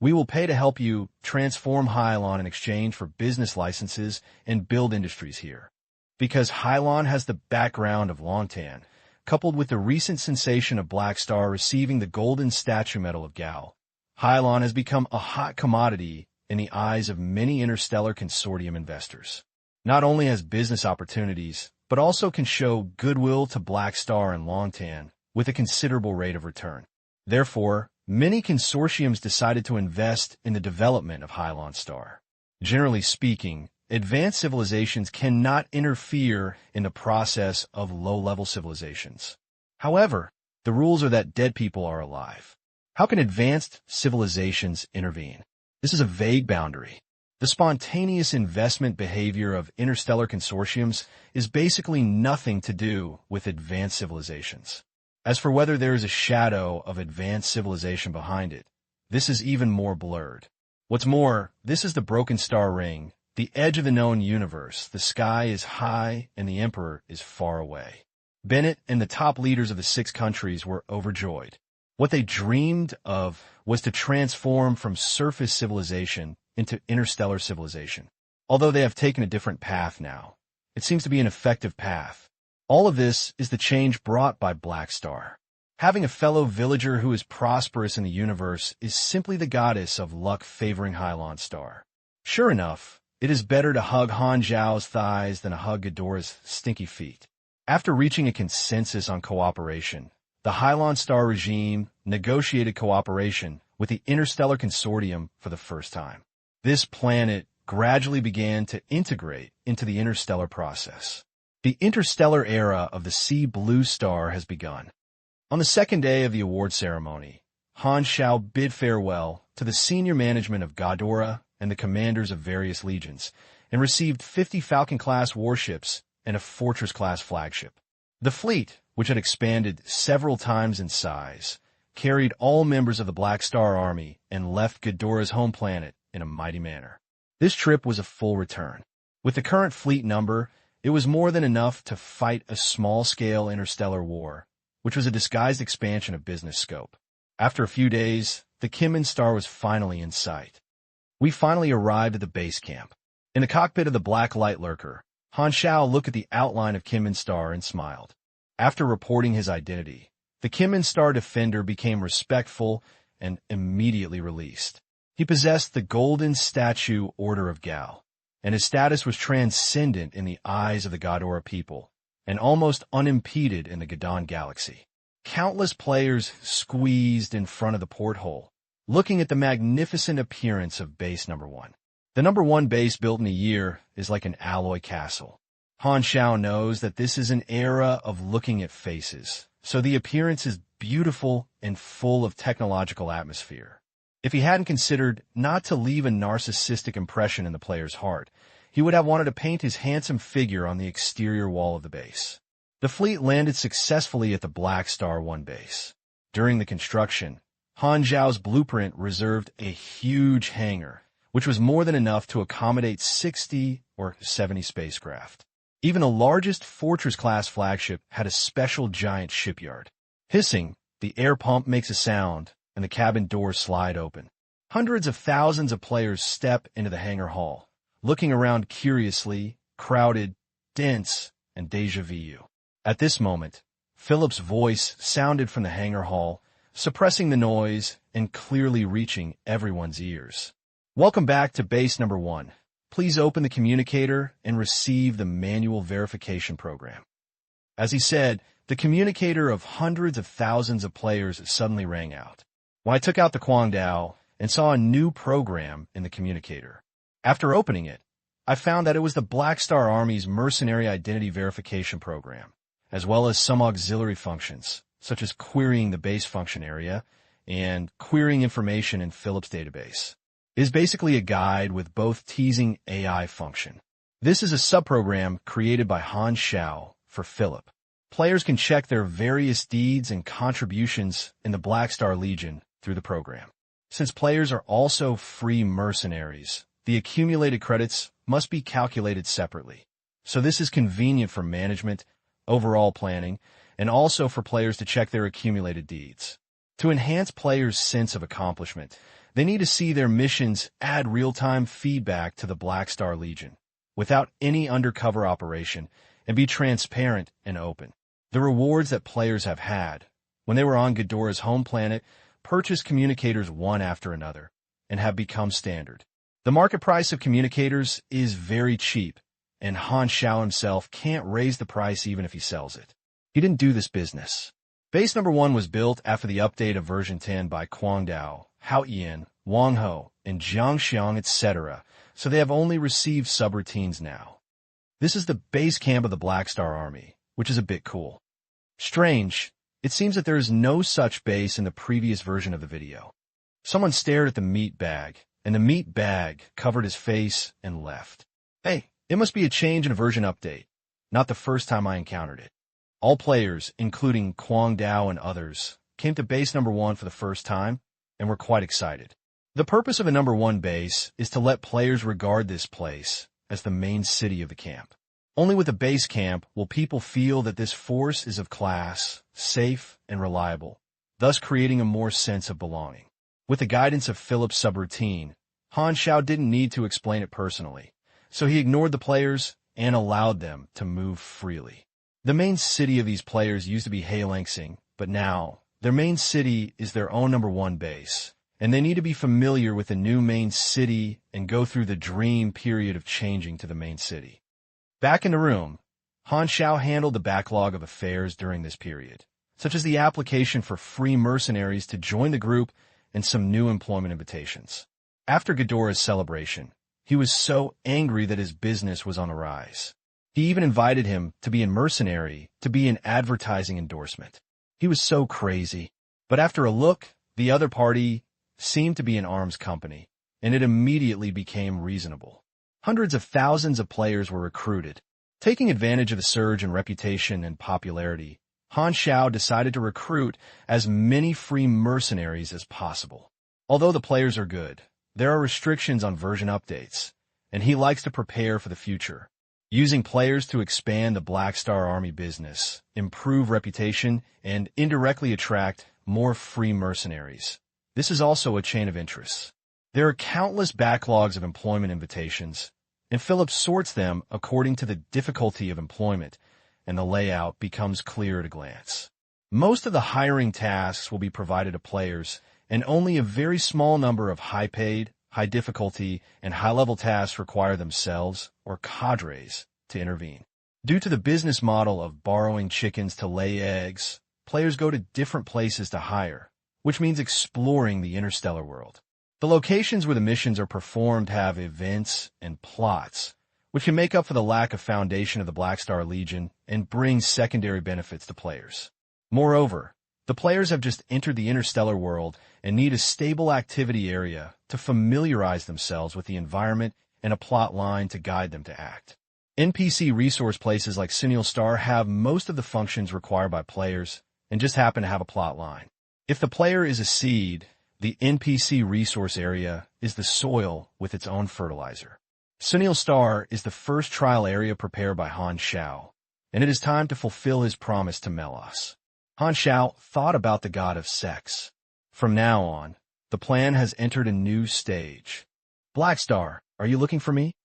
Speaker 1: we will pay to help you transform Hylon in exchange for business licenses and build industries here. Because Hylon has the background of Longtan, coupled with the recent sensation of Black Star receiving the Golden Statue Medal of Gal, Hylon has become a hot commodity in the eyes of many interstellar consortium investors. Not only has business opportunities, but also can show goodwill to Black Star and Longtan with a considerable rate of return. Therefore, many consortiums decided to invest in the development of Hylon Star. Generally speaking, advanced civilizations cannot interfere in the process of low-level civilizations. However, the rules are that dead people are alive. How can advanced civilizations intervene? This is a vague boundary. The spontaneous investment behavior of interstellar consortiums is basically nothing to do with advanced civilizations. As for whether there is a shadow of advanced civilization behind it, this is even more blurred. What's more, this is the Broken Star Ring, the edge of the known universe. The sky is high and the Emperor is far away. Bennett and the top leaders of the 6 countries were overjoyed. What they dreamed of was to transform from surface civilization into interstellar civilization. Although they have taken a different path now, it seems to be an effective path. All of this is the change brought by Black Star. Having a fellow villager who is prosperous in the universe is simply the goddess of luck favoring Hylon Star. Sure enough, it is better to hug Han Xiao's thighs than to hug Ghidorah's stinky feet. After reaching a consensus on cooperation, the Hylon Star regime negotiated cooperation with the Interstellar Consortium for the first time. This planet gradually began to integrate into the interstellar process. The interstellar era of the Sea Blue Star has begun. On the second day of the award ceremony, Han Xiao bid farewell to the senior management of Ghidorah and the commanders of various legions, and received 50 Falcon-class warships and a Fortress-class flagship. The fleet, which had expanded several times in size, carried all members of the Black Star Army and left Ghidorah's home planet in a mighty manner. This trip was a full return. With the current fleet number, it was more than enough to fight a small-scale interstellar war, which was a disguised expansion of business scope. After a few days, the Kinmen Star was finally in sight. We finally arrived at the base camp. In the cockpit of the Black Light Lurker, Han Xiao looked at the outline of Kinmen Star and smiled. After reporting his identity, the Kinmen Star Defender became respectful and immediately released. He possessed the Golden Statue Order of Gal, and his status was transcendent in the eyes of the Ghidorah people, and almost unimpeded in the Gadon galaxy. Countless players squeezed in front of the porthole, looking at the magnificent appearance of Base Number 1. The Number 1 base built in a year is like an alloy castle. Han Xiao knows that this is an era of looking at faces, so the appearance is beautiful and full of technological atmosphere. If he hadn't considered not to leave a narcissistic impression in the player's heart, he would have wanted to paint his handsome figure on the exterior wall of the base. The fleet landed successfully at the Black Star 1 base. During the construction, Han Xiao's blueprint reserved a huge hangar, which was more than enough to accommodate 60 or 70 spacecraft. Even the largest Fortress-class flagship had a special giant shipyard. Hissing, the air pump makes a sound, and the cabin doors slide open. Hundreds of thousands of players step into the hangar hall, looking around curiously, crowded, dense, and déjà vu. At this moment, Philip's voice sounded from the hangar hall, suppressing the noise and clearly reaching everyone's ears. Welcome back to base number 1. Please open the communicator and receive the manual verification program. As he said, the communicator of hundreds of thousands of players suddenly rang out. When I took out the Quangdao and saw a new program in the communicator. After opening it, I found that it was the Black Star Army's mercenary identity verification program, as well as some auxiliary functions, such as querying the base function area and querying information in Philip's database. It is basically a guide with both teasing AI function. This is a subprogram created by Han Xiao for Philip. Players can check their various deeds and contributions in the Black Star Legion through the program. Since players are also free mercenaries, the accumulated credits must be calculated separately. So this is convenient for management, overall planning, and also for players to check their accumulated deeds. To enhance players' sense of accomplishment, they need to see their missions add real-time feedback to the Black Star Legion, without any undercover operation, and be transparent and open. The rewards that players have had, when they were on Ghidorah's home planet, purchased communicators one after another, and have become standard. The market price of communicators is very cheap, and Han Xiao himself can't raise the price even if he sells it. He didn't do this business. Base number 1 was built after the update of version 10 by Quangdao, Haoyan, Wang Ho, and Jiang Xiang, etc., so they have only received subroutines now. This is the base camp of the Black Star Army, which is a bit cool. Strange, it seems that there is no such base in the previous version of the video. Someone stared at the meat bag, and the meat bag covered his face and left. Hey, it must be a change in a version update. Not the first time I encountered it. All players, including Quangdao and others, came to base number 1 for the first time, and were quite excited. The purpose of a number 1 base is to let players regard this place as the main city of the camp. Only with a base camp will people feel that this force is of class, safe, and reliable, thus creating a more sense of belonging. With the guidance of Philip's subroutine, Han Xiao didn't need to explain it personally, so he ignored the players and allowed them to move freely. The main city of these players used to be Heilangsing, but now, their main city is their own number 1 base, and they need to be familiar with the new main city and go through the dream period of changing to the main city. Back in the room, Han Xiao handled the backlog of affairs during this period, such as the application for free mercenaries to join the group and some new employment invitations. After Ghidorah's celebration, he was so angry that his business was on the rise. He even invited him to be a mercenary, to be an advertising endorsement. He was so crazy. But after a look, the other party seemed to be an arms company, and it immediately became reasonable. Hundreds of thousands of players were recruited. Taking advantage of the surge in reputation and popularity, Han Xiao decided to recruit as many free mercenaries as possible. Although the players are good, there are restrictions on version updates, and he likes to prepare for the future, using players to expand the Black Star Army business, improve reputation, and indirectly attract more free mercenaries. This is also a chain of interests. There are countless backlogs of employment invitations, and Philip sorts them according to the difficulty of employment, and the layout becomes clear at a glance. Most of the hiring tasks will be provided to players, and only a very small number of high-paid, high-difficulty, and high-level tasks require themselves, or cadres, to intervene. Due to the business model of borrowing chickens to lay eggs, players go to different places to hire, which means exploring the interstellar world. The locations where the missions are performed have events and plots, which can make up for the lack of foundation of the Black Star Legion and bring secondary benefits to players. Moreover, the players have just entered the interstellar world and need a stable activity area to familiarize themselves with the environment and a plot line to guide them to act. NPC resource places like Sunil Star have most of the functions required by players and just happen to have a plot line. If the player is a seed, the NPC resource area is the soil with its own fertilizer. Sunil Star is the first trial area prepared by Han Xiao, and it is time to fulfill his promise to Melas. Han Xiao thought about the god of sex. From now on, the plan has entered a new stage. Black Star, are you looking for me?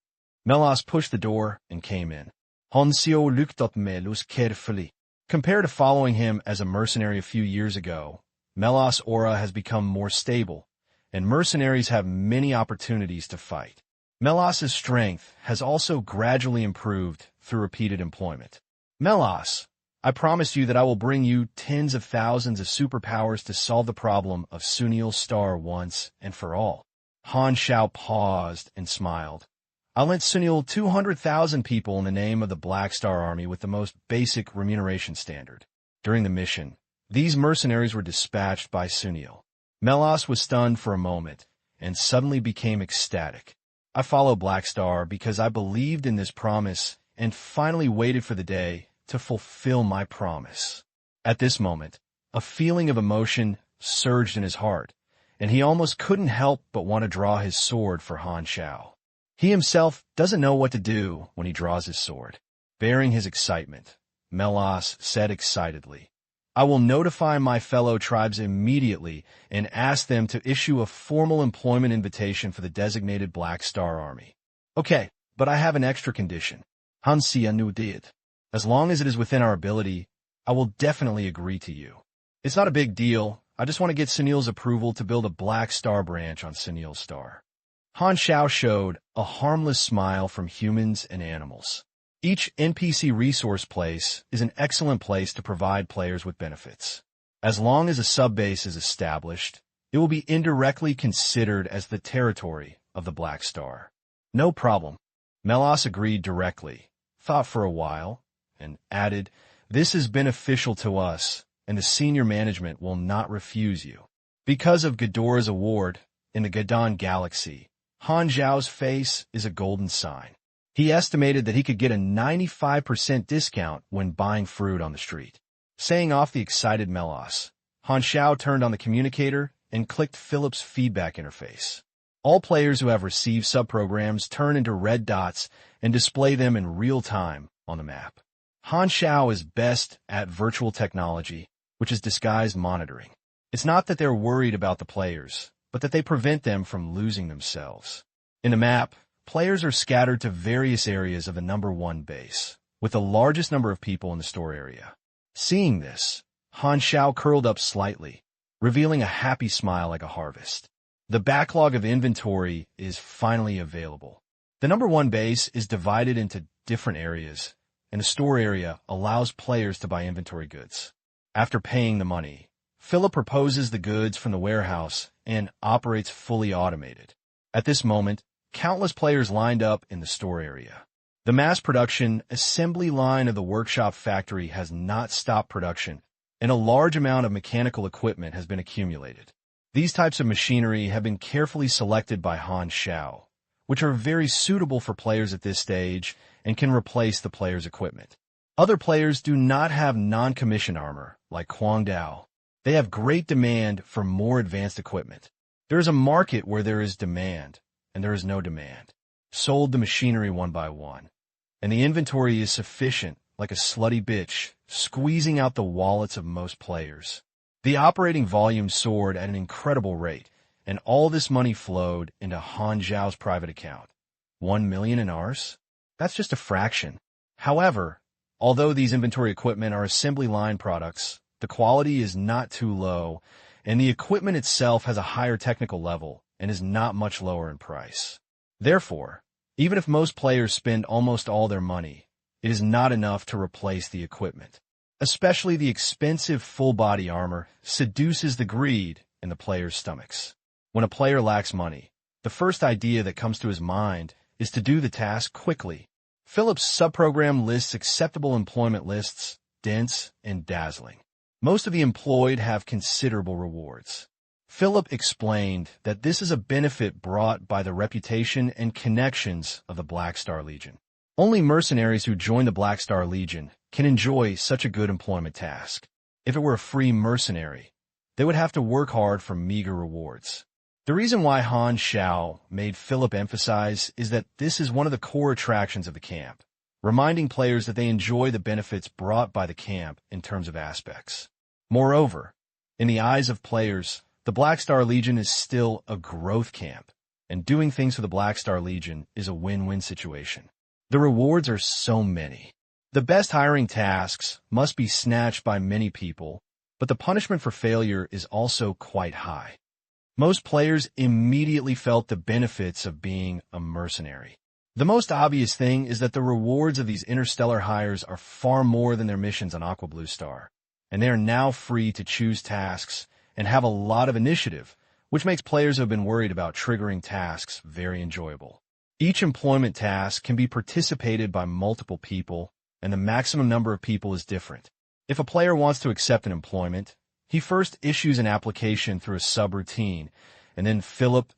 Speaker 1: Melas pushed the door and came in. Han Xiao looked at Melas carefully. Compared to following him as a mercenary a few years ago, Melas' aura has become more stable, and mercenaries have many opportunities to fight. Melas' strength has also gradually improved through repeated employment. Melas, I promise you that I will bring you tens of thousands of superpowers to solve the problem of Sunil Star once and for all. Han Xiao paused and smiled. I lent Sunil 200,000 people in the name of the Black Star Army with the most basic remuneration standard. During the mission, these mercenaries were dispatched by Sunil. Melas was stunned for a moment and suddenly became ecstatic. I followed Black Star because I believed in this promise and finally waited for the day to fulfill my promise. At this moment, a feeling of emotion surged in his heart, and he almost couldn't help but want to draw his sword for Han Xiao. He himself doesn't know what to do when he draws his sword. Bearing his excitement, Melas said excitedly, I will notify my fellow tribes immediately and ask them to issue a formal employment invitation for the designated Black Star Army. Okay, but I have an extra condition. Han Xiao did. As long as it is within our ability, I will definitely agree to you. It's not a big deal. I just want to get Sunil's approval to build a Black Star branch on Sunil Star. Han Xiao showed a harmless smile from humans and animals. Each NPC resource place is an excellent place to provide players with benefits. As long as a sub-base is established, it will be indirectly considered as the territory of the Black Star. No problem. Melas agreed directly, thought for a while, and added, This is beneficial to us, and the senior management will not refuse you. Because of Ghidorah's award in the Gadon Galaxy, Han Xiao's face is a golden sign. He estimated that he could get a 95% discount when buying fruit on the street. Saying off the excited Melas, Han Xiao turned on the communicator and clicked Philip's feedback interface. All players who have received subprograms turn into red dots and display them in real time on the map. Han Xiao is best at virtual technology, which is disguised monitoring. It's not that they're worried about the players, but that they prevent them from losing themselves. In the map, players are scattered to various areas of the number 1 base, with the largest number of people in the store area. Seeing this, Han Xiao curled up slightly, revealing a happy smile like a harvest. The backlog of inventory is finally available. The number 1 base is divided into different areas, and the store area allows players to buy inventory goods. After paying the money, Philip proposes the goods from the warehouse and operates fully automated. At this moment, countless players lined up in the store area. The mass production assembly line of the workshop factory has not stopped production, and a large amount of mechanical equipment has been accumulated. These types of machinery have been carefully selected by Han Xiao, which are very suitable for players at this stage and can replace the player's equipment. Other players do not have non-commissioned armor, like Quang Dao. They have great demand for more advanced equipment. There is a market where there is demand, and there is no demand. Sold the machinery one by one. And the inventory is sufficient, like a slutty bitch, squeezing out the wallets of most players. The operating volume soared at an incredible rate, and all this money flowed into Han Xiao's private account. 1 million in ours? That's just a fraction. However, although these inventory equipment are assembly line products, the quality is not too low, and the equipment itself has a higher technical level and is not much lower in price. Therefore, even if most players spend almost all their money, it is not enough to replace the equipment. Especially the expensive full-body armor seduces the greed in the players' stomachs. When a player lacks money, the first idea that comes to his mind is to do the task quickly. Philip's subprogram lists acceptable employment lists, dense and dazzling. Most of the employed have considerable rewards. Philip explained that this is a benefit brought by the reputation and connections of the Black Star Legion. Only mercenaries who join the Black Star Legion can enjoy such a good employment task. If it were a free mercenary, they would have to work hard for meager rewards. The reason why Han Xiao made Philip emphasize is that this is one of the core attractions of the camp, reminding players that they enjoy the benefits brought by the camp in terms of aspects. Moreover, in the eyes of players, the Black Star Legion is still a growth camp, and doing things for the Black Star Legion is a win-win situation. The rewards are so many. The best hiring tasks must be snatched by many people, but the punishment for failure is also quite high. Most players immediately felt the benefits of being a mercenary. The most obvious thing is that the rewards of these interstellar hires are far more than their missions on Aqua Blue Star, and they are now free to choose tasks and have a lot of initiative, which makes players who have been worried about triggering tasks very enjoyable. Each employment task can be participated by multiple people, and the maximum number of people is different. If a player wants to accept an employment, he first issues an application through a subroutine, and then Philip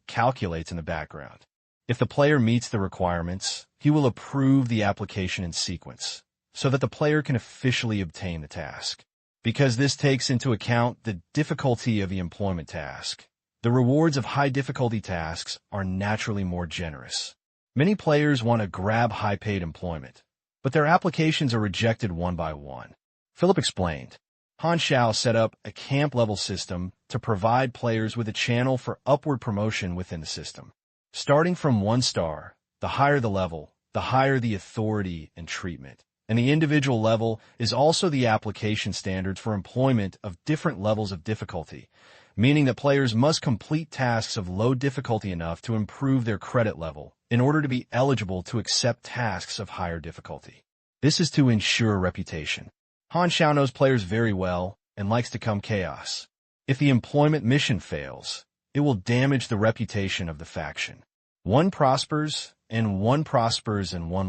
Speaker 1: calculates in the background. If the player meets the requirements, he will approve the application in sequence, so that the player can officially obtain the task. Because this takes into account the difficulty of the employment task, the rewards of high-difficulty tasks are naturally more generous. Many players want to grab high-paid employment, but their applications are rejected one by one. Philip explained. Han Xiao set up a camp-level system to provide players with a channel for upward promotion within the system. Starting from 1 star, the higher the level, the higher the authority and treatment. And the individual level is also the application standards for employment of different levels of difficulty, meaning that players must complete tasks of low difficulty enough to improve their credit level in order to be eligible to accept tasks of higher difficulty. This is to ensure reputation. Han Xiao knows players very well and likes to come chaos. If the employment mission fails, it will damage the reputation of the faction. One prospers and one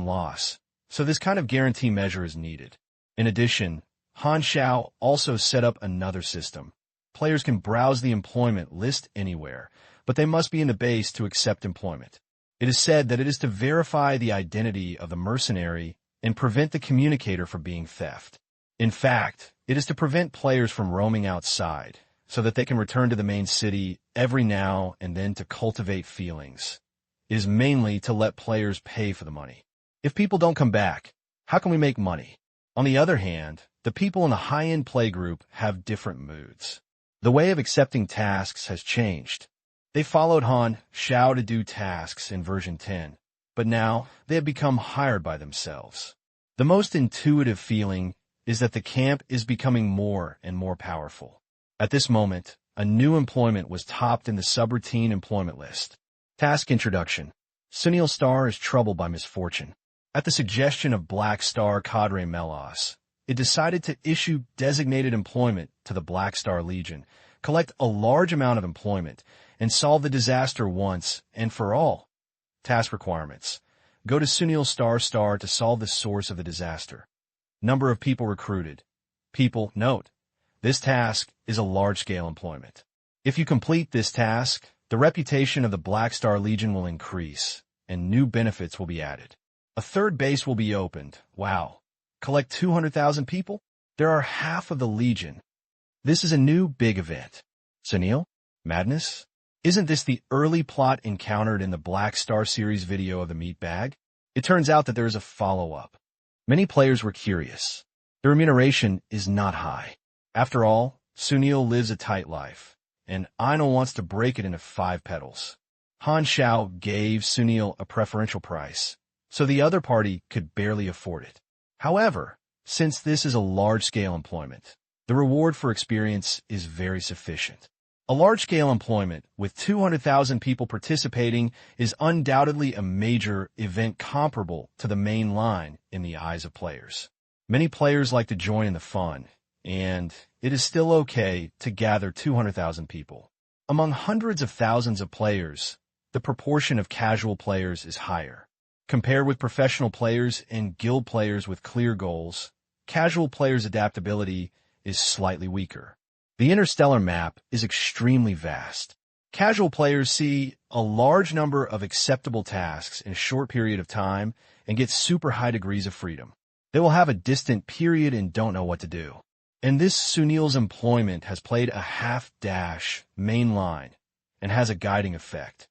Speaker 1: loss, so this kind of guarantee measure is needed. In addition, Han Xiao also set up another system. Players can browse the employment list anywhere, but they must be in the base to accept employment. It is said that it is to verify the identity of the mercenary and prevent the communicator from being theft. In fact, it is to prevent players from roaming outside, so that they can return to the main city every now and then to cultivate feelings. It is mainly to let players pay for the money. If people don't come back, how can we make money? On the other hand, the people in the high-end play group have different moods. The way of accepting tasks has changed. They followed Han Xiao to do tasks in version 10, but now they have become hired by themselves. The most intuitive feeling is that the camp is becoming more and more powerful. At this moment, a new employment was topped in the subroutine employment list. Task Introduction. Sunil Star is troubled by misfortune. At the suggestion of Black Star Cadre Melos, it decided to issue designated employment to the Black Star Legion, collect a large amount of employment, and solve the disaster once and for all. Task requirements. Go to Sunil Star to solve the source of the disaster. Number of people recruited. People, note, this task is a large-scale employment. If you complete this task, the reputation of the Black Star Legion will increase, and new benefits will be added. A third base will be opened. Wow. Collect 200,000 people? There are half of the Legion. This is a new big event. Sunil? Madness? Isn't this the early plot encountered in the Black Star series video of the meat bag? It turns out that there is a follow-up. Many players were curious. The remuneration is not high. After all, Sunil lives a tight life, and Aino wants to break it into 5 petals. Han Xiao gave Sunil a preferential price, so the other party could barely afford it. However, since this is a large-scale employment, the reward for experience is very sufficient. A large-scale employment with 200,000 people participating is undoubtedly a major event comparable to the main line in the eyes of players. Many players like to join in the fun, and it is still okay to gather 200,000 people. Among hundreds of thousands of players, the proportion of casual players is higher. Compared with professional players and guild players with clear goals, casual players' adaptability is slightly weaker. The interstellar map is extremely vast. Casual players see a large number of acceptable tasks in a short period of time and get super high degrees of freedom. They will have a distant period and don't know what to do. And this Sunil's employment has played a half-dash main line and has a guiding effect.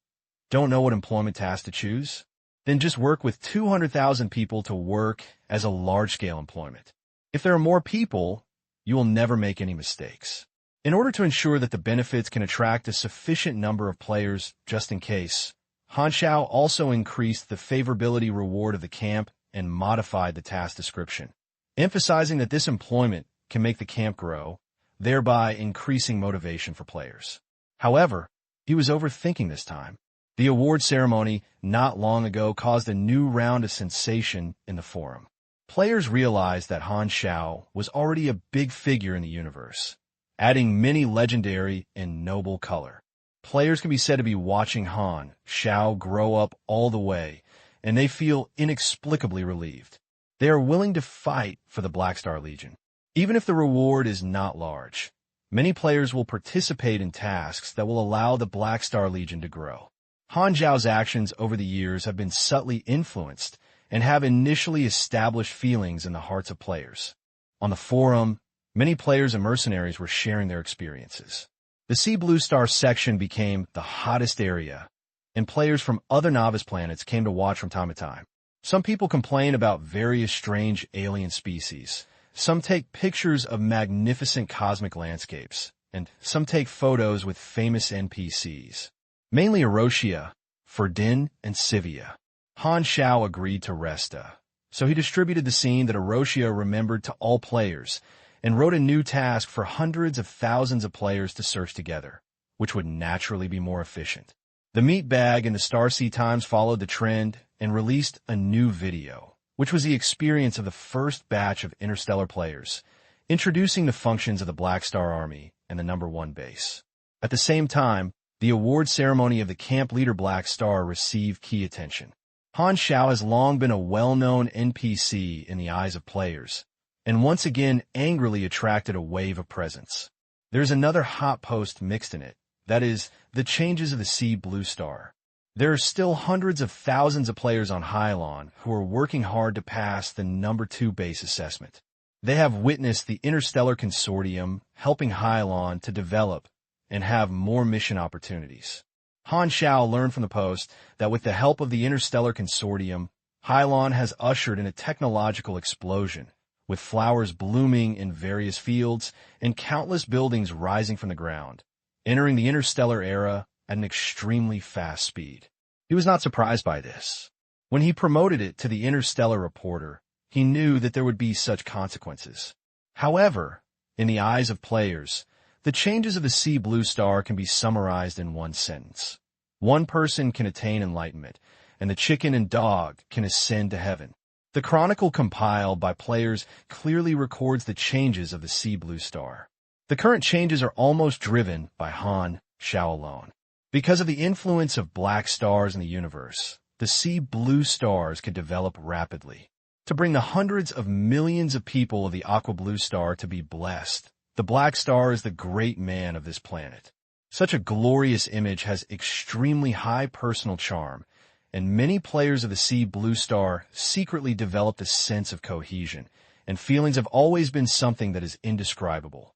Speaker 1: Don't know what employment task to choose? Then just work with 200,000 people to work as a large-scale employment. If there are more people, you will never make any mistakes. In order to ensure that the benefits can attract a sufficient number of players just in case, Han Xiao also increased the favorability reward of the camp and modified the task description, emphasizing that this employment can make the camp grow, thereby increasing motivation for players. However, he was overthinking this time. The award ceremony not long ago caused a new round of sensation in the forum. Players realized that Han Xiao was already a big figure in the universe, adding many legendary and noble color. Players can be said to be watching Han Xiao grow up all the way, and they feel inexplicably relieved. They are willing to fight for the Black Star Legion. Even if the reward is not large, many players will participate in tasks that will allow the Black Star Legion to grow. Han Xiao's actions over the years have been subtly influenced and have initially established feelings in the hearts of players. On the forum, many players and mercenaries were sharing their experiences. The Sea Blue Star section became the hottest area, and players from other novice planets came to watch from time to time. Some people complain about various strange alien species. Some take pictures of magnificent cosmic landscapes, and some take photos with famous NPCs. Mainly Erosia, Ferdin, and Sivia. Han Xiao agreed to Resta, so he distributed the scene that Erosia remembered to all players, and wrote a new task for hundreds of thousands of players to search together, which would naturally be more efficient. The Meat Bag and the Starsea Times followed the trend and released a new video, which was the experience of the first batch of interstellar players, introducing the functions of the Black Star Army and the Number 1 base. At the same time, the award ceremony of the camp leader Black Star received key attention. Han Xiao has long been a well-known NPC in the eyes of players, and once again angrily attracted a wave of presence. There's another hot post mixed in it, that is, the changes of the Sea Blue Star. There are still hundreds of thousands of players on Hylon who are working hard to pass the Number 2 base assessment. They have witnessed the Interstellar Consortium helping Hylon to develop and have more mission opportunities. Han Xiao learned from the post that with the help of the Interstellar Consortium, Hylon has ushered in a technological explosion, with flowers blooming in various fields and countless buildings rising from the ground, entering the interstellar era at an extremely fast speed. He was not surprised by this. When he promoted it to the Interstellar Reporter, he knew that there would be such consequences. However, in the eyes of players, the changes of the Sea Blue Star can be summarized in one sentence. One person can attain enlightenment, and the chicken and dog can ascend to heaven. The chronicle compiled by players clearly records the changes of the Sea Blue Star. The current changes are almost driven by Han Xiao alone. Because of the influence of black stars in the universe, the Sea Blue Stars can develop rapidly. To bring the hundreds of millions of people of the Aqua Blue Star to be blessed, the Black Star is the great man of this planet. Such a glorious image has extremely high personal charm, and many players of the Sea Blue Star secretly developed a sense of cohesion, and feelings have always been something that is indescribable.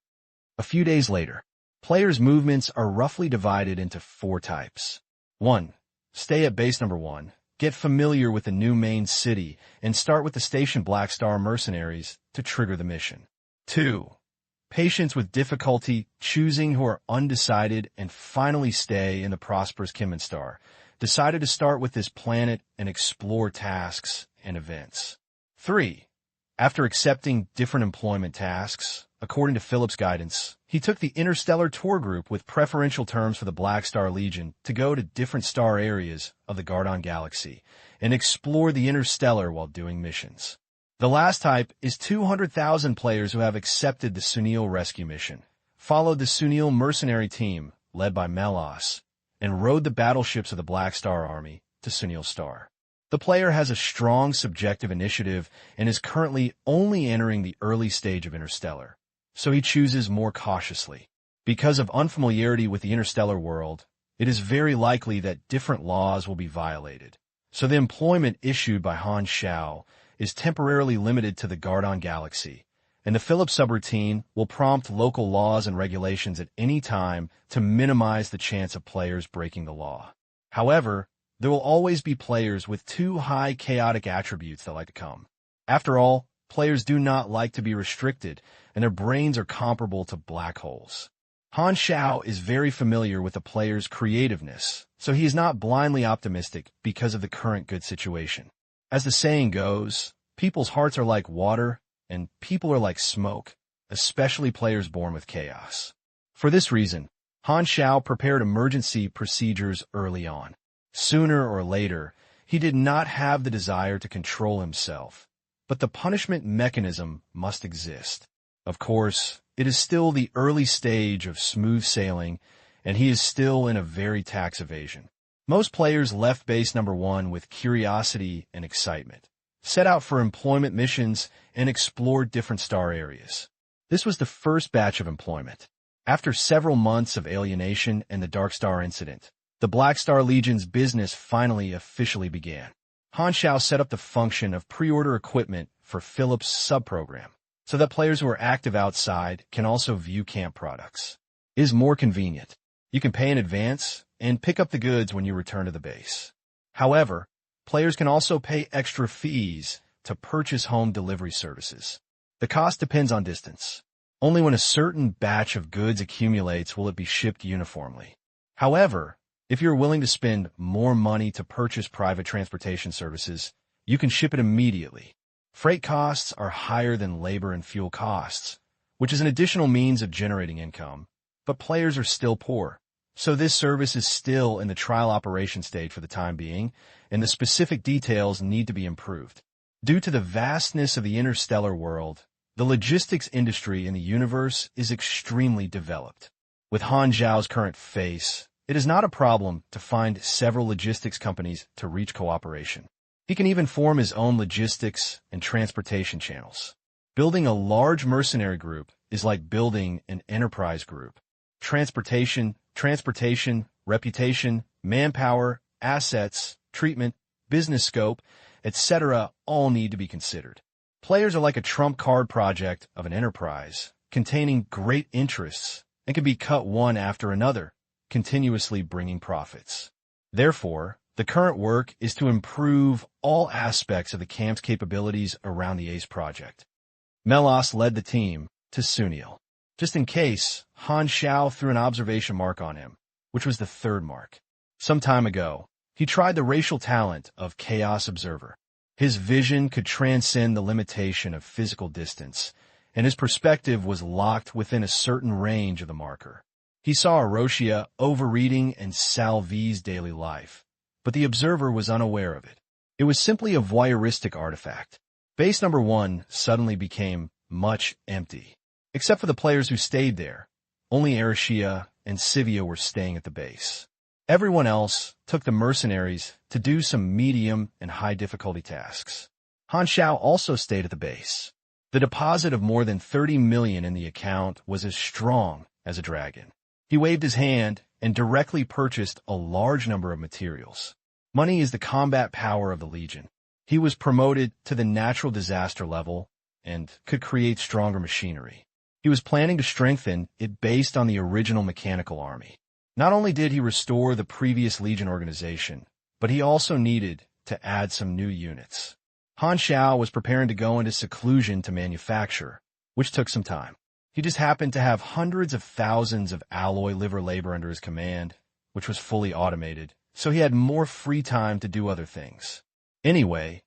Speaker 1: A few days later, players' movements are roughly divided into 4 types. 1. Stay at base number 1, get familiar with the new main city, and start with the station Black Star mercenaries to trigger the mission. 2. Patience with difficulty, choosing who are undecided, and finally stay in the prosperous Kimon Star. Decided to start with this planet and explore tasks and events. 3. After accepting different employment tasks, according to Philip's guidance, he took the Interstellar Tour Group with preferential terms for the Black Star Legion to go to different star areas of the Gardon Galaxy and explore the interstellar while doing missions. The last type is 200,000 players who have accepted the Sunil rescue mission, followed the Sunil mercenary team, led by Melos, and rode the battleships of the Black Star Army to Sunil Star. The player has a strong subjective initiative and is currently only entering the early stage of Interstellar, so he chooses more cautiously. Because of unfamiliarity with the interstellar world, it is very likely that different laws will be violated, So the employment issued by Han Xiao is temporarily limited to the Gardon Galaxy, and the Phillips subroutine will prompt local laws and regulations at any time to minimize the chance of players breaking the law. However, there will always be players with too high chaotic attributes that like to come. After all, players do not like to be restricted, and their brains are comparable to black holes. Han Xiao is very familiar with the player's creativeness, so he is not blindly optimistic because of the current good situation. As the saying goes, people's hearts are like water, and people are like smoke, especially players born with chaos. For this reason, Han Xiao prepared emergency procedures early on. Sooner or later, he did not have the desire to control himself, but the punishment mechanism must exist. Of course, it is still the early stage of smooth sailing, and he is still in a very tax evasion. Most players left base number 1 with curiosity and excitement, set out for employment missions, and explored different star areas. This was the first batch of employment. After several months of alienation and the Dark Star incident, the Black Star Legion's business finally officially began. Han Xiao set up the function of pre-order equipment for Phillips' sub-program, so that players who are active outside can also view camp products. It is more convenient. You can pay in advance and pick up the goods when you return to the base. However, players can also pay extra fees to purchase home delivery services. The cost depends on distance. Only when a certain batch of goods accumulates will it be shipped uniformly. However, if you're willing to spend more money to purchase private transportation services, you can ship it immediately. Freight costs are higher than labor and fuel costs, which is an additional means of generating income, but players are still poor. So this service is still in the trial operation stage for the time being, and the specific details need to be improved. Due to the vastness of the interstellar world, the logistics industry in the universe is extremely developed. With Han Xiao's current face, it is not a problem to find several logistics companies to reach cooperation. He can even form his own logistics and transportation channels. Building a large mercenary group is like building an enterprise group. Transportation, reputation, manpower, assets, treatment, business scope, etc. all need to be considered. Players are like a trump card project of an enterprise, containing great interests, and can be cut one after another, continuously bringing profits. Therefore, the current work is to improve all aspects of the camp's capabilities around the ACE project. Melas led the team to Sunil. Just in case, Han Xiao threw an observation mark on him, which was the third mark. Some time ago, he tried the racial talent of Chaos Observer. His vision could transcend the limitation of physical distance, and his perspective was locked within a certain range of the marker. He saw Aroshia overreading and Salvi's daily life, but the observer was unaware of it. It was simply a voyeuristic artifact. Base number 1 suddenly became much empty. Except for the players who stayed there, only Aroshia and Sivia were staying at the base. Everyone else took the mercenaries to do some medium and high difficulty tasks. Han Xiao also stayed at the base. The deposit of more than 30 million in the account was as strong as a dragon. He waved his hand and directly purchased a large number of materials. Money is the combat power of the Legion. He was promoted to the natural disaster level and could create stronger machinery. He was planning to strengthen it based on the original mechanical army. Not only did he restore the previous Legion organization, but he also needed to add some new units. Han Xiao was preparing to go into seclusion to manufacture, which took some time. He just happened to have hundreds of thousands of alloy liver labor under his command, which was fully automated, so he had more free time to do other things. Anyway,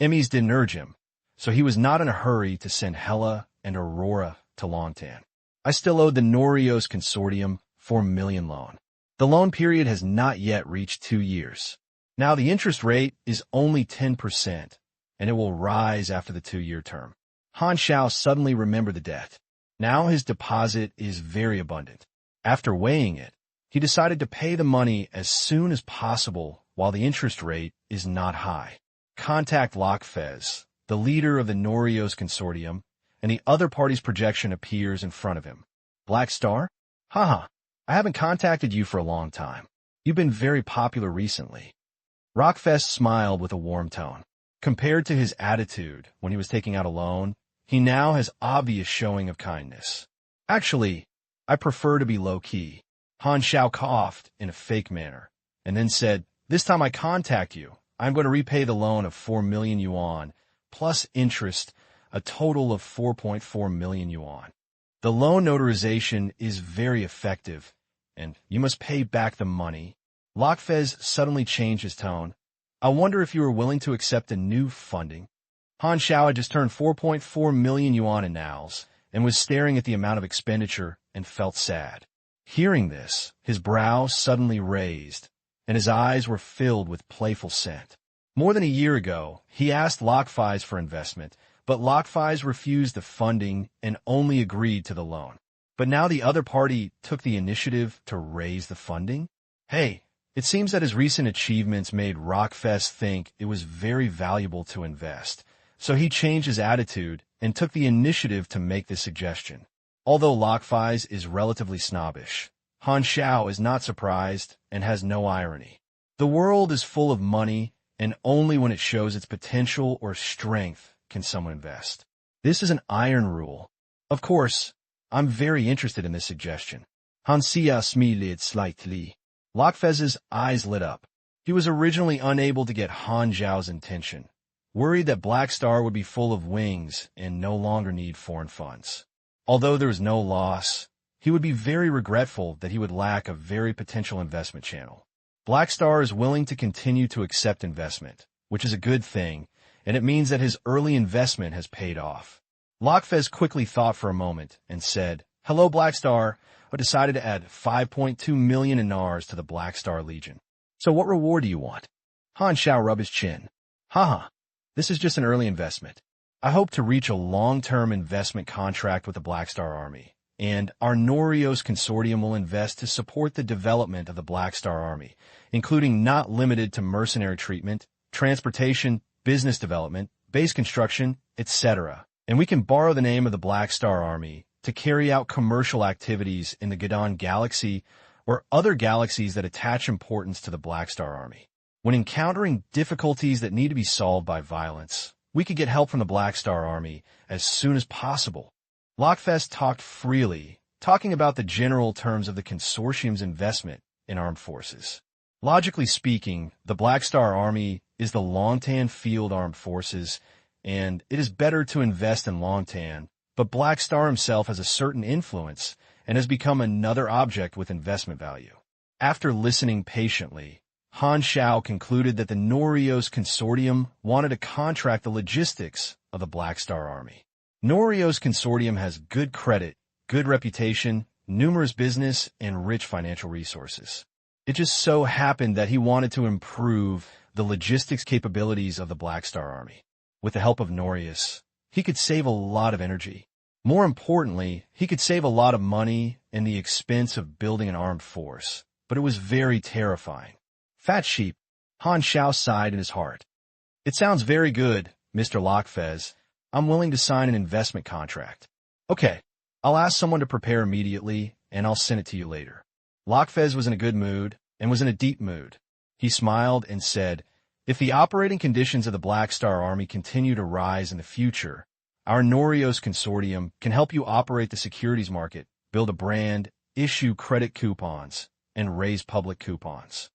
Speaker 1: Emmys didn't urge him, so he was not in a hurry to send Hela and Aurora to Longtan. I still owed the Norios Consortium 4 million loan. The loan period has not yet reached 2 years. Now the interest rate is only 10%, and it will rise after the 2-year term. Han Xiao suddenly remembered the debt. Now his deposit is very abundant. After weighing it, he decided to pay the money as soon as possible while the interest rate is not high. Contact Lokfez, the leader of the Norios Consortium, and the other party's projection appears in front of him. Black Star? Haha, I haven't contacted you for a long time. You've been very popular recently. Rockfest smiled with a warm tone. Compared to his attitude when he was taking out a loan, he now has obvious showing of kindness. Actually, I prefer to be low-key. Han Xiao coughed in a fake manner, and then said, "This time I contact you, I'm going to repay the loan of 4 million yuan, plus interest, a total of 4.4 million yuan. The loan notarization is very effective, and you must pay back the money." Lockfez suddenly changed his tone. "I wonder if you are willing to accept a new funding." Han Xiao had just turned 4.4 million yuan in nows, and was staring at the amount of expenditure and felt sad. Hearing this, his brows suddenly raised, and his eyes were filled with playful scent. More than a year ago, he asked Lockfez for investment, but Lockfez refused the funding and only agreed to the loan. But now the other party took the initiative to raise the funding? Hey, it seems that his recent achievements made Rockfest think it was very valuable to invest, so he changed his attitude and took the initiative to make this suggestion. Although Lockfez is relatively snobbish, Han Xiao is not surprised and has no irony. The world is full of money, and only when it shows its potential or strength can someone invest. This is an iron rule. Of course, I'm very interested in this suggestion. Han Xiao smiled slightly. Lockfez's eyes lit up. He was originally unable to get Han Xiao's attention, worried that Black Star would be full of wings and no longer need foreign funds. Although there was no loss, he would be very regretful that he would lack a very potential investment channel. Black Star is willing to continue to accept investment, which is a good thing, and it means that his early investment has paid off. Lockfez quickly thought for a moment and said, "Hello, Black Star," but decided to add 5.2 million inars to the Black Star Legion. "So what reward do you want?" Han Xiao rubbed his chin. "Haha, this is just an early investment. I hope to reach a long-term investment contract with the Black Star Army, and our Norios consortium will invest to support the development of the Black Star Army, including not limited to mercenary treatment, transportation, business development, base construction, etc. And we can borrow the name of the Black Star Army to carry out commercial activities in the Gadon Galaxy or other galaxies that attach importance to the Black Star Army. When encountering difficulties that need to be solved by violence, we could get help from the Black Star Army as soon as possible." Lockfest talked freely, talking about the general terms of the consortium's investment in armed forces. Logically speaking, the Black Star Army is the Longtan Field Armed Forces, and it is better to invest in Longtan, but Black Star himself has a certain influence and has become another object with investment value. After listening patiently, Han Xiao concluded that the Norios consortium wanted to contract the logistics of the Black Star Army. Norios consortium has good credit, good reputation, numerous business, and rich financial resources. It just so happened that he wanted to improve the logistics capabilities of the Black Star Army. With the help of Norios, he could save a lot of energy. More importantly, he could save a lot of money and the expense of building an armed force, but it was very terrifying. "Fat sheep," Han Xiao sighed in his heart. "It sounds very good, Mr. Lockfez. I'm willing to sign an investment contract." "Okay, I'll ask someone to prepare immediately, and I'll send it to you later." Lockfez was in a good mood and was in a deep mood. He smiled and said, "If the operating conditions of the Black Star Army continue to rise in the future, our Norios consortium can help you operate the securities market, build a brand, issue credit coupons, and raise public coupons.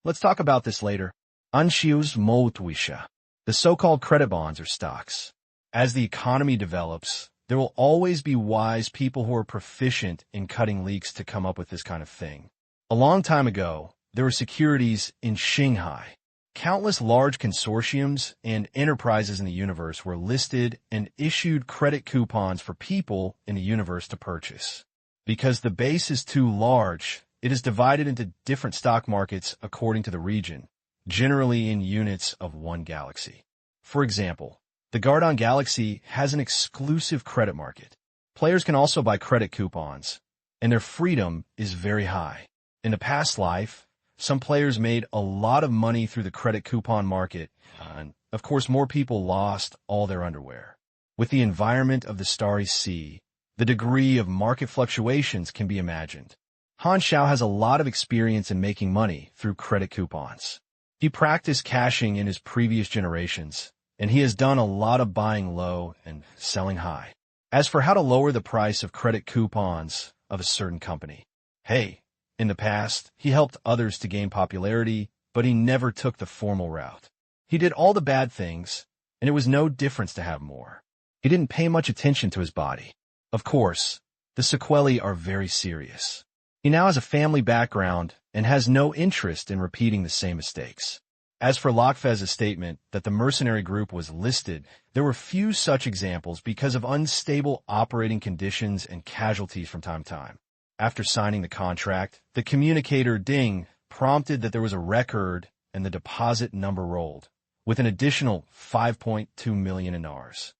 Speaker 1: Let's talk about this later." Anshiu's Motuisha. The so-called credit bonds are stocks. As the economy develops, there will always be wise people who are proficient in cutting leaks to come up with this kind of thing. A long time ago, there were securities in Shanghai. Countless large consortiums and enterprises in the universe were listed and issued credit coupons for people in the universe to purchase. Because the base is too large, it is divided into different stock markets according to the region, generally in units of one galaxy. For example, the Gardon Galaxy has an exclusive credit market. Players can also buy credit coupons, and their freedom is very high. In the past life, some players made a lot of money through the credit coupon market, and of course more people lost all their underwear. With the environment of the Starry Sea, the degree of market fluctuations can be imagined. Han Xiao has a lot of experience in making money through credit coupons. He practiced cashing in his previous generations, and he has done a lot of buying low and selling high. As for how to lower the price of credit coupons of a certain company, hey, in the past, he helped others to gain popularity, but he never took the formal route. He did all the bad things, and it was no difference to have more. He didn't pay much attention to his body. Of course, the sequelae are very serious. He now has a family background and has no interest in repeating the same mistakes. As for Lokfez's statement that the mercenary group was listed, there were few such examples because of unstable operating conditions and casualties from time to time. After signing the contract, the communicator ding prompted that there was a record and the deposit number rolled, with an additional 5.2 million in Rs.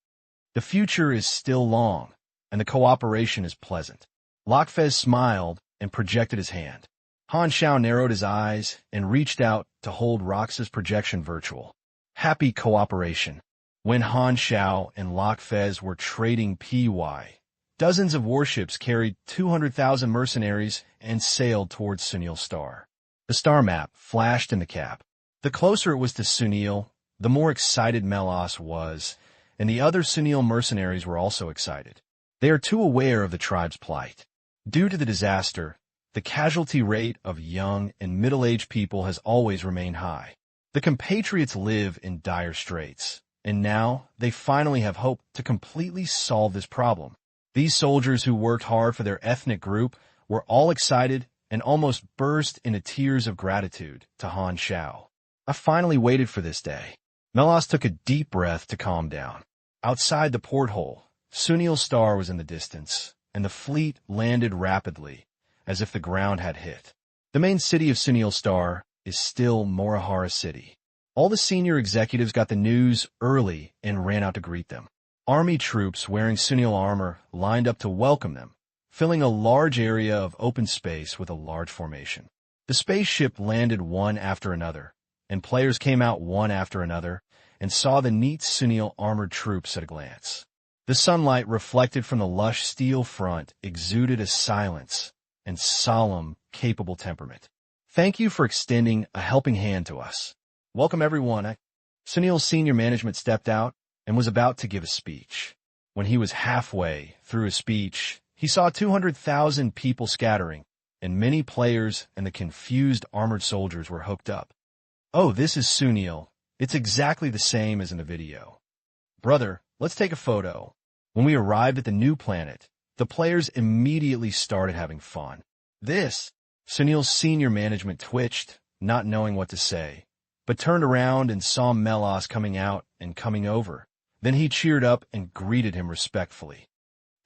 Speaker 1: The future is still long, and the cooperation is pleasant. Lokfez smiled and projected his hand. Han Xiao narrowed his eyes and reached out to hold Rox's projection virtual. Happy cooperation. When Han Xiao and Lokfez were trading PY, dozens of warships carried 200,000 mercenaries and sailed towards Sunil Star. The star map flashed in the cap. The closer it was to Sunil, the more excited Melas was, and the other Sunil mercenaries were also excited. They are too aware of the tribe's plight. Due to the disaster, the casualty rate of young and middle-aged people has always remained high. The compatriots live in dire straits, and now they finally have hope to completely solve this problem. These soldiers who worked hard for their ethnic group were all excited and almost burst into tears of gratitude to Han Xiao. I finally waited for this day. Melas took a deep breath to calm down. Outside the porthole, Sunil Star was in the distance, and the fleet landed rapidly, as if the ground had hit. The main city of Sunil Star is still Morihara City. All the senior executives got the news early and ran out to greet them. Army troops wearing Sunil armor lined up to welcome them, filling a large area of open space with a large formation. The spaceship landed one after another, and players came out one after another and saw the neat Sunil armored troops at a glance. The sunlight reflected from the lush steel front exuded a silence and solemn, capable temperament. Thank you for extending a helping hand to us. Welcome, everyone. Sunil's senior management stepped out and was about to give a speech. When he was halfway through his speech, he saw 200,000 people scattering, and many players and the confused armored soldiers were hooked up. Oh, this is Sunil. It's exactly the same as in the video. Brother, let's take a photo. When we arrived at the new planet, the players immediately started having fun. Sunil's senior management twitched, not knowing what to say, but turned around and saw Melas coming out and coming over. Then he cheered up and greeted him respectfully.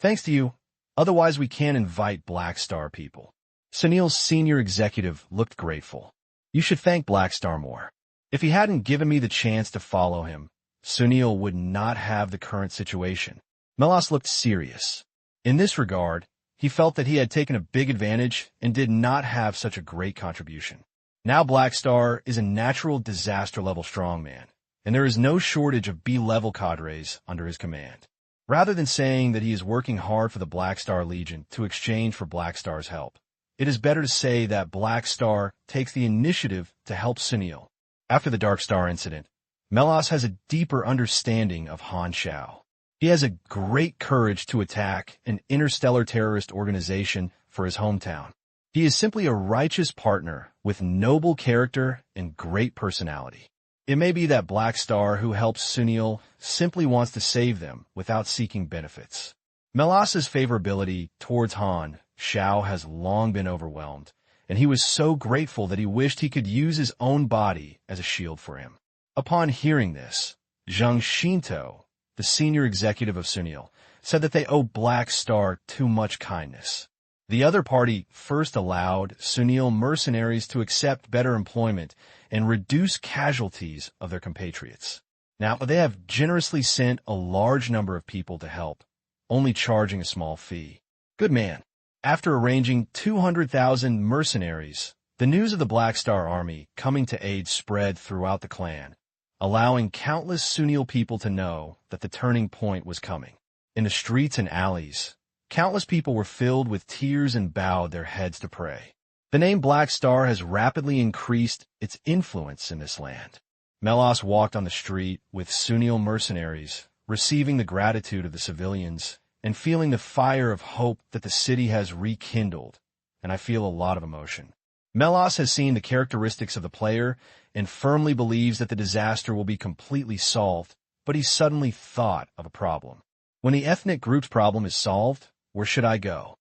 Speaker 1: Thanks to you. Otherwise we can't invite Black Star people. Sunil's senior executive looked grateful. You should thank Black Star more. If he hadn't given me the chance to follow him, Sunil would not have the current situation. Melas looked serious. In this regard, he felt that he had taken a big advantage and did not have such a great contribution. Now Black Star is a natural disaster-level strongman, and there is no shortage of B-level cadres under his command. Rather than saying that he is working hard for the Black Star Legion to exchange for Black Star's help, it is better to say that Black Star takes the initiative to help Sunil. After the Dark Star incident, Melas has a deeper understanding of Han Xiao. He has a great courage to attack an interstellar terrorist organization for his hometown. He is simply a righteous partner with noble character and great personality. It may be that Black Star, who helps Sunil, simply wants to save them without seeking benefits. Melas's favorability towards Han Xiao has long been overwhelmed, and he was so grateful that he wished he could use his own body as a shield for him. Upon hearing this, Zhang Shinto, the senior executive of Sunil, said that they owe Black Star too much kindness. The other party first allowed Sunil mercenaries to accept better employment and reduce casualties of their compatriots. Now, they have generously sent a large number of people to help, only charging a small fee. Good man. After arranging 200,000 mercenaries, the news of the Black Star Army coming to aid spread throughout the clan, allowing countless Sunil people to know that the turning point was coming. In the streets and alleys, countless people were filled with tears and bowed their heads to pray. The name Black Star has rapidly increased its influence in this land. Melas walked on the street with Sunil mercenaries, receiving the gratitude of the civilians and feeling the fire of hope that the city has rekindled, and I feel a lot of emotion. Melas has seen the characteristics of the player and firmly believes that the disaster will be completely solved, but he suddenly thought of a problem. When the ethnic group's problem is solved, where should I go?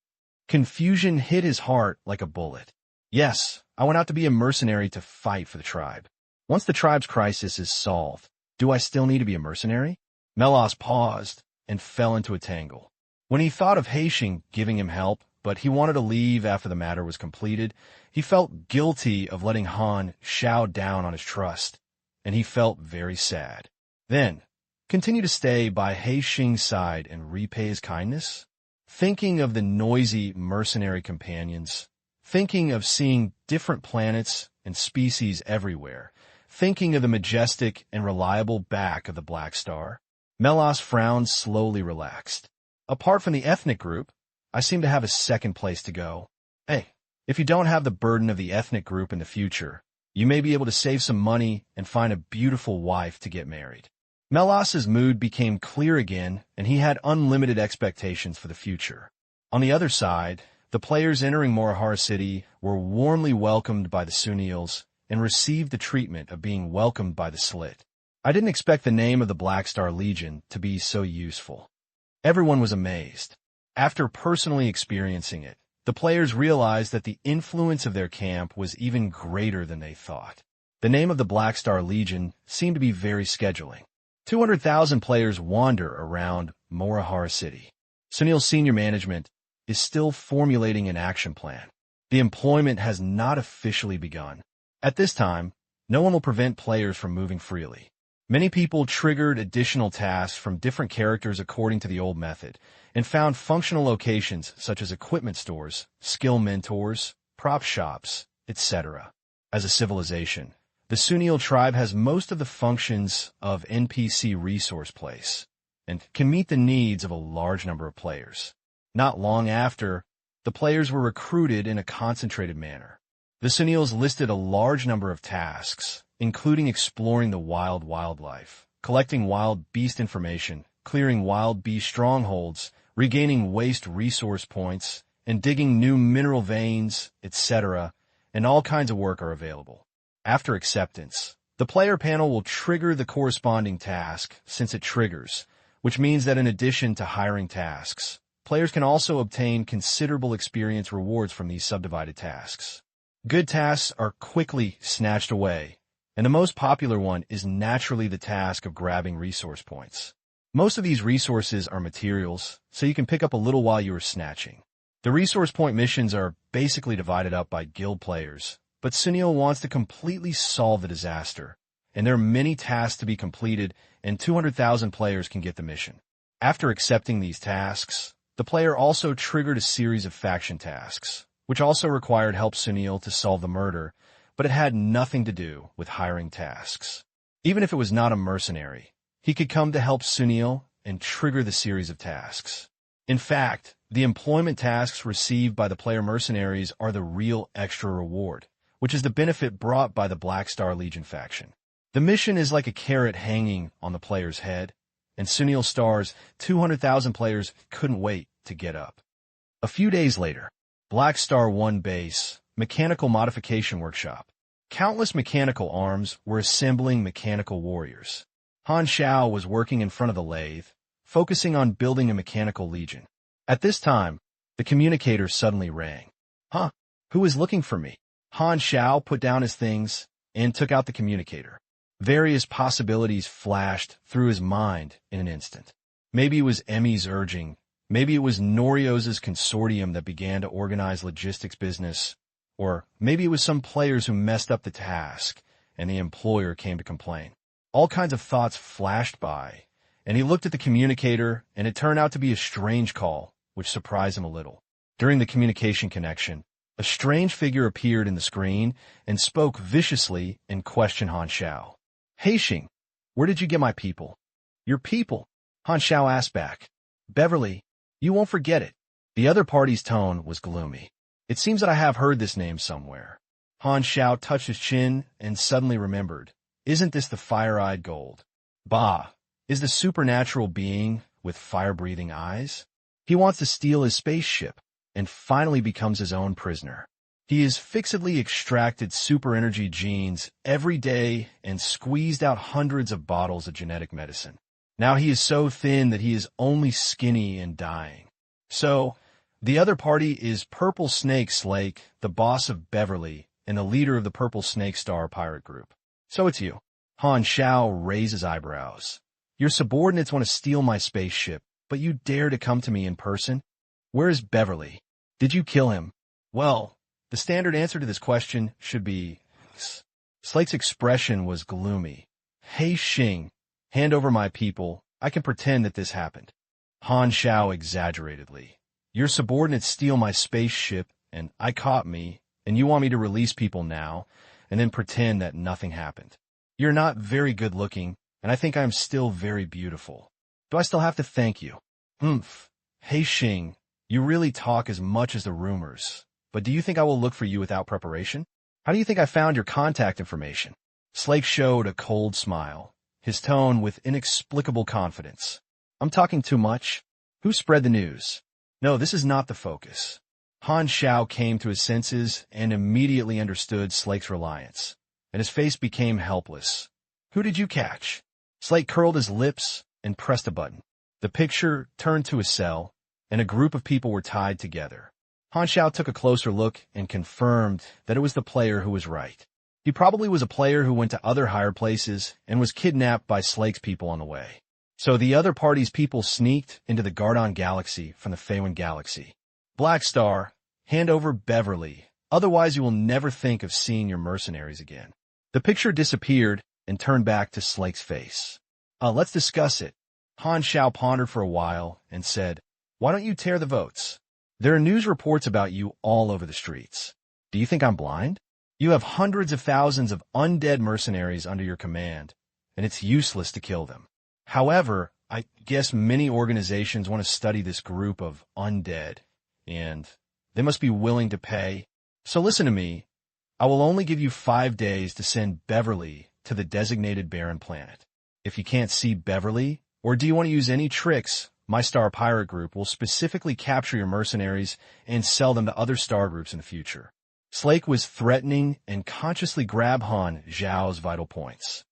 Speaker 1: Confusion hit his heart like a bullet. Yes, I went out to be a mercenary to fight for the tribe. Once the tribe's crisis is solved, do I still need to be a mercenary? Melas paused and fell into a tangle. When he thought of Han Xiao giving him help, but he wanted to leave after the matter was completed, he felt guilty of letting Han Xiao down on his trust, and he felt very sad. Then, continue to stay by Han Xiao's side and repay his kindness? Thinking of the noisy mercenary companions, thinking of seeing different planets and species everywhere, thinking of the majestic and reliable back of the Black Star, Melas' frown slowly relaxed. Apart from the ethnic group, I seem to have a second place to go. Hey, if you don't have the burden of the ethnic group in the future, you may be able to save some money and find a beautiful wife to get married. Melas's mood became clear again, and he had unlimited expectations for the future. On the other side, the players entering Morahara City were warmly welcomed by the Sunils and received the treatment of being welcomed by the Slit. I didn't expect the name of the Black Star Legion to be so useful. Everyone was amazed. After personally experiencing it, the players realized that the influence of their camp was even greater than they thought. The name of the Black Star Legion seemed to be very scheduling. 200,000 players wander around Morahara City. Sunil's senior management is still formulating an action plan. The employment has not officially begun. At this time, no one will prevent players from moving freely. Many people triggered additional tasks from different characters according to the old method, and found functional locations such as equipment stores, skill mentors, prop shops, etc. As a civilization, the Sunil tribe has most of the functions of NPC resource place, and can meet the needs of a large number of players. Not long after, the players were recruited in a concentrated manner. The Sunils listed a large number of tasks, including exploring the wild wildlife, collecting wild beast information, clearing wild beast strongholds, regaining waste resource points, and digging new mineral veins, etc., and all kinds of work are available. After acceptance, the player panel will trigger the corresponding task since it triggers, which means that in addition to hiring tasks, players can also obtain considerable experience rewards from these subdivided tasks. Good tasks are quickly snatched away, and the most popular one is naturally the task of grabbing resource points. Most of these resources are materials, so you can pick up a little while you are snatching. The resource point missions are basically divided up by guild players, but Sunil wants to completely solve the disaster, and there are many tasks to be completed, and 200,000 players can get the mission. After accepting these tasks, the player also triggered a series of faction tasks, which also required help Sunil to solve the murder, but it had nothing to do with hiring tasks. Even if it was not a mercenary, he could come to help Sunil and trigger the series of tasks. In fact, the employment tasks received by the player mercenaries are the real extra reward, which is the benefit brought by the Black Star Legion faction. The mission is like a carrot hanging on the player's head, and Sunil Star's 200,000 players couldn't wait to get up. A few days later, Black Star 1 Base, Mechanical Modification Workshop. Countless mechanical arms were assembling mechanical warriors. Han Xiao was working in front of the lathe, focusing on building a mechanical legion. At this time, the communicator suddenly rang. Huh? Who is looking for me? Han Xiao put down his things and took out the communicator. Various possibilities flashed through his mind in an instant. Maybe it was Emmy's urging. Maybe it was Norios's consortium that began to organize logistics business. Or maybe it was some players who messed up the task, and the employer came to complain. All kinds of thoughts flashed by, and he looked at the communicator, and it turned out to be a strange call, which surprised him a little. During the communication connection, a strange figure appeared in the screen and spoke viciously and questioned Han Xiao. "Hey Xing, where did you get my people?" "Your people?" Han Xiao asked back. "Beverly, you won't forget it." The other party's tone was gloomy. It seems that I have heard this name somewhere. Han Xiao touched his chin and suddenly remembered. Isn't this the fire-eyed gold? Bah, is the supernatural being with fire-breathing eyes? He wants to steal his spaceship and finally becomes his own prisoner. He has fixedly extracted super energy genes every day and squeezed out hundreds of bottles of genetic medicine. Now he is so thin that he is only skinny and dying. So, the other party is Purple Snake Slake, the boss of Beverly, and the leader of the Purple Snake Star pirate group. So it's you. Han Xiao raises eyebrows. Your subordinates want to steal my spaceship, but you dare to come to me in person? Where is Beverly? Did you kill him? Well, the standard answer to this question should be... Slake's expression was gloomy. Hey Xing, hand over my people. I can pretend that this happened. Han Xiao exaggeratedly. Your subordinates steal my spaceship, and I caught me, and you want me to release people now, and then pretend that nothing happened. You're not very good looking, and I think I'm still very beautiful. Do I still have to thank you? Hey Xing, you really talk as much as the rumors, but do you think I will look for you without preparation? How do you think I found your contact information? Slake showed a cold smile, his tone with inexplicable confidence. I'm talking too much? Who spread the news? No, this is not the focus. Han Xiao came to his senses and immediately understood Slake's reliance, and his face became helpless. Who did you catch? Slake curled his lips and pressed a button. The picture turned to a cell, and a group of people were tied together. Han Xiao took a closer look and confirmed that it was the player who was right. He probably was a player who went to other higher places and was kidnapped by Slake's people on the way. So the other party's people sneaked into the Gardon Galaxy from the Feywind Galaxy. Black Star, hand over Beverly, otherwise you will never think of seeing your mercenaries again. The picture disappeared and turned back to Slake's face. Let's discuss it. Han Xiao pondered for a while and said, why don't you tear the votes? There are news reports about you all over the streets. Do you think I'm blind? You have hundreds of thousands of undead mercenaries under your command, and it's useless to kill them. However, I guess many organizations want to study this group of undead, and they must be willing to pay. So listen to me. I will only give you 5 days to send Beverly to the designated barren planet. If you can't see Beverly, or do you want to use any tricks, my star pirate group will specifically capture your mercenaries and sell them to other star groups in the future. Slake was threatening and consciously grabbed Han Xiao's vital points.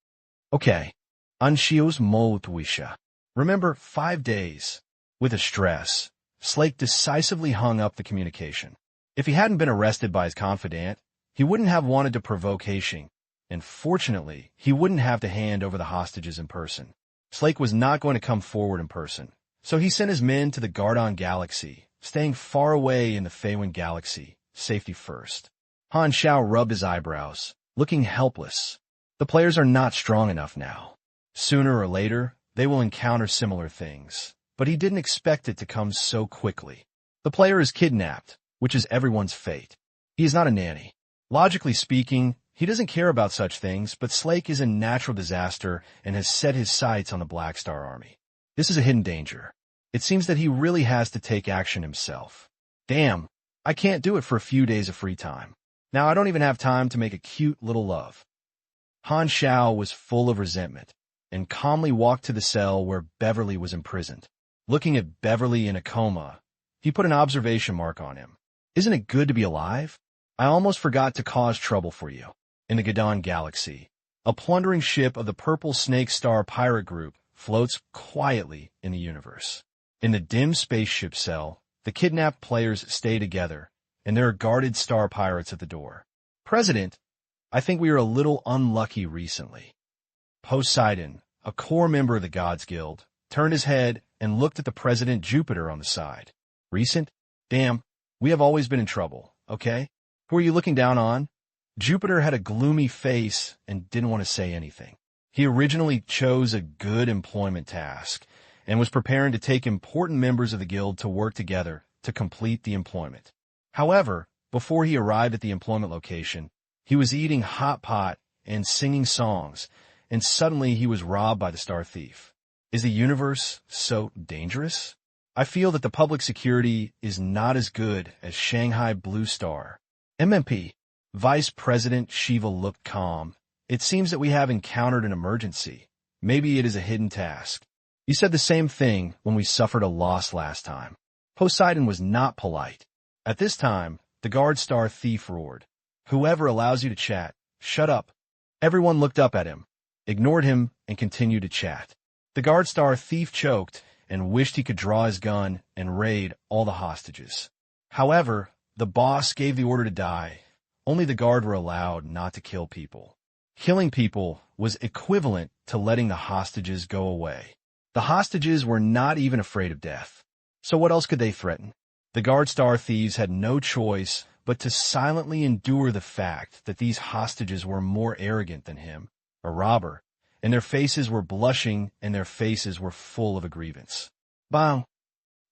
Speaker 1: Okay. Han Xiao's Moutwisha. Remember, 5 days. With a stress, Slake decisively hung up the communication. If he hadn't been arrested by his confidant, he wouldn't have wanted to provoke Xing, and fortunately, he wouldn't have to hand over the hostages in person. Slake was not going to come forward in person, so he sent his men to the Gardon Galaxy, staying far away in the Feywind Galaxy, safety first. Han Xiao rubbed his eyebrows, looking helpless. The players are not strong enough now. Sooner or later, they will encounter similar things, but he didn't expect it to come so quickly. The player is kidnapped, which is everyone's fate. He is not a nanny. Logically speaking, he doesn't care about such things, but Slake is a natural disaster and has set his sights on the Black Star Army. This is a hidden danger. It seems that he really has to take action himself. Damn, I can't do it for a few days of free time. Now I don't even have time to make a cute little love. Han Xiao was full of resentment and calmly walked to the cell where Beverly was imprisoned. Looking at Beverly in a coma, he put an observation mark on him. Isn't it good to be alive? I almost forgot to cause trouble for you. In the Gardon Galaxy, a plundering ship of the Purple Snake Star pirate group floats quietly in the universe. In the dim spaceship cell, the kidnapped players stay together, and there are guarded star pirates at the door. President, I think we are a little unlucky recently. Poseidon, a core member of the Gods Guild, turned his head and looked at the President Jupiter on the side. Recent? Damn, we have always been in trouble, okay? Who are you looking down on? Jupiter had a gloomy face and didn't want to say anything. He originally chose a good employment task and was preparing to take important members of the guild to work together to complete the employment. However, before he arrived at the employment location, he was eating hot pot and singing songs, and suddenly he was robbed by the Star Thief. Is the universe so dangerous? I feel that the public security is not as good as Shanghai Blue Star. MMP. Vice President Shiva looked calm. It seems that we have encountered an emergency. Maybe it is a hidden task. You said the same thing when we suffered a loss last time. Poseidon was not polite. At this time, the Guard Star thief roared. Whoever allows you to chat, shut up. Everyone looked up at him, ignored him, and continued to chat. The Guard Star thief choked and wished he could draw his gun and raid all the hostages. However, the boss gave the order to die. Only the guard were allowed not to kill people. Killing people was equivalent to letting the hostages go away. The hostages were not even afraid of death. So what else could they threaten? The Guard Star thieves had no choice but to silently endure the fact that these hostages were more arrogant than him, a robber, and their faces were blushing and their faces were full of a grievance. Bang!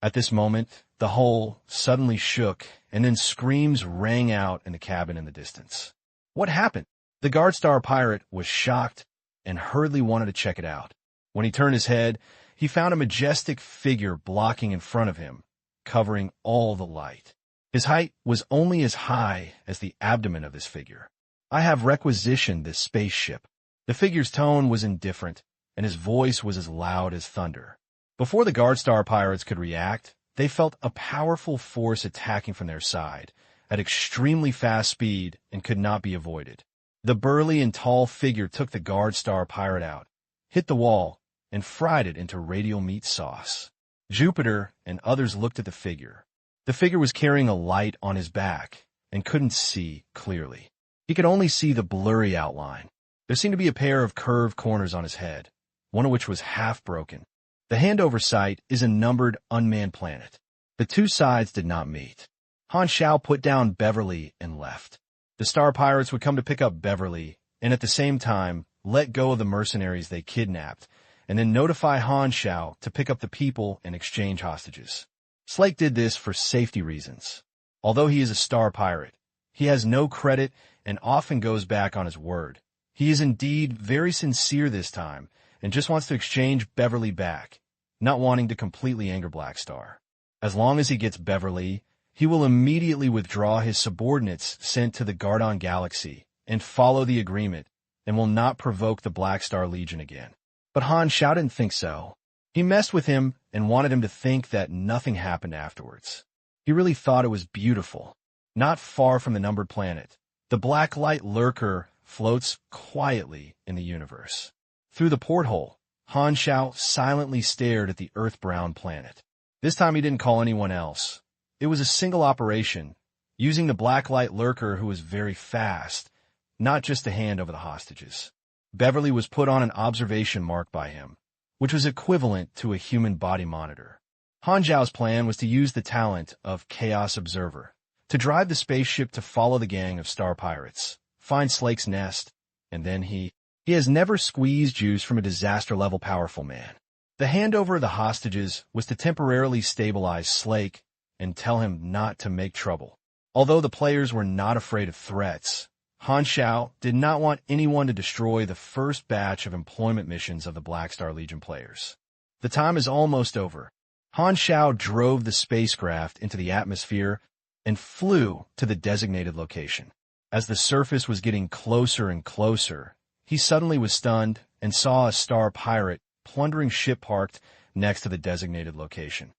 Speaker 1: At this moment, the hull suddenly shook, and then screams rang out in the cabin in the distance. What happened? The Guard Star pirate was shocked and hurriedly wanted to check it out. When he turned his head, he found a majestic figure blocking in front of him, covering all the light. His height was only as high as the abdomen of this figure. I have requisitioned this spaceship. The figure's tone was indifferent, and his voice was as loud as thunder. Before the Guard Star pirates could react, they felt a powerful force attacking from their side, at extremely fast speed and could not be avoided. The burly and tall figure took the Guard Star pirate out, hit the wall, and fried it into radial meat sauce. Jupiter and others looked at the figure. The figure was carrying a light on his back and couldn't see clearly. He could only see the blurry outline. There seemed to be a pair of curved corners on his head, one of which was half broken. The handover site is a numbered unmanned planet. The two sides did not meet. Han Xiao put down Beverly and left. The Star Pirates would come to pick up Beverly and at the same time let go of the mercenaries they kidnapped and then notify Han Xiao to pick up the people and exchange hostages. Slake did this for safety reasons. Although he is a Star Pirate, he has no credit and often goes back on his word. He is indeed very sincere this time and just wants to exchange Beverly back, not wanting to completely anger Black Star. As long as he gets Beverly, he will immediately withdraw his subordinates sent to the Gardon Galaxy and follow the agreement and will not provoke the Black Star Legion again. But Han Xiao didn't think so. He messed with him and wanted him to think that nothing happened afterwards. He really thought it was beautiful. Not far from the numbered planet, the black light lurker floats quietly in the universe. Through the porthole, Han Xiao silently stared at the earth-brown planet. This time he didn't call anyone else. It was a single operation, using the black light lurker who was very fast, not just to hand over the hostages. Beverly was put on an observation mark by him, which was equivalent to a human body monitor. Han Xiao's plan was to use the talent of Chaos Observer to drive the spaceship to follow the gang of Star Pirates, find Slake's nest, and then he has never squeezed juice from a disaster-level powerful man. The handover of the hostages was to temporarily stabilize Slake and tell him not to make trouble. Although the players were not afraid of threats, Han Xiao did not want anyone to destroy the first batch of employment missions of the Black Star Legion players. The time is almost over. Han Xiao drove the spacecraft into the atmosphere and flew to the designated location. As the surface was getting closer and closer, he suddenly was stunned and saw a Star Pirate plundering ship parked next to the designated location.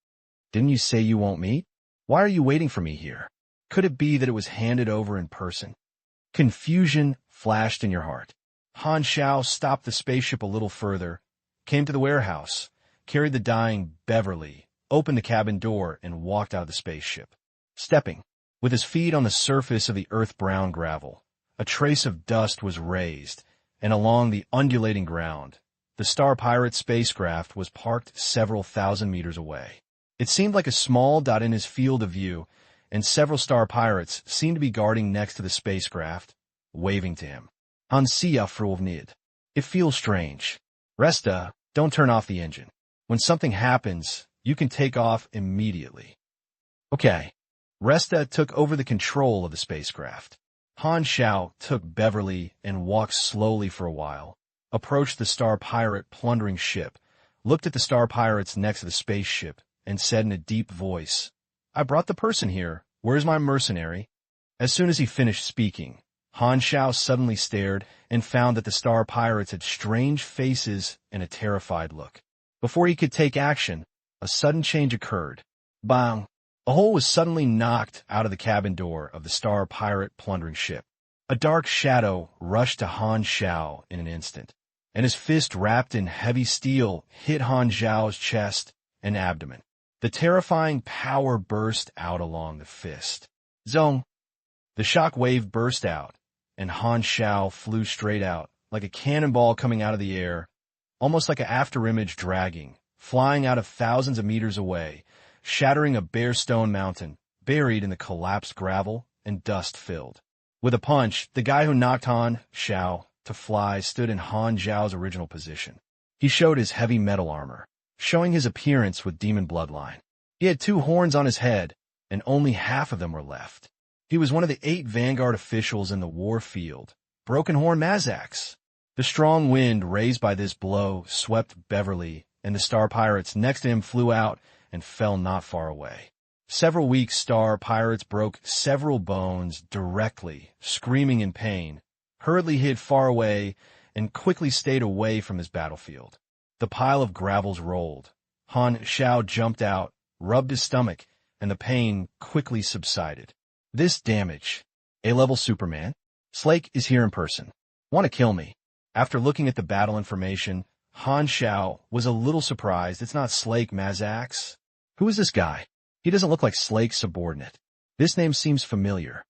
Speaker 1: Didn't you say you won't meet? Why are you waiting for me here? Could it be that it was handed over in person? Confusion flashed in your heart. Han Xiao stopped the spaceship a little further, came to the warehouse, carried the dying Beverly, opened the cabin door, and walked out of the spaceship. Stepping, with his feet on the surface of the earth-brown gravel, a trace of dust was raised, and along the undulating ground, the Star Pirate spacecraft was parked several thousand meters away. It seemed like a small dot in his field of view, and several Star Pirates seemed to be guarding next to the spacecraft, waving to him. Han Xiao fruvnid. It feels strange. Resta, don't turn off the engine. When something happens, you can take off immediately. Okay. Resta took over the control of the spacecraft. Han Xiao took Beverly and walked slowly for a while, approached the Star Pirate plundering ship, looked at the Star Pirates next to the spaceship, and said in a deep voice, "I brought the person here. Where's my mercenary?" As soon as he finished speaking, Han Xiao suddenly stared and found that the star pirates had strange faces and a terrified look. Before he could take action, a sudden change occurred. Bang! A hole was suddenly knocked out of the cabin door of the star pirate plundering ship. A dark shadow rushed to Han Xiao in an instant, and his fist wrapped in heavy steel hit Han Xiao's chest and abdomen. The terrifying power burst out along the fist. Zong! The shock wave burst out, and Han Xiao flew straight out, like a cannonball coming out of the air, almost like an afterimage dragging, flying out of thousands of meters away, shattering a bare stone mountain, buried in the collapsed gravel and dust-filled. With a punch, the guy who knocked Han Xiao to fly stood in Han Xiao's original position. He showed his heavy metal armor, showing his appearance with demon bloodline. He had 2 horns on his head, and only half of them were left. He was one of the 8 vanguard officials in the war field, Broken Horn Mazax. The strong wind raised by this blow swept Beverly, and the star pirates next to him flew out and fell not far away. Several weak star pirates broke several bones directly, screaming in pain, hurriedly hid far away, and quickly stayed away from his battlefield. The pile of gravels rolled. Han Xiao jumped out, rubbed his stomach, and the pain quickly subsided. This damage. A-level Superman. Slake is here in person. Want to kill me. After looking at the battle information, Han Xiao was a little surprised it's not Slake Mazax. Who is this guy? He doesn't look like Slake's subordinate. This name seems familiar.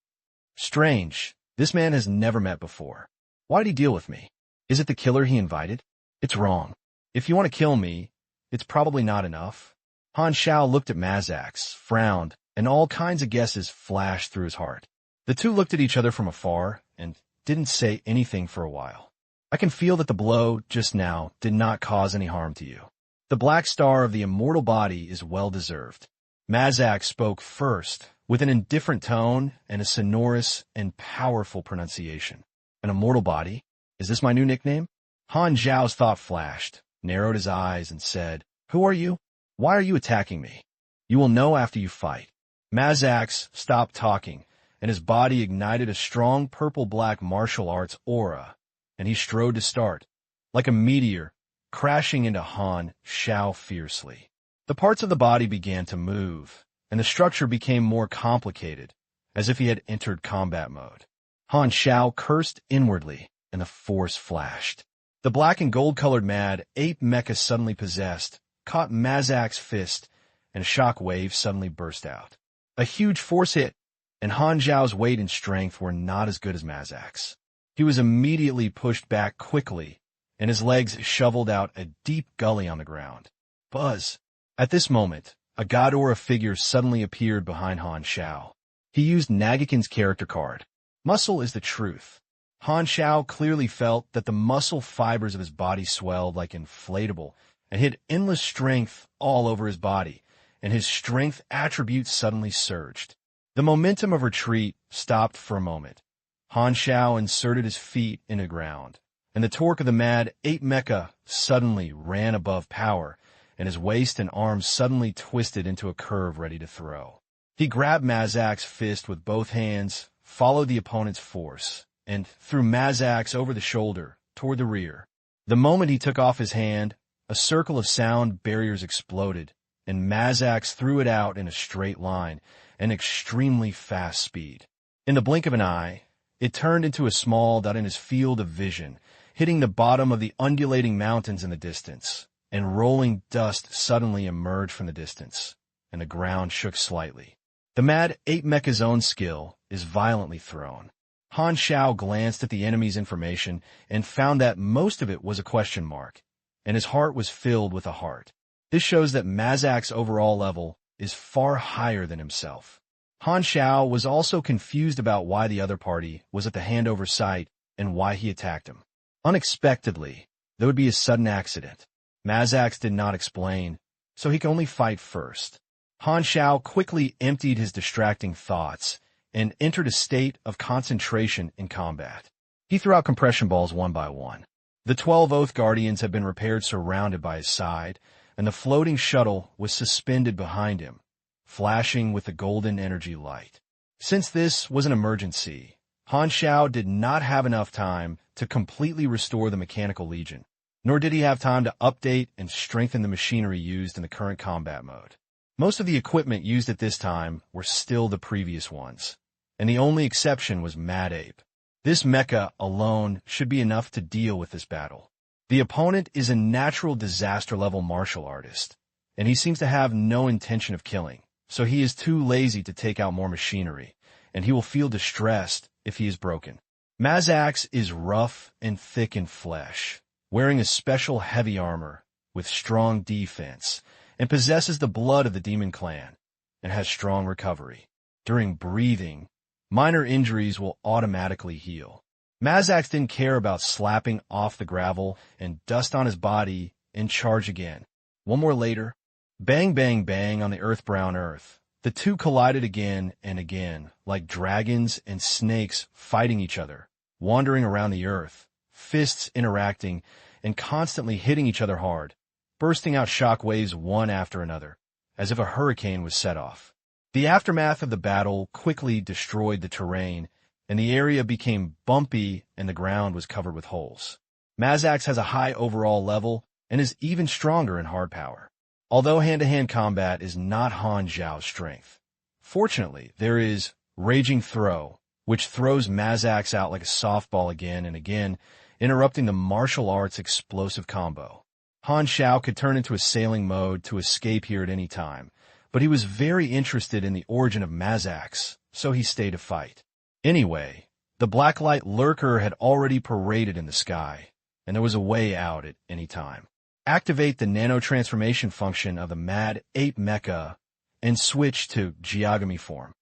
Speaker 1: Strange. This man has never met before. Why did he deal with me? Is it the killer he invited? It's wrong. If you want to kill me, it's probably not enough. Han Xiao looked at Mazax, frowned, and all kinds of guesses flashed through his heart. The two looked at each other from afar and didn't say anything for a while. I can feel that the blow just now did not cause any harm to you. The black star of the immortal body is well-deserved. Mazax spoke first, with an indifferent tone and a sonorous and powerful pronunciation. An immortal body? Is this my new nickname? Han Xiao's thought flashed, narrowed his eyes, and said, "Who are you? Why are you attacking me? You will know after you fight." Mazax stopped talking, and his body ignited a strong purple-black martial arts aura, and he strode to start, like a meteor, crashing into Han Xiao fiercely. The parts of the body began to move, and the structure became more complicated, as if he had entered combat mode. Han Xiao cursed inwardly, and the force flashed. The black and gold-colored mad ape mecha suddenly possessed, caught Mazax's fist, and a shock wave suddenly burst out. A huge force hit, and Han Xiao's weight and strength were not as good as Mazax's. He was immediately pushed back quickly, and his legs shoveled out a deep gully on the ground. Buzz! At this moment, a god aura figure suddenly appeared behind Han Xiao. He used Nagakin's character card. Muscle is the truth. Han Xiao clearly felt that the muscle fibers of his body swelled like inflatable and hid endless strength all over his body, and his strength attributes suddenly surged. The momentum of retreat stopped for a moment. Han Xiao inserted his feet in the ground, and the torque of the mad ape mecha suddenly ran above power, and his waist and arms suddenly twisted into a curve ready to throw. He grabbed Mazax's fist with both hands, followed the opponent's force, and threw Mazax over the shoulder, toward the rear. The moment he took off his hand, a circle of sound barriers exploded, and Mazax threw it out in a straight line, an extremely fast speed. In the blink of an eye, it turned into a small dot in his field of vision, hitting the bottom of the undulating mountains in the distance, and rolling dust suddenly emerged from the distance, and the ground shook slightly. The mad ape mecha's own skill is violently thrown. Han Xiao glanced at the enemy's information and found that most of it was a question mark, and his heart was filled with a heart. This shows that Mazax's overall level is far higher than himself. Han Xiao was also confused about why the other party was at the handover site and why he attacked him. Unexpectedly, there would be a sudden accident. Mazax did not explain, so he could only fight first. Han Xiao quickly emptied his distracting thoughts and entered a state of concentration in combat. He threw out compression balls one by one. The 12 Oath Guardians had been repaired surrounded by his side, and the floating shuttle was suspended behind him, flashing with the golden energy light. Since this was an emergency, Han Xiao did not have enough time to completely restore the mechanical legion, nor did he have time to update and strengthen the machinery used in the current combat mode. Most of the equipment used at this time were still the previous ones, and the only exception was Mad Ape. This mecha alone should be enough to deal with this battle. The opponent is a natural disaster-level martial artist, and he seems to have no intention of killing, so he is too lazy to take out more machinery, and he will feel distressed if he is broken. Mazax is rough and thick in flesh, wearing a special heavy armor with strong defense, and possesses the blood of the demon clan, and has strong recovery. During breathing, minor injuries will automatically heal. Mazax didn't care about slapping off the gravel and dust on his body and charge again. One more later, bang bang bang on the earth-brown earth. The two collided again and again, like dragons and snakes fighting each other, wandering around the earth, fists interacting, and constantly hitting each other hard, bursting out shock waves one after another, as if a hurricane was set off. The aftermath of the battle quickly destroyed the terrain, and the area became bumpy and the ground was covered with holes. Mazax has a high overall level and is even stronger in hard power. Although hand-to-hand combat is not Han Xiao's strength, fortunately, there is Raging Throw, which throws Mazax out like a softball again and again, interrupting the martial arts explosive combo. Han Xiao could turn into a sailing mode to escape here at any time, but he was very interested in the origin of Mazax, so he stayed to fight. Anyway, the Blacklight Lurker had already paraded in the sky, and there was a way out at any time. Activate the nano-transformation function of the Mad Ape mecha and switch to Geogamy form.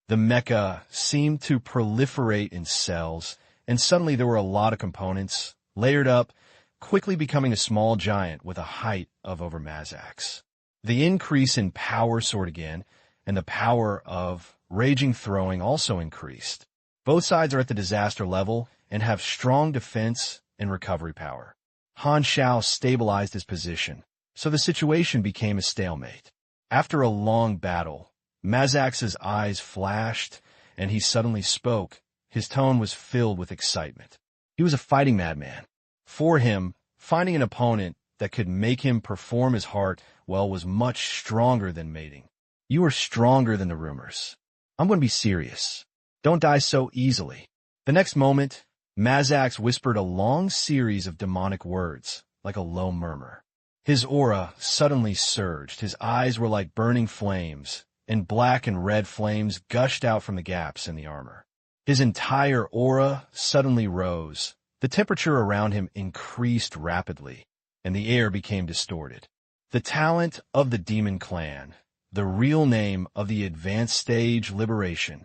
Speaker 1: The mecha seemed to proliferate in cells, and suddenly there were a lot of components, layered up, quickly becoming a small giant with a height of over Mazax. The increase in power soared again, and the power of Raging Throwing also increased. Both sides are at the disaster level and have strong defense and recovery power. Han Xiao stabilized his position, so the situation became a stalemate. After a long battle, Mazax's eyes flashed, and he suddenly spoke. His tone was filled with excitement. He was a fighting madman. For him, finding an opponent that could make him perform his heart well was much stronger than mating. You are stronger than the rumors. I'm going to be serious. Don't die so easily. The next moment, Mazax whispered a long series of demonic words, like a low murmur. His aura suddenly surged. His eyes were like burning flames, and black and red flames gushed out from the gaps in the armor. His entire aura suddenly rose. The temperature around him increased rapidly, and the air became distorted. The talent of the Demon Clan, the real name of the advanced stage liberation.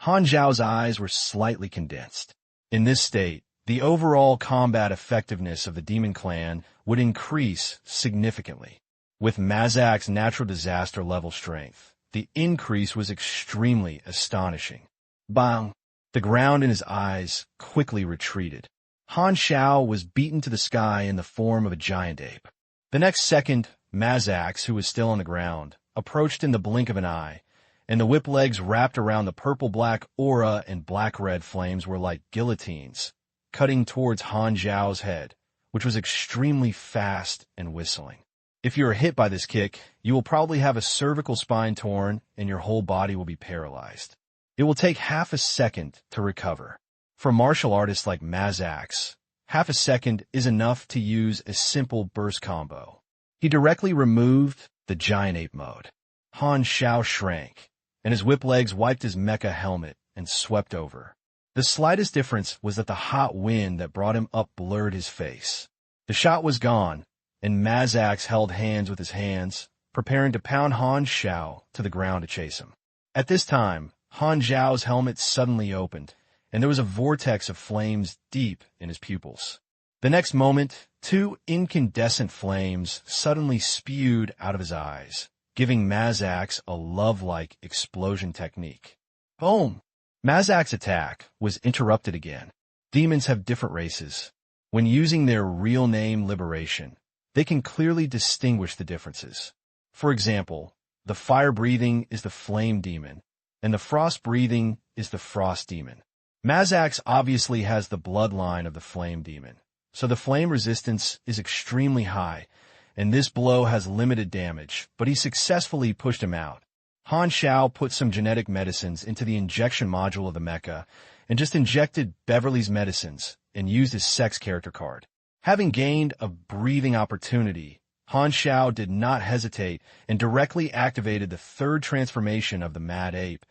Speaker 1: Han Xiao's eyes were slightly condensed. In this state, the overall combat effectiveness of the Demon Clan would increase significantly. With Mazax's natural disaster level strength, the increase was extremely astonishing. Bang! The ground in his eyes quickly retreated. Han Xiao was beaten to the sky in the form of a giant ape. The next second, Mazax, who was still on the ground, approached in the blink of an eye, and the whip legs wrapped around the purple-black aura and black-red flames were like guillotines, cutting towards Han Xiao's head, which was extremely fast and whistling. If you are hit by this kick, you will probably have a cervical spine torn and your whole body will be paralyzed. It will take half a second to recover. For martial artists like Mazax, half a second is enough to use a simple burst combo. He directly removed the giant ape mode. Han Xiao shrank, and his whip legs wiped his mecha helmet and swept over. The slightest difference was that the hot wind that brought him up blurred his face. The shot was gone, and Mazax held hands with his hands, preparing to pound Han Xiao to the ground to chase him. At this time, Han Xiao's helmet suddenly opened, and there was a vortex of flames deep in his pupils. The next moment, two incandescent flames suddenly spewed out of his eyes, giving Mazax a love-like explosion technique. Boom! Mazax's attack was interrupted again. Demons have different races. When using their real name liberation, they can clearly distinguish the differences. For example, the fire-breathing is the flame demon, and the frost-breathing is the frost demon. Mazax obviously has the bloodline of the flame demon, so the flame resistance is extremely high, and this blow has limited damage, but he successfully pushed him out. Han Xiao put some genetic medicines into the injection module of the mecha, and just injected Beverly's medicines and used his sex character card. Having gained a breathing opportunity, Han Xiao did not hesitate and directly activated the third transformation of the Mad Ape,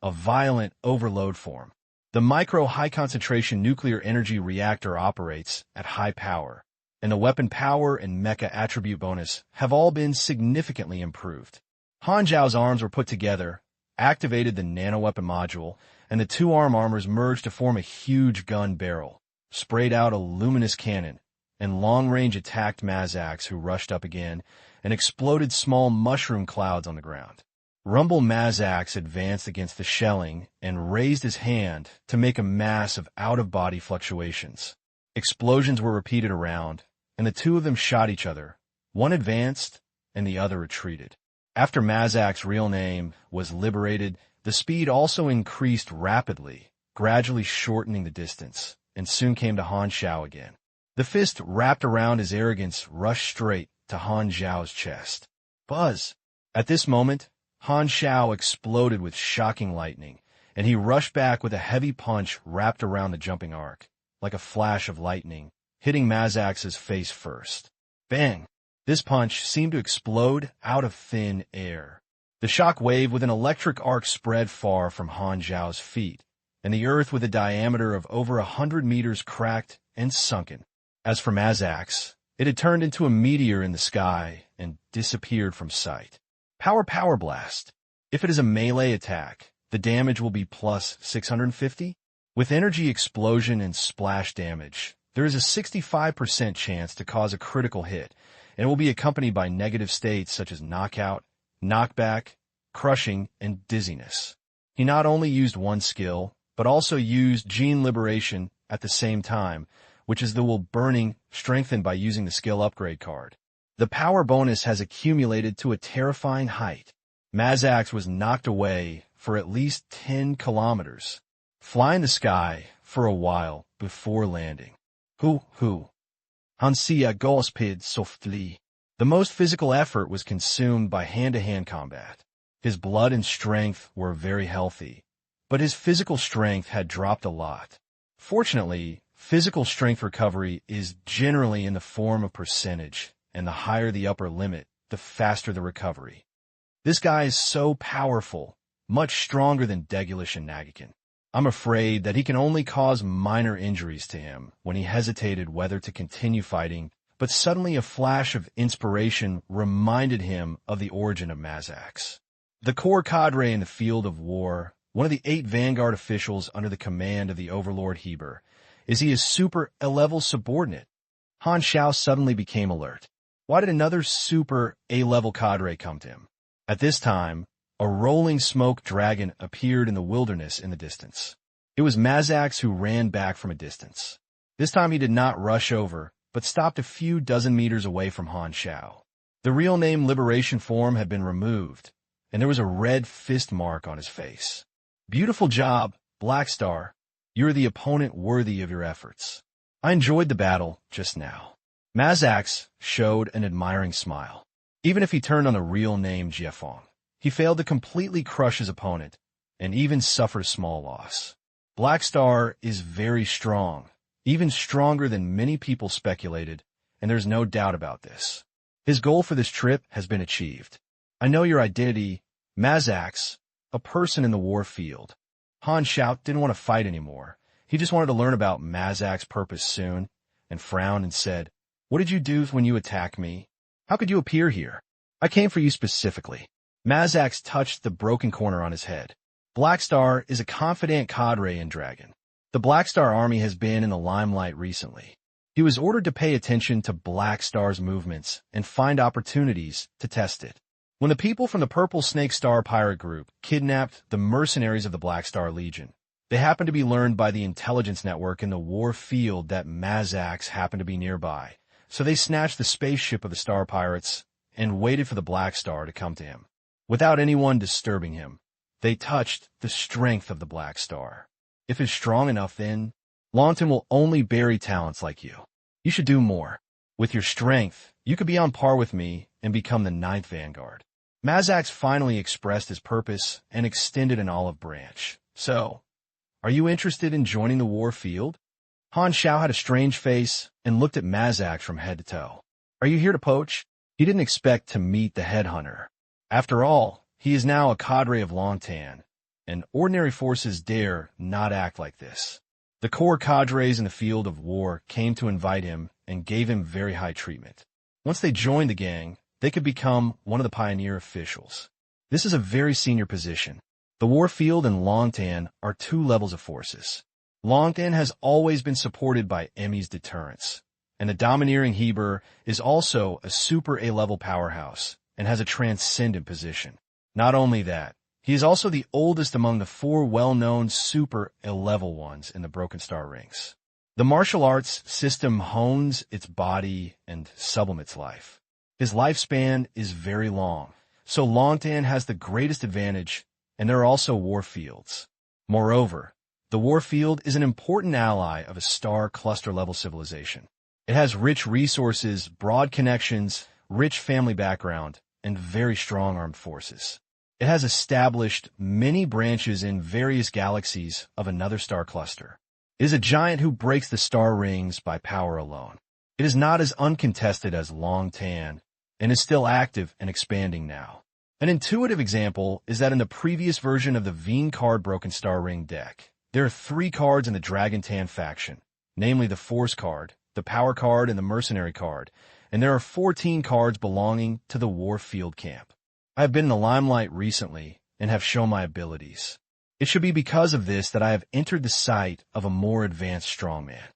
Speaker 1: a violent overload form. The micro-high-concentration nuclear energy reactor operates at high power, and the weapon power and mecha attribute bonus have all been significantly improved. Han Xiao's arms were put together, activated the nano-weapon module, and the two arm armors merged to form a huge gun barrel, sprayed out a luminous cannon, and long-range attacked Mazax, who rushed up again and exploded small mushroom clouds on the ground. Rumble Mazax advanced against the shelling and raised his hand to make a mass of out-of-body fluctuations. Explosions were repeated around, and the two of them shot each other. One advanced, and the other retreated. After Mazax's real name was liberated, the speed also increased rapidly, gradually shortening the distance, and soon came to Han Xiao again. The fist wrapped around his arrogance rushed straight to Han Xiao's chest. Buzz! At this moment, Han Xiao exploded with shocking lightning, and he rushed back with a heavy punch wrapped around the jumping arc, like a flash of lightning, hitting Mazax's face first. Bang! This punch seemed to explode out of thin air. The shock wave with an electric arc spread far from Han Xiao's feet, and the earth with a diameter of over 100 meters cracked and sunken. As for Mazax, it had turned into a meteor in the sky and disappeared from sight. Power blast. If it is a melee attack, the damage will be plus 650. With energy explosion and splash damage, there is a 65% chance to cause a critical hit, and it will be accompanied by negative states such as knockout, knockback, crushing, and dizziness. He not only used one skill, but also used gene liberation at the same time, which is the will burning strengthened by using the skill upgrade card. The power bonus has accumulated to a terrifying height. Mazax was knocked away for at least 10 kilometers, flying the sky for a while before landing. Han Xiao gasped softly. The most physical effort was consumed by hand-to-hand combat. His blood and strength were very healthy, but his physical strength had dropped a lot. Fortunately, physical strength recovery is generally in the form of percentage, and the higher the upper limit, the faster the recovery. This guy is so powerful, much stronger than Degulish and Nagakin. I'm afraid that he can only cause minor injuries to him when he hesitated whether to continue fighting, but suddenly a flash of inspiration reminded him of the origin of Mazax. The core cadre in the field of war, one of the 8 Vanguard officials under the command of the Overlord Heber, is he his super A-level subordinate? Han Xiao suddenly became alert. Why did another super A-level cadre come to him? At this time, a rolling smoke dragon appeared in the wilderness in the distance. It was Mazax who ran back from a distance. This time he did not rush over, but stopped a few dozen meters away from Han Xiao. The real name Liberation form had been removed, and there was a red fist mark on his face. Beautiful job, Black Star. You're the opponent worthy of your efforts. I enjoyed the battle just now. Mazax showed an admiring smile. Even if he turned on the real name Jiefeng, he failed to completely crush his opponent, and even suffered a small loss. Black Star is very strong, even stronger than many people speculated, and there's no doubt about this. His goal for this trip has been achieved. I know your identity, Mazax, a person in the war field. Han Xiao didn't want to fight anymore. He just wanted to learn about Mazax's purpose soon, and frowned and said, "What did you do when you attacked me? How could you appear here? I came for you specifically." Mazax touched the broken corner on his head. Black Star is a confidant cadre in Dragon. The Black Star army has been in the limelight recently. He was ordered to pay attention to Black Star's movements and find opportunities to test it. When the people from the Purple Snake Star pirate group kidnapped the mercenaries of the Black Star Legion, they happened to be learned by the intelligence network in the war field that Mazax happened to be nearby, So they snatched the spaceship of the Star Pirates and waited for the Black Star to come to him. Without anyone disturbing him, they touched the strength of the Black Star. If it's strong enough, then Longtan will only bury talents like you. You should do more. With your strength, you could be on par with me and become the 9th Vanguard. Mazax finally expressed his purpose and extended an olive branch. So, are you interested in joining the war field? Han Xiao had a strange face and looked at Mazax from head to toe. Are you here to poach? He didn't expect to meet the headhunter. After all, he is now a cadre of Longtan, and ordinary forces dare not act like this. The core cadres in the field of war came to invite him and gave him very high treatment. Once they joined the gang, they could become one of the pioneer officials. This is a very senior position. The war field and Longtan are 2 levels of forces. Longtan has always been supported by Emmy's deterrence, and the domineering Heber is also a super A-level powerhouse and has a transcendent position. Not only that, he is also the oldest among the 4 well-known super A-level ones in the Broken Star rings. The martial arts system hones its body and sublimates life. His lifespan is very long, so Longtan has the greatest advantage, and there are also war fields. Moreover, the war field is an important ally of a star cluster-level civilization. It has rich resources, broad connections, rich family background, and very strong armed forces. It has established many branches in various galaxies of another star cluster. It is a giant who breaks the star rings by power alone. It is not as uncontested as Longtan, and is still active and expanding now. An intuitive example is that in the previous version of the Veen card Broken Star Ring deck, there are 3 cards in the Dragon Tan faction, namely the Force card, the Power card, and the Mercenary card, and there are 14 cards belonging to the War Field camp. I have been in the limelight recently and have shown my abilities. It should be because of this that I have entered the sight of a more advanced strongman.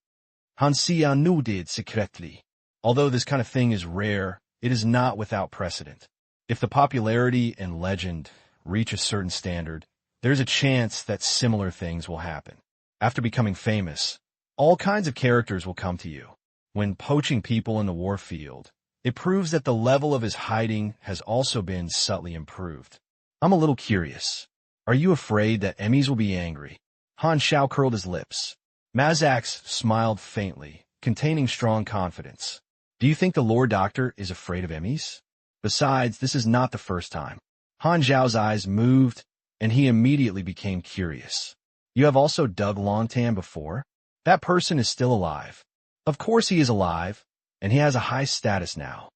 Speaker 1: Han Xiao knew did secretly. Although this kind of thing is rare, it is not without precedent. If the popularity and legend reach a certain standard, there's a chance that similar things will happen. After becoming famous, all kinds of characters will come to you. When poaching people in the war field, it proves that the level of his hiding has also been subtly improved. I'm a little curious. Are you afraid that Emmys will be angry? Han Xiao curled his lips. Mazax smiled faintly, containing strong confidence. Do you think the Lord Doctor is afraid of Emmys? Besides, this is not the first time. Han Xiao's eyes moved, and he immediately became curious. You have also dug Longtan before? That person is still alive. Of course he is alive, and he has a high status now.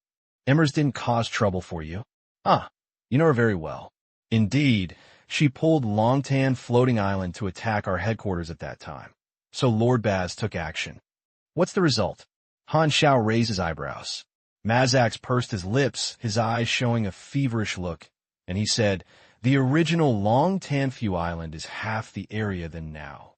Speaker 1: Emmers didn't cause trouble for you? Ah, you know her very well. Indeed, she pulled Longtan Floating Island to attack our headquarters at that time. So Lord Baz took action. What's the result? Han Xiao raised his eyebrows. Mazax pursed his lips, his eyes showing a feverish look, and he said, the original Long Tanfu Island is half the area than now.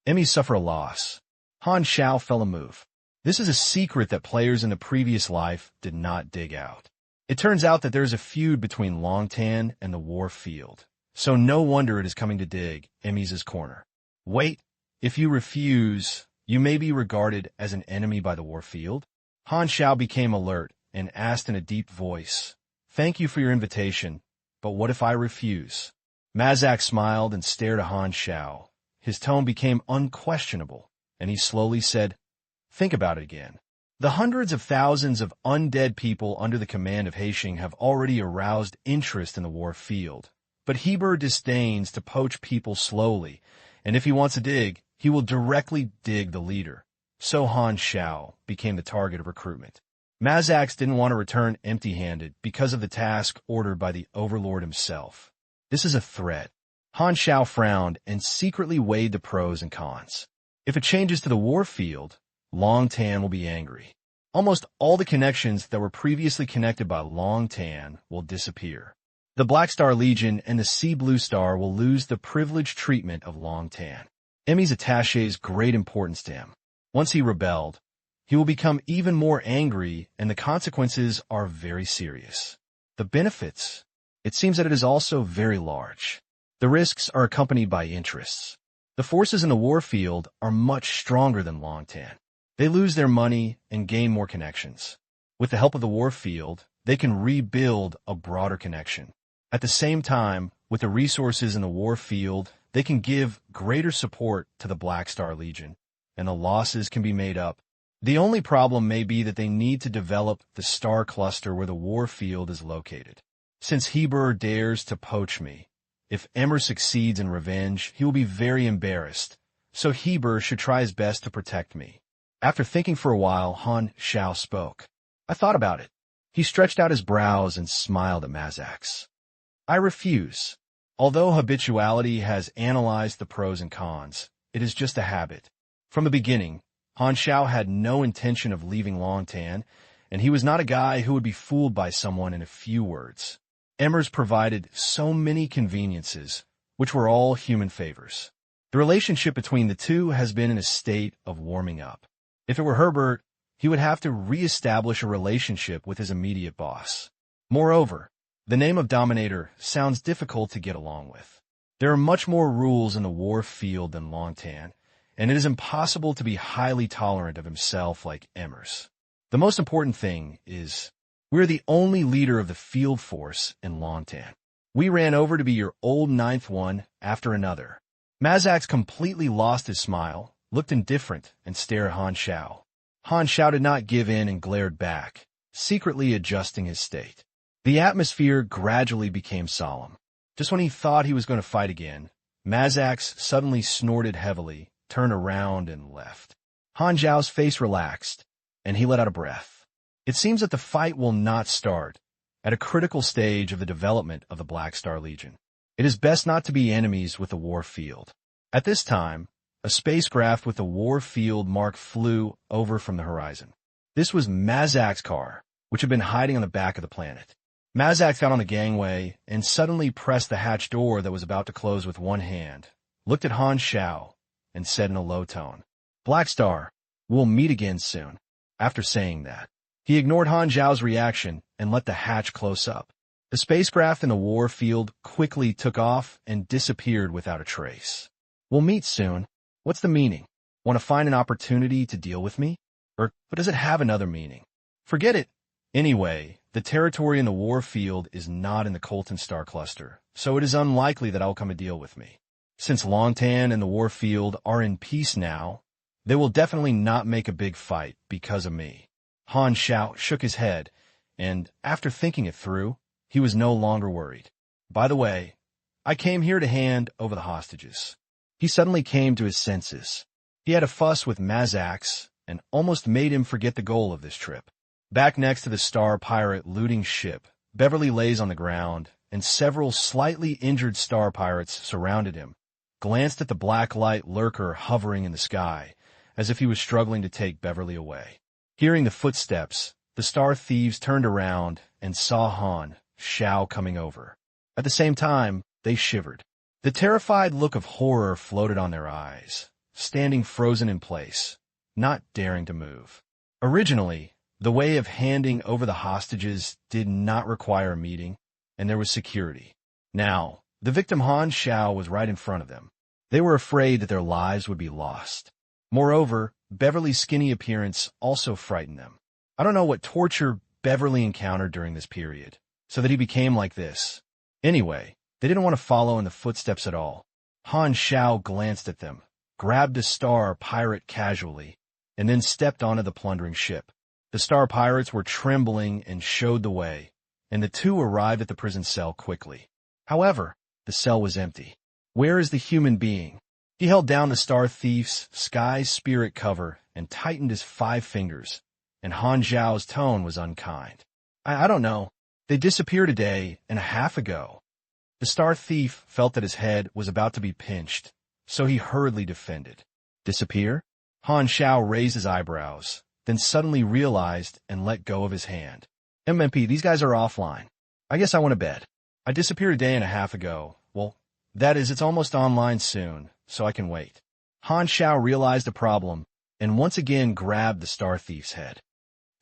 Speaker 1: Emmys suffer a loss. Han Xiao fell a move. This is a secret that players in the previous life did not dig out. It turns out that there is a feud between Longtan and the war field, so no wonder it is coming to dig Emmys' corner. Wait, if you refuse, you may be regarded as an enemy by the war field. Han Xiao became alert and asked in a deep voice, thank you for your invitation, but what if I refuse? Mazax smiled and stared at Han Xiao. His tone became unquestionable, and he slowly said, think about it again. The hundreds of thousands of undead people under the command of Haixing have already aroused interest in the war field, but Heber disdains to poach people slowly, and if he wants to dig, he will directly dig the leader. So Han Xiao became the target of recruitment. Mazax didn't want to return empty-handed because of the task ordered by the Overlord himself. This is a threat. Han Xiao frowned and secretly weighed the pros and cons. If it changes to the war field, Longtan will be angry. Almost all the connections that were previously connected by Longtan will disappear. The Black Star Legion and the Sea Blue Star will lose the privileged treatment of Longtan. Emmy's attache's great importance to him. Once he rebelled, he will become even more angry, and the consequences are very serious. The benefits? It seems that it is also very large. The risks are accompanied by interests. The forces in the war field are much stronger than Longtan. They lose their money and gain more connections. With the help of the war field, they can rebuild a broader connection. At the same time, with the resources in the war field, they can give greater support to the Black Star Legion, and the losses can be made up. The only problem may be that they need to develop the star cluster where the war field is located. Since Heber dares to poach me, if Emmer succeeds in revenge, he will be very embarrassed, so Heber should try his best to protect me. After thinking for a while, Han Xiao spoke. I thought about it. He stretched out his brows and smiled at Mazax. I refuse. Although habituality has analyzed the pros and cons, it is just a habit. From the beginning, Han Xiao had no intention of leaving Longtan, and he was not a guy who would be fooled by someone in a few words. Emmers provided so many conveniences, which were all human favors. The relationship between the two has been in a state of warming up. If it were Herbert, he would have to re-establish a relationship with his immediate boss. Moreover, the name of Dominator sounds difficult to get along with. There are much more rules in the war field than Longtan, and it is impossible to be highly tolerant of himself like Emmers. The most important thing is, we're the only leader of the field force in Longtan. We ran over to be your old ninth one after another. Mazax completely lost his smile, looked indifferent, and stared at Han Xiao. Han Xiao did not give in and glared back, secretly adjusting his state. The atmosphere gradually became solemn. Just when he thought he was going to fight again, Mazax suddenly snorted heavily, turned around, and left. Han Xiao's face relaxed, and he let out a breath. It seems that the fight will not start at a critical stage of the development of the Black Star Legion. It is best not to be enemies with the war field. At this time, a spacecraft with the war field mark flew over from the horizon. This was Mazax's car, which had been hiding on the back of the planet. Mazax got on the gangway and suddenly pressed the hatch door that was about to close with one hand, looked at Han Xiao, and said in a low tone, Black Star, we'll meet again soon. After saying that, he ignored Han Xiao's reaction and let the hatch close up. The spacecraft in the war field quickly took off and disappeared without a trace. We'll meet soon. What's the meaning? Want to find an opportunity to deal with me? Or does it have another meaning? Forget it. Anyway, the territory in the war field is not in the Colton Star Cluster, so it is unlikely that I'll come and deal with me. Since Longtan and the war field are in peace now, they will definitely not make a big fight because of me. Han Xiao shook his head, and after thinking it through, he was no longer worried. By the way, I came here to hand over the hostages. He suddenly came to his senses. He had a fuss with Mazax and almost made him forget the goal of this trip. Back next to the Star Pirate looting ship, Beverly lays on the ground, and several slightly injured Star Pirates surrounded him, glanced at the black light lurker hovering in the sky, as if he was struggling to take Beverly away. Hearing the footsteps, the Star Thieves turned around and saw Han Xiao coming over. At the same time, they shivered. The terrified look of horror floated on their eyes, standing frozen in place, not daring to move. Originally, the way of handing over the hostages did not require a meeting, and there was security. Now, the victim Han Xiao was right in front of them. They were afraid that their lives would be lost. Moreover, Beverly's skinny appearance also frightened them. I don't know what torture Beverly encountered during this period, so that he became like this. Anyway, they didn't want to follow in the footsteps at all. Han Xiao glanced at them, grabbed a Star Pirate casually, and then stepped onto the plundering ship. The Star Pirates were trembling and showed the way, and the two arrived at the prison cell quickly. However, the cell was empty. Where is the human being? He held down the Star Thief's sky spirit cover and tightened his 5 fingers, and Han Xiao's tone was unkind. I don't know. They disappeared a day and a half ago. The Star Thief felt that his head was about to be pinched, so he hurriedly defended. Disappear? Han Xiao raised his eyebrows, then suddenly realized and let go of his hand. MMP, these guys are offline. I guess I want to bed. I disappeared a day and a half ago. Well, that is, it's almost online soon, so I can wait. Han Xiao realized the problem and once again grabbed the Star Thief's head.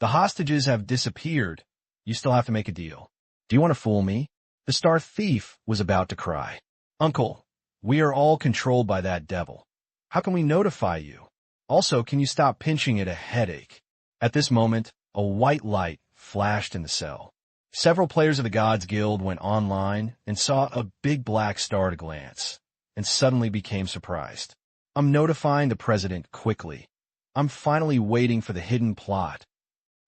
Speaker 1: The hostages have disappeared. You still have to make a deal. Do you want to fool me? The Star Thief was about to cry. Uncle, we are all controlled by that devil. How can we notify you? Also, can you stop pinching at a headache? At this moment, a white light flashed in the cell. Several players of the Gods Guild went online and saw a big black star at a glance, and suddenly became surprised. I'm notifying the president quickly. I'm finally waiting for the hidden plot.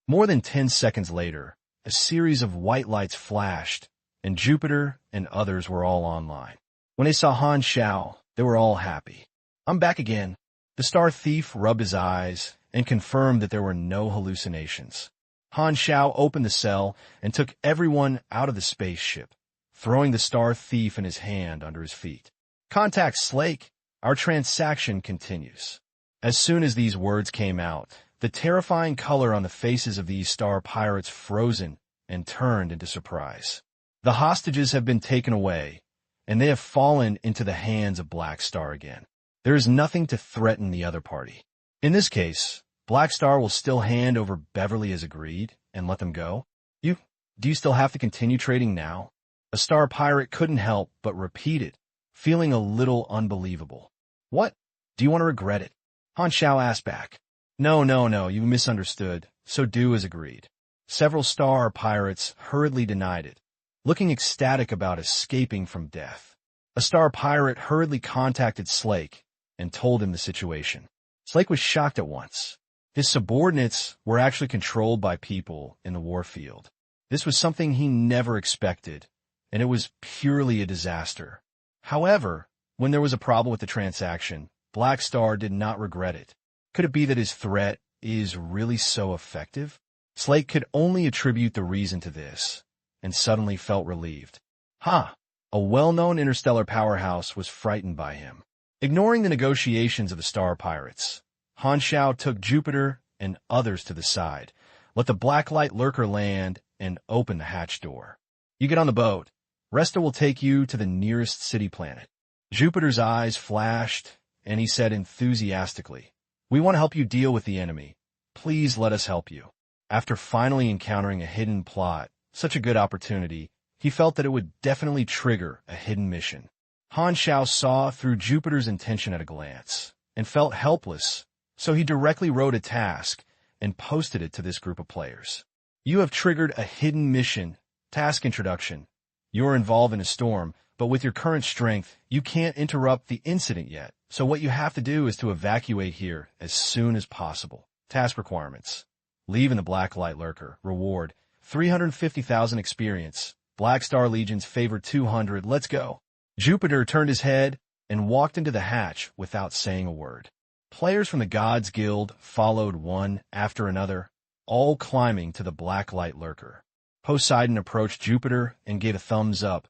Speaker 1: More than 10 seconds later, a series of white lights flashed, and Jupiter and others were all online. When they saw Han Xiao, they were all happy. I'm back again. The star thief rubbed his eyes and confirmed that there were no hallucinations. Han Xiao opened the cell and took everyone out of the spaceship, throwing the star thief and his hand under his feet. Contact Slake. Our transaction continues. As soon as these words came out, the terrifying color on the faces of these star pirates frozen and turned into surprise. The hostages have been taken away, and they have fallen into the hands of Black Star again. There is nothing to threaten the other party. In this case, Black Star will still hand over Beverly as agreed and let them go. Do you still have to continue trading now? A star pirate couldn't help but repeat it, feeling a little unbelievable. What? Do you want to regret it? Han Xiao asked back. No, you misunderstood, so do as agreed. Several star pirates hurriedly denied it, looking ecstatic about escaping from death. A star pirate hurriedly contacted Slake and told him the situation. Slake was shocked at once. His subordinates were actually controlled by people in the warfield. This was something he never expected, and it was purely a disaster. However, when there was a problem with the transaction, Black Star did not regret it. Could it be that his threat is really so effective? Slake could only attribute the reason to this, and suddenly felt relieved. A well-known interstellar powerhouse was frightened by him. Ignoring the negotiations of the star pirates, Han Xiao took Jupiter and others to the side, let the black light lurker land, and open the hatch door. You get on the boat. Resta will take you to the nearest city planet. Jupiter's eyes flashed, and he said enthusiastically, We want to help you deal with the enemy. Please let us help you. After finally encountering a hidden plot, such a good opportunity, he felt that it would definitely trigger a hidden mission. Han Xiao saw through Jupiter's intention at a glance, and felt helpless, so he directly wrote a task and posted it to this group of players. You have triggered a hidden mission. Task introduction. You are involved in a storm, but with your current strength, you can't interrupt the incident yet. So what you have to do is to evacuate here as soon as possible. Task requirements. Leave in the Black Light Lurker. Reward. 350,000 experience. Black Star Legion's favor 200. Let's go. Jupiter turned his head and walked into the hatch without saying a word. Players from the Gods Guild followed one after another, all climbing to the Black Light Lurker. Poseidon approached Jupiter and gave a thumbs up.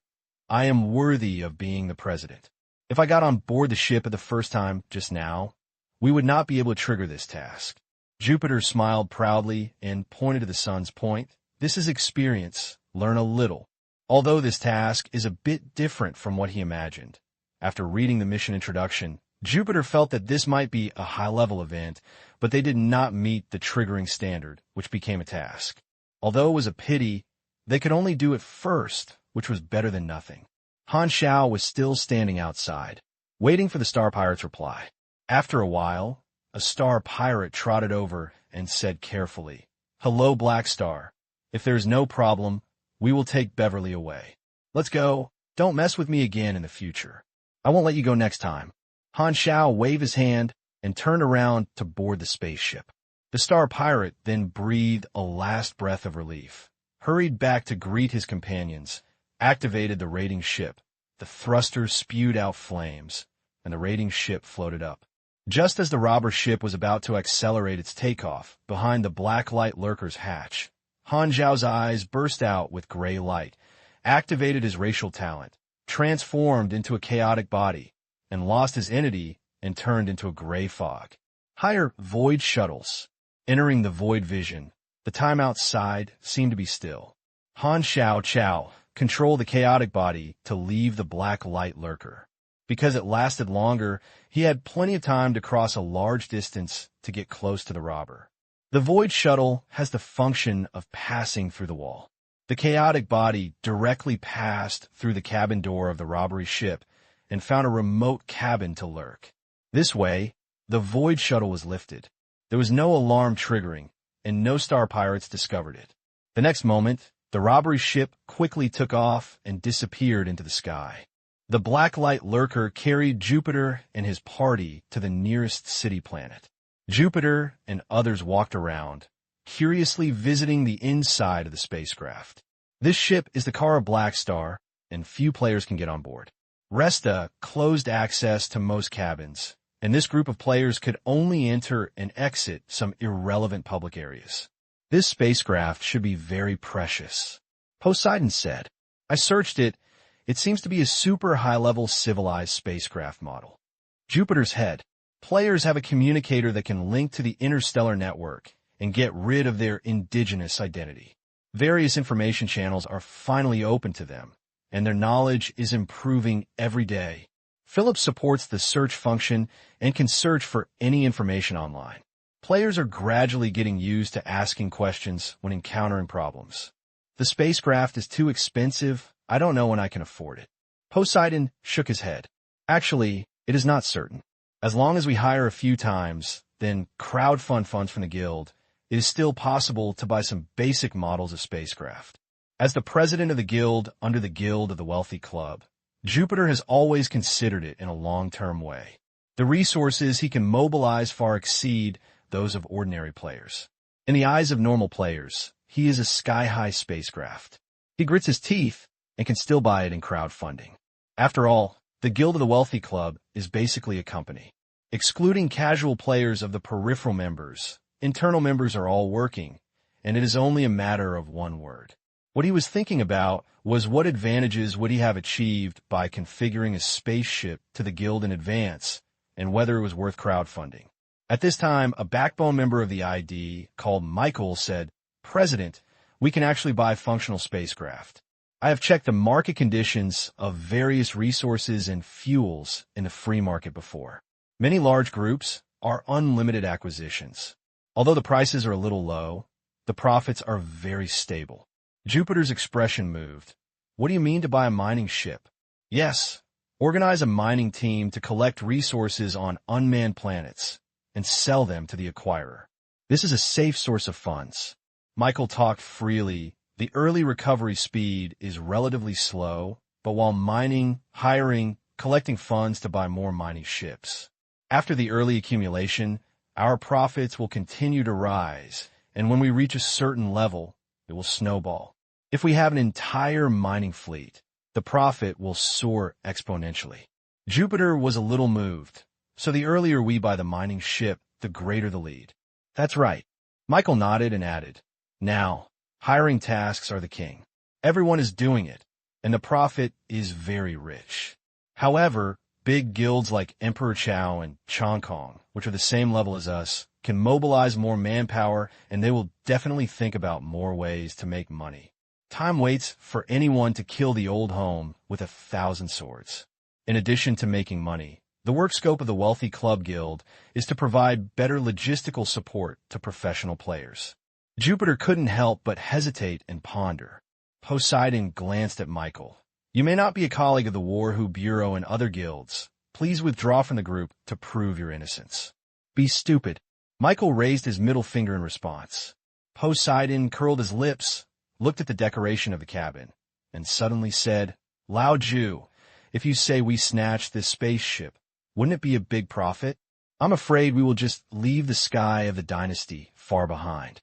Speaker 1: I am worthy of being the president. If I got on board the ship at the first time just now, we would not be able to trigger this task. Jupiter smiled proudly and pointed to the sun's point. This is experience. Learn a little. Although this task is a bit different from what he imagined. After reading the mission introduction, Jupiter felt that this might be a high-level event, but they did not meet the triggering standard, which became a task. Although it was a pity, they could only do it first, which was better than nothing. Han Xiao was still standing outside, waiting for the Star Pirate's reply. After a while, a Star Pirate trotted over and said carefully, Hello, Black Star. If there's no problem, we will take Beverly away. Let's go. Don't mess with me again in the future. I won't let you go next time. Han Xiao waved his hand and turned around to board the spaceship. The Star Pirate then breathed a last breath of relief, hurried back to greet his companions, activated the raiding ship. The thrusters spewed out flames, and the raiding ship floated up. Just as the robber ship was about to accelerate its takeoff behind the Black Light Lurker's hatch, Han Xiao's eyes burst out with gray light, activated his racial talent, transformed into a chaotic body, and lost his entity and turned into a gray fog. Higher void shuttles. Entering the void vision, the time outside seemed to be still. Han Xiao controlled the chaotic body to leave the Black Light Lurker. Because it lasted longer, he had plenty of time to cross a large distance to get close to the robber. The void shuttle has the function of passing through the wall. The chaotic body directly passed through the cabin door of the robbery ship and found a remote cabin to lurk. This way, The void shuttle was lifted. There was no alarm triggering, and no star pirates discovered it. The next moment, the robbery ship quickly took off and disappeared into the sky. The blacklight lurker carried Jupiter and his party to the nearest city planet. Jupiter and others walked around, curiously visiting the inside of the spacecraft. This ship is the Kara Black Star, and few players can get on board. Resta closed access to most cabins, and this group of players could only enter and exit some irrelevant public areas. This spacecraft should be very precious, Poseidon said. I searched it. It seems to be a super high-level civilized spacecraft model. Jupiter's head. Players have a communicator that can link to the interstellar network and get rid of their indigenous identity. Various information channels are finally open to them, and their knowledge is improving every day. Philip supports the search function and can search for any information online. Players are gradually getting used to asking questions when encountering problems. The spacecraft is too expensive. I don't know when I can afford it. Poseidon shook his head. Actually, it is not certain. As long as we hire a few times, then crowdfund funds from the guild, it is still possible to buy some basic models of spacecraft. As the president of the guild under the Guild of the Wealthy Club, Jupiter has always considered it in a long-term way. The resources he can mobilize far exceed those of ordinary players. In the eyes of normal players, he is a sky-high spacecraft. He grits his teeth and can still buy it in crowdfunding. After all, the Guild of the Wealthy Club is basically a company. Excluding casual players of the peripheral members, internal members are all working, and it is only a matter of one word. What he was thinking about was what advantages would he have achieved by configuring a spaceship to the guild in advance, and whether it was worth crowdfunding. At this time, a backbone member of the ID, called Michael, said, "President, we can actually buy functional spacecraft. I have checked the market conditions of various resources and fuels in the free market before. Many large groups are unlimited acquisitions. Although the prices are a little low, the profits are very stable." Jupiter's expression moved. "What do you mean to buy a mining ship?" "Yes, organize a mining team to collect resources on unmanned planets and sell them to the acquirer. This is a safe source of funds." Michael talked freely. The early recovery speed is relatively slow, but while mining, hiring, collecting funds to buy more mining ships. After the early accumulation, our profits will continue to rise, and when we reach a certain level, it will snowball. If we have an entire mining fleet, the profit will soar exponentially. Jupiter was a little moved, so the earlier we buy the mining ship, the greater the lead. "That's right." Michael nodded and added, "Now, hiring tasks are the king. Everyone is doing it, and the profit is very rich. However, big guilds like Emperor Chao and Chong Kong, which are the same level as us, can mobilize more manpower, and they will definitely think about more ways to make money. Time waits for anyone to kill the old home with 1,000 swords. In addition to making money, the work scope of the Wealthy Club Guild is to provide better logistical support to professional players." Jupiter couldn't help but hesitate and ponder. Poseidon glanced at Michael. "You may not be a colleague of the War Who Bureau and other guilds. Please withdraw from the group to prove your innocence." "Be stupid." Michael raised his middle finger in response. Poseidon curled his lips, looked at the decoration of the cabin, and suddenly said, "Lao Ju, if you say we snatched this spaceship, wouldn't it be a big profit? I'm afraid we will just leave the sky of the dynasty far behind."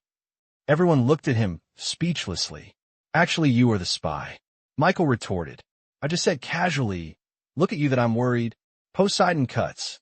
Speaker 1: Everyone looked at him speechlessly. "Actually, you are the spy." Michael retorted. "I just said casually, look at you that I'm worried." Poseidon cuts.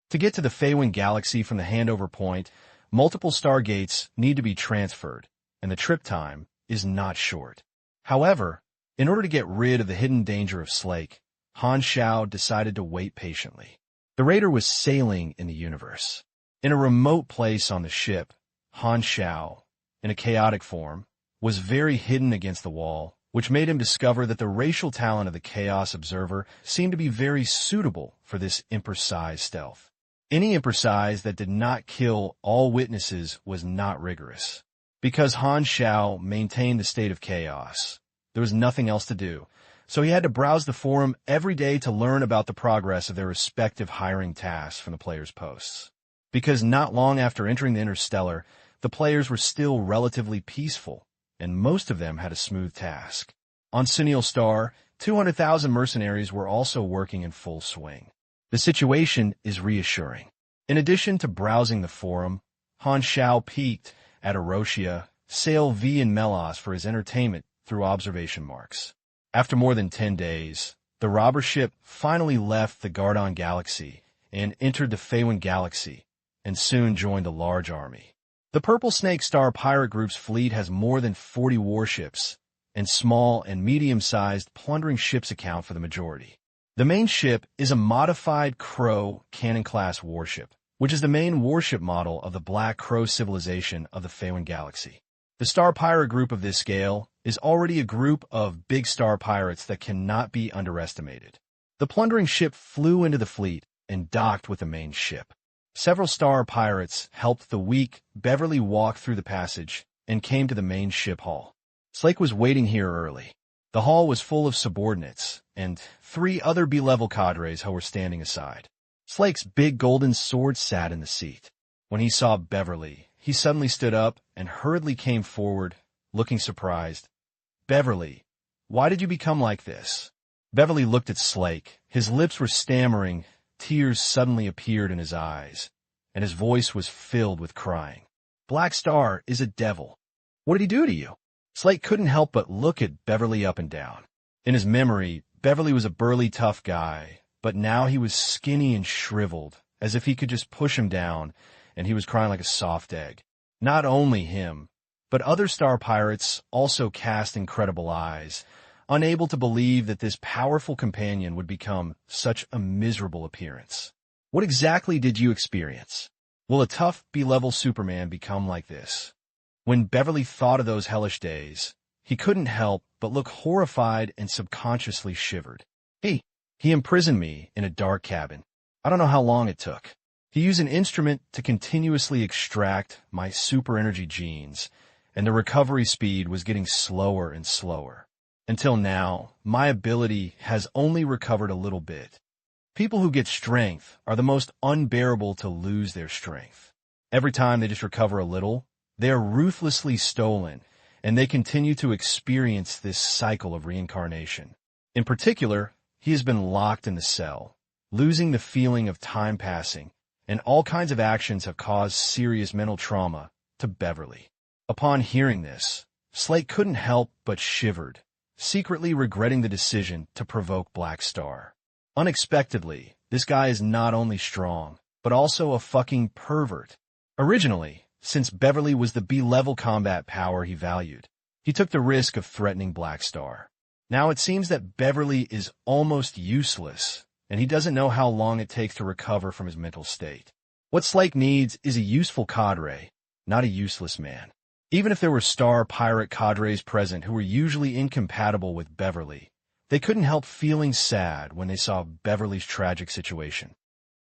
Speaker 1: To get to the Feywind galaxy from the handover point, multiple stargates need to be transferred, and the trip time is not short. However, in order to get rid of the hidden danger of Slake, Han Xiao decided to wait patiently. The raider was sailing in the universe. In a remote place on the ship, Han Xiao, in a chaotic form, was very hidden against the wall, which made him discover that the racial talent of the Chaos Observer seemed to be very suitable for this imper-size stealth. Any imper-size that did not kill all witnesses was not rigorous. Because Han Xiao maintained the state of chaos, there was nothing else to do, so he had to browse the forum every day to learn about the progress of their respective hiring tasks from the players' posts. because not long after entering the Interstellar, the players were still relatively peaceful, and most of them had a smooth task. On Sunil Star, 200,000 mercenaries were also working in full swing. The situation is reassuring. In addition to browsing the forum, Han Xiao peeked at Erosia, Sail V and Melos for his entertainment through observation marks. After more than 10 days, the robber ship finally left the Gardon Galaxy and entered the Faewin Galaxy, and soon joined a large army. The Purple Snake Star Pirate Group's fleet has more than 40 warships, and small and medium-sized plundering ships account for the majority. The main ship is a modified Crow cannon-class warship, which is the main warship model of the Black Crow civilization of the Faewin Galaxy. The Star Pirate Group of this scale is already a group of big star pirates that cannot be underestimated. The plundering ship flew into the fleet and docked with the main ship. Several star pirates helped the weak Beverly walk through the passage and came to the main ship hall. Slake was waiting here early. The hall was full of subordinates, and 3 other B-level cadres who were standing aside. Slake's big golden sword sat in the seat. When he saw Beverly, he suddenly stood up and hurriedly came forward, looking surprised. "Beverly, why did you become like this?" Beverly looked at Slake. His lips were stammering, tears suddenly appeared in his eyes, and his voice was filled with crying. "Black Star is a devil. What did he do to you?" Slake couldn't help but look at Beverly up and down. In his memory, Beverly was a burly, tough guy, but now he was skinny and shriveled, as if he could just push him down, and he was crying like a soft egg. Not only him, but other star pirates also cast incredible eyes, unable to believe that this powerful companion would become such a miserable appearance. What exactly did you experience? Will a tough B-level Superman become like this? When Beverly thought of those hellish days, he couldn't help but look horrified and subconsciously shivered. He imprisoned me in a dark cabin. I don't know how long it took. He used an instrument to continuously extract my super energy genes, and the recovery speed was getting slower and slower. Until now, my ability has only recovered a little bit. People who get strength are the most unbearable to lose their strength. Every time they just recover a little, they are ruthlessly stolen, and they continue to experience this cycle of reincarnation. In particular, he has been locked in the cell, losing the feeling of time passing, and all kinds of actions have caused serious mental trauma to Beverly. Upon hearing this, Slake couldn't help but shivered, secretly regretting the decision to provoke Black Star. Unexpectedly, this guy is not only strong, but also a fucking pervert. Originally, since Beverly was the B-level combat power he valued, he took the risk of threatening Black Star. Now it seems that Beverly is almost useless, and he doesn't know how long it takes to recover from his mental state. What Slake needs is a useful cadre, not a useless man. Even if there were star pirate cadres present who were usually incompatible with Beverly, they couldn't help feeling sad when they saw Beverly's tragic situation.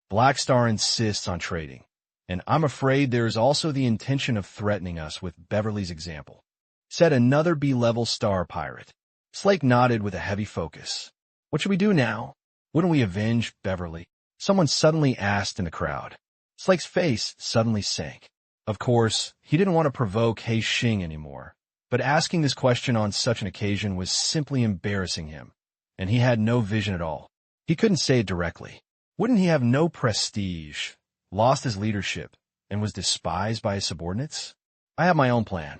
Speaker 1: Black Star insists on trading, and I'm afraid there is also the intention of threatening us with Beverly's example," said another B-level star pirate. Slake nodded with a heavy focus. "What should we do now? Wouldn't we avenge Beverly?" someone suddenly asked in the crowd. Slake's face suddenly sank. Of course, he didn't want to provoke He Xing anymore, but asking this question on such an occasion was simply embarrassing him, and he had no vision at all. He couldn't say it directly. Wouldn't he have no prestige, lost his leadership, and was despised by his subordinates? "I have my own plan."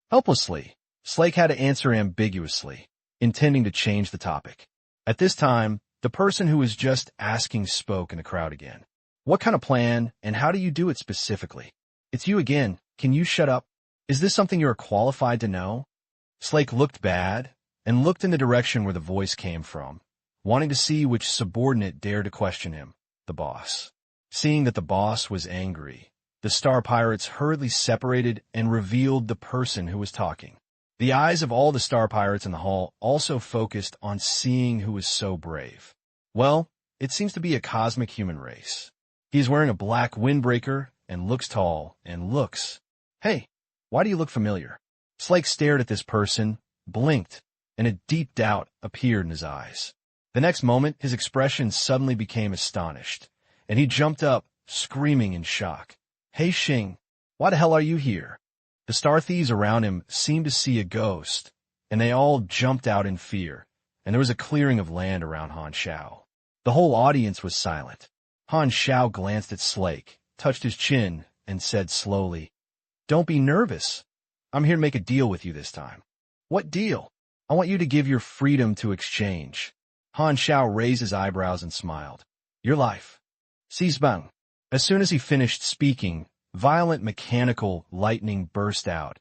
Speaker 1: Helplessly, Slake had to answer ambiguously, intending to change the topic. At this time, the person who was just asking spoke in the crowd again. "What kind of plan, and how do you do it specifically?" "It's you again. Can you shut up? Is this something you're qualified to know?" Slake looked bad and looked in the direction where the voice came from, wanting to see which subordinate dared to question him, the boss. Seeing that the boss was angry, the star pirates hurriedly separated and revealed the person who was talking. The eyes of all the star pirates in the hall also focused on seeing who was so brave. Well, it seems to be a cosmic human race. He is wearing a black windbreaker and looks tall and looks. "Hey, why do you look familiar?" Slake stared at this person, blinked, and a deep doubt appeared in his eyes. The next moment, his expression suddenly became astonished, and he jumped up, screaming in shock. "Hey Xing, why the hell are you here?" The star thieves around him seemed to see a ghost, and they all jumped out in fear, and there was a clearing of land around Han Xiao. The whole audience was silent. Han Xiao glanced at Slake, touched his chin, and said slowly, "Don't be nervous. I'm here to make a deal with you this time." "What deal?" "I want you to give your freedom to exchange." Han Xiao raised his eyebrows and smiled. "Your life." Bang. As soon as he finished speaking, violent mechanical lightning burst out,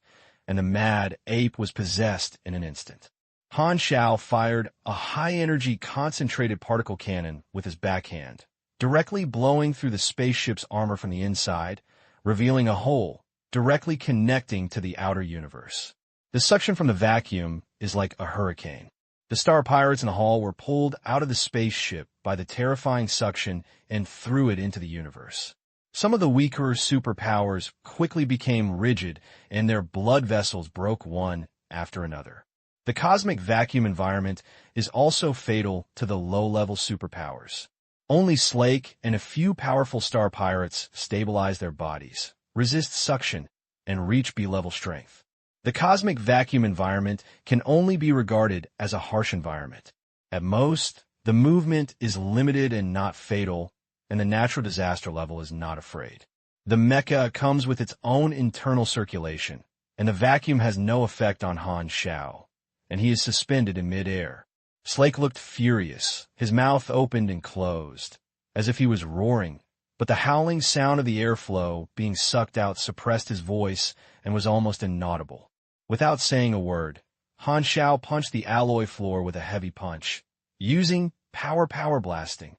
Speaker 1: and the mad ape was possessed in an instant. Han Xiao fired a high-energy concentrated particle cannon with his backhand, directly blowing through the spaceship's armor from the inside, revealing a hole directly connecting to the outer universe. The suction from the vacuum is like a hurricane. The star pirates in the hall were pulled out of the spaceship by the terrifying suction and threw it into the universe. Some of the weaker superpowers quickly became rigid, and their blood vessels broke one after another. The cosmic vacuum environment is also fatal to the low-level superpowers. Only Slake and a few powerful star pirates stabilize their bodies, resist suction, and reach B-level strength. The cosmic vacuum environment can only be regarded as a harsh environment. At most, the movement is limited and not fatal, and the natural disaster level is not afraid. The mecha comes with its own internal circulation, and the vacuum has no effect on Han Xiao, and he is suspended in mid-air. Slake looked furious, his mouth opened and closed, as if he was roaring, but the howling sound of the airflow being sucked out suppressed his voice and was almost inaudible. Without saying a word, Han Xiao punched the alloy floor with a heavy punch, using power blasting.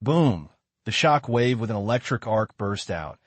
Speaker 1: Boom! The shock wave with an electric arc burst out,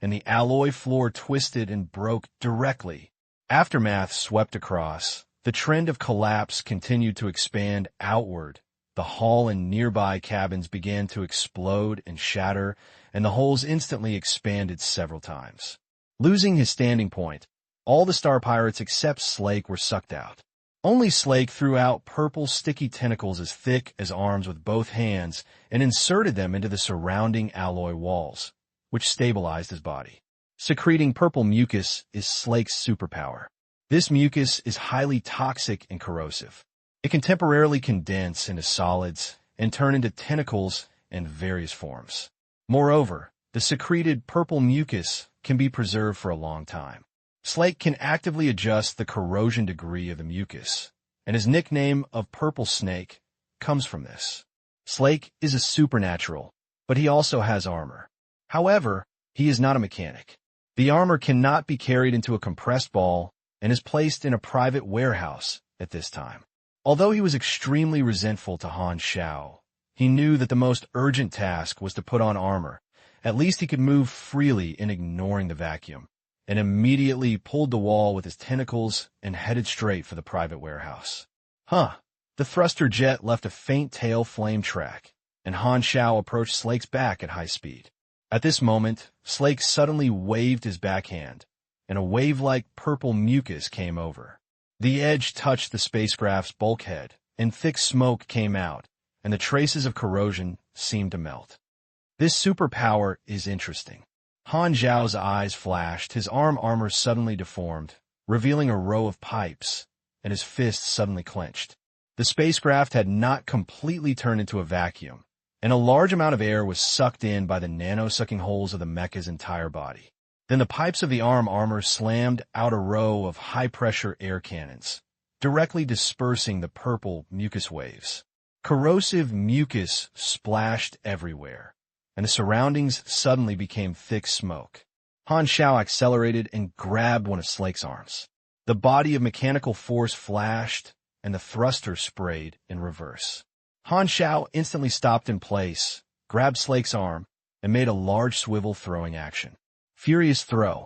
Speaker 1: and the alloy floor twisted and broke directly. Aftermath swept across. The trend of collapse continued to expand outward. The hall and nearby cabins began to explode and shatter, and the holes instantly expanded several times. Losing his standing point, all the star pirates except Slake were sucked out. Only Slake threw out purple sticky tentacles as thick as arms with both hands and inserted them into the surrounding alloy walls, which stabilized his body. Secreting purple mucus is Slake's superpower. This mucus is highly toxic and corrosive. It can temporarily condense into solids and turn into tentacles and various forms. Moreover, the secreted purple mucus can be preserved for a long time. Slake can actively adjust the corrosion degree of the mucus, and his nickname of Purple Snake comes from this. Slake is a supernatural, but he also has armor. However, he is not a mechanic. The armor cannot be carried into a compressed ball and is placed in a private warehouse at this time. Although he was extremely resentful to Han Xiao, he knew that the most urgent task was to put on armor. At least he could move freely in ignoring the vacuum, and immediately pulled the wall with his tentacles and headed straight for the private warehouse. The thruster jet left a faint tail flame track, and Han Xiao approached Slake's back at high speed. At this moment, Slake suddenly waved his backhand, and a wave-like purple mucus came over. The edge touched the spacecraft's bulkhead, and thick smoke came out, and the traces of corrosion seemed to melt. This superpower is interesting. Han Xiao's eyes flashed, his arm armor suddenly deformed, revealing a row of pipes, and his fists suddenly clenched. The spacecraft had not completely turned into a vacuum, and a large amount of air was sucked in by the nano-sucking holes of the mecha's entire body. Then the pipes of the arm armor slammed out a row of high-pressure air cannons, directly dispersing the purple mucus waves. Corrosive mucus splashed everywhere, and the surroundings suddenly became thick smoke. Han Xiao accelerated and grabbed one of Slake's arms. The body of mechanical force flashed, and the thruster sprayed in reverse. Han Xiao instantly stopped in place, grabbed Slake's arm, and made a large swivel throwing action. Furious throw.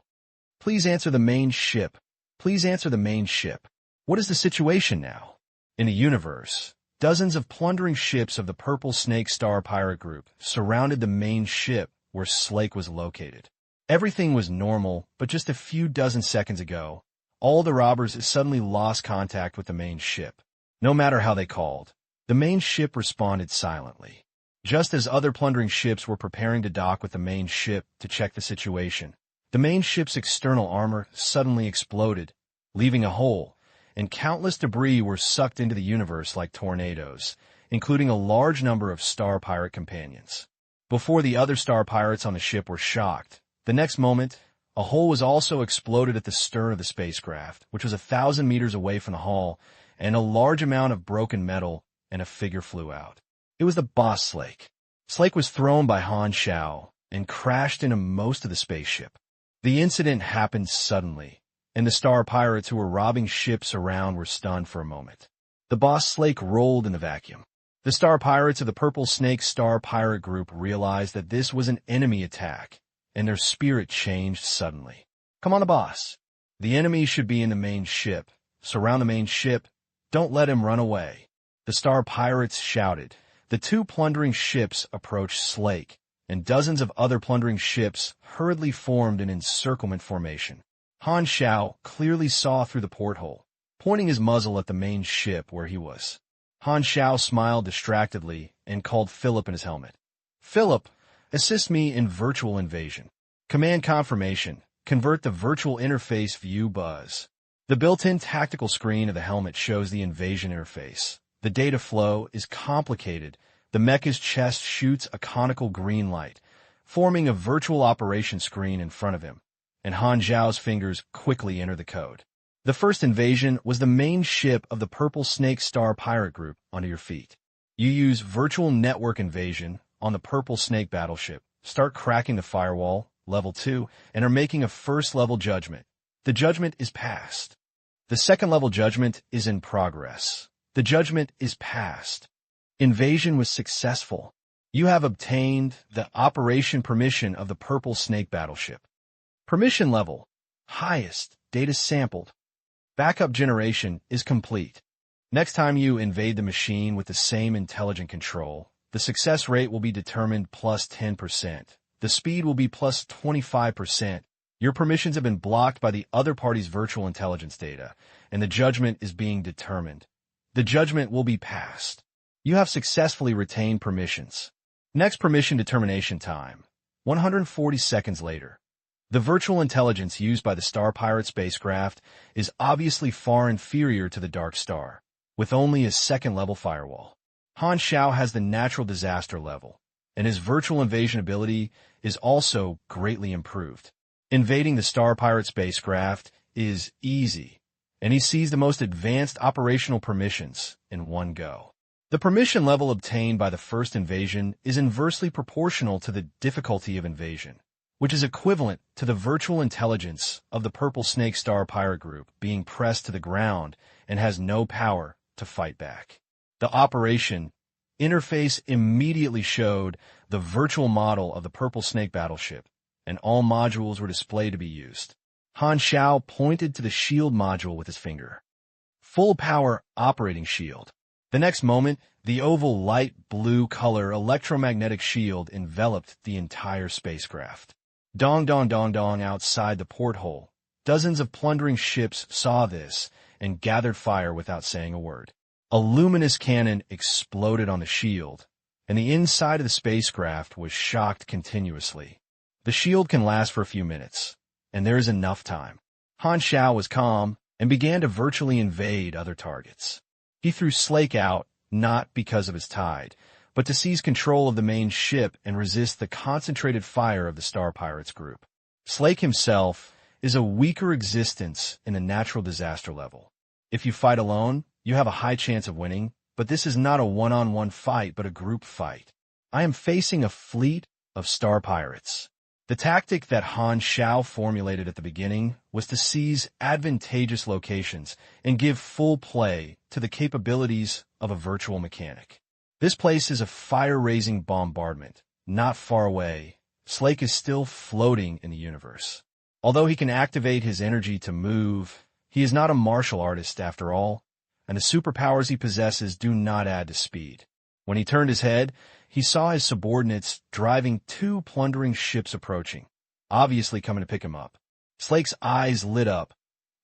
Speaker 1: Please answer the main ship. Please answer the main ship. What is the situation now? In the universe, dozens of plundering ships of the Purple Snake Star Pirate Group surrounded the main ship where Slake was located. Everything was normal, but just a few dozen seconds ago, all the robbers suddenly lost contact with the main ship. No matter how they called, the main ship responded silently. Just as other plundering ships were preparing to dock with the main ship to check the situation, the main ship's external armor suddenly exploded, leaving a hole, and countless debris were sucked into the universe like tornadoes, including a large number of Star Pirate companions. Before the other Star Pirates on the ship were shocked, the next moment, a hole was also exploded at the stern of the spacecraft, which was 1,000 meters away from the hull, and a large amount of broken metal and a figure flew out. It was the boss Slake. Slake was thrown by Han Xiao and crashed into most of the spaceship. The incident happened suddenly, and the Star Pirates who were robbing ships around were stunned for a moment. The boss Slake rolled in the vacuum. The Star Pirates of the Purple Snake Star Pirate Group realized that this was an enemy attack, and their spirit changed suddenly. Come on, the boss. The enemy should be in the main ship. Surround the main ship. Don't let him run away. The Star Pirates shouted. The two plundering ships approached Slake, and dozens of other plundering ships hurriedly formed an encirclement formation. Han Xiao clearly saw through the porthole, pointing his muzzle at the main ship where he was. Han Xiao smiled distractedly and called Philip in his helmet. Philip, assist me in virtual invasion. Command confirmation. Convert the virtual interface view buzz. The built-in tactical screen of the helmet shows the invasion interface. The data flow is complicated. The mecha's chest shoots a conical green light, forming a virtual operation screen in front of him, and Han Xiao's fingers quickly enter the code. The first invasion was the main ship of the Purple Snake Star Pirate Group onto your feet. You use virtual network invasion on the Purple Snake battleship, start cracking the firewall, level 2, and are making a first-level judgment. The judgment is passed. The second-level judgment is in progress. The judgment is passed. Invasion was successful. You have obtained the operation permission of the Purple Snake battleship. Permission level, highest, data sampled. Backup generation is complete. Next time you invade the machine with the same intelligent control, the success rate will be determined plus 10%. The speed will be plus 25%. Your permissions have been blocked by the other party's virtual intelligence data, and the judgment is being determined. The judgment will be passed. You have successfully retained permissions. Next permission determination time, 140 seconds later. The virtual intelligence used by the Star Pirate spacecraft is obviously far inferior to the Dark Star, with only a second-level firewall. Han Xiao has the natural disaster level, and his virtual invasion ability is also greatly improved. Invading the Star Pirate spacecraft is easy, and he sees the most advanced operational permissions in one go. The permission level obtained by the first invasion is inversely proportional to the difficulty of invasion, which is equivalent to the virtual intelligence of the Purple Snake Star Pirate Group being pressed to the ground and has no power to fight back. The operation interface immediately showed the virtual model of the Purple Snake battleship, and all modules were displayed to be used. Han Xiao pointed to the shield module with his finger. Full power operating shield. The next moment, the oval light blue color electromagnetic shield enveloped the entire spacecraft. Dong dong dong dong outside the porthole. Dozens of plundering ships saw this and gathered fire without saying a word. A luminous cannon exploded on the shield, and the inside of the spacecraft was shocked continuously. The shield can last for a few minutes, and there is enough time. Han Xiao was calm and began to virtually invade other targets. He threw Slake out, not because of his tide, but to seize control of the main ship and resist the concentrated fire of the Star Pirates group. Slake himself is a weaker existence in the natural disaster level. If you fight alone, you have a high chance of winning, but this is not a one-on-one fight but a group fight. I am facing a fleet of Star Pirates. The tactic that Han Xiao formulated at the beginning was to seize advantageous locations and give full play to the capabilities of a virtual mechanic. This place is a fire-raising bombardment. Not far away, Slake is still floating in the universe. Although he can activate his energy to move, he is not a martial artist after all, and the superpowers he possesses do not add to speed. When he turned his head, he saw his subordinates driving two plundering ships approaching, obviously coming to pick him up. Slake's eyes lit up,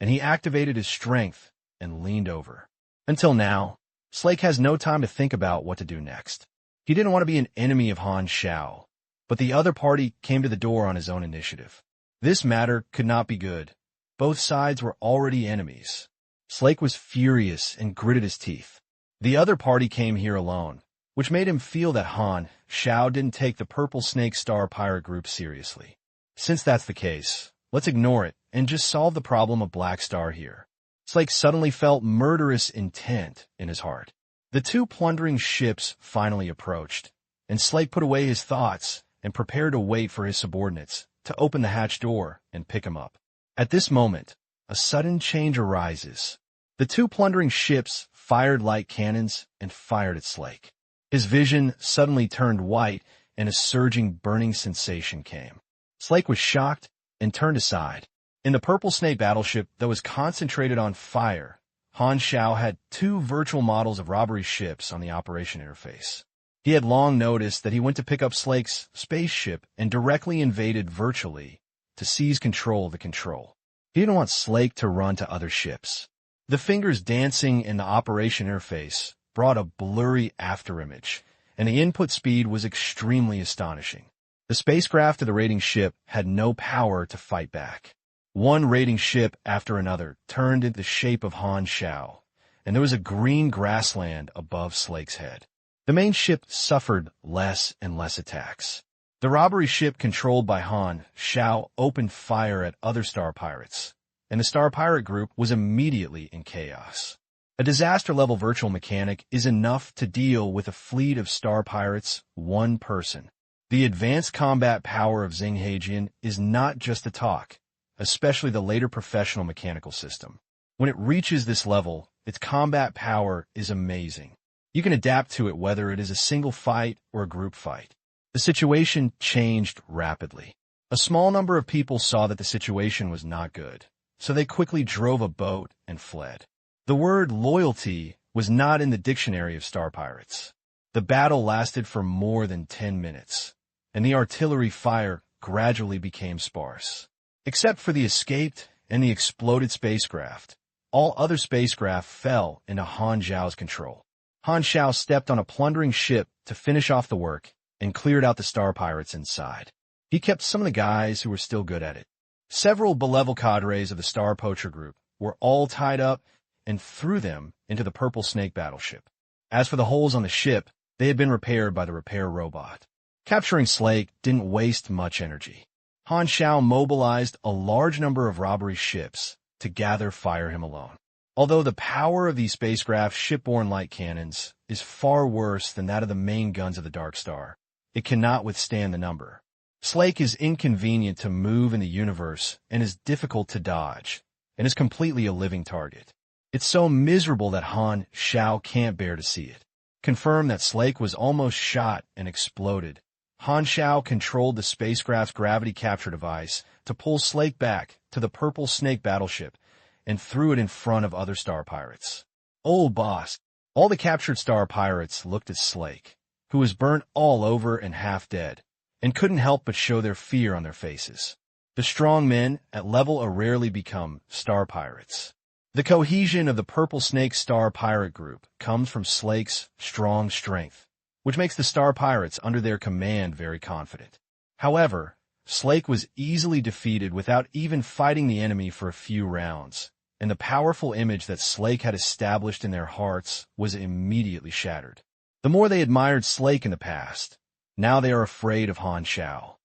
Speaker 1: and he activated his strength and leaned over. Until now, Slake has no time to think about what to do next. He didn't want to be an enemy of Han Xiao, but the other party came to the door on his own initiative. This matter could not be good. Both sides were already enemies. Slake was furious and gritted his teeth. The other party came here alone, which made him feel that Han Xiao didn't take the Purple Snake Star Pirate Group seriously. Since that's the case, let's ignore it and just solve the problem of Black Star here. Slake suddenly felt murderous intent in his heart. The two plundering ships finally approached, and Slake put away his thoughts and prepared to wait for his subordinates to open the hatch door and pick him up. At this moment, a sudden change arises. The two plundering ships fired light cannons and fired at Slake. His vision suddenly turned white and a surging burning sensation came. Slake was shocked and turned aside. In the Purple Snake battleship that was concentrated on fire, Han Xiao had two virtual models of robbery ships on the operation interface. He had long noticed that he went to pick up Slake's spaceship and directly invaded virtually to seize control of the control. He didn't want Slake to run to other ships. The fingers dancing in the operation interface brought a blurry afterimage, and the input speed was extremely astonishing. The spacecraft of the raiding ship had no power to fight back. One raiding ship after another turned into the shape of Han Xiao, and there was a green grassland above Slake's head. The main ship suffered less and less attacks. The robbery ship controlled by Han Xiao opened fire at other star pirates, and the Star Pirate Group was immediately in chaos. A disaster-level virtual mechanic is enough to deal with a fleet of star pirates, one person. The advanced combat power of Xinghajian is not just a talk, especially the later professional mechanical system. When it reaches this level, its combat power is amazing. You can adapt to it whether it is a single fight or a group fight. The situation changed rapidly. A small number of people saw that the situation was not good, so they quickly drove a boat and fled. The word loyalty was not in the dictionary of star pirates. The battle lasted for more than 10 minutes, and the artillery fire gradually became sparse. Except for the escaped and the exploded spacecraft, all other spacecraft fell into Han Xiao's control. Han Xiao stepped on a plundering ship to finish off the work and cleared out the star pirates inside. He kept some of the guys who were still good at it. Several benevolent cadres of the Star Poacher Group were all tied up and threw them into the Purple Snake battleship. As for the holes on the ship, they had been repaired by the repair robot. Capturing Slake didn't waste much energy. Han Xiao mobilized a large number of robbery ships to gather fire him alone. Although the power of these spacecraft's shipborne light cannons is far worse than that of the main guns of the Dark Star, it cannot withstand the number. Slake is inconvenient to move in the universe and is difficult to dodge, and is completely a living target. It's so miserable that Han Xiao can't bear to see it. Confirmed that Slake was almost shot and exploded, Han Xiao controlled the spacecraft's gravity capture device to pull Slake back to the Purple Snake battleship and threw it in front of other star pirates. Old boss! All the captured star pirates looked at Slake, who was burnt all over and half dead, and couldn't help but show their fear on their faces. The strong men at level A rarely become star pirates. The cohesion of the Purple Snake Star Pirate Group comes from Slake's strong strength, which makes the star pirates under their command very confident. However, Slake was easily defeated without even fighting the enemy for a few rounds, and the powerful image that Slake had established in their hearts was immediately shattered. The more they admired Slake in the past, now they are afraid of Han Xiao.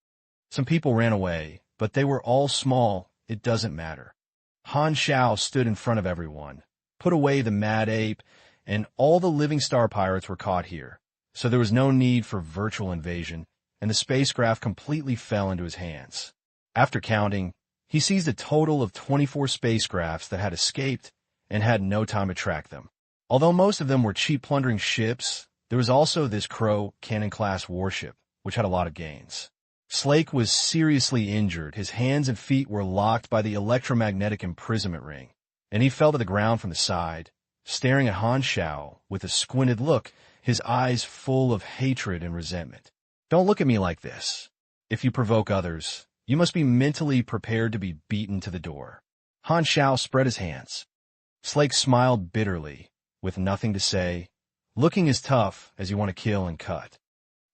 Speaker 1: Some people ran away, but they were all small, it doesn't matter. Han Xiao stood in front of everyone, put away the mad ape, and all the living star pirates were caught here, so there was no need for virtual invasion, and the spacecraft completely fell into his hands. After counting, he seized a total of 24 spacecrafts that had escaped and had no time to track them. Although most of them were cheap plundering ships, there was also this Crow cannon-class warship, which had a lot of gains. Slake was seriously injured. His hands and feet were locked by the electromagnetic imprisonment ring, and he fell to the ground from the side, staring at Han Xiao with a squinted look, his eyes full of hatred and resentment. Don't look at me like this. If you provoke others, you must be mentally prepared to be beaten to the door. Han Xiao spread his hands. Slake smiled bitterly, with nothing to say, looking as tough as you want to kill and cut.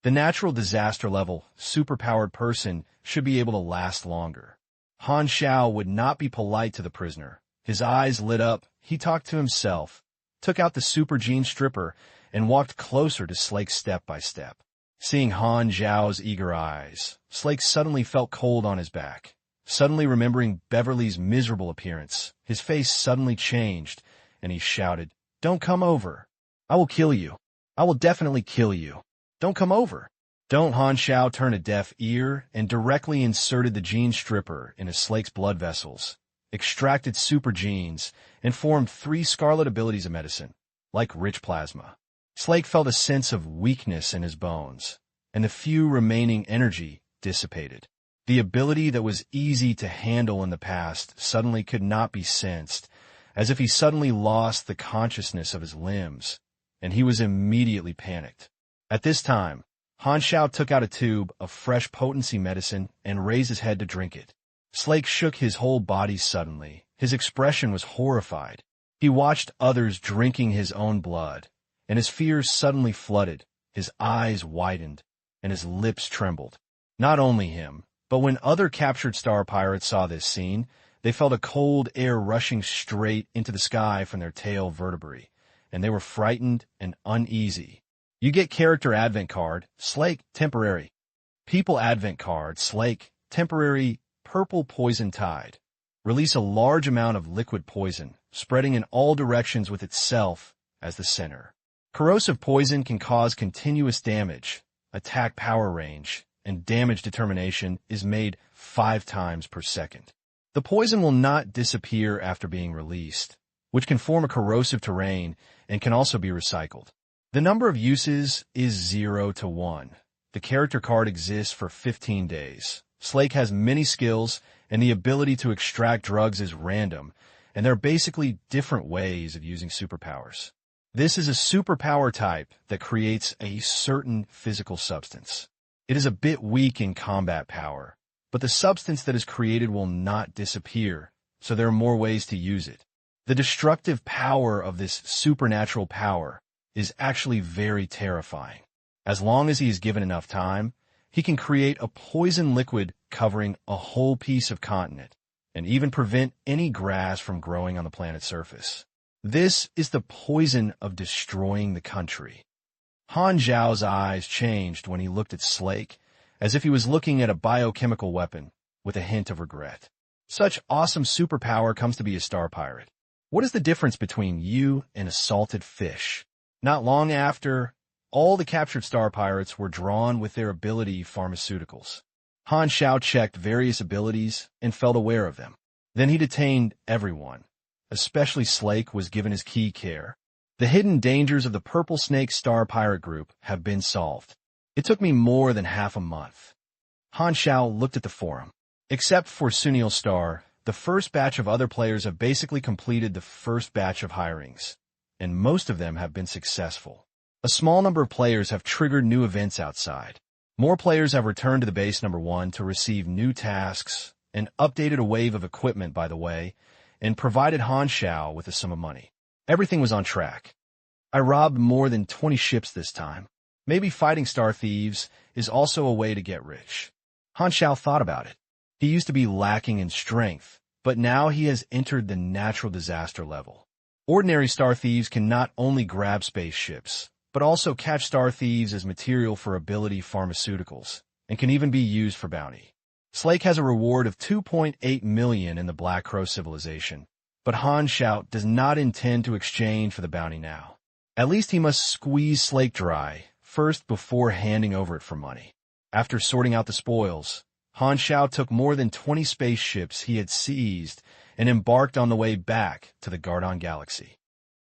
Speaker 1: The natural disaster level, superpowered person should be able to last longer. Han Xiao would not be polite to the prisoner. His eyes lit up, he talked to himself, took out the super gene stripper, and walked closer to Slake step by step. Seeing Han Xiao's eager eyes, Slake suddenly felt cold on his back. Suddenly remembering Beverly's miserable appearance, his face suddenly changed, and he shouted, "Don't come over. I will kill you. I will definitely kill you. Don't come over." Don't. Han Xiao turned a deaf ear and directly inserted the gene stripper into Slake's blood vessels, extracted super genes, and formed 3 scarlet abilities of medicine, like rich plasma. Slake felt a sense of weakness in his bones, and the few remaining energy dissipated. The ability that was easy to handle in the past suddenly could not be sensed, as if he suddenly lost the consciousness of his limbs, and he was immediately panicked. At this time, Han Xiao took out a tube of fresh potency medicine and raised his head to drink it. Slake shook his whole body suddenly. His expression was horrified. He watched others drinking his own blood, and his fears suddenly flooded. His eyes widened, and his lips trembled. Not only him, but when other captured star pirates saw this scene, they felt a cold air rushing straight into the sky from their tail vertebrae, and they were frightened and uneasy. You get character advent card, Slake, temporary. People advent card, Slake, temporary, purple poison tide. Release a large amount of liquid poison, spreading in all directions with itself as the center. Corrosive poison can cause continuous damage. Attack power range and damage determination is made 5 times per second. The poison will not disappear after being released, which can form a corrosive terrain and can also be recycled. The number of uses is 0 to 1. The character card exists for 15 days. Slake has many skills, and the ability to extract drugs is random, and there are basically different ways of using superpowers. This is a superpower type that creates a certain physical substance. It is a bit weak in combat power, but the substance that is created will not disappear, so there are more ways to use it. The destructive power of this supernatural power is actually very terrifying. As long as he is given enough time, he can create a poison liquid covering a whole piece of continent, and even prevent any grass from growing on the planet's surface. This is the poison of destroying the country. Han Xiao's eyes changed when he looked at Slake, as if he was looking at a biochemical weapon, with a hint of regret. Such awesome superpower comes to be a star pirate. What is the difference between you and a salted fish? Not long after, all the captured star pirates were drawn with their ability pharmaceuticals. Han Xiao checked various abilities and felt aware of them. Then he detained everyone. Especially Slake was given his key care. The hidden dangers of the Purple Snake Star Pirate Group have been solved. It took me more than half a month. Han Xiao looked at the forum. Except for Sunil Star, the first batch of other players have basically completed the first batch of hirings, and most of them have been successful. A small number of players have triggered new events outside. More players have returned to the base number 1 to receive new tasks and updated a wave of equipment, by the way, and provided Han Xiao with a sum of money. Everything was on track. I robbed more than 20 ships this time. Maybe fighting star thieves is also a way to get rich. Han Xiao thought about it. He used to be lacking in strength, but now he has entered the natural disaster level. Ordinary star thieves can not only grab spaceships, but also catch star thieves as material for ability pharmaceuticals, and can even be used for bounty. Slake has a reward of 2.8 million in the Black Crow civilization, but Han Xiao does not intend to exchange for the bounty now. At least he must squeeze Slake dry first before handing over it for money. After sorting out the spoils, Han Xiao took more than 20 spaceships he had seized and embarked on the way back to the Gardon Galaxy.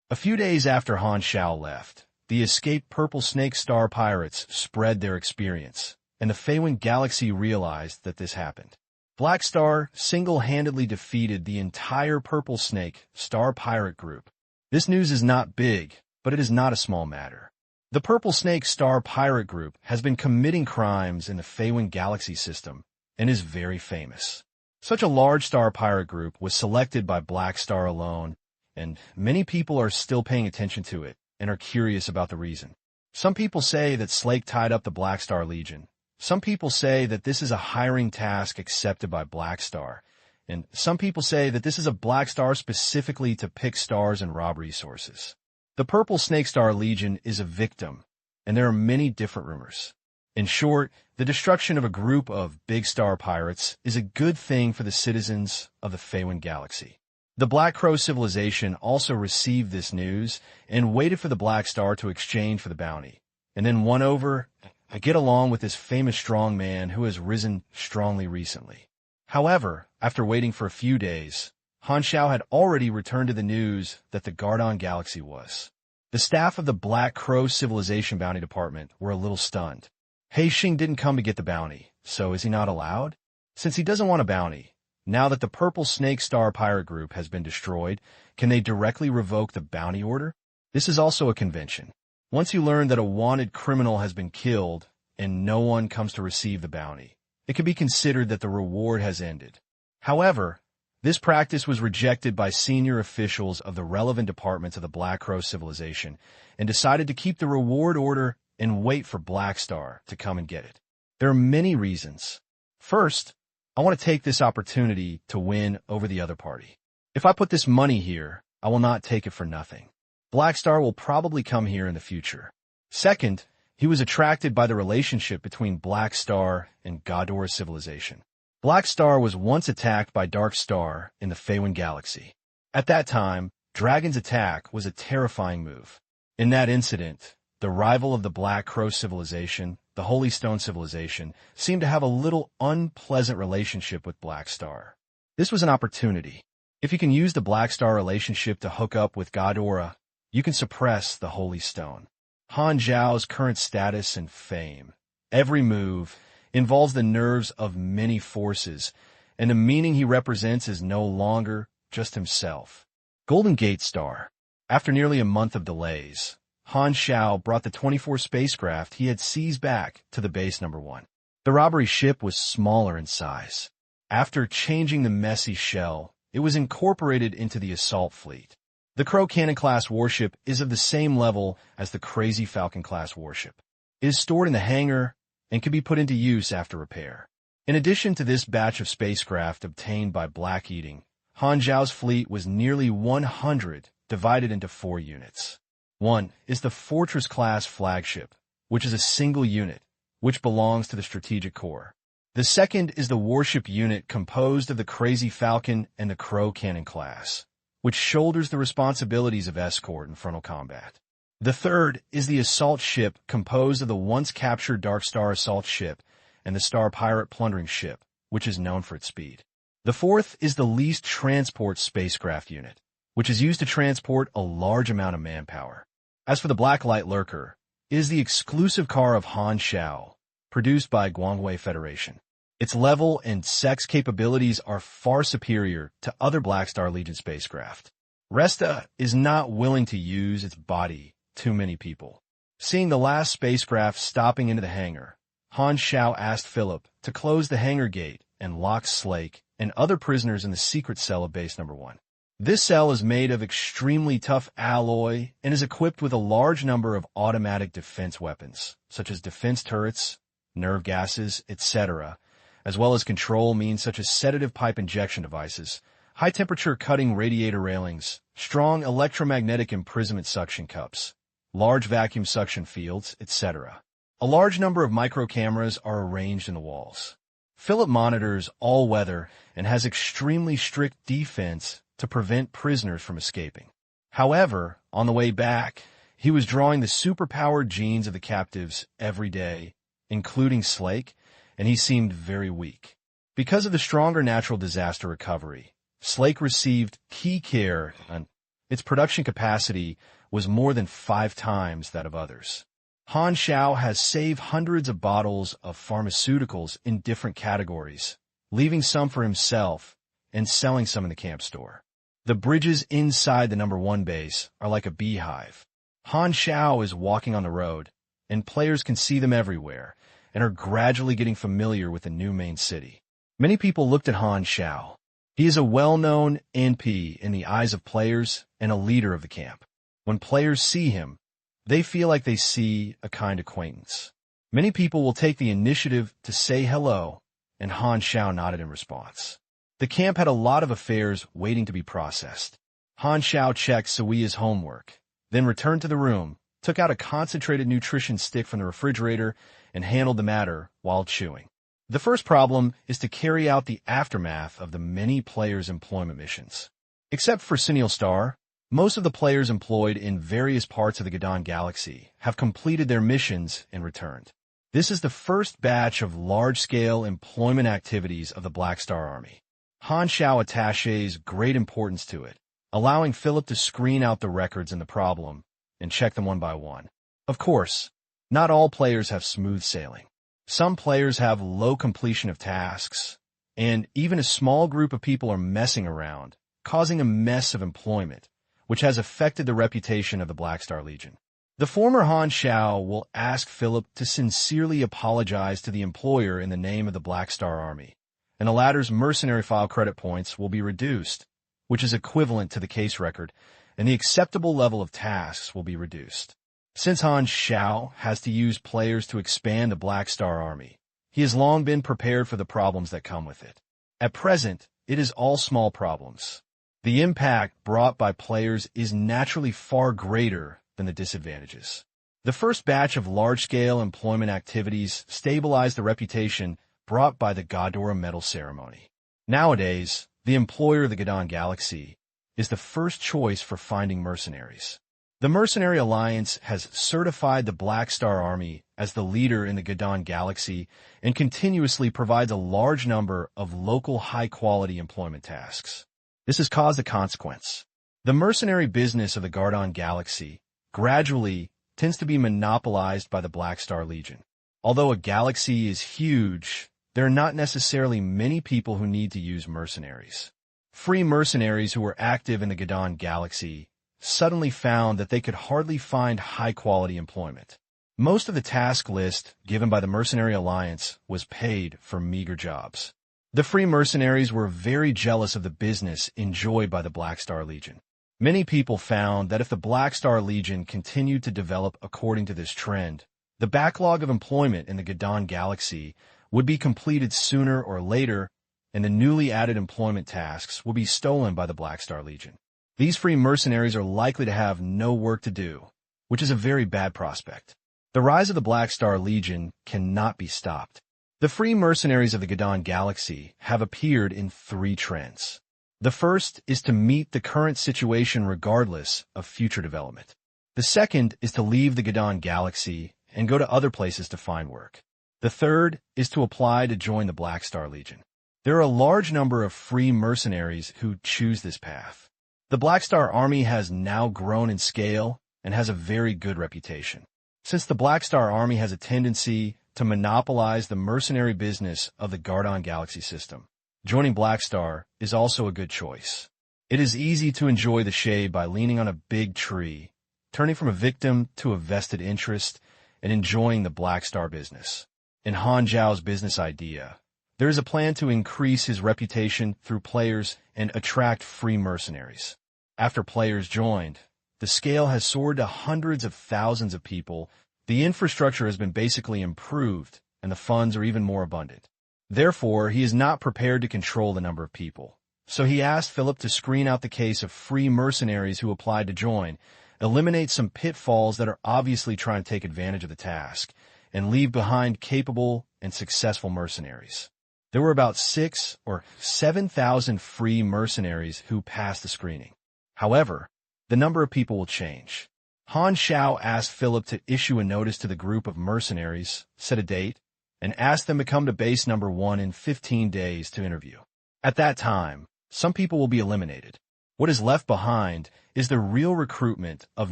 Speaker 1: A few days after Han Xiao left, the escaped Purple Snake Star Pirates spread their experience, and the Feywind Galaxy realized that this happened. Black Star single-handedly defeated the entire Purple Snake Star Pirate Group. This news is not big, but it is not a small matter. The Purple Snake Star Pirate Group has been committing crimes in the Feywind Galaxy system and is very famous. Such a large star pirate group was selected by Black Star alone, and many people are still paying attention to it and are curious about the reason. Some people say that Slake tied up the Black Star Legion. Some people say that this is a hiring task accepted by Black Star. And some people say that this is a Black Star specifically to pick stars and rob resources. The Purple Snake Star Legion is a victim, and there are many different rumors. In short, the destruction of a group of Big Star pirates is a good thing for the citizens of the Feywind Galaxy. The Black Crow civilization also received this news and waited for the Black Star to exchange for the bounty, and then won over and get along with this famous strong man who has risen strongly recently. However, after waiting for a few days, Han Xiao had already returned to the news that the Gardon Galaxy was. The staff of the Black Crow Civilization Bounty Department were a little stunned. He Xing didn't come to get the bounty, so is he not allowed? Since he doesn't want a bounty, now that the Purple Snake Star Pirate Group has been destroyed, can they directly revoke the bounty order? This is also a convention. Once you learn that a wanted criminal has been killed and no one comes to receive the bounty, it can be considered that the reward has ended. However, this practice was rejected by senior officials of the relevant departments of the Black Crow civilization and decided to keep the reward order and wait for Black Star to come and get it. There are many reasons. First, I want to take this opportunity to win over the other party. If I put this money here, I will not take it for nothing. Black Star will probably come here in the future. Second, he was attracted by the relationship between Black Star and Ghidorah civilization. Black Star was once attacked by Dark Star in the Feywind Galaxy. At that time, Dragon's attack was a terrifying move. In that incident, the rival of the Black Crow civilization, the Holy Stone civilization, seemed to have a little unpleasant relationship with Black Star. This was an opportunity. If you can use the Black Star relationship to hook up with Ghidorah, you can suppress the Holy Stone. Han Xiao's current status and fame. Every move involves the nerves of many forces, and the meaning he represents is no longer just himself. Golden Gate Star. After nearly a month of delays, Han Xiao brought the 24 spacecraft he had seized back to the base number 1. The robbery ship was smaller in size. After changing the messy shell, it was incorporated into the assault fleet. The Crow Cannon-class warship is of the same level as the Crazy Falcon-class warship. It is stored in the hangar and can be put into use after repair. In addition to this batch of spacecraft obtained by Black Eating, Han Xiao's fleet was nearly 100, divided into 4 units. One is the Fortress-class flagship, which is a single unit, which belongs to the Strategic Corps. The second is the warship unit composed of the Crazy Falcon and the Crow Cannon class, which shoulders the responsibilities of escort and frontal combat. The third is the assault ship composed of the once-captured Dark Star assault ship and the Star Pirate plundering ship, which is known for its speed. The fourth is the least transport spacecraft unit, which is used to transport a large amount of manpower. As for the Black Light Lurker, it is the exclusive car of Han Xiao, produced by Guangwei Federation. Its level and sex capabilities are far superior to other Black Star Legion spacecraft. Resta is not willing to use its body too many people. Seeing the last spacecraft stopping into the hangar, Han Xiao asked Philip to close the hangar gate and lock Slake and other prisoners in the secret cell of base number 1. This cell is made of extremely tough alloy and is equipped with a large number of automatic defense weapons, such as defense turrets, nerve gases, etc., as well as control means such as sedative pipe injection devices, high-temperature cutting radiator railings, strong electromagnetic imprisonment suction cups, large vacuum suction fields, etc. A large number of micro-cameras are arranged in the walls. Philip monitors all weather and has extremely strict defense to prevent prisoners from escaping. However, on the way back, he was drawing the superpowered genes of the captives every day, including Slake, and he seemed very weak. Because of the stronger natural disaster recovery, Slake received key care and its production capacity was more than 5 times that of others. Han Xiao has saved hundreds of bottles of pharmaceuticals in different categories, leaving some for himself and selling some in the camp store. The bridges inside the number 1 base are like a beehive. Han Xiao is walking on the road, and players can see them everywhere, and are gradually getting familiar with the new main city. Many people looked at Han Xiao. He is a well-known NP in the eyes of players and a leader of the camp. When players see him, They feel like they see a kind acquaintance. Many people will take the initiative to say hello, and Han Xiao nodded in response. The camp had a lot of affairs waiting to be processed. Han Xiao checked Sui's homework, then returned to the room, took out a concentrated nutrition stick from the refrigerator, and handled the matter while chewing. The first problem is to carry out the aftermath of the many players' employment missions. Except for Sinil Star, most of the players employed in various parts of the Gadon Galaxy have completed their missions and returned. This is the first batch of large-scale employment activities of the Black Star Army. Han Xiao attaches great importance to it, allowing Philip to screen out the records in the problem and check them one by one. Of course, not all players have smooth sailing. Some players have low completion of tasks, and even a small group of people are messing around, causing a mess of employment, which has affected the reputation of the Black Star Legion. The former Han Xiao will ask Philip to sincerely apologize to the employer in the name of the Black Star Army, and the latter's mercenary file credit points will be reduced, which is equivalent to the case record, and the acceptable level of tasks will be reduced. Since Han Xiao has to use players to expand the Black Star Army, he has long been prepared for the problems that come with it. At present, it is all small problems. The impact brought by players is naturally far greater than the disadvantages. The first batch of large-scale employment activities stabilized the reputation brought by the Ghidorah Medal Ceremony. Nowadays, the employer of the Gadon Galaxy is the first choice for finding mercenaries. The Mercenary Alliance has certified the Black Star Army as the leader in the Gadon Galaxy and continuously provides a large number of local high-quality employment tasks. This has caused a consequence. The mercenary business of the Gadon Galaxy gradually tends to be monopolized by the Black Star Legion. Although a galaxy is huge, there are not necessarily many people who need to use mercenaries. Free mercenaries who were active in the Gadon Galaxy suddenly found that they could hardly find high-quality employment. Most of the task list given by the Mercenary Alliance was paid for meager jobs. The free mercenaries were very jealous of the business enjoyed by the Black Star Legion. Many people found that if the Black Star Legion continued to develop according to this trend, the backlog of employment in the Gadon Galaxy would be completed sooner or later, and the newly added employment tasks will be stolen by the Black Star Legion. These free mercenaries are likely to have no work to do, which is a very bad prospect. The rise of the Black Star Legion cannot be stopped. The free mercenaries of the Gadon Galaxy have appeared in 3 trends. The first is to meet the current situation regardless of future development. The second is to leave the Gadon Galaxy and go to other places to find work. The third is to apply to join the Black Star Legion. There are a large number of free mercenaries who choose this path. The Black Star Army has now grown in scale and has a very good reputation. Since the Black Star Army has a tendency to monopolize the mercenary business of the Gadon Galaxy system, joining Black Star is also a good choice. It is easy to enjoy the shade by leaning on a big tree, turning from a victim to a vested interest, and enjoying the Black Star business. In Han Xiao's business idea, there is a plan to increase his reputation through players and attract free mercenaries. After players joined, the scale has soared to hundreds of thousands of people, the infrastructure has been basically improved, and the funds are even more abundant. Therefore, he is not prepared to control the number of people. So he asked Philip to screen out the case of free mercenaries who applied to join, eliminate some pitfalls that are obviously trying to take advantage of the task, and leave behind capable and successful mercenaries. There were about 6,000 or 7,000 free mercenaries who passed the screening. However, the number of people will change. Han Xiao asked Philip to issue a notice to the group of mercenaries, set a date, and asked them to come to base number 1 in 15 days to interview. At that time, some people will be eliminated. What is left behind is the real recruitment of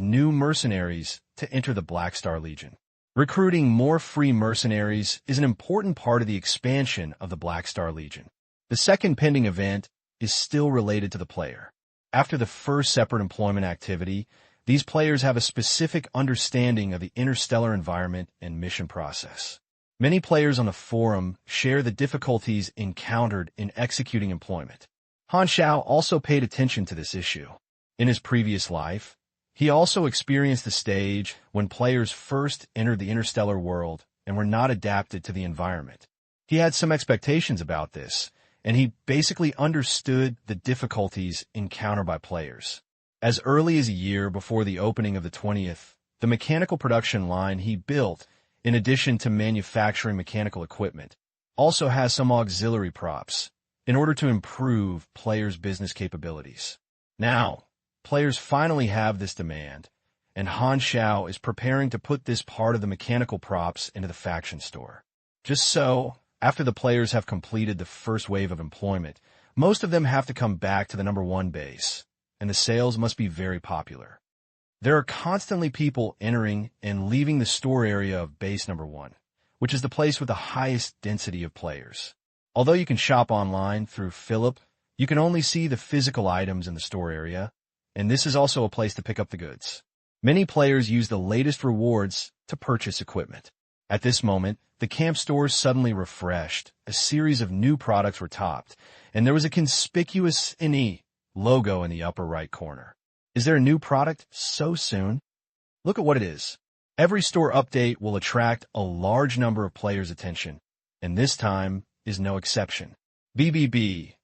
Speaker 1: new mercenaries to enter the Black Star Legion. Recruiting more free mercenaries is an important part of the expansion of the Black Star Legion. The second pending event is still related to the player. After the first separate employment activity, these players have a specific understanding of the interstellar environment and mission process. Many players on the forum share the difficulties encountered in executing employment. Han Xiao also paid attention to this issue. In his previous life, He also experienced the stage when players first entered the interstellar world and were not adapted to the environment. He had some expectations about this, and he basically understood the difficulties encountered by players. As early as a year before the opening of the 20th, the mechanical production line he built, in addition to manufacturing mechanical equipment, also has some auxiliary props in order to improve players' business capabilities. Now, players finally have this demand, and Han Xiao is preparing to put this part of the mechanical props into the faction store. Just so, after the players have completed the first wave of employment, most of them have to come back to the number 1 base, and the sales must be very popular. There are constantly people entering and leaving the store area of base number 1, which is the place with the highest density of players. Although you can shop online through Philip, you can only see the physical items in the store area, and this is also a place to pick up the goods. Many players use the latest rewards to purchase equipment. At this moment, the camp store suddenly refreshed, a series of new products were topped, and there was a conspicuous NE logo in the upper right corner. Is there a new product so soon? Look at what it is. Every store update will attract a large number of players' attention, and this time is no exception. BBB.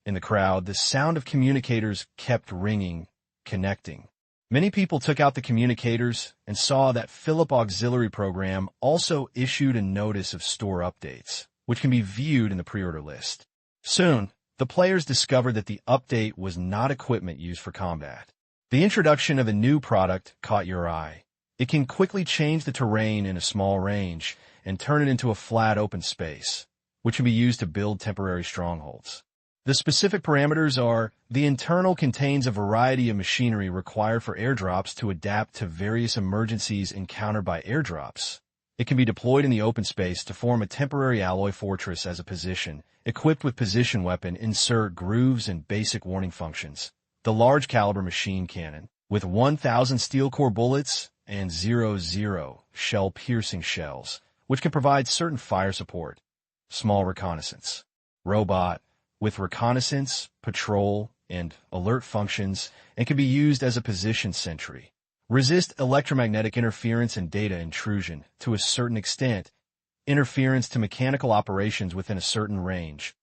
Speaker 1: In the crowd, the sound of communicators kept ringing, connecting. Many people took out the communicators and saw that Philip Auxiliary Program also issued a notice of store updates, which can be viewed in the pre-order list. Soon, the players discovered that the update was not equipment used for combat. The introduction of a new product caught your eye. It can quickly change the terrain in a small range and turn it into a flat open space, which can be used to build temporary strongholds. The specific parameters are: the internal contains a variety of machinery required for airdrops to adapt to various emergencies encountered by airdrops. It can be deployed in the open space to form a temporary alloy fortress as a position, equipped with position weapon, insert grooves and basic warning functions. The large caliber machine cannon, with 1,000 steel core bullets and 00 shell-piercing shells, which can provide certain fire support. Small reconnaissance. Robot, with reconnaissance, patrol, and alert functions, and can be used as a position sentry. Resist electromagnetic interference and data intrusion to a certain extent, interference to mechanical operations within a certain range.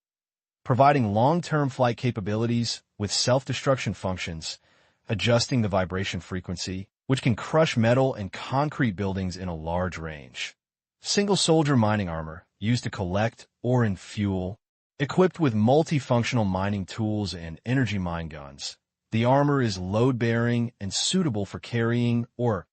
Speaker 1: Providing long-term flight capabilities with self-destruction functions, adjusting the vibration frequency, which can crush metal and concrete buildings in a large range. Single-soldier mining armor, used to collect ore and fuel, equipped with multifunctional mining tools and energy mine guns. The armor is load-bearing and suitable for carrying ore.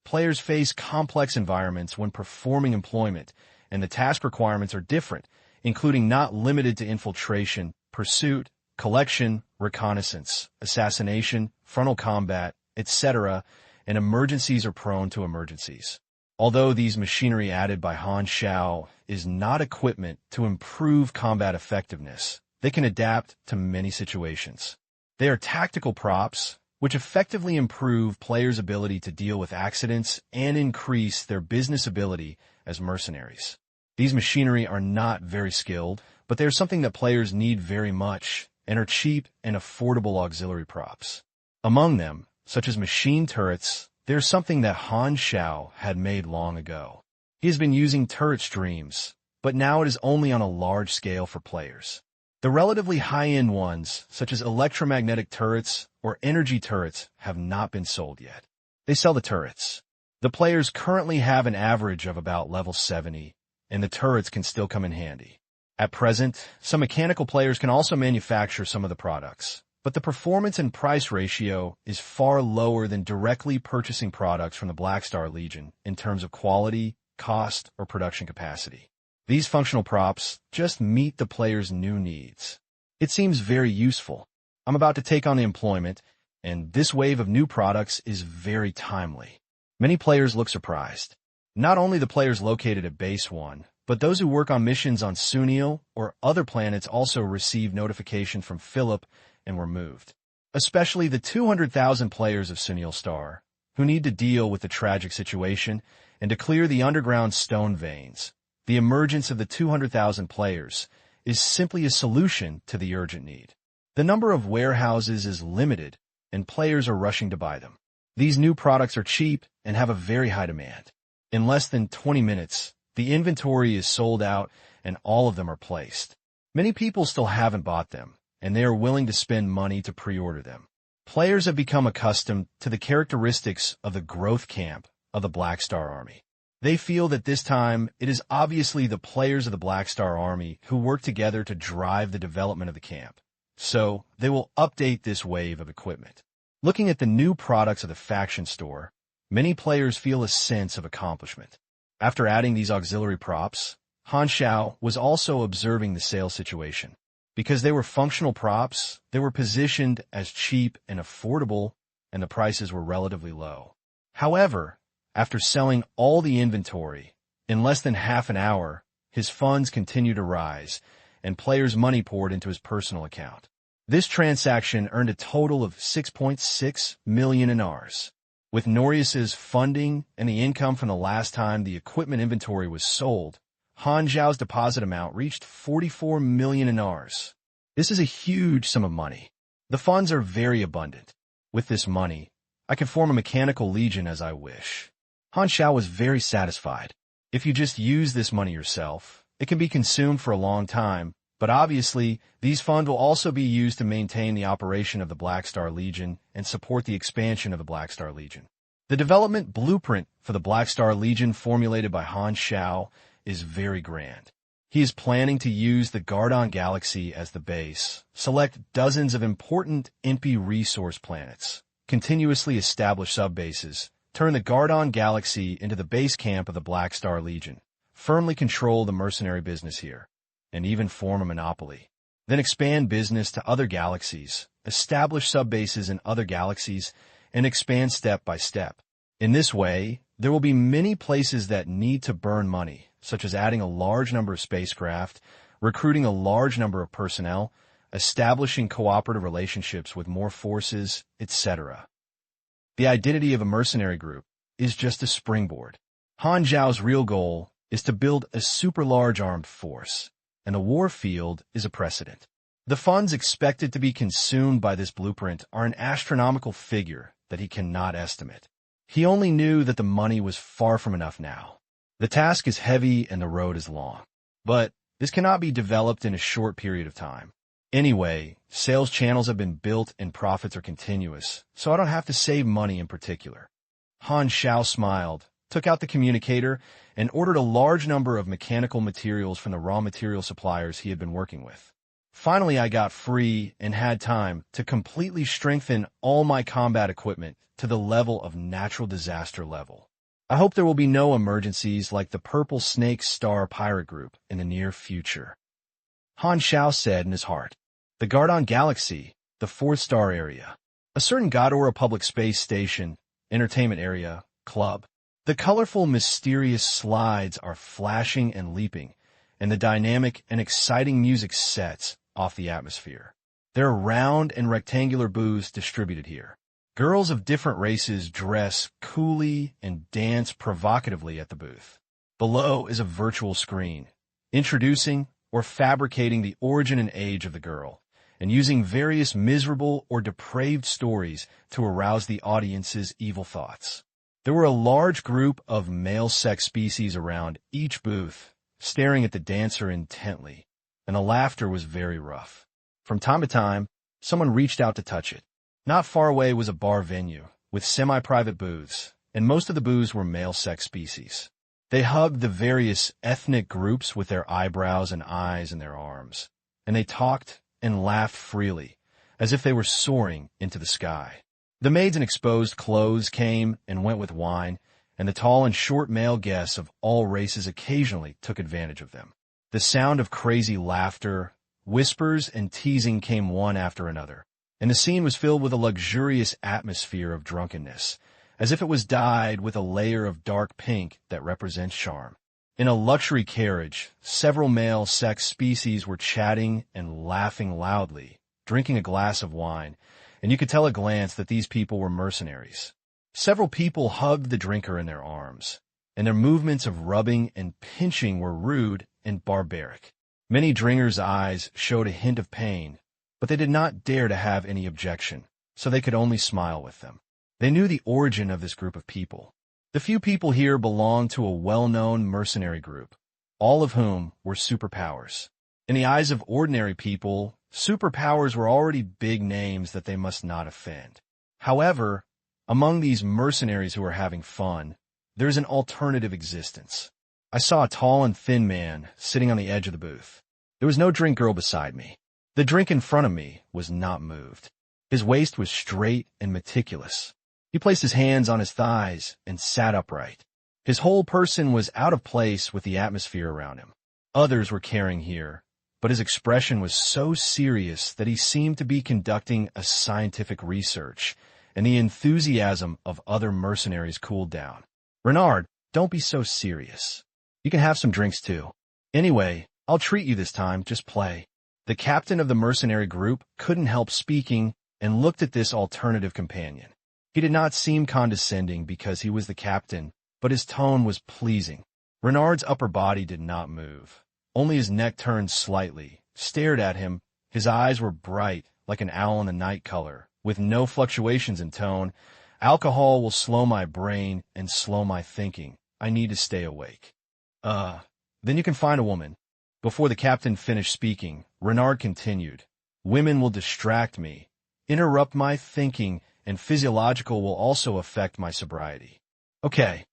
Speaker 1: Players face complex environments when performing employment, and the task requirements are different, including not limited to infiltration, pursuit, collection, reconnaissance, assassination, frontal combat, etc., and emergencies are prone to emergencies. Although these machinery added by Han Xiao is not equipment to improve combat effectiveness, they can adapt to many situations. They are tactical props, which effectively improve players' ability to deal with accidents and increase their business ability as mercenaries. These machinery are not very skilled, but they are something that players need very much and are cheap and affordable auxiliary props. Among them, such as machine turrets, there's something that Han Xiao had made long ago. He has been using turret streams, but now it is only on a large scale for players. The relatively high-end ones, such as electromagnetic turrets or energy turrets, have not been sold yet. They sell the turrets. The players currently have an average of about level 70, and the turrets can still come in handy. At present, some mechanical players can also manufacture some of the products, but the performance and price ratio is far lower than directly purchasing products from the Black Star Legion in terms of quality, cost, or production capacity. These functional props just meet the player's new needs. It seems very useful. I'm about to take on the employment, and this wave of new products is very timely. Many players look surprised. Not only the players located at Base 1, but those who work on missions on Sunil or other planets also received notification from Philip and were moved. Especially the 200,000 players of Sunil Star, who need to deal with the tragic situation and to clear the underground stone veins. The emergence of the 200,000 players is simply a solution to the urgent need. The number of warehouses is limited, and players are rushing to buy them. These new products are cheap and have a very high demand. In less than 20 minutes, the inventory is sold out and all of them are placed. Many people still haven't bought them, and they are willing to spend money to pre-order them. Players have become accustomed to the characteristics of the growth camp of the Black Star Army. They feel that this time it is obviously the players of the Black Star Army who work together to drive the development of the camp. So, they will update this wave of equipment. Looking at the new products of the faction store, many players feel a sense of accomplishment. After adding these auxiliary props, Han Xiao was also observing the sales situation. Because they were functional props, they were positioned as cheap and affordable, and the prices were relatively low. However, after selling all the inventory, in less than half an hour, his funds continued to rise, and players' money poured into his personal account. This transaction earned a total of 6.6 million INRs. With Norius's funding and the income from the last time the equipment inventory was sold, Han Xiao's deposit amount reached 44 million INRs. This is a huge sum of money. The funds are very abundant. With this money, I can form a mechanical legion as I wish. Han Xiao was very satisfied. If you just use this money yourself, it can be consumed for a long time, but obviously, these funds will also be used to maintain the operation of the Black Star Legion and support the expansion of the Black Star Legion. The development blueprint for the Black Star Legion formulated by Han Xiao is very grand. He is planning to use the Gardon Galaxy as the base, select dozens of important INPI resource planets, continuously establish sub-bases, turn the Gardon Galaxy into the base camp of the Black Star Legion, firmly control the mercenary business here, and even form a monopoly. Then expand business to other galaxies, establish sub-bases in other galaxies, and expand step by step. In this way, there will be many places that need to burn money, such as adding a large number of spacecraft, recruiting a large number of personnel, establishing cooperative relationships with more forces, etc. The identity of a mercenary group is just a springboard. Han Xiao's real goal is to build a super large armed force, and the war field is a precedent. The funds expected to be consumed by this blueprint are an astronomical figure that he cannot estimate. He only knew that the money was far from enough now. The task is heavy and the road is long. But this cannot be developed in a short period of time. Anyway, sales channels have been built and profits are continuous, so I don't have to save money in particular. Han Xiao smiled, took out the communicator, and ordered a large number of mechanical materials from the raw material suppliers he had been working with. Finally, I got free and had time to completely strengthen all my combat equipment to the level of natural disaster level. I hope there will be no emergencies like the Purple Snake Star Pirate Group in the near future. Han Xiao said in his heart. The Gardon Galaxy, the 4th star area. A certain Godora public space station, entertainment area, club. The colorful, mysterious slides are flashing and leaping, and the dynamic and exciting music sets off the atmosphere. There are round and rectangular booths distributed here. Girls of different races dress coolly and dance provocatively at the booth. Below is a virtual screen, introducing or fabricating the origin and age of the girl, and using various miserable or depraved stories to arouse the audience's evil thoughts. There were a large group of male sex species around each booth, staring at the dancer intently, and the laughter was very rough. From time to time, someone reached out to touch it. Not far away was a bar venue, with semi-private booths, and most of the booths were male sex species. They hugged the various ethnic groups with their eyebrows and eyes and their arms, and they talked and laughed freely, as if they were soaring into the sky. The maids in exposed clothes came and went with wine, and the tall and short male guests of all races occasionally took advantage of them. The sound of crazy laughter, whispers, and teasing came one after another, and the scene was filled with a luxurious atmosphere of drunkenness, as if it was dyed with a layer of dark pink that represents charm. In a luxury carriage, several male sex species were chatting and laughing loudly, drinking a glass of wine, and you could tell at a glance that these people were mercenaries. Several people hugged the drinker in their arms, and their movements of rubbing and pinching were rude and barbaric. Many drinkers' eyes showed a hint of pain, but they did not dare to have any objection, so they could only smile with them. They knew the origin of this group of people. The few people here belonged to a well-known mercenary group, all of whom were superpowers. In the eyes of ordinary people, superpowers were already big names that they must not offend. However, among these mercenaries who were having fun, there's an alternative existence. I saw a tall and thin man sitting on the edge of the booth. There was no drink girl beside me. The drink in front of me was not moved. His waist was straight and meticulous. He placed his hands on his thighs and sat upright. His whole person was out of place with the atmosphere around him. Others were caring here, but his expression was so serious that he seemed to be conducting a scientific research, and the enthusiasm of other mercenaries cooled down. Renard, don't be so serious. You can have some drinks too. Anyway, I'll treat you this time, just play. The captain of the mercenary group couldn't help speaking and looked at this alternative companion. He did not seem condescending because he was the captain, but his tone was pleasing. Renard's upper body did not move. Only his neck turned slightly, stared at him. His eyes were bright, like an owl in the night color, with no fluctuations in tone. Alcohol will slow my brain and slow my thinking. I need to stay awake. Then you can find a woman. Before the captain finished speaking, Renard continued, Women will distract me, interrupt my thinking, and physiological will also affect my sobriety. Okay.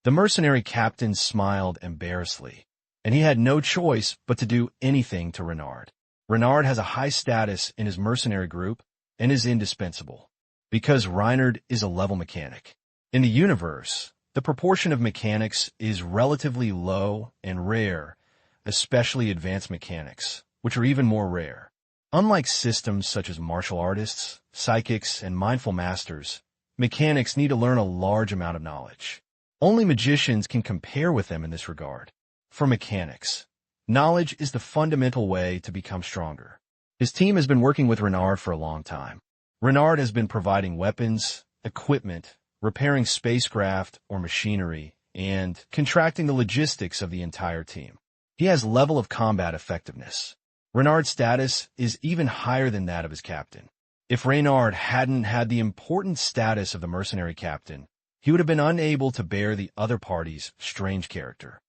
Speaker 1: The mercenary captain smiled embarrassedly, and he had no choice but to do anything to Renard. Renard has a high status in his mercenary group and is indispensable, because Reinhard is a level mechanic. In the universe, the proportion of mechanics is relatively low and rare, especially advanced mechanics, which are even more rare. Unlike systems such as martial artists, psychics, and mindful masters, mechanics need to learn a large amount of knowledge. Only magicians can compare with them in this regard. For mechanics, knowledge is the fundamental way to become stronger. His team has been working with Renard for a long time. Renard has been providing weapons, equipment, repairing spacecraft or machinery, and contracting the logistics of the entire team. He has level of combat effectiveness. Renard's status is even higher than that of his captain. If Renard hadn't had the important status of the mercenary captain, he would have been unable to bear the other party's strange character.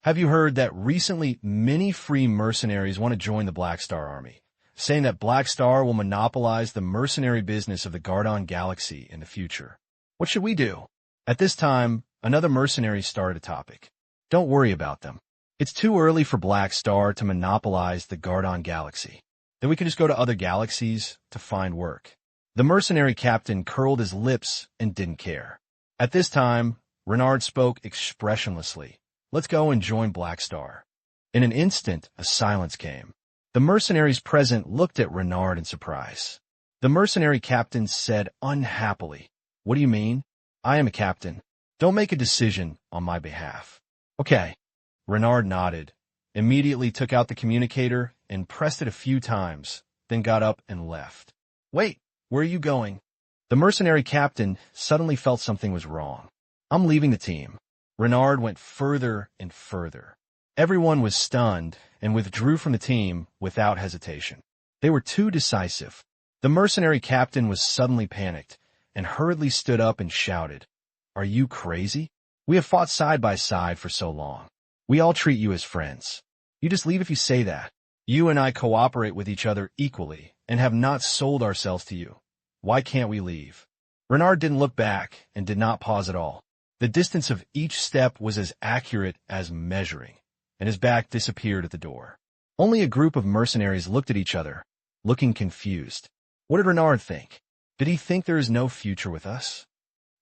Speaker 1: Have you heard that recently many free mercenaries want to join the Black Star Army, saying that Black Star will monopolize the mercenary business of the Gardon Galaxy in the future? What should we do? At this time, another mercenary started a topic. Don't worry about them. It's too early for Black Star to monopolize the Gardon Galaxy. Then we can just go to other galaxies to find work. The mercenary captain curled his lips and didn't care. At this time, Renard spoke expressionlessly. Let's go and join Black Star. In an instant, a silence came. The mercenaries present looked at Renard in surprise. The mercenary captain said unhappily, What do you mean? I am a captain. Don't make a decision on my behalf. Okay. Renard nodded, immediately took out the communicator and pressed it a few times, then got up and left. Wait, where are you going? The mercenary captain suddenly felt something was wrong. I'm leaving the team. Renard went further and further. Everyone was stunned and withdrew from the team without hesitation. They were too decisive. The mercenary captain was suddenly panicked and hurriedly stood up and shouted, Are you crazy? We have fought side by side for so long. We all treat you as friends. You just leave if you say that. You and I cooperate with each other equally and have not sold ourselves to you. Why can't we leave? Renard didn't look back and did not pause at all. The distance of each step was as accurate as measuring, and his back disappeared at the door. Only a group of mercenaries looked at each other, looking confused. What did Renard think? Did he think there is no future with us?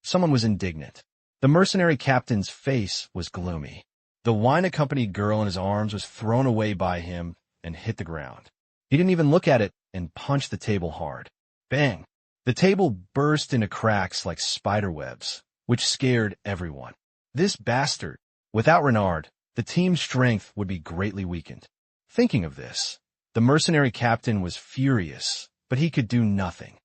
Speaker 1: Someone was indignant. The mercenary captain's face was gloomy. The wine-accompanied girl in his arms was thrown away by him and hit the ground. He didn't even look at it and punched the table hard. Bang! The table burst into cracks like spider webs, which scared everyone. This bastard! Without Renard, the team's strength would be greatly weakened. Thinking of this, the mercenary captain was furious, but he could do nothing.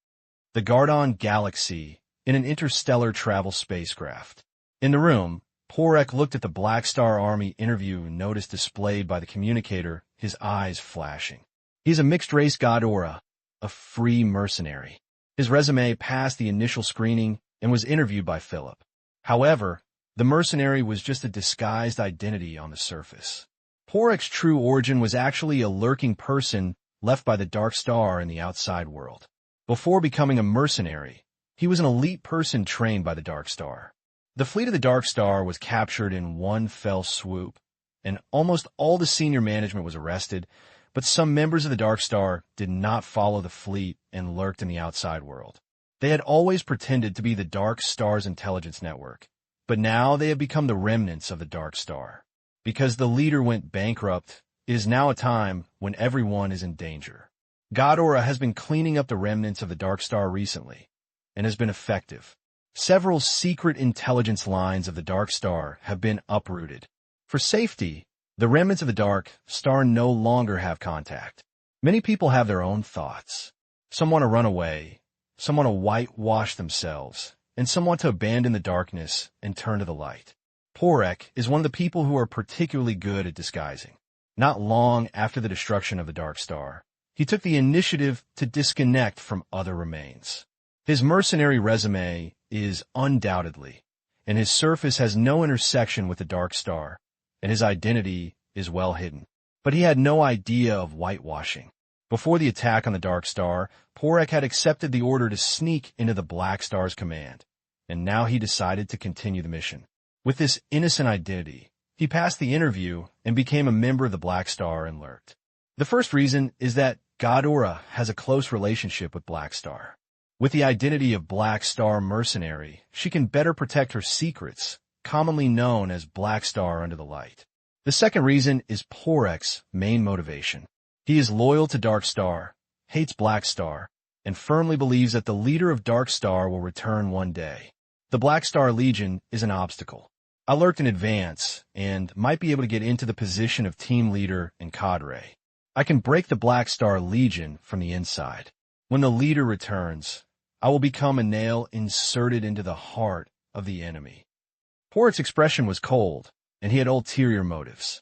Speaker 1: The Gardon Galaxy in an interstellar travel spacecraft. In the room, Porek looked at the Black Star Army interview notice displayed by the communicator, his eyes flashing. He's a mixed-race Godora, a free mercenary. His resume passed the initial screening, and was interviewed by Philip. However, the mercenary was just a disguised identity on the surface. Porek's true origin was actually a lurking person left by the Dark Star in the outside world. Before becoming a mercenary, he was an elite person trained by the Dark Star. The fleet of the Dark Star was captured in one fell swoop, and almost all the senior management was arrested, but some members of the Dark Star did not follow the fleet and lurked in the outside world. They had always pretended to be the Dark Star's intelligence network, but now they have become the remnants of the Dark Star. Because the leader went bankrupt, it is now a time when everyone is in danger. Ghidorah has been cleaning up the remnants of the Dark Star recently, and has been effective. Several secret intelligence lines of the Dark Star have been uprooted. For safety, the remnants of the Dark Star no longer have contact. Many people have their own thoughts. Some want to run away, some want to whitewash themselves, and some want to abandon the darkness and turn to the light. Porek is one of the people who are particularly good at disguising. Not long after the destruction of the Dark Star, he took the initiative to disconnect from other remains. His mercenary resume is undoubtedly, and his surface has no intersection with the Dark Star, and his identity is well hidden. But he had no idea of whitewashing. Before the attack on the Dark Star, Porek had accepted the order to sneak into the Black Star's command, and now he decided to continue the mission. With this innocent identity, he passed the interview and became a member of the Black Star and lurked. The first reason is that Ghidorah has a close relationship with Black Star. With the identity of Black Star mercenary, she can better protect her secrets, commonly known as Black Star under the light. The second reason is Porek's main motivation. He is loyal to Dark Star, hates Black Star, and firmly believes that the leader of Dark Star will return one day. The Black Star Legion is an obstacle. I lurked in advance and might be able to get into the position of team leader and cadre. I can break the Black Star Legion from the inside. When the leader returns, I will become a nail inserted into the heart of the enemy. Porek's expression was cold, and he had ulterior motives.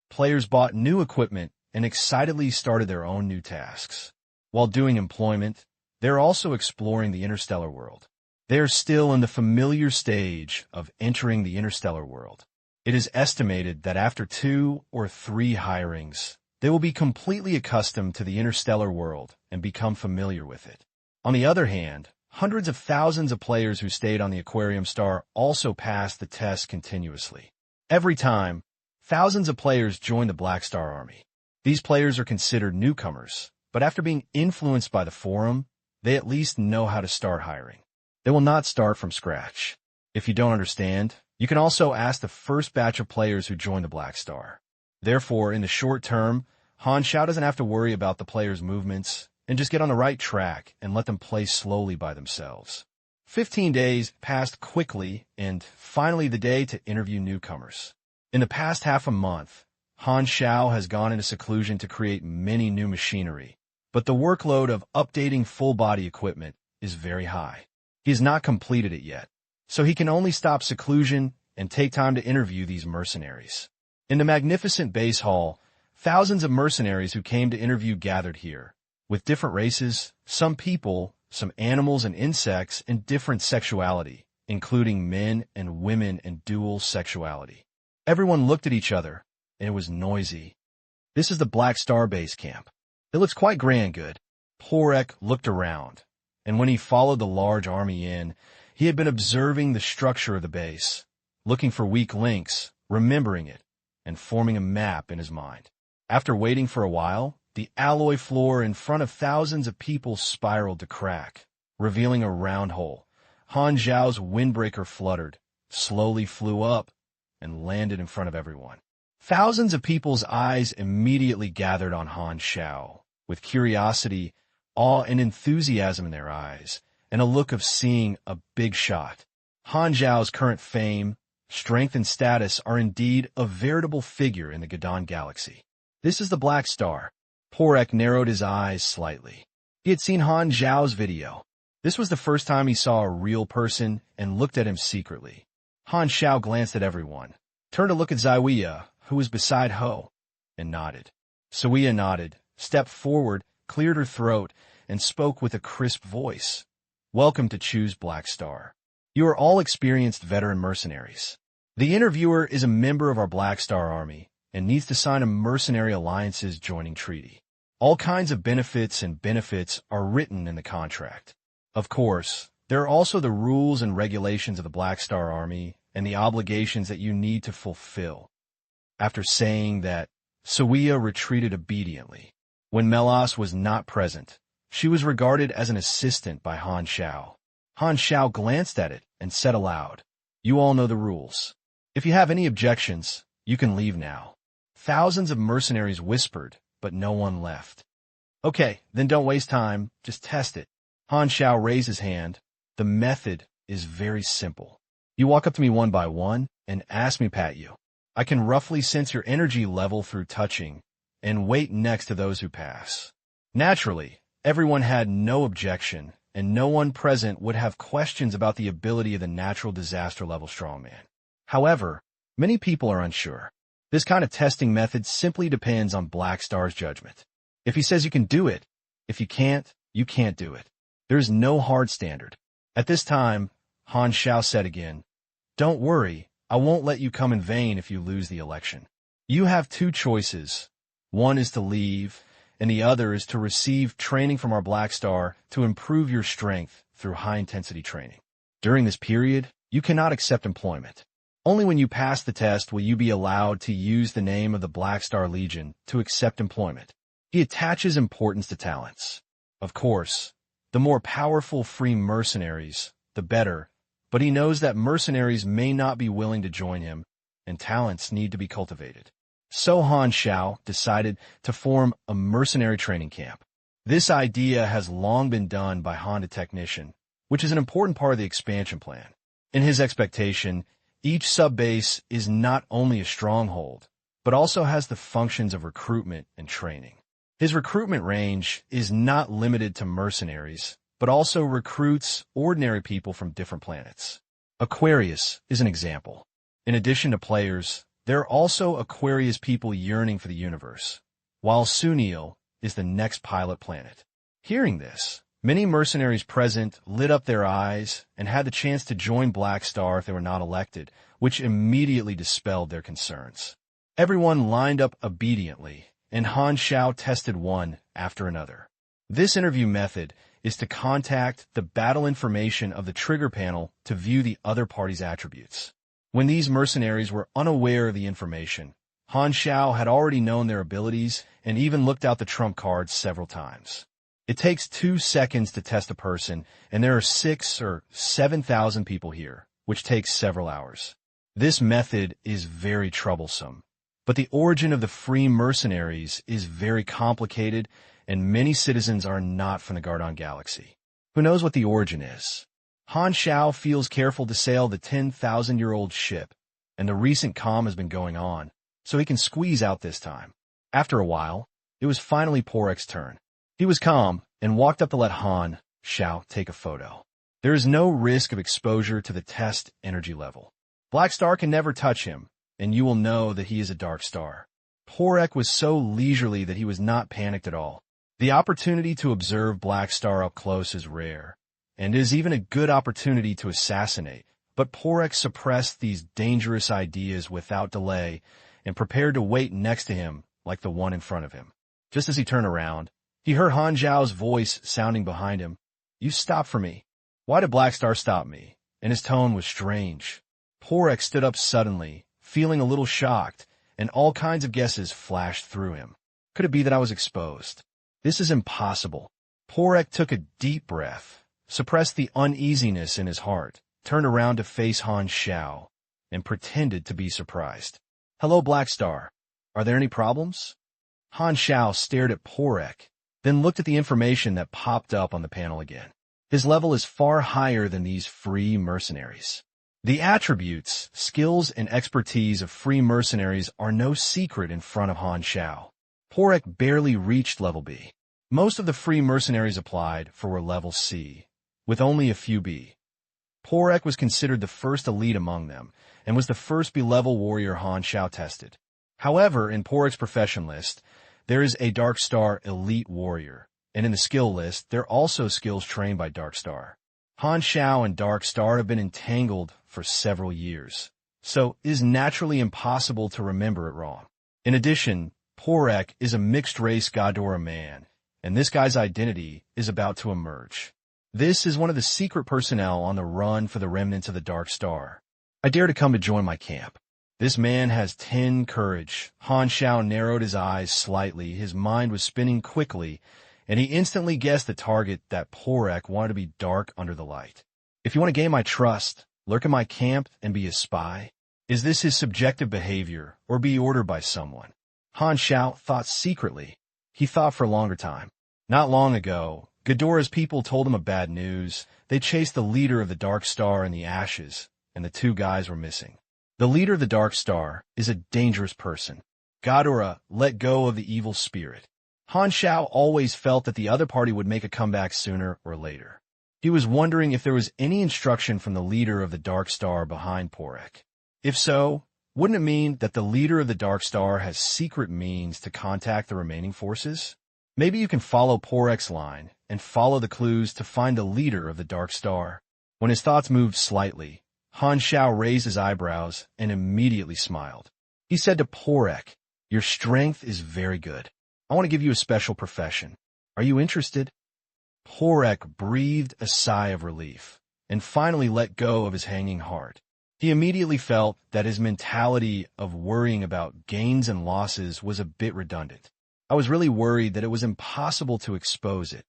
Speaker 1: Players bought new equipment and excitedly started their own new tasks. While doing employment, they are also exploring the interstellar world. They are still in the familiar stage of entering the interstellar world. It is estimated that after 2 or 3 hirings, they will be completely accustomed to the interstellar world and become familiar with it. On the other hand, hundreds of thousands of players who stayed on the Aquarium Star also passed the test continuously. Every time, thousands of players join the Black Star Army. These players are considered newcomers, but after being influenced by the forum, they at least know how to start hiring. They will not start from scratch. If you don't understand, you can also ask the first batch of players who join the Black Star. Therefore, in the short term, Han Xiao doesn't have to worry about the players' movements and just get on the right track and let them play slowly by themselves. 15 days passed quickly, and finally the day to interview newcomers. In the past half a month, Han Xiao has gone into seclusion to create many new machinery, but the workload of updating full-body equipment is very high. He has not completed it yet, so he can only stop seclusion and take time to interview these mercenaries. In the magnificent base hall, thousands of mercenaries who came to interview gathered here, with different races, some people, some animals and insects, and different sexuality, including men and women and dual sexuality. Everyone looked at each other, and it was noisy. This is the Black Star base camp. It looks quite grand good. Porek looked around, and when he followed the large army in, he had been observing the structure of the base, looking for weak links, remembering it, and forming a map in his mind. After waiting for a while, the alloy floor in front of thousands of people spiraled to crack, revealing a round hole. Han Xiao's windbreaker fluttered, slowly flew up, and landed in front of everyone. Thousands of people's eyes immediately gathered on Han Xiao, with curiosity, awe, and enthusiasm in their eyes, and a look of seeing a big shot. Han Xiao's current fame, strength, and status are indeed a veritable figure in the Gadon galaxy. This is the Black Star. Porek narrowed his eyes slightly. He had seen Han Xiao's video. This was the first time he saw a real person and looked at him secretly. Han Xiao glanced at everyone, turned to look at Ziwia, who was beside Ho, and nodded. Ziwia nodded, stepped forward, cleared her throat, and spoke with a crisp voice. "Welcome to Choose Black Star. You are all experienced veteran mercenaries. The interviewer is a member of our Black Star Army and needs to sign a mercenary alliance's joining treaty. All kinds of benefits are written in the contract. Of course, there are also the rules and regulations of the Black Star Army and the obligations that you need to fulfill. After saying that, Suia retreated obediently. When Melas was not present, she was regarded as an assistant by Han Xiao. Han Xiao glanced at it and said aloud, "You all know the rules. If you have any objections, you can leave now." Thousands of mercenaries whispered, but no one left. "Okay, then don't waste time, just test it." Han Xiao raised his hand. "The method is very simple. You walk up to me one by one and ask me to pat you. I can roughly sense your energy level through touching and wait next to those who pass." Naturally, everyone had no objection, and no one present would have questions about the ability of the natural disaster level strongman. However, many people are unsure. This kind of testing method simply depends on Black Star's judgment. If he says you can do it, if you can't do it. There is no hard standard. At this time, Han Xiao said again, "Don't worry, I won't let you come in vain if you lose the election. You have two choices. One is to leave, and the other is to receive training from our Black Star to improve your strength through high-intensity training. During this period, you cannot accept employment. Only when you pass the test will you be allowed to use the name of the Black Star Legion to accept employment." He attaches importance to talents. Of course, the more powerful free mercenaries, the better, but he knows that mercenaries may not be willing to join him, and talents need to be cultivated. So Han Xiao decided to form a mercenary training camp. This idea has long been done by Honda Technician, which is an important part of the expansion plan. In his expectation, each subbase is not only a stronghold, but also has the functions of recruitment and training. His recruitment range is not limited to mercenaries, but also recruits ordinary people from different planets. Aquarius is an example. In addition to players, there are also Aquarius people yearning for the universe, while Sunil is the next pilot planet. Hearing this, many mercenaries present lit up their eyes and had the chance to join Black Star if they were not elected, which immediately dispelled their concerns. Everyone lined up obediently, and Han Xiao tested one after another. This interview method is to contact the battle information of the trigger panel to view the other party's attributes. When these mercenaries were unaware of the information, Han Xiao had already known their abilities and even looked out the trump cards several times. It takes 2 seconds to test a person, and there are 6,000 or 7,000 people here, which takes several hours. This method is very troublesome, but the origin of the free mercenaries is very complicated, and many citizens are not from the Gardon Galaxy. Who knows what the origin is? Han Xiao feels careful to sail the 10,000-year-old ship, and the recent calm has been going on, so he can squeeze out this time. After a while, it was finally Porek's turn. He was calm and walked up to let Han Xiao take a photo. There is no risk of exposure to the test energy level. Black Star can never touch him, and you will know that he is a Dark Star. Porek was so leisurely that he was not panicked at all. The opportunity to observe Black Star up close is rare, and is even a good opportunity to assassinate, but Porek suppressed these dangerous ideas without delay and prepared to wait next to him like the one in front of him. Just as he turned around, he heard Han Xiao's voice sounding behind him. "You stopped for me." Why did Black Star stop me? And his tone was strange. Porek stood up suddenly, feeling a little shocked, and all kinds of guesses flashed through him. Could it be that I was exposed? This is impossible. Porek took a deep breath, suppressed the uneasiness in his heart, turned around to face Han Xiao, and pretended to be surprised. "Hello, Black Star. Are there any problems?" Han Xiao stared at Porek, then looked at the information that popped up on the panel again. His level is far higher than these free mercenaries. The attributes, skills, and expertise of free mercenaries are no secret in front of Han Xiao. Porek barely reached level B. Most of the free mercenaries applied for were level C, with only a few B. Porek was considered the first elite among them, and was the first B-level warrior Han Xiao tested. However, in Porek's profession list, there is a Dark Star elite warrior, and in the skill list, there are also skills trained by Dark Star. Han Xiao and Dark Star have been entangled for several years, so it is naturally impossible to remember it wrong. In addition, Porek is a mixed-race Ghidorah man, and this guy's identity is about to emerge. This is one of the secret personnel on the run for the remnants of the Dark Star. I dare to come to join my camp. This man has 10 courage. Han Xiao narrowed his eyes slightly. His mind was spinning quickly, and he instantly guessed the target that Porek wanted to be dark under the light. If you want to gain my trust, lurk in my camp and be a spy? Is this his subjective behavior, or be ordered by someone? Han Xiao thought secretly. He thought for a longer time. Not long ago, Ghidorah's people told him of bad news. They chased the leader of the Dark Star in the ashes, and the 2 guys were missing. The leader of the Dark Star is a dangerous person. Ghidorah let go of the evil spirit. Han Xiao always felt that the other party would make a comeback sooner or later. He was wondering if there was any instruction from the leader of the Dark Star behind Porek. If so, wouldn't it mean that the leader of the Dark Star has secret means to contact the remaining forces? Maybe you can follow Porek's line and follow the clues to find the leader of the Dark Star. When his thoughts moved slightly, Han Xiao raised his eyebrows and immediately smiled. He said to Porek, "Your strength is very good. I want to give you a special profession. Are you interested?" Porek breathed a sigh of relief and finally let go of his hanging heart. He immediately felt that his mentality of worrying about gains and losses was a bit redundant. I was really worried that it was impossible to expose it.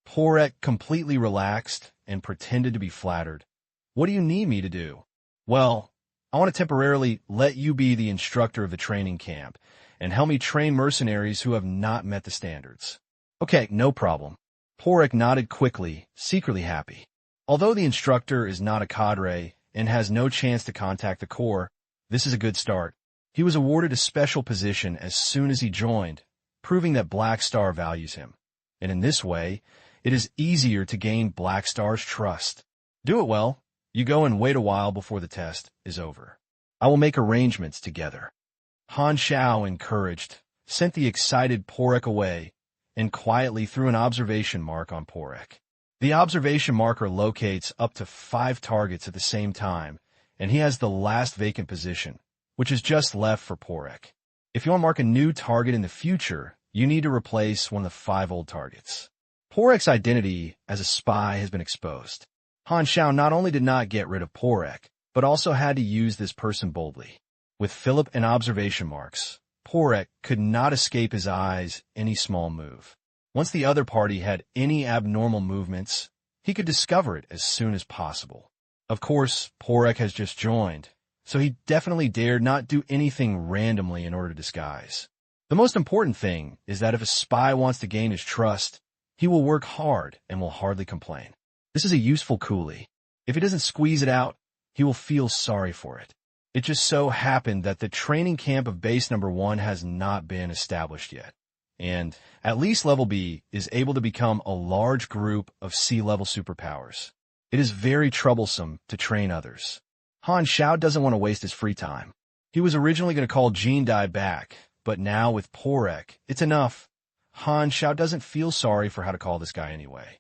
Speaker 1: Porek completely relaxed and pretended to be flattered. "What do you need me to do?" "Well, I want to temporarily let you be the instructor of the training camp and help me train mercenaries who have not met the standards." "Okay, no problem." Porek nodded quickly, secretly happy. Although the instructor is not a cadre and has no chance to contact the Corps, this is a good start. He was awarded a special position as soon as he joined, proving that Black Star values him. And in this way, it is easier to gain Black Star's trust. Do it well. You go and wait a while before the test is over. I will make arrangements together. Han Xiao, encouraged, sent the excited Porek away and quietly threw an observation mark on Porek. The observation marker locates up to 5 targets at the same time, and he has the last vacant position, which is just left for Porek. If you want to mark a new target in the future, you need to replace one of the 5 old targets. Porek's identity as a spy has been exposed. Han Xiao not only did not get rid of Porek, but also had to use this person boldly. With Philip and observation marks, Porek could not escape his eyes any small move. Once the other party had any abnormal movements, he could discover it as soon as possible. Of course, Porek has just joined, so he definitely dared not do anything randomly in order to disguise. The most important thing is that if a spy wants to gain his trust, he will work hard and will hardly complain. This is a useful coolie. If he doesn't squeeze it out, he will feel sorry for it. It just so happened that the training camp of base number 1 has not been established yet, and at least level B is able to become a large group of C-level superpowers. It is very troublesome to train others. Han Xiao doesn't want to waste his free time. He was originally going to call Jean Dai back, but now with Porek, it's enough. Han Xiao doesn't feel sorry for how to call this guy anyway.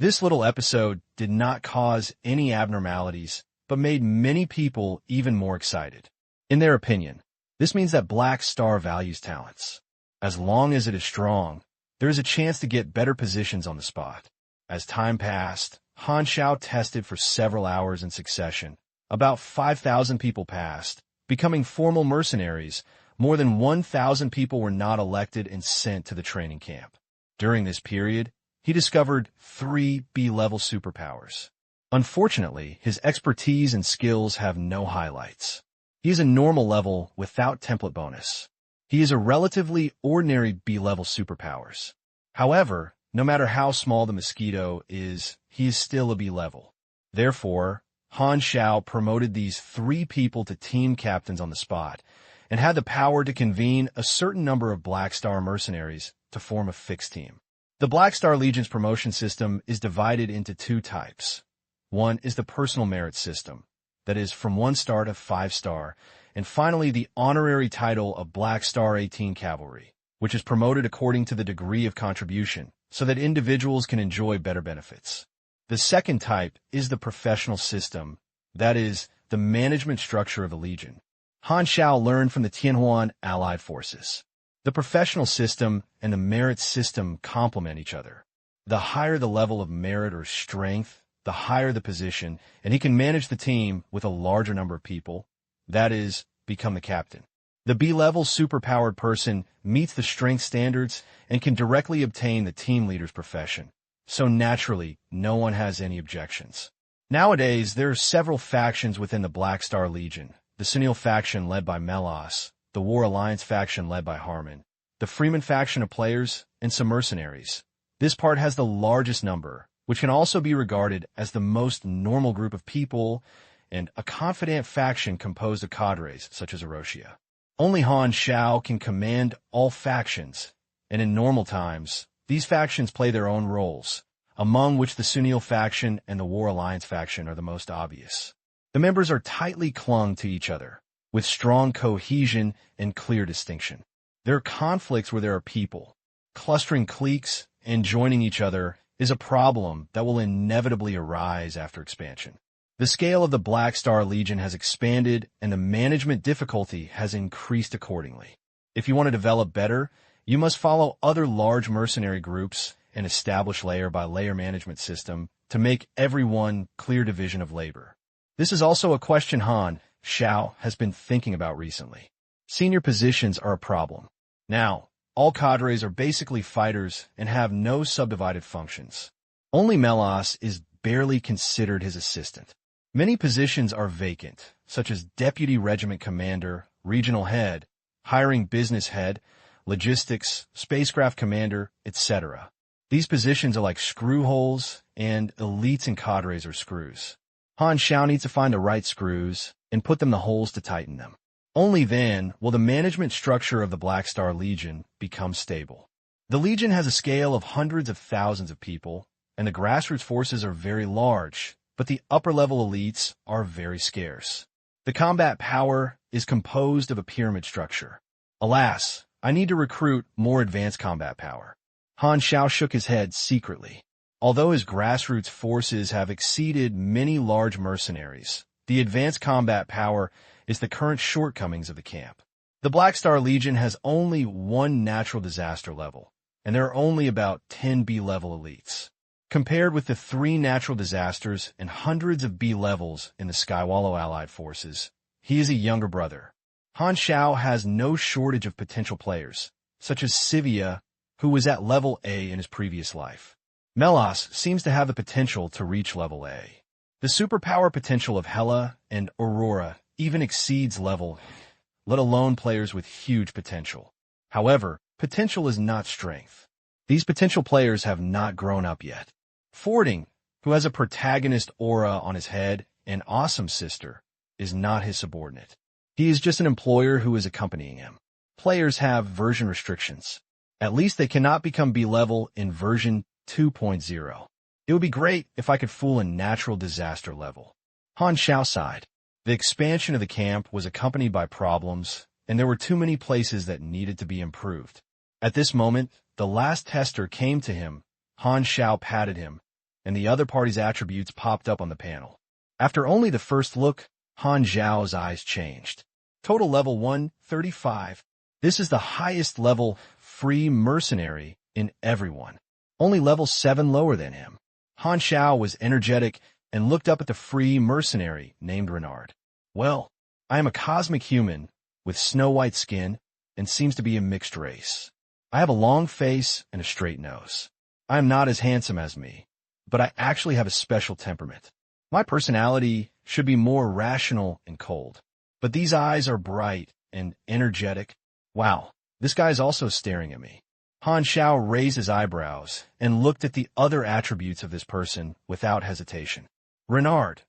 Speaker 1: This little episode did not cause any abnormalities, but made many people even more excited. In their opinion, this means that Black Star values talents. As long as it is strong, there is a chance to get better positions on the spot. As time passed, Han Xiao tested for several hours in succession. About 5,000 people passed, becoming formal mercenaries. More than 1,000 people were not elected and sent to the training camp. During this period, he discovered 3 B-level superpowers. Unfortunately, his expertise and skills have no highlights. He is a normal level without template bonus. He is a relatively ordinary B-level superpowers. However, no matter how small the mosquito is, he is still a B-level. Therefore, Han Xiao promoted these 3 people to team captains on the spot and had the power to convene a certain number of Black Star mercenaries to form a fixed team. The Black Star Legion's promotion system is divided into 2 types. One is the personal merit system, that is from 1 star to 5 star, and finally the honorary title of Black Star 18 Cavalry, which is promoted according to the degree of contribution, so that individuals can enjoy better benefits. The second type is the professional system, that is, the management structure of the Legion. Han Xiao learned from the Tianhuan allied forces. The professional system and the merit system complement each other. The higher the level of merit or strength, the higher the position, and he can manage the team with a larger number of people, that is, become the captain. The B-level superpowered person meets the strength standards and can directly obtain the team leader's profession. So naturally, no one has any objections. Nowadays, there are several factions within the Black Star Legion. The Sunil faction led by Melas, the War Alliance faction led by Harman, the Freeman faction of players, and some mercenaries. This part has the largest number, which can also be regarded as the most normal group of people, and a confident faction composed of cadres such as Erosia. Only Han Xiao can command all factions, and in normal times, these factions play their own roles, among which the Sunil faction and the War Alliance faction are the most obvious. The members are tightly clung to each other, with strong cohesion and clear distinction. There are conflicts where there are people. Clustering cliques and joining each other is a problem that will inevitably arise after expansion. The scale of the Black Star Legion has expanded, and the management difficulty has increased accordingly. If you want to develop better, you must follow other large mercenary groups and establish layer-by-layer management system to make everyone clear division of labor. This is also a question Han Xiao has been thinking about recently. Senior positions are a problem. Now, all cadres are basically fighters and have no subdivided functions. Only Melas is barely considered his assistant. Many positions are vacant, such as Deputy Regiment Commander, Regional Head, Hiring Business Head, Logistics, Spacecraft Commander, etc. These positions are like screw holes, and elites and cadres are screws. Han Xiao needs to find the right screws and put them in the holes to tighten them. Only then will the management structure of the Black Star Legion become stable. The Legion has a scale of hundreds of thousands of people, and the grassroots forces are very large, but the upper-level elites are very scarce. The combat power is composed of a pyramid structure. Alas, I need to recruit more advanced combat power. Han Xiao shook his head secretly. Although his grassroots forces have exceeded many large mercenaries, the advanced combat power is the current shortcomings of the camp. The Black Star Legion has only one natural disaster level, and there are only about 10 B-level elites. Compared with the 3 natural disasters and hundreds of B levels in the Skywallow allied forces, he is a younger brother. Han Xiao has no shortage of potential players, such as Sivia, who was at level A in his previous life. Melas seems to have the potential to reach level A. The superpower potential of Hela and Aurora even exceeds level A, let alone players with huge potential. However, potential is not strength. These potential players have not grown up yet. Fording, who has a protagonist aura on his head and awesome sister, is not his subordinate. He is just an employer who is accompanying him. Players have version restrictions. At least they cannot become B-level in version 2.0. It would be great if I could fool a natural disaster level. Han Xiao sighed. The expansion of the camp was accompanied by problems, and there were too many places that needed to be improved. At this moment, the last tester came to him. Han Xiao patted him, and the other party's attributes popped up on the panel. After only the first look, Han Xiao's eyes changed. Total level 135. This is the highest level free mercenary in everyone. Only level 7 lower than him. Han Xiao was energetic and looked up at the free mercenary named Renard. Well, I am a cosmic human with snow-white skin and seems to be a mixed race. I have a long face and a straight nose. I am not as handsome as me, but I actually have a special temperament. My personality should be more rational and cold. But these eyes are bright and energetic. Wow, this guy is also staring at me. Han Xiao raised his eyebrows and looked at the other attributes of this person without hesitation. Renard.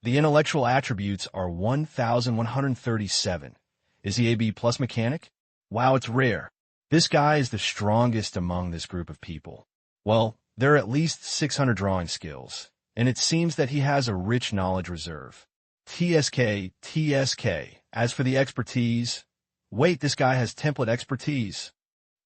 Speaker 1: The intellectual attributes are 1,137. Is he a B+ mechanic? Wow, it's rare. This guy is the strongest among this group of people. Well, there are at least 600 drawing skills, and it seems that he has a rich knowledge reserve. TSK. As for the expertise, wait, this guy has template expertise.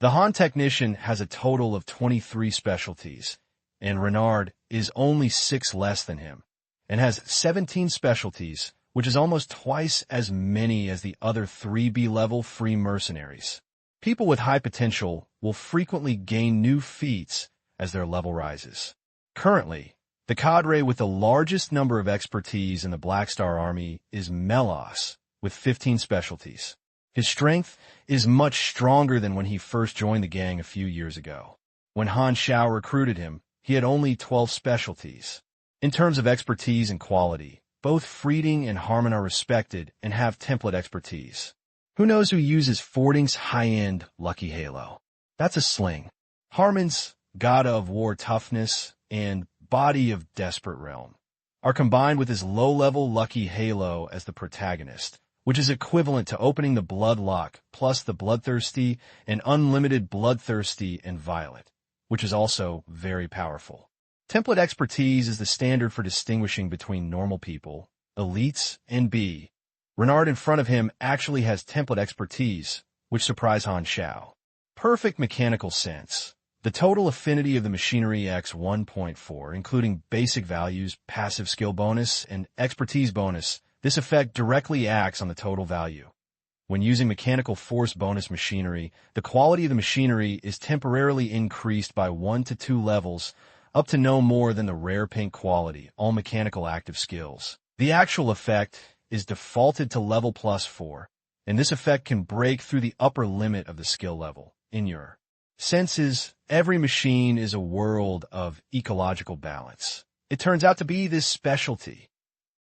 Speaker 1: The Han technician has a total of 23 specialties, and Renard is only 6 less than him, and has 17 specialties, which is almost twice as many as the other 3B level free mercenaries. People with high potential will frequently gain new feats as their level rises. Currently, the cadre with the largest number of expertise in the Black Star Army is Melos, with 15 specialties. His strength is much stronger than when he first joined the gang a few years ago. When Han Xiao recruited him, he had only 12 specialties. In terms of expertise and quality, both Freeding and Harmon are respected and have template expertise. Who knows who uses Fording's high-end Lucky Halo? That's a sling. Harmon's God of War Toughness and Body of Desperate Realm are combined with his low-level Lucky Halo as the protagonist, which is equivalent to opening the Bloodlock plus the Bloodthirsty and Unlimited Bloodthirsty and Violet, which is also very powerful. Template expertise is the standard for distinguishing between normal people, elites, and B. Renard in front of him actually has template expertise, which surprised Han Xiao. Perfect mechanical sense. The total affinity of the machinery X 1.4, including basic values, passive skill bonus, and expertise bonus, this effect directly acts on the total value. When using mechanical force bonus machinery, the quality of the machinery is temporarily increased by 1 to 2 levels, up to no more than the rare pink quality, all mechanical active skills. The actual effect is defaulted to level +4, and this effect can break through the upper limit of the skill level. In your senses, every machine is a world of ecological balance. It turns out to be this specialty.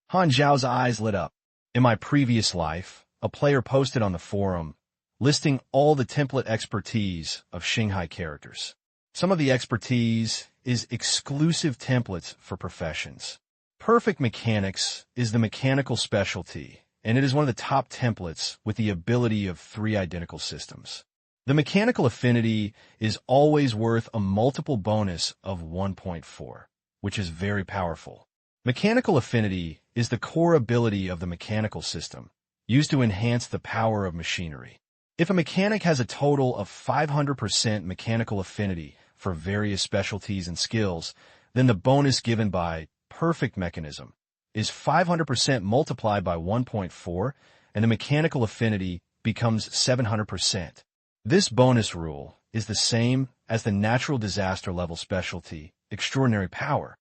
Speaker 1: Han Xiao's eyes lit up. In my previous life, a player posted on the forum, listing all the template expertise of Shanghai characters. Some of the expertise is exclusive templates for professions. Perfect mechanics is the mechanical specialty, and it is one of the top templates with the ability of 3 identical systems. The mechanical affinity is always worth a multiple bonus of 1.4, which is very powerful. Mechanical affinity is the core ability of the mechanical system, used to enhance the power of machinery. If a mechanic has a total of 500% mechanical affinity for various specialties and skills, then the bonus given by perfect mechanism is 500% multiplied by 1.4, and the mechanical affinity becomes 700%. This bonus rule is the same as the natural disaster level specialty, extraordinary power.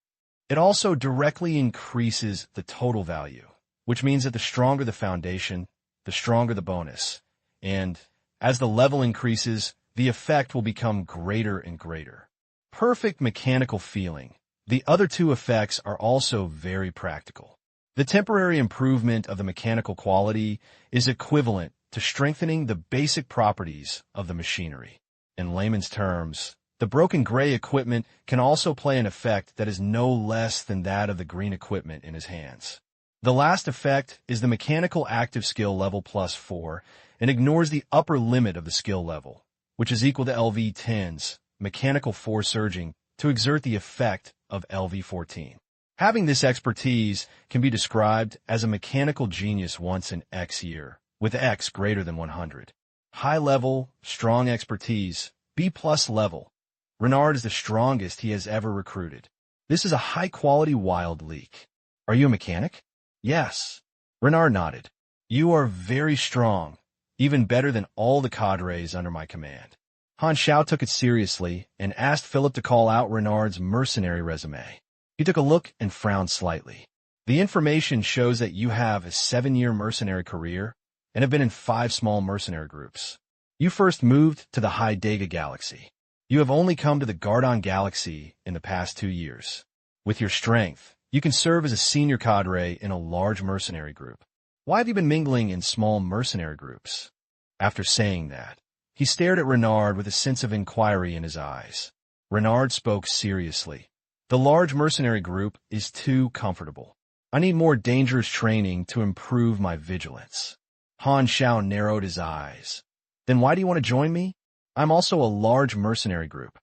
Speaker 1: It also directly increases the total value, which means that the stronger the foundation, the stronger the bonus. And as the level increases, the effect will become greater and greater. Perfect mechanical feeling. The other 2 effects are also very practical. The temporary improvement of the mechanical quality is equivalent to strengthening the basic properties of the machinery. In layman's terms, the broken gray equipment can also play an effect that is no less than that of the green equipment in his hands. The last effect is the mechanical active skill level +4 and ignores the upper limit of the skill level, which is equal to LV10's mechanical force surging to exert the effect of LV14. Having this expertise can be described as a mechanical genius once in X year, with X greater than 100. High level, strong expertise, B+ level. Renard is the strongest he has ever recruited. This is a high-quality wild leak. Are you a mechanic? Yes. Renard nodded. You are very strong, even better than all the cadres under my command. Han Xiao took it seriously and asked Philip to call out Renard's mercenary resume. He took a look and frowned slightly. The information shows that you have a 7-year mercenary career and have been in 5 small mercenary groups. You first moved to the High Dega Galaxy. You have only come to the Gardon Galaxy in the past 2 years. With your strength, you can serve as a senior cadre in a large mercenary group. Why have you been mingling in small mercenary groups? After saying that, he stared at Renard with a sense of inquiry in his eyes. Renard spoke seriously. The large mercenary group is too comfortable. I need more dangerous training to improve my vigilance. Han Xiao narrowed his eyes. Then why do you want to join me? I'm also a large mercenary group.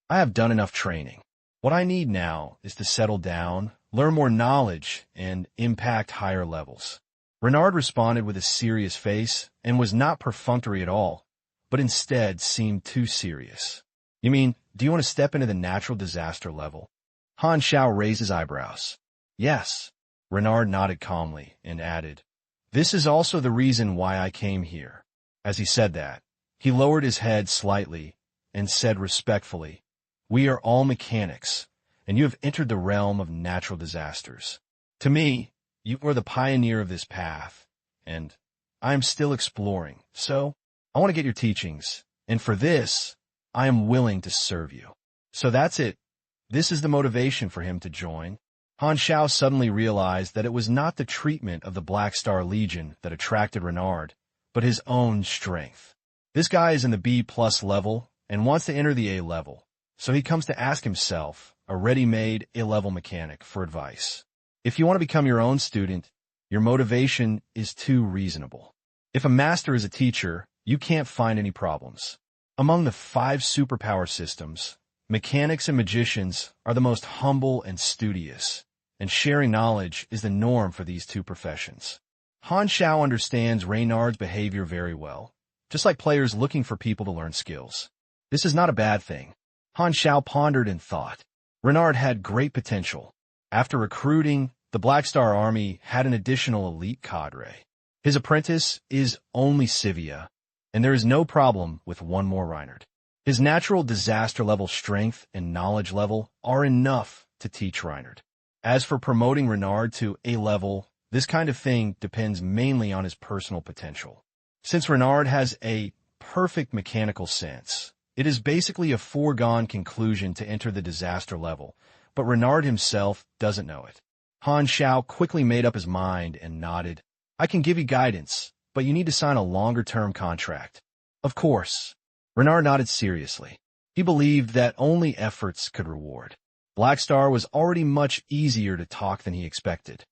Speaker 1: I have done enough training. What I need now is to settle down, learn more knowledge, and impact higher levels. Renard responded with a serious face and was not perfunctory at all, but instead seemed too serious. You mean, do you want to step into the natural disaster level? Han Xiao raised his eyebrows. Yes. Renard nodded calmly and added, "This is also the reason why I came here." As he said that, he lowered his head slightly and said respectfully, "We are all mechanics, and you have entered the realm of natural disasters. To me, you are the pioneer of this path, and I am still exploring, so I want to get your teachings, and for this, I am willing to serve you." So that's it. This is the motivation for him to join. Han Xiao suddenly realized that it was not the treatment of the Black Star Legion that attracted Renard, but his own strength. This guy is in the B+ level and wants to enter the A level, so he comes to ask himself, a ready-made A-level mechanic, for advice. If you want to become your own student, your motivation is too reasonable. If a master is a teacher, you can't find any problems. Among the 5 superpower systems, mechanics and magicians are the most humble and studious, and sharing knowledge is the norm for these 2 professions. Han Xiao understands Renard's behavior very well, just like players looking for people to learn skills. This is not a bad thing. Han Xiao pondered and thought. Renard had great potential. After recruiting, the Black Star Army had an additional elite cadre. His apprentice is only Sivia, and there is no problem with one more Reinhard. His natural disaster level strength and knowledge level are enough to teach Reinhard. As for promoting Renard to A level, this kind of thing depends mainly on his personal potential. Since Renard has a perfect mechanical sense, it is basically a foregone conclusion to enter the disaster level, but Renard himself doesn't know it. Han Xiao quickly made up his mind and nodded. "I can give you guidance, but you need to sign a longer-term contract." Of course. Renard nodded seriously. He believed that only efforts could reward. Black Star was already much easier to talk than he expected.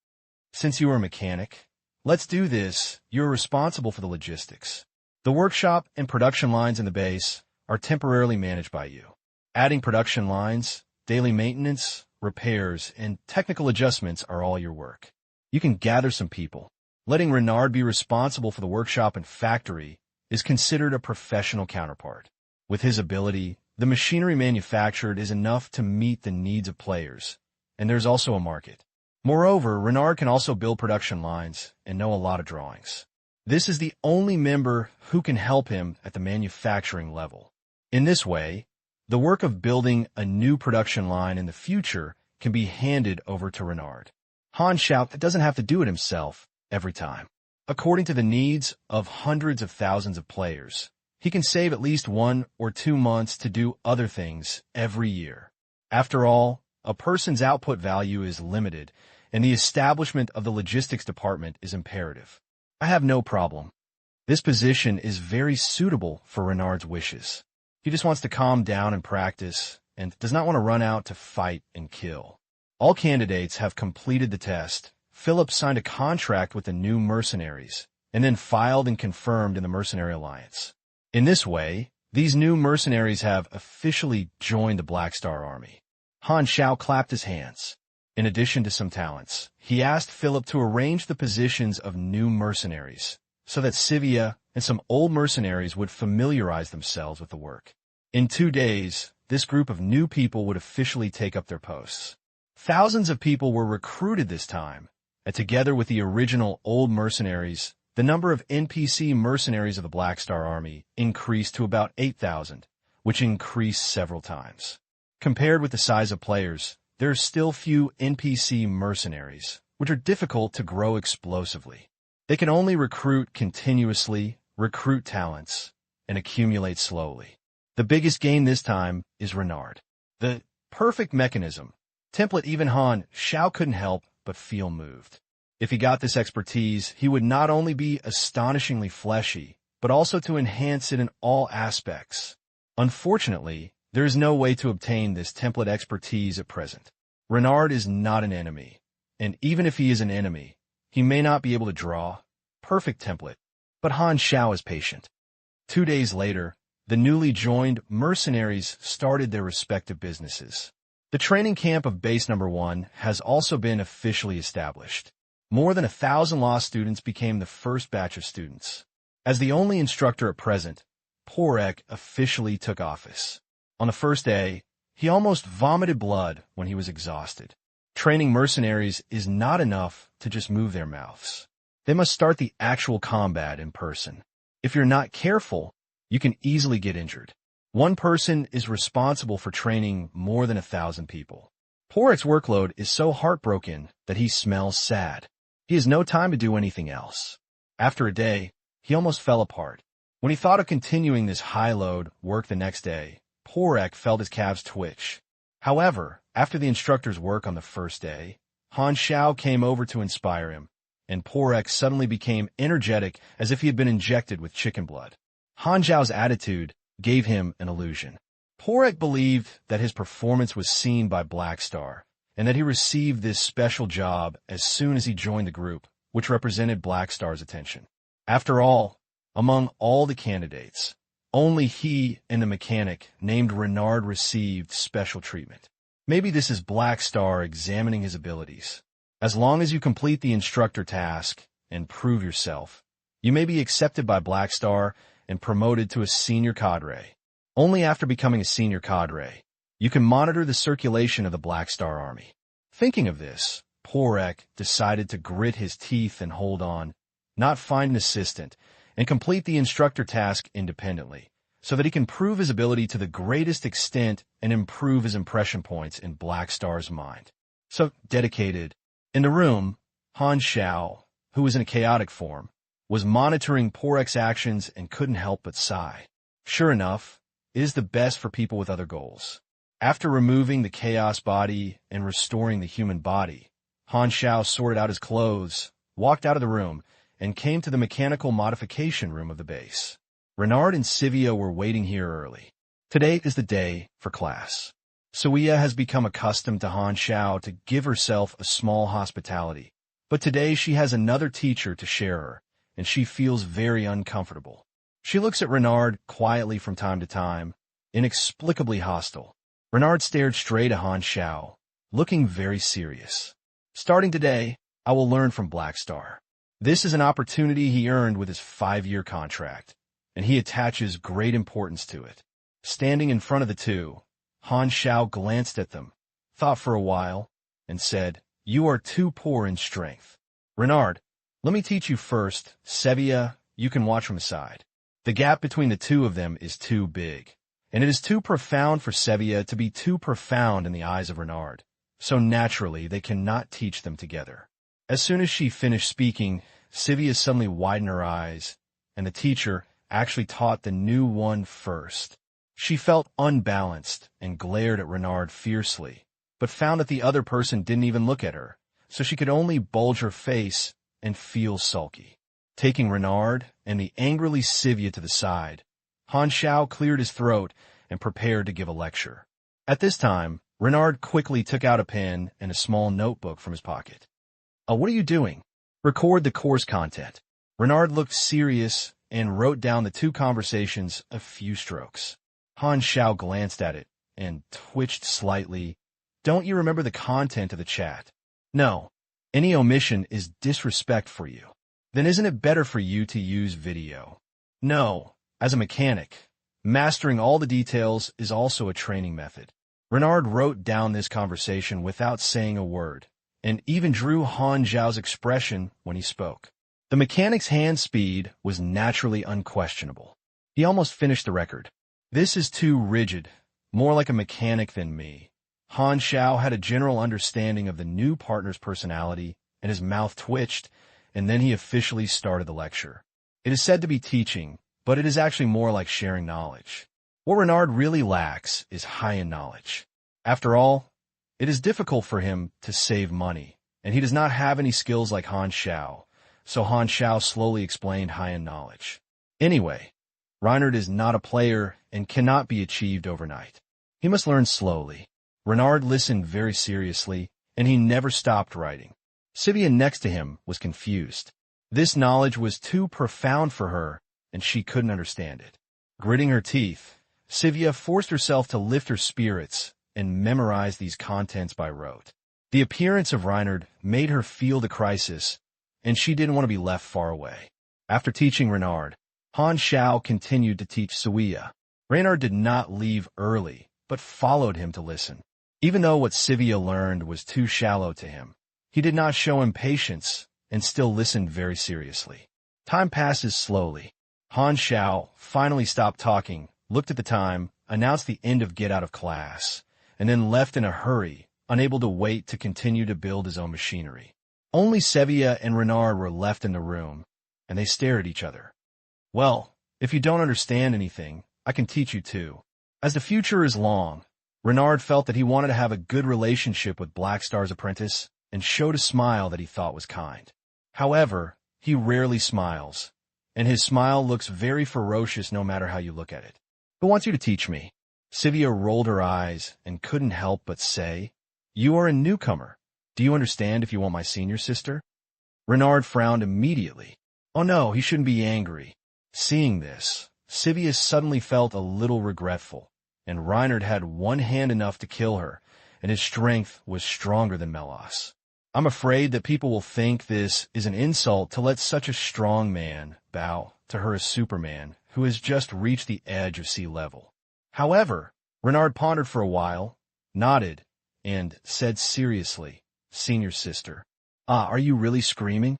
Speaker 1: "Since you are a mechanic, let's do this. You're responsible for the logistics. The workshop and production lines in the base are temporarily managed by you. Adding production lines, daily maintenance, repairs, and technical adjustments are all your work. You can gather some people. Letting Renard be responsible for the workshop and factory is considered a professional counterpart. With his ability, the machinery manufactured is enough to meet the needs of players, and there's also a market. Moreover, Renard can also build production lines and know a lot of drawings. This is the only member who can help him at the manufacturing level. In this way, the work of building a new production line in the future can be handed over to Renard. Han Xiao doesn't have to do it himself every time. According to the needs of hundreds of thousands of players, he can save at least 1 or 2 months to do other things every year. After all, a person's output value is limited, and the establishment of the logistics department is imperative. I have no problem. This position is very suitable for Renard's wishes. He just wants to calm down and practice, and does not want to run out to fight and kill. All candidates have completed the test. Philip signed a contract with the new mercenaries, and then filed and confirmed in the Mercenary Alliance. In this way, these new mercenaries have officially joined the Black Star Army. Han Xiao clapped his hands. In addition to some talents, he asked Philip to arrange the positions of new mercenaries, so that Sivia and some old mercenaries would familiarize themselves with the work. In 2 days, this group of new people would officially take up their posts. Thousands of people were recruited this time, and together with the original old mercenaries, the number of NPC mercenaries of the Black Star Army increased to about 8,000, which increased several times. Compared with the size of players, there are still few NPC mercenaries, which are difficult to grow explosively. They can only recruit continuously, recruit talents, and accumulate slowly. The biggest gain this time is Renard. The perfect mechanism. Template even Han Xiao couldn't help but feel moved. If he got this expertise, he would not only be astonishingly fleshy, but also to enhance it in all aspects. Unfortunately, there is no way to obtain this template expertise at present. Renard is not an enemy, and even if he is an enemy, he may not be able to draw perfect template, but Han Xiao is patient. 2 days later, the newly joined mercenaries started their respective businesses. The training camp of Base Number 1 has also been officially established. More than 1,000 law students became the first batch of students. As the only instructor at present, Porek officially took office. On the first day, He almost vomited blood when he was exhausted. Training mercenaries is not enough to just move their mouths. They must start the actual combat in person. If you're not careful, you can easily get injured. One person is responsible for training more than 1,000 people. Porek's workload is so heartbroken that he smells sad. He has no time to do anything else. After a day, he almost fell apart. When he thought of continuing this high-load work the next day, Porek felt his calves twitch. However, after the instructor's work on the first day, Han Xiao came over to inspire him, and Porek suddenly became energetic as if he had been injected with chicken blood. Han Xiao's attitude gave him an illusion. Porek believed that his performance was seen by Black Star, and that he received this special job as soon as he joined the group, which represented Black Star's attention. After all, among all the candidates, only he and the mechanic named Renard received special treatment. Maybe this is Black Star examining his abilities. As long as you complete the instructor task and prove yourself, you may be accepted by Black Star and promoted to a senior cadre. Only after becoming a senior cadre, you can monitor the circulation of the Black Star Army. Thinking of this, Porek decided to grit his teeth and hold on, not find an assistant, and complete the instructor task independently, so that he can prove his ability to the greatest extent and improve his impression points in Black Star's mind. So dedicated. In the room, Han Xiao, who was in a chaotic form, was monitoring Porek's actions and couldn't help but sigh. Sure enough, it is the best for people with other goals. After removing the chaos body and restoring the human body, Han Xiao sorted out his clothes, walked out of the room, and came to the mechanical modification room of the base. Renard and Sivia were waiting here early. Today is the day for class. Sivia has become accustomed to Han Xiao to give herself a small hospitality, but today she has another teacher to share her, and she feels very uncomfortable. She looks at Renard quietly from time to time, inexplicably hostile. Renard stared straight at Han Xiao, looking very serious. Starting today, I will learn from Black Star. This is an opportunity he earned with his 5-year contract, and he attaches great importance to it. Standing in front of the two, Han Xiao glanced at them, thought for a while, and said, "You are too poor in strength. Renard, let me teach you first. Sivia, you can watch from the side." The gap between the two of them is too big, and it is too profound for Sivia to be too profound in the eyes of Renard, so naturally they cannot teach them together. As soon as she finished speaking, Sivia suddenly widened her eyes, and the teacher actually taught the new one first. She felt unbalanced and glared at Renard fiercely, but found that the other person didn't even look at her, so she could only bulge her face and feel sulky. Taking Renard and the angrily Sivia to the side, Han Xiao cleared his throat and prepared to give a lecture. At this time, Renard quickly took out a pen and a small notebook from his pocket. What are you doing?" "Record the course content." Renard looked serious and wrote down the two conversations a few strokes. Han Xiao glanced at it and twitched slightly. "Don't you remember the content of the chat?" "No. Any omission is disrespect for you." "Then isn't it better for you to use video?" "No. As a mechanic, mastering all the details is also a training method." Renard wrote down this conversation without saying a word, and even drew Han Xiao's expression when he spoke. The mechanic's hand speed was naturally unquestionable. He almost finished the record. "This is too rigid, more like a mechanic than me." Han Xiao had a general understanding of the new partner's personality, and his mouth twitched, and then he officially started the lecture. It is said to be teaching, but it is actually more like sharing knowledge. What Renard really lacks is high-end knowledge. After all, it is difficult for him to save money, and he does not have any skills like Han Xiao, so Han Xiao slowly explained high-end knowledge. Anyway, Renard is not a player and cannot be achieved overnight. He must learn slowly. Renard listened very seriously, and he never stopped writing. Sivia next to him was confused. This knowledge was too profound for her, and she couldn't understand it. Gritting her teeth, Sivia forced herself to lift her spirits and memorize these contents by rote. The appearance of Renard made her feel the crisis, and she didn't want to be left far away. After teaching Renard, Han Xiao continued to teach Sivia. Renard did not leave early, but but followed him to listen. Even though what Sivia learned was too shallow to him, he did not show impatience and still listened very seriously. Time passes slowly. Han Xiao finally stopped talking, looked at the time, announced the end of get out of class, and then left in a hurry, unable to wait to continue to build his own machinery. Only Sevilla and Renard were left in the room, and they stared at each other. Well, if you don't understand anything, I can teach you too. As the future is long, Renard felt that he wanted to have a good relationship with Blackstar's apprentice and showed a smile that he thought was kind. However, he rarely smiles, and his smile looks very ferocious no matter how you look at it. Who wants you to teach me? Sivia rolled her eyes and couldn't help but say, You are a newcomer. Do you understand if you want my senior sister? Renard frowned immediately. Oh no, he shouldn't be angry. Seeing this, Sivia suddenly felt a little regretful, and Reinhard had one hand enough to kill her, and his strength was stronger than Melas. I'm afraid that people will think this is an insult to let such a strong man bow to her as Superman, who has just reached the edge of sea level. However, Renard pondered for a while, nodded, and said seriously, Senior sister. Are you really screaming?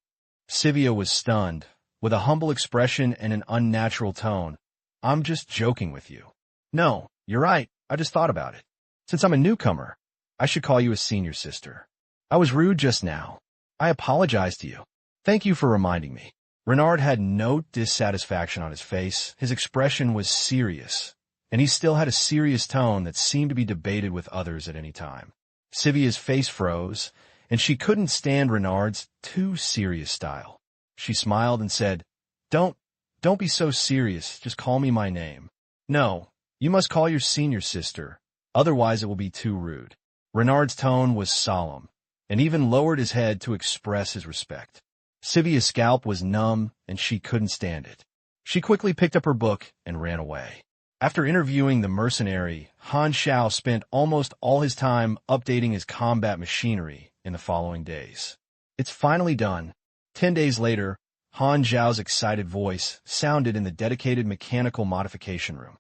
Speaker 1: Sivia was stunned. With a humble expression and an unnatural tone, I'm just joking with you. No, you're right, I just thought about it. Since I'm a newcomer, I should call you a senior sister. I was rude just now. I apologize to you. Thank you for reminding me. Renard had no dissatisfaction on his face. His expression was serious, and he still had a serious tone that seemed to be debated with others at any time. Sivia's face froze, and she couldn't stand Renard's too serious style. She smiled and said, Don't be so serious, just call me my name. No, you must call your senior sister, otherwise it will be too rude. Renard's tone was solemn, and even lowered his head to express his respect. Sivia's scalp was numb, and she couldn't stand it. She quickly picked up her book and ran away. After interviewing the mercenary, Han Xiao spent almost all his time updating his combat machinery in the following days. It's finally done. 10 days later, Han Xiao's excited voice sounded in the dedicated mechanical modification room.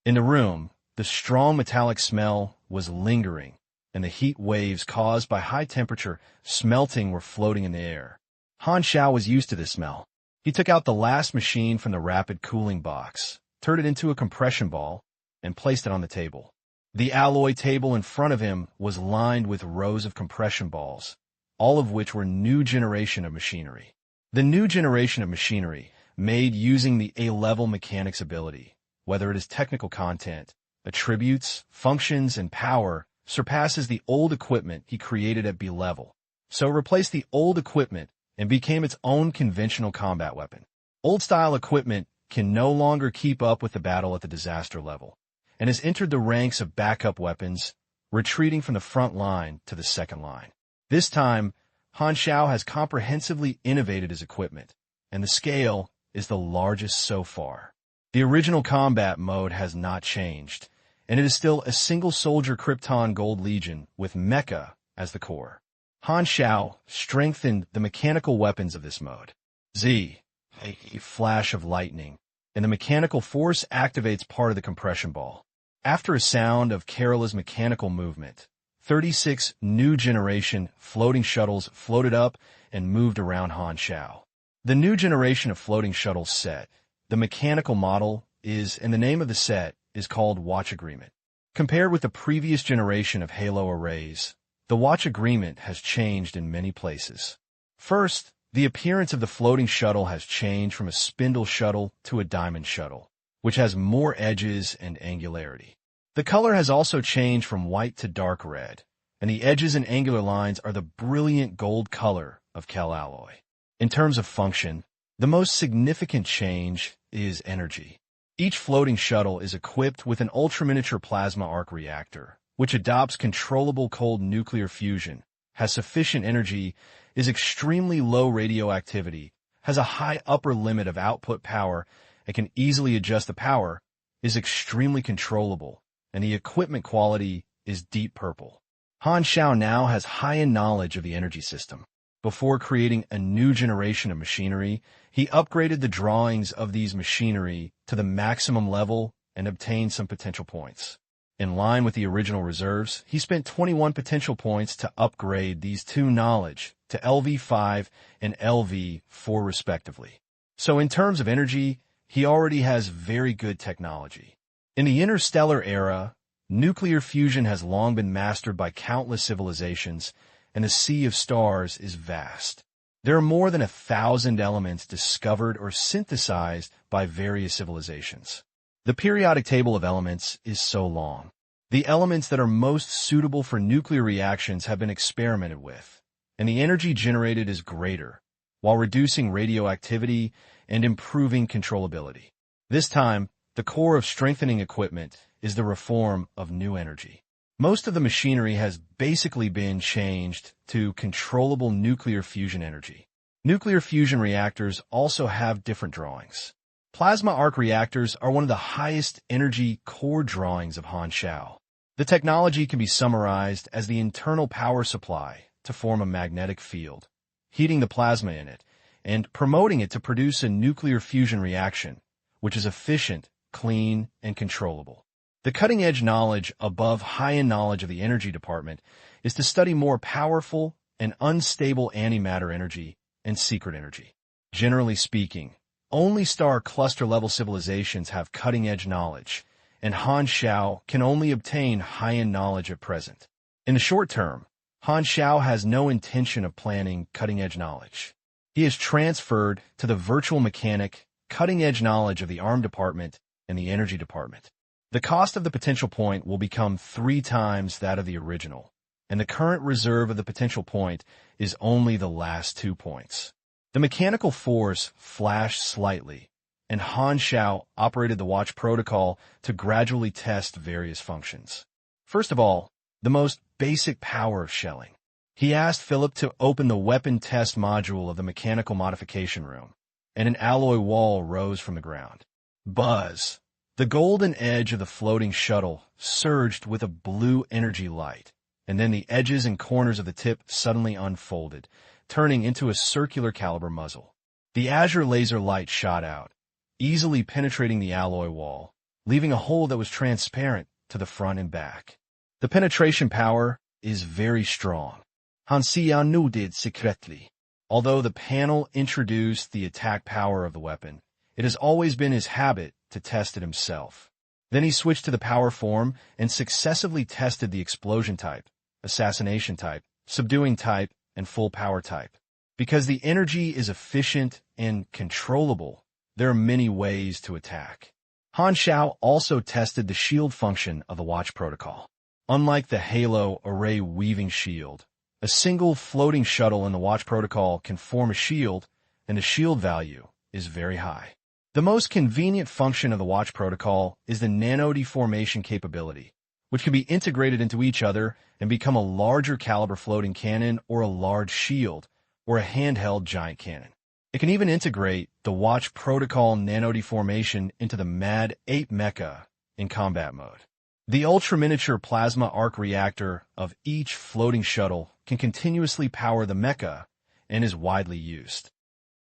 Speaker 1: In the room, the strong metallic smell was lingering, and the heat waves caused by high temperature smelting were floating in the air. Han Xiao was used to this smell. He took out the last machine from the rapid cooling box, turned it into a compression ball, and placed it on the table. The alloy table in front of him was lined with rows of compression balls, all of which were new generation of machinery. The new generation of machinery, made using the A-level mechanics ability, whether it is technical content, attributes, functions, and power, surpasses the old equipment he created at B-level. So it replaced the old equipment and became its own conventional combat weapon. Old-style equipment can no longer keep up with the battle at the disaster level, and has entered the ranks of backup weapons, retreating from the front line to the second line. This time, Han Xiao has comprehensively innovated his equipment, and the scale is the largest so far. The original combat mode has not changed, and it is still a single-soldier Krypton Gold Legion with mecha as the core. Han Xiao strengthened the mechanical weapons of this mode. Z, a flash of lightning, and the mechanical force activates part of the compression ball. After a sound of Kerala's mechanical movement, 36 new generation floating shuttles floated up and moved around Han Xiao. The new generation of floating shuttles set, the mechanical model is, and the name of the set is called Watch Agreement. Compared with the previous generation of Halo arrays, the Watch Agreement has changed in many places. First, the appearance of the floating shuttle has changed from a spindle shuttle to a diamond shuttle, which has more edges and angularity. The color has also changed from white to dark red, and the edges and angular lines are the brilliant gold color of Kel alloy. In terms of function, the most significant change is energy. Each floating shuttle is equipped with an ultra-miniature plasma arc reactor, which adopts controllable cold nuclear fusion, has sufficient energy, is extremely low radioactivity, has a high upper limit of output power, and can easily adjust the power, is extremely controllable, and the equipment quality is deep purple. Han Xiao now has high-end knowledge of the energy system. Before creating a new generation of machinery, he upgraded the drawings of these machinery to the maximum level and obtained some potential points. In line with the original reserves, he spent 21 potential points to upgrade these two knowledge to LV5 and LV4 respectively. So in terms of energy, he already has very good technology. In the interstellar era, nuclear fusion has long been mastered by countless civilizations, and the sea of stars is vast. There are more than 1,000 elements discovered or synthesized by various civilizations. The periodic table of elements is so long. The elements that are most suitable for nuclear reactions have been experimented with, and the energy generated is greater, while reducing radioactivity and improving controllability. This time, the core of strengthening equipment is the reform of new energy. Most of the machinery has basically been changed to controllable nuclear fusion energy. Nuclear fusion reactors also have different drawings. Plasma arc reactors are one of the highest energy core drawings of Han Xiao. The technology can be summarized as the internal power supply to form a magnetic field, heating the plasma in it, and promoting it to produce a nuclear fusion reaction, which is efficient, clean, and controllable. The cutting-edge knowledge above high-end knowledge of the energy department is to study more powerful and unstable antimatter energy and secret energy. Generally speaking, only star cluster-level civilizations have cutting-edge knowledge, and Han Xiao can only obtain high-end knowledge at present. In the short term, Han Xiao has no intention of planning cutting-edge knowledge. He has transferred to the virtual mechanic cutting-edge knowledge of the arm department and the energy department. The cost of the potential point will become 3 times that of the original, and the current reserve of the potential point is only the last 2 points. The mechanical force flashed slightly, and Han Xiao operated the watch protocol to gradually test various functions. First of all, the most basic power of shelling. He asked Philip to open the weapon test module of the mechanical modification room, and an alloy wall rose from the ground. Buzz! The golden edge of the floating shuttle surged with a blue energy light, and then the edges and corners of the tip suddenly unfolded, turning into a circular caliber muzzle. The azure laser light shot out, easily penetrating the alloy wall, leaving a hole that was transparent to the front and back. The penetration power is very strong. Han Xiao knew it secretly. Although the panel introduced the attack power of the weapon, it has always been his habit to test it himself. Then he switched to the power form and successively tested the explosion type, assassination type, subduing type, and full power type. Because the energy is efficient and controllable, there are many ways to attack. Han Xiao also tested the shield function of the watch protocol. Unlike the Halo array weaving shield, a single floating shuttle in the watch protocol can form a shield, and the shield value is very high. The most convenient function of the watch protocol is the nano-deformation capability, which can be integrated into each other and become a larger caliber floating cannon or a large shield or a handheld giant cannon. It can even integrate the watch protocol nano-deformation into the Mad Ape mecha in combat mode. The ultra-miniature plasma arc reactor of each floating shuttle can continuously power the mecha and is widely used.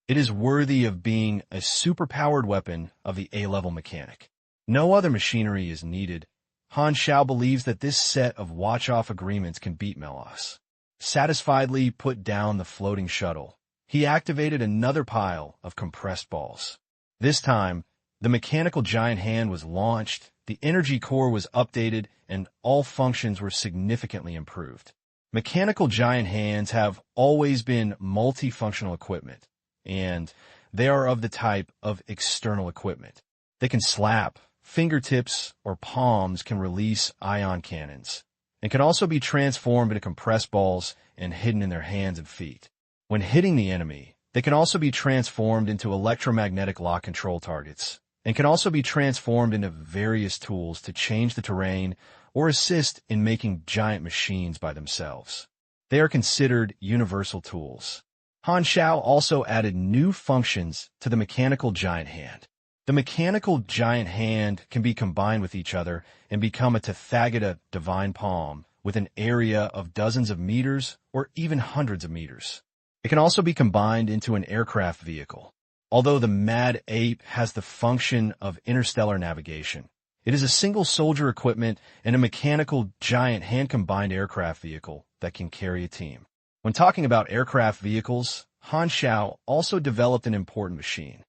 Speaker 1: It is worthy of being a super-powered weapon of the A-level mechanic. No other machinery is needed. Han Xiao believes that this set of watch-off agreements can beat Melos. Satisfiedly put down the floating shuttle, he activated another pile of compressed balls. This time, the mechanical giant hand was launched, the energy core was updated, and all functions were significantly improved. Mechanical giant hands have always been multifunctional equipment, and they are of the type of external equipment. They can slap, fingertips or palms can release ion cannons, and can also be transformed into compressed balls and hidden in their hands and feet. When hitting the enemy, they can also be transformed into electromagnetic lock control targets, and can also be transformed into various tools to change the terrain or assist in making giant machines by themselves. They are considered universal tools. Han Xiao also added new functions to the mechanical giant hand. The mechanical giant hand can be combined with each other and become a Tathagata divine palm with an area of dozens of meters or even hundreds of meters. It can also be combined into an aircraft vehicle. Although the Mad Ape has the function of interstellar navigation, It is a single soldier equipment and a mechanical giant hand-combined aircraft vehicle that can carry a team. When talking about aircraft vehicles, Han Xiao also developed an important machine.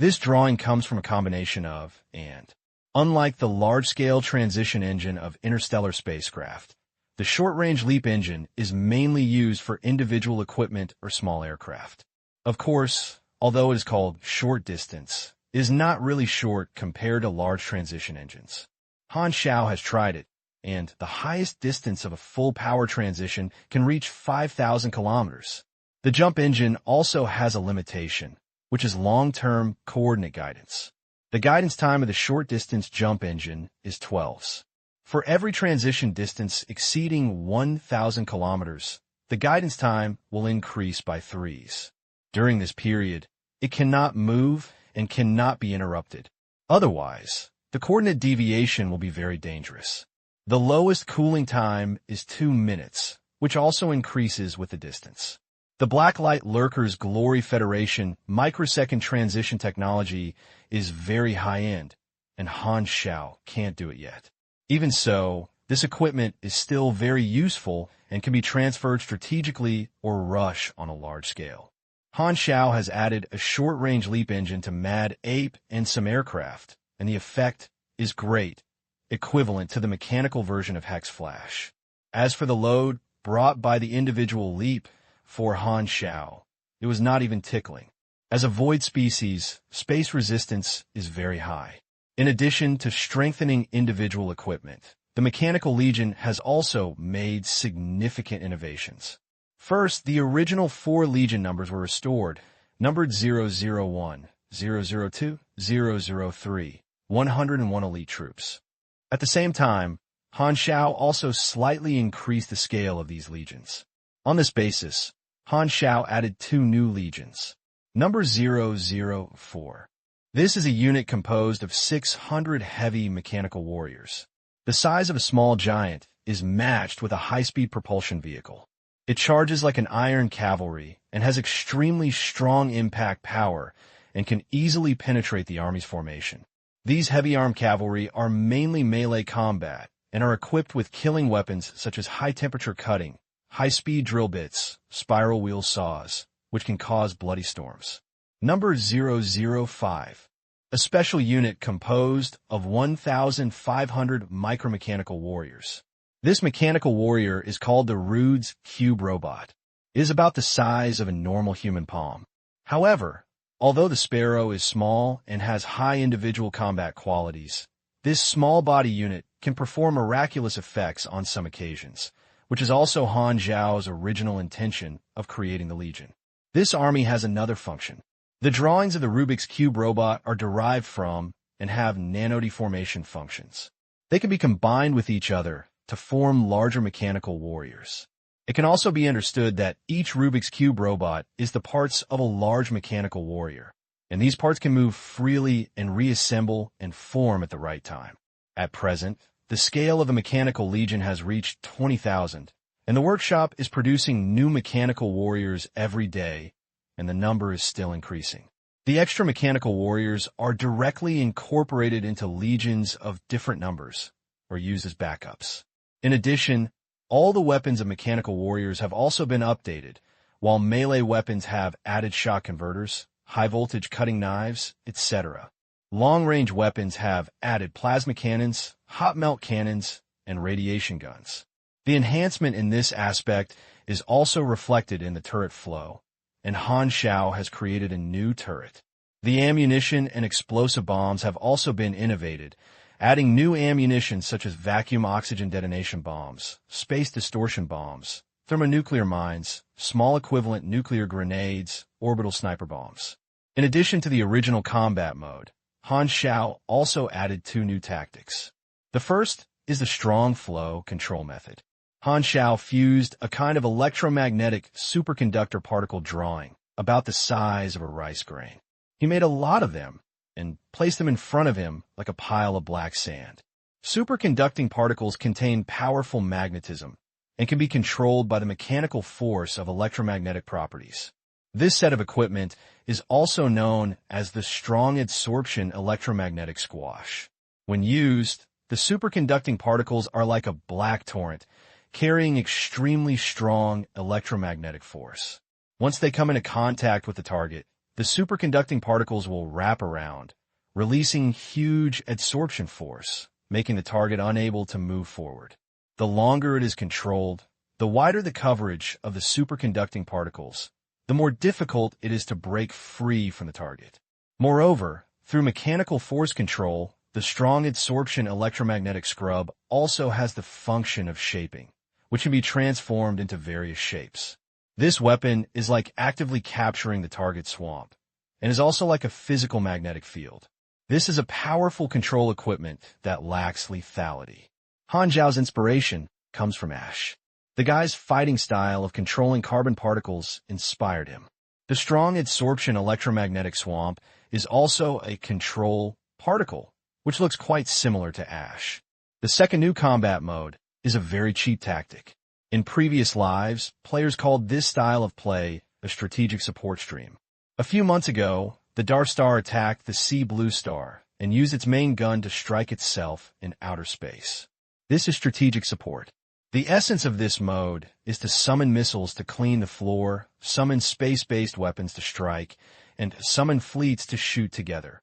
Speaker 1: This drawing comes from a combination of, and. Unlike the large-scale transition engine of interstellar spacecraft, the short-range leap engine is mainly used for individual equipment or small aircraft. Of course, although it is called short distance, it is not really short compared to large transition engines. Han Xiao has tried it, and the highest distance of a full power transition can reach 5,000 kilometers. The jump engine also has a limitation, which is long-term coordinate guidance. The guidance time of the short-distance jump engine is 12s. For every transition distance exceeding 1,000 kilometers, the guidance time will increase by 3s. During this period, it cannot move and cannot be interrupted. Otherwise, the coordinate deviation will be very dangerous. The lowest cooling time is 2 minutes, which also increases with the distance. The Blacklight Lurker's Glory Federation microsecond transition technology is very high-end, and Han Xiao can't do it yet. Even so, this equipment is still very useful and can be transferred strategically or rush on a large scale. Han Xiao has added a short-range leap engine to Mad Ape and some aircraft, and the effect is great, equivalent to the mechanical version of Hex Flash. As for the load brought by the individual leap, for Han Xiao, it was not even tickling. As a void species, space resistance is very high. In addition to strengthening individual equipment, the Mechanical Legion has also made significant innovations. First, the original 4 Legion numbers were restored, numbered 001, 002, 003, 101 elite troops. At the same time, Han Xiao also slightly increased the scale of these legions. On this basis, Han Xiao added 2 new legions. Number 004. This is a unit composed of 600 heavy mechanical warriors. The size of a small giant is matched with a high-speed propulsion vehicle. It charges like an iron cavalry and has extremely strong impact power and can easily penetrate the army's formation. These heavy armed cavalry are mainly melee combat and are equipped with killing weapons such as high-temperature cutting, high-speed drill bits, spiral wheel saws, which can cause bloody storms. Number 005. A special unit composed of 1,500 micromechanical warriors. This mechanical warrior is called the Roods Cube Robot. It is about the size of a normal human palm. However, although the Sparrow is small and has high individual combat qualities, this small body unit can perform miraculous effects on some occasions, which is also Han Xiao's original intention of creating the Legion. This army has another function. The drawings of the Rubik's Cube robot are derived from and have nanodeformation functions. They can be combined with each other to form larger mechanical warriors. It can also be understood that each Rubik's Cube robot is the parts of a large mechanical warrior, and these parts can move freely and reassemble and form at the right time. At present, the scale of the Mechanical Legion has reached 20,000, and the workshop is producing new mechanical warriors every day, and the number is still increasing. The extra mechanical warriors are directly incorporated into legions of different numbers, or used as backups. In addition, all the weapons of mechanical warriors have also been updated, while melee weapons have added shock converters, high-voltage cutting knives, etc. Long-range weapons have added plasma cannons, hot melt cannons, and radiation guns. The enhancement in this aspect is also reflected in the turret flow, and Han Xiao has created a new turret. The ammunition and explosive bombs have also been innovated, adding new ammunition such as vacuum oxygen detonation bombs, space distortion bombs, thermonuclear mines, small equivalent nuclear grenades, orbital sniper bombs. In addition to the original combat mode, Han Xiao also added 2 new tactics. The first is the strong flow control method. Han Xiao fused a kind of electromagnetic superconductor particle drawing about the size of a rice grain. He made a lot of them and placed them in front of him like a pile of black sand. Superconducting particles contain powerful magnetism and can be controlled by the mechanical force of electromagnetic properties. This set of equipment is also known as the strong adsorption electromagnetic squash. When used, the superconducting particles are like a black torrent, carrying extremely strong electromagnetic force. Once they come into contact with the target, the superconducting particles will wrap around, releasing huge adsorption force, making the target unable to move forward. The longer it is controlled, the wider the coverage of the superconducting particles, the more difficult it is to break free from the target. Moreover, through mechanical force control, the strong adsorption electromagnetic scrub also has the function of shaping, which can be transformed into various shapes. This weapon is like actively capturing the target swamp, and is also like a physical magnetic field. This is a powerful control equipment that lacks lethality. Han Xiao's inspiration comes from Ash. The guy's fighting style of controlling carbon particles inspired him. The strong adsorption electromagnetic swamp is also a control particle, which looks quite similar to Ash. The second new combat mode is a very cheap tactic. In previous lives, players called this style of play a strategic support stream. A few months ago, the Dark Star attacked the Sea Blue Star and used its main gun to strike itself in outer space. This is strategic support. The essence of this mode is to summon missiles to clean the floor, summon space-based weapons to strike, and summon fleets to shoot together,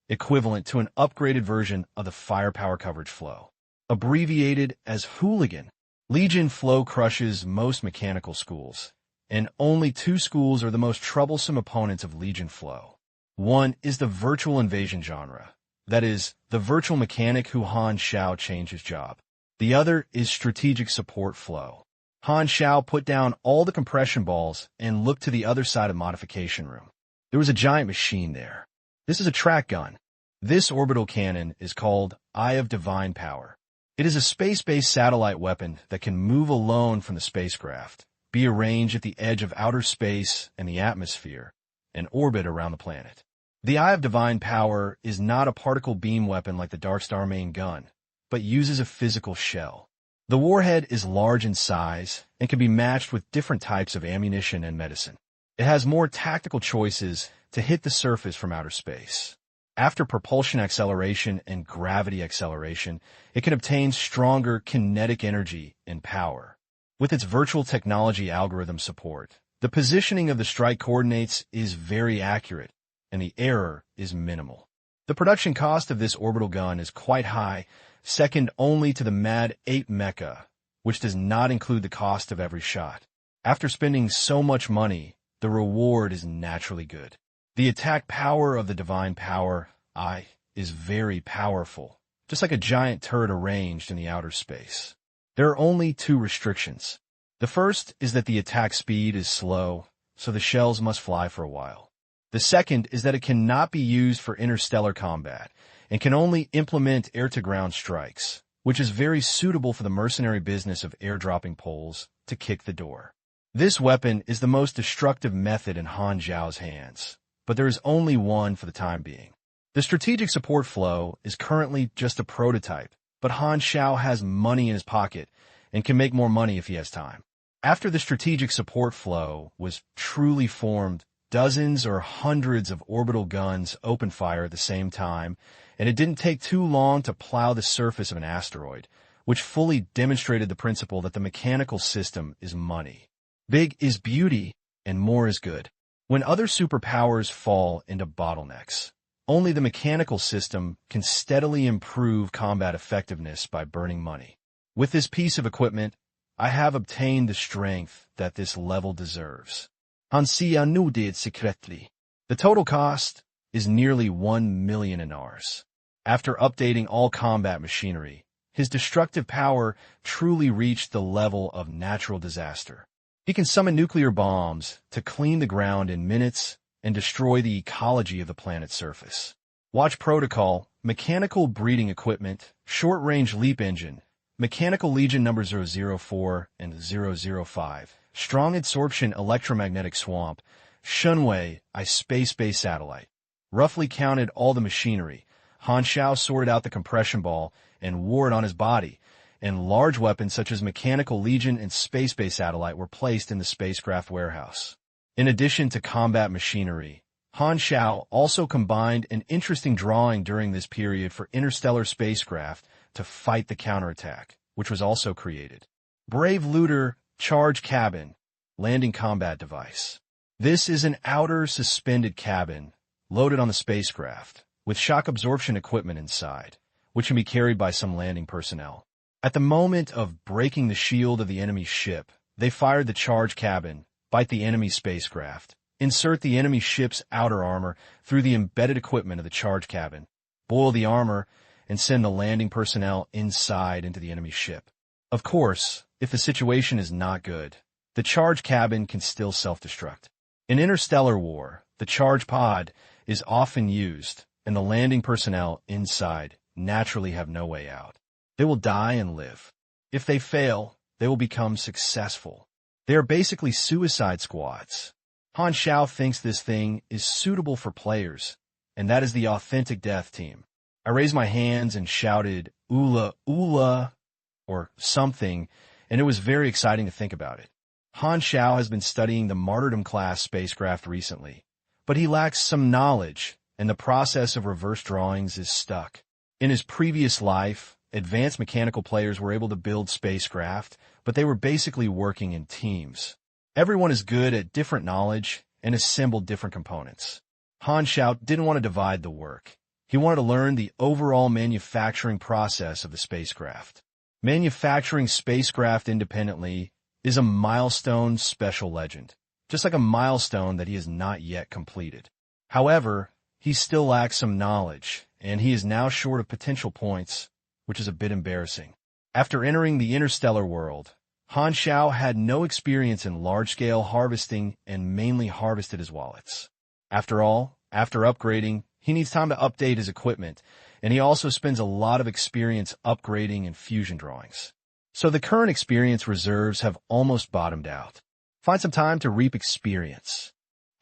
Speaker 1: equivalent to an upgraded version of the firepower coverage flow. Abbreviated as Hooligan, Legion Flow crushes most mechanical schools, and only two schools are the most troublesome opponents of Legion Flow. One is the virtual invasion genre, that is, the virtual mechanic who Han Xiao changed his job. The other is strategic support flow. Han Xiao put down all the compression balls and looked to the other side of modification room. There was a giant machine there. This is a track gun. This orbital cannon is called Eye of Divine Power. It is a space-based satellite weapon that can move alone from the spacecraft, be arranged at the edge of outer space and the atmosphere, and orbit around the planet. The Eye of Divine Power is not a particle beam weapon like the Dark Star main gun, but uses a physical shell. The warhead is large in size and can be matched with different types of ammunition and medicine. It has more tactical choices to hit the surface from outer space. After propulsion acceleration and gravity acceleration, it can obtain stronger kinetic energy and power. With its virtual technology algorithm support, the positioning of the strike coordinates is very accurate, and the error is minimal. The production cost of this orbital gun is quite high, second only to the Mad 8 mecha, which does not include the cost of every shot. After spending so much money, the reward is naturally good. The attack power of the Divine Power, Eye, is very powerful, just like a giant turret arranged in the outer space. There are only two restrictions. The first is that the attack speed is slow, so the shells must fly for a while. The second is that it cannot be used for interstellar combat, and can only implement air-to-ground strikes, which is very suitable for the mercenary business of airdropping poles to kick the door. This weapon is the most destructive method in Han Xiao's hands, but there is only one for the time being. The strategic support flow is currently just a prototype, but Han Xiao has money in his pocket and can make more money if he has time. After the strategic support flow was truly formed, dozens or hundreds of orbital guns opened fire at the same time, and it didn't take too long to plow the surface of an asteroid, which fully demonstrated the principle that the mechanical system is money. Big is beauty, and more is good. When other superpowers fall into bottlenecks, only the mechanical system can steadily improve combat effectiveness by burning money. With this piece of equipment, I have obtained the strength that this level deserves. Han Xiao knew it secretly. The total cost is nearly 1 million inars. After updating all combat machinery, his destructive power truly reached the level of natural disaster. He can summon nuclear bombs to clean the ground in minutes and destroy the ecology of the planet's surface. Watch Protocol, Mechanical Breeding Equipment, Short-Range Leap Engine, Mechanical Legion number 004 and 005, Strong Adsorption Electromagnetic Swamp, Shunwei, a space-based satellite. Roughly counted all the machinery. Han Xiao sorted out the compression ball and wore it on his body, and large weapons such as Mechanical Legion and Space-Based Satellite were placed in the spacecraft warehouse. In addition to combat machinery, Han Xiao also combined an interesting drawing during this period for interstellar spacecraft to fight the counterattack, which was also created. Brave Looter Charge Cabin, Landing Combat Device. This is an outer suspended cabin loaded on the spacecraft with shock absorption equipment inside, which can be carried by some landing personnel. At the moment of breaking the shield of the enemy ship, they fired the charge cabin, bite the enemy spacecraft, insert the enemy ship's outer armor through the embedded equipment of the charge cabin, boil the armor, and send the landing personnel inside into the enemy ship. Of course, if the situation is not good, the charge cabin can still self-destruct. In interstellar war, the charge pod is often used, and the landing personnel inside naturally have no way out. They will die and live. If they fail, they will become successful. They are basically suicide squads. Han Xiao thinks this thing is suitable for players, and that is the authentic death team. I raised my hands and shouted, "Ula, Ula," or something, and it was very exciting to think about it. Han Xiao has been studying the Martyrdom-class spacecraft recently, but he lacks some knowledge, and the process of reverse drawings is stuck. In his previous life, advanced mechanical players were able to build spacecraft, but they were basically working in teams. Everyone is good at different knowledge and assembled different components. Han Xiao didn't want to divide the work. He wanted to learn the overall manufacturing process of the spacecraft. Manufacturing spacecraft independently is a milestone special legend, just like a milestone that he has not yet completed. However, he still lacks some knowledge, and he is now short of potential points, which is a bit embarrassing. After entering the interstellar world, Han Xiao had no experience in large-scale harvesting and mainly harvested his wallets. After all, after upgrading, he needs time to update his equipment, and he also spends a lot of experience upgrading and fusion drawings. So the current experience reserves have almost bottomed out. Find some time to reap experience.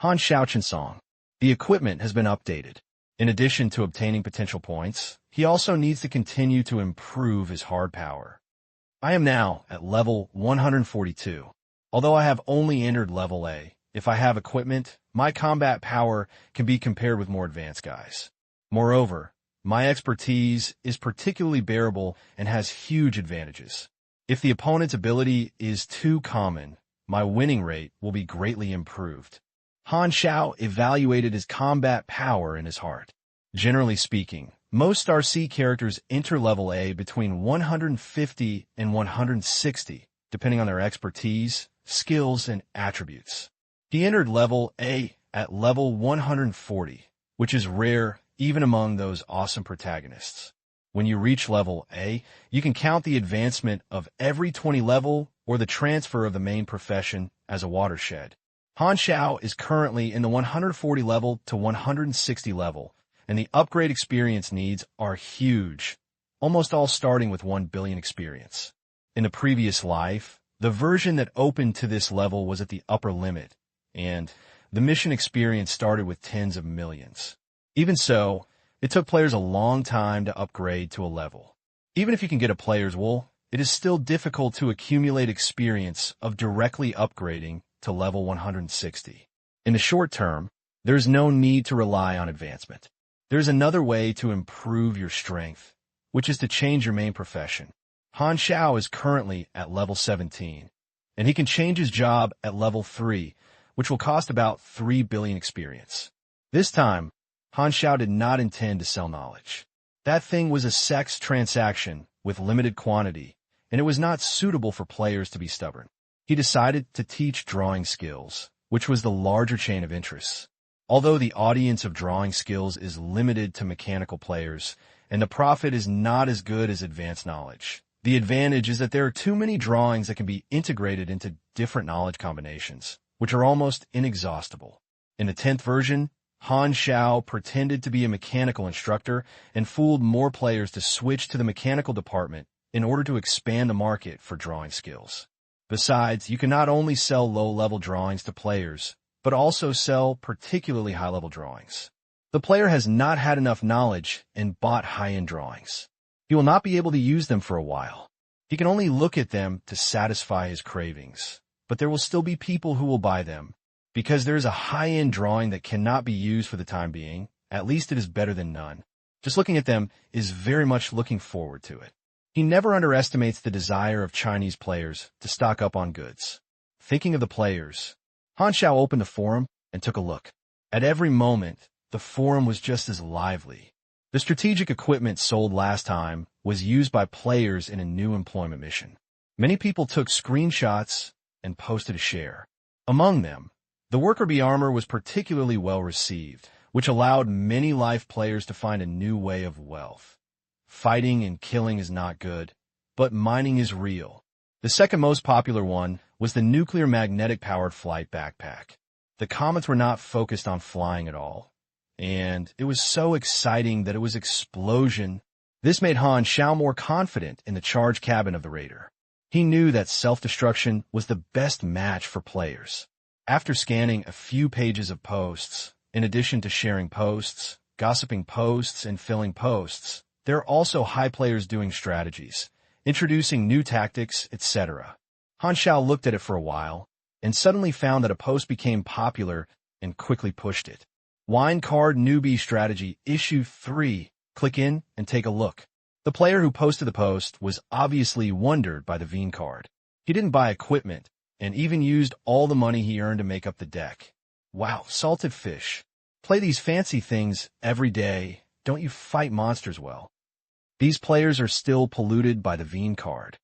Speaker 1: Han Xiao Song. The equipment has been updated. In addition to obtaining potential points, he also needs to continue to improve his hard power. I am now at level 142. Although I have only entered level A, if I have equipment, my combat power can be compared with more advanced guys. Moreover, my expertise is particularly bearable and has huge advantages. If the opponent's ability is too common, my winning rate will be greatly improved. Han Xiao evaluated his combat power in his heart. Generally speaking, most RC characters enter level A between 150 and 160, depending on their expertise, skills, and attributes. He entered level A at level 140, which is rare even among those awesome protagonists. When you reach level A, you can count the advancement of every 20 level or the transfer of the main profession as a watershed. Han Xiao is currently in the 140 level to 160 level, and the upgrade experience needs are huge, almost all starting with 1 billion experience. In the previous life, the version that opened to this level was at the upper limit, and the mission experience started with tens of millions. Even so, it took players a long time to upgrade to a level. Even if you can get a player's wool, it is still difficult to accumulate experience of directly upgrading to level 160. In the short term, there is no need to rely on advancement. There is another way to improve your strength, which is to change your main profession. Han Xiao is currently at level 17, and he can change his job at level 3, which will cost about 3 billion experience. This time, Han Xiao did not intend to sell knowledge. That thing was a sex transaction with limited quantity, and it was not suitable for players to be stubborn. He decided to teach drawing skills, which was the larger chain of interests. Although the audience of drawing skills is limited to mechanical players, and the profit is not as good as advanced knowledge, the advantage is that there are too many drawings that can be integrated into different knowledge combinations, which are almost inexhaustible. In the 10th version, Han Xiao pretended to be a mechanical instructor and fooled more players to switch to the mechanical department in order to expand the market for drawing skills. Besides, you can not only sell low-level drawings to players, but also sell particularly high-level drawings. The player has not had enough knowledge and bought high-end drawings. He will not be able to use them for a while. He can only look at them to satisfy his cravings, but there will still be people who will buy them, Because there is a high-end drawing that cannot be used for the time being, at least it is better than none. Just looking at them is very much looking forward to it. He never underestimates the desire of Chinese players to stock up on goods. Thinking of the players, Han Xiao opened the forum and took a look. At every moment, the forum was just as lively. The strategic equipment sold last time was used by players in a new employment mission. Many people took screenshots and posted a share. Among them, the worker bee armor was particularly well received, which allowed many life players to find a new way of wealth. Fighting and killing is not good, but mining is real. The second most popular one was the nuclear magnetic-powered flight backpack. The comments were not focused on flying at all, and it was so exciting that it was explosion. This made Han Xiao more confident in the charge cabin of the raider. He knew that self-destruction was the best match for players. After scanning a few pages of posts, in addition to sharing posts, gossiping posts, and filling posts, there are also high players doing strategies, introducing new tactics, etc. Han Xiao looked at it for a while, and suddenly found that a post became popular and quickly pushed it. Wine Card Newbie Strategy Issue 3. Click in and take a look. The player who posted the post was obviously wondered by the Veen card. He didn't buy equipment, and even used all the money he earned to make up the deck. Wow, salted fish. Play these fancy things every day. Don't you fight monsters well? These players are still polluted by the Veen card.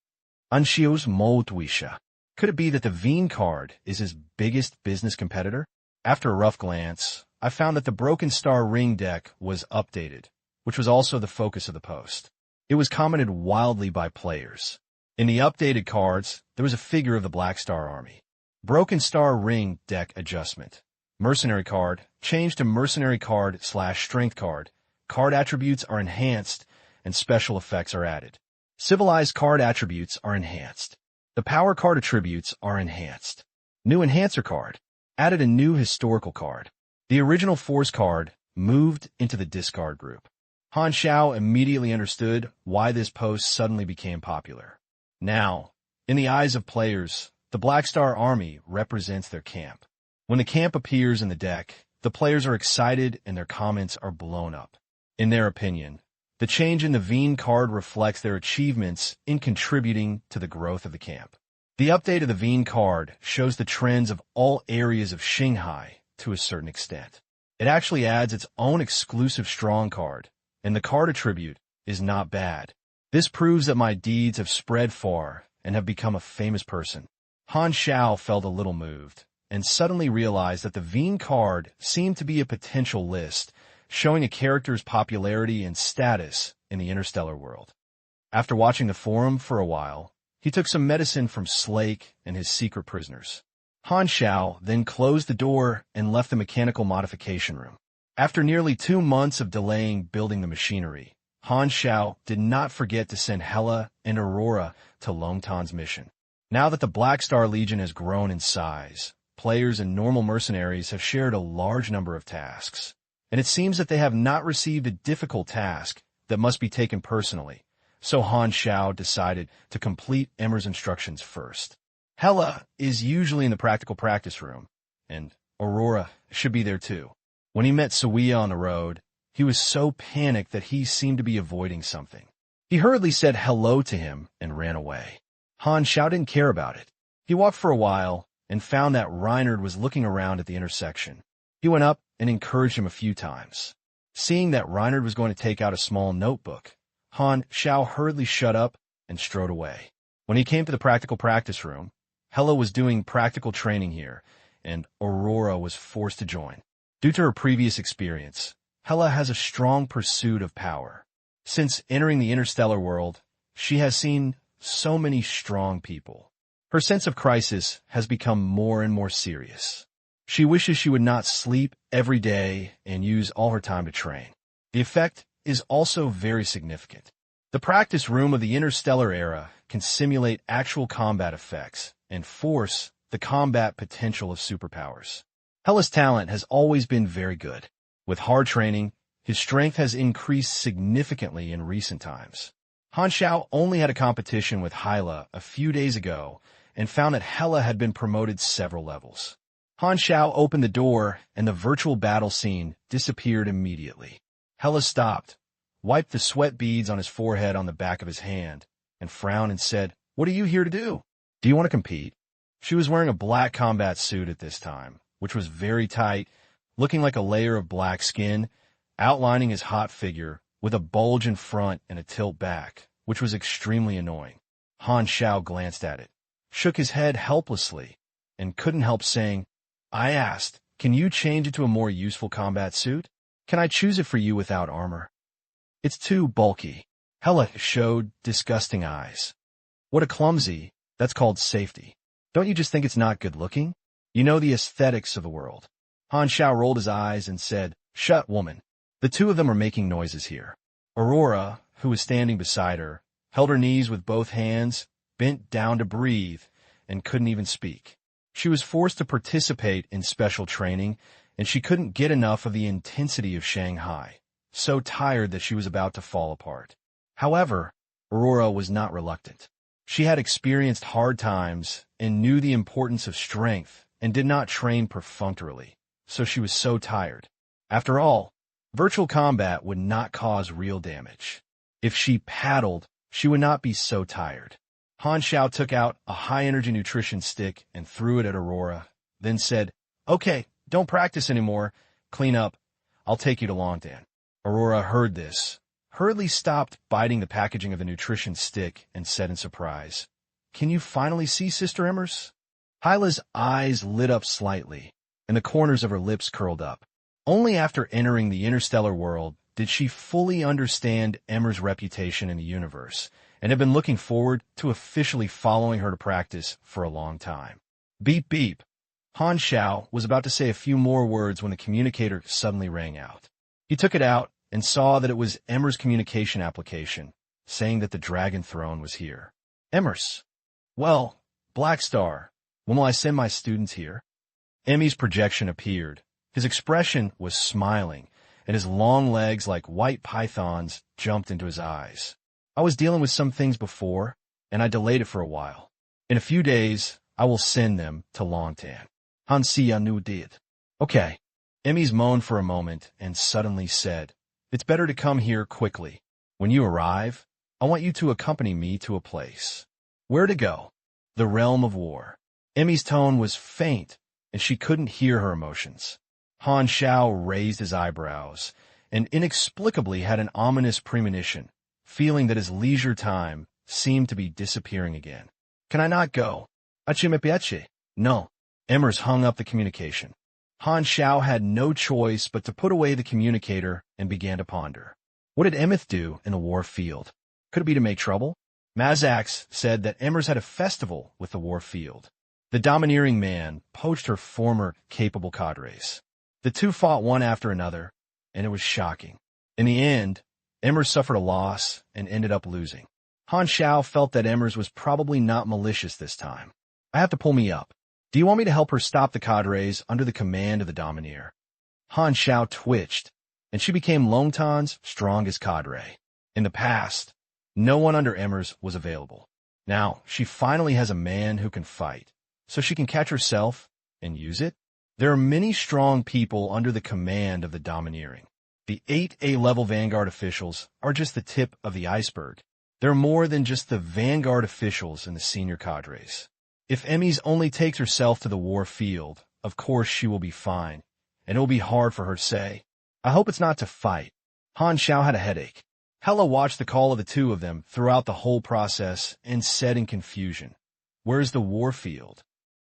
Speaker 1: Han Xiao's Moldwisha. Could it be that the Veen card is his biggest business competitor? After a rough glance, I found that the Broken Star Ring deck was updated, which was also the focus of the post. It was commented wildly by players. In the updated cards, there was a figure of the Black Star Army. Broken Star Ring deck adjustment. Mercenary card, changed to Mercenary card/Strength card. Card attributes are enhanced, and special effects are added. Civilized card attributes are enhanced. The Power card attributes are enhanced. New Enhancer card. Added a new historical card. The original Force card moved into the discard group. Han Xiao immediately understood why this post suddenly became popular. Now, in the eyes of players, the Black Star Army represents their camp. When the camp appears in the deck, the players are excited and their comments are blown up. In their opinion, the change in the Veen card reflects their achievements in contributing to the growth of the camp. The update of the Veen card shows the trends of all areas of Shanghai to a certain extent. It actually adds its own exclusive strong card, and the card attribute is not bad. This proves that my deeds have spread far and have become a famous person. Han Xiao felt a little moved, and suddenly realized that the Veen card seemed to be a potential list, showing a character's popularity and status in the interstellar world. After watching the forum for a while, he took some medicine from Slake and his secret prisoners. Han Xiao then closed the door and left the mechanical modification room. After nearly 2 months of delaying building the machinery, Han Xiao did not forget to send Hela and Aurora to Longtan's mission. Now that the Black Star Legion has grown in size, players and normal mercenaries have shared a large number of tasks, and it seems that they have not received a difficult task that must be taken personally, so Han Xiao decided to complete Emmer's instructions first. Hela is usually in the practical practice room, and Aurora should be there too. When he met Suiya on the road, he was so panicked that he seemed to be avoiding something. He hurriedly said hello to him and ran away. Han Xiao didn't care about it. He walked for a while and found that Reinhard was looking around at the intersection. He went up and encouraged him a few times. Seeing that Reinhard was going to take out a small notebook, Han Xiao hurriedly shut up and strode away. When he came to the practical practice room, Hela was doing practical training here, and Aurora was forced to join. Due to her previous experience, Hela has a strong pursuit of power. Since entering the interstellar world, she has seen so many strong people. Her sense of crisis has become more and more serious. She wishes she would not sleep every day and use all her time to train. The effect is also very significant. The practice room of the interstellar era can simulate actual combat effects and force the combat potential of superpowers. Hela's talent has always been very good. With hard training, his strength has increased significantly in recent times. Han Xiao only had a competition with Hyla a few days ago and found that Hela had been promoted several levels. Han Xiao opened the door, and the virtual battle scene disappeared immediately. Hela stopped, wiped the sweat beads on his forehead on the back of his hand, and frowned and said, "What are you here to do? Do you want to compete?" She was wearing a black combat suit at this time, which was very tight, looking like a layer of black skin, outlining his hot figure, with a bulge in front and a tilt back, which was extremely annoying. Han Xiao glanced at it, shook his head helplessly, and couldn't help saying, "I asked, can you change it to a more useful combat suit? Can I choose it for you without armor?" "It's too bulky." Hela showed disgusting eyes. "What a clumsy, that's called safety. Don't you just think it's not good looking? You know the aesthetics of the world." Han Xiao rolled his eyes and said, "Shut, woman. The two of them are making noises here." Aurora, who was standing beside her, held her knees with both hands, bent down to breathe, and couldn't even speak. She was forced to participate in special training, and she couldn't get enough of the intensity of Shanghai, so tired that she was about to fall apart. However, Aurora was not reluctant. She had experienced hard times and knew the importance of strength and did not train perfunctorily, so she was so tired. After all, virtual combat would not cause real damage. If she paddled, she would not be so tired. Han Xiao took out a high-energy nutrition stick and threw it at Aurora, then said, "Okay, don't practice anymore. Clean up. I'll take you to Longtan." Aurora heard this, hurriedly stopped biting the packaging of the nutrition stick, and said in surprise, "Can you finally see, Sister Emmers?" Hyla's eyes lit up slightly, and the corners of her lips curled up. Only after entering the interstellar world did she fully understand Emmers' reputation in the universe, and had been looking forward to officially following her to practice for a long time. Beep beep. Han Xiao was about to say a few more words when the communicator suddenly rang out. He took it out and saw that it was Emmers' communication application, saying that the Dragon Throne was here. "Emmers. Well, Black Star, when will I send my students here?" Emmy's projection appeared. His expression was smiling, and his long legs like white pythons jumped into his eyes. "I was dealing with some things before, and I delayed it for a while. In a few days, I will send them to Longtan." Han Xiao did. "Okay." Emmys moaned for a moment and suddenly said, "It's better to come here quickly. When you arrive, I want you to accompany me to a place." "Where to go?" "The realm of war." Emmy's tone was faint, and she couldn't hear her emotions. Han Xiao raised his eyebrows and inexplicably had an ominous premonition, feeling that his leisure time seemed to be disappearing again. "Can I not go?" "Achimepiachi." "No." Emmers hung up the communication. Han Xiao had no choice but to put away the communicator and began to ponder. What did Emeth do in the war field? Could it be to make trouble? Mazax said that Emmers had a festival with the war field. The domineering man poached her former capable cadres. The two fought one after another, and it was shocking. In the end, Emmers suffered a loss and ended up losing. Han Xiao felt that Emmers was probably not malicious this time. "I have to pull me up. Do you want me to help her stop the cadres under the command of the Domineer?" Han Xiao twitched, and she became Longtan's strongest cadre. In the past, no one under Emmers was available. Now, she finally has a man who can fight, so she can catch herself and use it. There are many strong people under the command of the Domineering. The 8 A-level Vanguard officials are just the tip of the iceberg. They're more than just the Vanguard officials and the senior cadres. If Emmys only takes herself to the war field, of course she will be fine, and it will be hard for her to say, "I hope it's not to fight." Han Xiao had a headache. Hela watched the call of the two of them throughout the whole process and said in confusion, "Where's the war field?"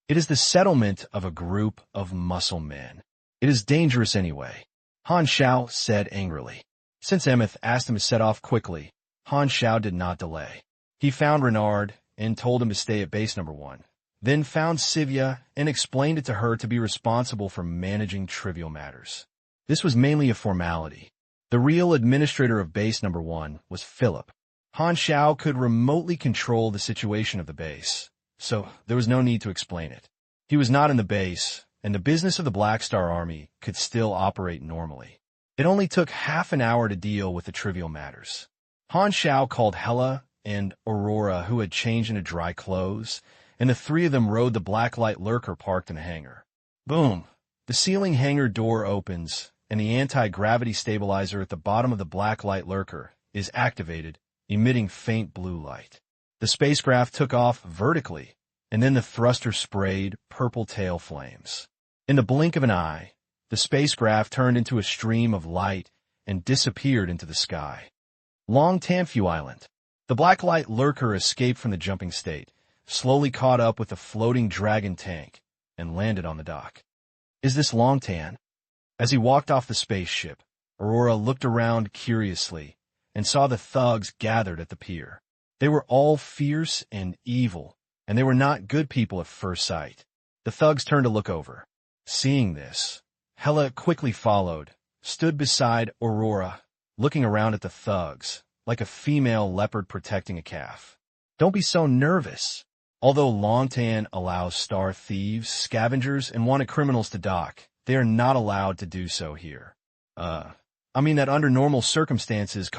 Speaker 1: "It is the settlement of a group of muscle men. It is dangerous anyway," Han Xiao said angrily. Since Emeth asked him to set off quickly, Han Xiao did not delay. He found Renard and told him to stay at base number 1. Then found Sivya and explained it to her to be responsible for managing trivial matters. This was mainly a formality. The real administrator of base number 1 was Philip. Han Xiao could remotely control the situation of the base, so there was no need to explain it. He was not in the base, and the business of the Black Star Army could still operate normally. It only took half an hour to deal with the trivial matters. Han Xiao called Hela and Aurora, who had changed into dry clothes, and the three of them rode the blacklight lurker parked in a hangar. Boom! The ceiling hangar door opens, and the anti-gravity stabilizer at the bottom of the black light lurker is activated, emitting faint blue light. The spacecraft took off vertically, and then the thruster sprayed purple tail flames. In the blink of an eye, the spacecraft turned into a stream of light and disappeared into the sky. Long Tamfu Island. The black light lurker escaped from the jumping state, slowly caught up with the floating dragon tank, and landed on the dock. Is this Long Tan? As he walked off the spaceship, Aurora looked around curiously and saw the thugs gathered at the pier. They were all fierce and evil, and they were not good people at first sight. The thugs turned to look over. Seeing this, Hela quickly followed, stood beside Aurora, looking around at the thugs, like a female leopard protecting a calf. Don't be so nervous. Although Longtan allows star thieves, scavengers, and wanted criminals to dock, they are not allowed to do so here. I mean that under normal circumstances,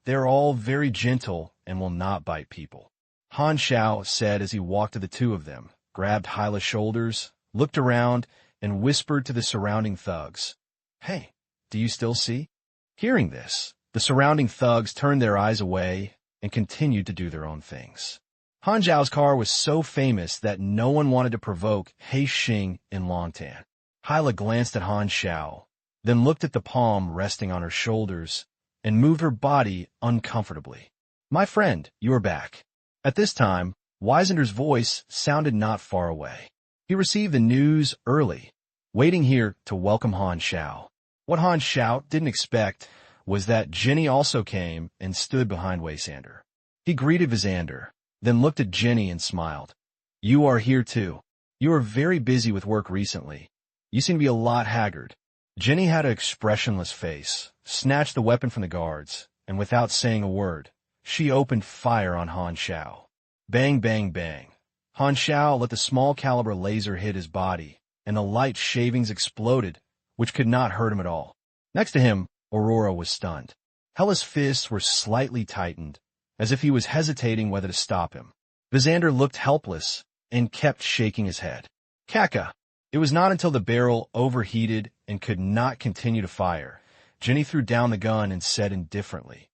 Speaker 1: they're all very gentle and will not bite people. Han Xiao said as he walked to the two of them, grabbed Hyla's shoulders, looked around, and whispered to the surrounding thugs, "Hey, do you still see?" Hearing this, the surrounding thugs turned their eyes away and continued to do their own things. Han Xiao's car was so famous that no one wanted to provoke He Xing in Longtan. Hyla glanced at Han Xiao, then looked at the palm resting on her shoulders and moved her body uncomfortably. "My friend, you are back." At this time, Weisender's voice sounded not far away. He received the news early, waiting here to welcome Han Xiao. What Han Xiao didn't expect was that Jenny also came and stood behind Weisander. He greeted Visander, then looked at Jenny and smiled. "You are here too. You are very busy with work recently. You seem to be a lot haggard." Jenny had an expressionless face, snatched the weapon from the guards, and without saying a word, she opened fire on Han Xiao. Bang, bang, bang. Han Xiao let the small caliber laser hit his body, and the light shavings exploded, which could not hurt him at all. Next to him, Aurora was stunned. Hela's fists were slightly tightened, as if he was hesitating whether to stop him. Visander looked helpless and kept shaking his head. "Kaka!" It was not until the barrel overheated and could not continue to fire, Jenny threw down the gun and said indifferently,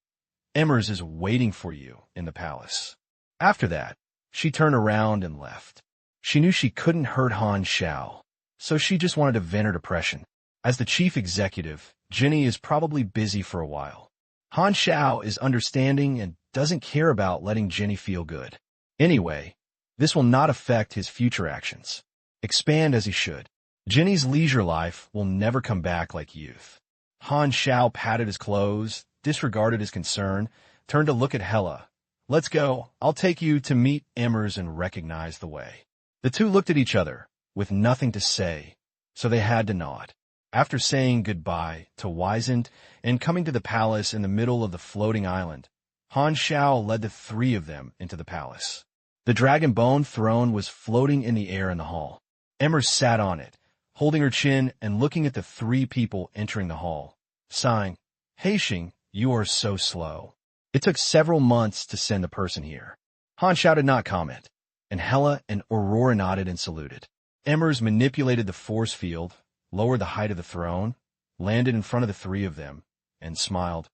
Speaker 1: "Emmers is waiting for you in the palace." After that, she turned around and left. She knew she couldn't hurt Han Xiao, so she just wanted to vent her depression. As the chief executive, Jenny is probably busy for a while. Han Xiao is understanding and doesn't care about letting Jenny feel good. Anyway, this will not affect his future actions. Expand as he should. Jenny's leisure life will never come back like youth. Han Xiao patted his clothes, disregarded his concern, turned to look at Hela. "Let's go. I'll take you to meet Emmers and recognize the way." The two looked at each other, with nothing to say, so they had to nod. After saying goodbye to Weisend and coming to the palace in the middle of the floating island, Han Xiao led the three of them into the palace. The dragon bone throne was floating in the air in the hall. Emmers sat on it, holding her chin and looking at the three people entering the hall, sighing, "He Xing, you are so slow. It took several months to send the person here." Han Xiao did not comment, and Hela and Aurora nodded and saluted. Emmers manipulated the force field, lowered the height of the throne, landed in front of the three of them, and smiled.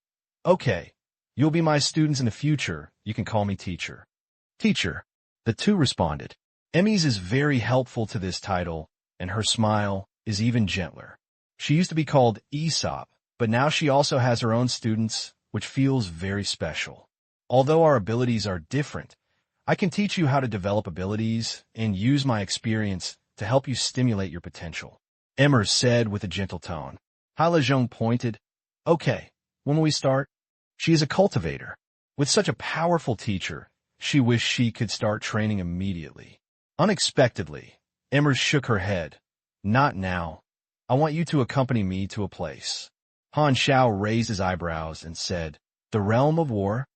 Speaker 1: "Okay, you'll be my students in the future. You can call me teacher." "Teacher," the two responded. Emmys is very helpful to this title, and her smile is even gentler. She used to be called Aesop, but now she also has her own students, which feels very special. Although our abilities are different, I can teach you how to develop abilities and use my experience to help you stimulate your potential," Emmers said with a gentle tone. Hyla Zhong pointed. "Okay, when will we start?" She is a cultivator. With such a powerful teacher, she wished she could start training immediately. Unexpectedly, Emmers shook her head. "Not now. I want you to accompany me to a place." Han Xiao raised his eyebrows and said, "The realm of war?"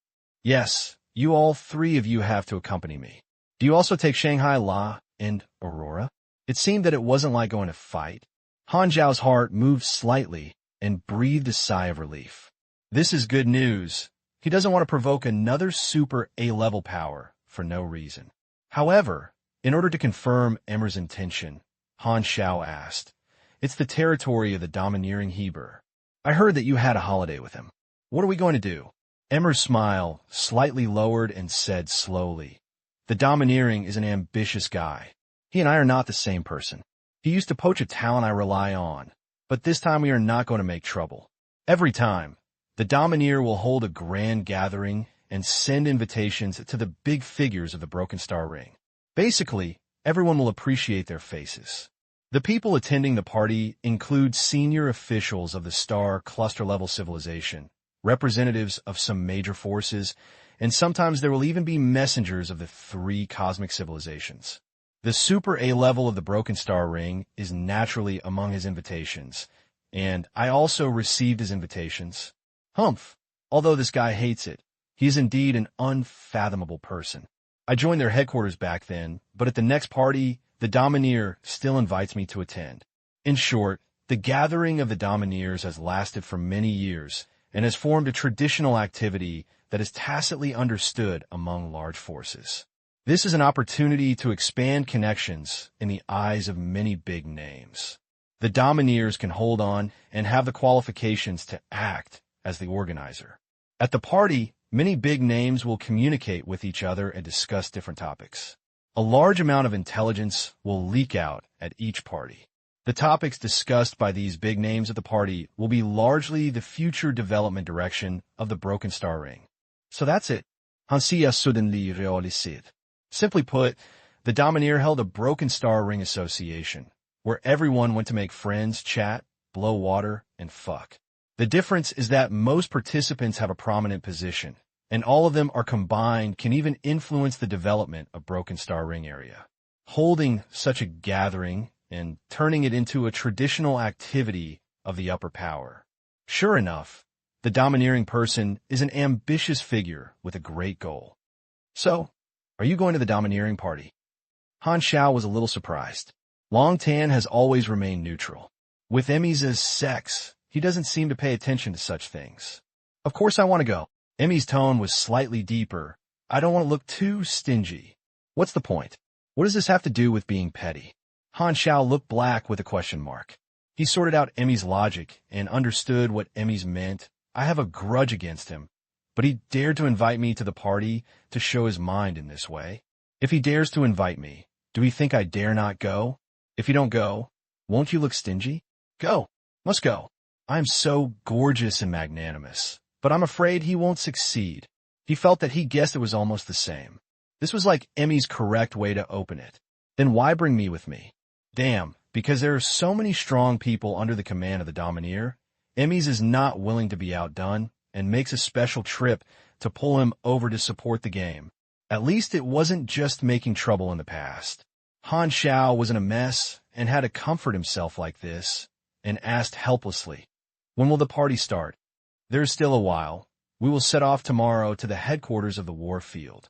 Speaker 1: "Yes, you all three of you have to accompany me. Do you also take Shanghai La and Aurora?" It seemed that it wasn't like going to fight. Han Xiao's heart moved slightly and breathed a sigh of relief. This is good news. He doesn't want to provoke another super A-level power for no reason. However, in order to confirm Emmers' intention, Han Xiao asked. It's the territory of the domineering Heber. I heard that you had a holiday with him. What are we going to do? Emmer's smile slightly lowered and said slowly, the domineering is an ambitious guy. He and I are not the same person. He used to poach a talent I rely on, but this time we are not going to make trouble. Every time, the domineer will hold a grand gathering and send invitations to the big figures of the Broken Star Ring. Basically, everyone will appreciate their faces. The people attending the party include senior officials of the Star Cluster-level civilization, representatives of some major forces, and sometimes there will even be messengers of the 3 cosmic civilizations. The Super A level of the Broken Star Ring is naturally among his invitations, and I also received his invitations. Humph! Although this guy hates it, he is indeed an unfathomable person. I joined their headquarters back then, but at the next party, the Domineer still invites me to attend. In short, the gathering of the Domineers has lasted for many years and has formed a traditional activity that is tacitly understood among large forces. This is an opportunity to expand connections in the eyes of many big names. The Domineers can hold on and have the qualifications to act as the organizer. At the party, many big names will communicate with each other and discuss different topics. A large amount of intelligence will leak out at each party. The topics discussed by these big names at the party will be largely the future development direction of the Broken Star Ring. So that's it. Han Xiao suddenly realized. Simply put, the Domineer held a Broken Star Ring association, where everyone went to make friends, chat, blow water, and fuck. The difference is that most participants have a prominent position, and all of them are combined can even influence the development of Broken Star Ring area. Holding such a gathering and turning it into a traditional activity of the upper power. Sure enough, the domineering person is an ambitious figure with a great goal. So, are you going to the domineering party? Han Xiao was a little surprised. Long Tan has always remained neutral. With Emmy's sex, he doesn't seem to pay attention to such things. Of course I want to go. Emmy's tone was slightly deeper. I don't want to look too stingy. What's the point? What does this have to do with being petty? Han Xiao looked black with a question mark. He sorted out Emmy's logic and understood what Emmy's meant. I have a grudge against him, but he dared to invite me to the party to show his mind in this way. If he dares to invite me, do he think I dare not go? If you don't go, won't you look stingy? Go. Must go. I am so gorgeous and magnanimous, but I'm afraid he won't succeed. He felt that he guessed it was almost the same. This was like Emmy's correct way to open it. Then why bring me with me? Damn, because there are so many strong people under the command of the Domineer, Emmy's is not willing to be outdone and makes a special trip to pull him over to support the game. At least it wasn't just making trouble in the past. Han Xiao was in a mess and had to comfort himself like this and asked helplessly, when will the party start? There's still a while. We will set off tomorrow to the headquarters of the war field.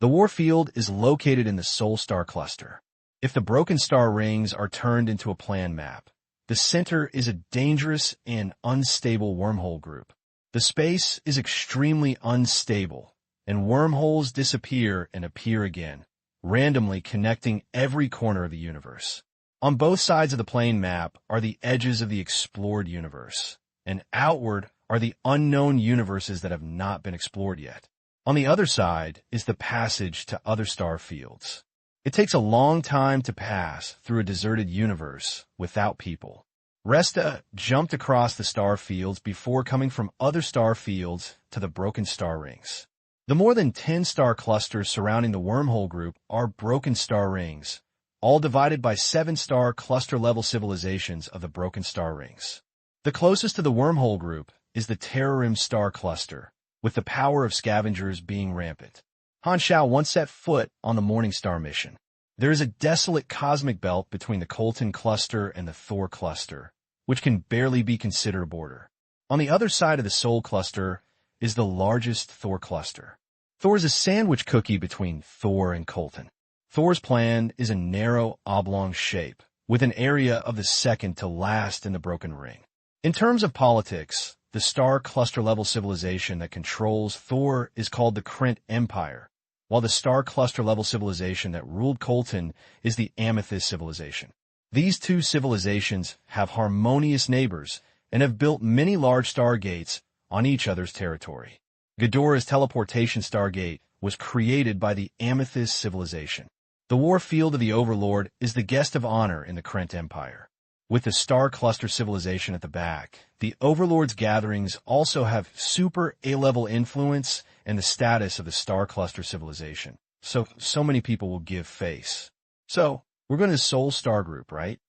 Speaker 1: The war field is located in the Soul Star Cluster. If the Broken Star Rings are turned into a plan map, the center is a dangerous and unstable wormhole group. The space is extremely unstable, and wormholes disappear and appear again, randomly connecting every corner of the universe. On both sides of the plane map are the edges of the explored universe, and outward are the unknown universes that have not been explored yet. On the other side is the passage to other star fields. It takes a long time to pass through a deserted universe without people. Resta jumped across the star fields before coming from other star fields to the Broken Star Rings. The more than 10 star clusters surrounding the wormhole group are Broken Star Rings, all divided by 7-star cluster-level civilizations of the Broken Star Rings. The closest to the wormhole group is the Terrorim Star Cluster, with the power of scavengers being rampant. Han Xiao once set foot on the Morning Star mission. There is a desolate cosmic belt between the Colton Cluster and the Thor Cluster, which can barely be considered a border. On the other side of the Soul Cluster is the largest Thor Cluster. Thor is a sandwich cookie between Thor and Colton. Thor's plan is a narrow, oblong shape, with an area of the second to last in the Broken Ring. In terms of politics, the star cluster-level civilization that controls Thor is called the Krent Empire, while the star cluster-level civilization that ruled Colton is the Amethyst civilization. These two civilizations have harmonious neighbors and have built many large stargates on each other's territory. Ghidorah's teleportation stargate was created by the Amethyst civilization. The war field of the Overlord is the guest of honor in the Krent Empire. With the Star Cluster civilization at the back, the Overlord's gatherings also have super A-level influence and the status of the Star Cluster civilization. So many people will give face. So, we're going to Soul Star Group, right?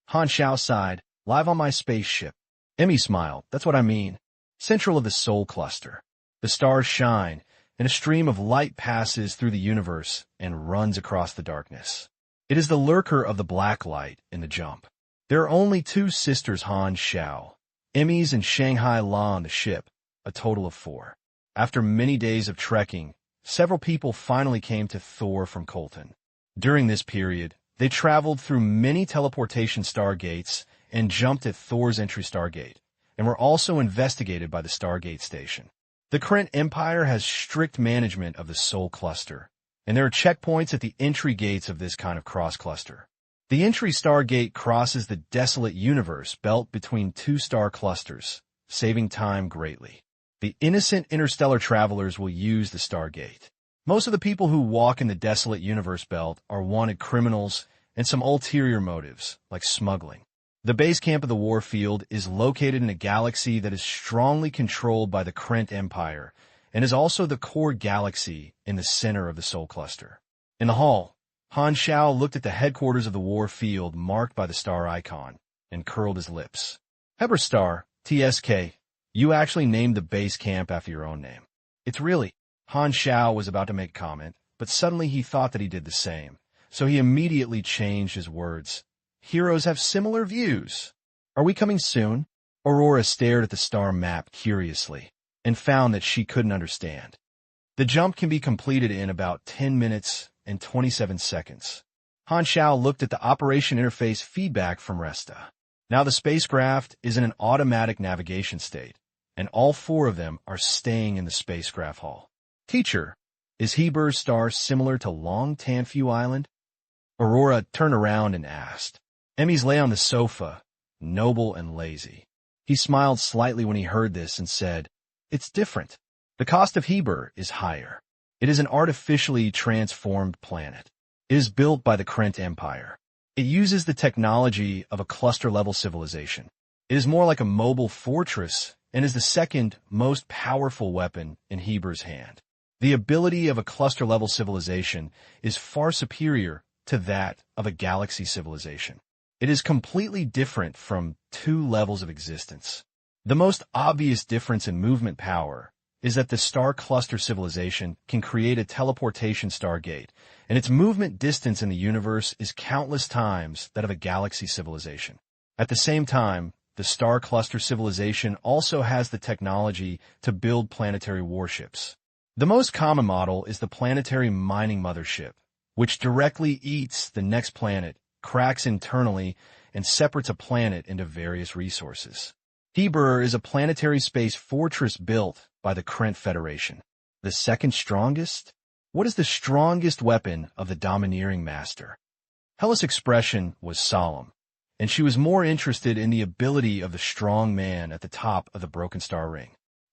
Speaker 1: Han Xiao sighed, live on my spaceship. Emmy smiled, that's what I mean. Central of the Soul Cluster. The stars shine, and a stream of light passes through the universe and runs across the darkness. It is the lurker of the black light in the jump. There are only two sisters Han Xiao, Emmys and Shanghai La on the ship, a total of 4. After many days of trekking, several people finally came to Thor from Colton. During this period, they traveled through many teleportation stargates and jumped at Thor's entry stargate, and were also investigated by the Stargate Station. The Krent Empire has strict management of the Soul Cluster, and there are checkpoints at the entry gates of this kind of cross-cluster. The entry stargate crosses the desolate universe belt between two star clusters, saving time greatly. The innocent interstellar travelers will use the stargate. Most of the people who walk in the desolate universe belt are wanted criminals and some ulterior motives, like smuggling. The base camp of the war field is located in a galaxy that is strongly controlled by the Krent Empire and is also the core galaxy in the center of the Soul Cluster. In the hall, Han Xiao looked at the headquarters of the war field marked by the star icon and curled his lips. Heber Star, TSK, you actually named the base camp after your own name. It's really... Han Xiao was about to make a comment, but suddenly he thought that he did the same, so he immediately changed his words. Heroes have similar views. Are we coming soon? Aurora stared at the star map curiously and found that she couldn't understand. The jump can be completed in about 10 minutes and 27 seconds. Han Xiao looked at the operation interface feedback from Resta. Now the spacecraft is in an automatic navigation state, and all 4 of them are staying in the spacecraft hall. Teacher, is Heber's star similar to Long Tanfu Island? Aurora turned around and asked. Emmys lay on the sofa, noble and lazy. He smiled slightly when he heard this and said, it's different. The cost of Heber is higher. It is an artificially transformed planet. It is built by the Krent Empire. It uses the technology of a cluster-level civilization. It is more like a mobile fortress and is the second most powerful weapon in Heber's hand. The ability of a cluster-level civilization is far superior to that of a galaxy civilization. It is completely different from 2 levels of existence. The most obvious difference in movement power is that the star cluster civilization can create a teleportation stargate, and its movement distance in the universe is countless times that of a galaxy civilization. At the same time, the star cluster civilization also has the technology to build planetary warships. The most common model is the planetary mining mothership, which directly eats the next planet, cracks internally, and separates a planet into various resources. Heber is a planetary space fortress built by the Krent Federation. The second strongest? What is the strongest weapon of the domineering master? Hella's expression was solemn, and she was more interested in the ability of the strong man at the top of the Broken Star Ring.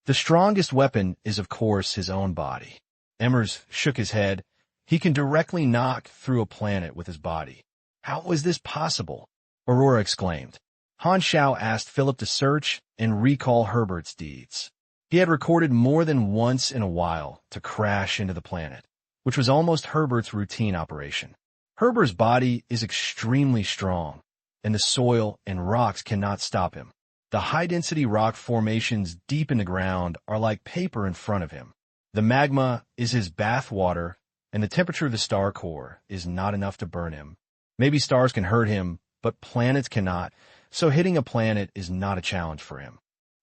Speaker 1: The strongest weapon is, of course, his own body. Emmers shook his head. He can directly knock through a planet with his body. How is this possible? Aurora exclaimed. Han Xiao asked Philip to search and recall Herbert's deeds. He had recorded more than once in a while to crash into the planet, which was almost Herbert's routine operation. Herbert's body is extremely strong, and the soil and rocks cannot stop him. The high-density rock formations deep in the ground are like paper in front of him. The magma is his bath water, and the temperature of the star core is not enough to burn him. Maybe stars can hurt him, but planets cannot, so hitting a planet is not a challenge for him.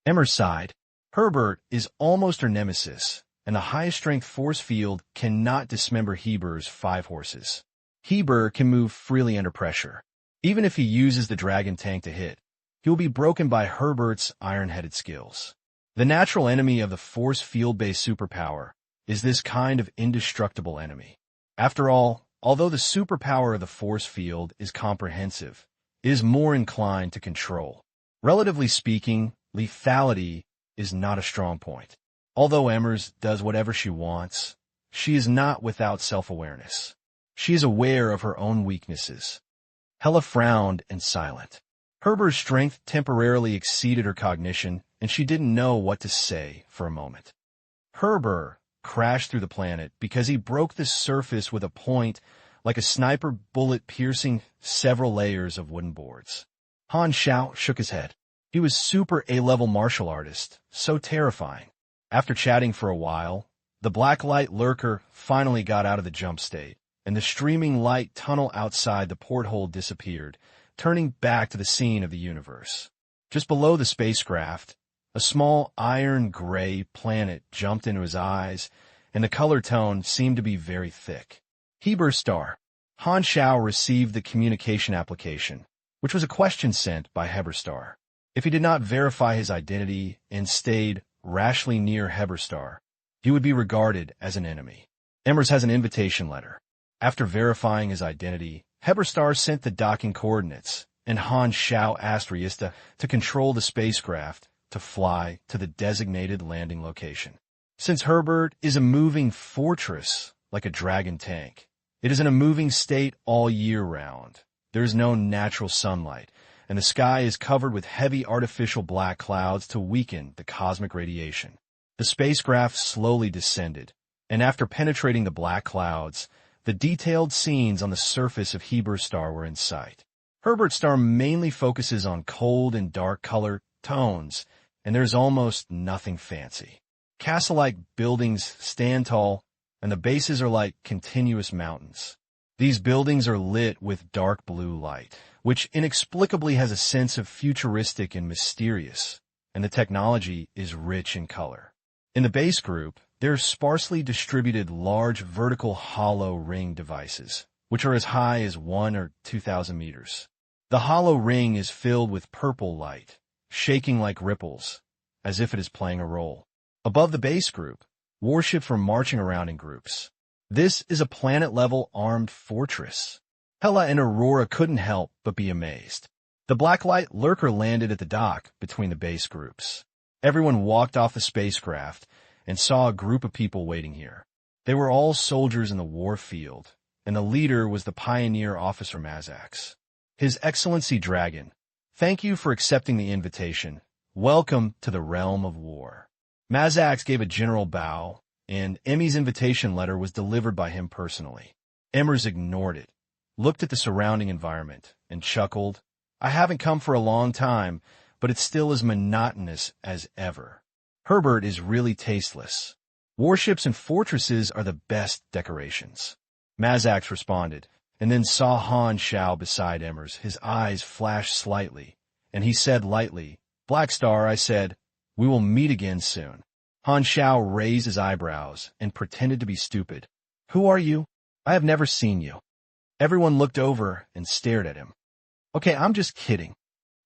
Speaker 1: Emmer sighed. Herbert is almost her nemesis, and the highest-strength force field cannot dismember Heber's 5 horses. Heber can move freely under pressure. Even if he uses the dragon tank to hit, he will be broken by Herbert's iron-headed skills. The natural enemy of the force field-based superpower is this kind of indestructible enemy. After all, although the superpower of the force field is comprehensive, is more inclined to control. Relatively speaking, lethality is not a strong point. Although Emmers does whatever she wants, she is not without self-awareness. She is aware of her own weaknesses. Hella frowned and silent. Herbert's strength temporarily exceeded her cognition, and she didn't know what to say for a moment. Herbert crashed through the planet because he broke the surface with a point like a sniper bullet piercing several layers of wooden boards. Han Xiao shook his head. He was super A-level martial artist, so terrifying. After chatting for a while, the black light lurker finally got out of the jump state, and the streaming light tunnel outside the porthole disappeared, turning back to the scene of the universe. Just below the spacecraft, a small iron-gray planet jumped into his eyes, and the color tone seemed to be very thick. Heber Star. Han Xiao received the communication application, which was a question sent by Heberstar. If he did not verify his identity and stayed rashly near Heberstar, he would be regarded as an enemy. Emmers has an invitation letter. After verifying his identity, Heberstar sent the docking coordinates, and Han Xiao asked Riesta to control the spacecraft to fly to the designated landing location. Since Herbert is a moving fortress like a dragon tank, it is in a moving state all year round. There is no natural sunlight, and the sky is covered with heavy artificial black clouds to weaken the cosmic radiation. The spacecraft slowly descended, and after penetrating the black clouds, the detailed scenes on the surface of Heber Star were in sight. Herbert Star mainly focuses on cold and dark color tones, and there's almost nothing fancy. Castle-like buildings stand tall, and the bases are like continuous mountains. These buildings are lit with dark blue light, which inexplicably has a sense of futuristic and mysterious, and the technology is rich in color. In the base group, there are sparsely distributed large vertical hollow ring devices, which are as high as 1,000 or 2,000 meters. The hollow ring is filled with purple light, shaking like ripples, as if it is playing a role. Above the base group, warships were marching around in groups. This is a planet-level armed fortress. Hela and Aurora couldn't help but be amazed. The blacklight lurker landed at the dock between the base groups. Everyone walked off the spacecraft and saw a group of people waiting here. They were all soldiers in the war field, and the leader was the pioneer officer Mazax. His Excellency Dragon, thank you for accepting the invitation. Welcome to the realm of war. Mazax gave a general bow, and Emmy's invitation letter was delivered by him personally. Emmers ignored it, looked at the surrounding environment, and chuckled. I haven't come for a long time, but it's still as monotonous as ever. Herbert is really tasteless. Warships and fortresses are the best decorations. Mazax responded, and then saw Han Xiao beside Emmers. His eyes flashed slightly, and he said lightly, Black Star, I said, we will meet again soon. Han Xiao raised his eyebrows and pretended to be stupid. Who are you? I have never seen you. Everyone looked over and stared at him. Okay, I'm just kidding.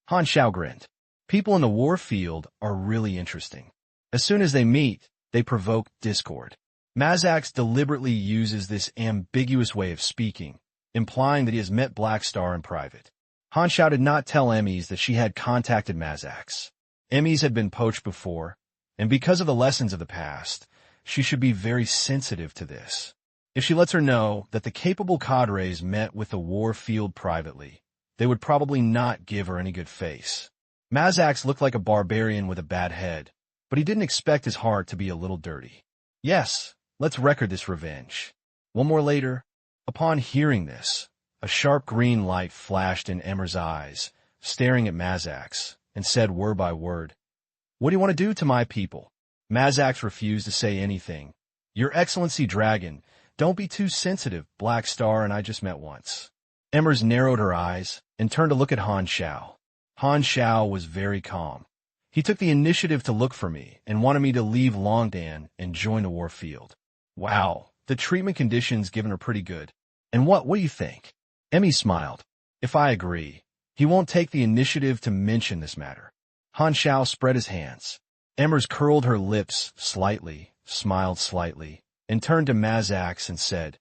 Speaker 1: Han Xiao grinned. People in the war field are really interesting. As soon as they meet, they provoke discord. Mazax deliberately uses this ambiguous way of speaking, implying that he has met Black Star in private. Han Xiao did not tell Emmys that she had contacted Mazax. Emmys had been poached before, and because of the lessons of the past, she should be very sensitive to this. If she lets her know that the capable cadres met with the war field privately, they would probably not give her any good face. Mazax looked like a barbarian with a bad head, but he didn't expect his heart to be a little dirty. Yes, let's record this revenge. One more later, upon hearing this, a sharp green light flashed in Emmer's eyes, staring at Mazax, and said word by word, What do you want to do to my people? Mazax refused to say anything. Your Excellency Dragon, don't be too sensitive. Black Star and I just met once. Emmers narrowed her eyes and turned to look at Han Xiao. Han Xiao was very calm. He took the initiative to look for me and wanted me to leave Longdan and join the war field. Wow, the treatment conditions given are pretty good. And what do you think? Emmy smiled. If I agree, he won't take the initiative to mention this matter. Han Xiao spread his hands. Emmers curled her lips slightly, smiled slightly, and turned to Mazax and said,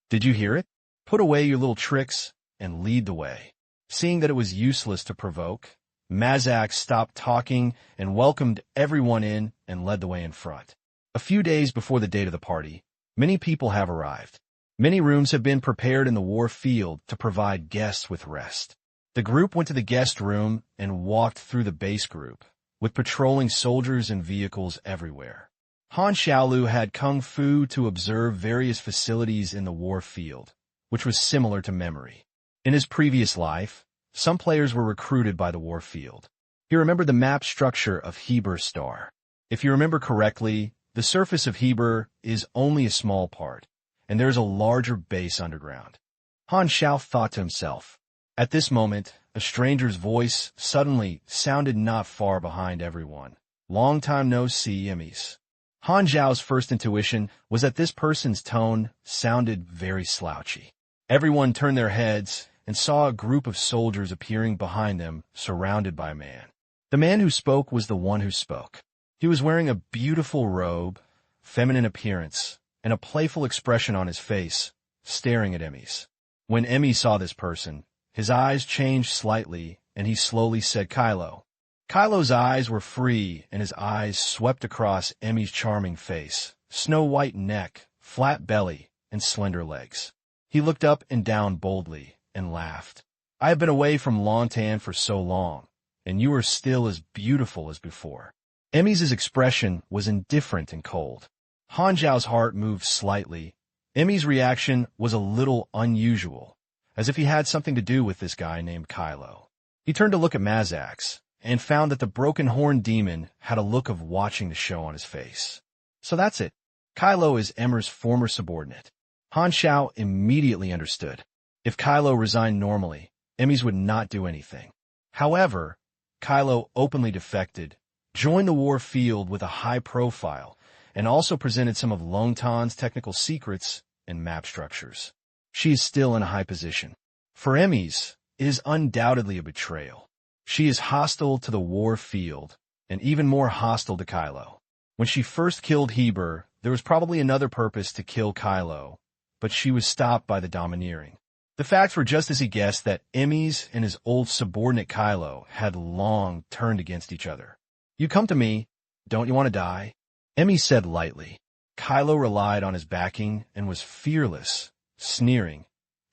Speaker 1: Did you hear it? Put away your little tricks and lead the way. Seeing that it was useless to provoke, Mazak stopped talking and welcomed everyone in and led the way in front. A few days before the date of the party, many people have arrived. Many rooms have been prepared in the war field to provide guests with rest. The group went to the guest room and walked through the base group, with patrolling soldiers and vehicles everywhere. Han Xiao had kung fu to observe various facilities in the war field, which was similar to memory. In his previous life, some players were recruited by the war field. He remembered the map structure of Heber Star. If you remember correctly, the surface of Heber is only a small part, and there is a larger base underground. Han Xiao thought to himself. At this moment, a stranger's voice suddenly sounded not far behind everyone. Long time no see, Emmys. Han Xiao's first intuition was that this person's tone sounded very slouchy. Everyone turned their heads and saw a group of soldiers appearing behind them, surrounded by a man. The man who spoke was the one who spoke. He was wearing a beautiful robe, feminine appearance, and a playful expression on his face, staring at Emmys. When Emmy saw this person, his eyes changed slightly, and he slowly said Kylo. Kylo's eyes were free, and his eyes swept across Emmy's charming face, snow-white neck, flat belly, and slender legs. He looked up and down boldly and laughed. I have been away from Lontan for so long, and you are still as beautiful as before. Emmy's expression was indifferent and cold. Han Xiao's heart moved slightly. Emmy's reaction was a little unusual, as if he had something to do with this guy named Kylo. He turned to look at Mazak's, and found that the broken horn demon had a look of watching the show on his face. So that's it. Kylo is Emmer's former subordinate. Han Xiao immediately understood. If Kylo resigned normally, Emmys would not do anything. However, Kylo openly defected, joined the war field with a high profile, and also presented some of Longtan's technical secrets and map structures. She is still in a high position. For Emmys, it is undoubtedly a betrayal. She is hostile to the war field, and even more hostile to Kylo. When she first killed Heber, there was probably another purpose to kill Kylo, but she was stopped by the domineering. The facts were just as he guessed that Emmys and his old subordinate Kylo had long turned against each other. You come to me, don't you want to die? Emmy said lightly. Kylo relied on his backing and was fearless, sneering.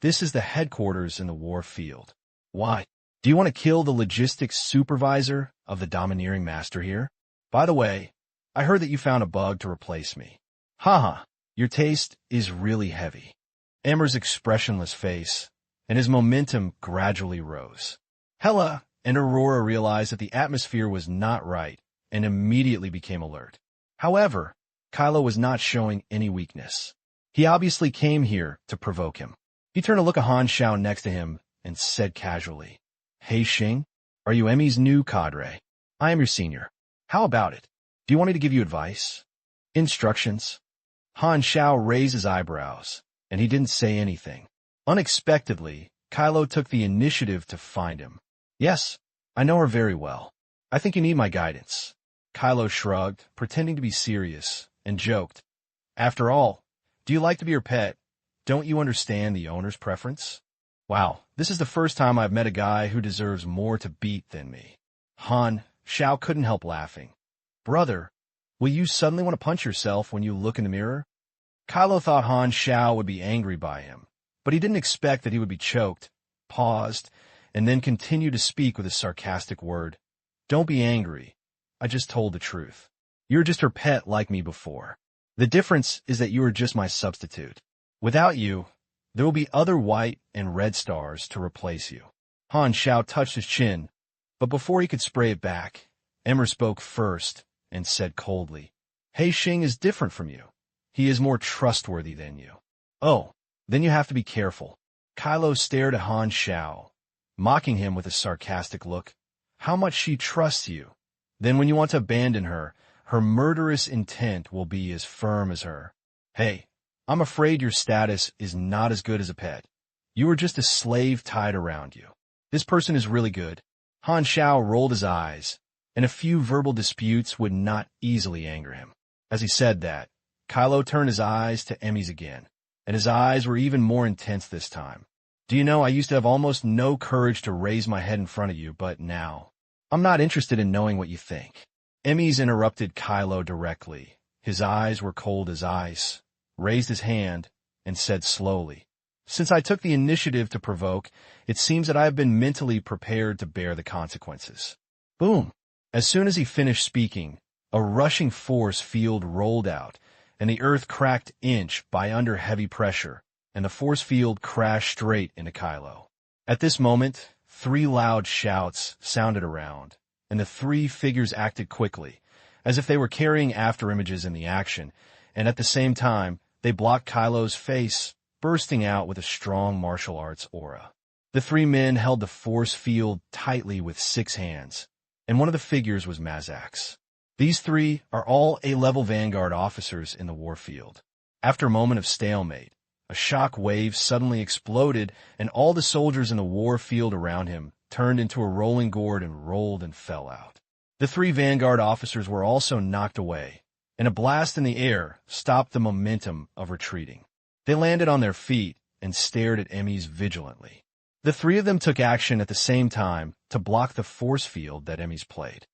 Speaker 1: This is the headquarters in the war field. Why? Do you want to kill the logistics supervisor of the domineering master here? By the way, I heard that you found a bug to replace me. Haha, your taste is really heavy. Emmer's expressionless face and his momentum gradually rose. Hela and Aurora realized that the atmosphere was not right and immediately became alert. However, Kylo was not showing any weakness. He obviously came here to provoke him. He turned to look at Han Xiao next to him and said casually, Hey Xing, are you Emmy's new cadre? I am your senior. How about it? Do you want me to give you advice? Instructions? Han Xiao raised his eyebrows, and he didn't say anything. Unexpectedly, Kylo took the initiative to find him. Yes, I know her very well. I think you need my guidance. Kylo shrugged, pretending to be serious, and joked. After all, do you like to be her pet? Don't you understand the owner's preference? Wow, this is the first time I've met a guy who deserves more to beat than me. Han Xiao couldn't help laughing. Brother, will you suddenly want to punch yourself when you look in the mirror? Kylo thought Han Xiao would be angry by him, but he didn't expect that he would be choked, paused, and then continued to speak with a sarcastic word. Don't be angry. I just told the truth. You're just her pet like me before. The difference is that you are just my substitute. Without you, there will be other white and red stars to replace you. Han Xiao touched his chin, but before he could spray it back, Emmer spoke first and said coldly, Hey Xing is different from you. He is more trustworthy than you. Oh, then you have to be careful. Kylo stared at Han Xiao, mocking him with a sarcastic look. How much she trusts you. Then when you want to abandon her, her murderous intent will be as firm as her. Hey, I'm afraid your status is not as good as a pet. You are just a slave tied around you. This person is really good. Han Xiao rolled his eyes, and a few verbal disputes would not easily anger him. As he said that, Kylo turned his eyes to Emmy's again, and his eyes were even more intense this time. Do you know, I used to have almost no courage to raise my head in front of you, but now, I'm not interested in knowing what you think. Emmys interrupted Kylo directly. His eyes were cold as ice, raised his hand, and said slowly, "Since I took the initiative to provoke, it seems that I have been mentally prepared to bear the consequences." Boom! As soon as he finished speaking, a rushing force field rolled out, and the earth cracked inch by under heavy pressure, and the force field crashed straight into Kylo. At this moment, 3 loud shouts sounded around, and the 3 figures acted quickly, as if they were carrying afterimages in the action, and at the same time, they blocked Kylo's face, bursting out with a strong martial arts aura. The 3 men held the force field tightly with 6 hands, and one of the figures was Mazak's. These 3 are all A-level Vanguard officers in the warfield. After a moment of stalemate, a shock wave suddenly exploded, and all the soldiers in the war field around him turned into a rolling gourd and rolled and fell out. The 3 Vanguard officers were also knocked away, and a blast in the air stopped the momentum of retreating. They landed on their feet and stared at Emmys vigilantly. The 3 of them took action at the same time to block the force field that Emmys played.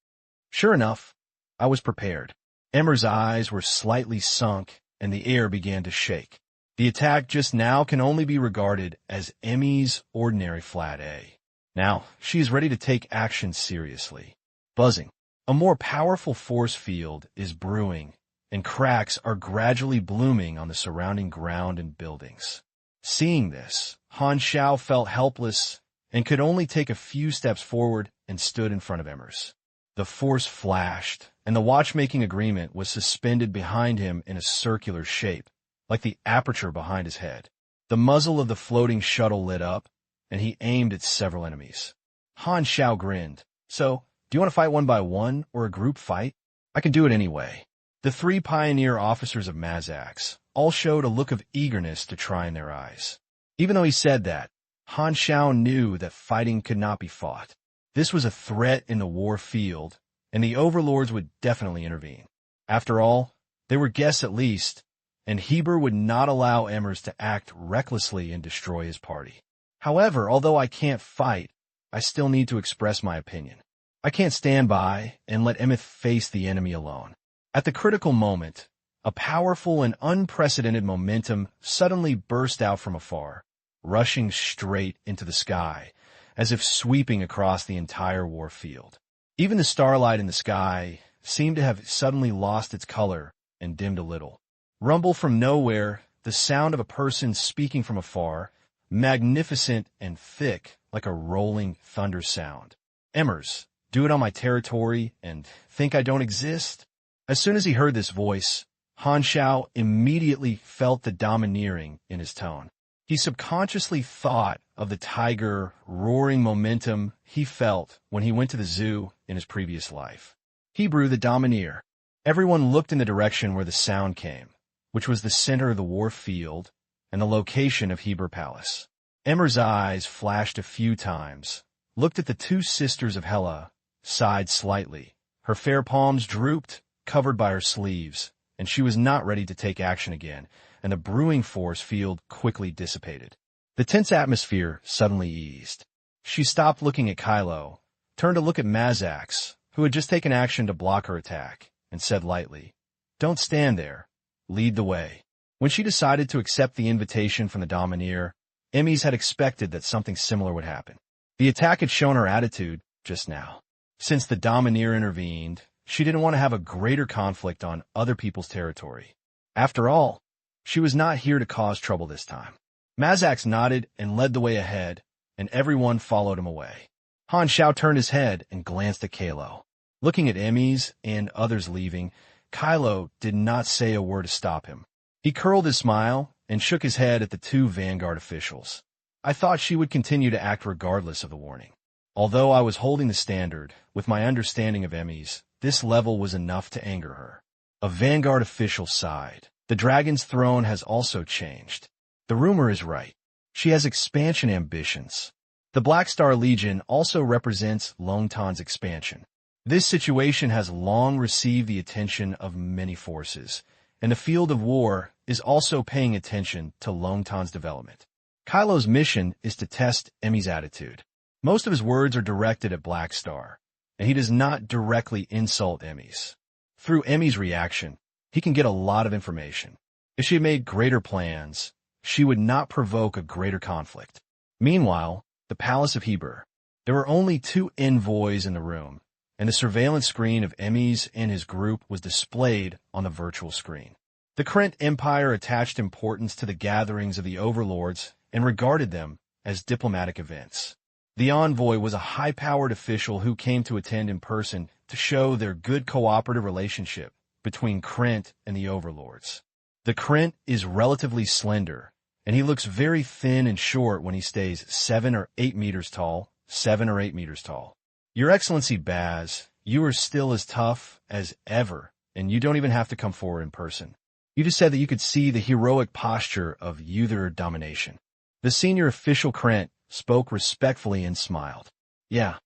Speaker 1: Sure enough, I was prepared. Emmer's eyes were slightly sunk, and the air began to shake. The attack just now can only be regarded as Emmy's ordinary flat A. Now, she is ready to take action seriously. Buzzing. A more powerful force field is brewing, and cracks are gradually blooming on the surrounding ground and buildings. Seeing this, Han Xiao felt helpless and could only take a few steps forward and stood in front of Emmers. The force flashed, and the watchmaking agreement was suspended behind him in a circular shape, like the aperture behind his head. The muzzle of the floating shuttle lit up, and he aimed at several enemies. Han Xiao grinned. "So, do you want to fight one by one or a group fight? I can do it anyway." The 3 pioneer officers of Mazak's all showed a look of eagerness to try in their eyes. Even though he said that, Han Xiao knew that fighting could not be fought. This was a threat in the war field, and the overlords would definitely intervene. After all, they were guests at least, and Heber would not allow Emmers to act recklessly and destroy his party. However, although I can't fight, I still need to express my opinion. I can't stand by and let Emmeth face the enemy alone. At the critical moment, a powerful and unprecedented momentum suddenly burst out from afar, rushing straight into the sky, as if sweeping across the entire war field. Even the starlight in the sky seemed to have suddenly lost its color and dimmed a little. Rumble from nowhere, the sound of a person speaking from afar, magnificent and thick like a rolling thunder sound. "Emmers, do it on my territory and think I don't exist?" As soon as he heard this voice, Han Xiao immediately felt the domineering in his tone. He subconsciously thought of the tiger, roaring momentum he felt when he went to the zoo in his previous life. Hebrew the domineer. Everyone looked in the direction where the sound came, which was the center of the war field and the location of Heber Palace. Emmer's eyes flashed a few times, looked at the 2 sisters of Hela, sighed slightly. Her fair palms drooped, covered by her sleeves, and she was not ready to take action again, and the brewing force field quickly dissipated. The tense atmosphere suddenly eased. She stopped looking at Kylo, turned to look at Mazak's, who had just taken action to block her attack, and said lightly, "Don't stand there. Lead the way." When she decided to accept the invitation from the Domineer, Emmys had expected that something similar would happen. The attack had shown her attitude just now. Since the Domineer intervened, she didn't want to have a greater conflict on other people's territory. After all, she was not here to cause trouble this time. Mazak nodded and led the way ahead, and everyone followed him away. Han Xiao turned his head and glanced at Kylo. Looking at Emmys and others leaving, Kylo did not say a word to stop him. He curled his smile and shook his head at the 2 Vanguard officials. I thought she would continue to act regardless of the warning. Although I was holding the standard, with my understanding of Emmys, this level was enough to anger her. A Vanguard official sighed. The dragon's throne has also changed. The rumor is right. She has expansion ambitions. The Black Star Legion also represents Longtan's expansion. This situation has long received the attention of many forces, and the field of war is also paying attention to Longtan's development. Kylo's mission is to test Emmy's attitude. Most of his words are directed at Black Star, and he does not directly insult Emmy's. Through Emmy's reaction, he can get a lot of information. If she had made greater plans, she would not provoke a greater conflict. Meanwhile, the Palace of Heber. There were only 2 envoys in the room, and the surveillance screen of Emmy's and his group was displayed on the virtual screen. The Krent Empire attached importance to the gatherings of the overlords and regarded them as diplomatic events. The envoy was a high-powered official who came to attend in person to show their good cooperative relationship between Krent and the overlords. The Krent is relatively slender, and he looks very thin and short when he stays 7 or 8 meters tall. 7 or 8 meters tall. Your Excellency Baz, you are still as tough as ever, and you don't even have to come forward in person. You just said that you could see the heroic posture of Uther domination. The senior official Krent spoke respectfully and smiled. Yeah.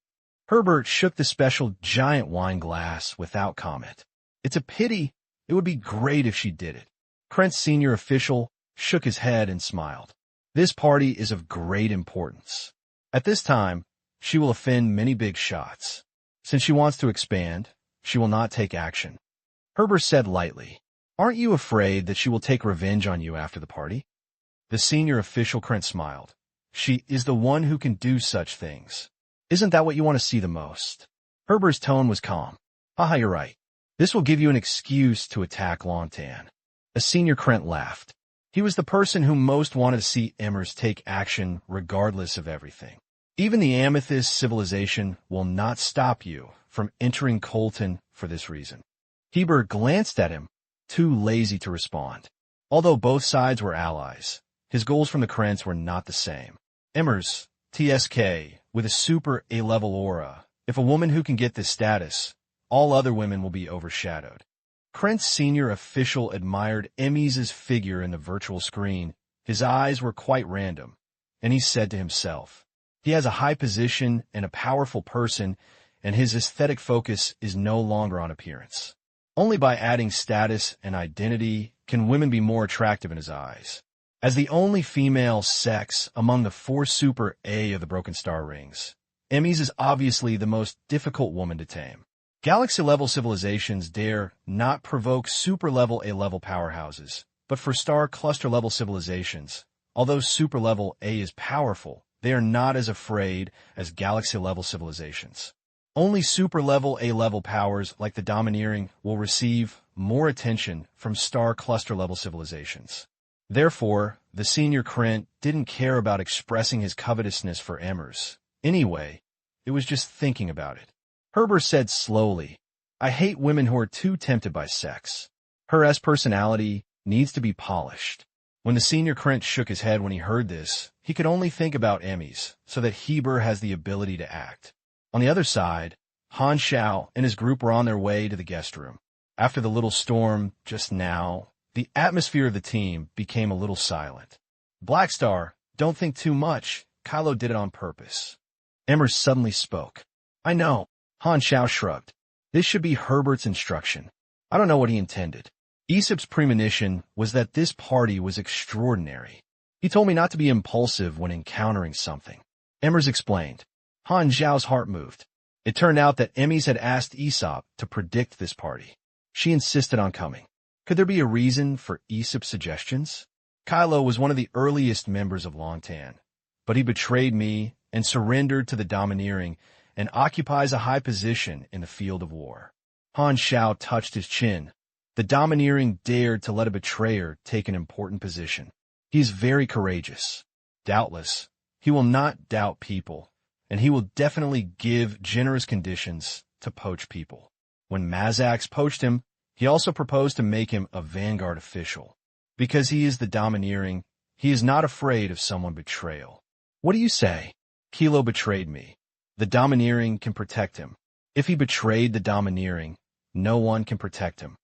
Speaker 1: Herbert shook the special giant wine glass without comment. It's a pity. It would be great if she did it. Krent's senior official shook his head and smiled. This party is of great importance. At this time, she will offend many big shots. Since she wants to expand, she will not take action. Herbert said lightly, "Aren't you afraid that she will take revenge on you after the party?" The senior official Krent smiled. She is the one who can do such things. Isn't that what you want to see the most? Herbert's tone was calm. Haha, you're right. This will give you an excuse to attack Lontan. A senior Krent laughed. He was the person who most wanted to see Emmers take action regardless of everything. Even the Amethyst civilization will not stop you from entering Colton for this reason. Heber glanced at him, too lazy to respond. Although both sides were allies, his goals from the Krents were not the same. Emmers, TSK, with a super A-level aura. If a woman who can get this status, all other women will be overshadowed. Krent's senior official admired Emmys' figure in the virtual screen. His eyes were quite random, and he said to himself, he has a high position and a powerful person, and his aesthetic focus is no longer on appearance. Only by adding status and identity can women be more attractive in his eyes. As the only female sex among the 4 Super A of the Broken Star Rings, Emmys is obviously the most difficult woman to tame. Galaxy-level civilizations dare not provoke super-level A-level powerhouses, but for star cluster-level civilizations, although super-level A is powerful, they are not as afraid as galaxy-level civilizations. Only super-level A-level powers like the Domineering will receive more attention from star cluster-level civilizations. Therefore, the senior Krent didn't care about expressing his covetousness for Emmers. Anyway, it was just thinking about it. Herbert said slowly, I hate women who are too tempted by sex. Her personality needs to be polished. When the senior Krent shook his head when he heard this, he could only think about Emmys, so that Heber has the ability to act. On the other side, Han Xiao and his group were on their way to the guest room. After the little storm just now, the atmosphere of the team became a little silent. Black Star, don't think too much. Kylo did it on purpose. Emmers suddenly spoke. I know. Han Xiao shrugged. This should be Herbert's instruction. I don't know what he intended. Aesop's premonition was that this party was extraordinary. He told me not to be impulsive when encountering something. Emmers explained. Han Xiao's heart moved. It turned out that Emmys had asked Aesop to predict this party. She insisted on coming. Could there be a reason for Aesop's suggestions? Kylo was one of the earliest members of Lontan, but he betrayed me and surrendered to the Domineering and occupies a high position in the field of war. Han Xiao touched his chin. The Domineering dared to let a betrayer take an important position. He is very courageous. Doubtless, he will not doubt people, and he will definitely give generous conditions to poach people. When Mazax poached him, he also proposed to make him a vanguard official. Because he is the Domineering, he is not afraid of someone betrayal. What do you say? Kilo betrayed me. The Domineering can protect him. If he betrayed the Domineering, no one can protect him.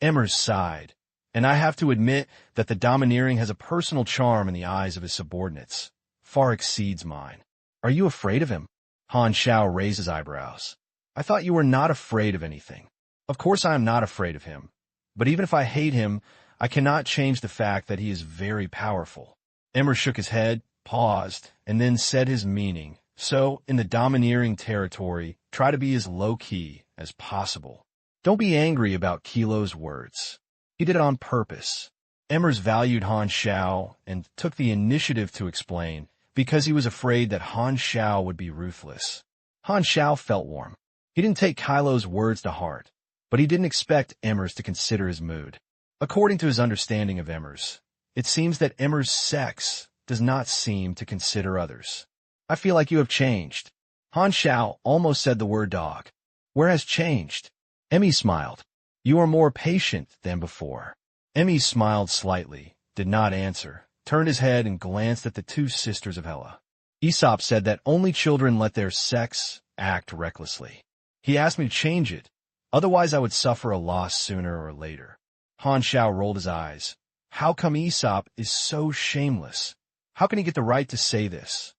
Speaker 1: Emmers sighed, and I have to admit that the Domineering has a personal charm in the eyes of his subordinates. Far exceeds mine. Are you afraid of him? Han Xiao raised his eyebrows. I thought you were not afraid of anything. Of course I am not afraid of him. But even if I hate him, I cannot change the fact that he is very powerful. Emmers shook his head. paused, and then said his meaning. So, in the domineering territory, try to be as low-key as possible. Don't be angry about Kilo's words. He did it on purpose. Emmers valued Han Xiao and took the initiative to explain because he was afraid that Han Xiao would be ruthless. Han Xiao felt warm. He didn't take Kilo's words to heart, but he didn't expect Emmers to consider his mood. According to his understanding of Emmers, it seems that Emmers' sex does not seem to consider others. I feel like you have changed. Han Xiao almost said the word dog. Where has changed? Emmy smiled. You are more patient than before. Emmy smiled slightly, did not answer, turned his head and glanced at the two sisters of Hela. Aesop said that only children let their sex act recklessly. He asked me to change it, otherwise I would suffer a loss sooner or later. Han Xiao rolled his eyes. How come Aesop is so shameless? How can he get the right to say this?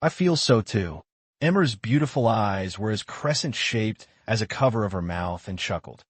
Speaker 1: I feel so too. Emmer's beautiful eyes were as crescent-shaped as a cover of her mouth and chuckled.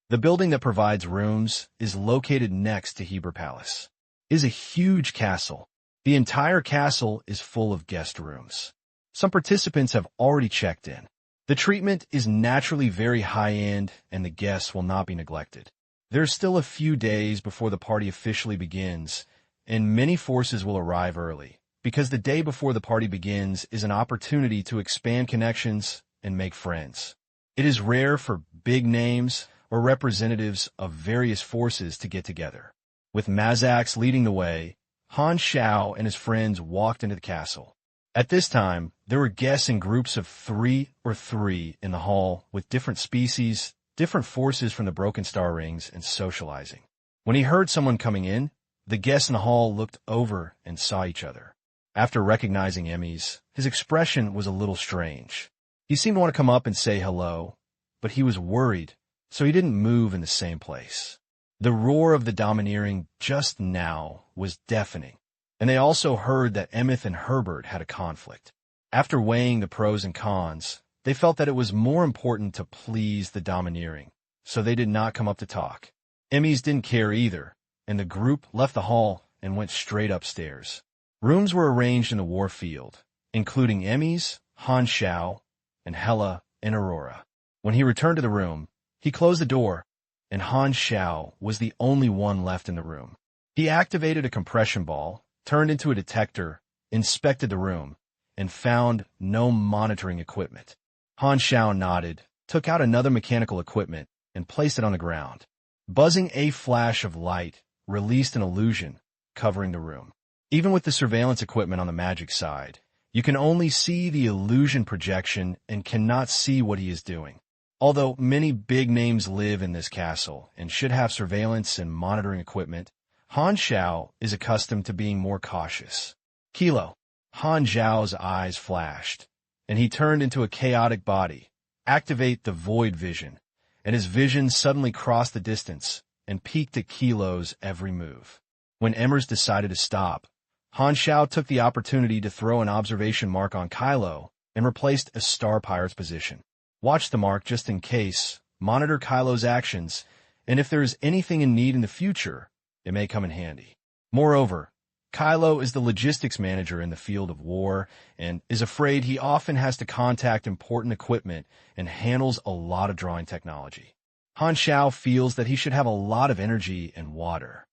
Speaker 1: The building that provides rooms is located next to Heber Palace. It is a huge castle. The entire castle is full of guest rooms. Some participants have already checked in. The treatment is naturally very high-end and the guests will not be neglected. There's still a few days before the party officially begins, and many forces will arrive early, because the day before the party begins is an opportunity to expand connections and make friends. It is rare for big names or representatives of various forces to get together. With Mazax leading the way, Han Xiao and his friends walked into the castle. At this time, there were guests in groups of 3 or 3 in the hall with different species, different forces from the Broken Star Rings, and socializing. When he heard someone coming in, the guests in the hall looked over and saw each other. After recognizing Emmy's, his expression was a little strange. He seemed to want to come up and say hello, but he was worried, so he didn't move in the same place. The roar of the domineering just now was deafening, and they also heard that Emmeth and Herbert had a conflict. After weighing the pros and cons, they felt that it was more important to please the domineering, so they did not come up to talk. Emmys didn't care either, and the group left the hall and went straight upstairs. Rooms were arranged in the war field, including Emmys, Han Xiao, and Hela and Aurora. When he returned to the room, he closed the door, and Han Xiao was the only one left in the room. He activated a compression ball, turned into a detector, inspected the room, and found no monitoring equipment. Han Xiao nodded, took out another mechanical equipment, and placed it on the ground. Buzzing a flash of light released an illusion, covering the room. Even with the surveillance equipment on the magic side, you can only see the illusion projection and cannot see what he is doing. Although many big names live in this castle and should have surveillance and monitoring equipment, Han Xiao is accustomed to being more cautious. Kilo. Han Xiao's eyes flashed, and he turned into a chaotic body. Activate the void vision, and his vision suddenly crossed the distance and peeked at Kilo's every move. When Emmers decided to stop, Han Xiao took the opportunity to throw an observation mark on Kilo and replaced a star pirate's position. Watch the mark just in case, monitor Kilo's actions, and if there is anything in need in the future, it may come in handy. Moreover, Kilo is the logistics manager in the field of war and is afraid he often has to contact important equipment and handles a lot of drawing technology. Han Xiao feels that he should have a lot of energy and water.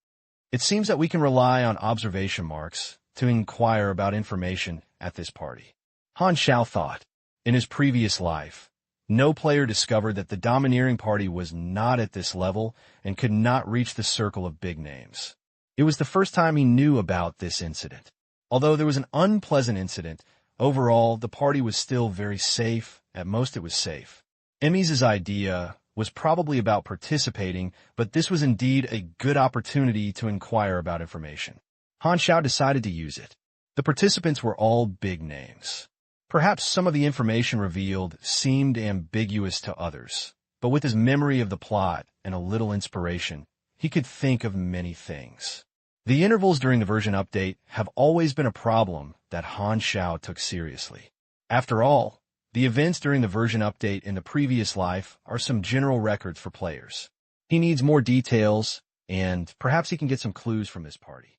Speaker 1: It seems that we can rely on observation marks to inquire about information at this party. Han Xiao thought, in his previous life, no player discovered that the domineering party was not at this level and could not reach the circle of big names. It was the first time he knew about this incident. Although there was an unpleasant incident, overall the party was still very safe. At most it was safe. Emmy's idea was probably about participating, but this was indeed a good opportunity to inquire about information. Han Xiao decided to use it. The participants were all big names. Perhaps some of the information revealed seemed ambiguous to others, but with his memory of the plot and a little inspiration, he could think of many things. The intervals during the version update have always been a problem that Han Xiao took seriously. After all, the events during the version update in the previous life are some general records for players. He needs more details, and perhaps he can get some clues from his party.